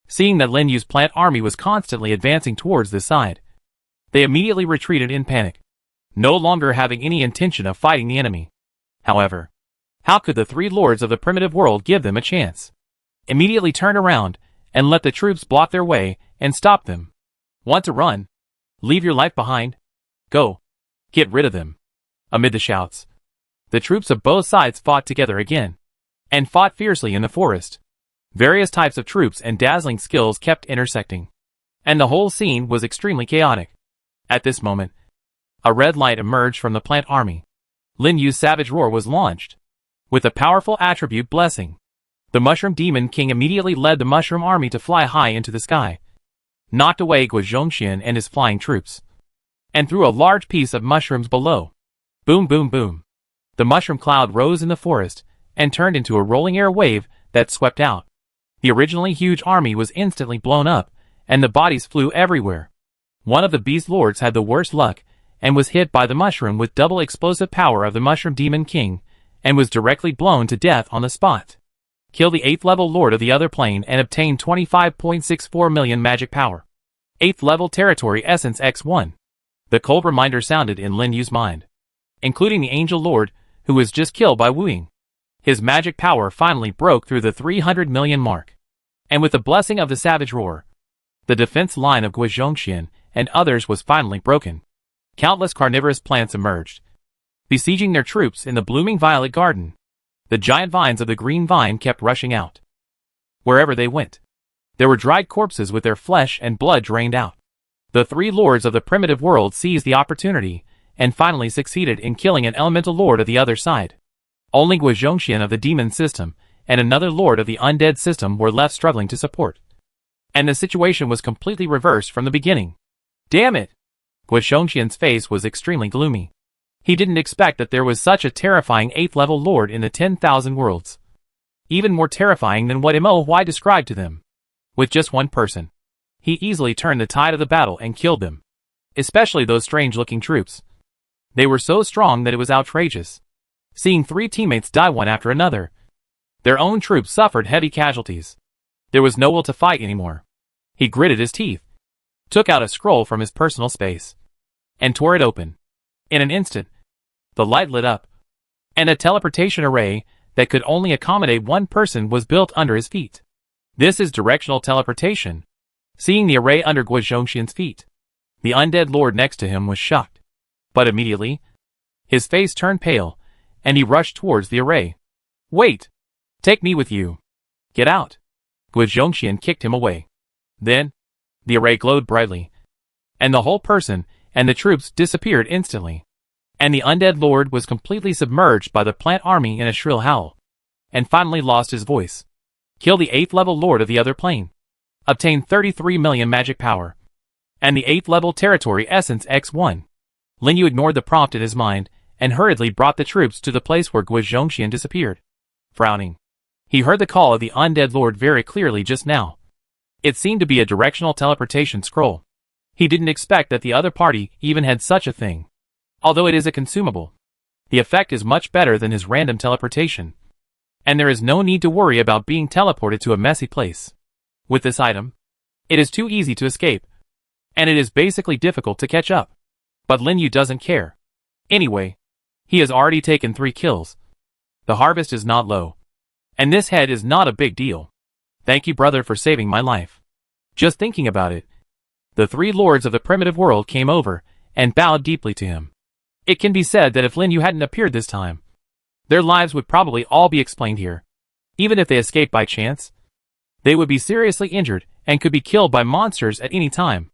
Seeing that Lin Yu's plant army was constantly advancing towards this side, they immediately retreated in panic, no longer having any intention of fighting the enemy. However, how could the three lords of the primitive world give them a chance? Immediately turn around and let the troops block their way and stop them. Want to run? Leave your life behind? Go. Get rid of them. Amid the shouts, the troops of both sides fought together again, and fought fiercely in the forest. Various types of troops and dazzling skills kept intersecting, and the whole scene was extremely chaotic. At this moment, a red light emerged from the plant army. Lin Yu's savage roar was launched. With a powerful attribute blessing, the Mushroom Demon King immediately led the Mushroom Army to fly high into the sky, knocked away Guo Zhongxian and his flying troops, and threw a large piece of mushrooms below. Boom boom boom. The mushroom cloud rose in the forest and turned into a rolling air wave that swept out. The originally huge army was instantly blown up, and the bodies flew everywhere. One of the beast lords had the worst luck and was hit by the mushroom with double explosive power of the Mushroom Demon King and was directly blown to death on the spot. Kill the 8th level lord of the other plane and obtain 25.64 million magic power. 8th level territory essence X1. The cold reminder sounded in Lin Yu's mind, including the angel lord who was just killed by Wu Ying. His magic power finally broke through the 300 million mark, and with the blessing of the savage roar, the defense line of Guo Zhongxian and others was finally broken. Countless carnivorous plants emerged, besieging their troops in the blooming violet garden. The giant vines of the green vine kept rushing out. Wherever they went, there were dried corpses with their flesh and blood drained out. The three lords of the primitive world seized the opportunity and finally succeeded in killing an elemental lord of the other side. Only Guo Zhongxian of the demon system and another lord of the undead system were left struggling to support. And the situation was completely reversed from the beginning. Damn it! Guo Zhongxian's face was extremely gloomy. He didn't expect that there was such a terrifying 8th level lord in the 10,000 worlds. Even more terrifying than what Moy described to them. With just one person, he easily turned the tide of the battle and killed them. Especially those strange-looking troops. They were so strong that it was outrageous. Seeing 3 teammates die one after another, their own troops suffered heavy casualties. There was no will to fight anymore. He gritted his teeth, took out a scroll from his personal space, and tore it open. In an instant, the light lit up, and a teleportation array that could only accommodate one person was built under his feet. This is directional teleportation. Seeing the array under Guo Zhongxian's feet, the undead lord next to him was shocked. But immediately, his face turned pale, and he rushed towards the array. Wait! Take me with you! Get out! Guo Zhongxian kicked him away. Then, the array glowed brightly, and the whole person and the troops disappeared instantly. And the undead lord was completely submerged by the plant army in a shrill howl, and finally lost his voice. Kill the 8th level lord of the other plane. Obtain 33 million magic power. And the 8th level territory essence X1. Lin Yu ignored the prompt in his mind, and hurriedly brought the troops to the place where Guo Zhongxian disappeared. Frowning, he heard the call of the undead lord very clearly just now. It seemed to be a directional teleportation scroll. He didn't expect that the other party even had such a thing. Although it is a consumable, the effect is much better than his random teleportation. And there is no need to worry about being teleported to a messy place. With this item, it is too easy to escape, and it is basically difficult to catch up. But Lin Yu doesn't care. Anyway, he has already taken 3 kills. The harvest is not low, and this head is not a big deal. Thank you, brother, for saving my life. Just thinking about it, the 3 lords of the primitive world came over and bowed deeply to him. It can be said that if Lin Yu hadn't appeared this time, their lives would probably all be explained here. Even if they escaped by chance, they would be seriously injured and could be killed by monsters at any time.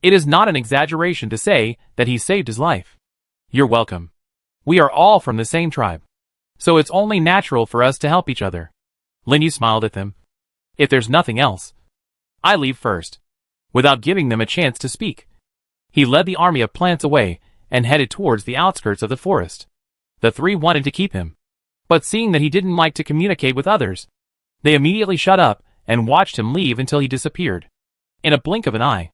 It is not an exaggeration to say that he saved his life. You're welcome. We are all from the same tribe, so it's only natural for us to help each other. Lin Yu smiled at them. If there's nothing else, I leave first. Without giving them a chance to speak, he led the army of plants away and headed towards the outskirts of the forest. The 3 wanted to keep him, but seeing that he didn't like to communicate with others, they immediately shut up and watched him leave until he disappeared. In a blink of an eye,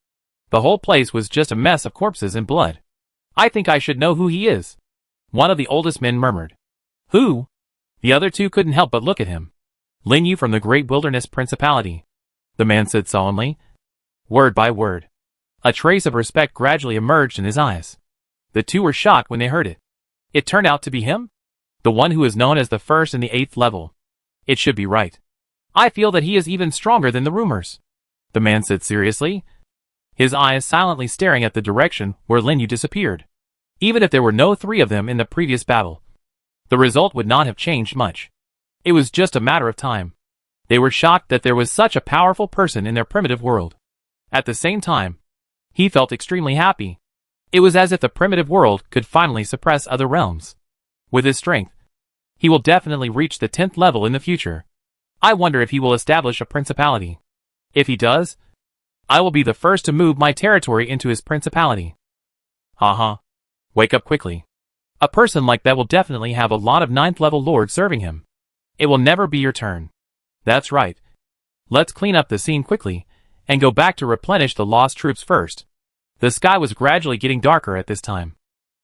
the whole place was just a mess of corpses and blood. I think I should know who he is, one of the oldest men murmured. Who? The other two couldn't help but look at him. Lin Yu from the Great Wilderness Principality, the man said solemnly, word by word. A trace of respect gradually emerged in his eyes. The two were shocked when they heard it. It turned out to be him? The one who is known as the first in the 8th level. It should be right. I feel that he is even stronger than the rumors, the man said seriously, his eyes silently staring at the direction where Lin Yu disappeared. Even if there were no three of them in the previous battle, the result would not have changed much. It was just a matter of time. They were shocked that there was such a powerful person in their primitive world. At the same time, he felt extremely happy. It was as if the primitive world could finally suppress other realms. With his strength, he will definitely reach the 10th level in the future. I wonder if he will establish a principality. If he does, I will be the first to move my territory into his principality. Haha. Wake up quickly. A person like that will definitely have a lot of 9th level lords serving him. It will never be your turn. That's right. Let's clean up the scene quickly, and go back to replenish the lost troops first. The sky was gradually getting darker at this time.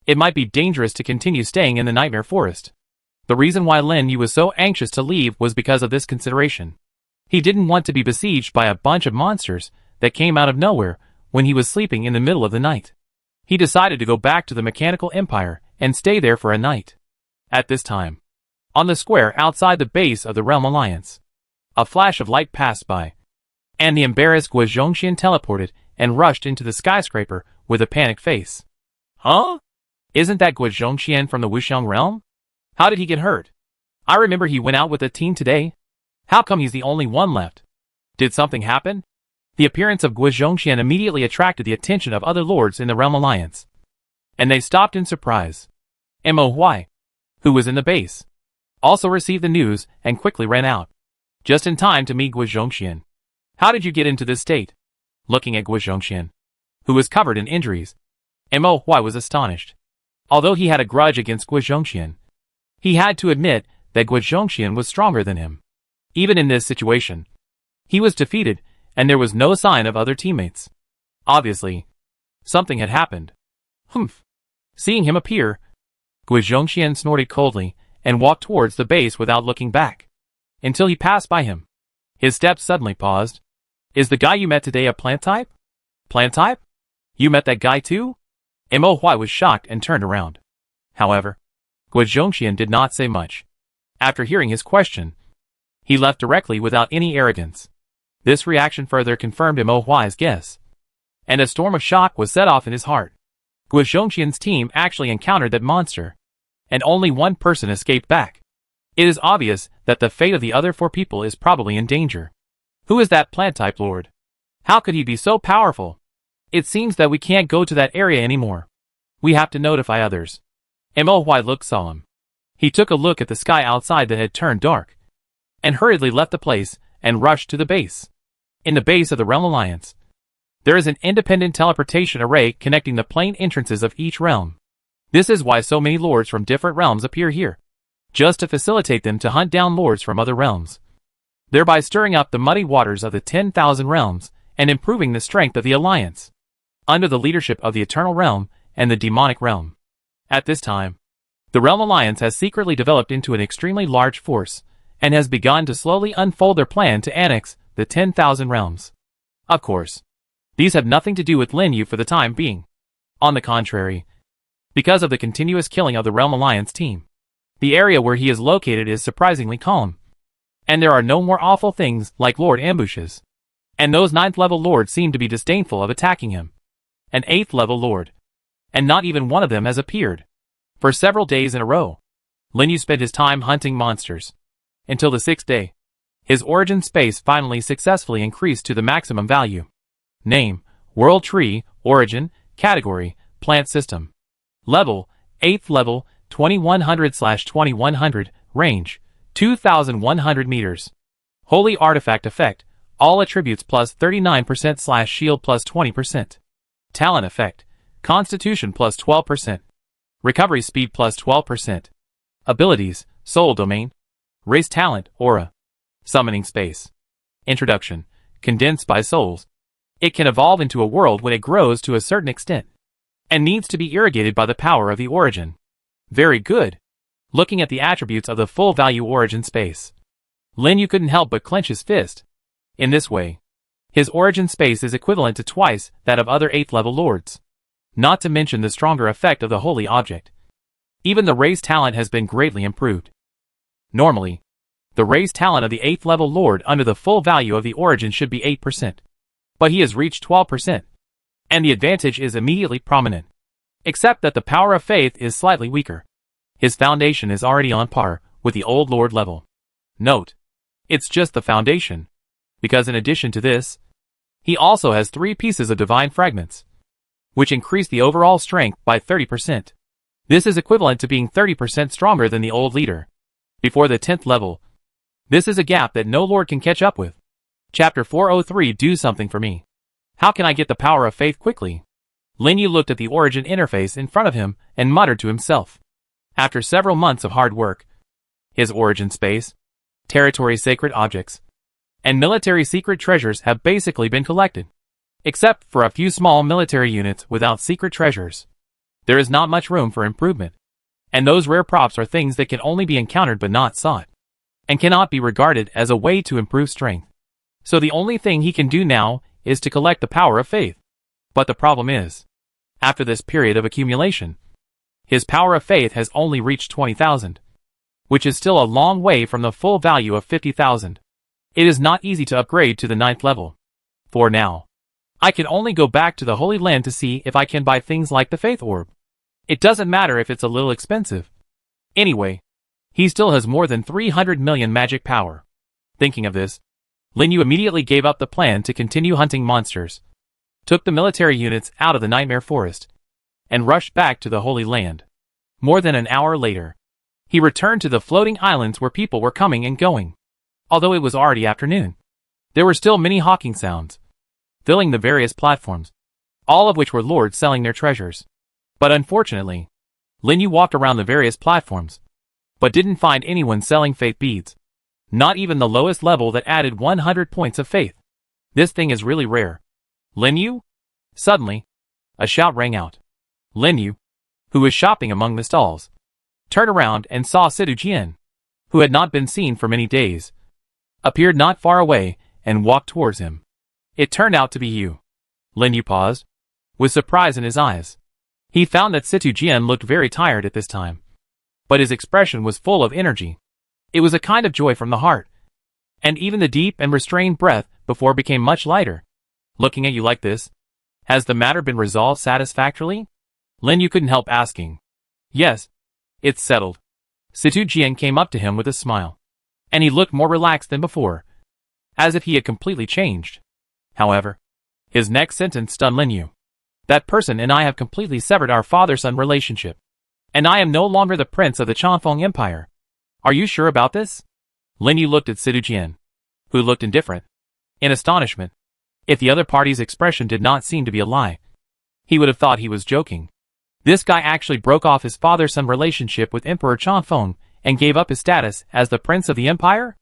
It might be dangerous to continue staying in the Nightmare Forest. The reason why Lin Yu was so anxious to leave was because of this consideration. He didn't want to be besieged by a bunch of monsters that came out of nowhere when he was sleeping in the middle of the night. He decided to go back to the Mechanical Empire and stay there for a night. At this time, on the square outside the base of the Realm Alliance, a flash of light passed by, and the embarrassed Guo Zhongxian teleported and rushed into the skyscraper with a panicked face. Huh? Isn't that Guo Zhongxian from the Wuxiang realm? How did he get hurt? I remember he went out with a team today. How come he's the only one left? Did something happen? The appearance of Guo Zhongxian immediately attracted the attention of other lords in the Realm Alliance, and they stopped in surprise. Mo Huai, who was in the base, also received the news and quickly ran out, just in time to meet Guo Zhongxian. How did you get into this state? Looking at Guo Zhongxian, who was covered in injuries, Mo Huai was astonished. Although he had a grudge against Guo Zhongxian, he had to admit that Guo Zhongxian was stronger than him. Even in this situation, he was defeated, and there was no sign of other teammates. Obviously, something had happened. Humph. Seeing him appear, Guo Zhongxian snorted coldly and walked towards the base without looking back, until he passed by him. His steps suddenly paused. Is the guy you met today a plant type? Plant type? You met that guy too? Mo Huai was shocked and turned around. However, Guo Zhongxian did not say much. After hearing his question, he left directly without any arrogance. This reaction further confirmed Mo Huai's guess, and a storm of shock was set off in his heart. Guo Zhongxian's team actually encountered that monster, and only one person escaped back. It is obvious that the fate of the other 4 people is probably in danger. Who is that plant-type lord? How could he be so powerful? It seems that we can't go to that area anymore. We have to notify others. Mo Huai looked solemn. He took a look at the sky outside that had turned dark, and hurriedly left the place and rushed to the base. In the base of the Realm Alliance, there is an independent teleportation array connecting the plane entrances of each realm. This is why so many lords from different realms appear here, just to facilitate them to hunt down lords from other realms, thereby stirring up the muddy waters of the 10,000 realms and improving the strength of the Alliance, under the leadership of the Eternal Realm and the Demonic Realm. At this time, the Realm Alliance has secretly developed into an extremely large force, and has begun to slowly unfold their plan to annex the 10,000 realms. Of course, these have nothing to do with Lin Yu for the time being. On the contrary, because of the continuous killing of the Realm Alliance team, the area where he is located is surprisingly calm, and there are no more awful things like lord ambushes. And those 9th level lords seem to be disdainful of attacking him. An 8th level lord, and not even one of them has appeared. For several days in a row, Lin Yu spent his time hunting monsters, until the 6th day. His origin space finally successfully increased to the maximum value. Name, World Tree, Origin, Category, Plant System. Level, 8th level, 2100/2100, Range, 2100 meters. Holy Artifact Effect, all attributes plus 39%/shield plus 20%. Talent Effect, Constitution plus 12%. Recovery Speed plus 12%. Abilities, Soul Domain. Race Talent, Aura. Summoning Space. Introduction, Condensed by Souls. It can evolve into a world when it grows to a certain extent, and needs to be irrigated by the power of the origin. Very good. looking at the attributes of the full-value origin space. Lin Yu couldn't help but clench his fist. In this way, his origin space is equivalent to twice that of other 8th level lords. Not to mention the stronger effect of the holy object. Even the raise talent has been greatly improved. Normally, the raise talent of the 8th level lord under the full value of the origin should be 8%. But he has reached 12%. And the advantage is immediately prominent. Except that the power of faith is slightly weaker. His foundation is already on par with the old lord level. Note, it's just the foundation. Because in addition to this, he also has 3 pieces of divine fragments, which increase the overall strength by 30%. This is equivalent to being 30% stronger than the old leader. Before the 10th level, this is a gap that no lord can catch up with. Chapter 403 Do something for me. How can I get the power of faith quickly? Lin Yu looked at the origin interface in front of him and muttered to himself. After several months of hard work, his origin space, territory sacred objects, and military secret treasures have basically been collected. Except for a few small military units without secret treasures, there is not much room for improvement. And those rare props are things that can only be encountered but not sought, and cannot be regarded as a way to improve strength. So the only thing he can do now is to collect the power of faith. But the problem is, after this period of accumulation, his power of faith has only reached 20,000, which is still a long way from the full value of 50,000. It is not easy to upgrade to the 9th level. For now, I can only go back to the Holy Land to see if I can buy things like the Faith Orb. It doesn't matter if it's a little expensive. Anyway, he still has more than 300 million magic power. Thinking of this, Lin Yu immediately gave up the plan to continue hunting monsters, took the military units out of the Nightmare Forest, and rushed back to the Holy Land. More than an hour later, he returned to the floating islands where people were coming and going. Although it was already afternoon, there were still many hawking sounds, filling the various platforms, all of which were lords selling their treasures. But unfortunately, Lin Yu walked around the various platforms, but didn't find anyone selling faith beads. Not even the lowest level that added 100 points of faith. This thing is really rare. Lin Yu? Suddenly, a shout rang out. Lin Yu, who was shopping among the stalls, turned around and saw Situ Jian, who had not been seen for many days, appeared not far away and walked towards him. It turned out to be you. Lin Yu paused, with surprise in his eyes. He found that Situ Jian looked very tired at this time, but his expression was full of energy. It was a kind of joy from the heart, and even the deep and restrained breath before became much lighter. Looking at you like this, has the matter been resolved satisfactorily? Lin Yu couldn't help asking. Yes, it's settled. Situ Jian came up to him with a smile, and he looked more relaxed than before, as if he had completely changed. However, his next sentence stunned Lin Yu. That person and I have completely severed our father-son relationship, and I am no longer the prince of the Confronting Empire. Are you sure about this? Lin Yu looked at Situ Jian, who looked indifferent, in astonishment. If the other party's expression did not seem to be a lie, he would have thought he was joking. This guy actually broke off his father-son relationship with Emperor Confronting and gave up his status as the prince of the empire?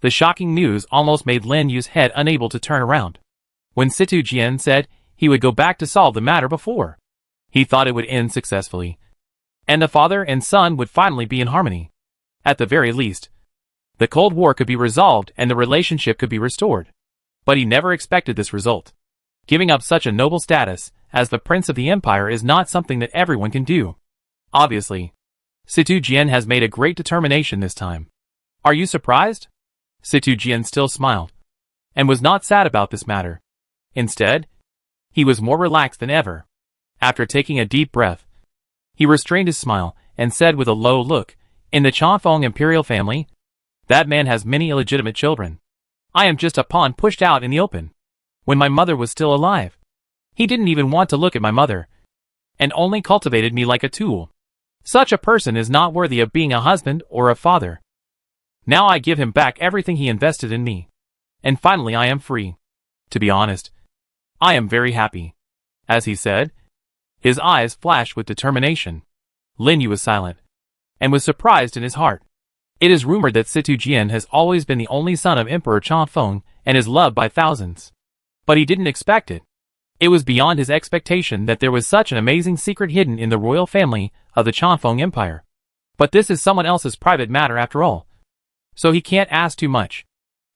The shocking news almost made Lin Yu's head unable to turn around. When Situ Jian said he would go back to solve the matter before, he thought it would end successfully, and the father and son would finally be in harmony. At the very least, the Cold War could be resolved and the relationship could be restored. But he never expected this result. Giving up such a noble status as the prince of the empire is not something that everyone can do. Obviously, Situ Jian has made a great determination this time. Are you surprised? Situ Jian still smiled, and was not sad about this matter. Instead, he was more relaxed than ever. After taking a deep breath, he restrained his smile and said with a low look, in the Confronting Imperial family, that man has many illegitimate children. I am just a pawn pushed out in the open. When my mother was still alive, he didn't even want to look at my mother, and only cultivated me like a tool. Such a person is not worthy of being a husband or a father. Now I give him back everything he invested in me, and finally I am free. To be honest, I am very happy. As he said, his eyes flashed with determination. Lin Yu was silent, and was surprised in his heart. It is rumored that Situ Jian has always been the only son of Emperor Confronting and is loved by thousands. But he didn't expect it. It was beyond his expectation that there was such an amazing secret hidden in the royal family of the Confronting Empire. But this is someone else's private matter after all, so he can't ask too much.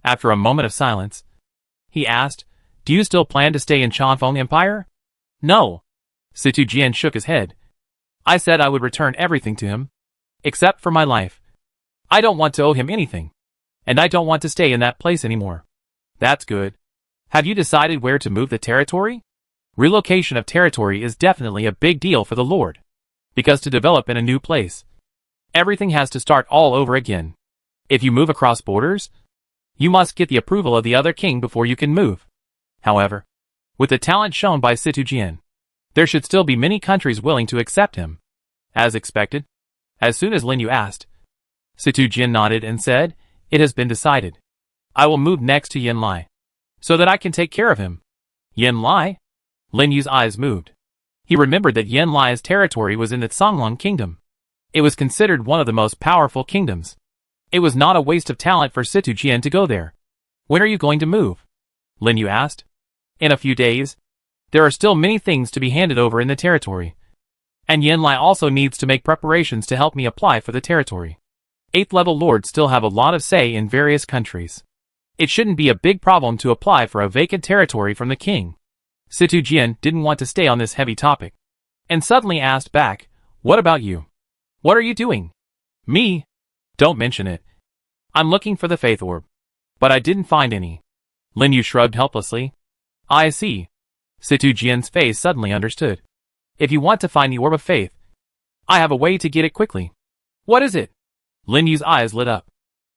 After a moment of silence, he asked, "Do you still plan to stay in Confronting Empire?" "No." Situ Jian shook his head. "I said I would return everything to him, except for my life. I don't want to owe him anything, and I don't want to stay in that place anymore." "That's good. Have you decided where to move the territory?" Relocation of territory is definitely a big deal for the Lord, because to develop in a new place, everything has to start all over again. If you move across borders, you must get the approval of the other king before you can move. However, with the talent shown by Situ Jian, there should still be many countries willing to accept him. As expected, as soon as Lin Yu asked, Situ Jian nodded and said, "It has been decided. I will move next to Yin Lai, so that I can take care of him." Yin Lai? Lin Yu's eyes moved. He remembered that Yin Lai's territory was in the Songlong Kingdom. It was considered one of the most powerful kingdoms. It was not a waste of talent for Situ Jian to go there. "When are you going to move?" Lin Yu asked. "In a few days. There are still many things to be handed over in the territory. And Yin Lai also needs to make preparations to help me apply for the territory. 8th level lords still have a lot of say in various countries. It shouldn't be a big problem to apply for a vacant territory from the king." Situ Jian didn't want to stay on this heavy topic, and suddenly asked back, "What about you? What are you doing?" "Me? Don't mention it. I'm looking for the Faith Orb, but I didn't find any." Lin Yu shrugged helplessly. "I see." Situ Jian's face suddenly understood. "If you want to find the Orb of Faith, I have a way to get it quickly." "What is it?" Lin Yu's eyes lit up.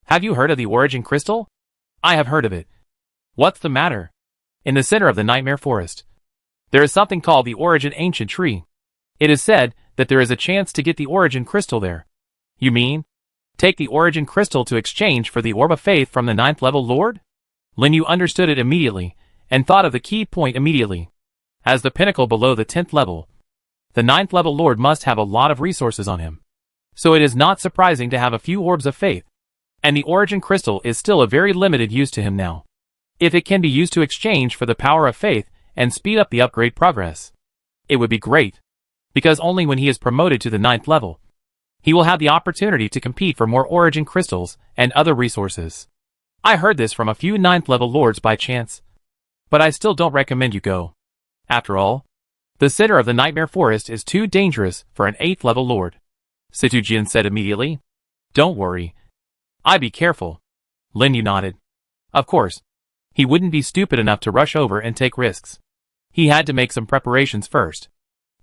"Have you heard of the Origin Crystal?" "I have heard of it." "What's the matter?" "In the center of the Nightmare Forest, there is something called the Origin Ancient Tree. It is said that there is a chance to get the Origin Crystal there." "You mean, take the Origin Crystal to exchange for the Orb of Faith from the 9th level Lord?" Lin Yu understood it immediately, and thought of the key point immediately. As the pinnacle below the 10th level, the 9th level Lord must have a lot of resources on him. So it is not surprising to have a few Orbs of Faith, and the Origin Crystal is still a very limited use to him now. If it can be used to exchange for the power of faith and speed up the upgrade progress, it would be great, because only when he is promoted to the 9th level, he will have the opportunity to compete for more Origin Crystals and other resources. I heard this from a few 9th level lords by chance, but I still don't recommend you go. After all, the center of the Nightmare Forest is too dangerous for an 8th level lord. Situ Jian said immediately. "Don't worry. I be careful." Lin Yu nodded. Of course, he wouldn't be stupid enough to rush over and take risks. He had to make some preparations first.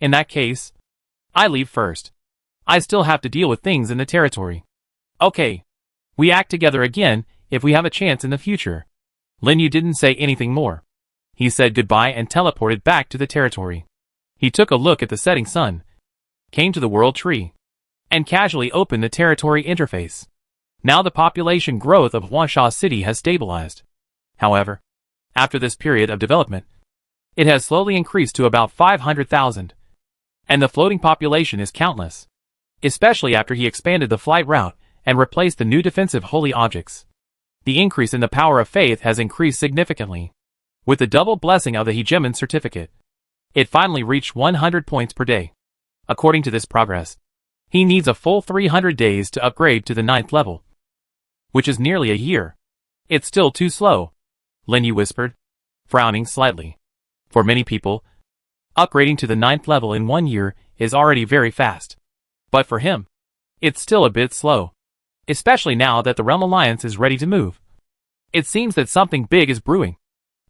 "In that case, I leave first. I still have to deal with things in the territory." "Okay. We act together again if we have a chance in the future." Lin Yu didn't say anything more. He said goodbye and teleported back to the territory. He took a look at the setting sun, came to the world tree, and casually opened the territory interface. Now the population growth of Huangsha City has stabilized. However, after this period of development, it has slowly increased to about 500,000, and the floating population is countless, especially after he expanded the flight route and replaced the new defensive holy objects. The increase in the power of faith has increased significantly. With the double blessing of the hegemon certificate, it finally reached 100 points per day. According to this progress, he needs a full 300 days to upgrade to the 9th level, which is nearly a year. "It's still too slow," Lin Yu whispered, frowning slightly. For many people, upgrading to the 9th level in 1 year is already very fast. But for him, it's still a bit slow, especially now that the Realm Alliance is ready to move. It seems that something big is brewing,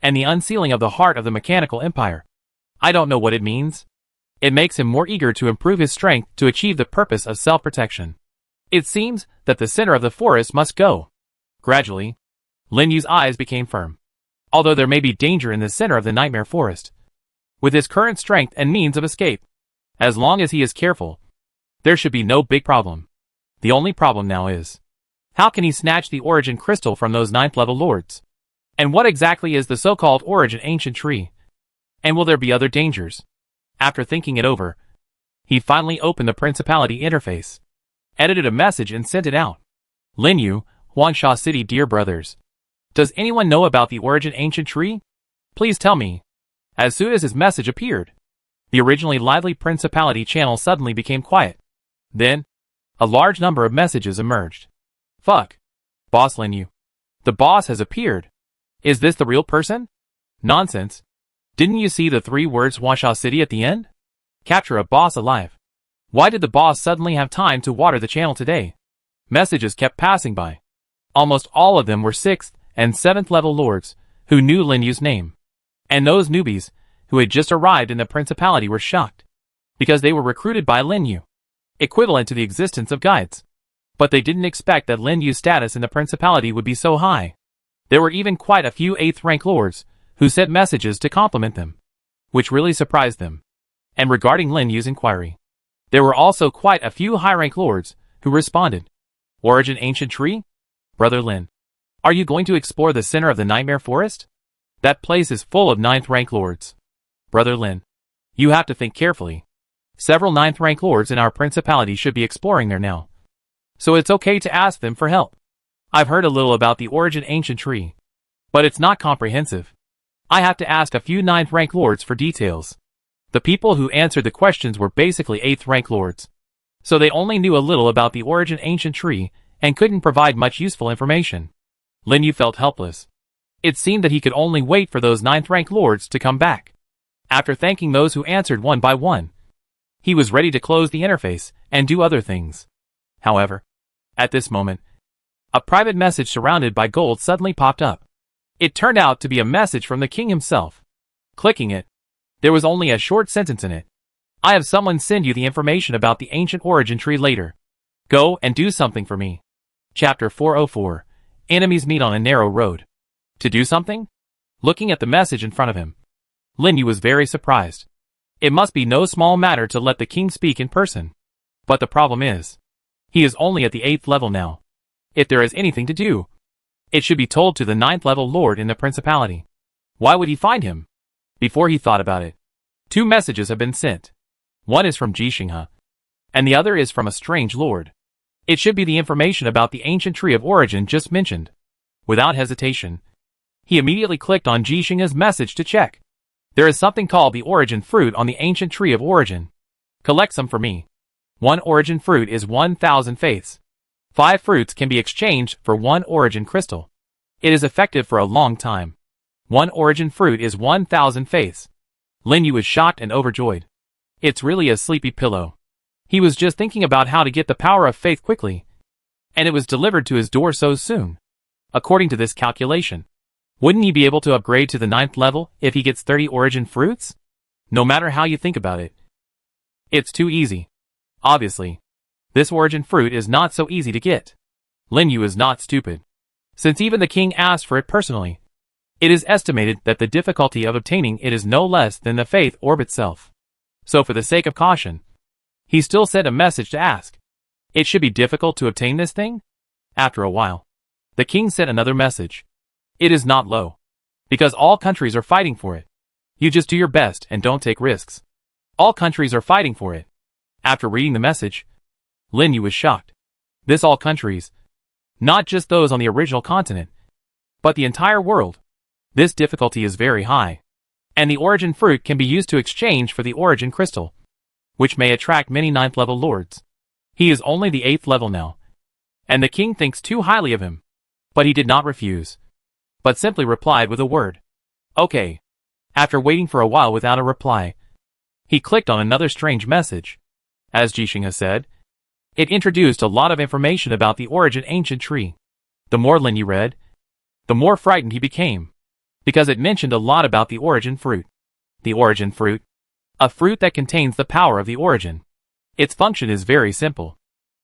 and the unsealing of the heart of the Mechanical Empire. I don't know what it means. It makes him more eager to improve his strength to achieve the purpose of self-protection. It seems that the center of the forest must go. Gradually, Lin Yu's eyes became firm. Although there may be danger in the center of the Nightmare Forest, with his current strength and means of escape, as long as he is careful, there should be no big problem. The only problem now is, how can he snatch the Origin Crystal from those 9th level lords? And what exactly is the so-called Origin Ancient Tree? And will there be other dangers? After thinking it over, he finally opened the Principality interface, edited a message and sent it out. Lin Yu, Huangsha City dear brothers. Does anyone know about the Origin Ancient Tree? Please tell me. As soon as his message appeared, the originally lively Principality channel suddenly became quiet. Then, A large number of messages emerged. Fuck. Boss Lin Yu. The boss has appeared. Is this the real person? Nonsense. Didn't you see the 3 words Huasha City at the end? Capture a boss alive. Why did the boss suddenly have time to water the channel today? Messages kept passing by. Almost all of them were 6th and 7th level lords, who knew Lin Yu's name. And those newbies, who had just arrived in the principality, were shocked. Because they were recruited by Lin Yu, equivalent to the existence of guides. But they didn't expect that Lin Yu's status in the principality would be so high. There were even quite a few 8th rank lords, who sent messages to compliment them, which really surprised them. And regarding Lin Yu's inquiry, there were also quite a few high-rank lords, who responded. Origin Ancient Tree? Brother Lin, are you going to explore the center of the Nightmare Forest? That place is full of 9th rank lords. Brother Lin, you have to think carefully. Several 9th rank lords in our principality should be exploring there now. So it's okay to ask them for help. I've heard a little about the Origin Ancient Tree, but it's not comprehensive. I have to ask a few 9th rank lords for details. The people who answered the questions were basically 8th rank lords, so they only knew a little about the Origin Ancient Tree and couldn't provide much useful information. Lin Yu felt helpless. It seemed that he could only wait for those 9th rank lords to come back. After thanking those who answered one by one, he was ready to close the interface and do other things. However, at this moment, a private message surrounded by gold suddenly popped up. It turned out to be a message from the king himself. Clicking it, there was only a short sentence in it. I have someone send you the information about the ancient origin tree later. Go and do something for me. Chapter 404. Enemies meet on a narrow road. To do something? Looking at the message in front of him, Lin Yu was very surprised. It must be no small matter to let the king speak in person. But the problem is, he is only at the 8th level now. If there is anything to do, it should be told to the 9th level lord in the principality. Why would he find him? Before he thought about it, 2 messages have been sent. One is from Jixinghe, and the other is from a strange lord. It should be the information about the ancient tree of origin just mentioned. Without hesitation, he immediately clicked on Jixinghe's message to check. There is something called the origin fruit on the ancient tree of origin. Collect some for me. 1 origin fruit is 1,000 faiths. 5 fruits can be exchanged for 1 origin crystal. It is effective for a long time. 1 origin fruit is 1,000 faiths. Lin Yu was shocked and overjoyed. It's really a sleepy pillow. He was just thinking about how to get the power of faith quickly, and it was delivered to his door so soon. According to this calculation, wouldn't he be able to upgrade to the 9th level if he gets 30 origin fruits? No matter how you think about it, it's too easy. Obviously, this origin fruit is not so easy to get. Lin Yu is not stupid. Since even the king asked for it personally, it is estimated that the difficulty of obtaining it is no less than the faith orb itself. So for the sake of caution, he still sent a message to ask. It should be difficult to obtain this thing? After a while, the king sent another message. It is not low, because all countries are fighting for it. You just do your best and don't take risks. All countries are fighting for it. After reading the message, Lin Yu was shocked. This all countries, not just those on the original continent, but the entire world. This difficulty is very high, and the origin fruit can be used to exchange for the origin crystal, which may attract many 9th level lords. He is only the 8th level now, and the king thinks too highly of him. But he did not refuse, but simply replied with a word. Okay. After waiting for a while without a reply, he clicked on another strange message. As Jixinghe said, it introduced a lot of information about the origin ancient tree. The more Lin Yu read, the more frightened he became, because it mentioned a lot about the origin fruit. The origin fruit, a fruit that contains the power of the origin. Its function is very simple,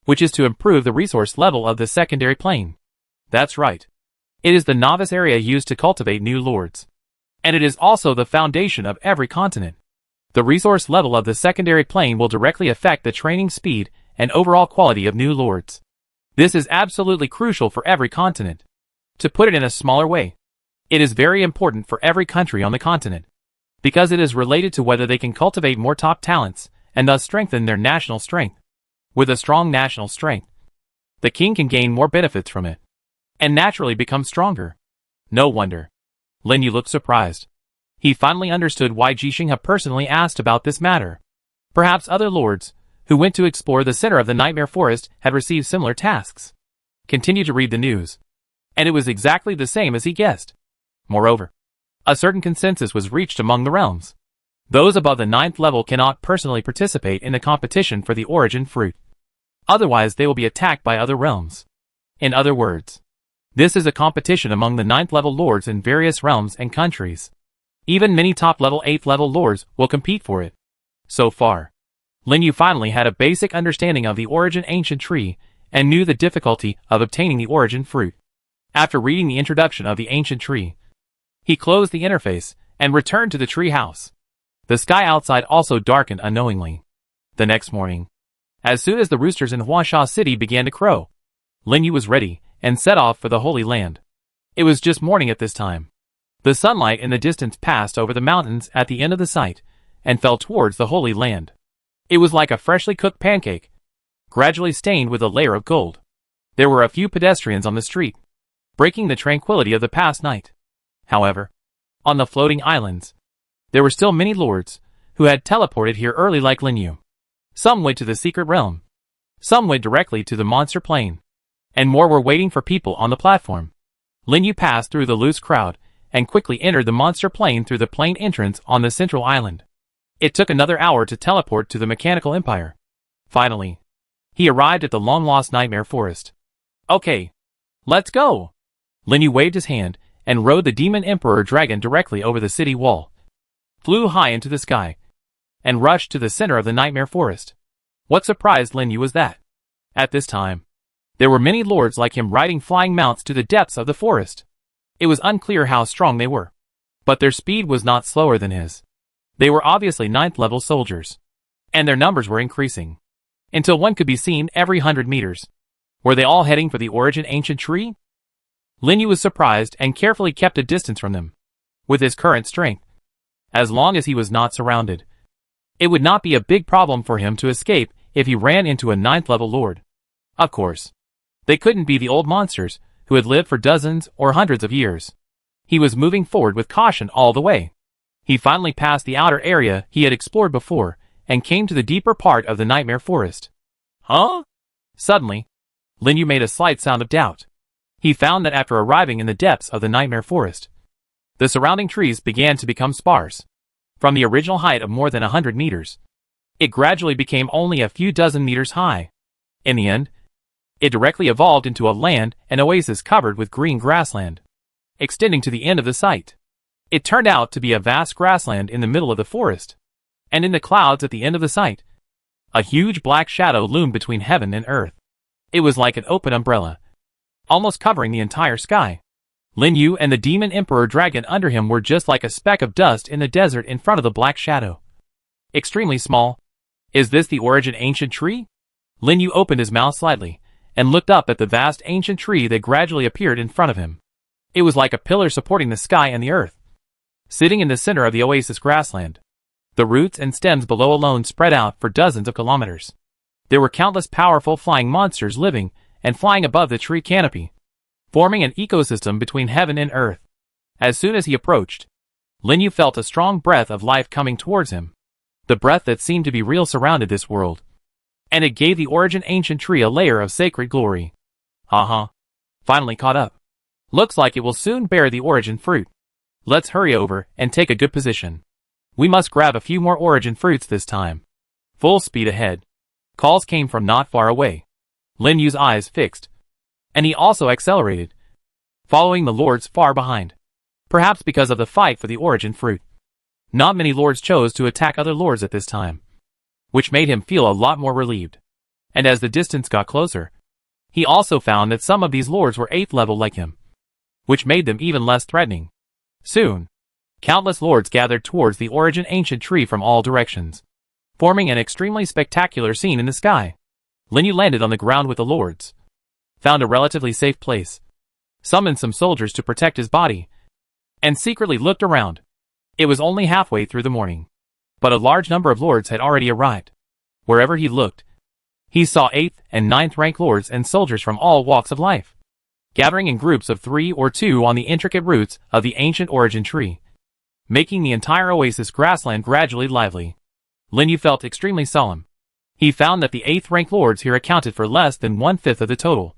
which is to improve the resource level of the secondary plane. That's right. It is the novice area used to cultivate new lords. And it is also the foundation of every continent. The resource level of the secondary plane will directly affect the training speed and overall quality of new lords. This is absolutely crucial for every continent. To put it in a smaller way, it is very important for every country on the continent, because it is related to whether they can cultivate more top talents and thus strengthen their national strength. With a strong national strength, the king can gain more benefits from it, and naturally become stronger. No wonder. Lin Yu looked surprised. He finally understood why Jixinghe personally asked about this matter. Perhaps other lords, who went to explore the center of the Nightmare Forest, had received similar tasks. Continue to read the news. And it was exactly the same as he guessed. Moreover, a certain consensus was reached among the realms. Those above the 9th level cannot personally participate in the competition for the origin fruit. Otherwise they will be attacked by other realms. In other words, this is a competition among the 9th level lords in various realms and countries. Even many top level 8th level lords will compete for it. So far, Lin Yu finally had a basic understanding of the origin ancient tree and knew the difficulty of obtaining the origin fruit. After reading the introduction of the ancient tree, he closed the interface and returned to the tree house. The sky outside also darkened unknowingly. The next morning, as soon as the roosters in Huasha City began to crow, Lin Yu was ready and set off for the Holy Land. It was just morning at this time. The sunlight in the distance passed over the mountains at the end of the site and fell towards the Holy Land. It was like a freshly cooked pancake, gradually stained with a layer of gold. There were a few pedestrians on the street, breaking the tranquility of the past night. However, on the floating islands, there were still many lords who had teleported here early like Lin Yu. Some went to the secret realm, some went directly to the monster plane, and more were waiting for people on the platform. Lin Yu passed through the loose crowd and quickly entered the monster plane through the plane entrance on the central island. It took another hour to teleport to the Mechanical Empire. Finally, he arrived at the long-lost Nightmare Forest. Okay, let's go! Lin Yu waved his hand and rode the Demon Emperor Dragon directly over the city wall, flew high into the sky, and rushed to the center of the Nightmare Forest. What surprised Lin Yu was that, at this time, there were many lords like him riding flying mounts to the depths of the forest. It was unclear how strong they were, but their speed was not slower than his. They were obviously 9th level soldiers, and their numbers were increasing, until one could be seen every 100 meters. Were they all heading for the origin ancient tree? Lin Yu was surprised and carefully kept a distance from them. With his current strength, as long as he was not surrounded, it would not be a big problem for him to escape if he ran into a 9th level lord. Of course, they couldn't be the old monsters who had lived for dozens or hundreds of years. He was moving forward with caution all the way. He finally passed the outer area he had explored before and came to the deeper part of the Nightmare Forest. Huh? Suddenly, Lin Yu made a slight sound of doubt. He found that after arriving in the depths of the Nightmare Forest, the surrounding trees began to become sparse. From the original height of more than 100 meters, it gradually became only a few dozen meters high. In the end, it directly evolved into a land and oasis covered with green grassland, extending to the end of the site. It turned out to be a vast grassland in the middle of the forest, and in the clouds at the end of the site, a huge black shadow loomed between heaven and earth. It was like an open umbrella, almost covering the entire sky. Lin Yu and the Demon Emperor Dragon under him were just like a speck of dust in the desert in front of the black shadow. Extremely small. Is this the origin ancient tree? Lin Yu opened his mouth slightly and looked up at the vast ancient tree that gradually appeared in front of him. It was like a pillar supporting the sky and the earth, sitting in the center of the oasis grassland. The roots and stems below alone spread out for dozens of kilometers. There were countless powerful flying monsters living and flying above the tree canopy, forming an ecosystem between heaven and earth. As soon as he approached, Lin Yu felt a strong breath of life coming towards him. The breath that seemed to be real surrounded this world, and it gave the origin ancient tree a layer of sacred glory. Finally caught up. Looks like it will soon bear the origin fruit. Let's hurry over and take a good position. We must grab a few more origin fruits this time. Full speed ahead. Calls came from not far away. Lin Yu's eyes fixed, and he also accelerated, following the lords far behind. Perhaps because of the fight for the origin fruit, not many lords chose to attack other lords at this time, which made him feel a lot more relieved. And as the distance got closer, he also found that some of these lords were 8th level like him, which made them even less threatening. Soon, countless lords gathered towards the origin ancient tree from all directions, forming an extremely spectacular scene in the sky. Lin Yu landed on the ground with the lords, found a relatively safe place, summoned some soldiers to protect his body, and secretly looked around. It was only halfway through the morning, but a large number of lords had already arrived. Wherever he looked, he saw 8th and 9th rank lords and soldiers from all walks of life, gathering in groups of 3 or 2 on the intricate roots of the ancient origin tree, making the entire oasis grassland gradually lively. Lin Yu felt extremely solemn. He found that the 8th rank lords here accounted for less than 1/5 of the total.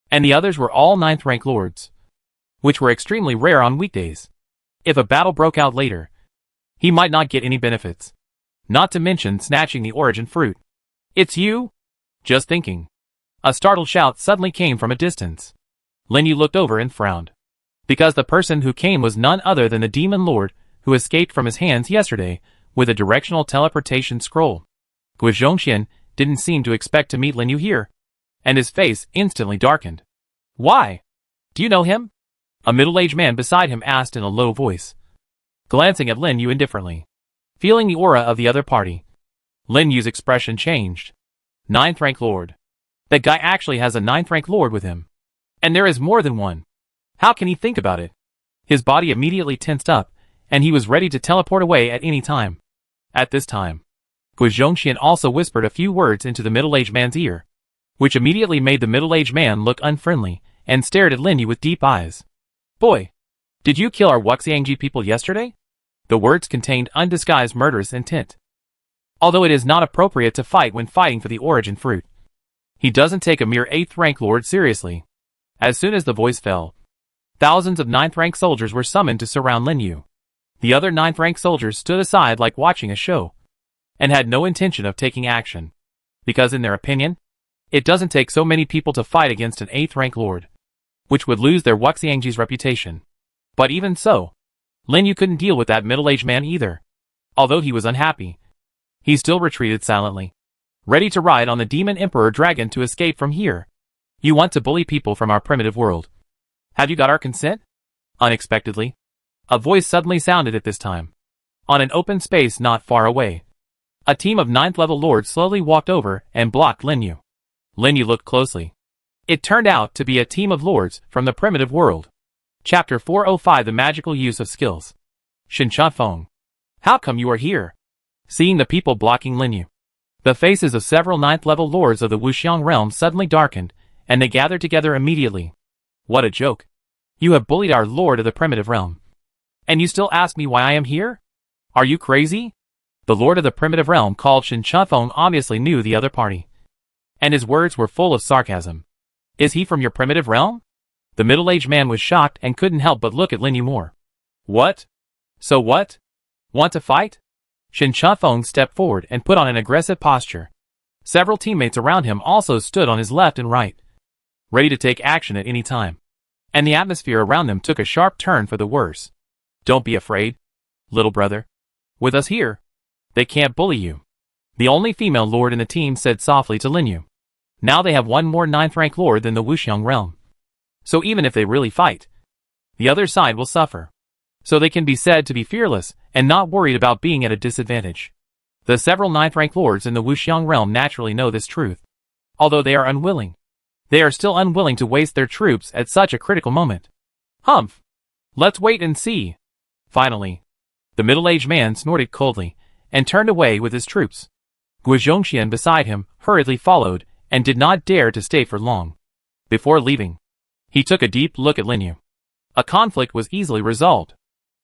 And the others were all 9th rank lords, which were extremely rare on weekdays. If a battle broke out later, he might not get any benefits. Not to mention snatching the origin fruit. "It's you?" "Just thinking." A startled shout suddenly came from a distance. Lin Yu looked over and frowned. Because the person who came was none other than the demon lord who escaped from his hands yesterday with a directional teleportation scroll. Gu Zhongxian didn't seem to expect to meet Lin Yu here, and his face instantly darkened. "Why? Do you know him?" A middle-aged man beside him asked in a low voice, glancing at Lin Yu indifferently. Feeling the aura of the other party, Lin Yu's expression changed. 9th rank lord. That guy actually has a 9th rank lord with him. And there is more than one. How can he think about it? His body immediately tensed up, and he was ready to teleport away at any time. At this time, Gu Zhongxian also whispered a few words into the middle-aged man's ear, which immediately made the middle-aged man look unfriendly, and stared at Lin Yu with deep eyes. "Boy, did you kill our Wuxiangji people yesterday?" The words contained undisguised murderous intent. Although it is not appropriate to fight when fighting for the origin fruit, he doesn't take a mere 8th rank lord seriously. As soon as the voice fell, thousands of 9th rank soldiers were summoned to surround Lin Yu. The other 9th rank soldiers stood aside like watching a show, and had no intention of taking action, because in their opinion, it doesn't take so many people to fight against an 8th rank lord, which would lose their Wuxiangji's reputation. But even so, Lin Yu couldn't deal with that middle-aged man either. Although he was unhappy, he still retreated silently, ready to ride on the demon emperor dragon to escape from here. "You want to bully people from our primitive world. Have you got our consent?" Unexpectedly, a voice suddenly sounded at this time. On an open space not far away, a team of 9th level lords slowly walked over and blocked Lin Yu. Lin Yu looked closely. It turned out to be a team of lords from the primitive world. Chapter 405, The Magical Use of Skills. Feng, how come you are here? Seeing the people blocking Lin Yu, the faces of several 9th level lords of the Wuxiang realm suddenly darkened, and they gathered together immediately. "What a joke. You have bullied our lord of the primitive realm. And you still ask me why I am here? Are you crazy?" The lord of the primitive realm called Feng obviously knew the other party, and his words were full of sarcasm. "Is he from your primitive realm?" The middle-aged man was shocked and couldn't help but look at Lin Yu more. "What? So what? Want to fight?" Shen Feng stepped forward and put on an aggressive posture. Several teammates around him also stood on his left and right, ready to take action at any time. And the atmosphere around them took a sharp turn for the worse. "Don't be afraid, little brother. With us here, they can't bully you," the only female lord in the team said softly to Lin Yu. "Now they have one more 9th rank lord than the Wuxiang realm. So even if they really fight, the other side will suffer. So they can be said to be fearless and not worried about being at a disadvantage." The several 9th rank lords in the Wuxiang realm naturally know this truth. Although they are unwilling, they are still unwilling to waste their troops at such a critical moment. "Humph! Let's wait and see." Finally, the middle-aged man snorted coldly and turned away with his troops. Gu Zhongxian beside him hurriedly followed and did not dare to stay for long. Before leaving, he took a deep look at Lin Yu. A conflict was easily resolved.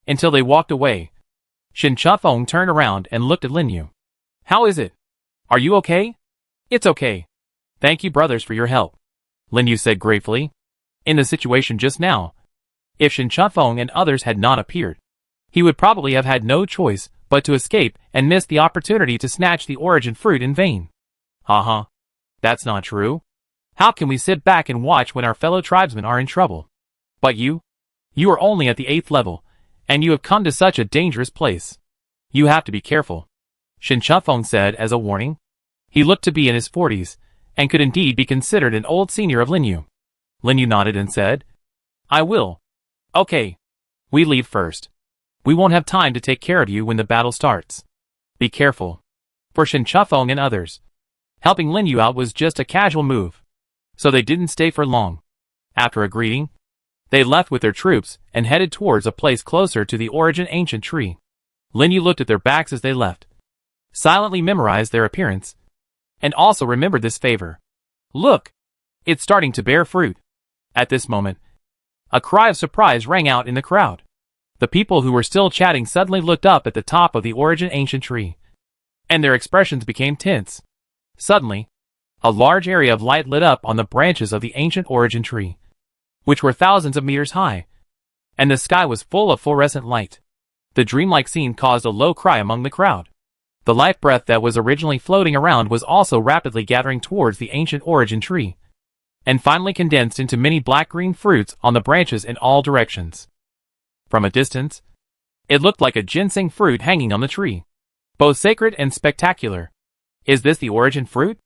Until they walked away, Shen Feng turned around and looked at Lin Yu. "How is it? Are you okay?" "It's okay. Thank you brothers for your help," Lin Yu said gratefully. In the situation just now, if Shen Feng and others had not appeared, he would probably have had no choice but to escape and miss the opportunity to snatch the origin fruit in vain. Haha. That's not true. How can we sit back and watch when our fellow tribesmen are in trouble? But you are only at the 8th level, and you have come to such a dangerous place. You have to be careful, Shen Feng said as a warning. He looked to be in his 40s, and could indeed be considered an old senior of Lin Yu. Lin Yu nodded and said, "I will. Okay. We leave first. We won't have time to take care of you when the battle starts. Be careful." For Shen Feng and others, helping Lin Yu out was just a casual move, so they didn't stay for long. After a greeting, they left with their troops and headed towards a place closer to the origin ancient tree. Lin Yu looked at their backs as they left, silently memorized their appearance, and also remembered this favor. Look! It's starting to bear fruit. At this moment, a cry of surprise rang out in the crowd. The people who were still chatting suddenly looked up at the top of the origin ancient tree, and their expressions became tense. Suddenly, a large area of light lit up on the branches of the ancient origin tree, which were thousands of meters high, and the sky was full of fluorescent light. The dreamlike scene caused a low cry among the crowd. The life breath that was originally floating around was also rapidly gathering towards the ancient origin tree, and finally condensed into many black-green fruits on the branches in all directions. From a distance, it looked like a ginseng fruit hanging on the tree, both sacred and spectacular. Is this the origin fruit?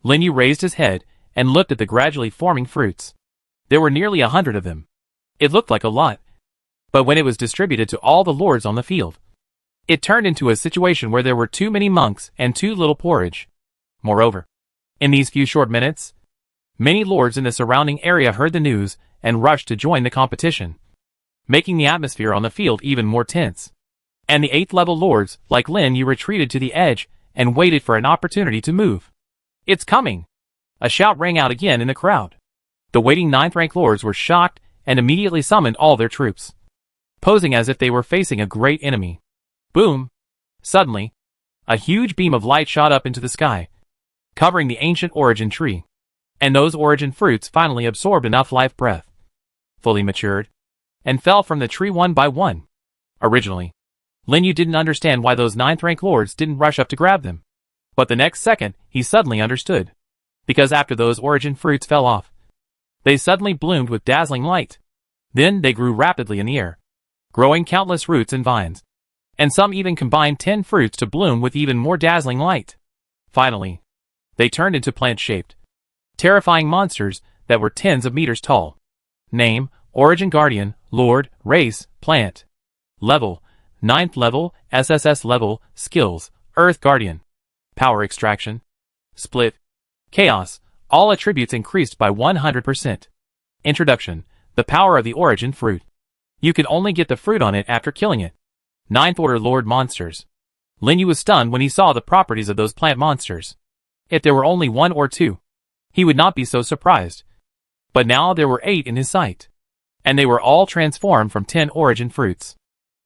Lin Yu raised his head and looked at the gradually forming fruits. There were nearly 100 of them. It looked like a lot, but when it was distributed to all the lords on the field, it turned into a situation where there were too many monks and too little porridge. Moreover, in these few short minutes, many lords in the surrounding area heard the news and rushed to join the competition, making the atmosphere on the field even more tense. And the 8th level lords, like Lin Yu, retreated to the edge and waited for an opportunity to move. "It's coming!" A shout rang out again in the crowd. The waiting 9th rank lords were shocked and immediately summoned all their troops, posing as if they were facing a great enemy. Boom! Suddenly, a huge beam of light shot up into the sky, covering the ancient origin tree, and those origin fruits finally absorbed enough life breath, fully matured, and fell from the tree one by one. Originally, Lin Yu didn't understand why those 9th rank lords didn't rush up to grab them, but the next second he suddenly understood, because after those origin fruits fell off, they suddenly bloomed with dazzling light. Then they grew rapidly in the air, growing countless roots and vines, and some even combined 10 fruits to bloom with even more dazzling light. Finally, they turned into plant-shaped, terrifying monsters that were tens of meters tall. Name: Origin Guardian, Lord, Race, Plant. Level: 9th level, SSS level. Skills: Earth Guardian. Power Extraction, Split, Chaos. All attributes increased by 100%. Introduction: The power of the origin fruit. You can only get the fruit on it after killing it. 9th Order Lord Monsters. Lin Yu was stunned when he saw the properties of those plant monsters. If there were only 1 or 2, he would not be so surprised. But now there were 8 in his sight, and they were all transformed from 10 origin fruits.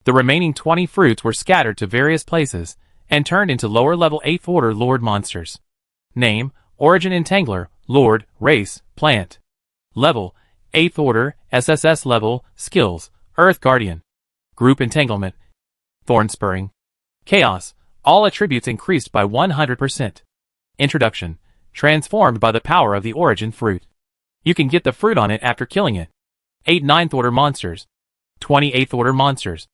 The remaining 20 fruits were scattered to various places and turned into lower-level 8th Order Lord Monsters. Name: Origin Entangler, Lord, Race, Plant. Level: 8th Order, SSS level. Skills: Earth Guardian. Group Entanglement, Thorn Spurring, Chaos. All attributes increased by 100%. Introduction: Transformed by the power of the origin fruit. You can get the fruit on it after killing it. 8 9th Order monsters, 20 8th Order monsters,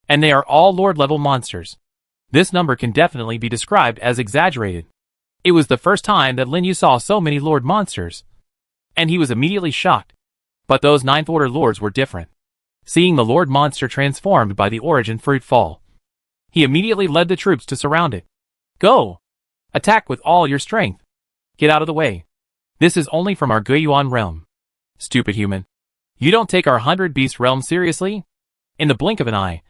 and they are all Lord-level monsters. This number can definitely be described as exaggerated. It was the first time that Lin Yu saw so many Lord monsters, and he was immediately shocked. But those 9th Order lords were different. Seeing the Lord monster transformed by the origin fruit fall, he immediately led the troops to surround it. "Go! Attack with all your strength! Get out of the way! This is only from our Guiyuan realm. Stupid human! You don't take our 100-beast realm seriously?" In the blink of an eye,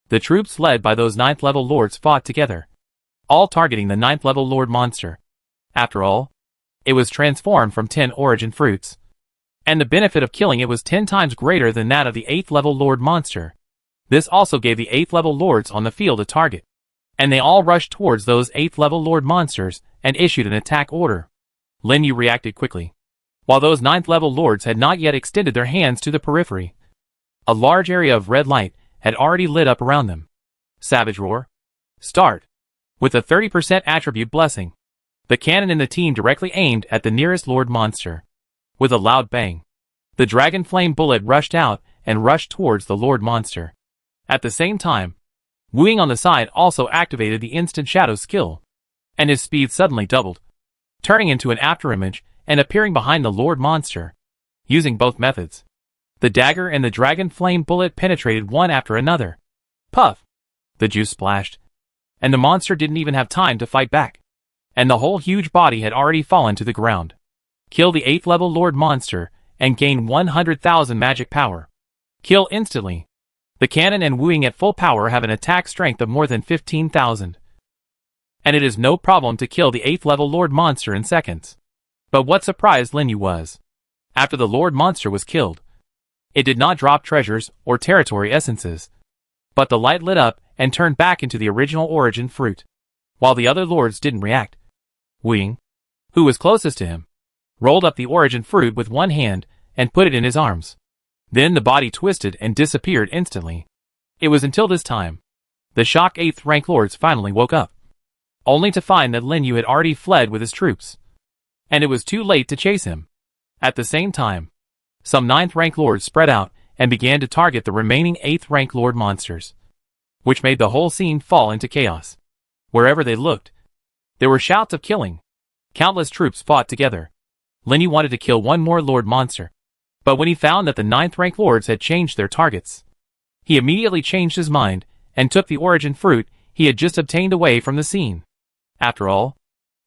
the troops led by those 9th level lords fought together, all targeting the 9th level lord monster. After all, it was transformed from 10 origin fruits, and the benefit of killing it was 10 times greater than that of the 8th level lord monster. This also gave the 8th level lords on the field a target, and they all rushed towards those 8th level lord monsters and issued an attack order. Lin Yu reacted quickly. While those 9th level lords had not yet extended their hands to the periphery, a large area of red light had already lit up around them. Savage Roar. Start. With a 30% attribute blessing, the cannon in the team directly aimed at the nearest lord monster. With a loud bang, the dragon flame bullet rushed out and rushed towards the lord monster. At the same time, Wu Ying on the side also activated the instant shadow skill, and his speed suddenly doubled, turning into an afterimage and appearing behind the lord monster. Using both methods, the dagger and the dragon flame bullet penetrated one after another. Puff! The juice splashed, and the monster didn't even have time to fight back, and the whole huge body had already fallen to the ground. Kill the 8th level lord monster and gain 100,000 magic power. Kill instantly. The cannon and Wu Ying at full power have an attack strength of more than 15,000. And it is no problem to kill the 8th level lord monster in seconds. But what surprised Lin Yu was, after the lord monster was killed, it did not drop treasures or territory essences, but the light lit up and turned back into the original origin fruit. While the other lords didn't react, Wu Ying, who was closest to him, rolled up the origin fruit with one hand and put it in his arms. Then the body twisted and disappeared instantly. It was until this time the shocked 8th rank lords finally woke up, only to find that Lin Yu had already fled with his troops, and it was too late to chase him. At the same time, some 9th rank lords spread out and began to target the remaining 8th rank lord monsters, which made the whole scene fall into chaos. Wherever they looked, there were shouts of killing. Countless troops fought together. Lin Yu wanted to kill one more lord monster, but when he found that the 9th rank lords had changed their targets, he immediately changed his mind and took the origin fruit he had just obtained away from the scene. After all,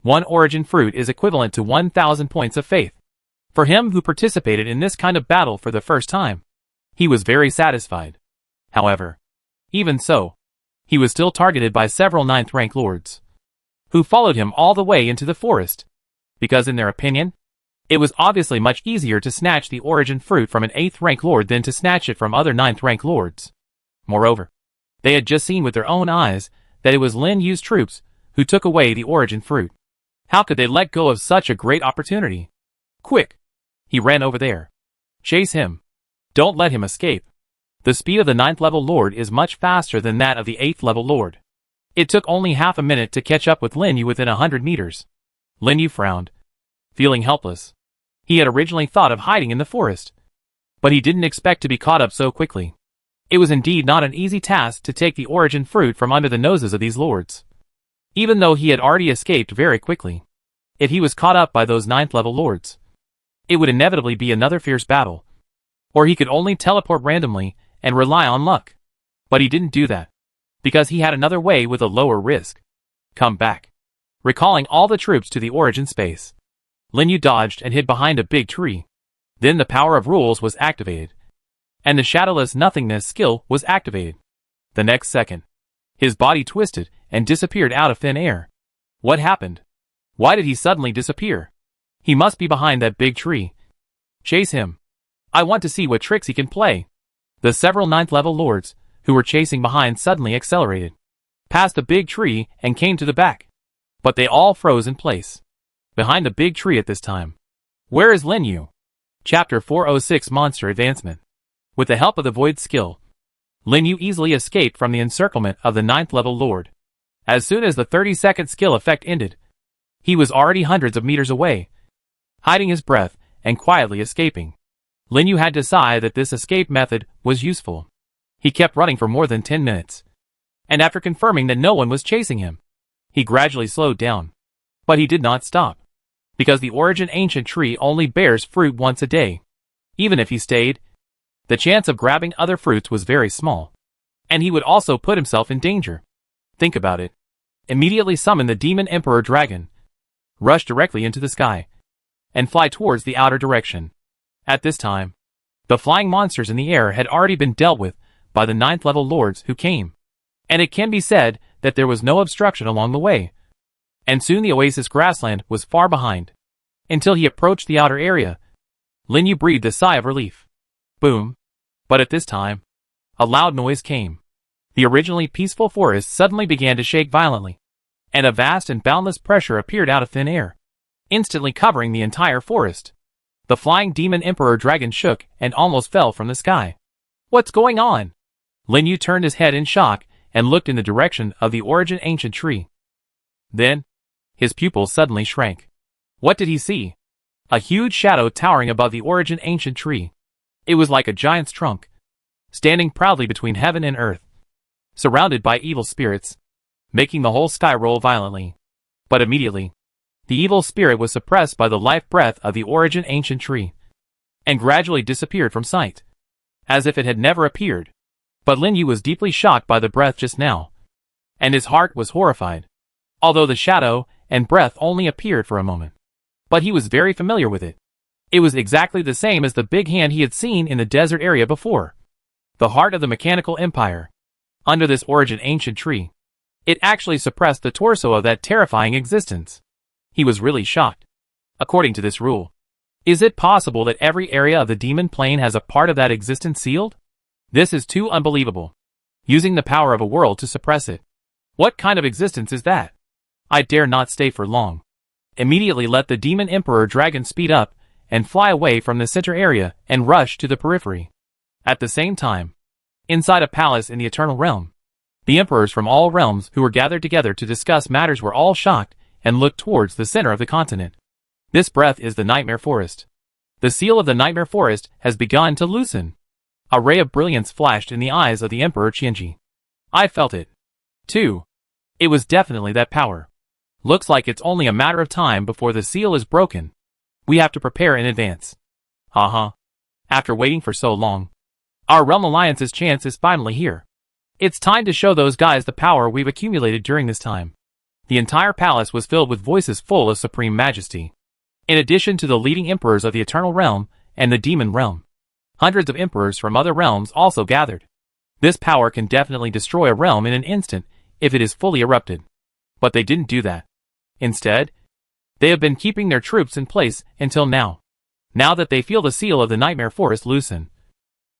one origin fruit is equivalent to 1,000 points of faith. For him who participated in this kind of battle for the first time, he was very satisfied. However, even so, he was still targeted by several 9th rank lords, who followed him all the way into the forest, because in their opinion, it was obviously much easier to snatch the origin fruit from an 8th rank lord than to snatch it from other 9th rank lords. Moreover, they had just seen with their own eyes that it was Lin Yu's troops who took away the origin fruit. How could they let go of such a great opportunity? Quick! He ran over there. Chase him. Don't let him escape. The speed of the 9th level lord is much faster than that of the 8th level lord. It took only half a minute to catch up with Lin Yu within 100 meters. Lin Yu frowned, feeling helpless. He had originally thought of hiding in the forest, but he didn't expect to be caught up so quickly. It was indeed not an easy task to take the origin fruit from under the noses of these lords, even though he had already escaped very quickly. If he was caught up by those 9th level lords, it would inevitably be another fierce battle, or he could only teleport randomly and rely on luck. But he didn't do that, because he had another way with a lower risk. Come back. Recalling all the troops to the origin space, Lin Yu dodged and hid behind a big tree. Then the power of rules was activated, and the shadowless nothingness skill was activated. The next second, his body twisted and disappeared out of thin air. What happened? Why did he suddenly disappear? He must be behind that big tree. Chase him. I want to see what tricks he can play. The several 9th level lords, who were chasing behind, suddenly accelerated, past the big tree and came to the back. But they all froze in place, behind the big tree at this time. Where is Lin Yu? Chapter 406 Monster Advancement. With the help of the Void skill, Lin Yu easily escaped from the encirclement of the 9th level lord. As soon as the 30-second skill effect ended, he was already hundreds of meters away, hiding his breath and quietly escaping. Lin Yu had to decide that this escape method was useful. He kept running for more than 10 minutes, and after confirming that no one was chasing him, he gradually slowed down. But he did not stop, because the origin ancient tree only bears fruit once a day. Even if he stayed, the chance of grabbing other fruits was very small, and he would also put himself in danger. Think about it. Immediately summon the demon emperor dragon, rush directly into the sky, and fly towards the outer direction. At this time, the flying monsters in the air had already been dealt with by the 9th level lords who came, and it can be said that there was no obstruction along the way, and soon the oasis grassland was far behind. Until he approached the outer area, Lin Yu breathed a sigh of relief. Boom. But at this time, a loud noise came. The originally peaceful forest suddenly began to shake violently, and a vast and boundless pressure appeared out of thin air, instantly covering the entire forest. The flying demon emperor dragon shook and almost fell from the sky. What's going on? Lin Yu turned his head in shock and looked in the direction of the origin ancient tree. Then, his pupils suddenly shrank. What did he see? A huge shadow towering above the origin ancient tree. It was like a giant's trunk, standing proudly between heaven and earth, surrounded by evil spirits, making the whole sky roll violently. But immediately, the evil spirit was suppressed by the life breath of the origin ancient tree, and gradually disappeared from sight, as if it had never appeared. But Lin Yu was deeply shocked by the breath just now, and his heart was horrified, although the shadow and breath only appeared for a moment. But he was very familiar with it. It was exactly the same as the big hand he had seen in the desert area before. The heart of the mechanical empire. Under this origin ancient tree, it actually suppressed the torso of that terrifying existence. He was really shocked. According to this rule, is it possible that every area of the demon plane has a part of that existence sealed? This is too unbelievable. Using the power of a world to suppress it. What kind of existence is that? I dare not stay for long. immediately let the Demon Emperor Dragon speed up and fly away from the center area and rush to the periphery. At the same time, inside a palace in the Eternal Realm, the emperors from all realms who were gathered together to discuss matters were all shocked and looked towards the center of the continent. This breath is the Nightmare Forest. The seal of the Nightmare Forest has begun to loosen. A ray of brilliance flashed in the eyes of the Emperor Qianji. I felt it, too. It was definitely that power. Looks like it's only a matter of time before the seal is broken. We have to prepare in advance. After waiting for so long, our Realm Alliance's chance is finally here. It's time to show those guys the power we've accumulated during this time. The entire palace was filled with voices full of supreme majesty. In addition to the leading emperors of the Eternal Realm and the Demon Realm, hundreds of emperors from other realms also gathered. This power can definitely destroy a realm in an instant if it is fully erupted. But they didn't do that. Instead, they have been keeping their troops in place until now. Now that they feel the seal of the Nightmare Forest loosen,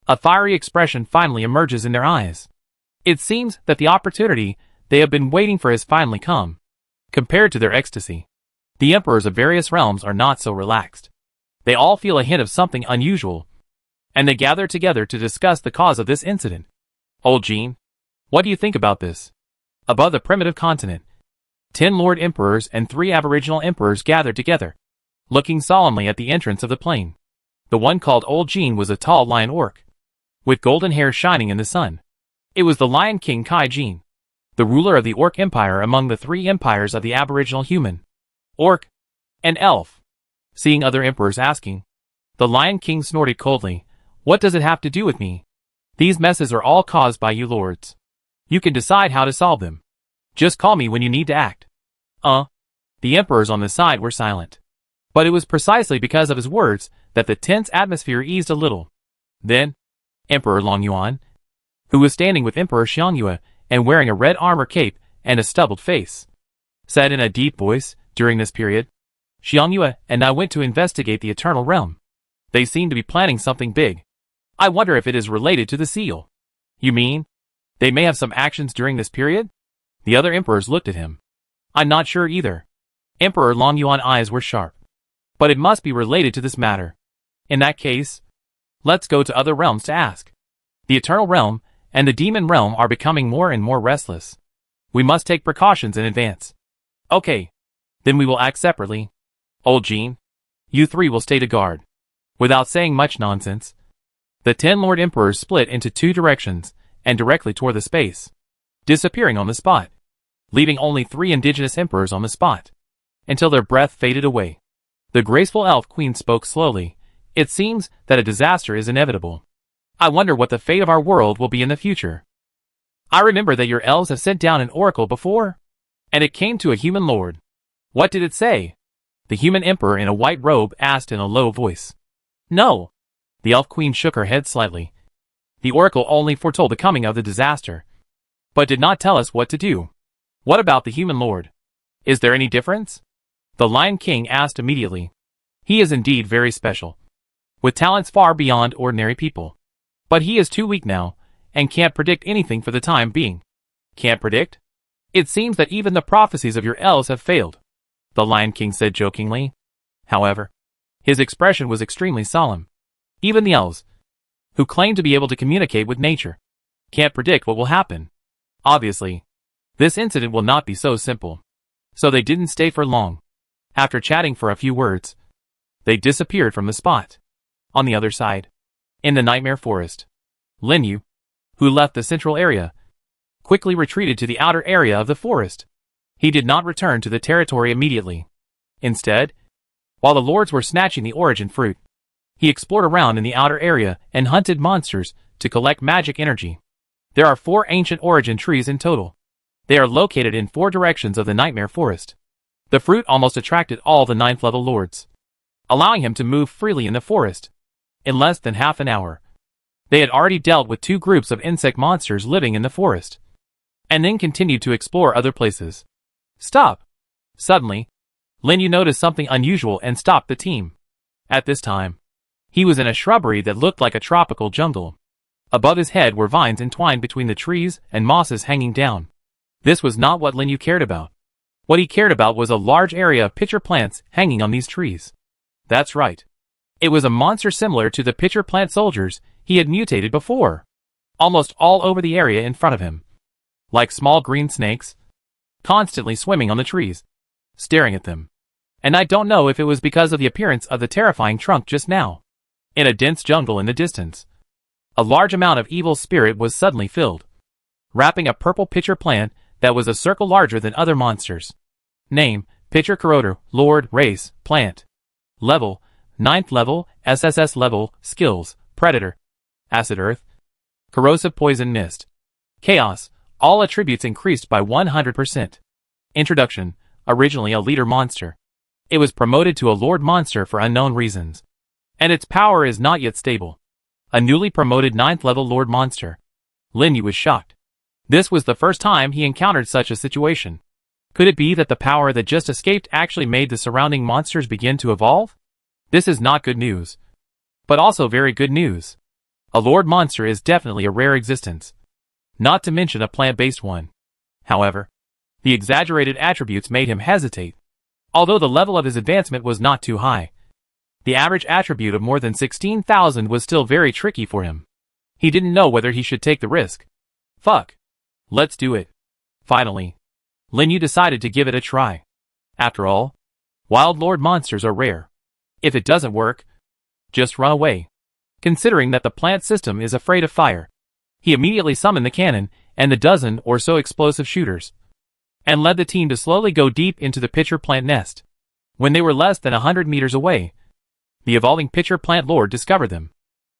a fiery expression finally emerges in their eyes. It seems that the opportunity they have been waiting for has finally come. Compared to their ecstasy, the emperors of various realms are not so relaxed. They all feel a hint of something unusual, and they gather together to discuss the cause of this incident. Old Jean, what do you think about this? Above the primitive continent, 10 Lord Emperors and 3 Aboriginal Emperors gathered together, looking solemnly at the entrance of the plain. The one called Old Jean was a tall lion orc, with golden hair shining in the sun. It was the Lion King Kai Jean, the ruler of the Orc Empire among the 3 empires of the Aboriginal human, Orc, and Elf. Seeing other emperors asking, the Lion King snorted coldly. What does it have to do with me? These messes are all caused by you lords. You can decide how to solve them. Just call me when you need to act. The emperors on the side were silent. But it was precisely because of his words that the tense atmosphere eased a little. Then, Emperor Long Yuan, who was standing with Emperor Xiangyue and wearing a red armor cape and a stubbled face, said in a deep voice, during this period, Xiangyue and I went to investigate the Eternal Realm. They seem to be planning something big. I wonder if it is related to the seal. You mean, they may have some actions during this period? The other emperors looked at him. I'm not sure either. Emperor Long Yuan's eyes were sharp. But it must be related to this matter. In that case, let's go to other realms to ask. The Eternal Realm and the Demon Realm are becoming more and more restless. We must take precautions in advance. Okay. Then we will act separately. Old Jean, you 3 will stay to guard. Without saying much nonsense, the 10 Lord Emperors split into 2 directions and directly toward the space, disappearing on the spot, leaving only 3 indigenous emperors on the spot, until their breath faded away. The graceful elf queen spoke slowly. It seems that a disaster is inevitable. I wonder what the fate of our world will be in the future. I remember that your elves have sent down an oracle before, and it came to a human lord. What did it say? The human emperor in a white robe asked in a low voice. No. The elf queen shook her head slightly. The oracle only foretold the coming of the disaster, but did not tell us what to do. What about the human lord? Is there any difference? The Lion King asked immediately. He is indeed very special, with talents far beyond ordinary people. But he is too weak now, and can't predict anything for the time being. Can't predict? It seems that even the prophecies of your elves have failed, the Lion King said jokingly. However, his expression was extremely solemn. Even the elves, who claim to be able to communicate with nature, can't predict what will happen. Obviously, this incident will not be so simple. So they didn't stay for long. After chatting for a few words, they disappeared from the spot. On the other side, in the Nightmare Forest, Lin Yu, who left the central area, quickly retreated to the outer area of the forest. He did not return to the territory immediately. Instead, while the lords were snatching the origin fruit, he explored around in the outer area and hunted monsters to collect magic energy. There are 4 ancient origin trees in total. They are located in 4 directions of the Nightmare Forest. The fruit almost attracted all the 9th level lords, allowing him to move freely in the forest. In less than half an hour, they had already dealt with 2 groups of insect monsters living in the forest, and then continued to explore other places. Stop! Suddenly, Lin Yu noticed something unusual and stopped the team. At this time, he was in a shrubbery that looked like a tropical jungle. Above his head were vines entwined between the trees and mosses hanging down. This was not what Lin Yu cared about. What he cared about was a large area of pitcher plants hanging on these trees. That's right. It was a monster similar to the pitcher plant soldiers he had mutated before. Almost all over the area in front of him. Like small green snakes. Constantly swimming on the trees. Staring at them. And I don't know if it was because of the appearance of the terrifying trunk just now. In a dense jungle in the distance. A large amount of evil spirit was suddenly filled. Wrapping a purple pitcher plant that was a circle larger than other monsters. Name, Pitcher Corroder, Lord, Race, Plant. Level, 9th level, SSS level, Skills, Predator. Acid Earth. Corrosive Poison Mist. Chaos, all attributes increased by 100%. Introduction, originally a leader monster. It was promoted to a Lord monster for unknown reasons. And its power is not yet stable. A newly promoted 9th level Lord monster. Lin Yu was shocked. This was the first time he encountered such a situation. Could it be that the power that just escaped actually made the surrounding monsters begin to evolve? This is not good news. But also very good news. A Lord monster is definitely a rare existence. Not to mention a plant-based one. However, the exaggerated attributes made him hesitate. Although the level of his advancement was not too high. The average attribute of more than 16,000 was still very tricky for him. He didn't know whether he should take the risk. Fuck. Let's do it. Finally, Lin Yu decided to give it a try. After all, Wild Lord monsters are rare. If it doesn't work, just run away. Considering that the plant system is afraid of fire, he immediately summoned the cannon and the dozen or so explosive shooters, and led the team to slowly go deep into the pitcher plant nest. When they were less than 100 meters away, the evolving pitcher plant lord discovered them.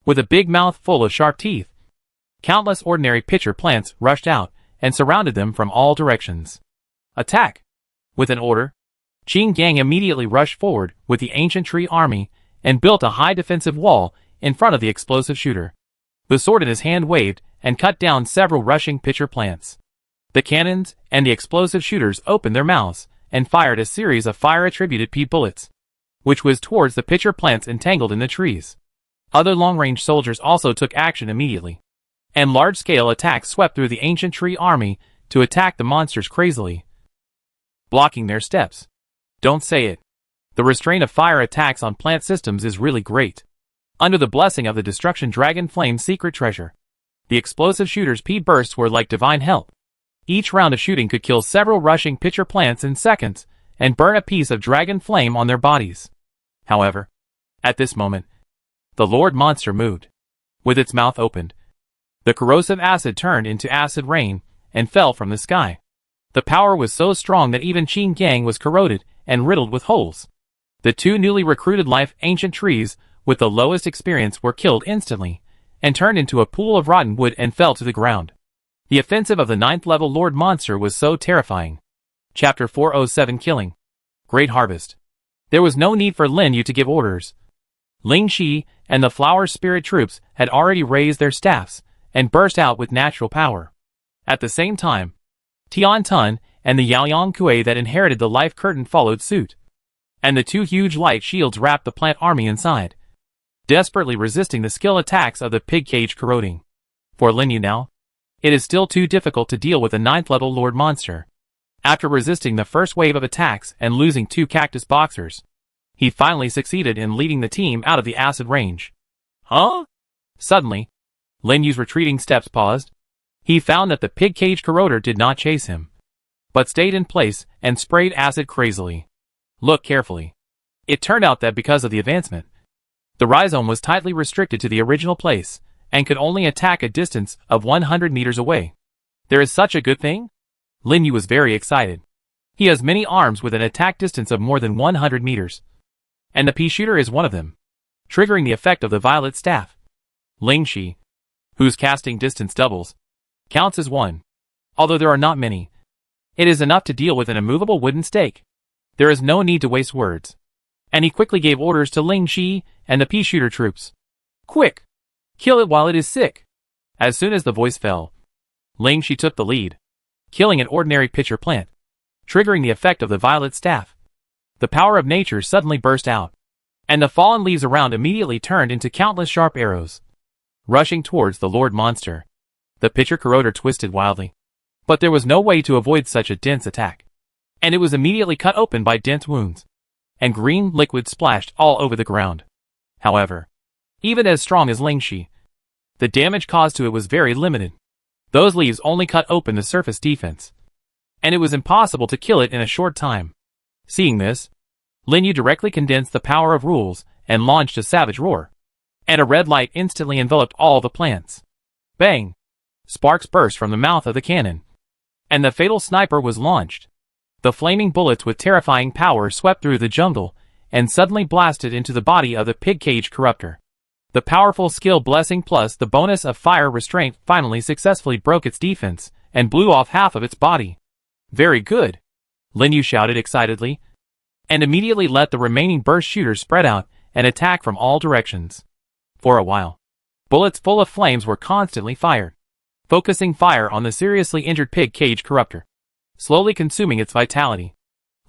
With a big mouth full of sharp teeth, countless ordinary pitcher plants rushed out and surrounded them from all directions. Attack! With an order, Qing Gang immediately rushed forward with the ancient tree army and built a high defensive wall in front of the explosive shooter. The sword in his hand waved and cut down several rushing pitcher plants. The cannons and the explosive shooters opened their mouths and fired a series of fire-attributed pea bullets, which was towards the pitcher plants entangled in the trees. Other long-range soldiers also took action immediately, and large-scale attacks swept through the ancient tree army to attack the monsters crazily, blocking their steps. Don't say it. The restraint of fire attacks on plant systems is really great. Under the blessing of the Destruction Dragon Flame secret treasure, the explosive shooters' pea bursts were like divine help. Each round of shooting could kill several rushing pitcher plants in seconds and burn a piece of dragon flame on their bodies. However, at this moment, the Lord monster moved. With its mouth opened, the corrosive acid turned into acid rain and fell from the sky. The power was so strong that even Qing Gang was corroded and riddled with holes. The two newly recruited life ancient trees with the lowest experience were killed instantly and turned into a pool of rotten wood and fell to the ground. The offensive of the 9th level Lord monster was so terrifying. Chapter 407 Killing. Great Harvest. There was no need for Lin Yu to give orders. Ling Shi and the Flower Spirit troops had already raised their staffs and burst out with natural power. At the same time, Tian Tun and the Yaoyang Kuei that inherited the life curtain followed suit. And the two huge light shields wrapped the plant army inside, desperately resisting the skill attacks of the pig cage corroding. For Lin Yu now, it is still too difficult to deal with a 9th level Lord monster. After resisting the first wave of attacks and losing 2 cactus boxers, he finally succeeded in leading the team out of the acid range. Huh? Suddenly, Lin Yu's retreating steps paused. He found that the pig cage corroder did not chase him, but stayed in place and sprayed acid crazily. Look carefully. It turned out that because of the advancement, the rhizome was tightly restricted to the original place and could only attack a distance of 100 meters away. There is such a good thing? Lin Yu was very excited. He has many arms with an attack distance of more than 100 meters. And the pea shooter is one of them, triggering the effect of the violet staff. Ling Shi, whose casting distance doubles, counts as one. Although there are not many, it is enough to deal with an immovable wooden stake. There is no need to waste words. And he quickly gave orders to Ling Shi and the pea shooter troops. Quick! Kill it while it is sick. As soon as the voice fell, Ling Shi took the lead, killing an ordinary pitcher plant, triggering the effect of the violet staff. The power of nature suddenly burst out, and the fallen leaves around immediately turned into countless sharp arrows, rushing towards the Lord monster. The pitcher corroder twisted wildly, but there was no way to avoid such a dense attack. and it was immediately cut open by dense wounds, and green liquid splashed all over the ground. However, even as strong as Lingxi, the damage caused to it was very limited. Those leaves only cut open the surface defense, and it was impossible to kill it in a short time. Seeing this, Lin Yu directly condensed the power of rules and launched a savage roar, and a red light instantly enveloped all the plants. Bang! Sparks burst from the mouth of the cannon, and the fatal sniper was launched. The flaming bullets with terrifying power swept through the jungle and suddenly blasted into the body of the pig cage corruptor. The powerful skill blessing plus the bonus of fire restraint finally successfully broke its defense and blew off half of its body. Very good, Lin Yu shouted excitedly, and immediately let the remaining burst shooters spread out and attack from all directions. For a while, bullets full of flames were constantly fired, focusing fire on the seriously injured pig cage corruptor, slowly consuming its vitality.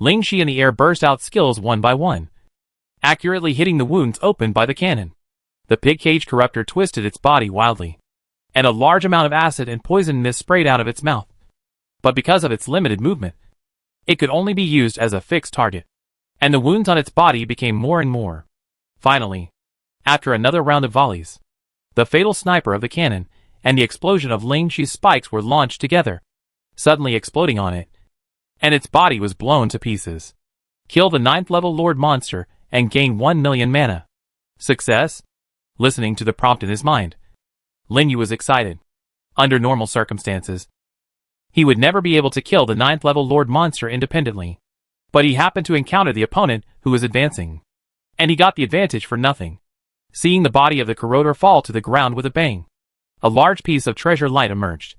Lingxi in the air burst out skills one by one, accurately hitting the wounds opened by the cannon. The pig cage corruptor twisted its body wildly, and a large amount of acid and poison mist sprayed out of its mouth. But because of its limited movement, it could only be used as a fixed target, and the wounds on its body became more and more. Finally, after another round of volleys, the fatal sniper of the cannon and the explosion of Lingxi's spikes were launched together, suddenly exploding on it, and its body was blown to pieces. Kill the 9th level Lord Monster and gain 1 million mana. Success? Listening to the prompt in his mind, Lin Yu was excited. Under normal circumstances, he would never be able to kill the 9th level Lord Monster independently. But he happened to encounter the opponent who was advancing, and he got the advantage for nothing. Seeing the body of the corrodor fall to the ground with a bang, a large piece of treasure light emerged,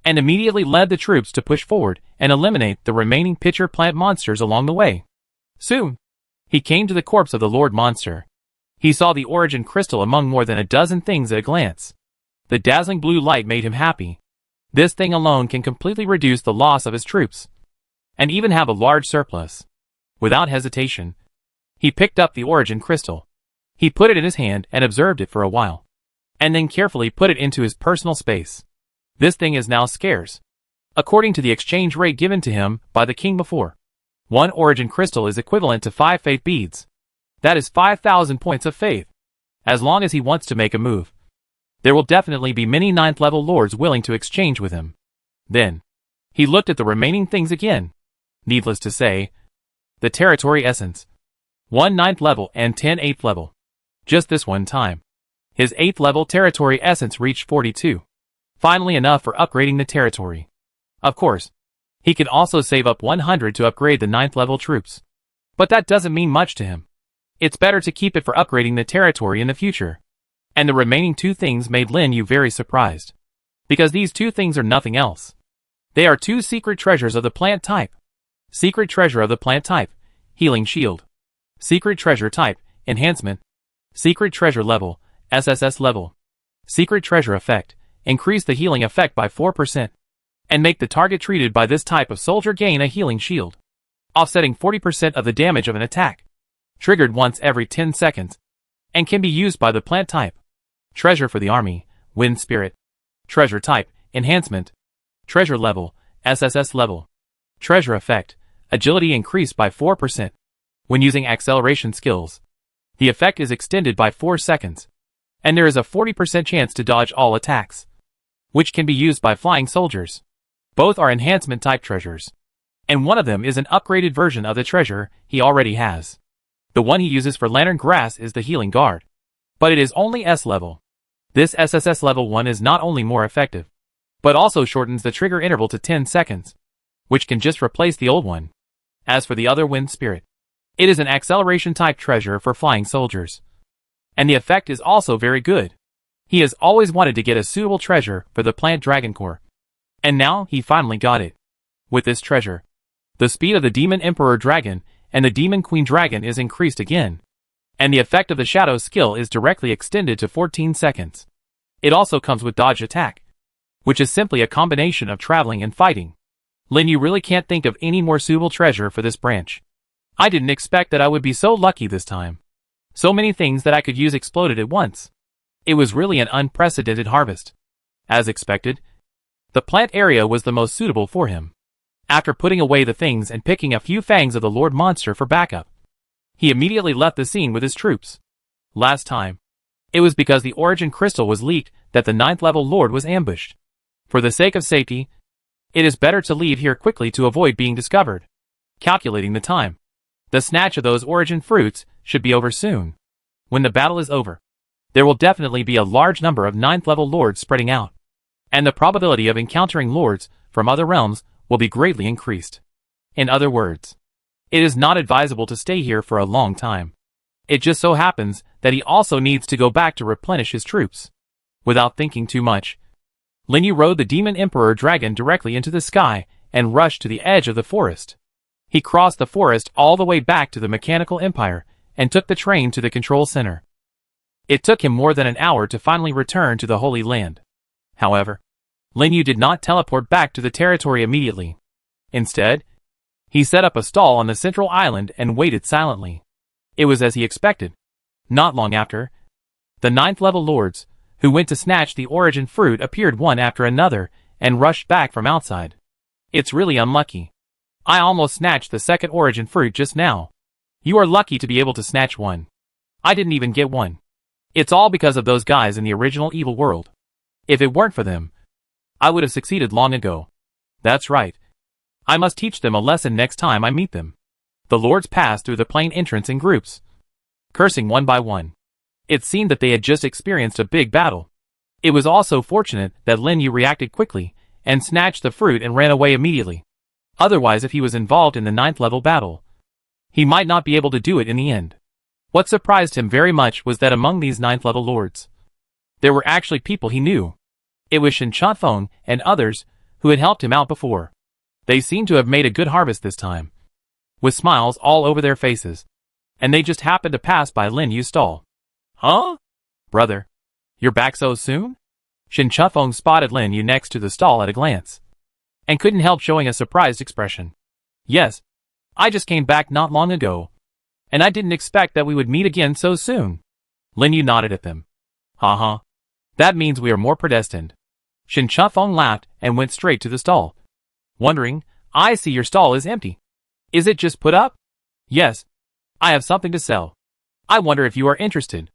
and immediately led the troops to push forward and eliminate the remaining pitcher plant monsters along the way. Soon, he came to the corpse of the Lord Monster. He saw the origin crystal among more than a dozen things at a glance. The dazzling blue light made him happy. This thing alone can completely reduce the loss of his troops, and even have a large surplus. Without hesitation, he picked up the origin crystal. He put it in his hand and observed it for a while, and then carefully put it into his personal space. This thing is now scarce, according to the exchange rate given to him by the king before. 1 origin crystal is equivalent to 5 faith beads. That is 5,000 points of faith. As long as he wants to make a move, there will definitely be many 9th level lords willing to exchange with him. Then, he looked at the remaining things again. Needless to say, the territory essence, 1 9th level and 10 8th level. Just this one time, his 8th level territory essence reached 42. Finally enough for upgrading the territory. Of course, he can also save up 100 to upgrade the 9th level troops. But that doesn't mean much to him. It's better to keep it for upgrading the territory in the future. And the remaining 2 things made Lin Yu very surprised, because these 2 things are nothing else. They are 2 secret treasures of the plant type. Secret treasure of the plant type, healing shield. Secret treasure type, enhancement. Secret treasure level, SSS level. Secret treasure effect, increase the healing effect by 4%, and make the target treated by this type of soldier gain a healing shield, offsetting 40% of the damage of an attack. Triggered once every 10 seconds, and can be used by the plant type. Treasure for the army, wind spirit. Treasure type, enhancement. Treasure level, SSS level. Treasure effect, agility increased by 4%. When using acceleration skills, the effect is extended by 4 seconds, and there is a 40% chance to dodge all attacks, which can be used by flying soldiers. Both are enhancement type treasures, and one of them is an upgraded version of the treasure he already has. The one he uses for Lantern Grass is the Healing Guard, but it is only S level. This SSS level 1 is not only more effective, but also shortens the trigger interval to 10 seconds, which can just replace the old one. As for the other Wind Spirit, it is an acceleration type treasure for flying soldiers, and the effect is also very good. He has always wanted to get a suitable treasure for the Plant Dragon Core, and now he finally got it. With this treasure, the speed of the Demon Emperor Dragon and the Demon Queen Dragon is increased again, and the effect of the Shadow skill is directly extended to 14 seconds. It also comes with dodge attack, which is simply a combination of traveling and fighting. Lin Yu really can't think of any more suitable treasure for this branch. I didn't expect that I would be so lucky this time. So many things that I could use exploded at once. It was really an unprecedented harvest. As expected, the plant area was the most suitable for him. After putting away the things and picking a few fangs of the Lord Monster for backup, he immediately left the scene with his troops. Last time, it was because the origin crystal was leaked that the 9th level Lord was ambushed. For the sake of safety, it is better to leave here quickly to avoid being discovered. Calculating the time, the snatch of those origin fruits should be over soon. When the battle is over, there will definitely be a large number of 9th level Lords spreading out, and the probability of encountering Lords from other realms will be greatly increased. In other words, it is not advisable to stay here for a long time. It just so happens that he also needs to go back to replenish his troops. Without thinking too much, Lin Yu rode the Demon Emperor Dragon directly into the sky and rushed to the edge of the forest. He crossed the forest all the way back to the Mechanical Empire and took the train to the control center. It took him more than an hour to finally return to the Holy Land. However, Lin Yu did not teleport back to the territory immediately. Instead, he set up a stall on the central island and waited silently. It was as he expected. Not long after, the 9th level Lords, who went to snatch the origin fruit, appeared one after another and rushed back from outside. It's really unlucky. I almost snatched the second origin fruit just now. You are lucky to be able to snatch one. I didn't even get one. It's all because of those guys in the original evil world. If it weren't for them, I would have succeeded long ago. That's right. I must teach them a lesson next time I meet them. The Lords passed through the plain entrance in groups, cursing one by one. It seemed that they had just experienced a big battle. It was also fortunate that Lin Yu reacted quickly and snatched the fruit and ran away immediately. Otherwise, if he was involved in the 9th level battle, he might not be able to do it in the end. What surprised him very much was that among these 9th level Lords, there were actually people he knew. It was Shen Chanfeng and others who had helped him out before. They seemed to have made a good harvest this time, with smiles all over their faces, and they just happened to pass by Lin Yu's stall. Huh? Brother, you're back so soon? Shen Chanfeng spotted Lin Yu next to the stall at a glance, and couldn't help showing a surprised expression. Yes, I just came back not long ago, and I didn't expect that we would meet again so soon. Lin Yu nodded at them. Haha. That means we are more predestined. Shen Chanfeng laughed and went straight to the stall. Wondering, I see your stall is empty. Is it just put up? Yes. I have something to sell. I wonder if you are interested.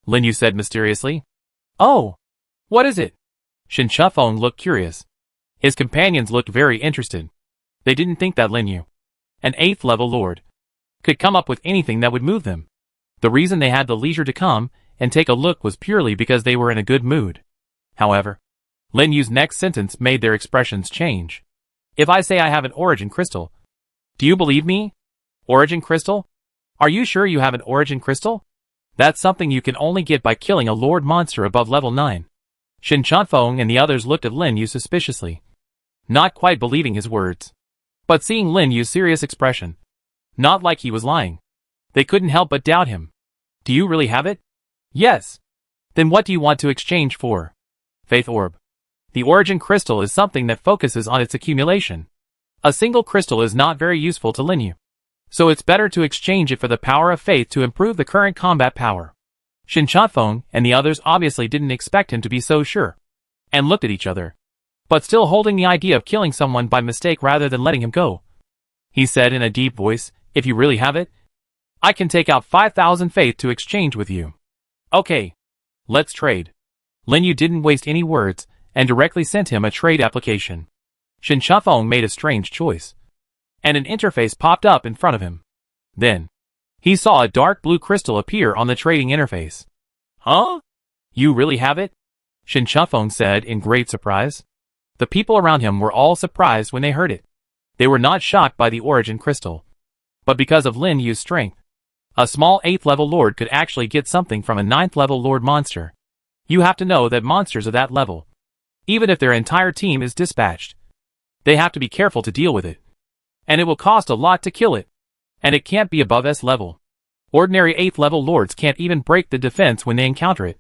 Lin Yu said mysteriously. Oh. What is it? Shen Chanfeng looked curious. His companions looked very interested. They didn't think that Lin Yu, an 8th level Lord, could come up with anything that would move them. The reason they had the leisure to come and take a look was purely because they were in a good mood. However, Lin Yu's next sentence made their expressions change. If I say I have an origin crystal, do you believe me? Origin crystal? Are you sure you have an origin crystal? That's something you can only get by killing a Lord monster above level 9. Shen Chanfeng and the others looked at Lin Yu suspiciously, not quite believing his words, but seeing Lin Yu's serious expression, not like he was lying, they couldn't help but doubt him. Do you really have it? Yes. Then what do you want to exchange for? Faith Orb. The origin crystal is something that focuses on its accumulation. A single crystal is not very useful to Lin Yu, so it's better to exchange it for the power of faith to improve the current combat power. Shen Chanfeng and the others obviously didn't expect him to be so sure, and looked at each other, but still holding the idea of killing someone by mistake rather than letting him go. He said in a deep voice, if you really have it, I can take out 5,000 faith to exchange with you. Okay. Let's trade. Lin Yu didn't waste any words and directly sent him a trade application. Shen Chanfeng made a strange choice, and an interface popped up in front of him. Then, he saw a dark blue crystal appear on the trading interface. Huh? You really have it? Shen Chanfeng said in great surprise. The people around him were all surprised when they heard it. They were not shocked by the origin crystal, but because of Lin Yu's strength. A small 8th level Lord could actually get something from a 9th level Lord monster. You have to know that monsters of that level, even if their entire team is dispatched, they have to be careful to deal with it. And it will cost a lot to kill it. And it can't be above S level. Ordinary 8th level Lords can't even break the defense when they encounter it,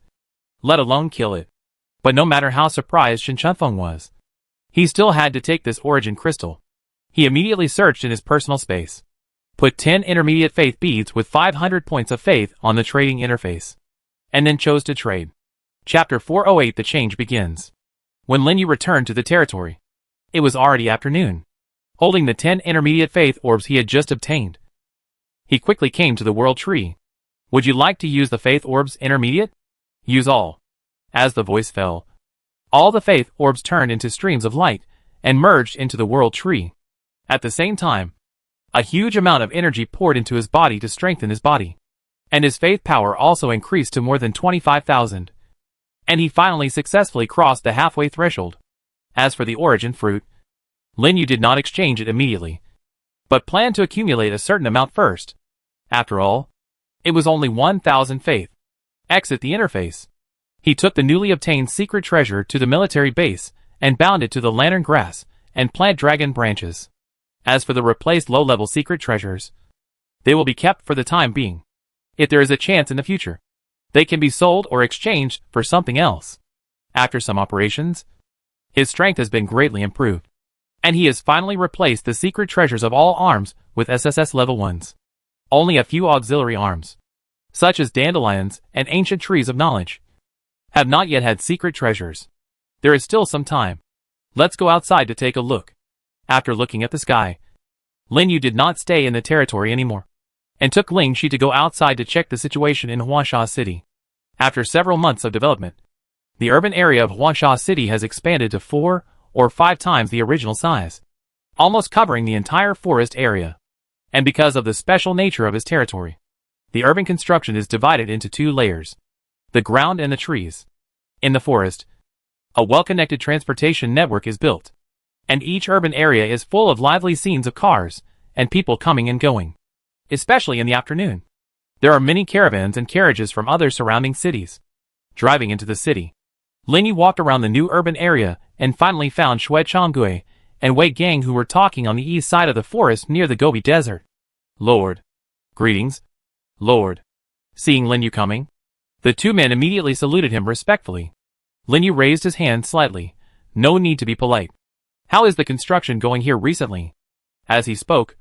let alone kill it. But no matter how surprised Shen Chanfeng was, he still had to take this origin crystal. He immediately searched in his personal space, put 10 intermediate faith beads with 500 points of faith on the trading interface, and then chose to trade. Chapter 408. The change begins. When Lin Yu returned to the territory, it was already afternoon. holding the 10 intermediate faith orbs he had just obtained. He quickly came to the world tree. Would you like to use the faith orbs intermediate? Use all. As the voice fell, all the faith orbs turned into streams of light and merged into the world tree. At the same time, a huge amount of energy poured into his body to strengthen his body. And his faith power also increased to more than 25,000. And he finally successfully crossed the halfway threshold. As for the origin fruit, Lin Yu did not exchange it immediately, but planned to accumulate a certain amount first. After all, it was only 1,000 faith. Exit the interface. He took the newly obtained secret treasure to the military base and bound it to the lantern grass and plant dragon branches. As for the replaced low-level secret treasures, they will be kept for the time being. If there is a chance in the future, they can be sold or exchanged for something else. After some operations, his strength has been greatly improved, and he has finally replaced the secret treasures of all arms with SSS level 1s. Only a few auxiliary arms, such as dandelions and ancient trees of knowledge, have not yet had secret treasures. There is still some time. Let's go outside to take a look. After looking at the sky, Lin Yu did not stay in the territory anymore, and took Ling Shi to go outside to check the situation in Huangsha City. After several months of development, the urban area of Huangsha City has expanded to 4 or 5 times the original size, almost covering the entire forest area. And because of the special nature of his territory, the urban construction is divided into 2 layers: the ground and the trees. In the forest, a well-connected transportation network is built, and each urban area is full of lively scenes of cars and people coming and going. Especially in the afternoon, there are many caravans and carriages from other surrounding cities. Driving into the city, Lin Yu walked around the new urban area and finally found Shui Changgui and Wei Gang, who were talking on the east side of the forest near the Gobi Desert. Lord. Greetings, Lord. Seeing Lin Yu coming, the 2 men immediately saluted him respectfully. Lin Yu raised his hand slightly. No need to be polite. How is the construction going here recently? As he spoke,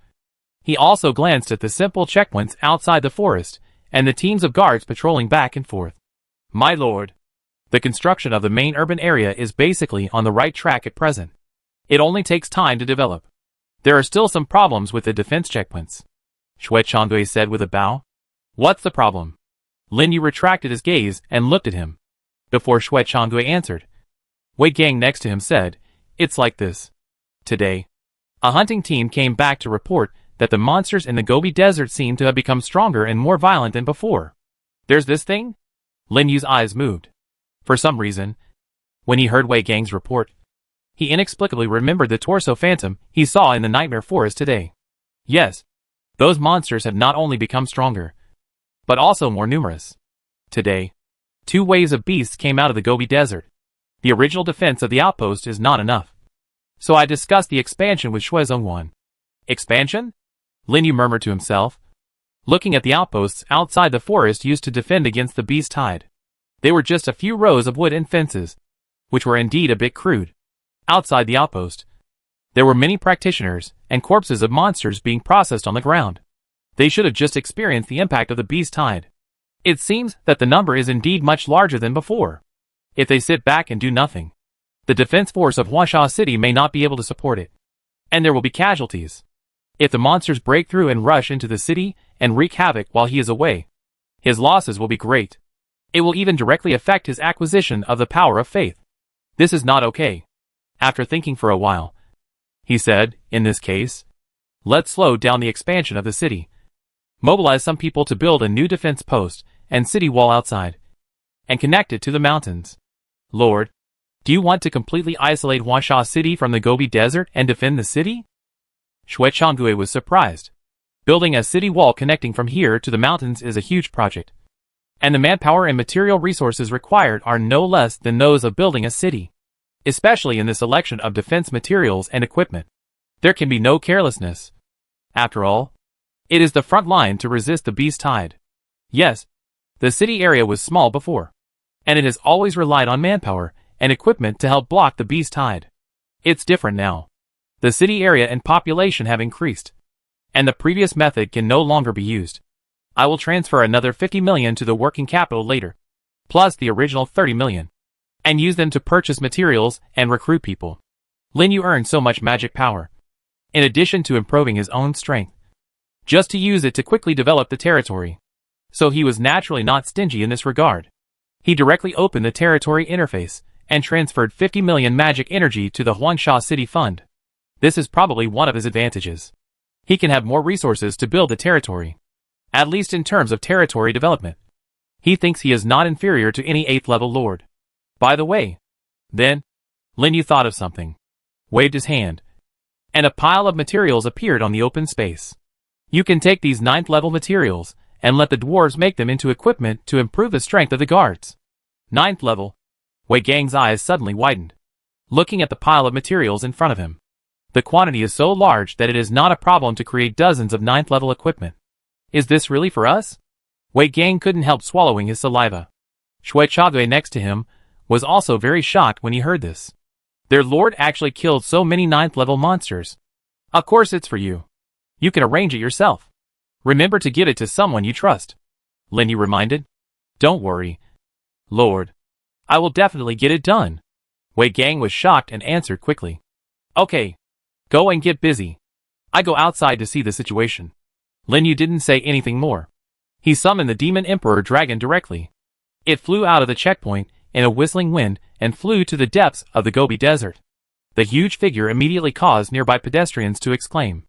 he also glanced at the simple checkpoints outside the forest and the teams of guards patrolling back and forth. My lord, the construction of the main urban area is basically on the right track at present. It only takes time to develop. There are still some problems with the defense checkpoints, Shui Changgui said with a bow. What's the problem? Lin Yu retracted his gaze and looked at him. Before Shui Changgui answered, Wei Gang next to him said, It's like this. Today, a hunting team came back to report that the monsters in the Gobi Desert seem to have become stronger and more violent than before. There's this thing? Lin Yu's eyes moved. For some reason, when he heard Wei Gang's report, he inexplicably remembered the torso phantom he saw in the nightmare forest today. Yes, those monsters have not only become stronger, but also more numerous. Today, 2 waves of beasts came out of the Gobi Desert. The original defense of the outpost is not enough. So I discussed the expansion with Shui Zongwan. Expansion? Lin Yu murmured to himself, looking at the outposts outside the forest used to defend against the beast tide. They were just a few rows of wood and fences, which were indeed a bit crude. Outside the outpost, there were many practitioners and corpses of monsters being processed on the ground. They should have just experienced the impact of the beast tide. It seems that the number is indeed much larger than before. If they sit back and do nothing, the defense force of Huangsha City may not be able to support it, and there will be casualties. If the monsters break through and rush into the city and wreak havoc while he is away, his losses will be great. It will even directly affect his acquisition of the power of faith. This is not okay. After thinking for a while, he said, in this case, let's slow down the expansion of the city. Mobilize some people to build a new defense post and city wall outside, and connect it to the mountains. Lord, do you want to completely isolate Huangsha City from the Gobi Desert and defend the city? Shui Changgui was surprised. Building a city wall connecting from here to the mountains is a huge project, and the manpower and material resources required are no less than those of building a city. Especially in the selection of defense materials and equipment, there can be no carelessness. After all, it is the front line to resist the beast tide. Yes, the city area was small before, and it has always relied on manpower and equipment to help block the beast tide. It's different now. The city area and population have increased, and the previous method can no longer be used. I will transfer another 50 million to the working capital later, plus the original 30 million, and use them to purchase materials and recruit people. Lin Yu earned so much magic power. in addition to improving his own strength, just to use it to quickly develop the territory. So he was naturally not stingy in this regard. He directly opened the territory interface and transferred 50 million magic energy to the Huangsha City Fund. This is probably one of his advantages. He can have more resources to build the territory, at least in terms of territory development. He thinks he is not inferior to any 8th level lord. By the way, then, Lin Yu thought of something, waved his hand, and a pile of materials appeared on the open space. You can take these 9th level materials and let the dwarves make them into equipment to improve the strength of the guards. 9th level. Wei Gang's eyes suddenly widened, looking at the pile of materials in front of him. The quantity is so large that it is not a problem to create dozens of 9th level equipment. Is this really for us? Wei Gang couldn't help swallowing his saliva. Shui Chagui next to him was also very shocked when he heard this. Their lord actually killed so many 9th level monsters. Of course it's for you. You can arrange it yourself. Remember to give it to someone you trust. Lin Yu reminded. Don't worry, Lord. I will definitely get it done. Wei Gang was shocked and answered quickly. Okay. Go and get busy. I go outside to see the situation. Lin Yu didn't say anything more. He summoned the Demon Emperor Dragon directly. It flew out of the checkpoint in a whistling wind and flew to the depths of the Gobi Desert. The huge figure immediately caused nearby pedestrians to exclaim,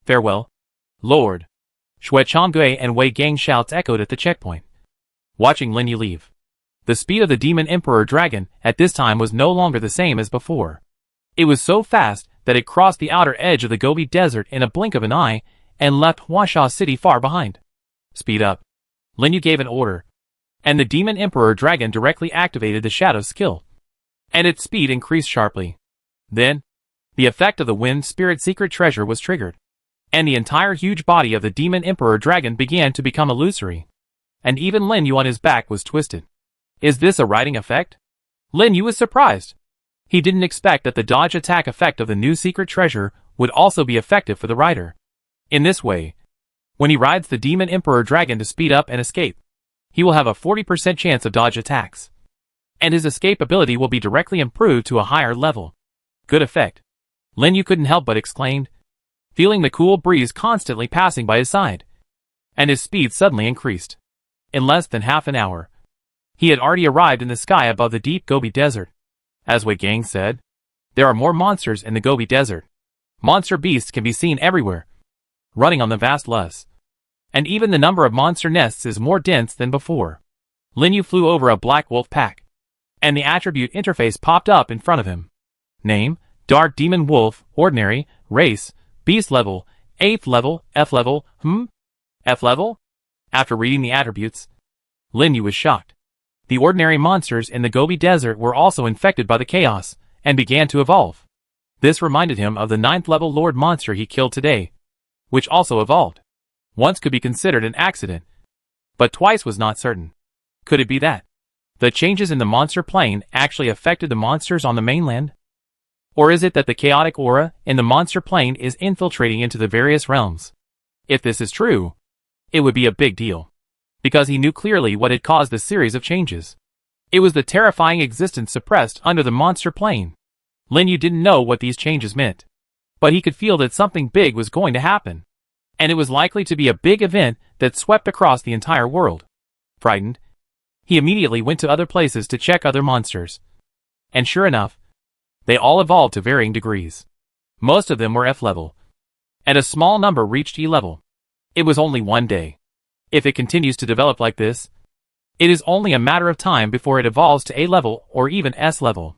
"Farewell, Lord." Shui Changui and Wei Gang shouts echoed at the checkpoint, watching Lin Yu leave. The speed of the Demon Emperor Dragon at this time was no longer the same as before. It was so fast that it crossed the outer edge of the Gobi Desert in a blink of an eye and left Huangsha City far behind. Speed up. Lin Yu gave an order, and the Demon Emperor Dragon directly activated the Shadow skill, and its speed increased sharply. Then, the effect of the Wind Spirit Secret Treasure was triggered, and the entire huge body of the Demon Emperor Dragon began to become illusory, and even Lin Yu on his back was twisted. Is this a riding effect? Lin Yu was surprised. He didn't expect that the dodge attack effect of the new secret treasure would also be effective for the rider. In this way, when he rides the Demon Emperor Dragon to speed up and escape, he will have a 40% chance of dodge attacks, and his escape ability will be directly improved to a higher level. Good effect. Lin Yu couldn't help but exclaim, feeling the cool breeze constantly passing by his side, and his speed suddenly increased. In less than half an hour, he had already arrived in the sky above the deep Gobi Desert. As Wei Gang said, there are more monsters in the Gobi Desert. Monster beasts can be seen everywhere, running on the vast lush, and even the number of monster nests is more dense than before. Lin Yu flew over a black wolf pack, and the attribute interface popped up in front of him. Name, Dark Demon Wolf, Ordinary, Race, Beast Level, 8th Level, F Level, F Level? After reading the attributes, Lin Yu was shocked. The ordinary monsters in the Gobi Desert were also infected by the chaos, and began to evolve. This reminded him of the 9th level Lord monster he killed today, which also evolved. Once could be considered an accident, but twice was not certain. Could it be that the changes in the monster plane actually affected the monsters on the mainland? Or is it that the chaotic aura in the monster plane is infiltrating into the various realms? If this is true, it would be a big deal, because he knew clearly what had caused the series of changes. It was the terrifying existence suppressed under the monster plane. Lin Yu didn't know what these changes meant, but he could feel that something big was going to happen, and it was likely to be a big event that swept across the entire world. Frightened, he immediately went to other places to check other monsters, and sure enough, they all evolved to varying degrees. Most of them were F level, and a small number reached E level. It was only one day. If it continues to develop like this, it is only a matter of time before it evolves to A level or even S level.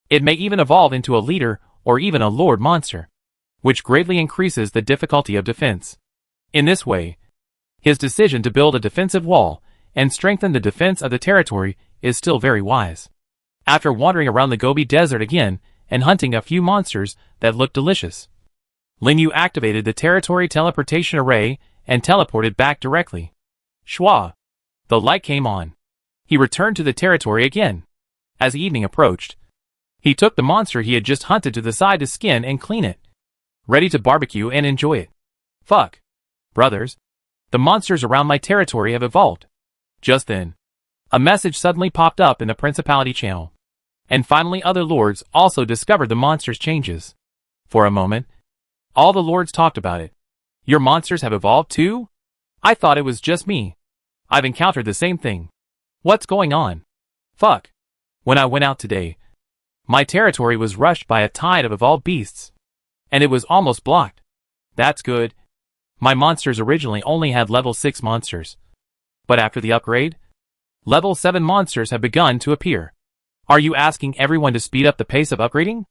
It may even evolve into a leader or even a lord monster, which greatly increases the difficulty of defense. In this way, his decision to build a defensive wall and strengthen the defense of the territory is still very wise. After wandering around the Gobi Desert again and hunting a few monsters that looked delicious, Lin Yu activated the territory teleportation array and teleported back directly. Shwa! The light came on. He returned to the territory again. As evening approached, he took the monster he had just hunted to the side to skin and clean it, ready to barbecue and enjoy it. Fuck. Brothers, the monsters around my territory have evolved. Just then, a message suddenly popped up in the Principality channel, and finally other lords also discovered the monster's changes. For a moment, All the lords talked about it. Your monsters have evolved too? I thought it was just me. I've encountered the same thing. What's going on? Fuck. When I went out today, my territory was rushed by a tide of evolved beasts. And it was almost blocked. That's good. My monsters originally only had level 6 monsters. But after the upgrade, level 7 monsters have begun to appear. Are you asking everyone to speed up the pace of upgrading?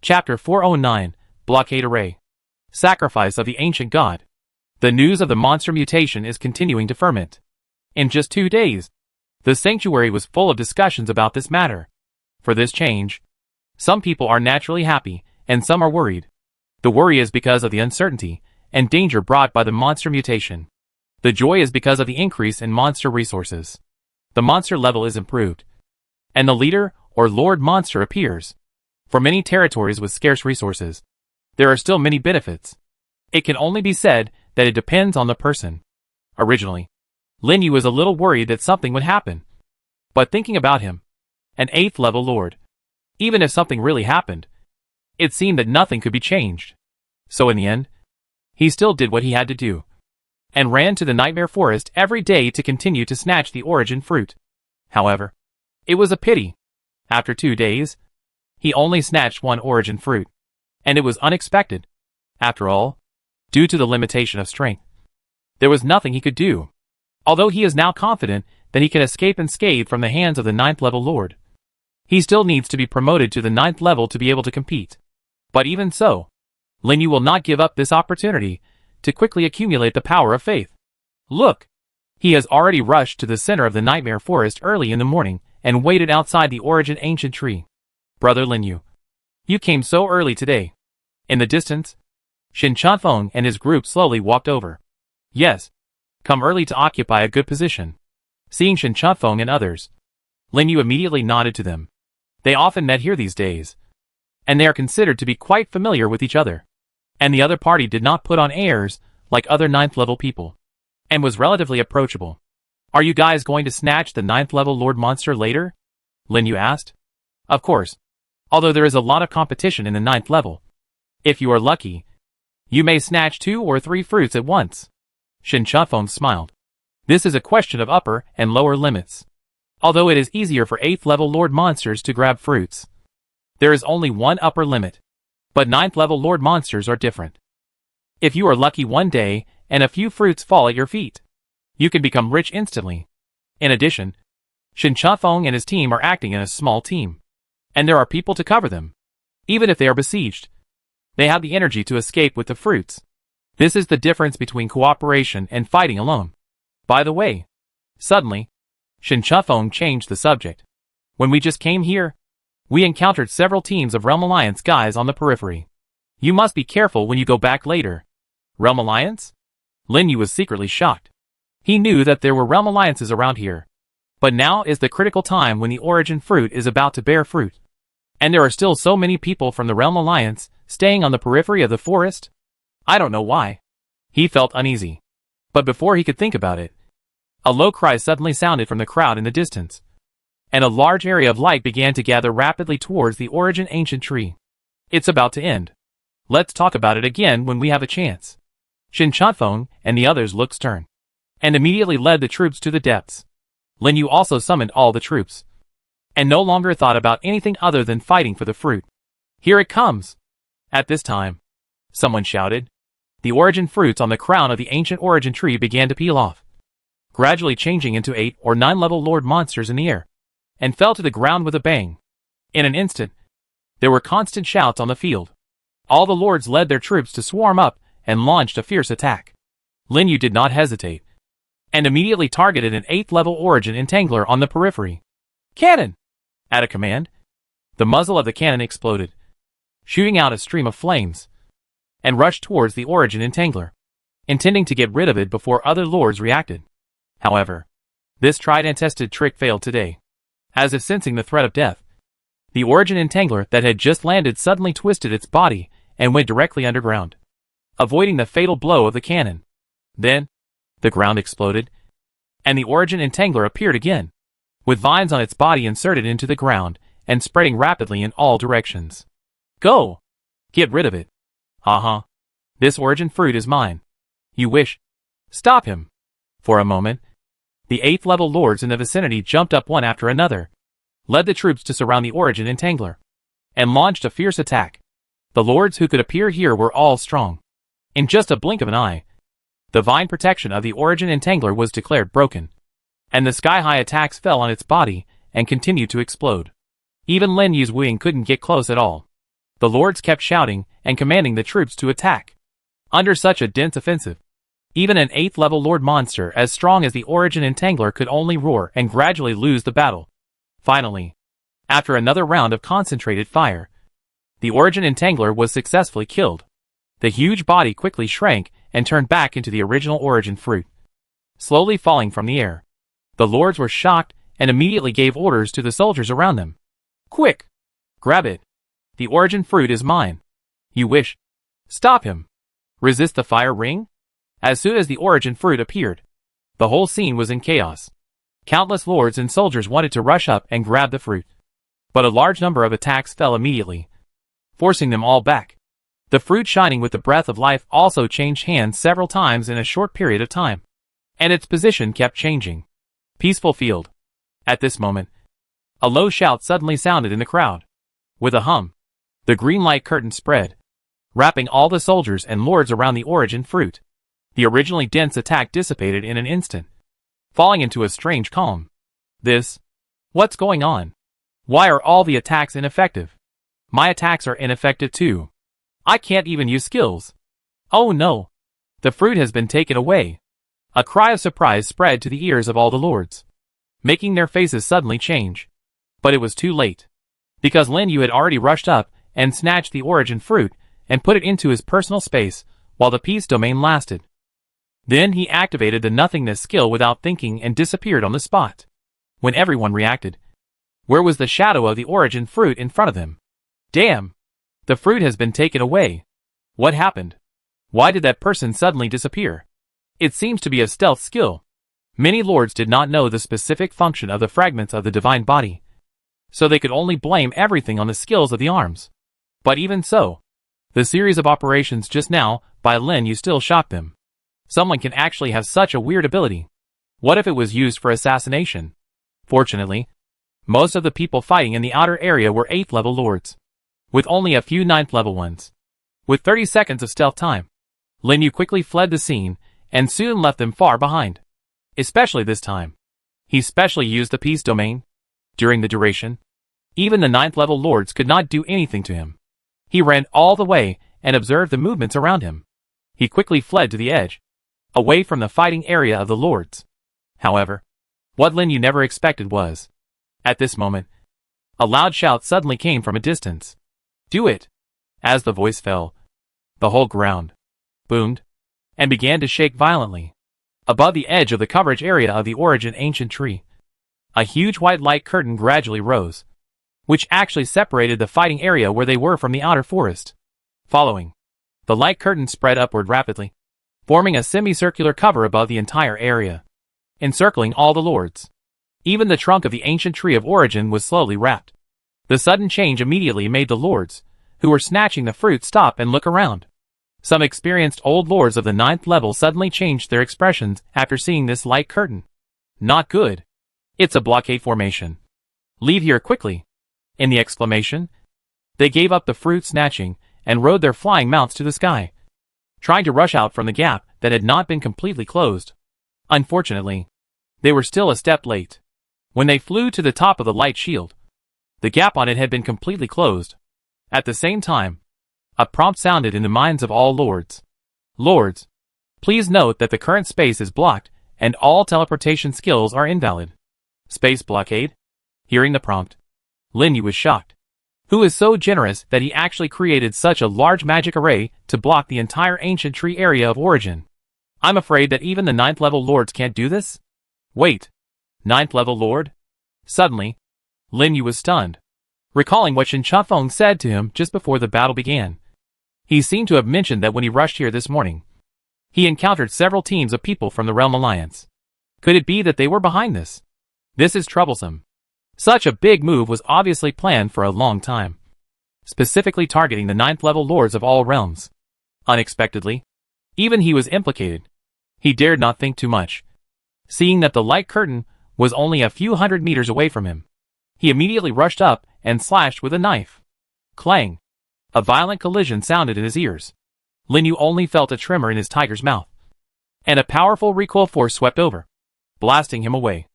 Chapter 409, Blockade Array. Sacrifice of the Ancient God. The news of the monster mutation is continuing to ferment. In just 2 days, the sanctuary was full of discussions about this matter. For this change, some people are naturally happy, and some are worried. The worry is because of the uncertainty and danger brought by the monster mutation. The joy is because of the increase in monster resources. The monster level is improved, and the leader or lord monster appears. For many territories with scarce resources, there are still many benefits. It can only be said that it depends on the person. Originally, Lin Yu was a little worried that something would happen. But thinking about him, an 8th level lord, even if something really happened, it seemed that nothing could be changed. So in the end, he still did what he had to do, and ran to the Nightmare Forest every day to continue to snatch the origin fruit. However, it was a pity. After 2 days, he only snatched 1 origin fruit, and it was unexpected. After all, due to the limitation of strength, there was nothing he could do. Although he is now confident that he can escape unscathed from the hands of the 9th level lord, he still needs to be promoted to the 9th level to be able to compete. But even so, Lin Yu will not give up this opportunity to quickly accumulate the power of faith. Look! He has already rushed to the center of the Nightmare Forest early in the morning and waited outside the origin ancient tree. Brother Lin Yu, you came so early today. In the distance, Shin Chanfeng and his group slowly walked over. Yes, come early to occupy a good position. Seeing Shin Chanfeng and others, Lin Yu immediately nodded to them. They often met here these days, and they are considered to be quite familiar with each other. And the other party did not put on airs like other 9th level people, and was relatively approachable. Are you guys going to snatch the 9th level lord monster later? Lin Yu asked. Of course, although there is a lot of competition in the 9th level. If you are lucky, you may snatch 2 or 3 fruits at once. Shin Chanfeng smiled. This is a question of upper and lower limits. Although it is easier for 8th level lord monsters to grab fruits, there is only one upper limit. But 9th level lord monsters are different. If you are lucky one day and a few fruits fall at your feet, you can become rich instantly. In addition, Shin Chanfeng and his team are acting in a small team, and there are people to cover them. Even if they are besieged, they have the energy to escape with the fruits. This is the difference between cooperation and fighting alone. By the way, suddenly, Shin Chanfeng changed the subject. When we just came here, we encountered several teams of Realm Alliance guys on the periphery. You must be careful when you go back later. Realm Alliance? Lin Yu was secretly shocked. He knew that there were Realm Alliances around here. But now is the critical time when the origin fruit is about to bear fruit. And there are still so many people from the Realm Alliance staying on the periphery of the forest. I don't know why. He felt uneasy. But before he could think about it, a low cry suddenly sounded from the crowd in the distance, and a large area of light began to gather rapidly towards the origin ancient tree. It's about to end. Let's talk about it again when we have a chance. Shin Chanfeng and the others looked stern, and immediately led the troops to the depths. Lin Yu also summoned all the troops, and no longer thought about anything other than fighting for the fruit. Here it comes! At this time, someone shouted. The origin fruits on the crown of the ancient origin tree began to peel off, gradually changing into 8 or 9 level lord monsters in the air, and fell to the ground with a bang. In an instant, there were constant shouts on the field. All the lords led their troops to swarm up and launched a fierce attack. Lin Yu did not hesitate, and immediately targeted an 8th level origin entangler on the periphery. Cannon! At a command, the muzzle of the cannon exploded, shooting out a stream of flames, and rushed towards the origin entangler, intending to get rid of it before other lords reacted. However, this tried and tested trick failed today. As if sensing the threat of death, the origin entangler that had just landed suddenly twisted its body and went directly underground, avoiding the fatal blow of the cannon. Then, the ground exploded, and the origin entangler appeared again, with vines on its body inserted into the ground and spreading rapidly in all directions. Go! Get rid of it. Haha. This origin fruit is mine. You wish? Stop him. For a moment, the 8th level lords in the vicinity jumped up one after another, led the troops to surround the origin entangler, and launched a fierce attack. The lords who could appear here were all strong. In just a blink of an eye, the vine protection of the origin entangler was declared broken, and the sky-high attacks fell on its body and continued to explode. Even Lin Yu's wing couldn't get close at all. The lords kept shouting and commanding the troops to attack. Under such a dense offensive, even an 8th level lord monster as strong as the origin entangler could only roar and gradually lose the battle. Finally, after another round of concentrated fire, the origin entangler was successfully killed. The huge body quickly shrank and turned back into the original origin fruit, slowly falling from the air. The lords were shocked and immediately gave orders to the soldiers around them. Quick! Grab it! The origin fruit is mine. You wish? Stop him! Resist the fire ring? As soon as the origin fruit appeared, the whole scene was in chaos. Countless lords and soldiers wanted to rush up and grab the fruit, but a large number of attacks fell immediately, forcing them all back. The fruit shining with the breath of life also changed hands several times in a short period of time, and its position kept changing. Peaceful field. At this moment, a low shout suddenly sounded in the crowd. With a hum, the green light curtain spread, wrapping all the soldiers and lords around the origin fruit. The originally dense attack dissipated in an instant, falling into a strange calm. What's going on? Why are all the attacks ineffective? My attacks are ineffective too. I can't even use skills. Oh no! The fruit has been taken away. A cry of surprise spread to the ears of all the lords, making their faces suddenly change. But it was too late, because Lin Yu had already rushed up and snatched the origin fruit and put it into his personal space while the peace domain lasted. Then he activated the nothingness skill without thinking and disappeared on the spot. When everyone reacted, where was the shadow of the origin fruit in front of them? Damn! The fruit has been taken away. What happened? Why did that person suddenly disappear? It seems to be a stealth skill. Many lords did not know the specific function of the fragments of the divine body, so they could only blame everything on the skills of the arms. But even so, the series of operations just now by Lin Yu still shocked them. Someone can actually have such a weird ability. What if it was used for assassination? Fortunately, most of the people fighting in the outer area were 8th level lords, with only a few 9th level ones. With 30 seconds of stealth time, Lin Yu quickly fled the scene and soon left them far behind. Especially this time, he specially used the peace domain. During the duration, even the 9th level lords could not do anything to him. He ran all the way and observed the movements around him. He quickly fled to the edge, away from the fighting area of the lords. However, what Lin Yu never expected was, at this moment, a loud shout suddenly came from a distance. Do it! As the voice fell, the whole ground boomed and began to shake violently. Above the edge of the coverage area of the origin ancient tree, a huge white light curtain gradually rose, which actually separated the fighting area where they were from the outer forest. Following, the light curtain spread upward rapidly, forming a semicircular cover above the entire area, encircling all the lords. Even the trunk of the ancient tree of origin was slowly wrapped. The sudden change immediately made the lords, who were snatching the fruit, stop and look around. Some experienced old lords of the 9th level suddenly changed their expressions after seeing this light curtain. Not good. It's a blockade formation. Leave here quickly. In the exclamation, they gave up the fruit snatching and rode their flying mounts to the sky, trying to rush out from the gap that had not been completely closed. Unfortunately, they were still a step late. When they flew to the top of the light shield, the gap on it had been completely closed. At the same time, a prompt sounded in the minds of all lords. Lords, please note that the current space is blocked and all teleportation skills are invalid. Space blockade? Hearing the prompt, Lin Yu was shocked. Who is so generous that he actually created such a large magic array to block the entire ancient tree area of origin? I'm afraid that even the 9th level lords can't do this? Wait, 9th level lord? Suddenly, Lin Yu was stunned, recalling what Shin Chafeng said to him just before the battle began. He seemed to have mentioned that when he rushed here this morning, he encountered several teams of people from the Realm Alliance. Could it be that they were behind this? This is troublesome. Such a big move was obviously planned for a long time, specifically targeting the 9th level lords of all realms. Unexpectedly, even he was implicated. He dared not think too much. Seeing that the light curtain was only a few hundred meters away from him, he immediately rushed up and slashed with a knife. Clang! A violent collision sounded in his ears. Lin Yu only felt a tremor in his tiger's mouth, and a powerful recoil force swept over, blasting him away,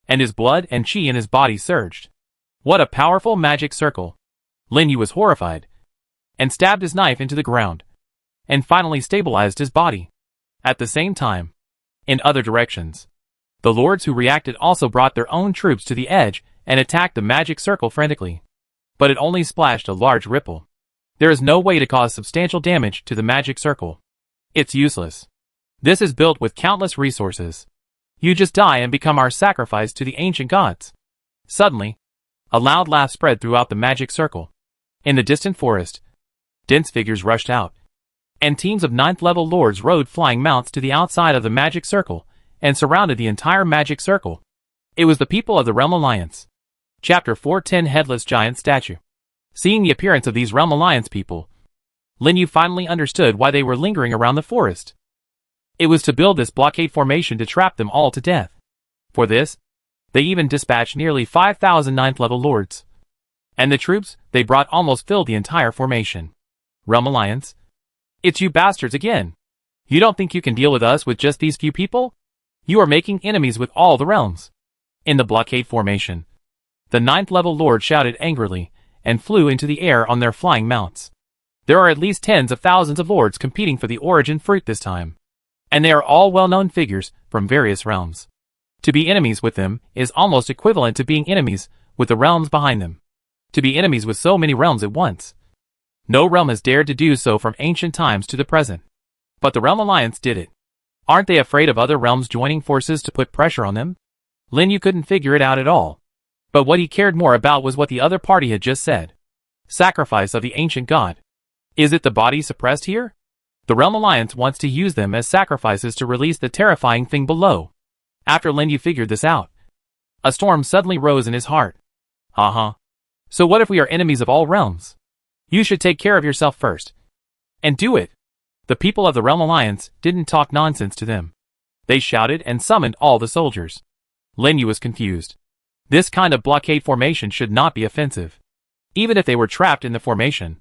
and his blood and chi in his body surged. What a powerful magic circle! Lin Yu was horrified, and stabbed his knife into the ground, and finally stabilized his body. At the same time, in other directions, the lords who reacted also brought their own troops to the edge and attacked the magic circle frantically. But it only splashed a large ripple. There is no way to cause substantial damage to the magic circle. It's useless. This is built with countless resources. You just die and become our sacrifice to the ancient gods. Suddenly, a loud laugh spread throughout the magic circle. In the distant forest, dense figures rushed out, and teams of 9th-level lords rode flying mounts to the outside of the magic circle and surrounded the entire magic circle. It was the people of the Realm Alliance. Chapter 410 Headless Giant Statue. Seeing the appearance of these Realm Alliance people, Lin Yu finally understood why they were lingering around the forest. It was to build this blockade formation to trap them all to death. For this, they even dispatched nearly 5,000 9th-level lords. And the troops they brought almost filled the entire formation. Realm Alliance? It's you bastards again. You don't think you can deal with us with just these few people? You are making enemies with all the realms. In the blockade formation, the 9th-level lord shouted angrily and flew into the air on their flying mounts. There are at least tens of thousands of lords competing for the origin fruit this time, and they are all well-known figures from various realms. To be enemies with them is almost equivalent to being enemies with the realms behind them. To be enemies with so many realms at once. No realm has dared to do so from ancient times to the present. But the Realm Alliance did it. Aren't they afraid of other realms joining forces to put pressure on them? Lin Yu couldn't figure it out at all. But what he cared more about was what the other party had just said. Sacrifice of the ancient god. Is it the body suppressed here? The Realm Alliance wants to use them as sacrifices to release the terrifying thing below. After Lin Yu figured this out, a storm suddenly rose in his heart. So what if we are enemies of all realms? You should take care of yourself first. And do it. The people of the Realm Alliance didn't talk nonsense to them. They shouted and summoned all the soldiers. Lin Yu was confused. This kind of blockade formation should not be offensive. Even if they were trapped in the formation,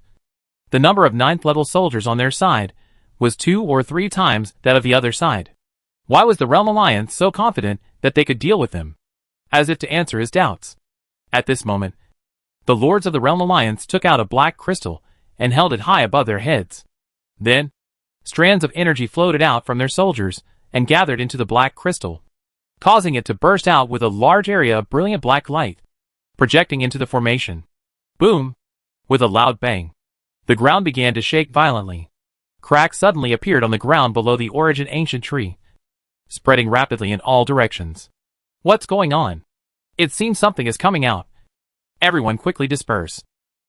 the number of 9th-level soldiers on their side was 2 or 3 times that of the other side. Why was the Realm Alliance so confident that they could deal with them? As if to answer his doubts. At this moment, the lords of the Realm Alliance took out a black crystal and held it high above their heads. Then, strands of energy floated out from their soldiers and gathered into the black crystal, causing it to burst out with a large area of brilliant black light, projecting into the formation. Boom! With a loud bang, the ground began to shake violently. Cracks suddenly appeared on the ground below the origin ancient tree, spreading rapidly in all directions. What's going on? It seems something is coming out. Everyone quickly dispersed.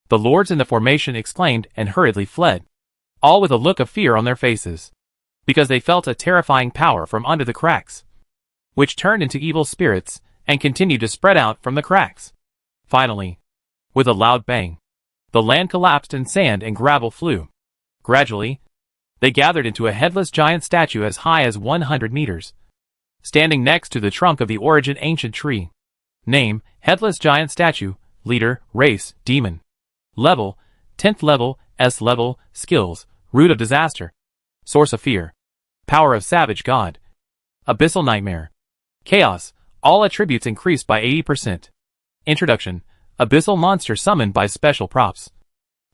The lords in the formation exclaimed and hurriedly fled, all with a look of fear on their faces, because they felt a terrifying power from under the cracks, which turned into evil spirits and continued to spread out from the cracks. Finally, with a loud bang, the land collapsed and sand and gravel flew. Gradually, they gathered into a headless giant statue as high as 100 meters, standing next to the trunk of the origin ancient tree. Name, Headless Giant Statue. Leader, Race, Demon. Level, 10th level, S level. Skills, Root of Disaster. Source of Fear. Power of Savage God. Abyssal Nightmare. Chaos, all attributes increased by 80%. Introduction, Abyssal monster summoned by special props,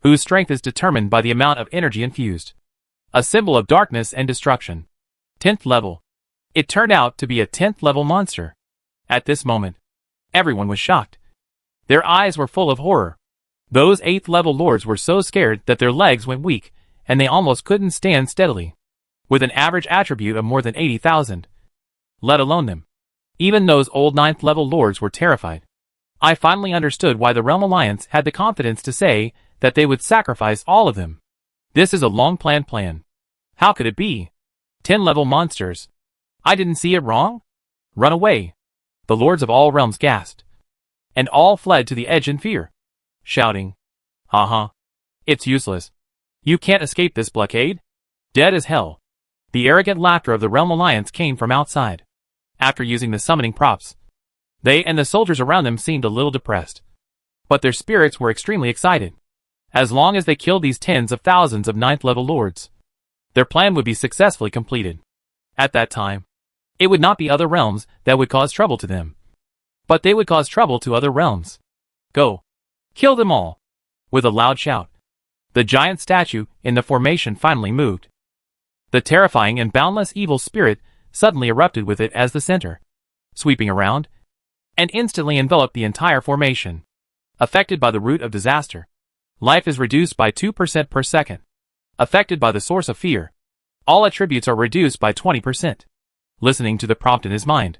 whose strength is determined by the amount of energy infused. A symbol of darkness and destruction. 10th level. It turned out to be a 10th level monster. At this moment, everyone was shocked. Their eyes were full of horror. Those 8th level lords were so scared that their legs went weak, and they almost couldn't stand steadily, with an average attribute of more than 80,000. Let alone them. Even those old 9th level lords were terrified. I finally understood why the Realm Alliance had the confidence to say that they would sacrifice all of them. This is a long-planned plan. How could it be? 10-level monsters. I didn't see it wrong? Run away. The lords of all realms gasped, and all fled to the edge in fear, shouting, It's useless. You can't escape this blockade. Dead as hell. The arrogant laughter of the Realm Alliance came from outside. After using the summoning props, they and the soldiers around them seemed a little depressed. But their spirits were extremely excited. As long as they killed these tens of thousands of 9th level lords, their plan would be successfully completed. At that time, it would not be other realms that would cause trouble to them, but they would cause trouble to other realms. Go. Kill them all. With a loud shout, the giant statue in the formation finally moved. The terrifying and boundless evil spirit suddenly erupted with it as the center, sweeping around, and instantly enveloped the entire formation. Affected by the root of disaster, life is reduced by 2% per second. Affected by the source of fear, all attributes are reduced by 20%. Listening to the prompt in his mind,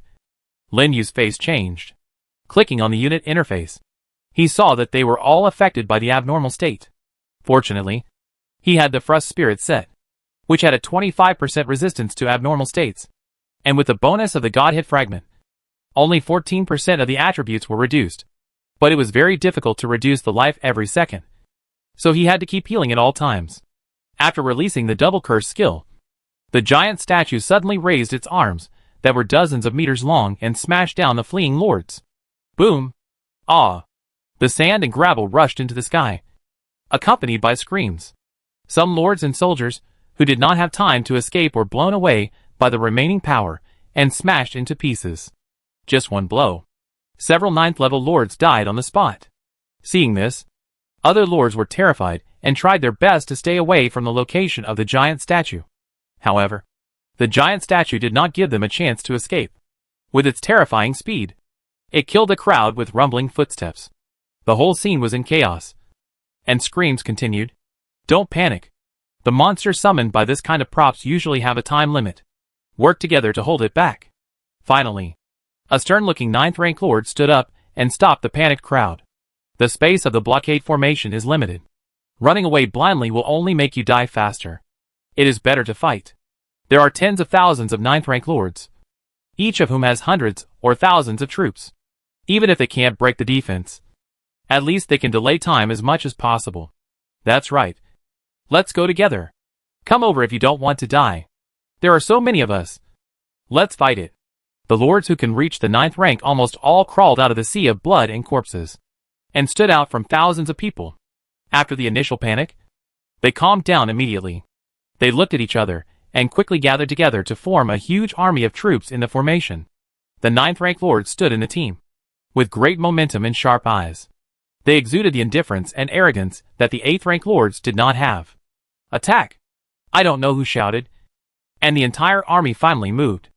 Lin Yu's face changed. Clicking on the unit interface, he saw that they were all affected by the abnormal state. Fortunately, he had the Frust spirit set, which had a 25% resistance to abnormal states, and with the bonus of the Godhead fragment, only 14% of the attributes were reduced. But it was very difficult to reduce the life every second, so he had to keep healing at all times. After releasing the double curse skill, the giant statue suddenly raised its arms that were dozens of meters long and smashed down the fleeing lords. Boom! Ah! The sand and gravel rushed into the sky, accompanied by screams. Some lords and soldiers, who did not have time to escape, were blown away by the remaining power and smashed into pieces. Just one blow. Several 9th level lords died on the spot. Seeing this, other lords were terrified and tried their best to stay away from the location of the giant statue. However, the giant statue did not give them a chance to escape. With its terrifying speed, it killed the crowd with rumbling footsteps. The whole scene was in chaos, and screams continued. Don't panic. The monsters summoned by this kind of props usually have a time limit. Work together to hold it back. Finally, a stern-looking 9th rank lord stood up and stopped the panicked crowd. The space of the blockade formation is limited. Running away blindly will only make you die faster. It is better to fight. There are tens of thousands of 9th rank lords, each of whom has hundreds or thousands of troops. Even if they can't break the defense, at least they can delay time as much as possible. That's right. Let's go together. Come over if you don't want to die. There are so many of us. Let's fight it. The lords who can reach the 9th rank almost all crawled out of the sea of blood and corpses, and stood out from thousands of people. After the initial panic, they calmed down immediately. They looked at each other, and quickly gathered together to form a huge army of troops in the formation. The 9th rank lords stood in a team, with great momentum and sharp eyes. They exuded the indifference and arrogance that the 8th rank lords did not have. Attack! I don't know who shouted, and the entire army finally moved,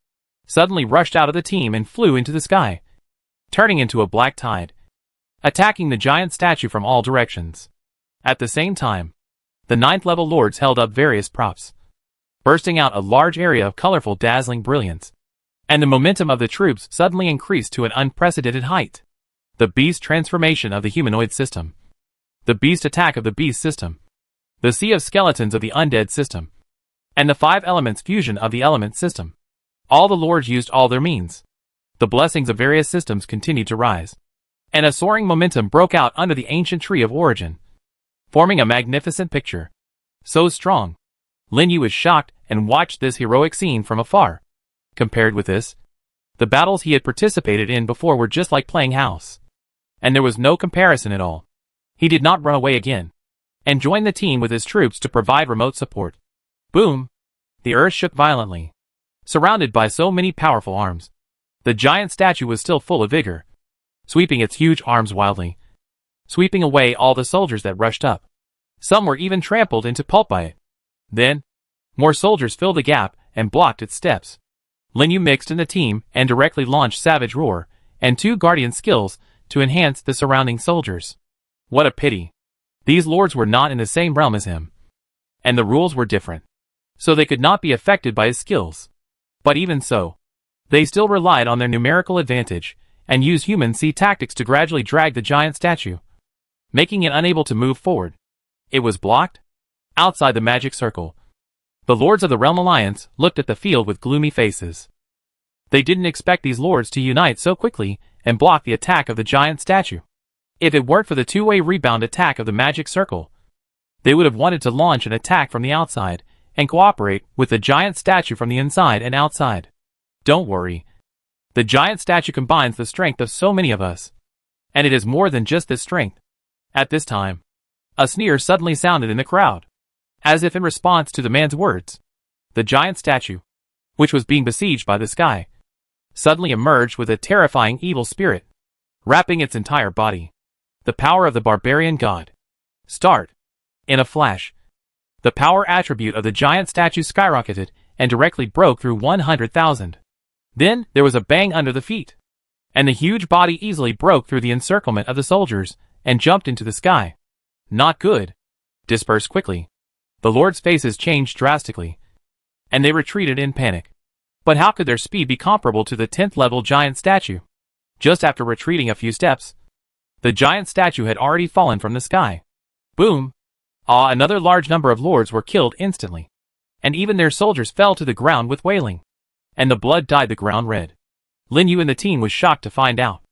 suddenly rushed out of the team and flew into the sky, turning into a black tide, attacking the giant statue from all directions. At the same time, the 9th level lords held up various props, bursting out a large area of colorful, dazzling brilliance, and the momentum of the troops suddenly increased to an unprecedented height. The beast transformation of the humanoid system, the beast attack of the beast system, the sea of skeletons of the undead system, and the 5 elements fusion of the element system. All the lords used all their means. The blessings of various systems continued to rise, and a soaring momentum broke out under the ancient tree of origin, forming a magnificent picture. So strong. Lin Yu was shocked and watched this heroic scene from afar. Compared with this, the battles he had participated in before were just like playing house. And there was no comparison at all. He did not run away again, and joined the team with his troops to provide remote support. Boom! The earth shook violently. Surrounded by so many powerful arms, the giant statue was still full of vigor, sweeping its huge arms wildly, sweeping away all the soldiers that rushed up. Some were even trampled into pulp by it. Then, more soldiers filled the gap and blocked its steps. Lin Yu mixed in the team and directly launched Savage Roar and 2 Guardian skills to enhance the surrounding soldiers. What a pity. These lords were not in the same realm as him, and the rules were different, so they could not be affected by his skills. But even so, they still relied on their numerical advantage and used human sea tactics to gradually drag the giant statue, making it unable to move forward. It was blocked. Outside the magic circle, the lords of the Realm Alliance looked at the field with gloomy faces. They didn't expect these lords to unite so quickly and block the attack of the giant statue. If it weren't for the two-way rebound attack of the magic circle, they would have wanted to launch an attack from the outside and cooperate with the giant statue from the inside and outside. Don't worry. The giant statue combines the strength of so many of us. And it is more than just this strength. At this time, a sneer suddenly sounded in the crowd. As if in response to the man's words, the giant statue, which was being besieged by the sky, suddenly emerged with a terrifying evil spirit, wrapping its entire body. The power of the barbarian god. Start. In a flash, the power attribute of the giant statue skyrocketed and directly broke through 100,000. Then there was a bang under the feet, and the huge body easily broke through the encirclement of the soldiers and jumped into the sky. Not good. Disperse quickly. The lords' faces changed drastically, and they retreated in panic. But how could their speed be comparable to the 10th level giant statue? Just after retreating a few steps, the giant statue had already fallen from the sky. Boom! Another large number of lords were killed instantly, and even their soldiers fell to the ground with wailing, and the blood dyed the ground red. Lin Yu and the team was shocked to find out.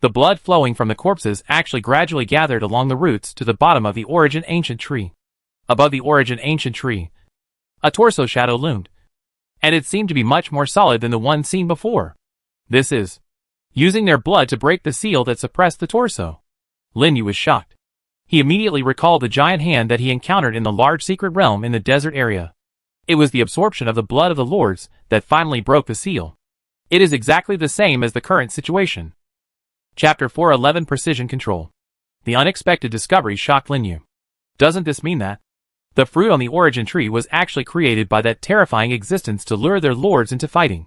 The blood flowing from the corpses actually gradually gathered along the roots to the bottom of the origin ancient tree. Above the origin ancient tree, a torso shadow loomed, and it seemed to be much more solid than the one seen before. This is using their blood to break the seal that suppressed the torso. Lin Yu was shocked. He immediately recalled the giant hand that he encountered in the large secret realm in the desert area. It was the absorption of the blood of the lords that finally broke the seal. It is exactly the same as the current situation. Chapter 411 Precision Control. The unexpected discovery shocked Lin Yu. Doesn't this mean that the fruit on the origin tree was actually created by that terrifying existence to lure their lords into fighting,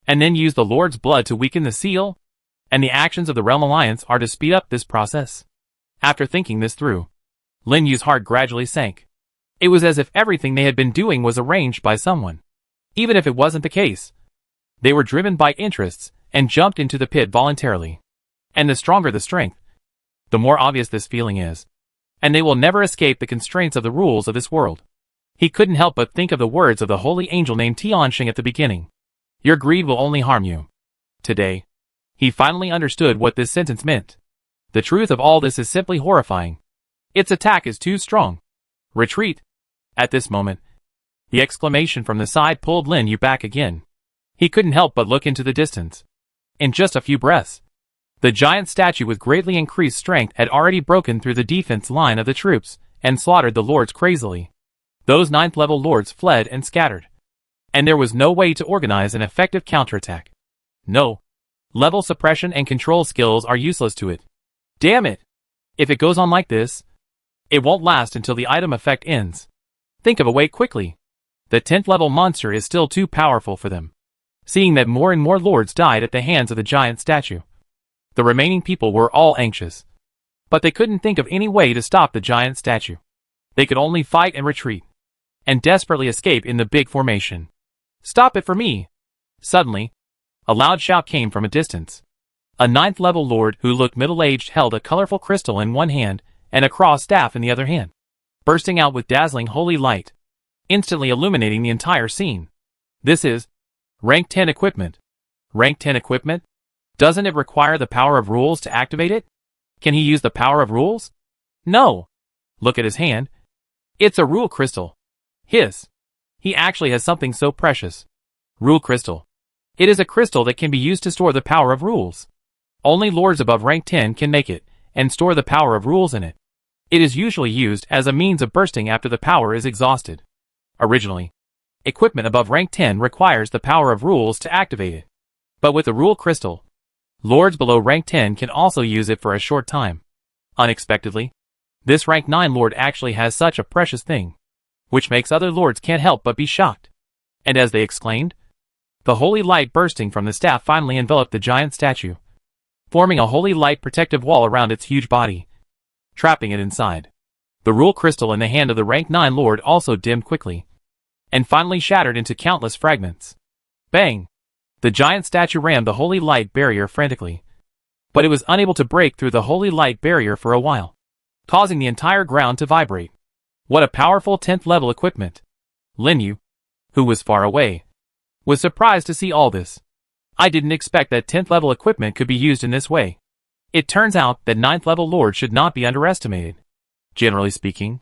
and then use the lord's blood to weaken the seal? And the actions of the Realm Alliance are to speed up this process? After thinking this through, Lin Yu's heart gradually sank. It was as if everything they had been doing was arranged by someone. Even if it wasn't the case, they were driven by interests and jumped into the pit voluntarily. And the stronger the strength, the more obvious this feeling is. And they will never escape the constraints of the rules of this world. He couldn't help but think of the words of the holy angel named Tianxing at the beginning. Your greed will only harm you. Today, he finally understood what this sentence meant. The truth of all this is simply horrifying. Its attack is too strong. Retreat. At this moment, the exclamation from the side pulled Lin Yu back again. He couldn't help but look into the distance. In just a few breaths, the giant statue with greatly increased strength had already broken through the defense line of the troops and slaughtered the lords crazily. Those 9th level lords fled and scattered, and there was no way to organize an effective counterattack. No. Level suppression and control skills are useless to it. Damn it! If it goes on like this, it won't last until the item effect ends. Think of a way quickly. The 10th level monster is still too powerful for them. Seeing that more and more lords died at the hands of the giant statue, the remaining people were all anxious. But they couldn't think of any way to stop the giant statue. They could only fight and retreat, and desperately escape in the big formation. Stop it for me! Suddenly, a loud shout came from a distance. A 9th level lord who looked middle-aged held a colorful crystal in one hand and a cross staff in the other hand, bursting out with dazzling holy light, instantly illuminating the entire scene. This is Rank 10 equipment. Rank 10 equipment? Doesn't it require the power of rules to activate it? Can he use the power of rules? No. Look at his hand. It's a rule crystal. Hiss. He actually has something so precious. Rule crystal. It is a crystal that can be used to store the power of rules. Only lords above rank 10 can make it and store the power of rules in it. It is usually used as a means of bursting after the power is exhausted. Originally, equipment above rank 10 requires the power of rules to activate it. But with the rule crystal, lords below rank 10 can also use it for a short time. Unexpectedly, this rank 9 lord actually has such a precious thing, which makes other lords can't help but be shocked. And as they exclaimed, the holy light bursting from the staff finally enveloped the giant statue, forming a holy light protective wall around its huge body, trapping it inside. The rule crystal in the hand of the rank 9 lord also dimmed quickly, and finally shattered into countless fragments. Bang! The giant statue rammed the holy light barrier frantically, but it was unable to break through the holy light barrier for a while, causing the entire ground to vibrate. What a powerful 10th level equipment! Lin Yu, who was far away, was surprised to see all this. I didn't expect that 10th level equipment could be used in this way. It turns out that 9th level lords should not be underestimated. Generally speaking,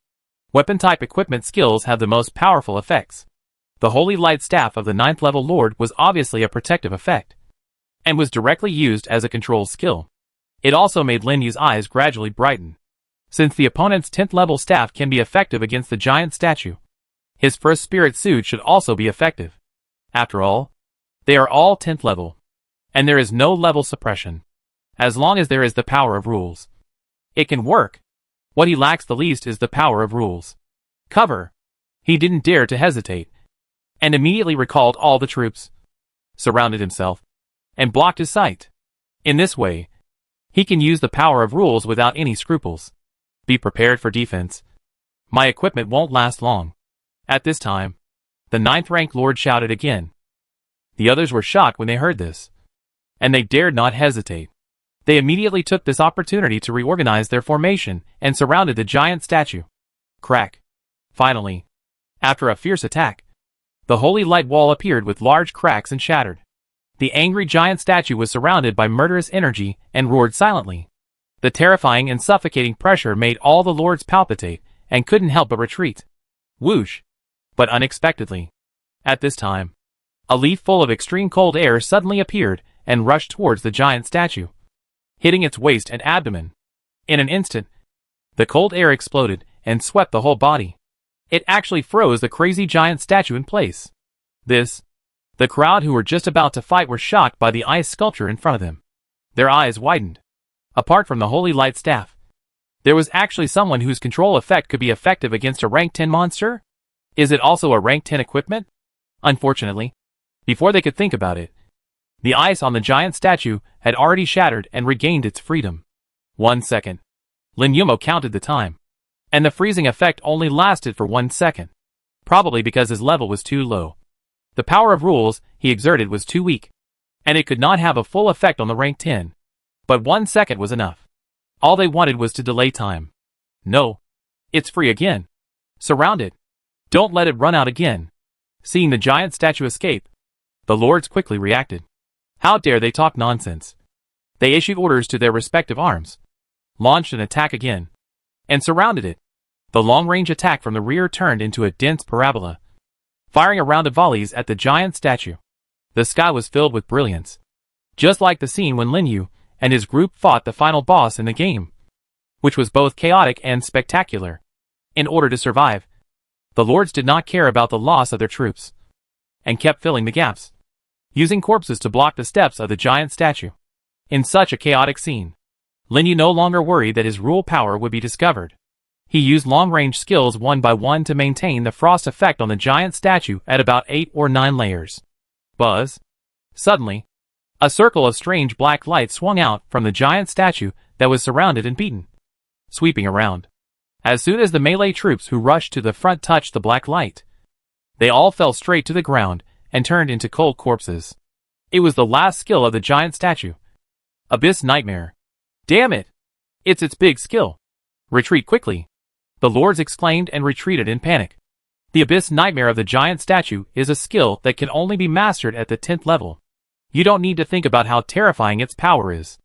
weapon type equipment skills have the most powerful effects. The holy light staff of the 9th level lord was obviously a protective effect, and was directly used as a control skill. It also made Lin Yu's eyes gradually brighten. Since the opponent's 10th level staff can be effective against the giant statue, his first spirit suit should also be effective. After all, they are all 10th level, and there is no level suppression. As long as there is the power of rules, it can work. What he lacks the least is the power of rules. Cover. He didn't dare to hesitate, and immediately recalled all the troops, surrounded himself, and blocked his sight. In this way, he can use the power of rules without any scruples. Be prepared for defense. My equipment won't last long. At this time, the 9th rank lord shouted again. The others were shocked when they heard this, and they dared not hesitate. They immediately took this opportunity to reorganize their formation and surrounded the giant statue. Crack. Finally, after a fierce attack, the holy light wall appeared with large cracks and shattered. The angry giant statue was surrounded by murderous energy and roared silently. The terrifying and suffocating pressure made all the lords palpitate and couldn't help but retreat. Whoosh! But unexpectedly, at this time, a leaf full of extreme cold air suddenly appeared and rushed towards the giant statue, hitting its waist and abdomen. In an instant, the cold air exploded and swept the whole body. It actually froze the crazy giant statue in place. The crowd who were just about to fight were shocked by the ice sculpture in front of them. Their eyes widened. Apart from the holy light staff, there was actually someone whose control effect could be effective against a rank 10 monster? Is it also a rank 10 equipment? Unfortunately, before they could think about it, the ice on the giant statue had already shattered and regained its freedom. 1 second. Lin Yumo counted the time, and the freezing effect only lasted for 1 second, probably because his level was too low. The power of rules he exerted was too weak, and it could not have a full effect on the rank 10. But 1 second was enough. All they wanted was to delay time. No. It's free again. Surround it. Don't let it run out again. Seeing the giant statue escape, the lords quickly reacted. How dare they talk nonsense? They issued orders to their respective arms, launched an attack again, and surrounded it. The long-range attack from the rear turned into a dense parabola, firing a round of volleys at the giant statue. The sky was filled with brilliance, just like the scene when Lin Yu and his group fought the final boss in the game, which was both chaotic and spectacular. In order to survive, the lords did not care about the loss of their troops, and kept filling the gaps, using corpses to block the steps of the giant statue. In such a chaotic scene, Lin Yu no longer worried that his rule power would be discovered. He used long-range skills one by one to maintain the frost effect on the giant statue at about 8 or 9 layers. Buzz! Suddenly, a circle of strange black light swung out from the giant statue that was surrounded and beaten, sweeping around. As soon as the melee troops who rushed to the front touched the black light, they all fell straight to the ground and turned into cold corpses. It was the last skill of the giant statue. Abyss Nightmare. Damn it! It's its big skill. Retreat quickly! The lords exclaimed and retreated in panic. The Abyss Nightmare of the giant statue is a skill that can only be mastered at the 10th level. You don't need to think about how terrifying its power is.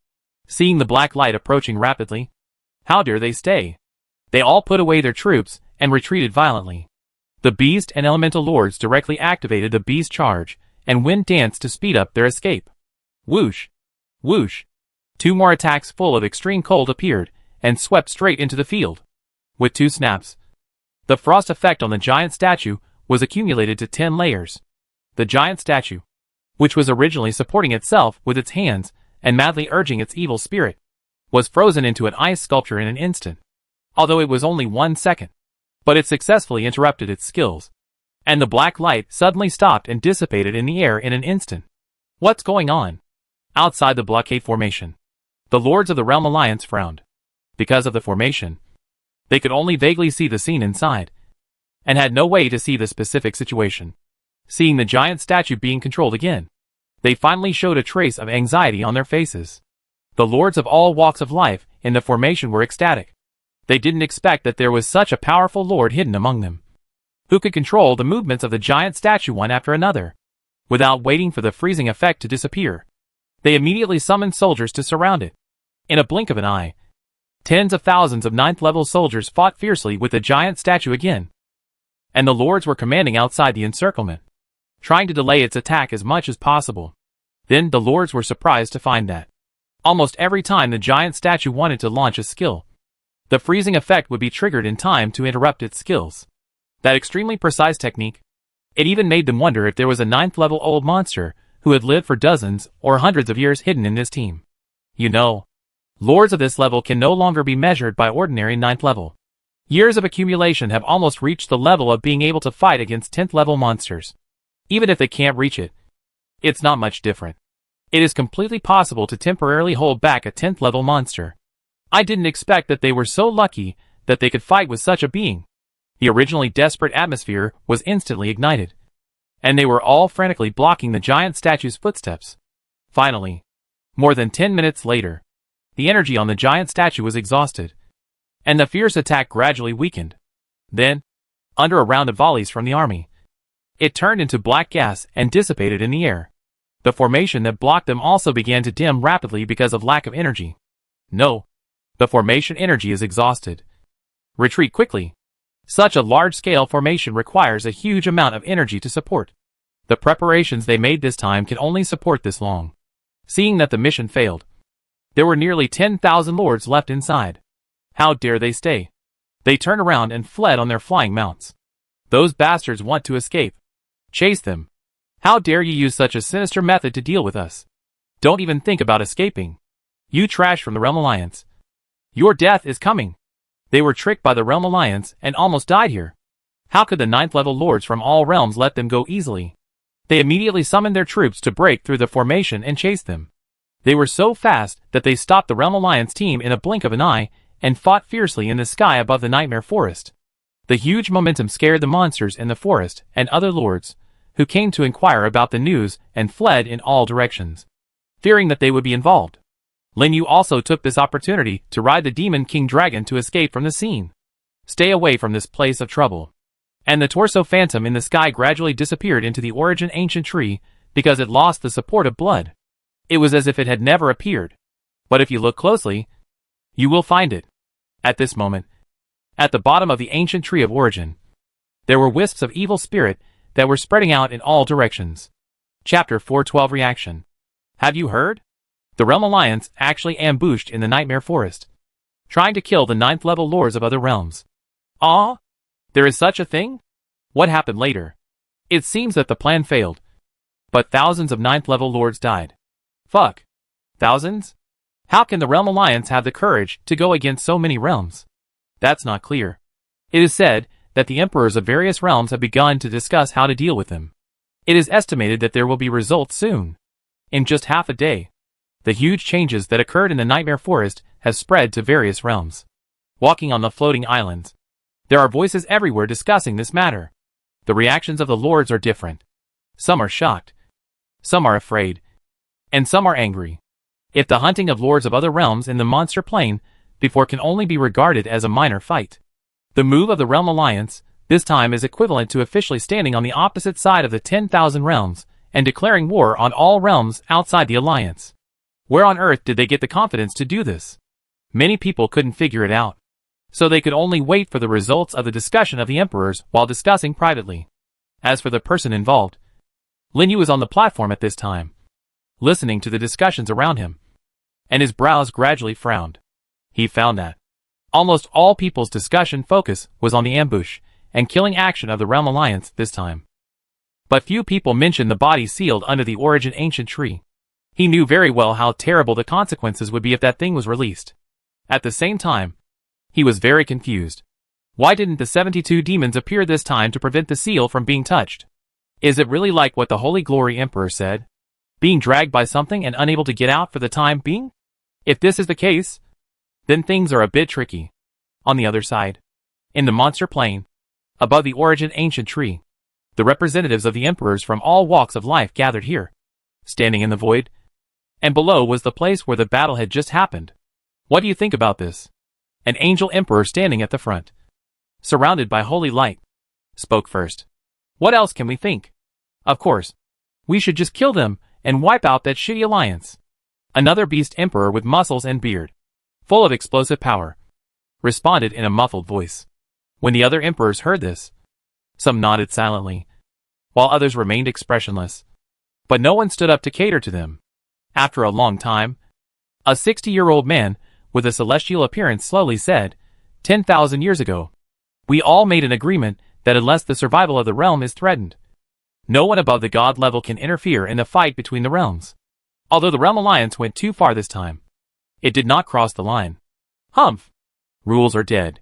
Seeing the black light approaching rapidly, how dare they stay? They all put away their troops and retreated violently. The Beast and Elemental Lords directly activated the Beast Charge and Wind Dance to speed up their escape. Whoosh! Whoosh! 2 more attacks full of extreme cold appeared and swept straight into the field. With 2 snaps, the frost effect on the giant statue was accumulated to 10 layers. The giant statue, which was originally supporting itself with its hands and madly urging its evil spirit, was frozen into an ice sculpture in an instant. Although it was only 1 second, but it successfully interrupted its skills, and the black light suddenly stopped and dissipated in the air in an instant. What's going on? Outside the blockade formation, the Lords of the Realm Alliance frowned. Because of the formation, they could only vaguely see the scene inside, and had no way to see the specific situation. Seeing the giant statue being controlled again, they finally showed a trace of anxiety on their faces. The lords of all walks of life in the formation were ecstatic. They didn't expect that there was such a powerful lord hidden among them, who could control the movements of the giant statue one after another, without waiting for the freezing effect to disappear. They immediately summoned soldiers to surround it. In a blink of an eye, tens of thousands of 9th level soldiers fought fiercely with the giant statue again, and the lords were commanding outside the encirclement. trying to delay its attack as much as possible. Then the lords were surprised to find that almost every time the giant statue wanted to launch a skill, the freezing effect would be triggered in time to interrupt its skills. That extremely precise technique, it even made them wonder if there was a 9th level old monster who had lived for dozens or hundreds of years hidden in this team. You know, lords of this level can no longer be measured by ordinary 9th level. Years of accumulation have almost reached the level of being able to fight against 10th level monsters. Even if they can't reach it, it's not much different. It is completely possible to temporarily hold back a 10th level monster. I didn't expect that they were so lucky that they could fight with such a being. The originally desperate atmosphere was instantly ignited, and they were all frantically blocking the giant statue's footsteps. Finally, more than 10 minutes later, the energy on the giant statue was exhausted, and the fierce attack gradually weakened. Then, under a round of volleys from the army, it turned into black gas and dissipated in the air. The formation that blocked them also began to dim rapidly because of lack of energy. No, the formation energy is exhausted. Retreat quickly. Such a large-scale formation requires a huge amount of energy to support. The preparations they made this time can only support this long. Seeing that the mission failed, there were nearly 10,000 lords left inside. How dare they stay? They turned around and fled on their flying mounts. Those bastards want to escape. Chase them. How dare you use such a sinister method to deal with us? Don't even think about escaping. You trash from the Realm Alliance. Your death is coming. They were tricked by the Realm Alliance and almost died here. How could the 9th level lords from all realms let them go easily? They immediately summoned their troops to break through the formation and chase them. They were so fast that they stopped the Realm Alliance team in a blink of an eye and fought fiercely in the sky above the Nightmare Forest. The huge momentum scared the monsters in the forest and other lords, who came to inquire about the news and fled in all directions, fearing that they would be involved. Lin Yu also took this opportunity to ride the Demon King Dragon to escape from the scene. Stay away from this place of trouble. And the torso phantom in the sky gradually disappeared into the origin ancient tree because it lost the support of blood. It was as if it had never appeared. But if you look closely, you will find it. At this moment, at the bottom of the ancient tree of origin, there were wisps of evil spirit that were spreading out in all directions. Chapter 412 Reaction. Have you heard? The Realm Alliance actually ambushed in the Nightmare Forest, trying to kill the 9th level lords of other realms. Ah? There is such a thing? What happened later? It seems that the plan failed, but thousands of 9th level lords died. Fuck. Thousands? How can the Realm Alliance have the courage to go against so many realms? That's not clear. It is said that the emperors of various realms have begun to discuss how to deal with them. It is estimated that there will be results soon. In just half a day, the huge changes that occurred in the Nightmare Forest have spread to various realms. Walking on the floating islands, there are voices everywhere discussing this matter. The reactions of the lords are different. Some are shocked, some are afraid, and some are angry. If the hunting of lords of other realms in the monster plane before can only be regarded as a minor fight, the move of the Realm Alliance this time is equivalent to officially standing on the opposite side of the 10,000 realms and declaring war on all realms outside the Alliance. Where on earth did they get the confidence to do this? Many people couldn't figure it out, so they could only wait for the results of the discussion of the emperors while discussing privately. As for the person involved, Lin Yu was on the platform at this time, listening to the discussions around him, and his brows gradually frowned. He found that almost all people's discussion focus was on the ambush and killing action of the Realm Alliance this time. But few people mentioned the body sealed under the origin ancient tree. He knew very well how terrible the consequences would be if that thing was released. At the same time, he was very confused. Why didn't the 72 demons appear this time to prevent the seal from being touched? Is it really like what the Holy Glory Emperor said? Being dragged by something and unable to get out for the time being? If this is the case, then things are a bit tricky. On the other side, in the monster plane, above the origin ancient tree, the representatives of the emperors from all walks of life gathered here, standing in the void, and below was the place where the battle had just happened. What do you think about this? An angel emperor standing at the front, surrounded by holy light, spoke first. What else can we think? Of course, we should just kill them and wipe out that shitty alliance. Another beast emperor with muscles and beard, full of explosive power, responded in a muffled voice. When the other emperors heard this, some nodded silently, while others remained expressionless. But no one stood up to cater to them. After a long time, a 60-year-old man with a celestial appearance slowly said, 10,000 years ago, we all made an agreement that unless the survival of the realm is threatened, no one above the god level can interfere in the fight between the realms. Although the Realm Alliance went too far this time, it did not cross the line. Humph! Rules are dead.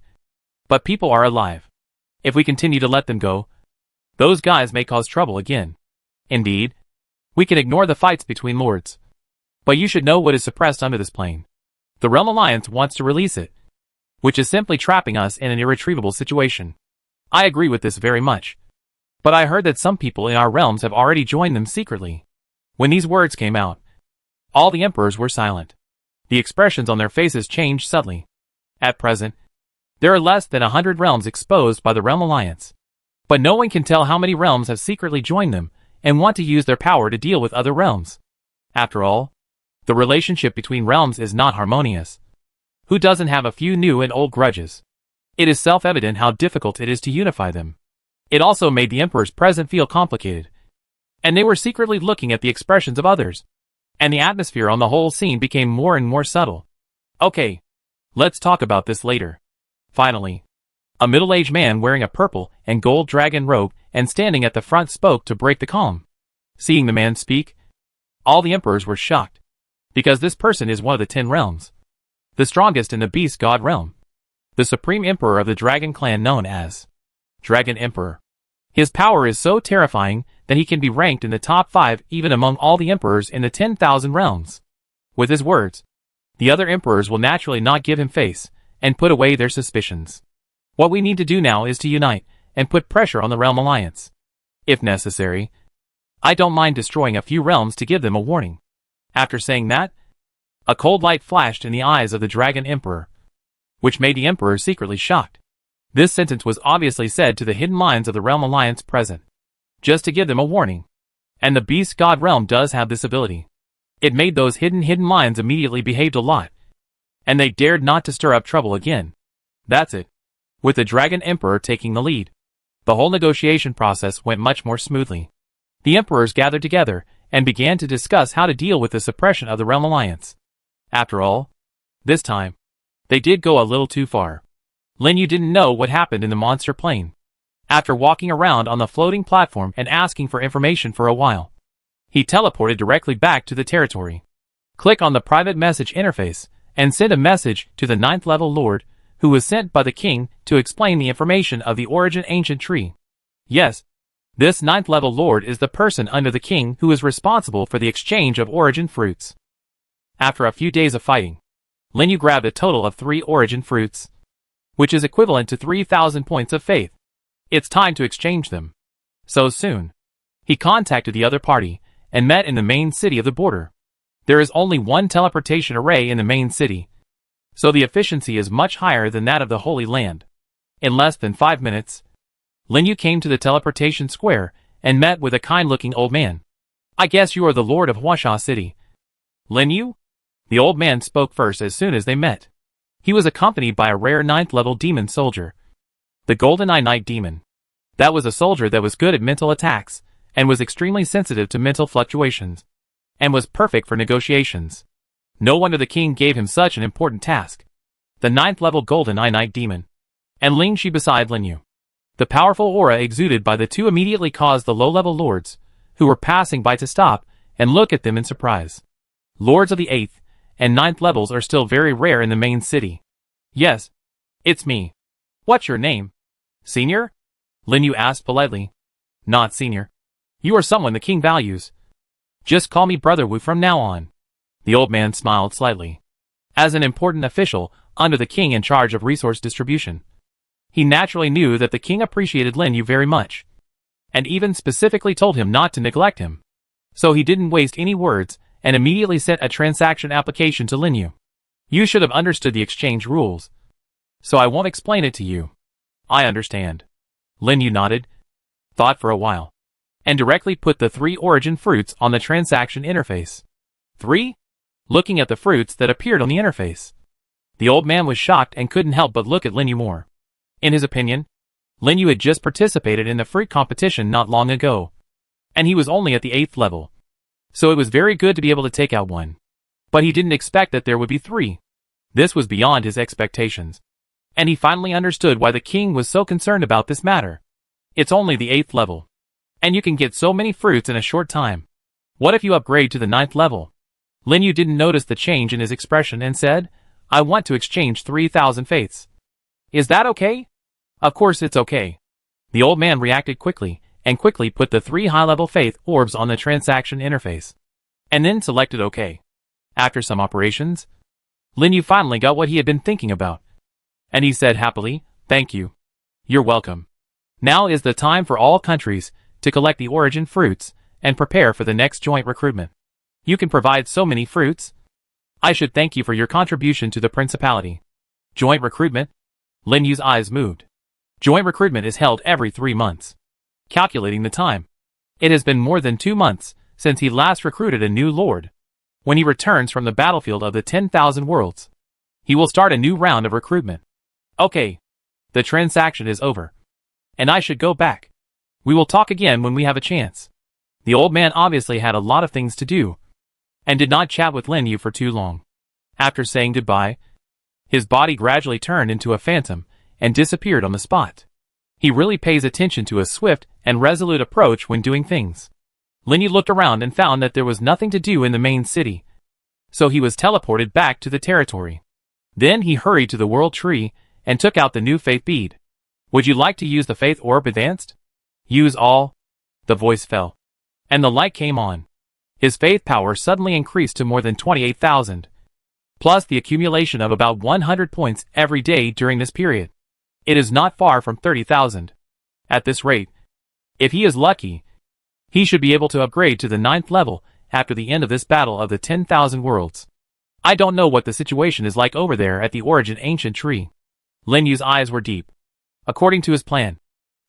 But people are alive. If we continue to let them go, those guys may cause trouble again. Indeed, we can ignore the fights between lords. But you should know what is suppressed under this plane. The Realm Alliance wants to release it, which is simply trapping us in an irretrievable situation. I agree with this very much. But I heard that some people in our realms have already joined them secretly. When these words came out, all the emperors were silent. The expressions on their faces changed subtly. At present, there are less than 100 realms exposed by the Realm Alliance. But no one can tell how many realms have secretly joined them and want to use their power to deal with other realms. After all, the relationship between realms is not harmonious. Who doesn't have a few new and old grudges? It is self-evident how difficult it is to unify them. It also made the emperors present feel complicated. And they were secretly looking at the expressions of others. And the atmosphere on the whole scene became more and more subtle. Okay, let's talk about this later. Finally, a middle-aged man wearing a purple and gold dragon robe and standing at the front spoke to break the calm. Seeing the man speak, all the emperors were shocked. Because this person is one of the 10 realms. The strongest in the beast god realm. The supreme emperor of the dragon clan known as Dragon Emperor. His power is so terrifying that he can be ranked in the top 5 even among all the emperors in the 10,000 realms. With his words, the other emperors will naturally not give him face and put away their suspicions. What we need to do now is to unite and put pressure on the Realm Alliance. If necessary, I don't mind destroying a few realms to give them a warning. After saying that, a cold light flashed in the eyes of the Dragon Emperor, which made the Emperor secretly shocked. This sentence was obviously said to the hidden minds of the Realm Alliance present, just to give them a warning. And the Beast God Realm does have this ability. It made those hidden minds immediately behaved a lot, and they dared not to stir up trouble again. That's it. With the Dragon Emperor taking the lead, the whole negotiation process went much more smoothly. The emperors gathered together and began to discuss how to deal with the suppression of the Realm Alliance. After all, this time, they did go a little too far. Lin Yu didn't know what happened in the monster plane. After walking around on the floating platform and asking for information for a while, he teleported directly back to the territory. Click on the private message interface and send a message to the 9th level lord who was sent by the king to explain the information of the origin ancient tree. Yes, this 9th level lord is the person under the king who is responsible for the exchange of origin fruits. After a few days of fighting, Lin Yu grabbed a total of 3 origin fruits, which is equivalent to 3,000 points of faith. It's time to exchange them. So soon, he contacted the other party and met in the main city of the border. There is only one teleportation array in the main city, so the efficiency is much higher than that of the Holy Land. In less than 5 minutes, Lin Yu came to the teleportation square and met with a kind-looking old man. I guess you are the Lord of Huasha City. Lin Yu? The old man spoke first as soon as they met. He was accompanied by a rare 9th level demon soldier. The Golden Eye Knight Demon. That was a soldier that was good at mental attacks, and was extremely sensitive to mental fluctuations, and was perfect for negotiations. No wonder the king gave him such an important task. The 9th level Golden Eye Knight Demon. And Ling Shi beside Lin Yu. The powerful aura exuded by the two immediately caused the low-level lords, who were passing by to stop and look at them in surprise. Lords of the 8th and 9th levels are still very rare in the main city. Yes, it's me. What's your name? Senior? Lin Yu asked politely. Not senior. You are someone the king values. Just call me Brother Wu from now on. The old man smiled slightly. As an important official under the king in charge of resource distribution, he naturally knew that the king appreciated Lin Yu very much, and even specifically told him not to neglect him. So he didn't waste any words and immediately sent a transaction application to Lin Yu. You should have understood the exchange rules, so I won't explain it to you. I understand. Lin Yu nodded, thought for a while, and directly put the 3 origin fruits on the transaction interface. 3? Looking at the fruits that appeared on the interface, the old man was shocked and couldn't help but look at Lin Yu more. In his opinion, Lin Yu had just participated in the fruit competition not long ago, and he was only at the 8th level. So it was very good to be able to take out one. But he didn't expect that there would be 3. This was beyond his expectations. And he finally understood why the king was so concerned about this matter. It's only the 8th level. And you can get so many fruits in a short time. What if you upgrade to the 9th level? Lin Yu didn't notice the change in his expression and said, I want to exchange 3,000 faiths. Is that okay? Of course it's okay. The old man reacted quickly, and quickly put the 3 high-level faith orbs on the transaction interface. And then selected OK. After some operations, Lin Yu finally got what he had been thinking about. And he said happily, thank you. You're welcome. Now is the time for all countries to collect the origin fruits and prepare for the next joint recruitment. You can provide so many fruits. I should thank you for your contribution to the principality. Joint recruitment? Lin Yu's eyes moved. Joint recruitment is held every 3 months. Calculating the time. It has been more than 2 months since he last recruited a new lord. When he returns from the battlefield of the 10,000 worlds, he will start a new round of recruitment. Okay. The transaction is over. And I should go back. We will talk again when we have a chance. The old man obviously had a lot of things to do, and did not chat with Lin Yu for too long. After saying goodbye, his body gradually turned into a phantom and disappeared on the spot. He really pays attention to a swift and resolute approach when doing things. Lin Yu looked around and found that there was nothing to do in the main city, so he was teleported back to the territory. Then he hurried to the world tree and took out the new faith bead. Would you like to use the faith orb advanced? Use all. The voice fell, and the light came on. His faith power suddenly increased to more than 28,000, plus the accumulation of about 100 points every day during this period. It is not far from 30,000. At this rate, if he is lucky, he should be able to upgrade to the 9th level after the end of this battle of the 10,000 worlds. I don't know what the situation is like over there at the origin ancient tree. Lin Yu's eyes were deep. According to his plan,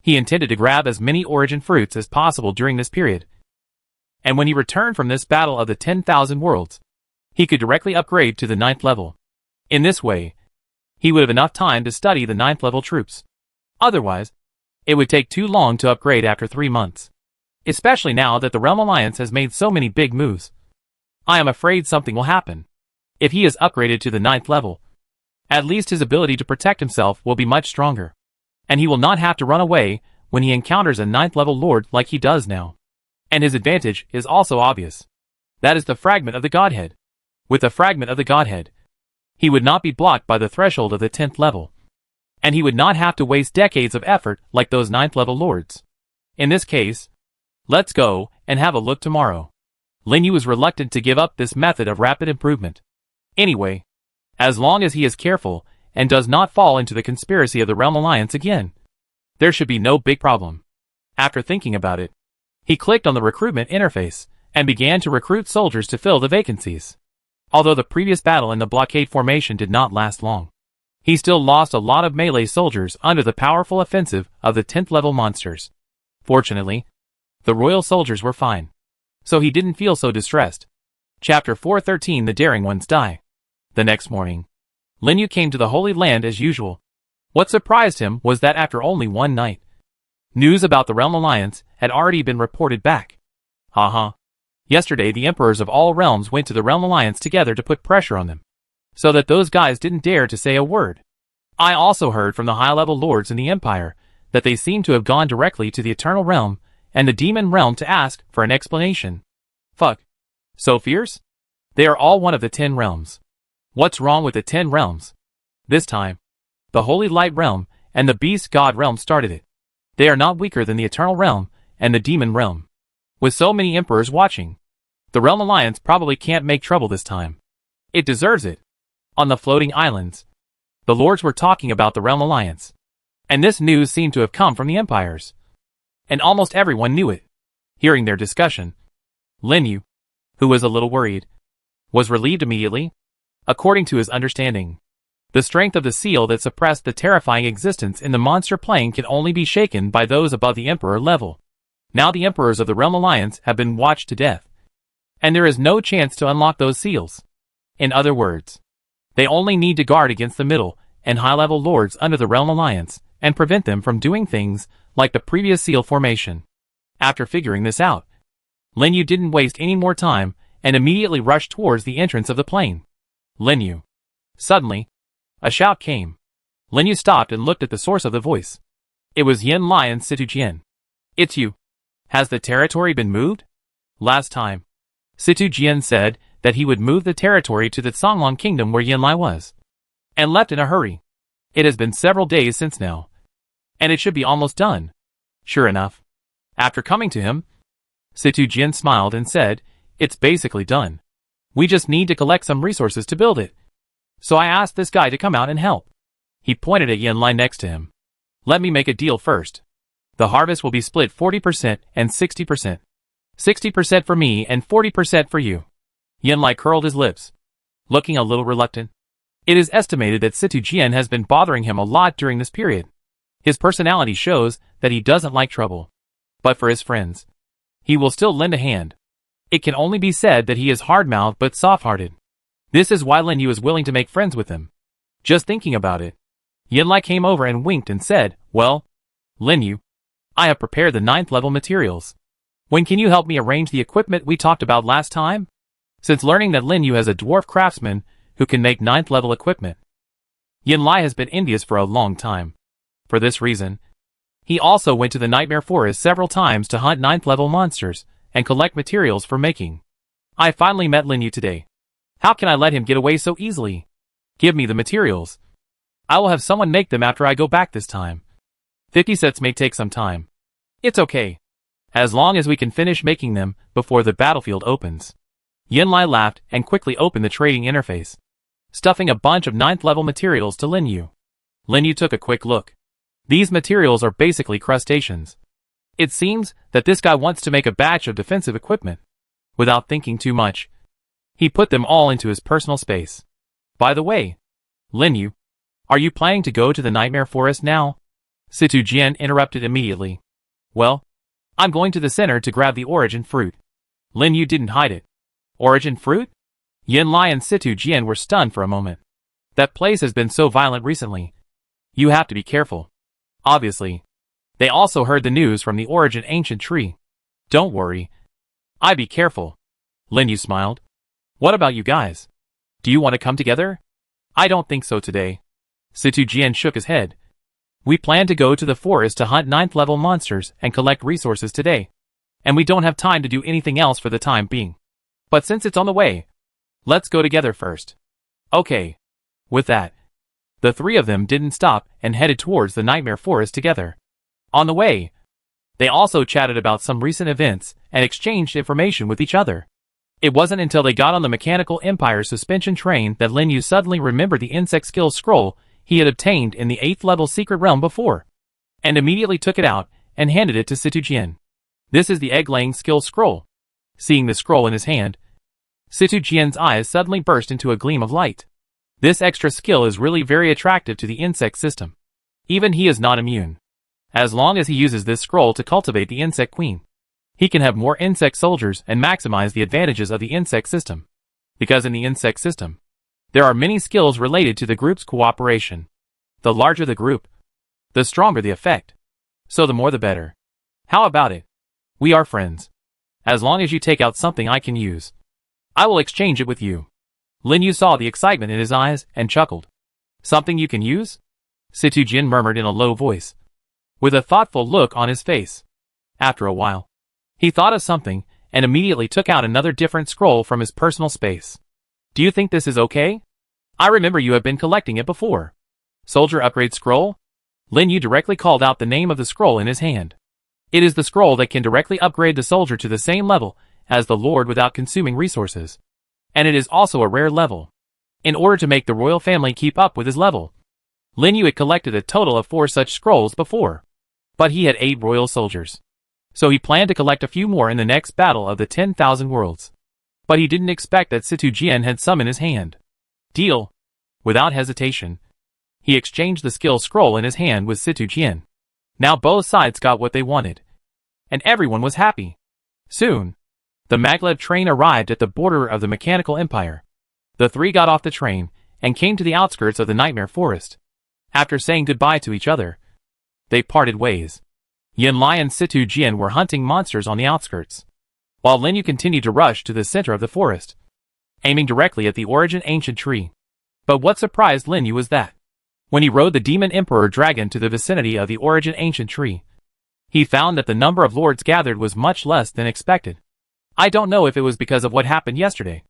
he intended to grab as many origin fruits as possible during this period. And when he returned from this battle of the 10,000 worlds, he could directly upgrade to the 9th level. In this way, he would have enough time to study the 9th level troops. Otherwise, it would take too long to upgrade after 3 months. Especially now that the Realm Alliance has made so many big moves. I am afraid something will happen. If he is upgraded to the 9th level, at least his ability to protect himself will be much stronger. And he will not have to run away when he encounters a 9th level lord like he does now. And his advantage is also obvious. That is the fragment of the Godhead. With the fragment of the Godhead, he would not be blocked by the threshold of the 10th level. And he would not have to waste decades of effort like those 9th level lords. In this case, let's go and have a look tomorrow. Lin Yu is reluctant to give up this method of rapid improvement. Anyway, as long as he is careful and does not fall into the conspiracy of the Realm Alliance again, there should be no big problem. After thinking about it, he clicked on the recruitment interface and began to recruit soldiers to fill the vacancies. Although the previous battle in the blockade formation did not last long, he still lost a lot of melee soldiers under the powerful offensive of the 10th level monsters. Fortunately, the royal soldiers were fine, so he didn't feel so distressed. Chapter 413 The Daring Ones Die. The next morning, Lin Yu came to the Holy Land as usual. What surprised him was that after only one night, news about the Realm Alliance had already been reported back. Yesterday the emperors of all realms went to the Realm Alliance together to put pressure on them, so that those guys didn't dare to say a word. I also heard from the high-level lords in the Empire that they seem to have gone directly to the Eternal Realm and the Demon Realm to ask for an explanation. Fuck. So fierce? They are all one of the 10 realms. What's wrong with the 10 realms? This time, the Holy Light Realm and the Beast God Realm started it. They are not weaker than the Eternal Realm and the Demon Realm. With so many emperors watching, the Realm Alliance probably can't make trouble this time. It deserves it. On the floating islands, the lords were talking about the Realm Alliance, and this news seemed to have come from the empires. And almost everyone knew it. Hearing their discussion, Lin Yu, who was a little worried, was relieved immediately. According to his understanding, the strength of the seal that suppressed the terrifying existence in the monster plane can only be shaken by those above the emperor level. Now the emperors of the Realm Alliance have been watched to death, and there is no chance to unlock those seals. In other words, they only need to guard against the middle and high-level lords under the Realm Alliance and prevent them from doing things like the previous seal formation. After figuring this out, Lin Yu didn't waste any more time and immediately rushed towards the entrance of the plane. Lin Yu. Suddenly, a shout came. Lin Yu stopped and looked at the source of the voice. It was Yin Lai and Situ Jian. It's you. Has the territory been moved? Last time, Situ Jian said that he would move the territory to the Songlong kingdom where Yin Lai was, and left in a hurry. It has been several days since now, and it should be almost done. Sure enough, after coming to him, Situ Jian smiled and said, it's basically done. We just need to collect some resources to build it. So I asked this guy to come out and help. He pointed at Yin Lai next to him. Let me make a deal first. The harvest will be split 40% and 60%. 60% for me and 40% for you. Yin Lai curled his lips, looking a little reluctant. It is estimated that Situ Jian has been bothering him a lot during this period. His personality shows that he doesn't like trouble. But for his friends, he will still lend a hand. It can only be said that he is hard-mouthed but soft-hearted. This is why Lin Yu is willing to make friends with him. Just thinking about it, Yin Lai came over and winked and said, well, Lin Yu, I have prepared the 9th level materials. When can you help me arrange the equipment we talked about last time? Since learning that Lin Yu has a dwarf craftsman who can make 9th level equipment, Yin Lai has been envious for a long time. For this reason, he also went to the Nightmare Forest several times to hunt 9th level monsters and collect materials for making. I finally met Lin Yu today. How can I let him get away so easily? Give me the materials. I will have someone make them after I go back this time. 50 sets may take some time. It's okay, as long as we can finish making them before the battlefield opens. Yin Lai laughed and quickly opened the trading interface, stuffing a bunch of 9th level materials to Lin Yu. Lin Yu took a quick look. These materials are basically crustaceans. It seems that this guy wants to make a batch of defensive equipment. Without thinking too much, he put them all into his personal space. By the way, Lin Yu, are you planning to go to the Nightmare Forest now? Situ Jian interrupted immediately. Well, I'm going to the center to grab the origin fruit. Lin Yu didn't hide it. Origin fruit? Yin Lai and Situ Jian were stunned for a moment. That place has been so violent recently. You have to be careful. Obviously, they also heard the news from the origin ancient tree. Don't worry. I be careful. Lin Yu smiled. What about you guys? Do you want to come together? I don't think so today. Situ Jian shook his head. We plan to go to the forest to hunt 9th level monsters and collect resources today. And we don't have time to do anything else for the time being. But since it's on the way, let's go together first. Okay. With that, the three of them didn't stop and headed towards the Nightmare Forest together. On the way, they also chatted about some recent events and exchanged information with each other. It wasn't until they got on the Mechanical Empire suspension train that Lin Yu suddenly remembered the insect skill scroll he had obtained in the 8th level secret realm before, and immediately took it out and handed it to Situ Jian. This is the egg-laying skill scroll. Seeing the scroll in his hand, Situ Jian's eyes suddenly burst into a gleam of light. This extra skill is really very attractive to the insect system. Even he is not immune. As long as he uses this scroll to cultivate the insect queen, he can have more insect soldiers and maximize the advantages of the insect system. Because in the insect system, there are many skills related to the group's cooperation. The larger the group, the stronger the effect. So the more the better. How about it? We are friends. As long as you take out something I can use, I will exchange it with you. Lin Yu saw the excitement in his eyes and chuckled. Something you can use? Situ Jian murmured in a low voice, with a thoughtful look on his face. After a while, he thought of something and immediately took out another different scroll from his personal space. Do you think this is okay? I remember you have been collecting it before. Soldier upgrade scroll? Lin Yu directly called out the name of the scroll in his hand. It is the scroll that can directly upgrade the soldier to the same level as the lord without consuming resources. And it is also a rare level. In order to make the royal family keep up with his level, Lin Yu had collected a total of 4 such scrolls before. But he had 8 royal soldiers. So he planned to collect a few more in the next battle of the 10,000 worlds. But he didn't expect that Situ Jian had some in his hand. Deal. Without hesitation, he exchanged the skill scroll in his hand with Situ Jian. Now both sides got what they wanted. And everyone was happy. Soon, the maglev train arrived at the border of the Mechanical Empire. The three got off the train and came to the outskirts of the Nightmare Forest. After saying goodbye to each other, they parted ways. Yin Lai and Situ Jian were hunting monsters on the outskirts, while Lin Yu continued to rush to the center of the forest, aiming directly at the origin ancient tree. But what surprised Lin Yu was that, when he rode the Demon Emperor dragon to the vicinity of the origin ancient tree, he found that the number of lords gathered was much less than expected. I don't know if it was because of what happened yesterday.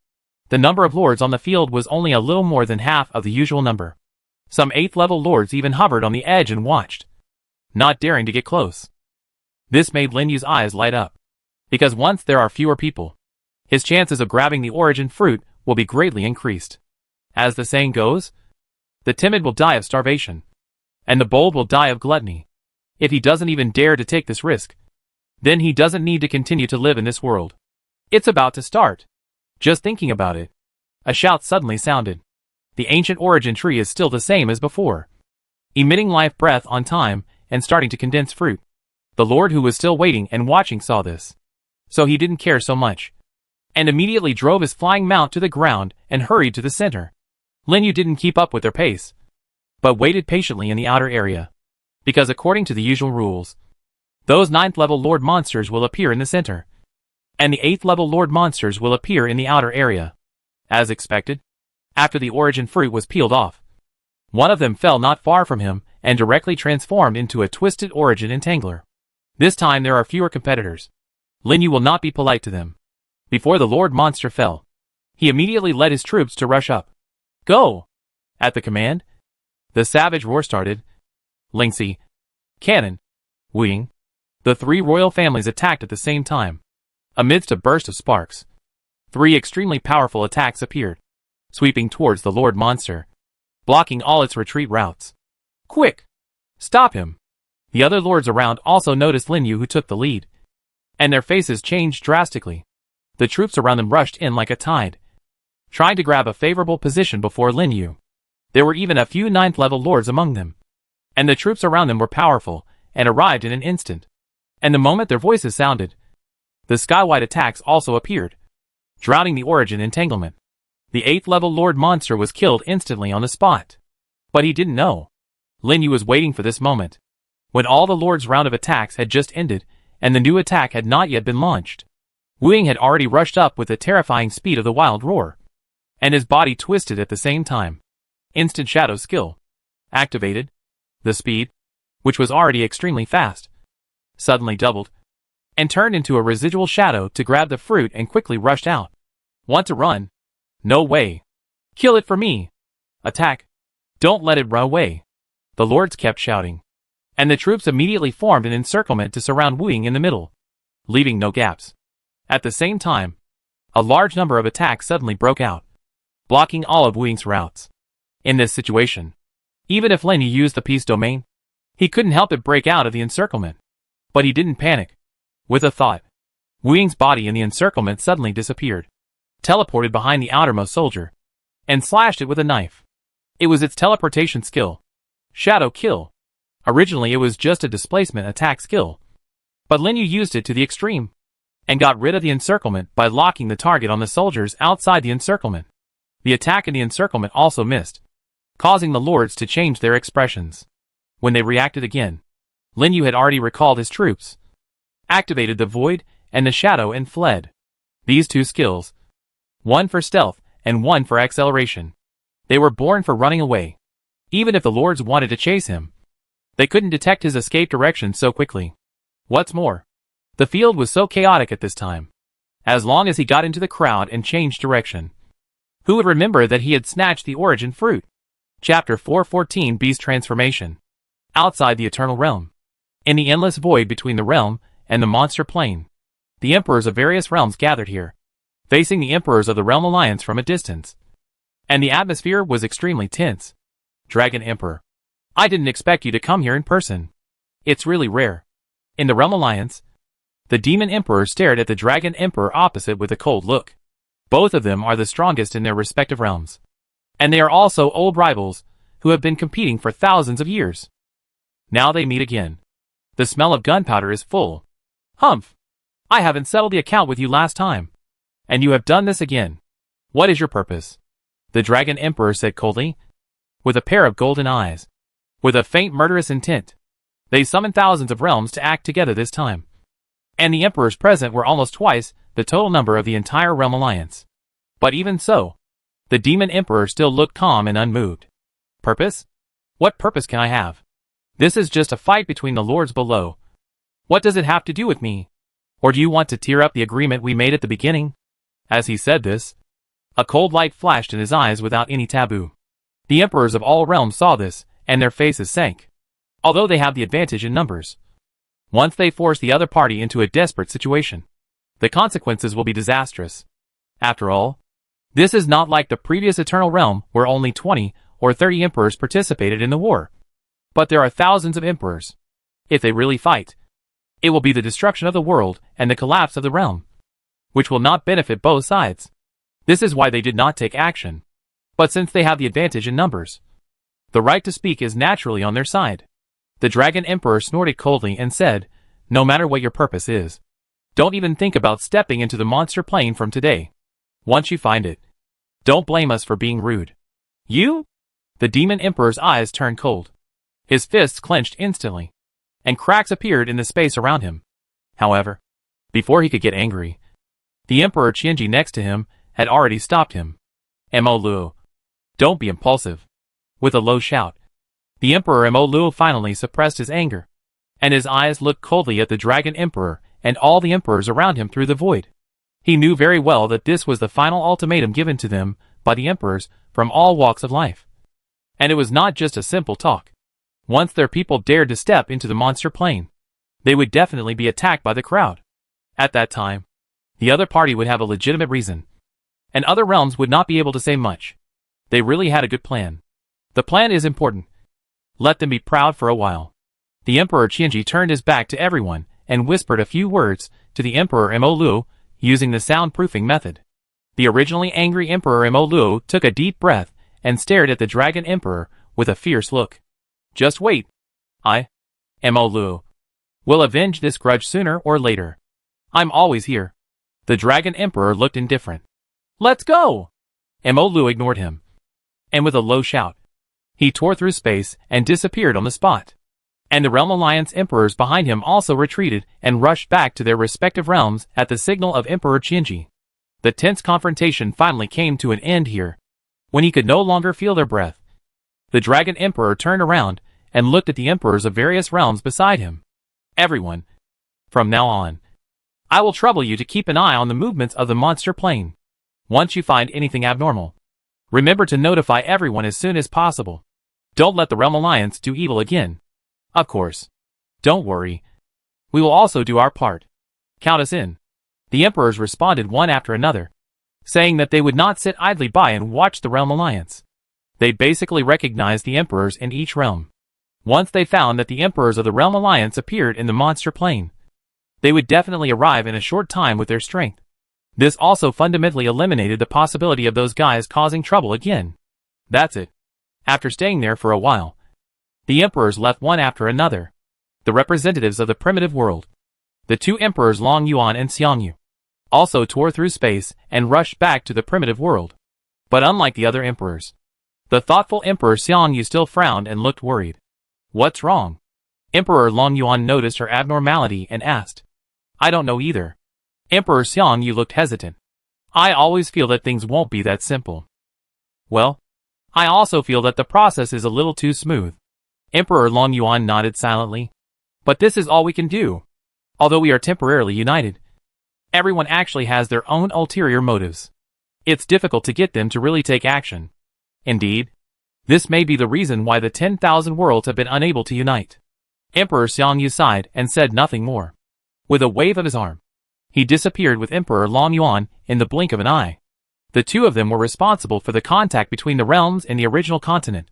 The number of lords on the field was only a little more than half of the usual number. Some 8th level lords even hovered on the edge and watched, not daring to get close. This made Lin Yu's eyes light up, because once there are fewer people, his chances of grabbing the origin fruit will be greatly increased. As the saying goes, the timid will die of starvation, and the bold will die of gluttony. If he doesn't even dare to take this risk, then he doesn't need to continue to live in this world. It's about to start. Just thinking about it, a shout suddenly sounded. The ancient origin tree is still the same as before, emitting life breath on time and starting to condense fruit. The lord who was still waiting and watching saw this, so he didn't care so much, and immediately drove his flying mount to the ground and hurried to the center. Lin Yu didn't keep up with their pace, but waited patiently in the outer area, because according to the usual rules, those 9th level lord monsters will appear in the center, and the 8th level lord monsters will appear in the outer area. As expected, after the origin fruit was peeled off, one of them fell not far from him and directly transformed into a twisted origin entangler. This time there are fewer competitors. Lin Yu will not be polite to them. Before the lord monster fell, he immediately led his troops to rush up. Go! At the command, the savage roar started. Lingxi, Cannon, Wu Ying, the 3 royal families attacked at the same time. Amidst a burst of sparks, 3 extremely powerful attacks appeared, sweeping towards the lord monster, blocking all its retreat routes. Quick! Stop him! The other lords around also noticed Lin Yu, who took the lead, and their faces changed drastically. The troops around them rushed in like a tide, trying to grab a favorable position before Lin Yu. There were even a few 9th level lords among them, and the troops around them were powerful and arrived in an instant. And the moment their voices sounded, the skywide attacks also appeared, drowning the origin entanglement. The 8th level lord monster was killed instantly on the spot. But he didn't know. Lin Yu was waiting for this moment, when all the lord's round of attacks had just ended and the new attack had not yet been launched. Wu Ying had already rushed up with the terrifying speed of the wild roar, and his body twisted at the same time. Instant shadow skill activated. The speed, which was already extremely fast, suddenly doubled, and turned into a residual shadow to grab the fruit and quickly rushed out. Want to run? No way. Kill it for me. Attack. Don't let it run away. The lords kept shouting, and the troops immediately formed an encirclement to surround Wu Ying in the middle, leaving no gaps. At the same time, a large number of attacks suddenly broke out, blocking all of Wu Ying's routes. In this situation, even if Lin Yu used the peace domain, he couldn't help but break out of the encirclement. But he didn't panic. With a thought, Wu Ying's body in the encirclement suddenly disappeared, teleported behind the outermost soldier, and slashed it with a knife. It was its teleportation skill. Shadow Kill. Originally it was just a displacement attack skill, but Lin Yu used it to the extreme, and got rid of the encirclement by locking the target on the soldiers outside the encirclement. The attack in the encirclement also missed, causing the lords to change their expressions. When they reacted again, Lin Yu had already recalled his troops, activated the void and the shadow and fled. These 2 skills, one for stealth and one for acceleration, they were born for running away. Even if the lords wanted to chase him, they couldn't detect his escape direction so quickly. What's more, the field was so chaotic at this time. As long as he got into the crowd and changed direction, who would remember that he had snatched the origin fruit? Chapter 414 Beast Transformation. Outside the Eternal Realm. In the endless void between the realm and the monster plane, the emperors of various realms gathered here, facing the emperors of the Realm Alliance from a distance. And the atmosphere was extremely tense. Dragon Emperor, I didn't expect you to come here in person. It's really rare. In the Realm Alliance, the Demon Emperor stared at the Dragon Emperor opposite with a cold look. Both of them are the strongest in their respective realms, and they are also old rivals who have been competing for thousands of years. Now they meet again. The smell of gunpowder is full. Humph! I haven't settled the account with you last time, and you have done this again. What is your purpose? The Dragon Emperor said coldly, with a pair of golden eyes, with a faint murderous intent. They summoned thousands of realms to act together this time. and the emperors present were almost twice the total number of the entire Realm Alliance. But even so, the Demon Emperor still looked calm and unmoved. Purpose? What purpose can I have? This is just a fight between the lords below. What does it have to do with me? Or do you want to tear up the agreement we made at the beginning? As he said this, a cold light flashed in his eyes without any taboo. The emperors of all realms saw this, and their faces sank. Although they have the advantage in numbers, once they force the other party into a desperate situation, the consequences will be disastrous. After all, this is not like the previous Eternal Realm where only 20 or 30 emperors participated in the war. But there are thousands of emperors. If they really fight, it will be the destruction of the world and the collapse of the realm, which will not benefit both sides. This is why they did not take action. But since they have the advantage in numbers, the right to speak is naturally on their side. The Dragon Emperor snorted coldly and said, "No matter what your purpose is, don't even think about stepping into the monster plane from today. Once you find it, don't blame us for being rude." "You?" The Demon Emperor's eyes turned cold. His fists clenched instantly, and cracks appeared in the space around him. However, before he could get angry, the Emperor Qianji next to him had already stopped him. "Mo Luo, don't be impulsive." With a low shout, the Emperor Mo Luo finally suppressed his anger, and his eyes looked coldly at the Dragon Emperor and all the emperors around him through the void. He knew very well that this was the final ultimatum given to them by the emperors from all walks of life. And it was not just a simple talk. Once their people dared to step into the monster plane, they would definitely be attacked by the crowd. At that time, the other party would have a legitimate reason, and other realms would not be able to say much. They really had a good plan. The plan is important. Let them be proud for a while. The Emperor Qianji turned his back to everyone and whispered a few words to the Emperor Mo Luo using the soundproofing method. The originally angry Emperor Mo Luo took a deep breath and stared at the Dragon Emperor with a fierce look. "Just wait. I, Mo Luo, will avenge this grudge sooner or later. I'm always here." The Dragon Emperor looked indifferent. "Let's go!" Mo Luo ignored him, and with a low shout, he tore through space and disappeared on the spot. And the Realm Alliance emperors behind him also retreated and rushed back to their respective realms at the signal of Emperor Qianji. The tense confrontation finally came to an end here, when he could no longer feel their breath. The Dragon Emperor turned around and looked at the emperors of various realms beside him. "Everyone, from now on, I will trouble you to keep an eye on the movements of the monster plane. Once you find anything abnormal, remember to notify everyone as soon as possible. Don't let the Realm Alliance do evil again. Of course, don't worry. We will also do our part. Count us in." The emperors responded one after another, saying that they would not sit idly by and watch the Realm Alliance. They basically recognized the emperors in each realm. Once they found that the emperors of the Realm Alliance appeared in the monster plane, they would definitely arrive in a short time with their strength. This also fundamentally eliminated the possibility of those guys causing trouble again. That's it. After staying there for a while, the emperors left one after another. The representatives of the primitive world, the two emperors Long Yuan and Xiangyu, also tore through space and rushed back to the primitive world. But unlike the other emperors, the thoughtful Emperor Xiangyu still frowned and looked worried. "What's wrong?" Emperor Long Yuan noticed her abnormality and asked. "I don't know either." Emperor Xiangyu looked hesitant. "I always feel that things won't be that simple." "Well, I also feel that the process is a little too smooth." Emperor Long Yuan nodded silently. "But this is all we can do. Although we are temporarily united, everyone actually has their own ulterior motives. It's difficult to get them to really take action. Indeed, this may be the reason why the 10,000 worlds have been unable to unite." Emperor Xiangyu sighed and said nothing more. With a wave of his arm, he disappeared with Emperor Long Yuan in the blink of an eye. The two of them were responsible for the contact between the realms and the original continent.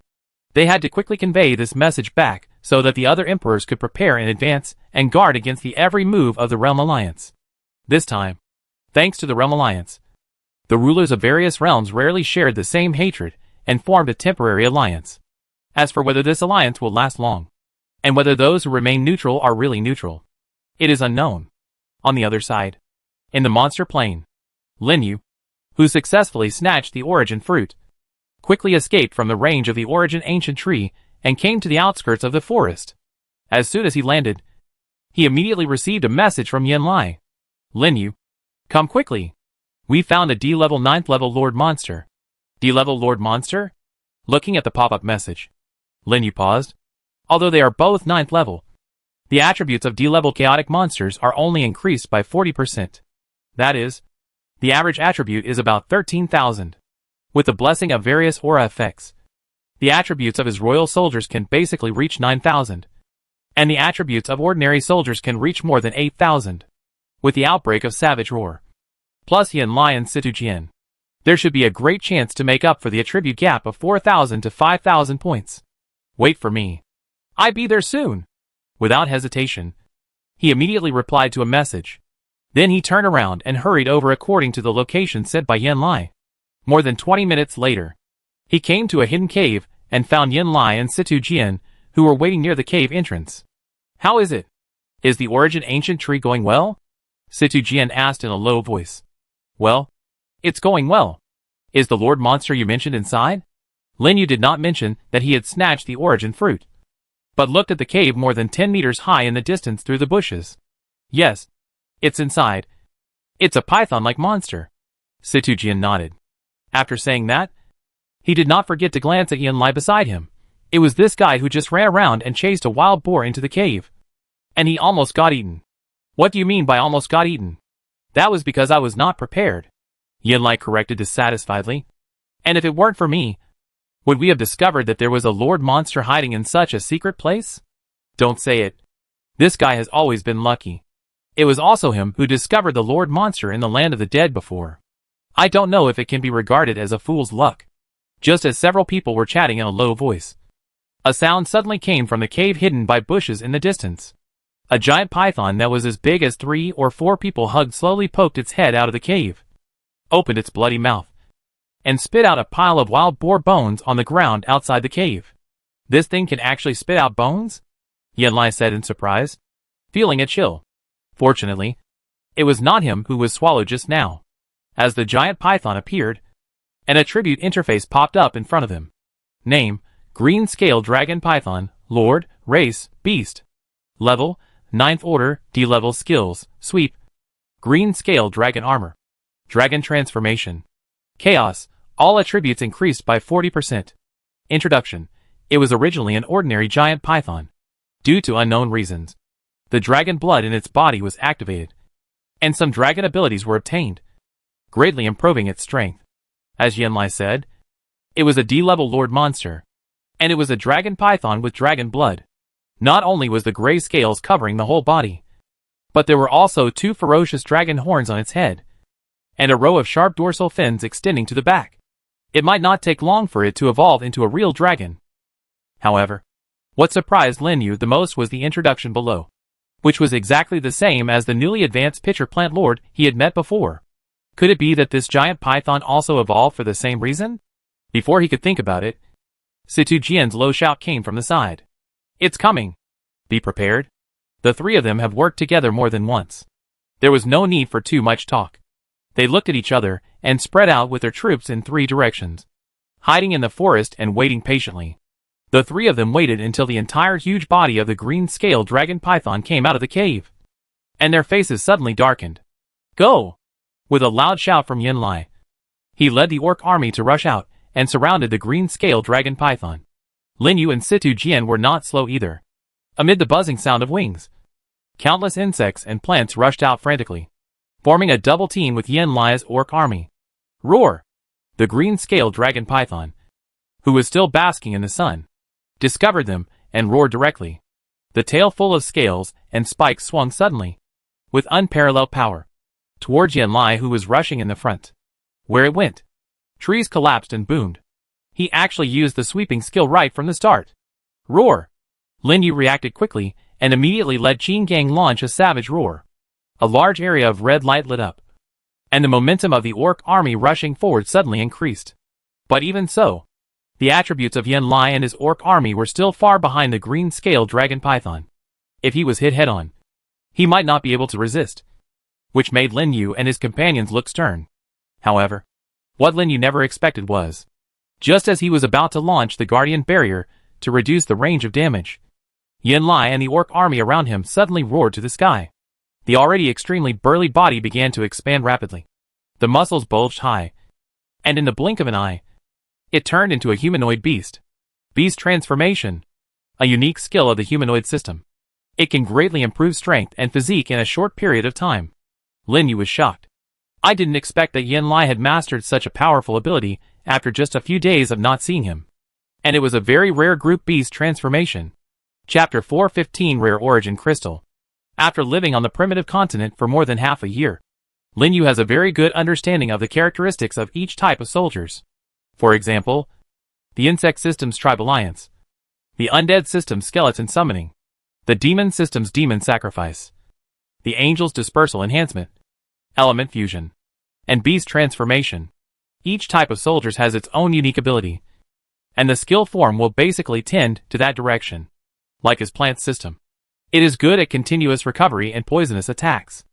They had to quickly convey this message back so that the other emperors could prepare in advance and guard against the every move of the Realm Alliance. This time, thanks to the Realm Alliance, the rulers of various realms rarely shared the same hatred and formed a temporary alliance. As for whether this alliance will last long, and whether those who remain neutral are really neutral, it is unknown. On the other side, in the monster plane, Lin Yu, who successfully snatched the origin fruit, quickly escaped from the range of the origin ancient tree and came to the outskirts of the forest. As soon as he landed, He immediately received a message from Yin Lai. Lin Yu, come quickly. We found a D-level 9th level Lord Monster. D-level Lord Monster? Looking at the pop-up message, Lin Yu paused. Although they are both 9th level, the attributes of D-level chaotic monsters are only increased by 40%. That is, the average attribute is about 13,000. With the blessing of various aura effects, the attributes of his royal soldiers can basically reach 9,000. And the attributes of ordinary soldiers can reach more than 8,000. With the outbreak of Savage Roar, plus Yin Lai and Situ Jian, there should be a great chance to make up for the attribute gap of 4,000 to 5,000 points. Wait for me. I be there soon. Without hesitation, he immediately replied to a message. Then he turned around and hurried over according to the location set by Yin Lai. More than 20 minutes later, he came to a hidden cave and found Yin Lai and Situ Jian, who were waiting near the cave entrance. How is it? Is the Origin Ancient Tree going well? Situ Jian asked in a low voice. Well, it's going well. Is the Lord Monster you mentioned inside? Lin Yu did not mention that he had snatched the Origin Fruit, but looked at the cave more than 10 meters high in the distance through the bushes. Yes, it's inside. It's a python-like monster. Situ Jian nodded. After saying that, he did not forget to glance at Yin Lai beside him. It was this guy who just ran around and chased a wild boar into the cave. And he almost got eaten. What do you mean by almost got eaten? That was because I was not prepared, Yin Lai corrected dissatisfiedly. And if it weren't for me, would we have discovered that there was a Lord Monster hiding in such a secret place? Don't say it. This guy has always been lucky. It was also him who discovered the Lord Monster in the land of the dead before. I don't know if it can be regarded as a fool's luck. Just as several people were chatting in a low voice, a sound suddenly came from the cave hidden by bushes in the distance. A giant python that was as big as 3 or 4 people hugged slowly poked its head out of the cave, opened its bloody mouth, and spit out a pile of wild boar bones on the ground outside the cave. This thing can actually spit out bones? Yin Lai said in surprise, feeling a chill. Fortunately, it was not him who was swallowed just now. As the giant python appeared, an attribute interface popped up in front of him. Name, Green Scale Dragon Python, Lord, Race, Beast. Level, 9th Order, D-Level Skills, Sweep. Green Scale Dragon Armor. Dragon Transformation. Chaos, all attributes increased by 40%. Introduction. It was originally an ordinary giant python. Due to unknown reasons, the dragon blood in its body was activated, and some dragon abilities were obtained, greatly improving its strength. As Yin Lai said, it was a D-level Lord Monster, and it was a dragon python with dragon blood. Not only was the gray scales covering the whole body, but there were also 2 ferocious dragon horns on its head, and a row of sharp dorsal fins extending to the back. It might not take long for it to evolve into a real dragon. However, what surprised Lin Yu the most was the introduction below, which was exactly the same as the newly advanced pitcher plant lord he had met before. Could it be that this giant python also evolved for the same reason? Before he could think about it, Situ Jian's low shout came from the side. It's coming. Be prepared. The 3 of them have worked together more than once. There was no need for too much talk. They looked at each other and spread out with their troops in 3 directions, hiding in the forest and waiting patiently. The 3 of them waited until the entire huge body of the green scale dragon python came out of the cave, and their faces suddenly darkened. Go! With a loud shout from Yin Lai, he led the orc army to rush out and surrounded the green scale dragon python. Lin Yu and Situ Jian were not slow either. Amid the buzzing sound of wings, countless insects and plants rushed out frantically, forming a double team with Yin Lai's orc army. Roar! The green scale dragon python, who was still basking in the sun, discovered them and roared directly. The tail full of scales and spikes swung suddenly, with unparalleled power, towards Yin Lai, who was rushing in the front. Where it went, trees collapsed and boomed. He actually used the sweeping skill right from the start. Roar! Lin Yu reacted quickly and immediately let Qin Gang launch a savage roar. A large area of red light lit up, and the momentum of the orc army rushing forward suddenly increased. But even so, the attributes of Yin Lai and his orc army were still far behind the green scale dragon python. If he was hit head-on, he might not be able to resist, which made Lin Yu and his companions look stern. However, what Lin Yu never expected was, just as he was about to launch the Guardian Barrier to reduce the range of damage, Yin Lai and the orc army around him suddenly roared to the sky. The already extremely burly body began to expand rapidly. The muscles bulged high, and in the blink of an eye, it turned into a humanoid beast. Beast transformation, a unique skill of the humanoid system. It can greatly improve strength and physique in a short period of time. Lin Yu was shocked. I didn't expect that Yin Lai had mastered such a powerful ability after just a few days of not seeing him. And it was a very rare group beast transformation. Chapter 415 Rare Origin Crystal. After living on the primitive continent for more than half a year, Lin Yu has a very good understanding of the characteristics of each type of soldiers. For example, the insect system's tribe alliance, the undead system's skeleton summoning, the demon system's demon sacrifice, the angel's dispersal enhancement, element fusion, and beast transformation. Each type of soldiers has its own unique ability, and the skill form will basically tend to that direction. Like his plant system, it is good at continuous recovery and poisonous attacks,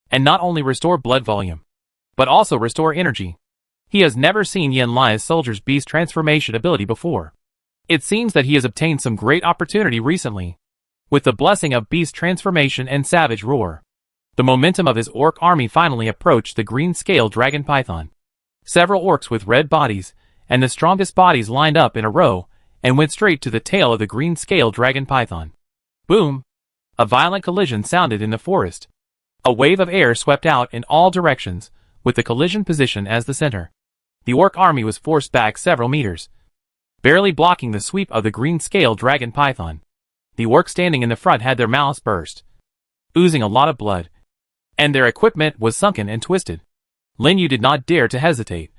and not only restore blood volume, but also restore energy. He has never seen Yin Lai's soldier's beast transformation ability before. It seems that he has obtained some great opportunity recently, with the blessing of beast transformation and savage roar. The momentum of his orc army finally approached the green-scale dragon python. Several orcs with red bodies, and the strongest bodies lined up in a row, and went straight to the tail of the green-scale dragon python. Boom! A violent collision sounded in the forest. A wave of air swept out in all directions, with the collision position as the center. The orc army was forced back several meters, barely blocking the sweep of the green-scale dragon python. The orcs standing in the front had their mouths burst, oozing a lot of blood, and their equipment was sunken and twisted. Lin Yu did not dare to hesitate,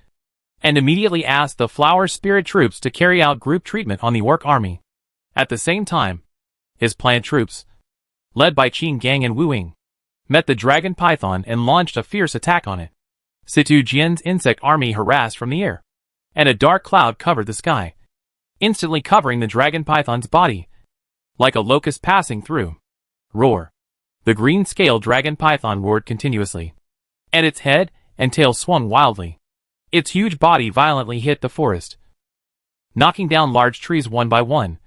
and immediately asked the flower spirit troops to carry out group treatment on the orc army. At the same time, his plant troops, led by Qing Gang and Wu Ying, met the dragon python and launched a fierce attack on it. Situ Jian's insect army harassed from the air, and a dark cloud covered the sky, instantly covering the dragon python's body, like a locust passing through. Roar! The green-scale dragon python roared continuously, and its head and tail swung wildly. Its huge body violently hit the forest, knocking down large trees one by one,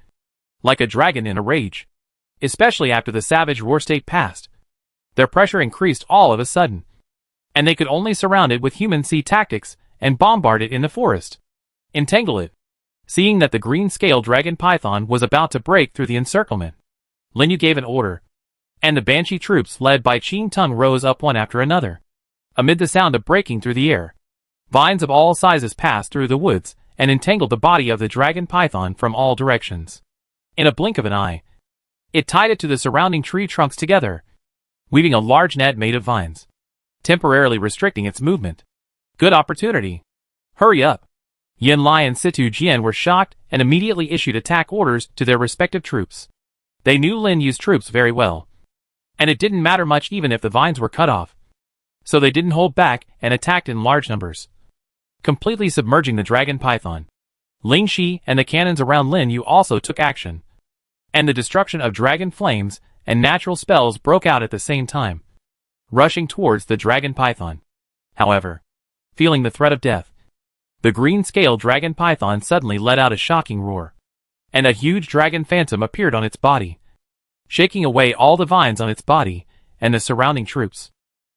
like a dragon in a rage. Especially after the savage roar state passed, their pressure increased all of a sudden, and they could only surround it with human sea tactics and bombard it in the forest. Entangle it. Seeing that the green-scale dragon python was about to break through the encirclement, Lin Yu gave an order, and the Banshee troops led by Qing Tung rose up one after another. Amid the sound of breaking through the air, vines of all sizes passed through the woods and entangled the body of the dragon python from all directions. In a blink of an eye, it tied it to the surrounding tree trunks together, weaving a large net made of vines, temporarily restricting its movement. Good opportunity. Hurry up. Yin Lai and Situ Jian were shocked and immediately issued attack orders to their respective troops. They knew Lin Yu's troops very well, and it didn't matter much even if the vines were cut off. So they didn't hold back and attacked in large numbers, completely submerging the dragon python. Ling Shi and the cannons around Lin Yu also took action, and the destruction of dragon flames and natural spells broke out at the same time, rushing towards the dragon python. However, feeling the threat of death, the green-scale dragon python suddenly let out a shocking roar, and a huge dragon phantom appeared on its body, shaking away all the vines on its body and the surrounding troops.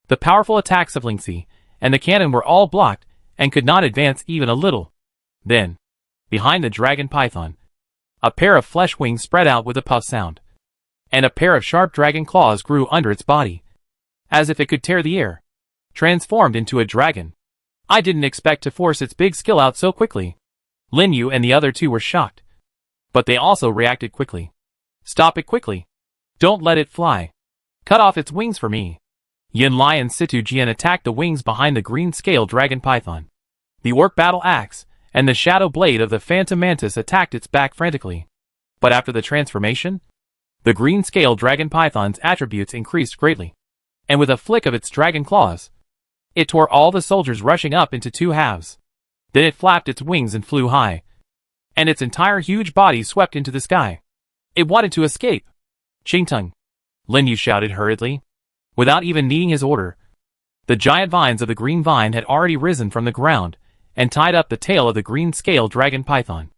The powerful attacks of Lingxi and the cannon were all blocked and could not advance even a little. Then, behind the dragon python, a pair of flesh wings spread out with a puff sound, and a pair of sharp dragon claws grew under its body, as if it could tear the air, transformed into a dragon. I didn't expect to force its big skill out so quickly. Lin Yu and the other two were shocked, but they also reacted quickly. Stop it quickly. Don't let it fly. Cut off its wings for me. Yin Lai and Situ Jian attacked the wings behind the green-scale dragon python. The orc battle axe and the shadow blade of the phantom mantis attacked its back frantically. But after the transformation, the green-scale dragon python's attributes increased greatly, and with a flick of its dragon claws, it tore all the soldiers rushing up into two halves. Then it flapped its wings and flew high, and its entire huge body swept into the sky. It wanted to escape. Qingtung! Lin Yu shouted hurriedly, without even needing his order. The giant vines of the green vine had already risen from the ground and tied up the tail of the green-scale dragon python.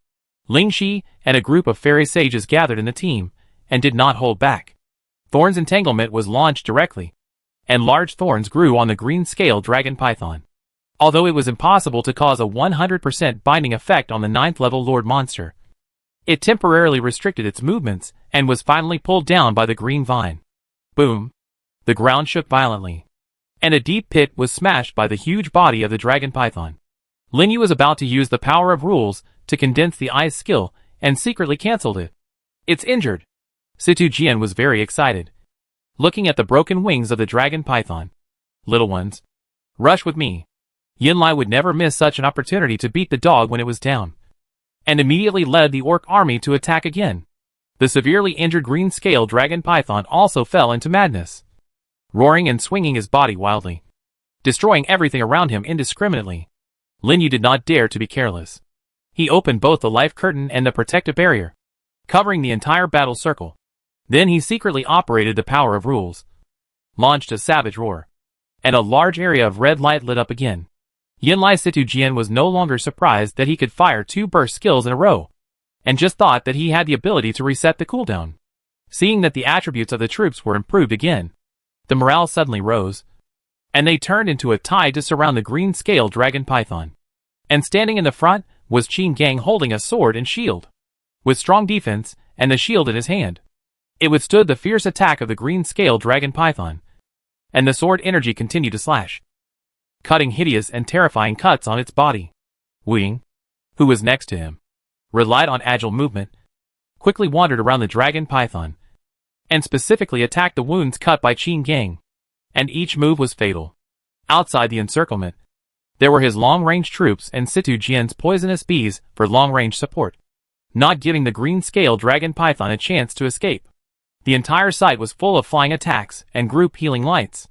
Ling Shi and a group of fairy sages gathered in the team and did not hold back. Thorns Entanglement was launched directly, and large thorns grew on the green scale dragon python. Although it was impossible to cause a 100% binding effect on the 9th level Lord Monster, it temporarily restricted its movements and was finally pulled down by the green vine. Boom! The ground shook violently, and a deep pit was smashed by the huge body of the dragon python. Lin Yu was about to use the power of rules to condense the eye's skill and secretly cancelled it. It's injured. Situ Jian was very excited, looking at the broken wings of the dragon python. Little ones, rush with me. Yin Lai would never miss such an opportunity to beat the dog when it was down, and immediately led the orc army to attack again. The severely injured green scale dragon python also fell into madness, roaring and swinging his body wildly, destroying everything around him indiscriminately. Lin Yu did not dare to be careless. He opened both the life curtain and the protective barrier, covering the entire battle circle. Then he secretly operated the power of rules, launched a savage roar, and a large area of red light lit up again. Yin Lai Situ Jian was no longer surprised that he could fire 2 burst skills in a row, and just thought that he had the ability to reset the cooldown. Seeing that the attributes of the troops were improved again, the morale suddenly rose, and they turned into a tide to surround the green scale dragon python. And standing in the front was Qin Gang holding a sword and shield, with strong defense and the shield in his hand. It withstood the fierce attack of the green scale dragon python, and the sword energy continued to slash, cutting hideous and terrifying cuts on its body. Wu Ying, who was next to him, relied on agile movement, quickly wandered around the dragon python, and specifically attacked the wounds cut by Qin Gang, and each move was fatal. Outside the encirclement, there were his long-range troops and Situ Jian's poisonous bees for long-range support, not giving the green scale dragon python a chance to escape. The entire site was full of flying attacks and group healing lights.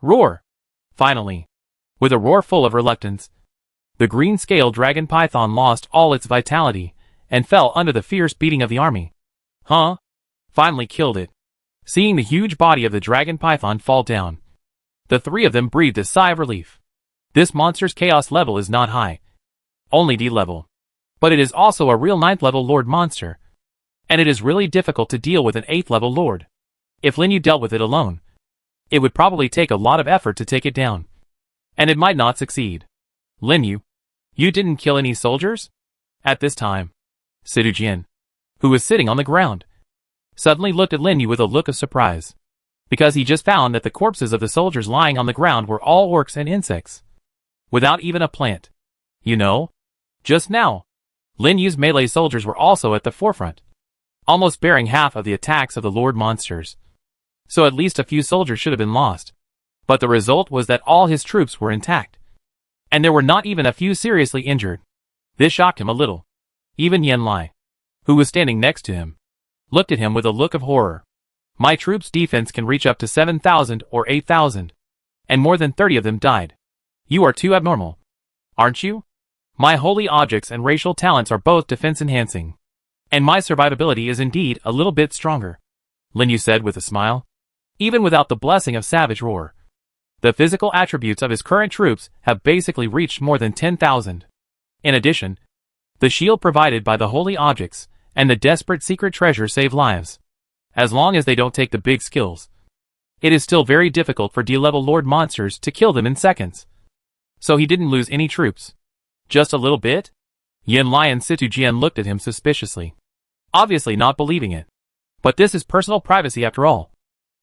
Roar! Finally, with a roar full of reluctance, the green scale dragon python lost all its vitality and fell under the fierce beating of the army. Huh? Finally killed it. Seeing the huge body of the dragon python fall down, the 3 of them breathed a sigh of relief. This monster's chaos level is not high, only D level, but it is also a real 9th level Lord monster, and it is really difficult to deal with an 8th level Lord. If Lin Yu dealt with it alone, it would probably take a lot of effort to take it down, and it might not succeed. Lin Yu, you didn't kill any soldiers? At this time, Situ Jian, who was sitting on the ground, suddenly looked at Lin Yu with a look of surprise, because he just found that the corpses of the soldiers lying on the ground were all orcs and insects, without even a plant. You know, just now, Lin Yu's melee soldiers were also at the forefront, almost bearing half of the attacks of the Lord monsters. So at least a few soldiers should have been lost. But the result was that all his troops were intact, and there were not even a few seriously injured. This shocked him a little. Even Yin Lai, who was standing next to him, looked at him with a look of horror. My troops' defense can reach up to 7,000 or 8,000, and more than 30 of them died. You are too abnormal, aren't you? My holy objects and racial talents are both defense-enhancing, and my survivability is indeed a little bit stronger, Lin Yu said with a smile. Even without the blessing of Savage Roar, the physical attributes of his current troops have basically reached more than 10,000. In addition, the shield provided by the holy objects and the desperate secret treasure save lives. As long as they don't take the big skills, it is still very difficult for D-level Lord monsters to kill them in seconds. So he didn't lose any troops. Just a little bit? Yin Lai and Situ Jian looked at him suspiciously, obviously not believing it. But this is personal privacy after all,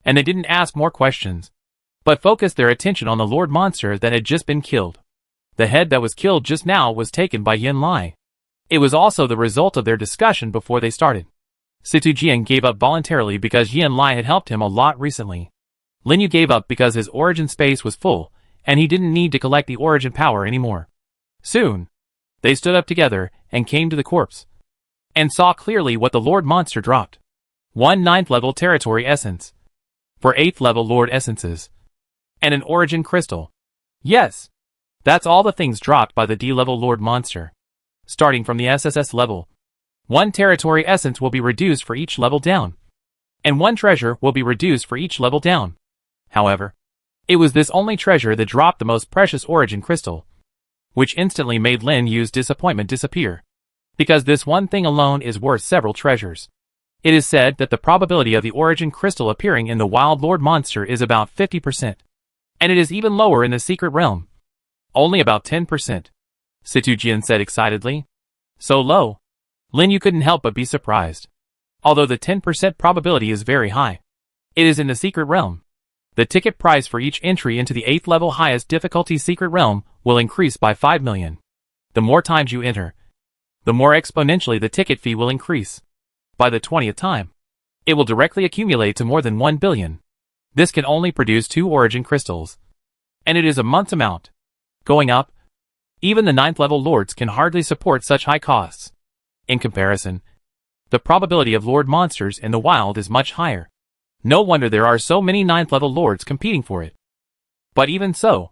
and they didn't ask more questions, but focused their attention on the Lord monster that had just been killed. The head that was killed just now was taken by Yin Lai. It was also the result of their discussion before they started. Situ Jian gave up voluntarily because Yin Lai had helped him a lot recently. Lin Yu gave up because his origin space was full, and he didn't need to collect the origin power anymore. Soon, they stood up together and came to the corpse, and saw clearly what the Lord monster dropped. 1 9th level territory essence, for 8th level Lord essences, and an origin crystal. Yes, that's all the things dropped by the D-level Lord monster. Starting from the SSS level, 1 territory essence will be reduced for each level down, and 1 treasure will be reduced for each level down. However, it was this only treasure that dropped the most precious origin crystal, which instantly made Lin Yu's disappointment disappear, because this one thing alone is worth several treasures. It is said that the probability of the origin crystal appearing in the Wild Lord monster is about 50%. And it is even lower in the secret realm. Only about 10%. Situjian said excitedly. So low. Lin Yu couldn't help but be surprised. Although the 10% probability is very high. It is in the secret realm. The ticket price for each entry into the 8th level highest difficulty secret realm will increase by 5 million. The more times you enter, the more exponentially the ticket fee will increase. By the 20th time, it will directly accumulate to more than 1 billion. This can only produce 2 origin crystals. And it is a month's amount. Going up, even the 9th level lords can hardly support such high costs. In comparison, the probability of lord monsters in the wild is much higher. No wonder there are so many 9th level lords competing for it. But even so,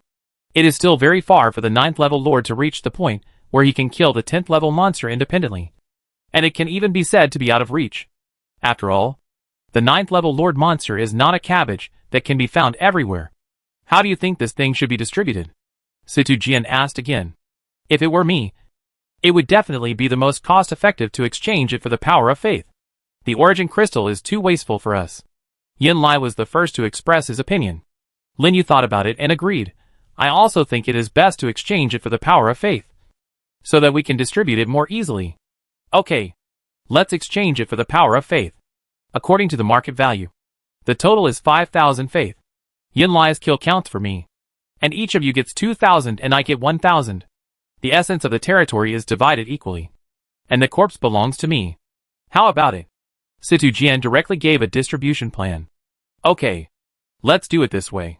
it is still very far for the 9th level lord to reach the point where he can kill the 10th level monster independently. And it can even be said to be out of reach. After all, the 9th level lord monster is not a cabbage that can be found everywhere. How do you think this thing should be distributed? Situjian asked again. If it were me, it would definitely be the most cost-effective to exchange it for the power of faith. The origin crystal is too wasteful for us. Yin Lai was the first to express his opinion. Lin Yu thought about it and agreed. I also think it is best to exchange it for the power of faith, so that we can distribute it more easily. Okay, let's exchange it for the power of faith. According to the market value, the total is 5,000 faith. Yin Lai's kill counts for me. And each of you gets 2,000 and I get 1,000. The essence of the territory is divided equally. And the corpse belongs to me. How about it? Situjian directly gave a distribution plan. Okay, let's do it this way.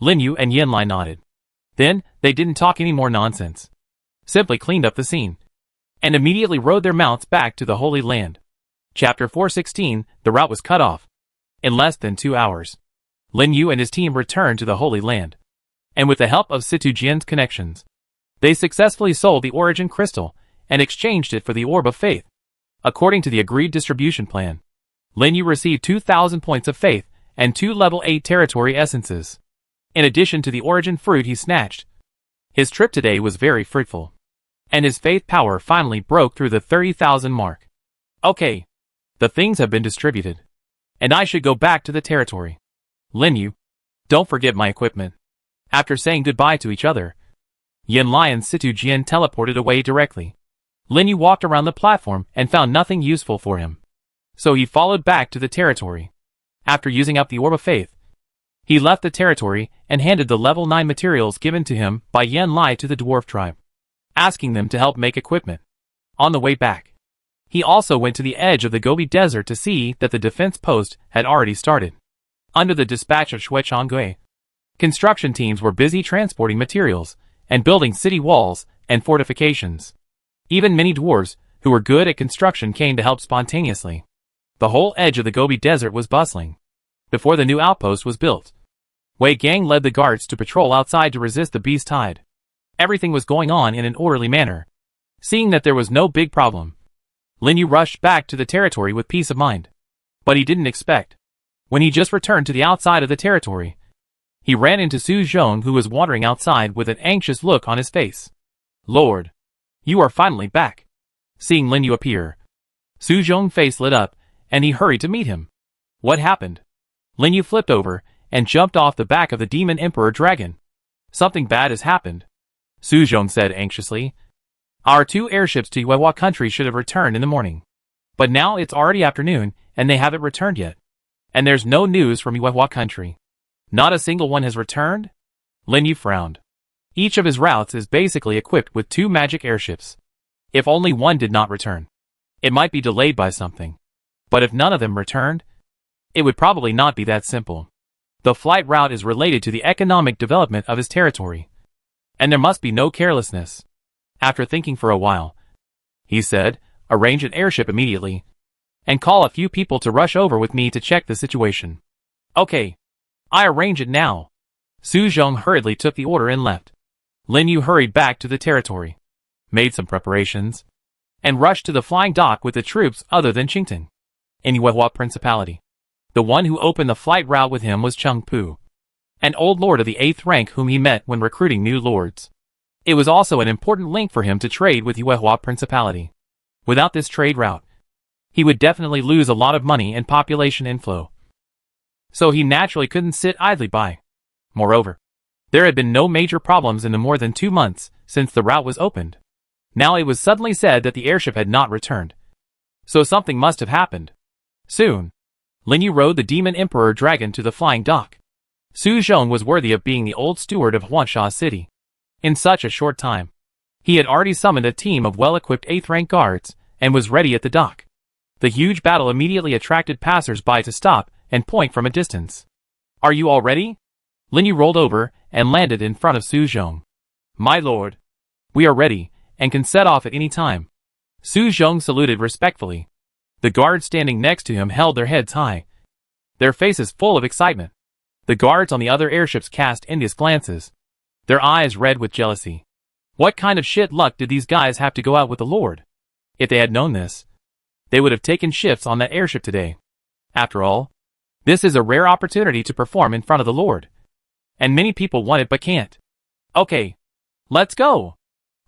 Lin Yu and Yin Lai nodded. Then, they didn't talk any more nonsense. Simply cleaned up the scene. And immediately rode their mounts back to the Holy Land. Chapter 416, the route was cut off. In less than 2 hours, Lin Yu and his team returned to the Holy Land. And with the help of Situjian's connections, they successfully sold the origin crystal and exchanged it for the orb of faith. According to the agreed distribution plan, Lin Yu received 2,000 points of faith and 2 level 8 territory essences. In addition to the origin fruit he snatched, his trip today was very fruitful. And his faith power finally broke through the 30,000 mark. Okay, the things have been distributed. And I should go back to the territory. Lin Yu, don't forget my equipment. After saying goodbye to each other, Yin Lai and Situjian teleported away directly. Lin Yu walked around the platform and found nothing useful for him. So he followed back to the territory. After using up the orb of faith, he left the territory and handed the level 9 materials given to him by Yin Lai to the dwarf tribe, asking them to help make equipment. On the way back, he also went to the edge of the Gobi Desert to see that the defense post had already started. Under the dispatch of Shuechangui, construction teams were busy transporting materials and building city walls and fortifications. Even many dwarves, who were good at construction, came to help spontaneously. The whole edge of the Gobi Desert was bustling. Before the new outpost was built, Wei Gang led the guards to patrol outside to resist the beast tide. Everything was going on in an orderly manner. Seeing that there was no big problem, Lin Yu rushed back to the territory with peace of mind. But he didn't expect. When he just returned to the outside of the territory, he ran into Su Zhong, who was wandering outside with an anxious look on his face. Lord, you are finally back. Seeing Lin Yu appear, Su Zhong's face lit up, and he hurried to meet him. What happened? Lin Yu flipped over and jumped off the back of the Demon Emperor Dragon. Something bad has happened, Su Zhong said anxiously. Our 2 airships to Yuehua country should have returned in the morning. But now it's already afternoon, and they haven't returned yet. And there's no news from Yuehua country. Not a single one has returned? Lin Yu frowned. Each of his routes is basically equipped with 2 magic airships. If only one did not return, it might be delayed by something. But if none of them returned, it would probably not be that simple. The flight route is related to the economic development of his territory. And there must be no carelessness. After thinking for a while, he said, arrange an airship immediately, and call a few people to rush over with me to check the situation. Okay, I arrange it now. Su Zhong hurriedly took the order and left. Lin Yu hurried back to the territory, made some preparations, and rushed to the flying dock with the troops other than Qingtang. In Yuehua Principality, the one who opened the flight route with him was Cheng Pu, an old lord of the 8th rank whom he met when recruiting new lords. It was also an important link for him to trade with Yuehua Principality. Without this trade route, he would definitely lose a lot of money and population inflow. So he naturally couldn't sit idly by. Moreover, there had been no major problems in the more than 2 months since the route was opened. Now it was suddenly said that the airship had not returned. So something must have happened. Soon, Lin Yu rode the Demon Emperor Dragon to the flying dock. Su Zhong was worthy of being the old steward of Huansha City. In such a short time, he had already summoned a team of well-equipped 8th rank guards and was ready at the dock. The huge battle immediately attracted passers-by to stop and point from a distance. "Are you all ready?" Lin Yu rolled over and landed in front of Su Zhong. "My lord, we are ready and can set off at any time." Su Zhong saluted respectfully. The guards standing next to him held their heads high, their faces full of excitement. The guards on the other airships cast envious glances, their eyes red with jealousy. What kind of shit luck did these guys have to go out with the Lord? If they had known this, they would have taken shifts on that airship today. After all, this is a rare opportunity to perform in front of the Lord. And many people want it but can't. "Okay, let's go."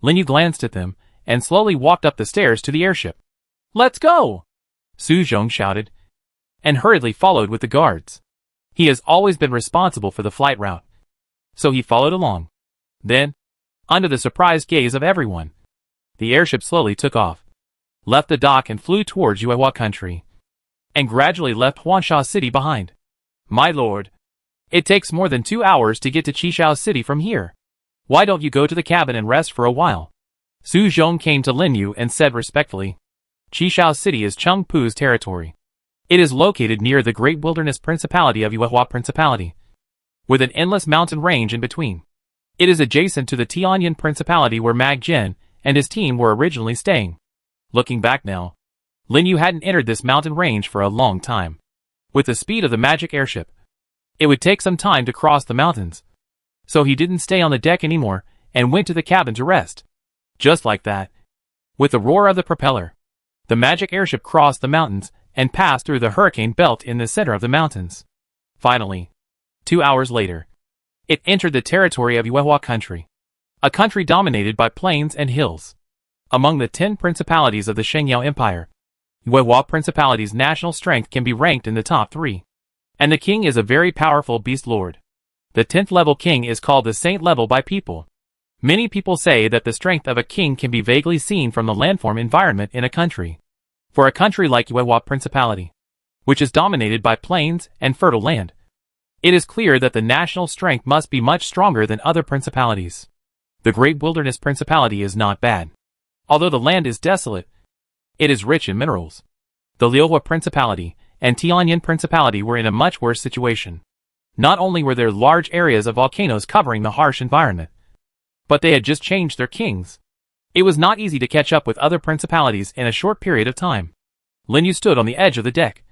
Lin Yu glanced at them and slowly walked up the stairs to the airship. "Let's go!" Su Zhong shouted, and hurriedly followed with the guards. He has always been responsible for the flight route, so he followed along. Then, under the surprised gaze of everyone, the airship slowly took off, left the dock and flew towards Yuehua country, and gradually left Huansha City behind. "My lord, it takes more than 2 hours to get to Qishao City from here. Why don't you go to the cabin and rest for a while?" Su Zhong came to Lin Yu and said respectfully. Qishao City is Cheng Pu's territory. It is located near the Great Wilderness Principality of Yuehua Principality, with an endless mountain range in between. It is adjacent to the Tianyan Principality where Mag Jian and his team were originally staying. Looking back now, Lin Yu hadn't entered this mountain range for a long time. With the speed of the magic airship, it would take some time to cross the mountains. So he didn't stay on the deck anymore and went to the cabin to rest. Just like that, with the roar of the propeller, the magic airship crossed the mountains and passed through the hurricane belt in the center of the mountains. Finally, 2 hours later, it entered the territory of Yuehua country, a country dominated by plains and hills. Among the 10 principalities of the Shengyao Empire, Yuehua Principality's national strength can be ranked in the top 3. And the king is a very powerful beast lord. The 10th level king is called the saint level by people. Many people say that the strength of a king can be vaguely seen from the landform environment in a country. For a country like Yuehua Principality, which is dominated by plains and fertile land, it is clear that the national strength must be much stronger than other principalities. The Great Wilderness Principality is not bad. Although the land is desolate, it is rich in minerals. The Liuhua Principality and Tianyan Principality were in a much worse situation. Not only were there large areas of volcanoes covering the harsh environment, but they had just changed their kings. It was not easy to catch up with other principalities in a short period of time. Lin Yu stood on the edge of the deck,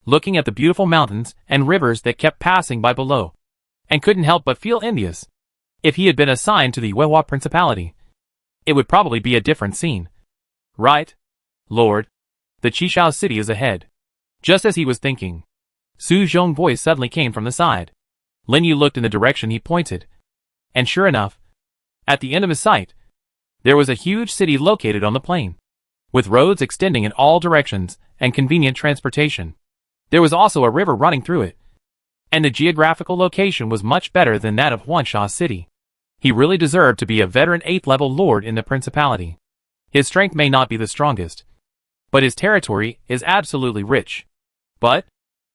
looking at the beautiful mountains and rivers that kept passing by below, and couldn't help but feel envious. If he had been assigned to the Yuehua Principality, it would probably be a different scene. "Right, Lord. The Qishao City is ahead." Just as he was thinking, Su Zhong's voice suddenly came from the side. Lin Yu looked in the direction he pointed, and sure enough, at the end of his sight, there was a huge city located on the plain, with roads extending in all directions and convenient transportation. There was also a river running through it, and the geographical location was much better than that of Huansha City. He really deserved to be a veteran 8th level lord in the principality. His strength may not be the strongest, but his territory is absolutely rich. But,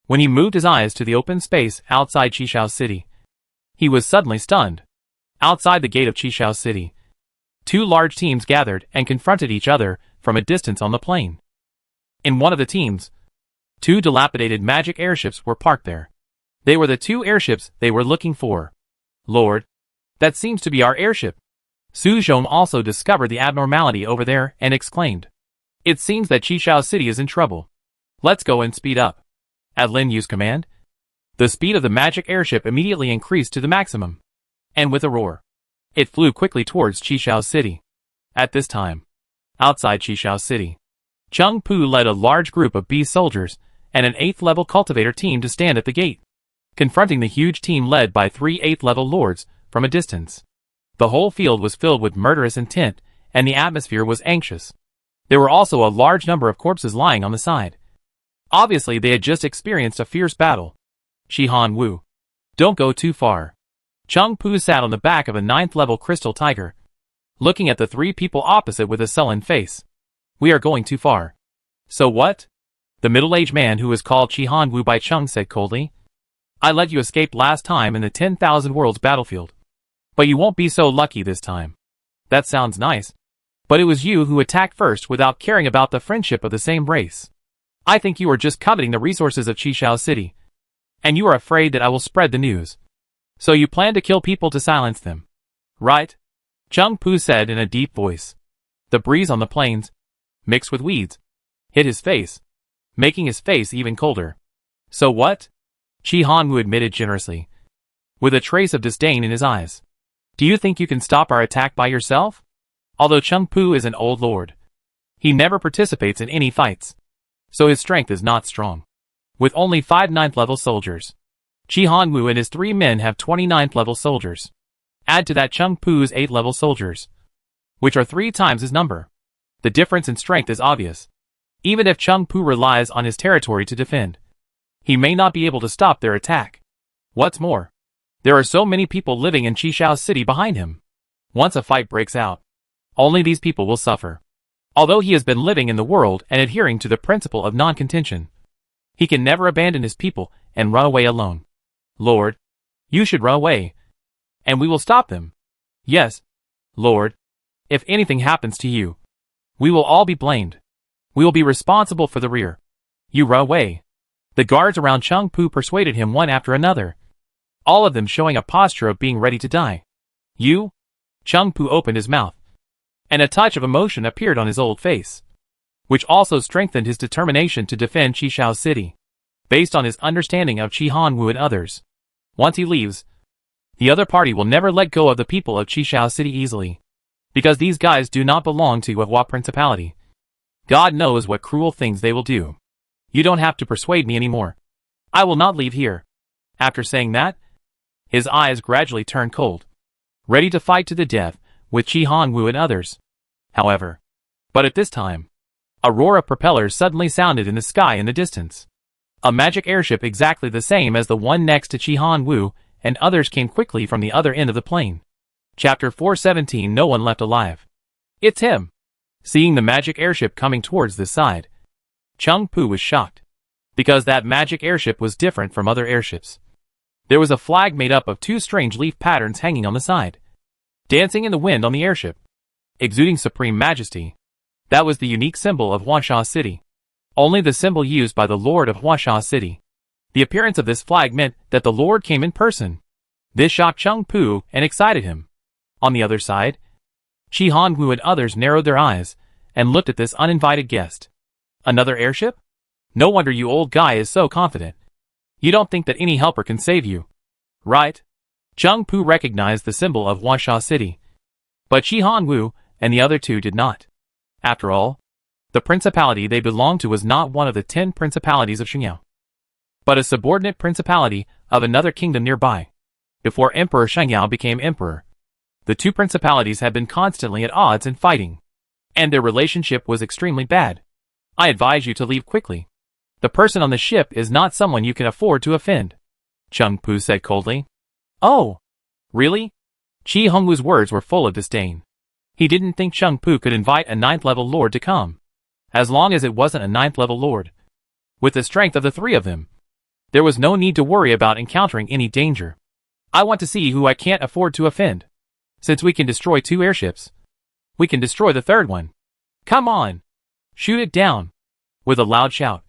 when he moved his eyes to the open space outside Qishao City, he was suddenly stunned. Outside the gate of Qishao City, 2 large teams gathered and confronted each other from a distance on the plain. In one of the teams, 2 dilapidated magic airships were parked there. They were the 2 airships they were looking for. "Lord, that seems to be our airship." Su Zhong also discovered the abnormality over there and exclaimed, "It seems that Qishao City is in trouble. Let's go and speed up." At Lin Yu's command, the speed of the magic airship immediately increased to the maximum, and with a roar, it flew quickly towards Qishao City. At this time, outside Qishao City, Cheng Pu led a large group of beast soldiers and an 8th level cultivator team to stand at the gate, confronting the huge team led by 3 8th level lords from a distance. The whole field was filled with murderous intent, and the atmosphere was anxious. There were also a large number of corpses lying on the side. Obviously they had just experienced a fierce battle. Shihan Wu. Don't go too far. Chung Pu sat on the back of a 9th level crystal tiger, looking at the 3 people opposite with a sullen face. We are going too far. So what? The middle-aged man who was called Shihan Wu by Chung said coldly. I let you escape last time in the 10,000 Worlds battlefield. But you won't be so lucky this time. That sounds nice. But it was you who attacked first without caring about the friendship of the same race. I think you are just coveting the resources of Qishao City. And you are afraid that I will spread the news. So you plan to kill people to silence them. Right? Chung Pu said in a deep voice. The breeze on the plains, mixed with weeds, hit his face, making his face even colder. So what? Shihan Wu admitted generously, with a trace of disdain in his eyes. Do you think you can stop our attack by yourself? Although Chung Pu is an old lord, he never participates in any fights, so his strength is not strong. With only 5 9th level soldiers, Shihan Wu and his 3 men have 29th level soldiers. Add to that Chung Pu's 8 level soldiers, which are 3 times his number. The difference in strength is obvious. Even if Chung Pu relies on his territory to defend, he may not be able to stop their attack. What's more, there are so many people living in Qishao City behind him. Once a fight breaks out, only these people will suffer. Although he has been living in the world and adhering to the principle of non-contention, he can never abandon his people and run away alone. Lord, you should run away, and we will stop them. Yes, Lord. If anything happens to you, we will all be blamed. We will be responsible for the rear. You run away. The guards around Chung Pu persuaded him one after another, all of them showing a posture of being ready to die. You? Chung Pu opened his mouth, and a touch of emotion appeared on his old face, which also strengthened his determination to defend Qishao City, based on his understanding of Shihan Wu and others. Once he leaves, the other party will never let go of the people of Qishao City easily, because these guys do not belong to Hua Principality. God knows what cruel things they will do. You don't have to persuade me anymore. I will not leave here. After saying that, his eyes gradually turned cold, ready to fight to the death with Shihan Wu and others. However, but at this time, a roar of propellers suddenly sounded in the sky in the distance. A magic airship exactly the same as the one next to Shihan Wu and others came quickly from the other end of the plane. Chapter 417. No one left alive. It's him. Seeing the magic airship coming towards this side, Chung Pu was shocked, because that magic airship was different from other airships. There was a flag made up of 2 strange leaf patterns hanging on the side, dancing in the wind on the airship, exuding supreme majesty. That was the unique symbol of Huasha City. Only the symbol used by the Lord of Huasha City. The appearance of this flag meant that the Lord came in person. This shocked Chung Pu and excited him. On the other side, Shihan Wu and others narrowed their eyes and looked at this uninvited guest. Another airship? No wonder you old guy is so confident. You don't think that any helper can save you, right? Chung Pu recognized the symbol of Huasha City, but Shihan Wu and the other 2 did not. After all, the principality they belonged to was not one of the 10 principalities of Shengyao, but a subordinate principality of another kingdom nearby. Before Emperor Shengyao became emperor, the 2 principalities had been constantly at odds and fighting, and their relationship was extremely bad. I advise you to leave quickly. The person on the ship is not someone you can afford to offend, Chung Pu said coldly. Oh, really? Chi Hongwu's words were full of disdain. He didn't think Chung Pu could invite a 9th level lord to come, as long as it wasn't a 9th level lord. With the strength of the 3 of them, there was no need to worry about encountering any danger. I want to see who I can't afford to offend. Since we can destroy 2 airships, we can destroy the 3rd one. Come on! Shoot it down! With a loud shout,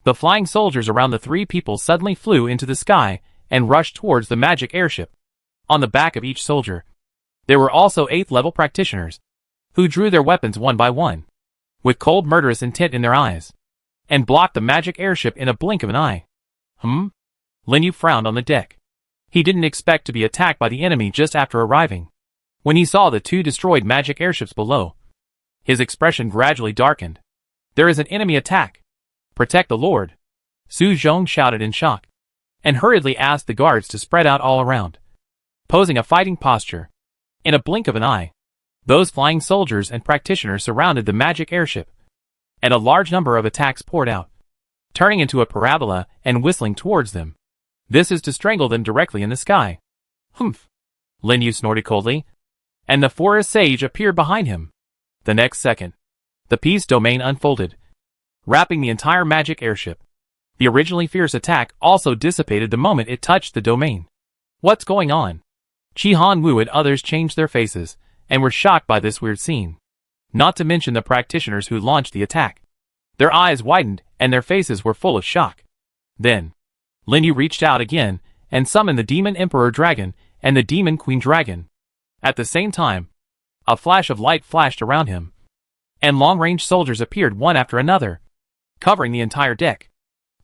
the flying soldiers around the 3 people suddenly flew into the sky and rushed towards the magic airship. On the back of each soldier, there were also 8th level practitioners, who drew their weapons one by one, with cold murderous intent in their eyes, and blocked the magic airship in a blink of an eye. Lin Yu frowned on the deck. He didn't expect to be attacked by the enemy just after arriving. When he saw the 2 destroyed magic airships below, his expression gradually darkened. There is an enemy attack. Protect the Lord. Su Zhong shouted in shock, and hurriedly asked the guards to spread out all around, posing a fighting posture. In a blink of an eye, Those flying soldiers and practitioners surrounded the magic airship, and a large number of attacks poured out, turning into a parabola and whistling towards them. This is to strangle them directly in the sky. Humph! Lin Yu snorted coldly, and the forest sage appeared behind him. The next second, the peace domain unfolded, wrapping the entire magic airship. The originally fierce attack also dissipated the moment it touched the domain. What's going on? Qi Hanwu and others changed their faces, and were shocked by this weird scene. Not to mention the practitioners who launched the attack. Their eyes widened, and their faces were full of shock. Then, Lin Yu reached out again, and summoned the Demon Emperor Dragon and the Demon Queen Dragon. At the same time, a flash of light flashed around him, and long-range soldiers appeared one after another, covering the entire deck.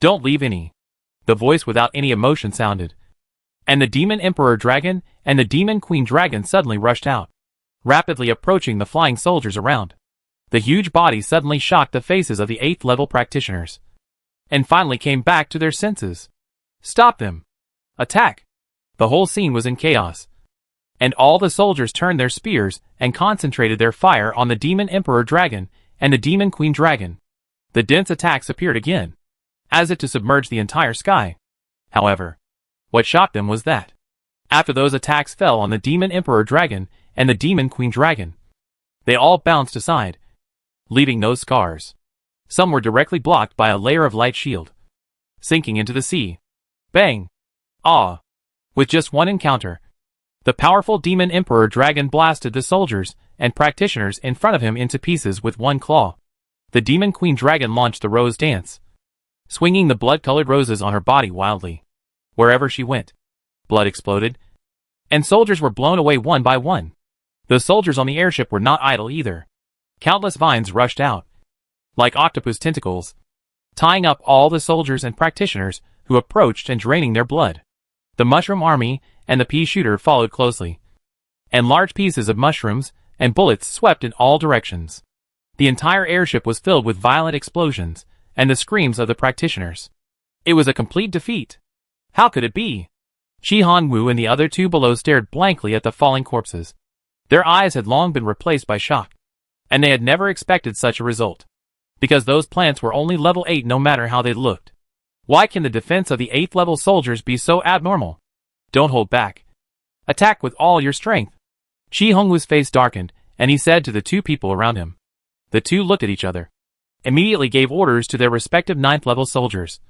Don't leave any. The voice without any emotion sounded, and the Demon Emperor Dragon and the Demon Queen Dragon suddenly rushed out, rapidly approaching the flying soldiers around. The huge body suddenly shocked the faces of the 8th level practitioners, and finally came back to their senses. Stop them! Attack! The whole scene was in chaos, and all the soldiers turned their spears and concentrated their fire on the Demon Emperor Dragon and the Demon Queen Dragon. The dense attacks appeared again, as if to submerge the entire sky. However, what shocked them was that, after those attacks fell on the Demon Emperor Dragon and the Demon Queen Dragon, they all bounced aside, leaving no scars. Some were directly blocked by a layer of light shield, sinking into the sea. Bang! Ah! With just one encounter, the powerful Demon Emperor Dragon blasted the soldiers and practitioners in front of him into pieces with one claw. The Demon Queen Dragon launched the rose dance, swinging the blood-colored roses on her body wildly. Wherever she went, blood exploded, and soldiers were blown away one by one. The soldiers on the airship were not idle either. Countless vines rushed out, like octopus tentacles, tying up all the soldiers and practitioners who approached and draining their blood. The mushroom army and the pea shooter followed closely, and large pieces of mushrooms and bullets swept in all directions. The entire airship was filled with violent explosions and the screams of the practitioners. It was a complete defeat. How could it be? Qi Hanwu and the other two below stared blankly at the falling corpses. Their eyes had long been replaced by shock, and they had never expected such a result, because those plants were only level 8 no matter how they looked. Why can the defense of the 8th level soldiers be so abnormal? Don't hold back. Attack with all your strength. Qi Hongwu's face darkened, and he said to the two people around him. The two looked at each other, immediately gave orders to their respective 9th level soldiers,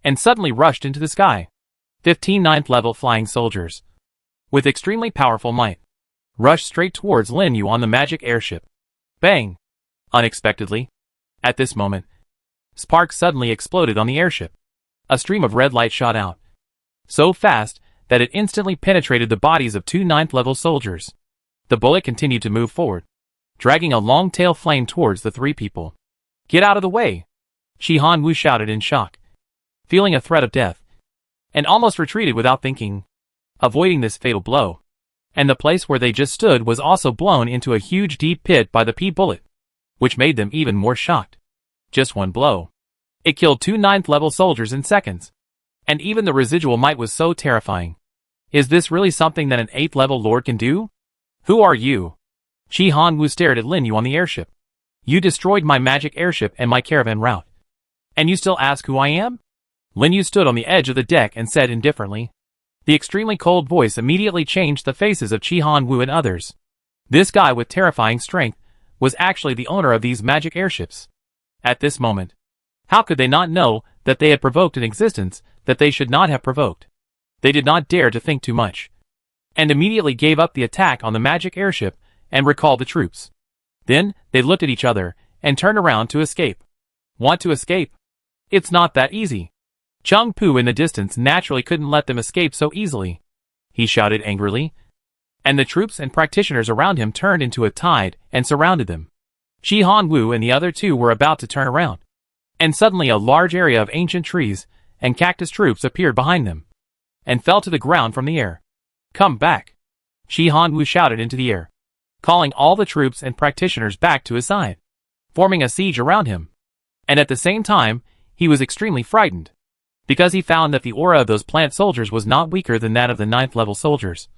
and suddenly rushed into the sky. 15 9th level flying soldiers, with extremely powerful might, rushed straight towards Lin Yu on the magic airship. Bang! Unexpectedly, at this moment, sparks suddenly exploded on the airship. A stream of red light shot out, so fast that it instantly penetrated the bodies of 2 9th level soldiers. The bullet continued to move forward, dragging a long tail flame towards the three people. Get out of the way! Qi Hanwu shouted in shock, feeling a threat of death, and almost retreated without thinking, avoiding this fatal blow. And the place where they just stood was also blown into a huge deep pit by the pea bullet, which made them even more shocked. Just one blow. It killed 2 9th level soldiers in seconds. And even the residual might was so terrifying. Is this really something that an 8th level lord can do? Who are you? Qi Hanwu stared at Lin Yu on the airship. You destroyed my magic airship and my caravan route, and you still ask who I am? Lin Yu stood on the edge of the deck and said indifferently. The extremely cold voice immediately changed the faces of Qi Hanwu and others. This guy with terrifying strength was actually the owner of these magic airships. At this moment, how could they not know that they had provoked an existence that they should not have provoked? They did not dare to think too much, and immediately gave up the attack on the magic airship and recalled the troops. Then, they looked at each other and turned around to escape. Want to escape? It's not that easy. Chung Pu in the distance naturally couldn't let them escape so easily. He shouted angrily, and the troops and practitioners around him turned into a tide and surrounded them. Qi Hanwu and the other two were about to turn around, and suddenly a large area of ancient trees and cactus troops appeared behind them, and fell to the ground from the air. Come back! Qi Hanwu shouted into the air, calling all the troops and practitioners back to his side, forming a siege around him. And at the same time, he was extremely frightened, because he found that the aura of those plant soldiers was not weaker than that of the 9th level soldiers,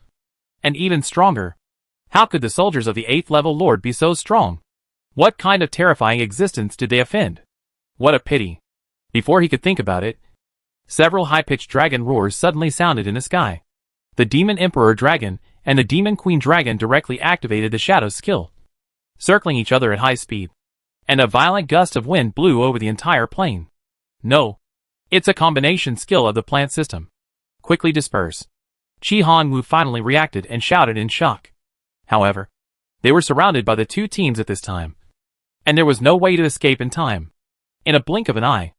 and even stronger. How could the soldiers of the 8th level Lord be so strong? What kind of terrifying existence did they offend? What a pity. Before he could think about it, several high-pitched dragon roars suddenly sounded in the sky. The Demon Emperor Dragon and the Demon Queen Dragon directly activated the Shadow's skill, circling each other at high speed. And a violent gust of wind blew over the entire plane. No. It's a combination skill of the plant system. Quickly disperse. Chi Han Wu finally reacted and shouted in shock. However, they were surrounded by the two teams at this time, and there was no way to escape in time. In a blink of an eye,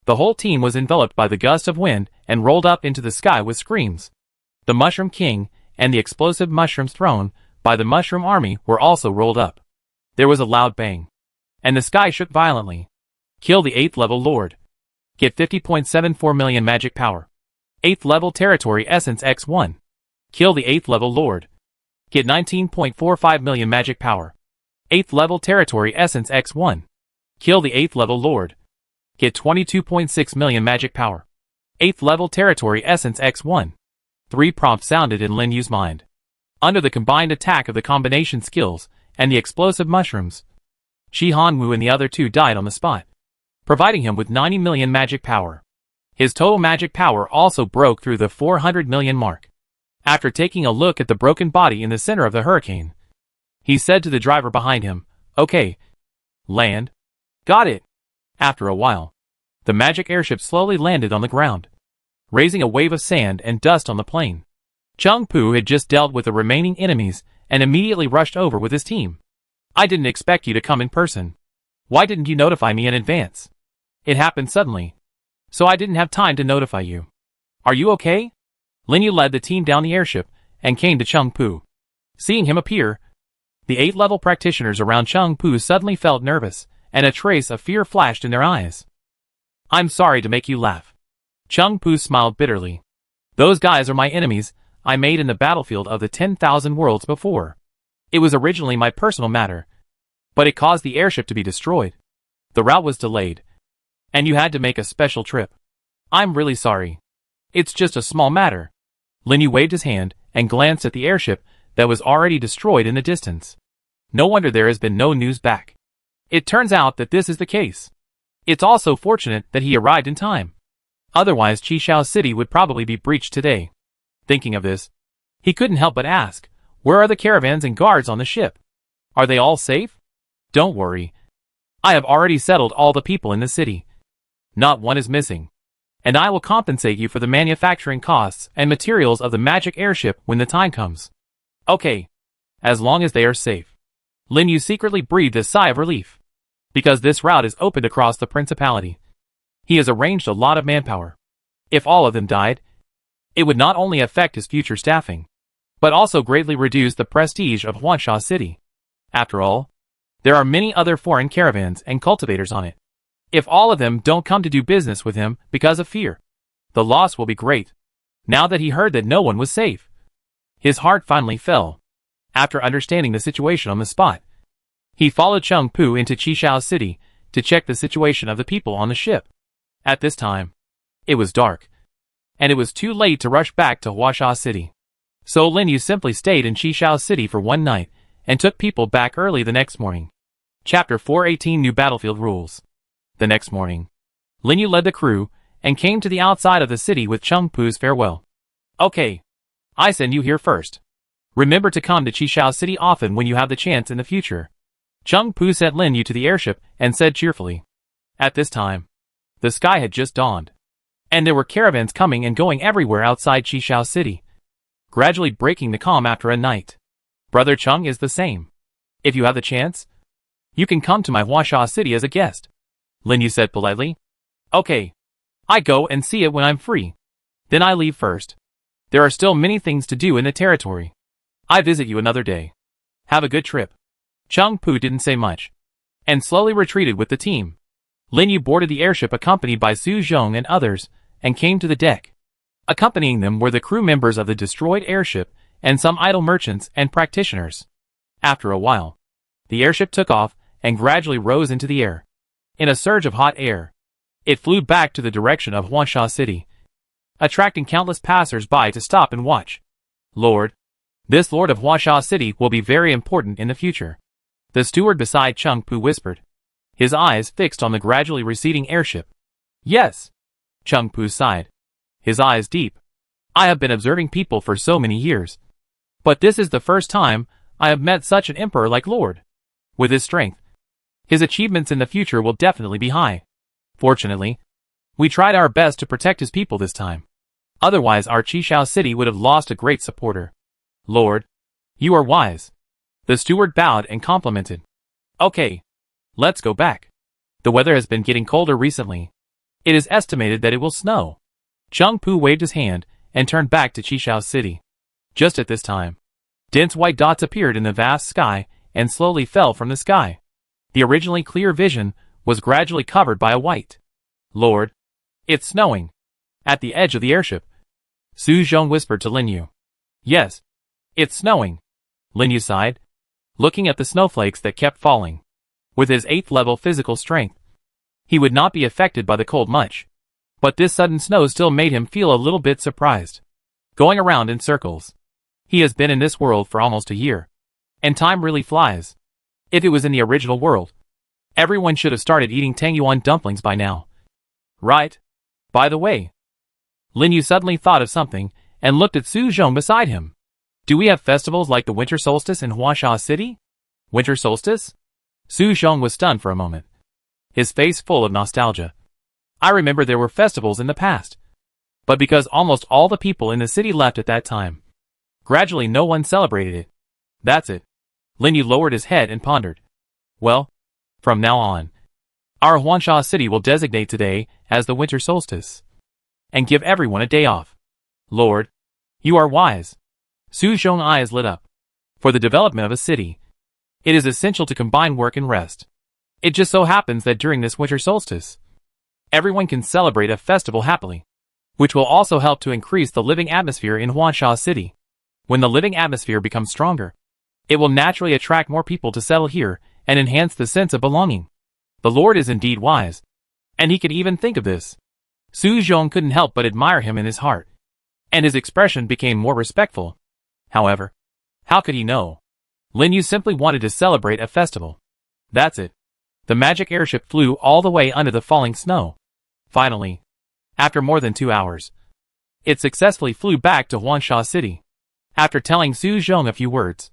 the whole team was enveloped by the gust of wind and rolled up into the sky with screams. The Mushroom King and the explosive mushrooms thrown by the Mushroom Army were also rolled up. There was a loud bang, and the sky shook violently. Kill the 8th level Lord. Get 50.74 million magic power. 8th level territory essence X1. Kill the 8th level Lord. Get 19.45 million magic power. 8th level territory essence X1. Kill the 8th level Lord. Get 22.6 million magic power. 8th level territory essence X1. 3 prompts sounded in Lin Yu's mind. Under the combined attack of the combination skills and the explosive mushrooms, Chi Han Wu and the other two died on the spot, providing him with 90 million magic power. His total magic power also broke through the 400 million mark. After taking a look at the broken body in the center of the hurricane, he said to the driver behind him, "Okay. Land." "Got it." After a while, the magic airship slowly landed on the ground, raising a wave of sand and dust on the plane. Chung Pu had just dealt with the remaining enemies and immediately rushed over with his team. "I didn't expect you to come in person. Why didn't you notify me in advance?" "It happened suddenly, so I didn't have time to notify you." "Are you okay?" Lin Yu led the team down the airship and came to Chung Pu. Seeing him appear, the 8th level practitioners around Chung Pu suddenly felt nervous, and a trace of fear flashed in their eyes. "I'm sorry to make you laugh." Chung Pu smiled bitterly. "Those guys are my enemies I made in the battlefield of the 10,000 worlds before. It was originally my personal matter, but it caused the airship to be destroyed. The route was delayed, and you had to make a special trip. I'm really sorry. It's just a small matter." Lin Yu waved his hand and glanced at the airship that was already destroyed in the distance. No wonder there has been no news back. It turns out that this is the case. It's also fortunate that he arrived in time. Otherwise Qishao City would probably be breached today. Thinking of this, he couldn't help but ask, "Where are the caravans and guards on the ship? Are they all safe?" "Don't worry. I have already settled all the people in the city. Not one is missing. And I will compensate you for the manufacturing costs and materials of the magic airship when the time comes." "Okay. As long as they are safe." Lin Yu secretly breathed a sigh of relief, because this route is opened across the principality. He has arranged a lot of manpower. If all of them died, it would not only affect his future staffing, but also greatly reduce the prestige of Huansha City. After all, there are many other foreign caravans and cultivators on it. If all of them don't come to do business with him because of fear, the loss will be great. Now that he heard that no one was safe, his heart finally fell. After understanding the situation on the spot, he followed Chung Pu into Qishao City to check the situation of the people on the ship. At this time, it was dark, and it was too late to rush back to Huansha City. So Lin Yu simply stayed in Qishao City for one night and took people back early the next morning. Chapter 418 New Battlefield Rules. The next morning, Lin Yu led the crew and came to the outside of the city with Chung Pu's farewell. "Okay. I send you here first. Remember to come to Qishao City often when you have the chance in the future." Chung Pu sent Lin Yu to the airship and said cheerfully. At this time, the sky had just dawned, and there were caravans coming and going everywhere outside Qishao City, gradually breaking the calm after a night. "Brother Chung is the same. If you have the chance, you can come to my Huansha City as a guest," Lin Yu said politely. "Okay. I go and see it when I'm free. Then I leave first. There are still many things to do in the territory. I visit you another day. Have a good trip." Chung Pu didn't say much, and slowly retreated with the team. Lin Yu boarded the airship accompanied by Su Zhong and others, and came to the deck. Accompanying them were the crew members of the destroyed airship and some idle merchants and practitioners. After a while, the airship took off and gradually rose into the air. In a surge of hot air, it flew back to the direction of Huansha City, attracting countless passers-by to stop and watch. "Lord, This lord of Huasha City will be very important in the future. The steward beside Chung Pu whispered, his eyes fixed on the gradually receding airship. Yes. Chung Pu sighed, his eyes deep. I have been observing people for so many years. But this is the first time I have met such an emperor like Lord. With his strength, his achievements in the future will definitely be high. Fortunately, we tried our best to protect his people this time. Otherwise our Qishao city would have lost a great supporter. Lord, you are wise. The steward bowed and complimented. Okay. Let's go back. The weather has been getting colder recently. It is estimated that it will snow. Chung Pu waved his hand and turned back to Qishao city. Just at this time, dense white dots appeared in the vast sky and slowly fell from the sky. The originally clear vision was gradually covered by a white. Lord, it's snowing. At the edge of the airship, Su Zhong whispered to Lin Yu. Yes, it's snowing. Lin Yu sighed, looking at the snowflakes that kept falling. With his 8th level physical strength, he would not be affected by the cold much. But this sudden snow still made him feel a little bit surprised. Going around in circles. He has been in this world for almost a year. And time really flies. If it was in the original world, everyone should have started eating Tangyuan dumplings by now. Right? By the way, Lin Yu suddenly thought of something and looked at Su Zhong beside him. Do we have festivals like the winter solstice in Huasha City? Winter solstice? Su Zhong was stunned for a moment, his face full of nostalgia. I remember there were festivals in the past, but because almost all the people in the city left at that time, gradually no one celebrated it. That's it. Lin Yu lowered his head and pondered. Well, from now on, our Huansha city will designate today as the winter solstice, and give everyone a day off. Lord, you are wise. Su Zhong's eyes lit up. For the development of a city, it is essential to combine work and rest. It just so happens that during this winter solstice, everyone can celebrate a festival happily, which will also help to increase the living atmosphere in Huansha City. When the living atmosphere becomes stronger, it will naturally attract more people to settle here and enhance the sense of belonging. The Lord is indeed wise, and he could even think of this. Su Zhong couldn't help but admire him in his heart, and his expression became more respectful. However, how could he know? Lin Yu simply wanted to celebrate a festival. That's it. The magic airship flew all the way under the falling snow. Finally, after more than 2 hours, it successfully flew back to Huansha City. After telling Su Zhong a few words,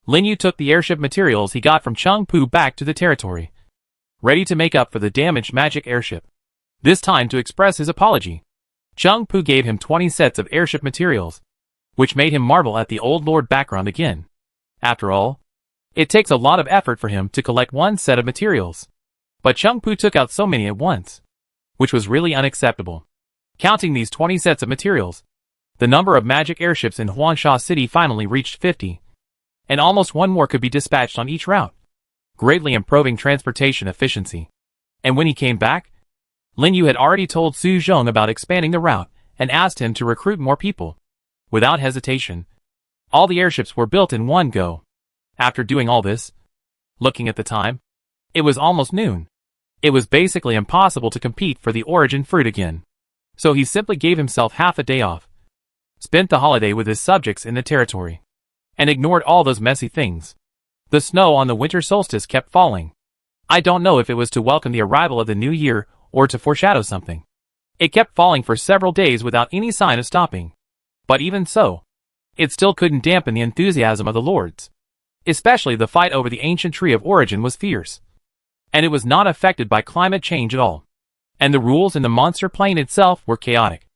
Lin Yu took the airship materials he got from Chung Pu back to the territory, ready to make up for the damaged magic airship. This time to express his apology, Chung Pu gave him 20 sets of airship materials, which made him marvel at the old lord background again. After all, it takes a lot of effort for him to collect one set of materials. But Chung Pu took out so many at once, which was really unacceptable. Counting these 20 sets of materials, the number of magic airships in Huansha City finally reached 50, and almost one more could be dispatched on each route, greatly improving transportation efficiency. And when he came back, Lin Yu had already told Su Zhong about expanding the route and asked him to recruit more people. Without hesitation, all the airships were built in one go. After doing all this, looking at the time, it was almost noon. It was basically impossible to compete for the origin fruit again. So he simply gave himself half a day off, spent the holiday with his subjects in the territory, and ignored all those messy things. The snow on the winter solstice kept falling. I don't know if it was to welcome the arrival of the new year or to foreshadow something. It kept falling for several days without any sign of stopping. But even so, it still couldn't dampen the enthusiasm of the lords. Especially the fight over the ancient tree of origin was fierce. And it was not affected by climate change at all. And the rules in the monster plane itself were chaotic.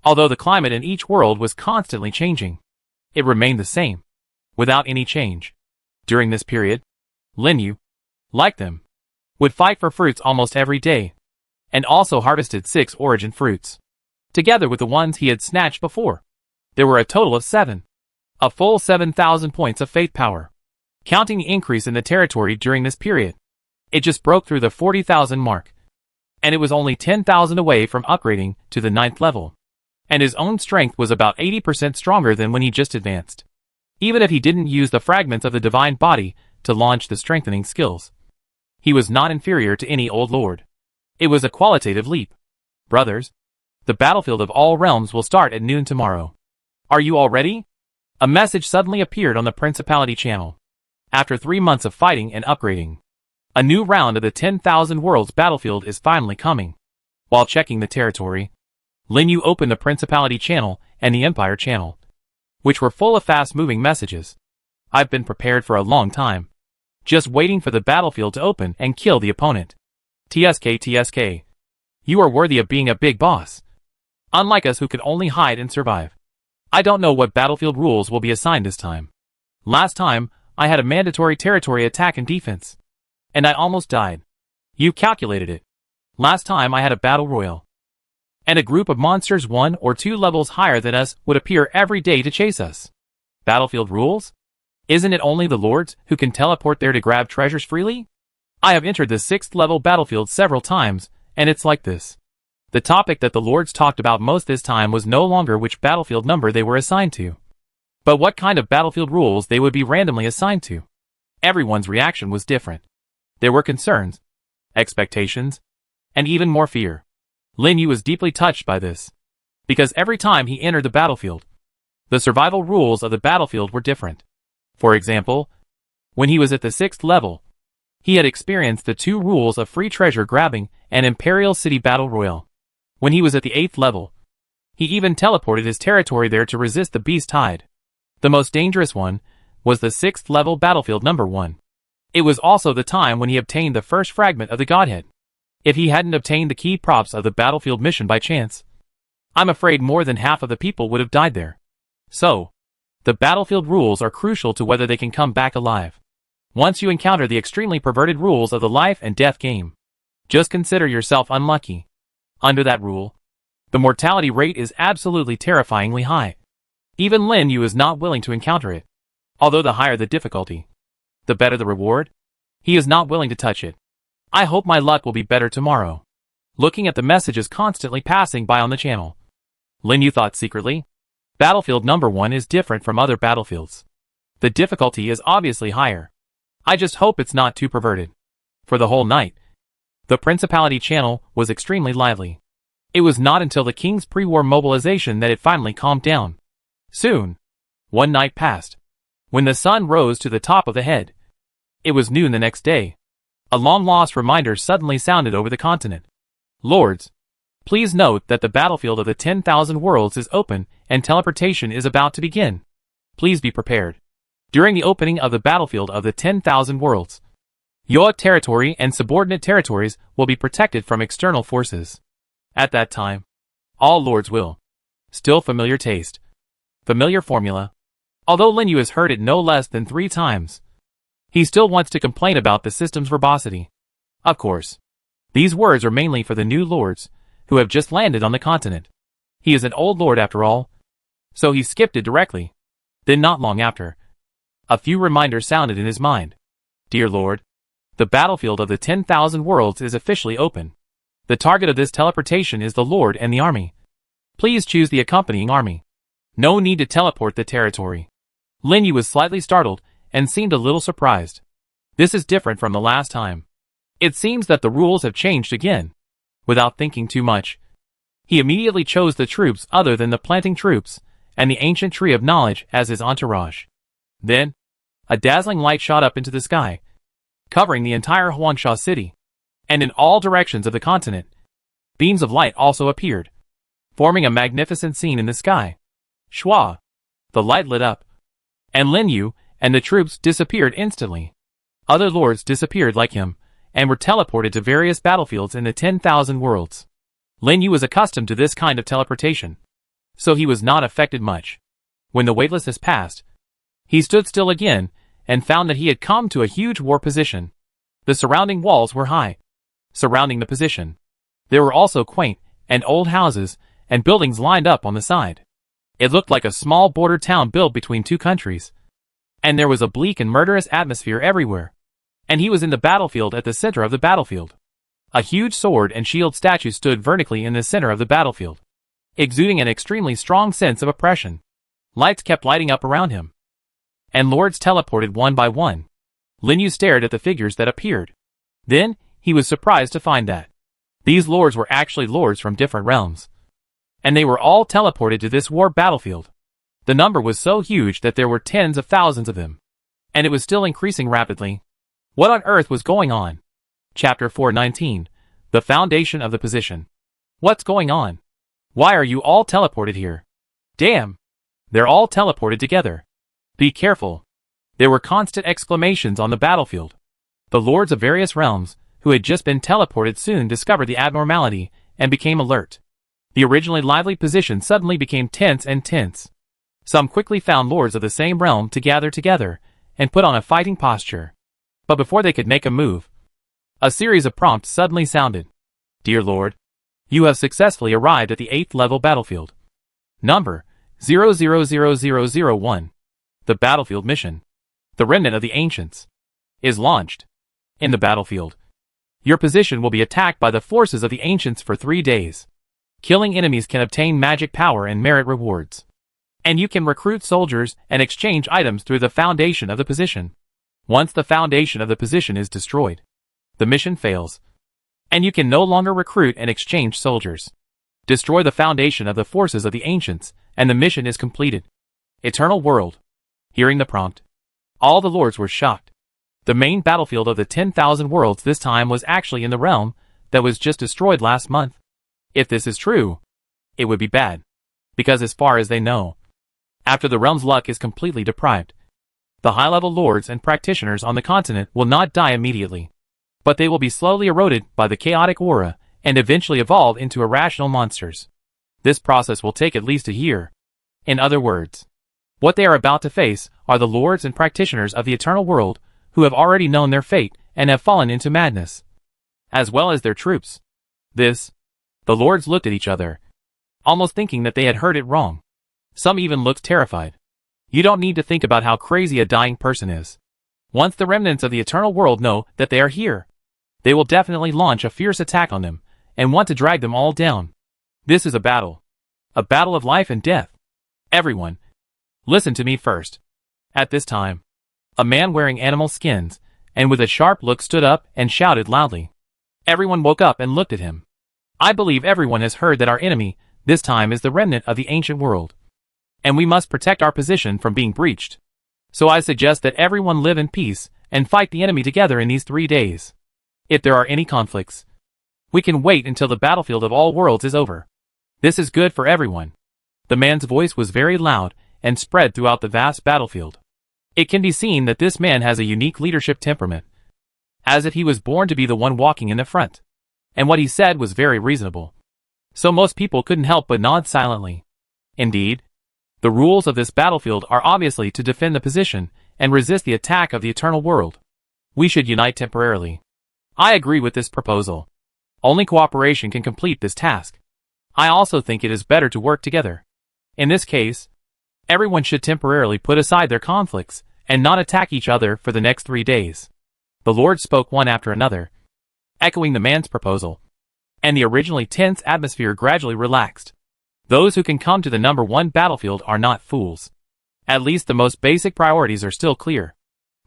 Although the climate in each world was constantly changing, it remained the same, without any change. During this period, Lin Yu, like them, would fight for fruits almost every day, and also harvested 6 origin fruits, together with the ones he had snatched before. There were a total of 7. A full 7,000 points of faith power. Counting the increase in the territory during this period, it just broke through the 40,000 mark. And it was only 10,000 away from upgrading to the 9th level. And his own strength was about 80% stronger than when he just advanced. Even if he didn't use the fragments of the divine body to launch the strengthening skills, he was not inferior to any old lord. It was a qualitative leap. Brothers, the battlefield of all realms will start at noon tomorrow. Are you all ready? A message suddenly appeared on the Principality channel. After 3 months of fighting and upgrading, a new round of the 10,000 Worlds battlefield is finally coming. While checking the territory, Lin Yu opened the Principality channel and the Empire channel, which were full of fast-moving messages. I've been prepared for a long time, just waiting for the battlefield to open and kill the opponent. TSK. You are worthy of being a big boss. Unlike us who could only hide and survive. I don't know what battlefield rules will be assigned this time. Last time, I had a mandatory territory attack and defense. And I almost died. You calculated it. Last time I had a battle royal. And a group of monsters 1 or 2 levels higher than us would appear every day to chase us. Battlefield rules? Isn't it only the lords who can teleport there to grab treasures freely? I have entered the 6th level battlefield several times, and it's like this. The topic that the lords talked about most this time was no longer which battlefield number they were assigned to, but what kind of battlefield rules they would be randomly assigned to. Everyone's reaction was different. There were concerns, expectations, and even more fear. Lin Yu was deeply touched by this, because every time he entered the battlefield, the survival rules of the battlefield were different. For example, when he was at the 6th level, he had experienced the 2 rules of free treasure grabbing and Imperial City Battle Royale. When he was at the 8th level, he even teleported his territory there to resist the beast tide. The most dangerous one was the 6th level battlefield number 1. It was also the time when he obtained the first fragment of the Godhead. If he hadn't obtained the key props of the battlefield mission by chance, I'm afraid more than half of the people would have died there. So, the battlefield rules are crucial to whether they can come back alive. Once you encounter the extremely perverted rules of the life and death game, just consider yourself unlucky. Under that rule, the mortality rate is absolutely terrifyingly high. Even Lin Yu is not willing to encounter it. Although the higher the difficulty, the better the reward, he is not willing to touch it. I hope my luck will be better tomorrow. Looking at the messages constantly passing by on the channel, Lin Yu thought secretly, battlefield number 1 is different from other battlefields. The difficulty is obviously higher. I just hope it's not too perverted. For the whole night, the Principality channel was extremely lively. It was not until the king's pre-war mobilization that it finally calmed down. Soon, one night passed. When the sun rose to the top of the head, it was noon the next day. A long-lost reminder suddenly sounded over the continent. Lords, please note that the battlefield of the 10,000 Worlds is open and teleportation is about to begin. Please be prepared. During the opening of the battlefield of the 10,000 Worlds, your territory and subordinate territories will be protected from external forces. At that time, all lords will. Still familiar taste. Familiar formula. Although Lin Yu has heard it no less than 3 times, he still wants to complain about the system's verbosity. Of course, these words are mainly for the new lords, who have just landed on the continent. He is an old lord after all, so he skipped it directly. Then not long after, a few reminders sounded in his mind. Dear Lord, the battlefield of the 10,000 Worlds is officially open. The target of this teleportation is the Lord and the army. Please choose the accompanying army. No need to teleport the territory. Lin Yu was slightly startled and seemed a little surprised. This is different from the last time. It seems that the rules have changed again. Without thinking too much, he immediately chose the troops other than the planting troops and the ancient tree of knowledge as his entourage. Then, a dazzling light shot up into the sky, covering the entire Huangsha city, and in all directions of the continent. Beams of light also appeared, forming a magnificent scene in the sky. Shwa! The light lit up, and Lin Yu and the troops disappeared instantly. Other lords disappeared like him, and were teleported to various battlefields in the 10,000 Worlds. Lin Yu was accustomed to this kind of teleportation, so he was not affected much. When the weightlessness passed, he stood still again, and found that he had come to a huge war position. The surrounding walls were high. Surrounding the position, there were also quaint and old houses and buildings lined up on the side. It looked like a small border town built between 2 countries. And there was a bleak and murderous atmosphere everywhere. And he was in the battlefield at the center of the battlefield. A huge sword and shield statue stood vertically in the center of the battlefield, exuding an extremely strong sense of oppression. Lights kept lighting up around him, and lords teleported one by one. Lin Yu stared at the figures that appeared. Then, he was surprised to find that these lords were actually lords from different realms, and they were all teleported to this war battlefield. The number was so huge that there were tens of thousands of them. And it was still increasing rapidly. What on earth was going on? Chapter 419. The Foundation of the Position. What's going on? Why are you all teleported here? Damn! They're all teleported together. Be careful. There were constant exclamations on the battlefield. The lords of various realms, who had just been teleported, soon discovered the abnormality and became alert. The originally lively position suddenly became tense and tense. Some quickly found lords of the same realm to gather together and put on a fighting posture. But before they could make a move, a series of prompts suddenly sounded. Dear Lord, you have successfully arrived at the 8th level battlefield. Number 000001. The battlefield mission, the Remnant of the Ancients, is launched. In the battlefield, your position will be attacked by the forces of the Ancients for 3 days. Killing enemies can obtain magic power and merit rewards. And you can recruit soldiers and exchange items through the foundation of the position. Once the foundation of the position is destroyed, the mission fails, and you can no longer recruit and exchange soldiers. Destroy the foundation of the forces of the Ancients, and the mission is completed. Eternal World. Hearing the prompt, all the lords were shocked. The main battlefield of the 10,000 worlds this time was actually in the realm that was just destroyed last month. If this is true, it would be bad, because as far as they know, after the realm's luck is completely deprived, the high-level lords and practitioners on the continent will not die immediately, but they will be slowly eroded by the chaotic aura and eventually evolve into irrational monsters. This process will take at least a year. In other words, what they are about to face are the lords and practitioners of the eternal world who have already known their fate and have fallen into madness, as well as their troops. The lords looked at each other, almost thinking that they had heard it wrong. Some even looked terrified. You don't need to think about how crazy a dying person is. Once the remnants of the eternal world know that they are here, they will definitely launch a fierce attack on them and want to drag them all down. This is a battle of life and death. Everyone, listen to me first. At this time, a man wearing animal skins and with a sharp look stood up and shouted loudly. Everyone woke up and looked at him. I believe everyone has heard that our enemy this time is the remnant of the ancient world, and we must protect our position from being breached. So I suggest that everyone live in peace and fight the enemy together in these 3 days. If there are any conflicts, we can wait until the battlefield of all worlds is over. This is good for everyone. The man's voice was very loud and spread throughout the vast battlefield. It can be seen that this man has a unique leadership temperament, as if he was born to be the one walking in the front. And what he said was very reasonable. So most people couldn't help but nod silently. Indeed, the rules of this battlefield are obviously to defend the position and resist the attack of the eternal world. We should unite temporarily. I agree with this proposal. Only cooperation can complete this task. I also think it is better to work together. In this case, everyone should temporarily put aside their conflicts and not attack each other for the next 3 days. The lords spoke one after another, echoing the man's proposal, and the originally tense atmosphere gradually relaxed. Those who can come to the number 1 battlefield are not fools. At least the most basic priorities are still clear,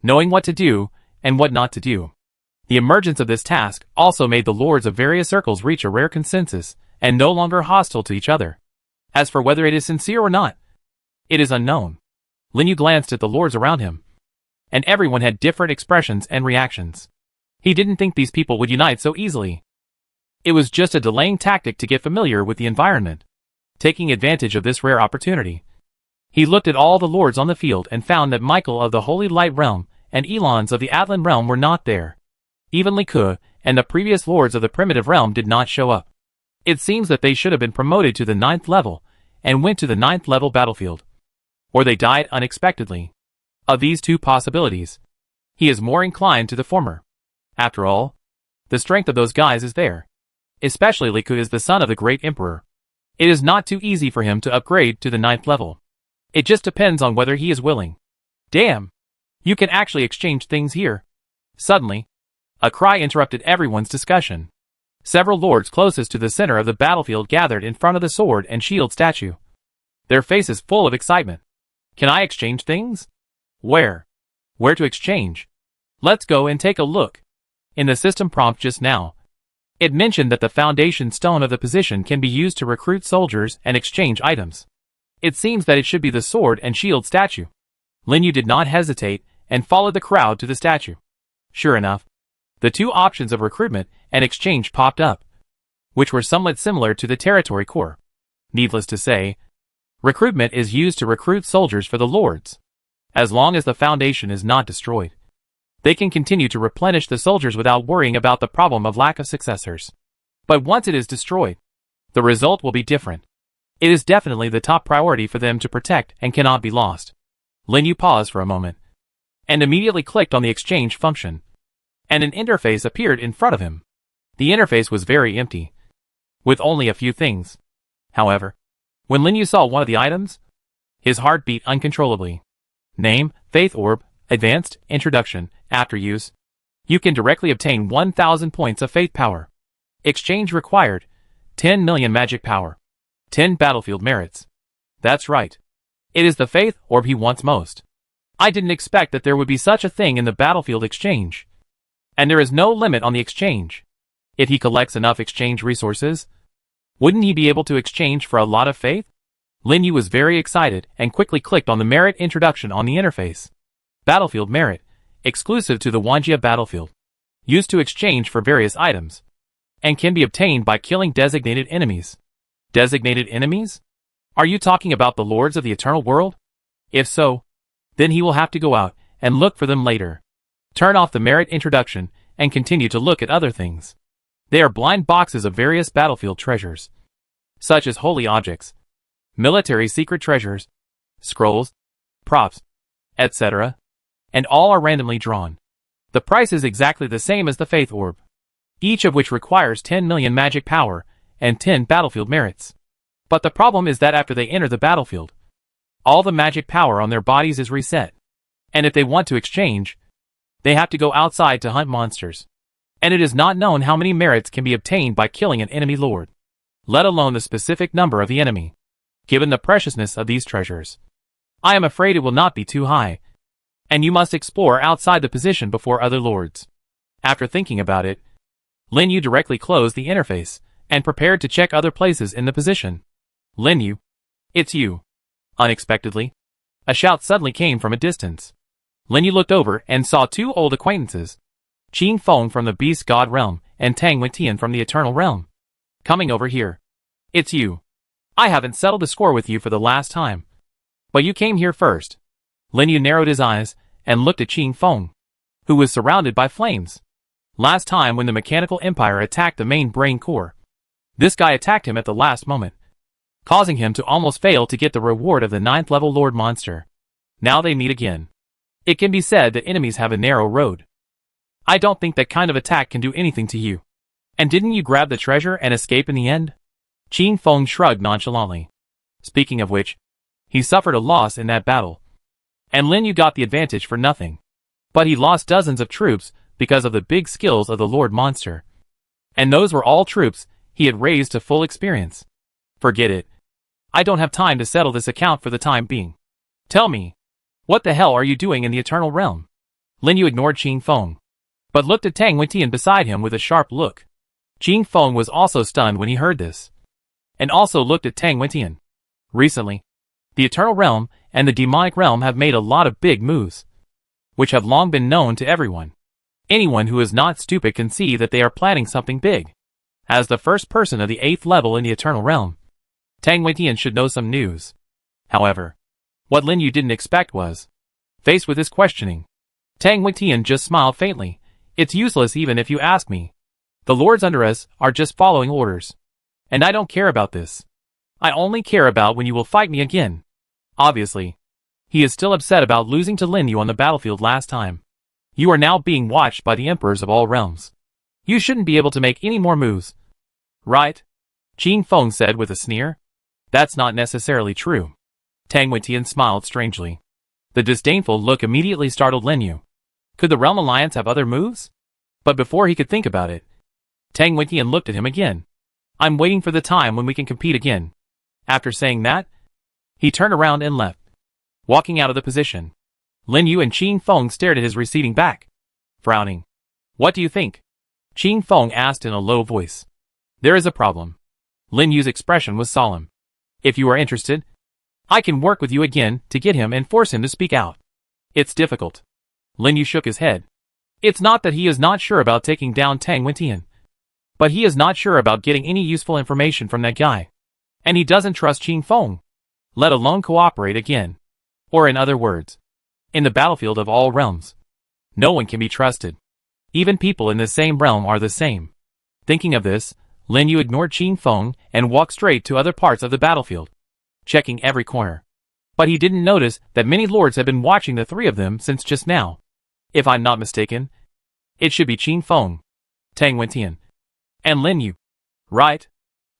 knowing what to do and what not to do. The emergence of this task also made the lords of various circles reach a rare consensus and no longer hostile to each other. As for whether it is sincere or not, it is unknown. Lin Yu glanced at the lords around him, and everyone had different expressions and reactions. He didn't think these people would unite so easily. It was just a delaying tactic to get familiar with the environment, taking advantage of this rare opportunity. He looked at all the lords on the field and found that Michael of the Holy Light Realm and Elons of the Atlan Realm were not there. Even Li Ke and the previous lords of the Primitive Realm did not show up. It seems that they should have been promoted to the 9th level and went to the 9th level battlefield, or they died unexpectedly. Of these 2 possibilities, he is more inclined to the former. After all, the strength of those guys is there. Especially Li Ke is the son of the great emperor. It is not too easy for him to upgrade to the 9th level. It just depends on whether he is willing. Damn! You can actually exchange things here. Suddenly, a cry interrupted everyone's discussion. Several lords closest to the center of the battlefield gathered in front of the sword and shield statue, their faces full of excitement. Can I exchange things? Where? Where to exchange? Let's go and take a look. In the system prompt just now, it mentioned that the foundation stone of the position can be used to recruit soldiers and exchange items. It seems that it should be the sword and shield statue. Lin Yu did not hesitate and followed the crowd to the statue. Sure enough, the two options of recruitment and exchange popped up, which were somewhat similar to the territory core. Needless to say, recruitment is used to recruit soldiers for the lords. As long as the foundation is not destroyed, they can continue to replenish the soldiers without worrying about the problem of lack of successors. But once it is destroyed, the result will be different. It is definitely the top priority for them to protect and cannot be lost. Lin Yu paused for a moment and immediately clicked on the exchange function, and an interface appeared in front of him. The interface was very empty, with only a few things. However, when Lin Yu saw one of the items, his heart beat uncontrollably. Name, Faith Orb, Advanced, Introduction, After use, you can directly obtain 1,000 points of faith power. Exchange required, 10 million magic power. 10 battlefield merits. That's right. It is the Faith Orb he wants most. I didn't expect that there would be such a thing in the battlefield exchange. And there is no limit on the exchange. If he collects enough exchange resources, wouldn't he be able to exchange for a lot of faith? Lin Yu was very excited and quickly clicked on the merit introduction on the interface. Battlefield merit, exclusive to the Wanjia battlefield. Used to exchange for various items, and can be obtained by killing designated enemies. Designated enemies? Are you talking about the lords of the eternal world? If so, then he will have to go out and look for them later. Turn off the merit introduction and continue to look at other things. They are blind boxes of various battlefield treasures, such as holy objects, military secret treasures, scrolls, props, etc., and all are randomly drawn. The price is exactly the same as the Faith Orb, each of which requires 10 million magic power and 10 battlefield merits. But the problem is that after they enter the battlefield, all the magic power on their bodies is reset. And if they want to exchange, they have to go outside to hunt monsters. And it is not known how many merits can be obtained by killing an enemy lord, let alone the specific number of the enemy. Given the preciousness of these treasures, I am afraid it will not be too high, and you must explore outside the position before other lords. After thinking about it, Lin Yu directly closed the interface and prepared to check other places in the position. Lin Yu, it's you. Unexpectedly, a shout suddenly came from a distance. Lin Yu looked over and saw two old acquaintances, Qing Feng from the Beast God realm and Tang Wentian from the Eternal realm, coming over here. It's you. I haven't settled the score with you for the last time, but you came here first. Lin Yu narrowed his eyes and looked at Qing Feng, who was surrounded by flames. Last time when the Mechanical Empire attacked the main brain core, this guy attacked him at the last moment, causing him to almost fail to get the reward of the 9th level Lord Monster. Now they meet again. It can be said that enemies have a narrow road. I don't think that kind of attack can do anything to you. And didn't you grab the treasure and escape in the end? Qing Feng shrugged nonchalantly. Speaking of which, he suffered a loss in that battle, and Lin Yu got the advantage for nothing. But he lost dozens of troops because of the big skills of the Lord Monster. And those were all troops he had raised to full experience. Forget it. I don't have time to settle this account for the time being. Tell me, what the hell are you doing in the Eternal Realm? Lin Yu ignored Qing Feng, but looked at Tang Wentian beside him with a sharp look. Qing Feng was also stunned when he heard this, and also looked at Tang Wentian. Recently, the Eternal Realm and the Demonic Realm have made a lot of big moves, which have long been known to everyone. Anyone who is not stupid can see that they are planning something big. As the first person of the 8th level in the Eternal Realm, Tang Wentian should know some news. However, what Lin Yu didn't expect was, faced with his questioning, Tang Wentian just smiled faintly. It's useless even if you ask me. The lords under us are just following orders. And I don't care about this. I only care about when you will fight me again. Obviously, he is still upset about losing to Lin Yu on the battlefield last time. You are now being watched by the emperors of all realms. You shouldn't be able to make any more moves. Right? Qing Feng said with a sneer. That's not necessarily true. Tang Wentian smiled strangely. The disdainful look immediately startled Lin Yu. Could the Realm Alliance have other moves? But before he could think about it, Tang Wentian looked at him again. I'm waiting for the time when we can compete again. After saying that, he turned around and left. Walking out of the position, Lin Yu and Qing Feng stared at his receding back, frowning. What do you think? Qing Feng asked in a low voice. There is a problem. Lin Yu's expression was solemn. If you are interested, I can work with you again to get him and force him to speak out. It's difficult. Lin Yu shook his head. It's not that he is not sure about taking down Tang Wentian, but he is not sure about getting any useful information from that guy. And he doesn't trust Qin Feng, let alone cooperate again. Or in other words, in the battlefield of all realms, no one can be trusted. Even people in the same realm are the same. Thinking of this, Lin Yu ignored Qin Feng and walked straight to other parts of the battlefield, checking every corner. But he didn't notice that many lords had been watching the three of them since just now. If I'm not mistaken, it should be Qin Feng, Tang Wentian, and Lin Yu. Right?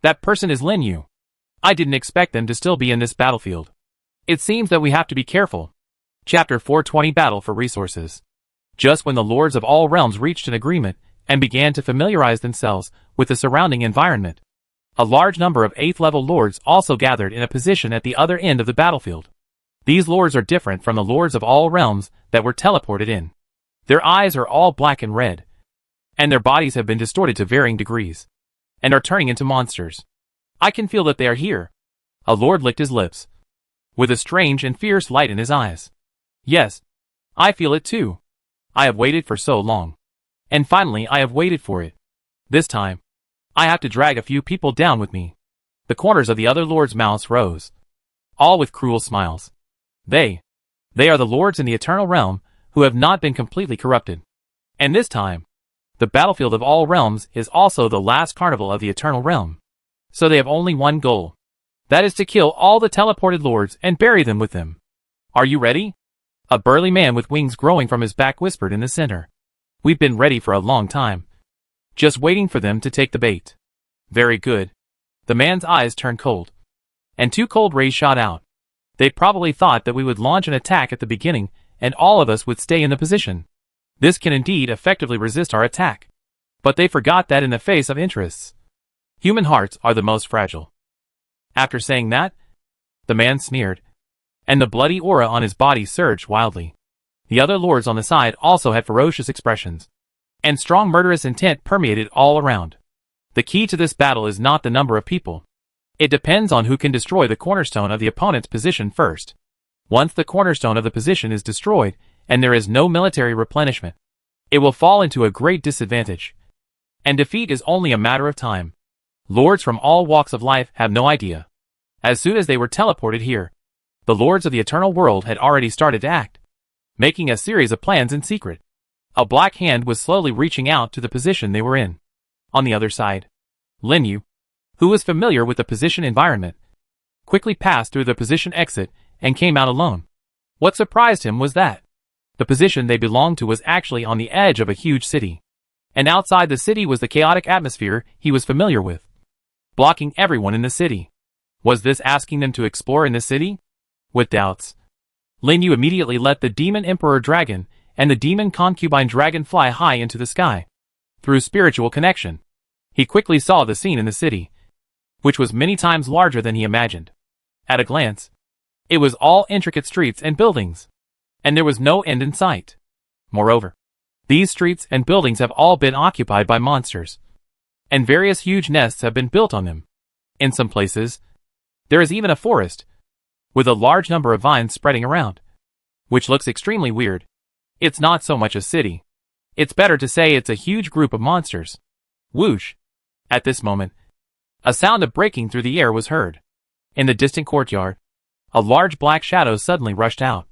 That person is Lin Yu. I didn't expect them to still be in this battlefield. It seems that we have to be careful. Chapter 420 Battle for Resources. Just when the lords of all realms reached an agreement and began to familiarize themselves with the surrounding environment, a large number of 8th level lords also gathered in a position at the other end of the battlefield. These lords are different from the lords of all realms that were teleported in. Their eyes are all black and red, and their bodies have been distorted to varying degrees, and are turning into monsters. I can feel that they are here. A lord licked his lips, with a strange and fierce light in his eyes. Yes, I feel it too. I have waited for so long. And finally I have waited for it. This time, I have to drag a few people down with me. The corners of the other lords' mouths rose, all with cruel smiles. They are the lords in the eternal realm who have not been completely corrupted. And this time, the battlefield of all realms is also the last carnival of the eternal realm. So they have only one goal. That is to kill all the teleported lords and bury them with them. Are you ready? A burly man with wings growing from his back whispered in the center. We've been ready for a long time. Just waiting for them to take the bait. Very good. The man's eyes turned cold, and 2 cold rays shot out. They probably thought that we would launch an attack at the beginning and all of us would stay in the position. This can indeed effectively resist our attack. But they forgot that in the face of interests, human hearts are the most fragile. After saying that, the man sneered, and the bloody aura on his body surged wildly. The other lords on the side also had ferocious expressions, and strong murderous intent permeated all around. The key to this battle is not the number of people. It depends on who can destroy the cornerstone of the opponent's position first. Once the cornerstone of the position is destroyed, and there is no military replenishment, it will fall into a great disadvantage. And defeat is only a matter of time. Lords from all walks of life have no idea. As soon as they were teleported here, the lords of the eternal world had already started to act, making a series of plans in secret. A black hand was slowly reaching out to the position they were in. On the other side, Lin Yu, who was familiar with the position environment, quickly passed through the position exit and came out alone. What surprised him was that the position they belonged to was actually on the edge of a huge city, and outside the city was the chaotic atmosphere he was familiar with, blocking everyone in the city. Was this asking them to explore in the city? With doubts, Lin Yu immediately let the Demon Emperor Dragon and the Demon Concubine Dragon fly high into the sky. Through spiritual connection, he quickly saw the scene in the city, which was many times larger than he imagined. At a glance, it was all intricate streets and buildings, and there was no end in sight. Moreover, these streets and buildings have all been occupied by monsters, and various huge nests have been built on them. In some places, there is even a forest, with a large number of vines spreading around, which looks extremely weird. It's not so much a city. It's better to say it's a huge group of monsters. Whoosh! At this moment, a sound of breaking through the air was heard. In the distant courtyard, a large black shadow suddenly rushed out,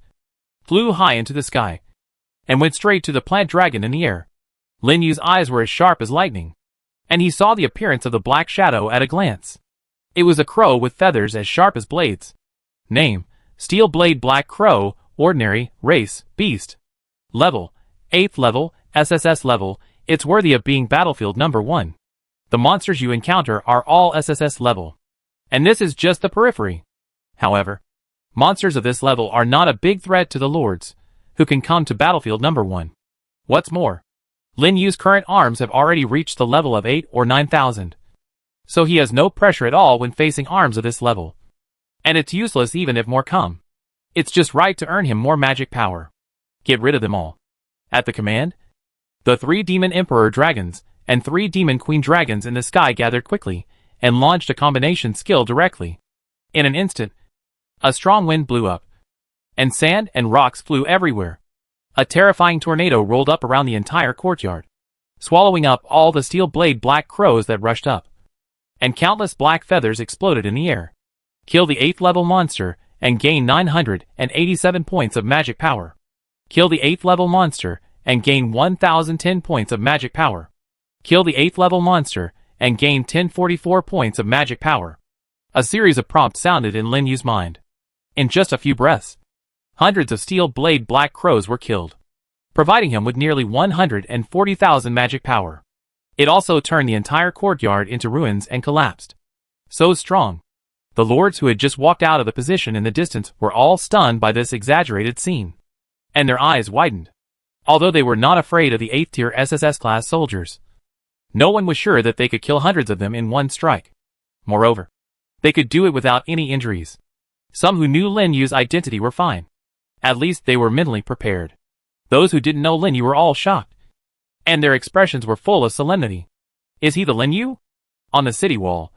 flew high into the sky, and went straight to the plant dragon in the air. Lin Yu's eyes were as sharp as lightning, and he saw the appearance of the black shadow at a glance. It was a crow with feathers as sharp as blades. Name: Steel Blade Black Crow, Ordinary, Race, Beast. Level: 8th level, SSS level. It's worthy of being battlefield number 1. The monsters you encounter are all SSS level, and this is just the periphery. However, monsters of this level are not a big threat to the lords, who can come to battlefield number 1. What's more, Lin Yu's current arms have already reached the level of 8 or 9,000. So he has no pressure at all when facing arms of this level. And it's useless even if more come. It's just right to earn him more magic power. Get rid of them all. At the command, the 3 Demon Emperor Dragons and 3 Demon Queen Dragons in the sky gathered quickly and launched a combination skill directly. In an instant, A strong wind blew up, and sand and rocks flew everywhere. A terrifying tornado rolled up around the entire courtyard, swallowing up all the steel-blade black crows that rushed up. And countless black feathers exploded in the air. Kill the 8th level monster, and gain 987 points of magic power. Kill the 8th level monster, and gain 1010 points of magic power. Kill the 8th level monster, and gain 1044 points of magic power. A series of prompts sounded in Lin Yu's mind. In just a few breaths, hundreds of steel-blade black crows were killed, providing him with nearly 140,000 magic power. It also turned the entire courtyard into ruins and collapsed. So strong. The lords who had just walked out of the position in the distance were all stunned by this exaggerated scene, and their eyes widened. Although they were not afraid of the 8th tier SSS-class soldiers, no one was sure that they could kill hundreds of them in one strike. Moreover, they could do it without any injuries. Some who knew Lin Yu's identity were fine. At least they were mentally prepared. Those who didn't know Lin Yu were all shocked, and their expressions were full of solemnity. Is he the Lin Yu? On the city wall,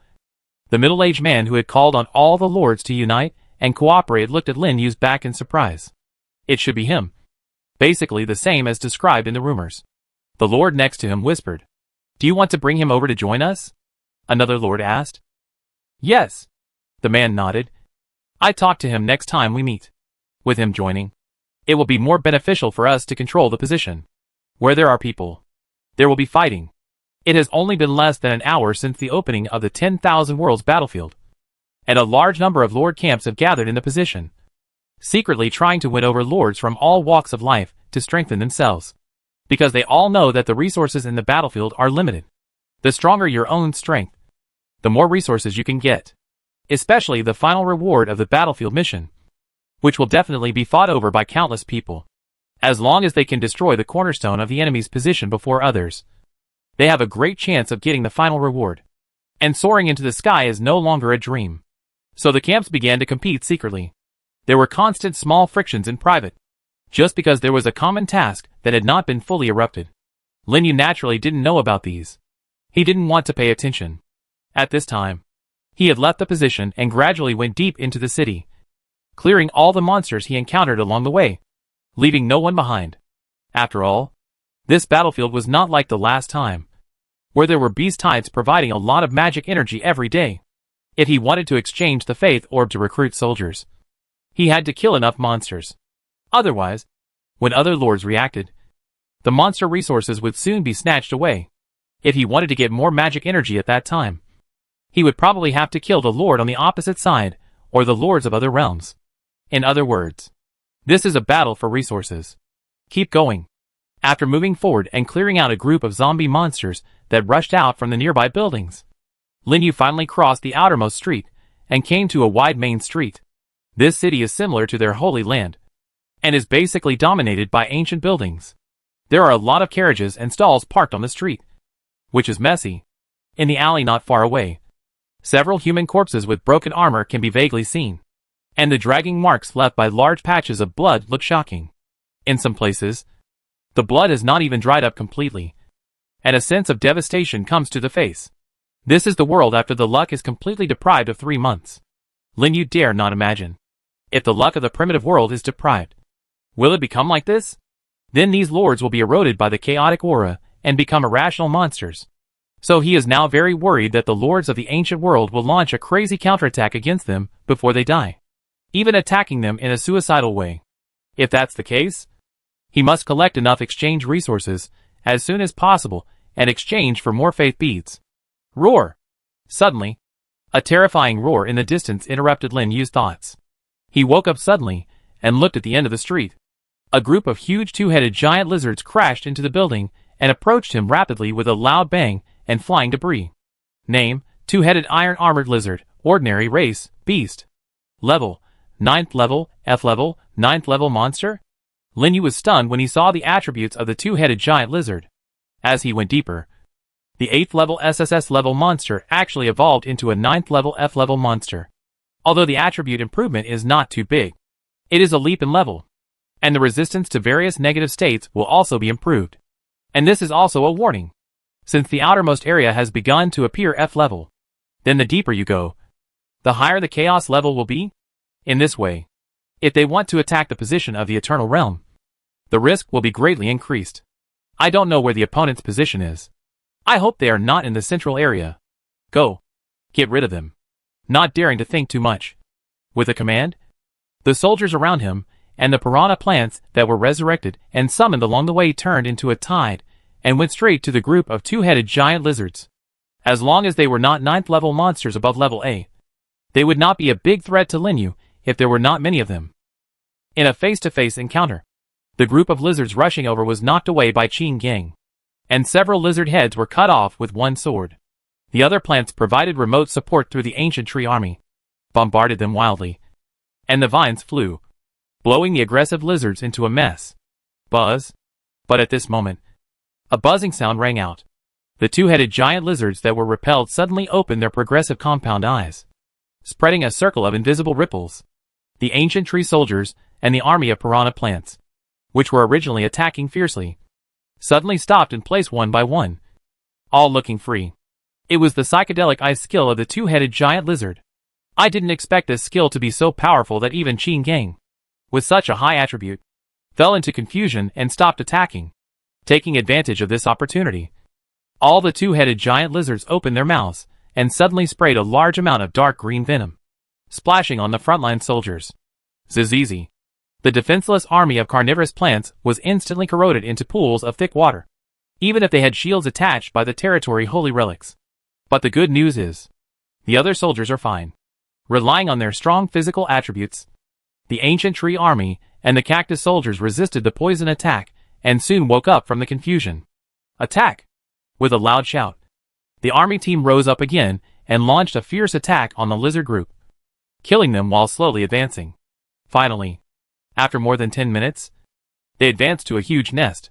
the middle-aged man who had called on all the lords to unite and cooperate looked at Lin Yu's back in surprise. It should be him. Basically the same as described in the rumors. The lord next to him whispered, "Do you want to bring him over to join us?" Another lord asked. "Yes." The man nodded. "I talk to him next time we meet. With him joining, it will be more beneficial for us to control the position. Where there are people, there will be fighting. It has only been less than an hour since the opening of the 10,000 Worlds battlefield, and a large number of lord camps have gathered in the position, secretly trying to win over lords from all walks of life to strengthen themselves, because they all know that the resources in the battlefield are limited. The stronger your own strength, the more resources you can get, especially the final reward of the battlefield mission, which will definitely be fought over by countless people. As long as they can destroy the cornerstone of the enemy's position before others, they have a great chance of getting the final reward. And soaring into the sky is no longer a dream. So the camps began to compete secretly. There were constant small frictions in private, just because there was a common task that had not been fully erupted. Lin Yu naturally didn't know about these. He didn't want to pay attention. At this time, he had left the position and gradually went deep into the city, clearing all the monsters he encountered along the way, leaving no one behind. After all, this battlefield was not like the last time, where there were beast types providing a lot of magic energy every day. If he wanted to exchange the Faith Orb to recruit soldiers, he had to kill enough monsters. Otherwise, when other lords reacted, the monster resources would soon be snatched away. If he wanted to get more magic energy at that time, he would probably have to kill the lord on the opposite side, or the lords of other realms. In other words, this is a battle for resources. Keep going. After moving forward and clearing out a group of zombie monsters that rushed out from the nearby buildings, Lin Yu finally crossed the outermost street and came to a wide main street. This city is similar to their Holy Land, and is basically dominated by ancient buildings. There are a lot of carriages and stalls parked on the street, which is messy. In the alley not far away, several human corpses with broken armor can be vaguely seen, and the dragging marks left by large patches of blood look shocking. In some places, the blood has not even dried up completely, and a sense of devastation comes to the face. This is the world after the luck is completely deprived of 3 months. Lin Yu dare not imagine. If the luck of the primitive world is deprived, will it become like this? Then these lords will be eroded by the chaotic aura and become irrational monsters. So he is now very worried that the lords of the ancient world will launch a crazy counterattack against them before they die, even attacking them in a suicidal way. If that's the case, he must collect enough exchange resources as soon as possible and exchange for more faith beads. Roar! Suddenly, a terrifying roar in the distance interrupted Lin Yu's thoughts. He woke up suddenly and looked at the end of the street. A group of huge two-headed giant lizards crashed into the building and approached him rapidly with a loud bang and flying debris. Name: two-headed iron-armored lizard, ordinary race, beast. Level: 9th level, F level, 9th level monster? Lin Yu was stunned when he saw the attributes of the two-headed giant lizard. As he went deeper, the 8th level SSS level monster actually evolved into a 9th level F level monster. Although the attribute improvement is not too big, it is a leap in level, and the resistance to various negative states will also be improved. And this is also a warning. Since the outermost area has begun to appear F level, then the deeper you go, the higher the chaos level will be. In this way, if they want to attack the position of the Eternal Realm, the risk will be greatly increased. I don't know where the opponent's position is. I hope they are not in the central area. Go. Get rid of them. Not daring to think too much. With a command, the soldiers around him and the piranha plants that were resurrected and summoned along the way turned into a tide and went straight to the group of two-headed giant lizards. As long as they were not 9th level monsters above level A, they would not be a big threat to Linyu if there were not many of them. In a face-to-face encounter, the group of lizards rushing over was knocked away by Qin Gang, and several lizard heads were cut off with one sword. The other plants provided remote support through the ancient tree army, bombarded them wildly, and the vines flew, blowing the aggressive lizards into a mess. Buzz. But at this moment, a buzzing sound rang out. The two-headed giant lizards that were repelled suddenly opened their progressive compound eyes, spreading a circle of invisible ripples. The ancient tree soldiers and the army of piranha plants, which were originally attacking fiercely, suddenly stopped in place one by one, all looking free. It was the psychedelic eye skill of the two-headed giant lizard. I didn't expect this skill to be so powerful that even Qin Gang, with such a high attribute, fell into confusion and stopped attacking. Taking advantage of this opportunity, all the two-headed giant lizards opened their mouths and suddenly sprayed a large amount of dark green venom, splashing on the frontline soldiers. Zizizi. The defenseless army of carnivorous plants was instantly corroded into pools of thick water, even if they had shields attached by the territory holy relics. But the good news is, the other soldiers are fine. Relying on their strong physical attributes, the ancient tree army and the cactus soldiers resisted the poison attack and soon woke up from the confusion. Attack! With a loud shout, the army team rose up again and launched a fierce attack on the lizard group, killing them while slowly advancing. Finally, after more than 10 minutes, they advanced to a huge nest,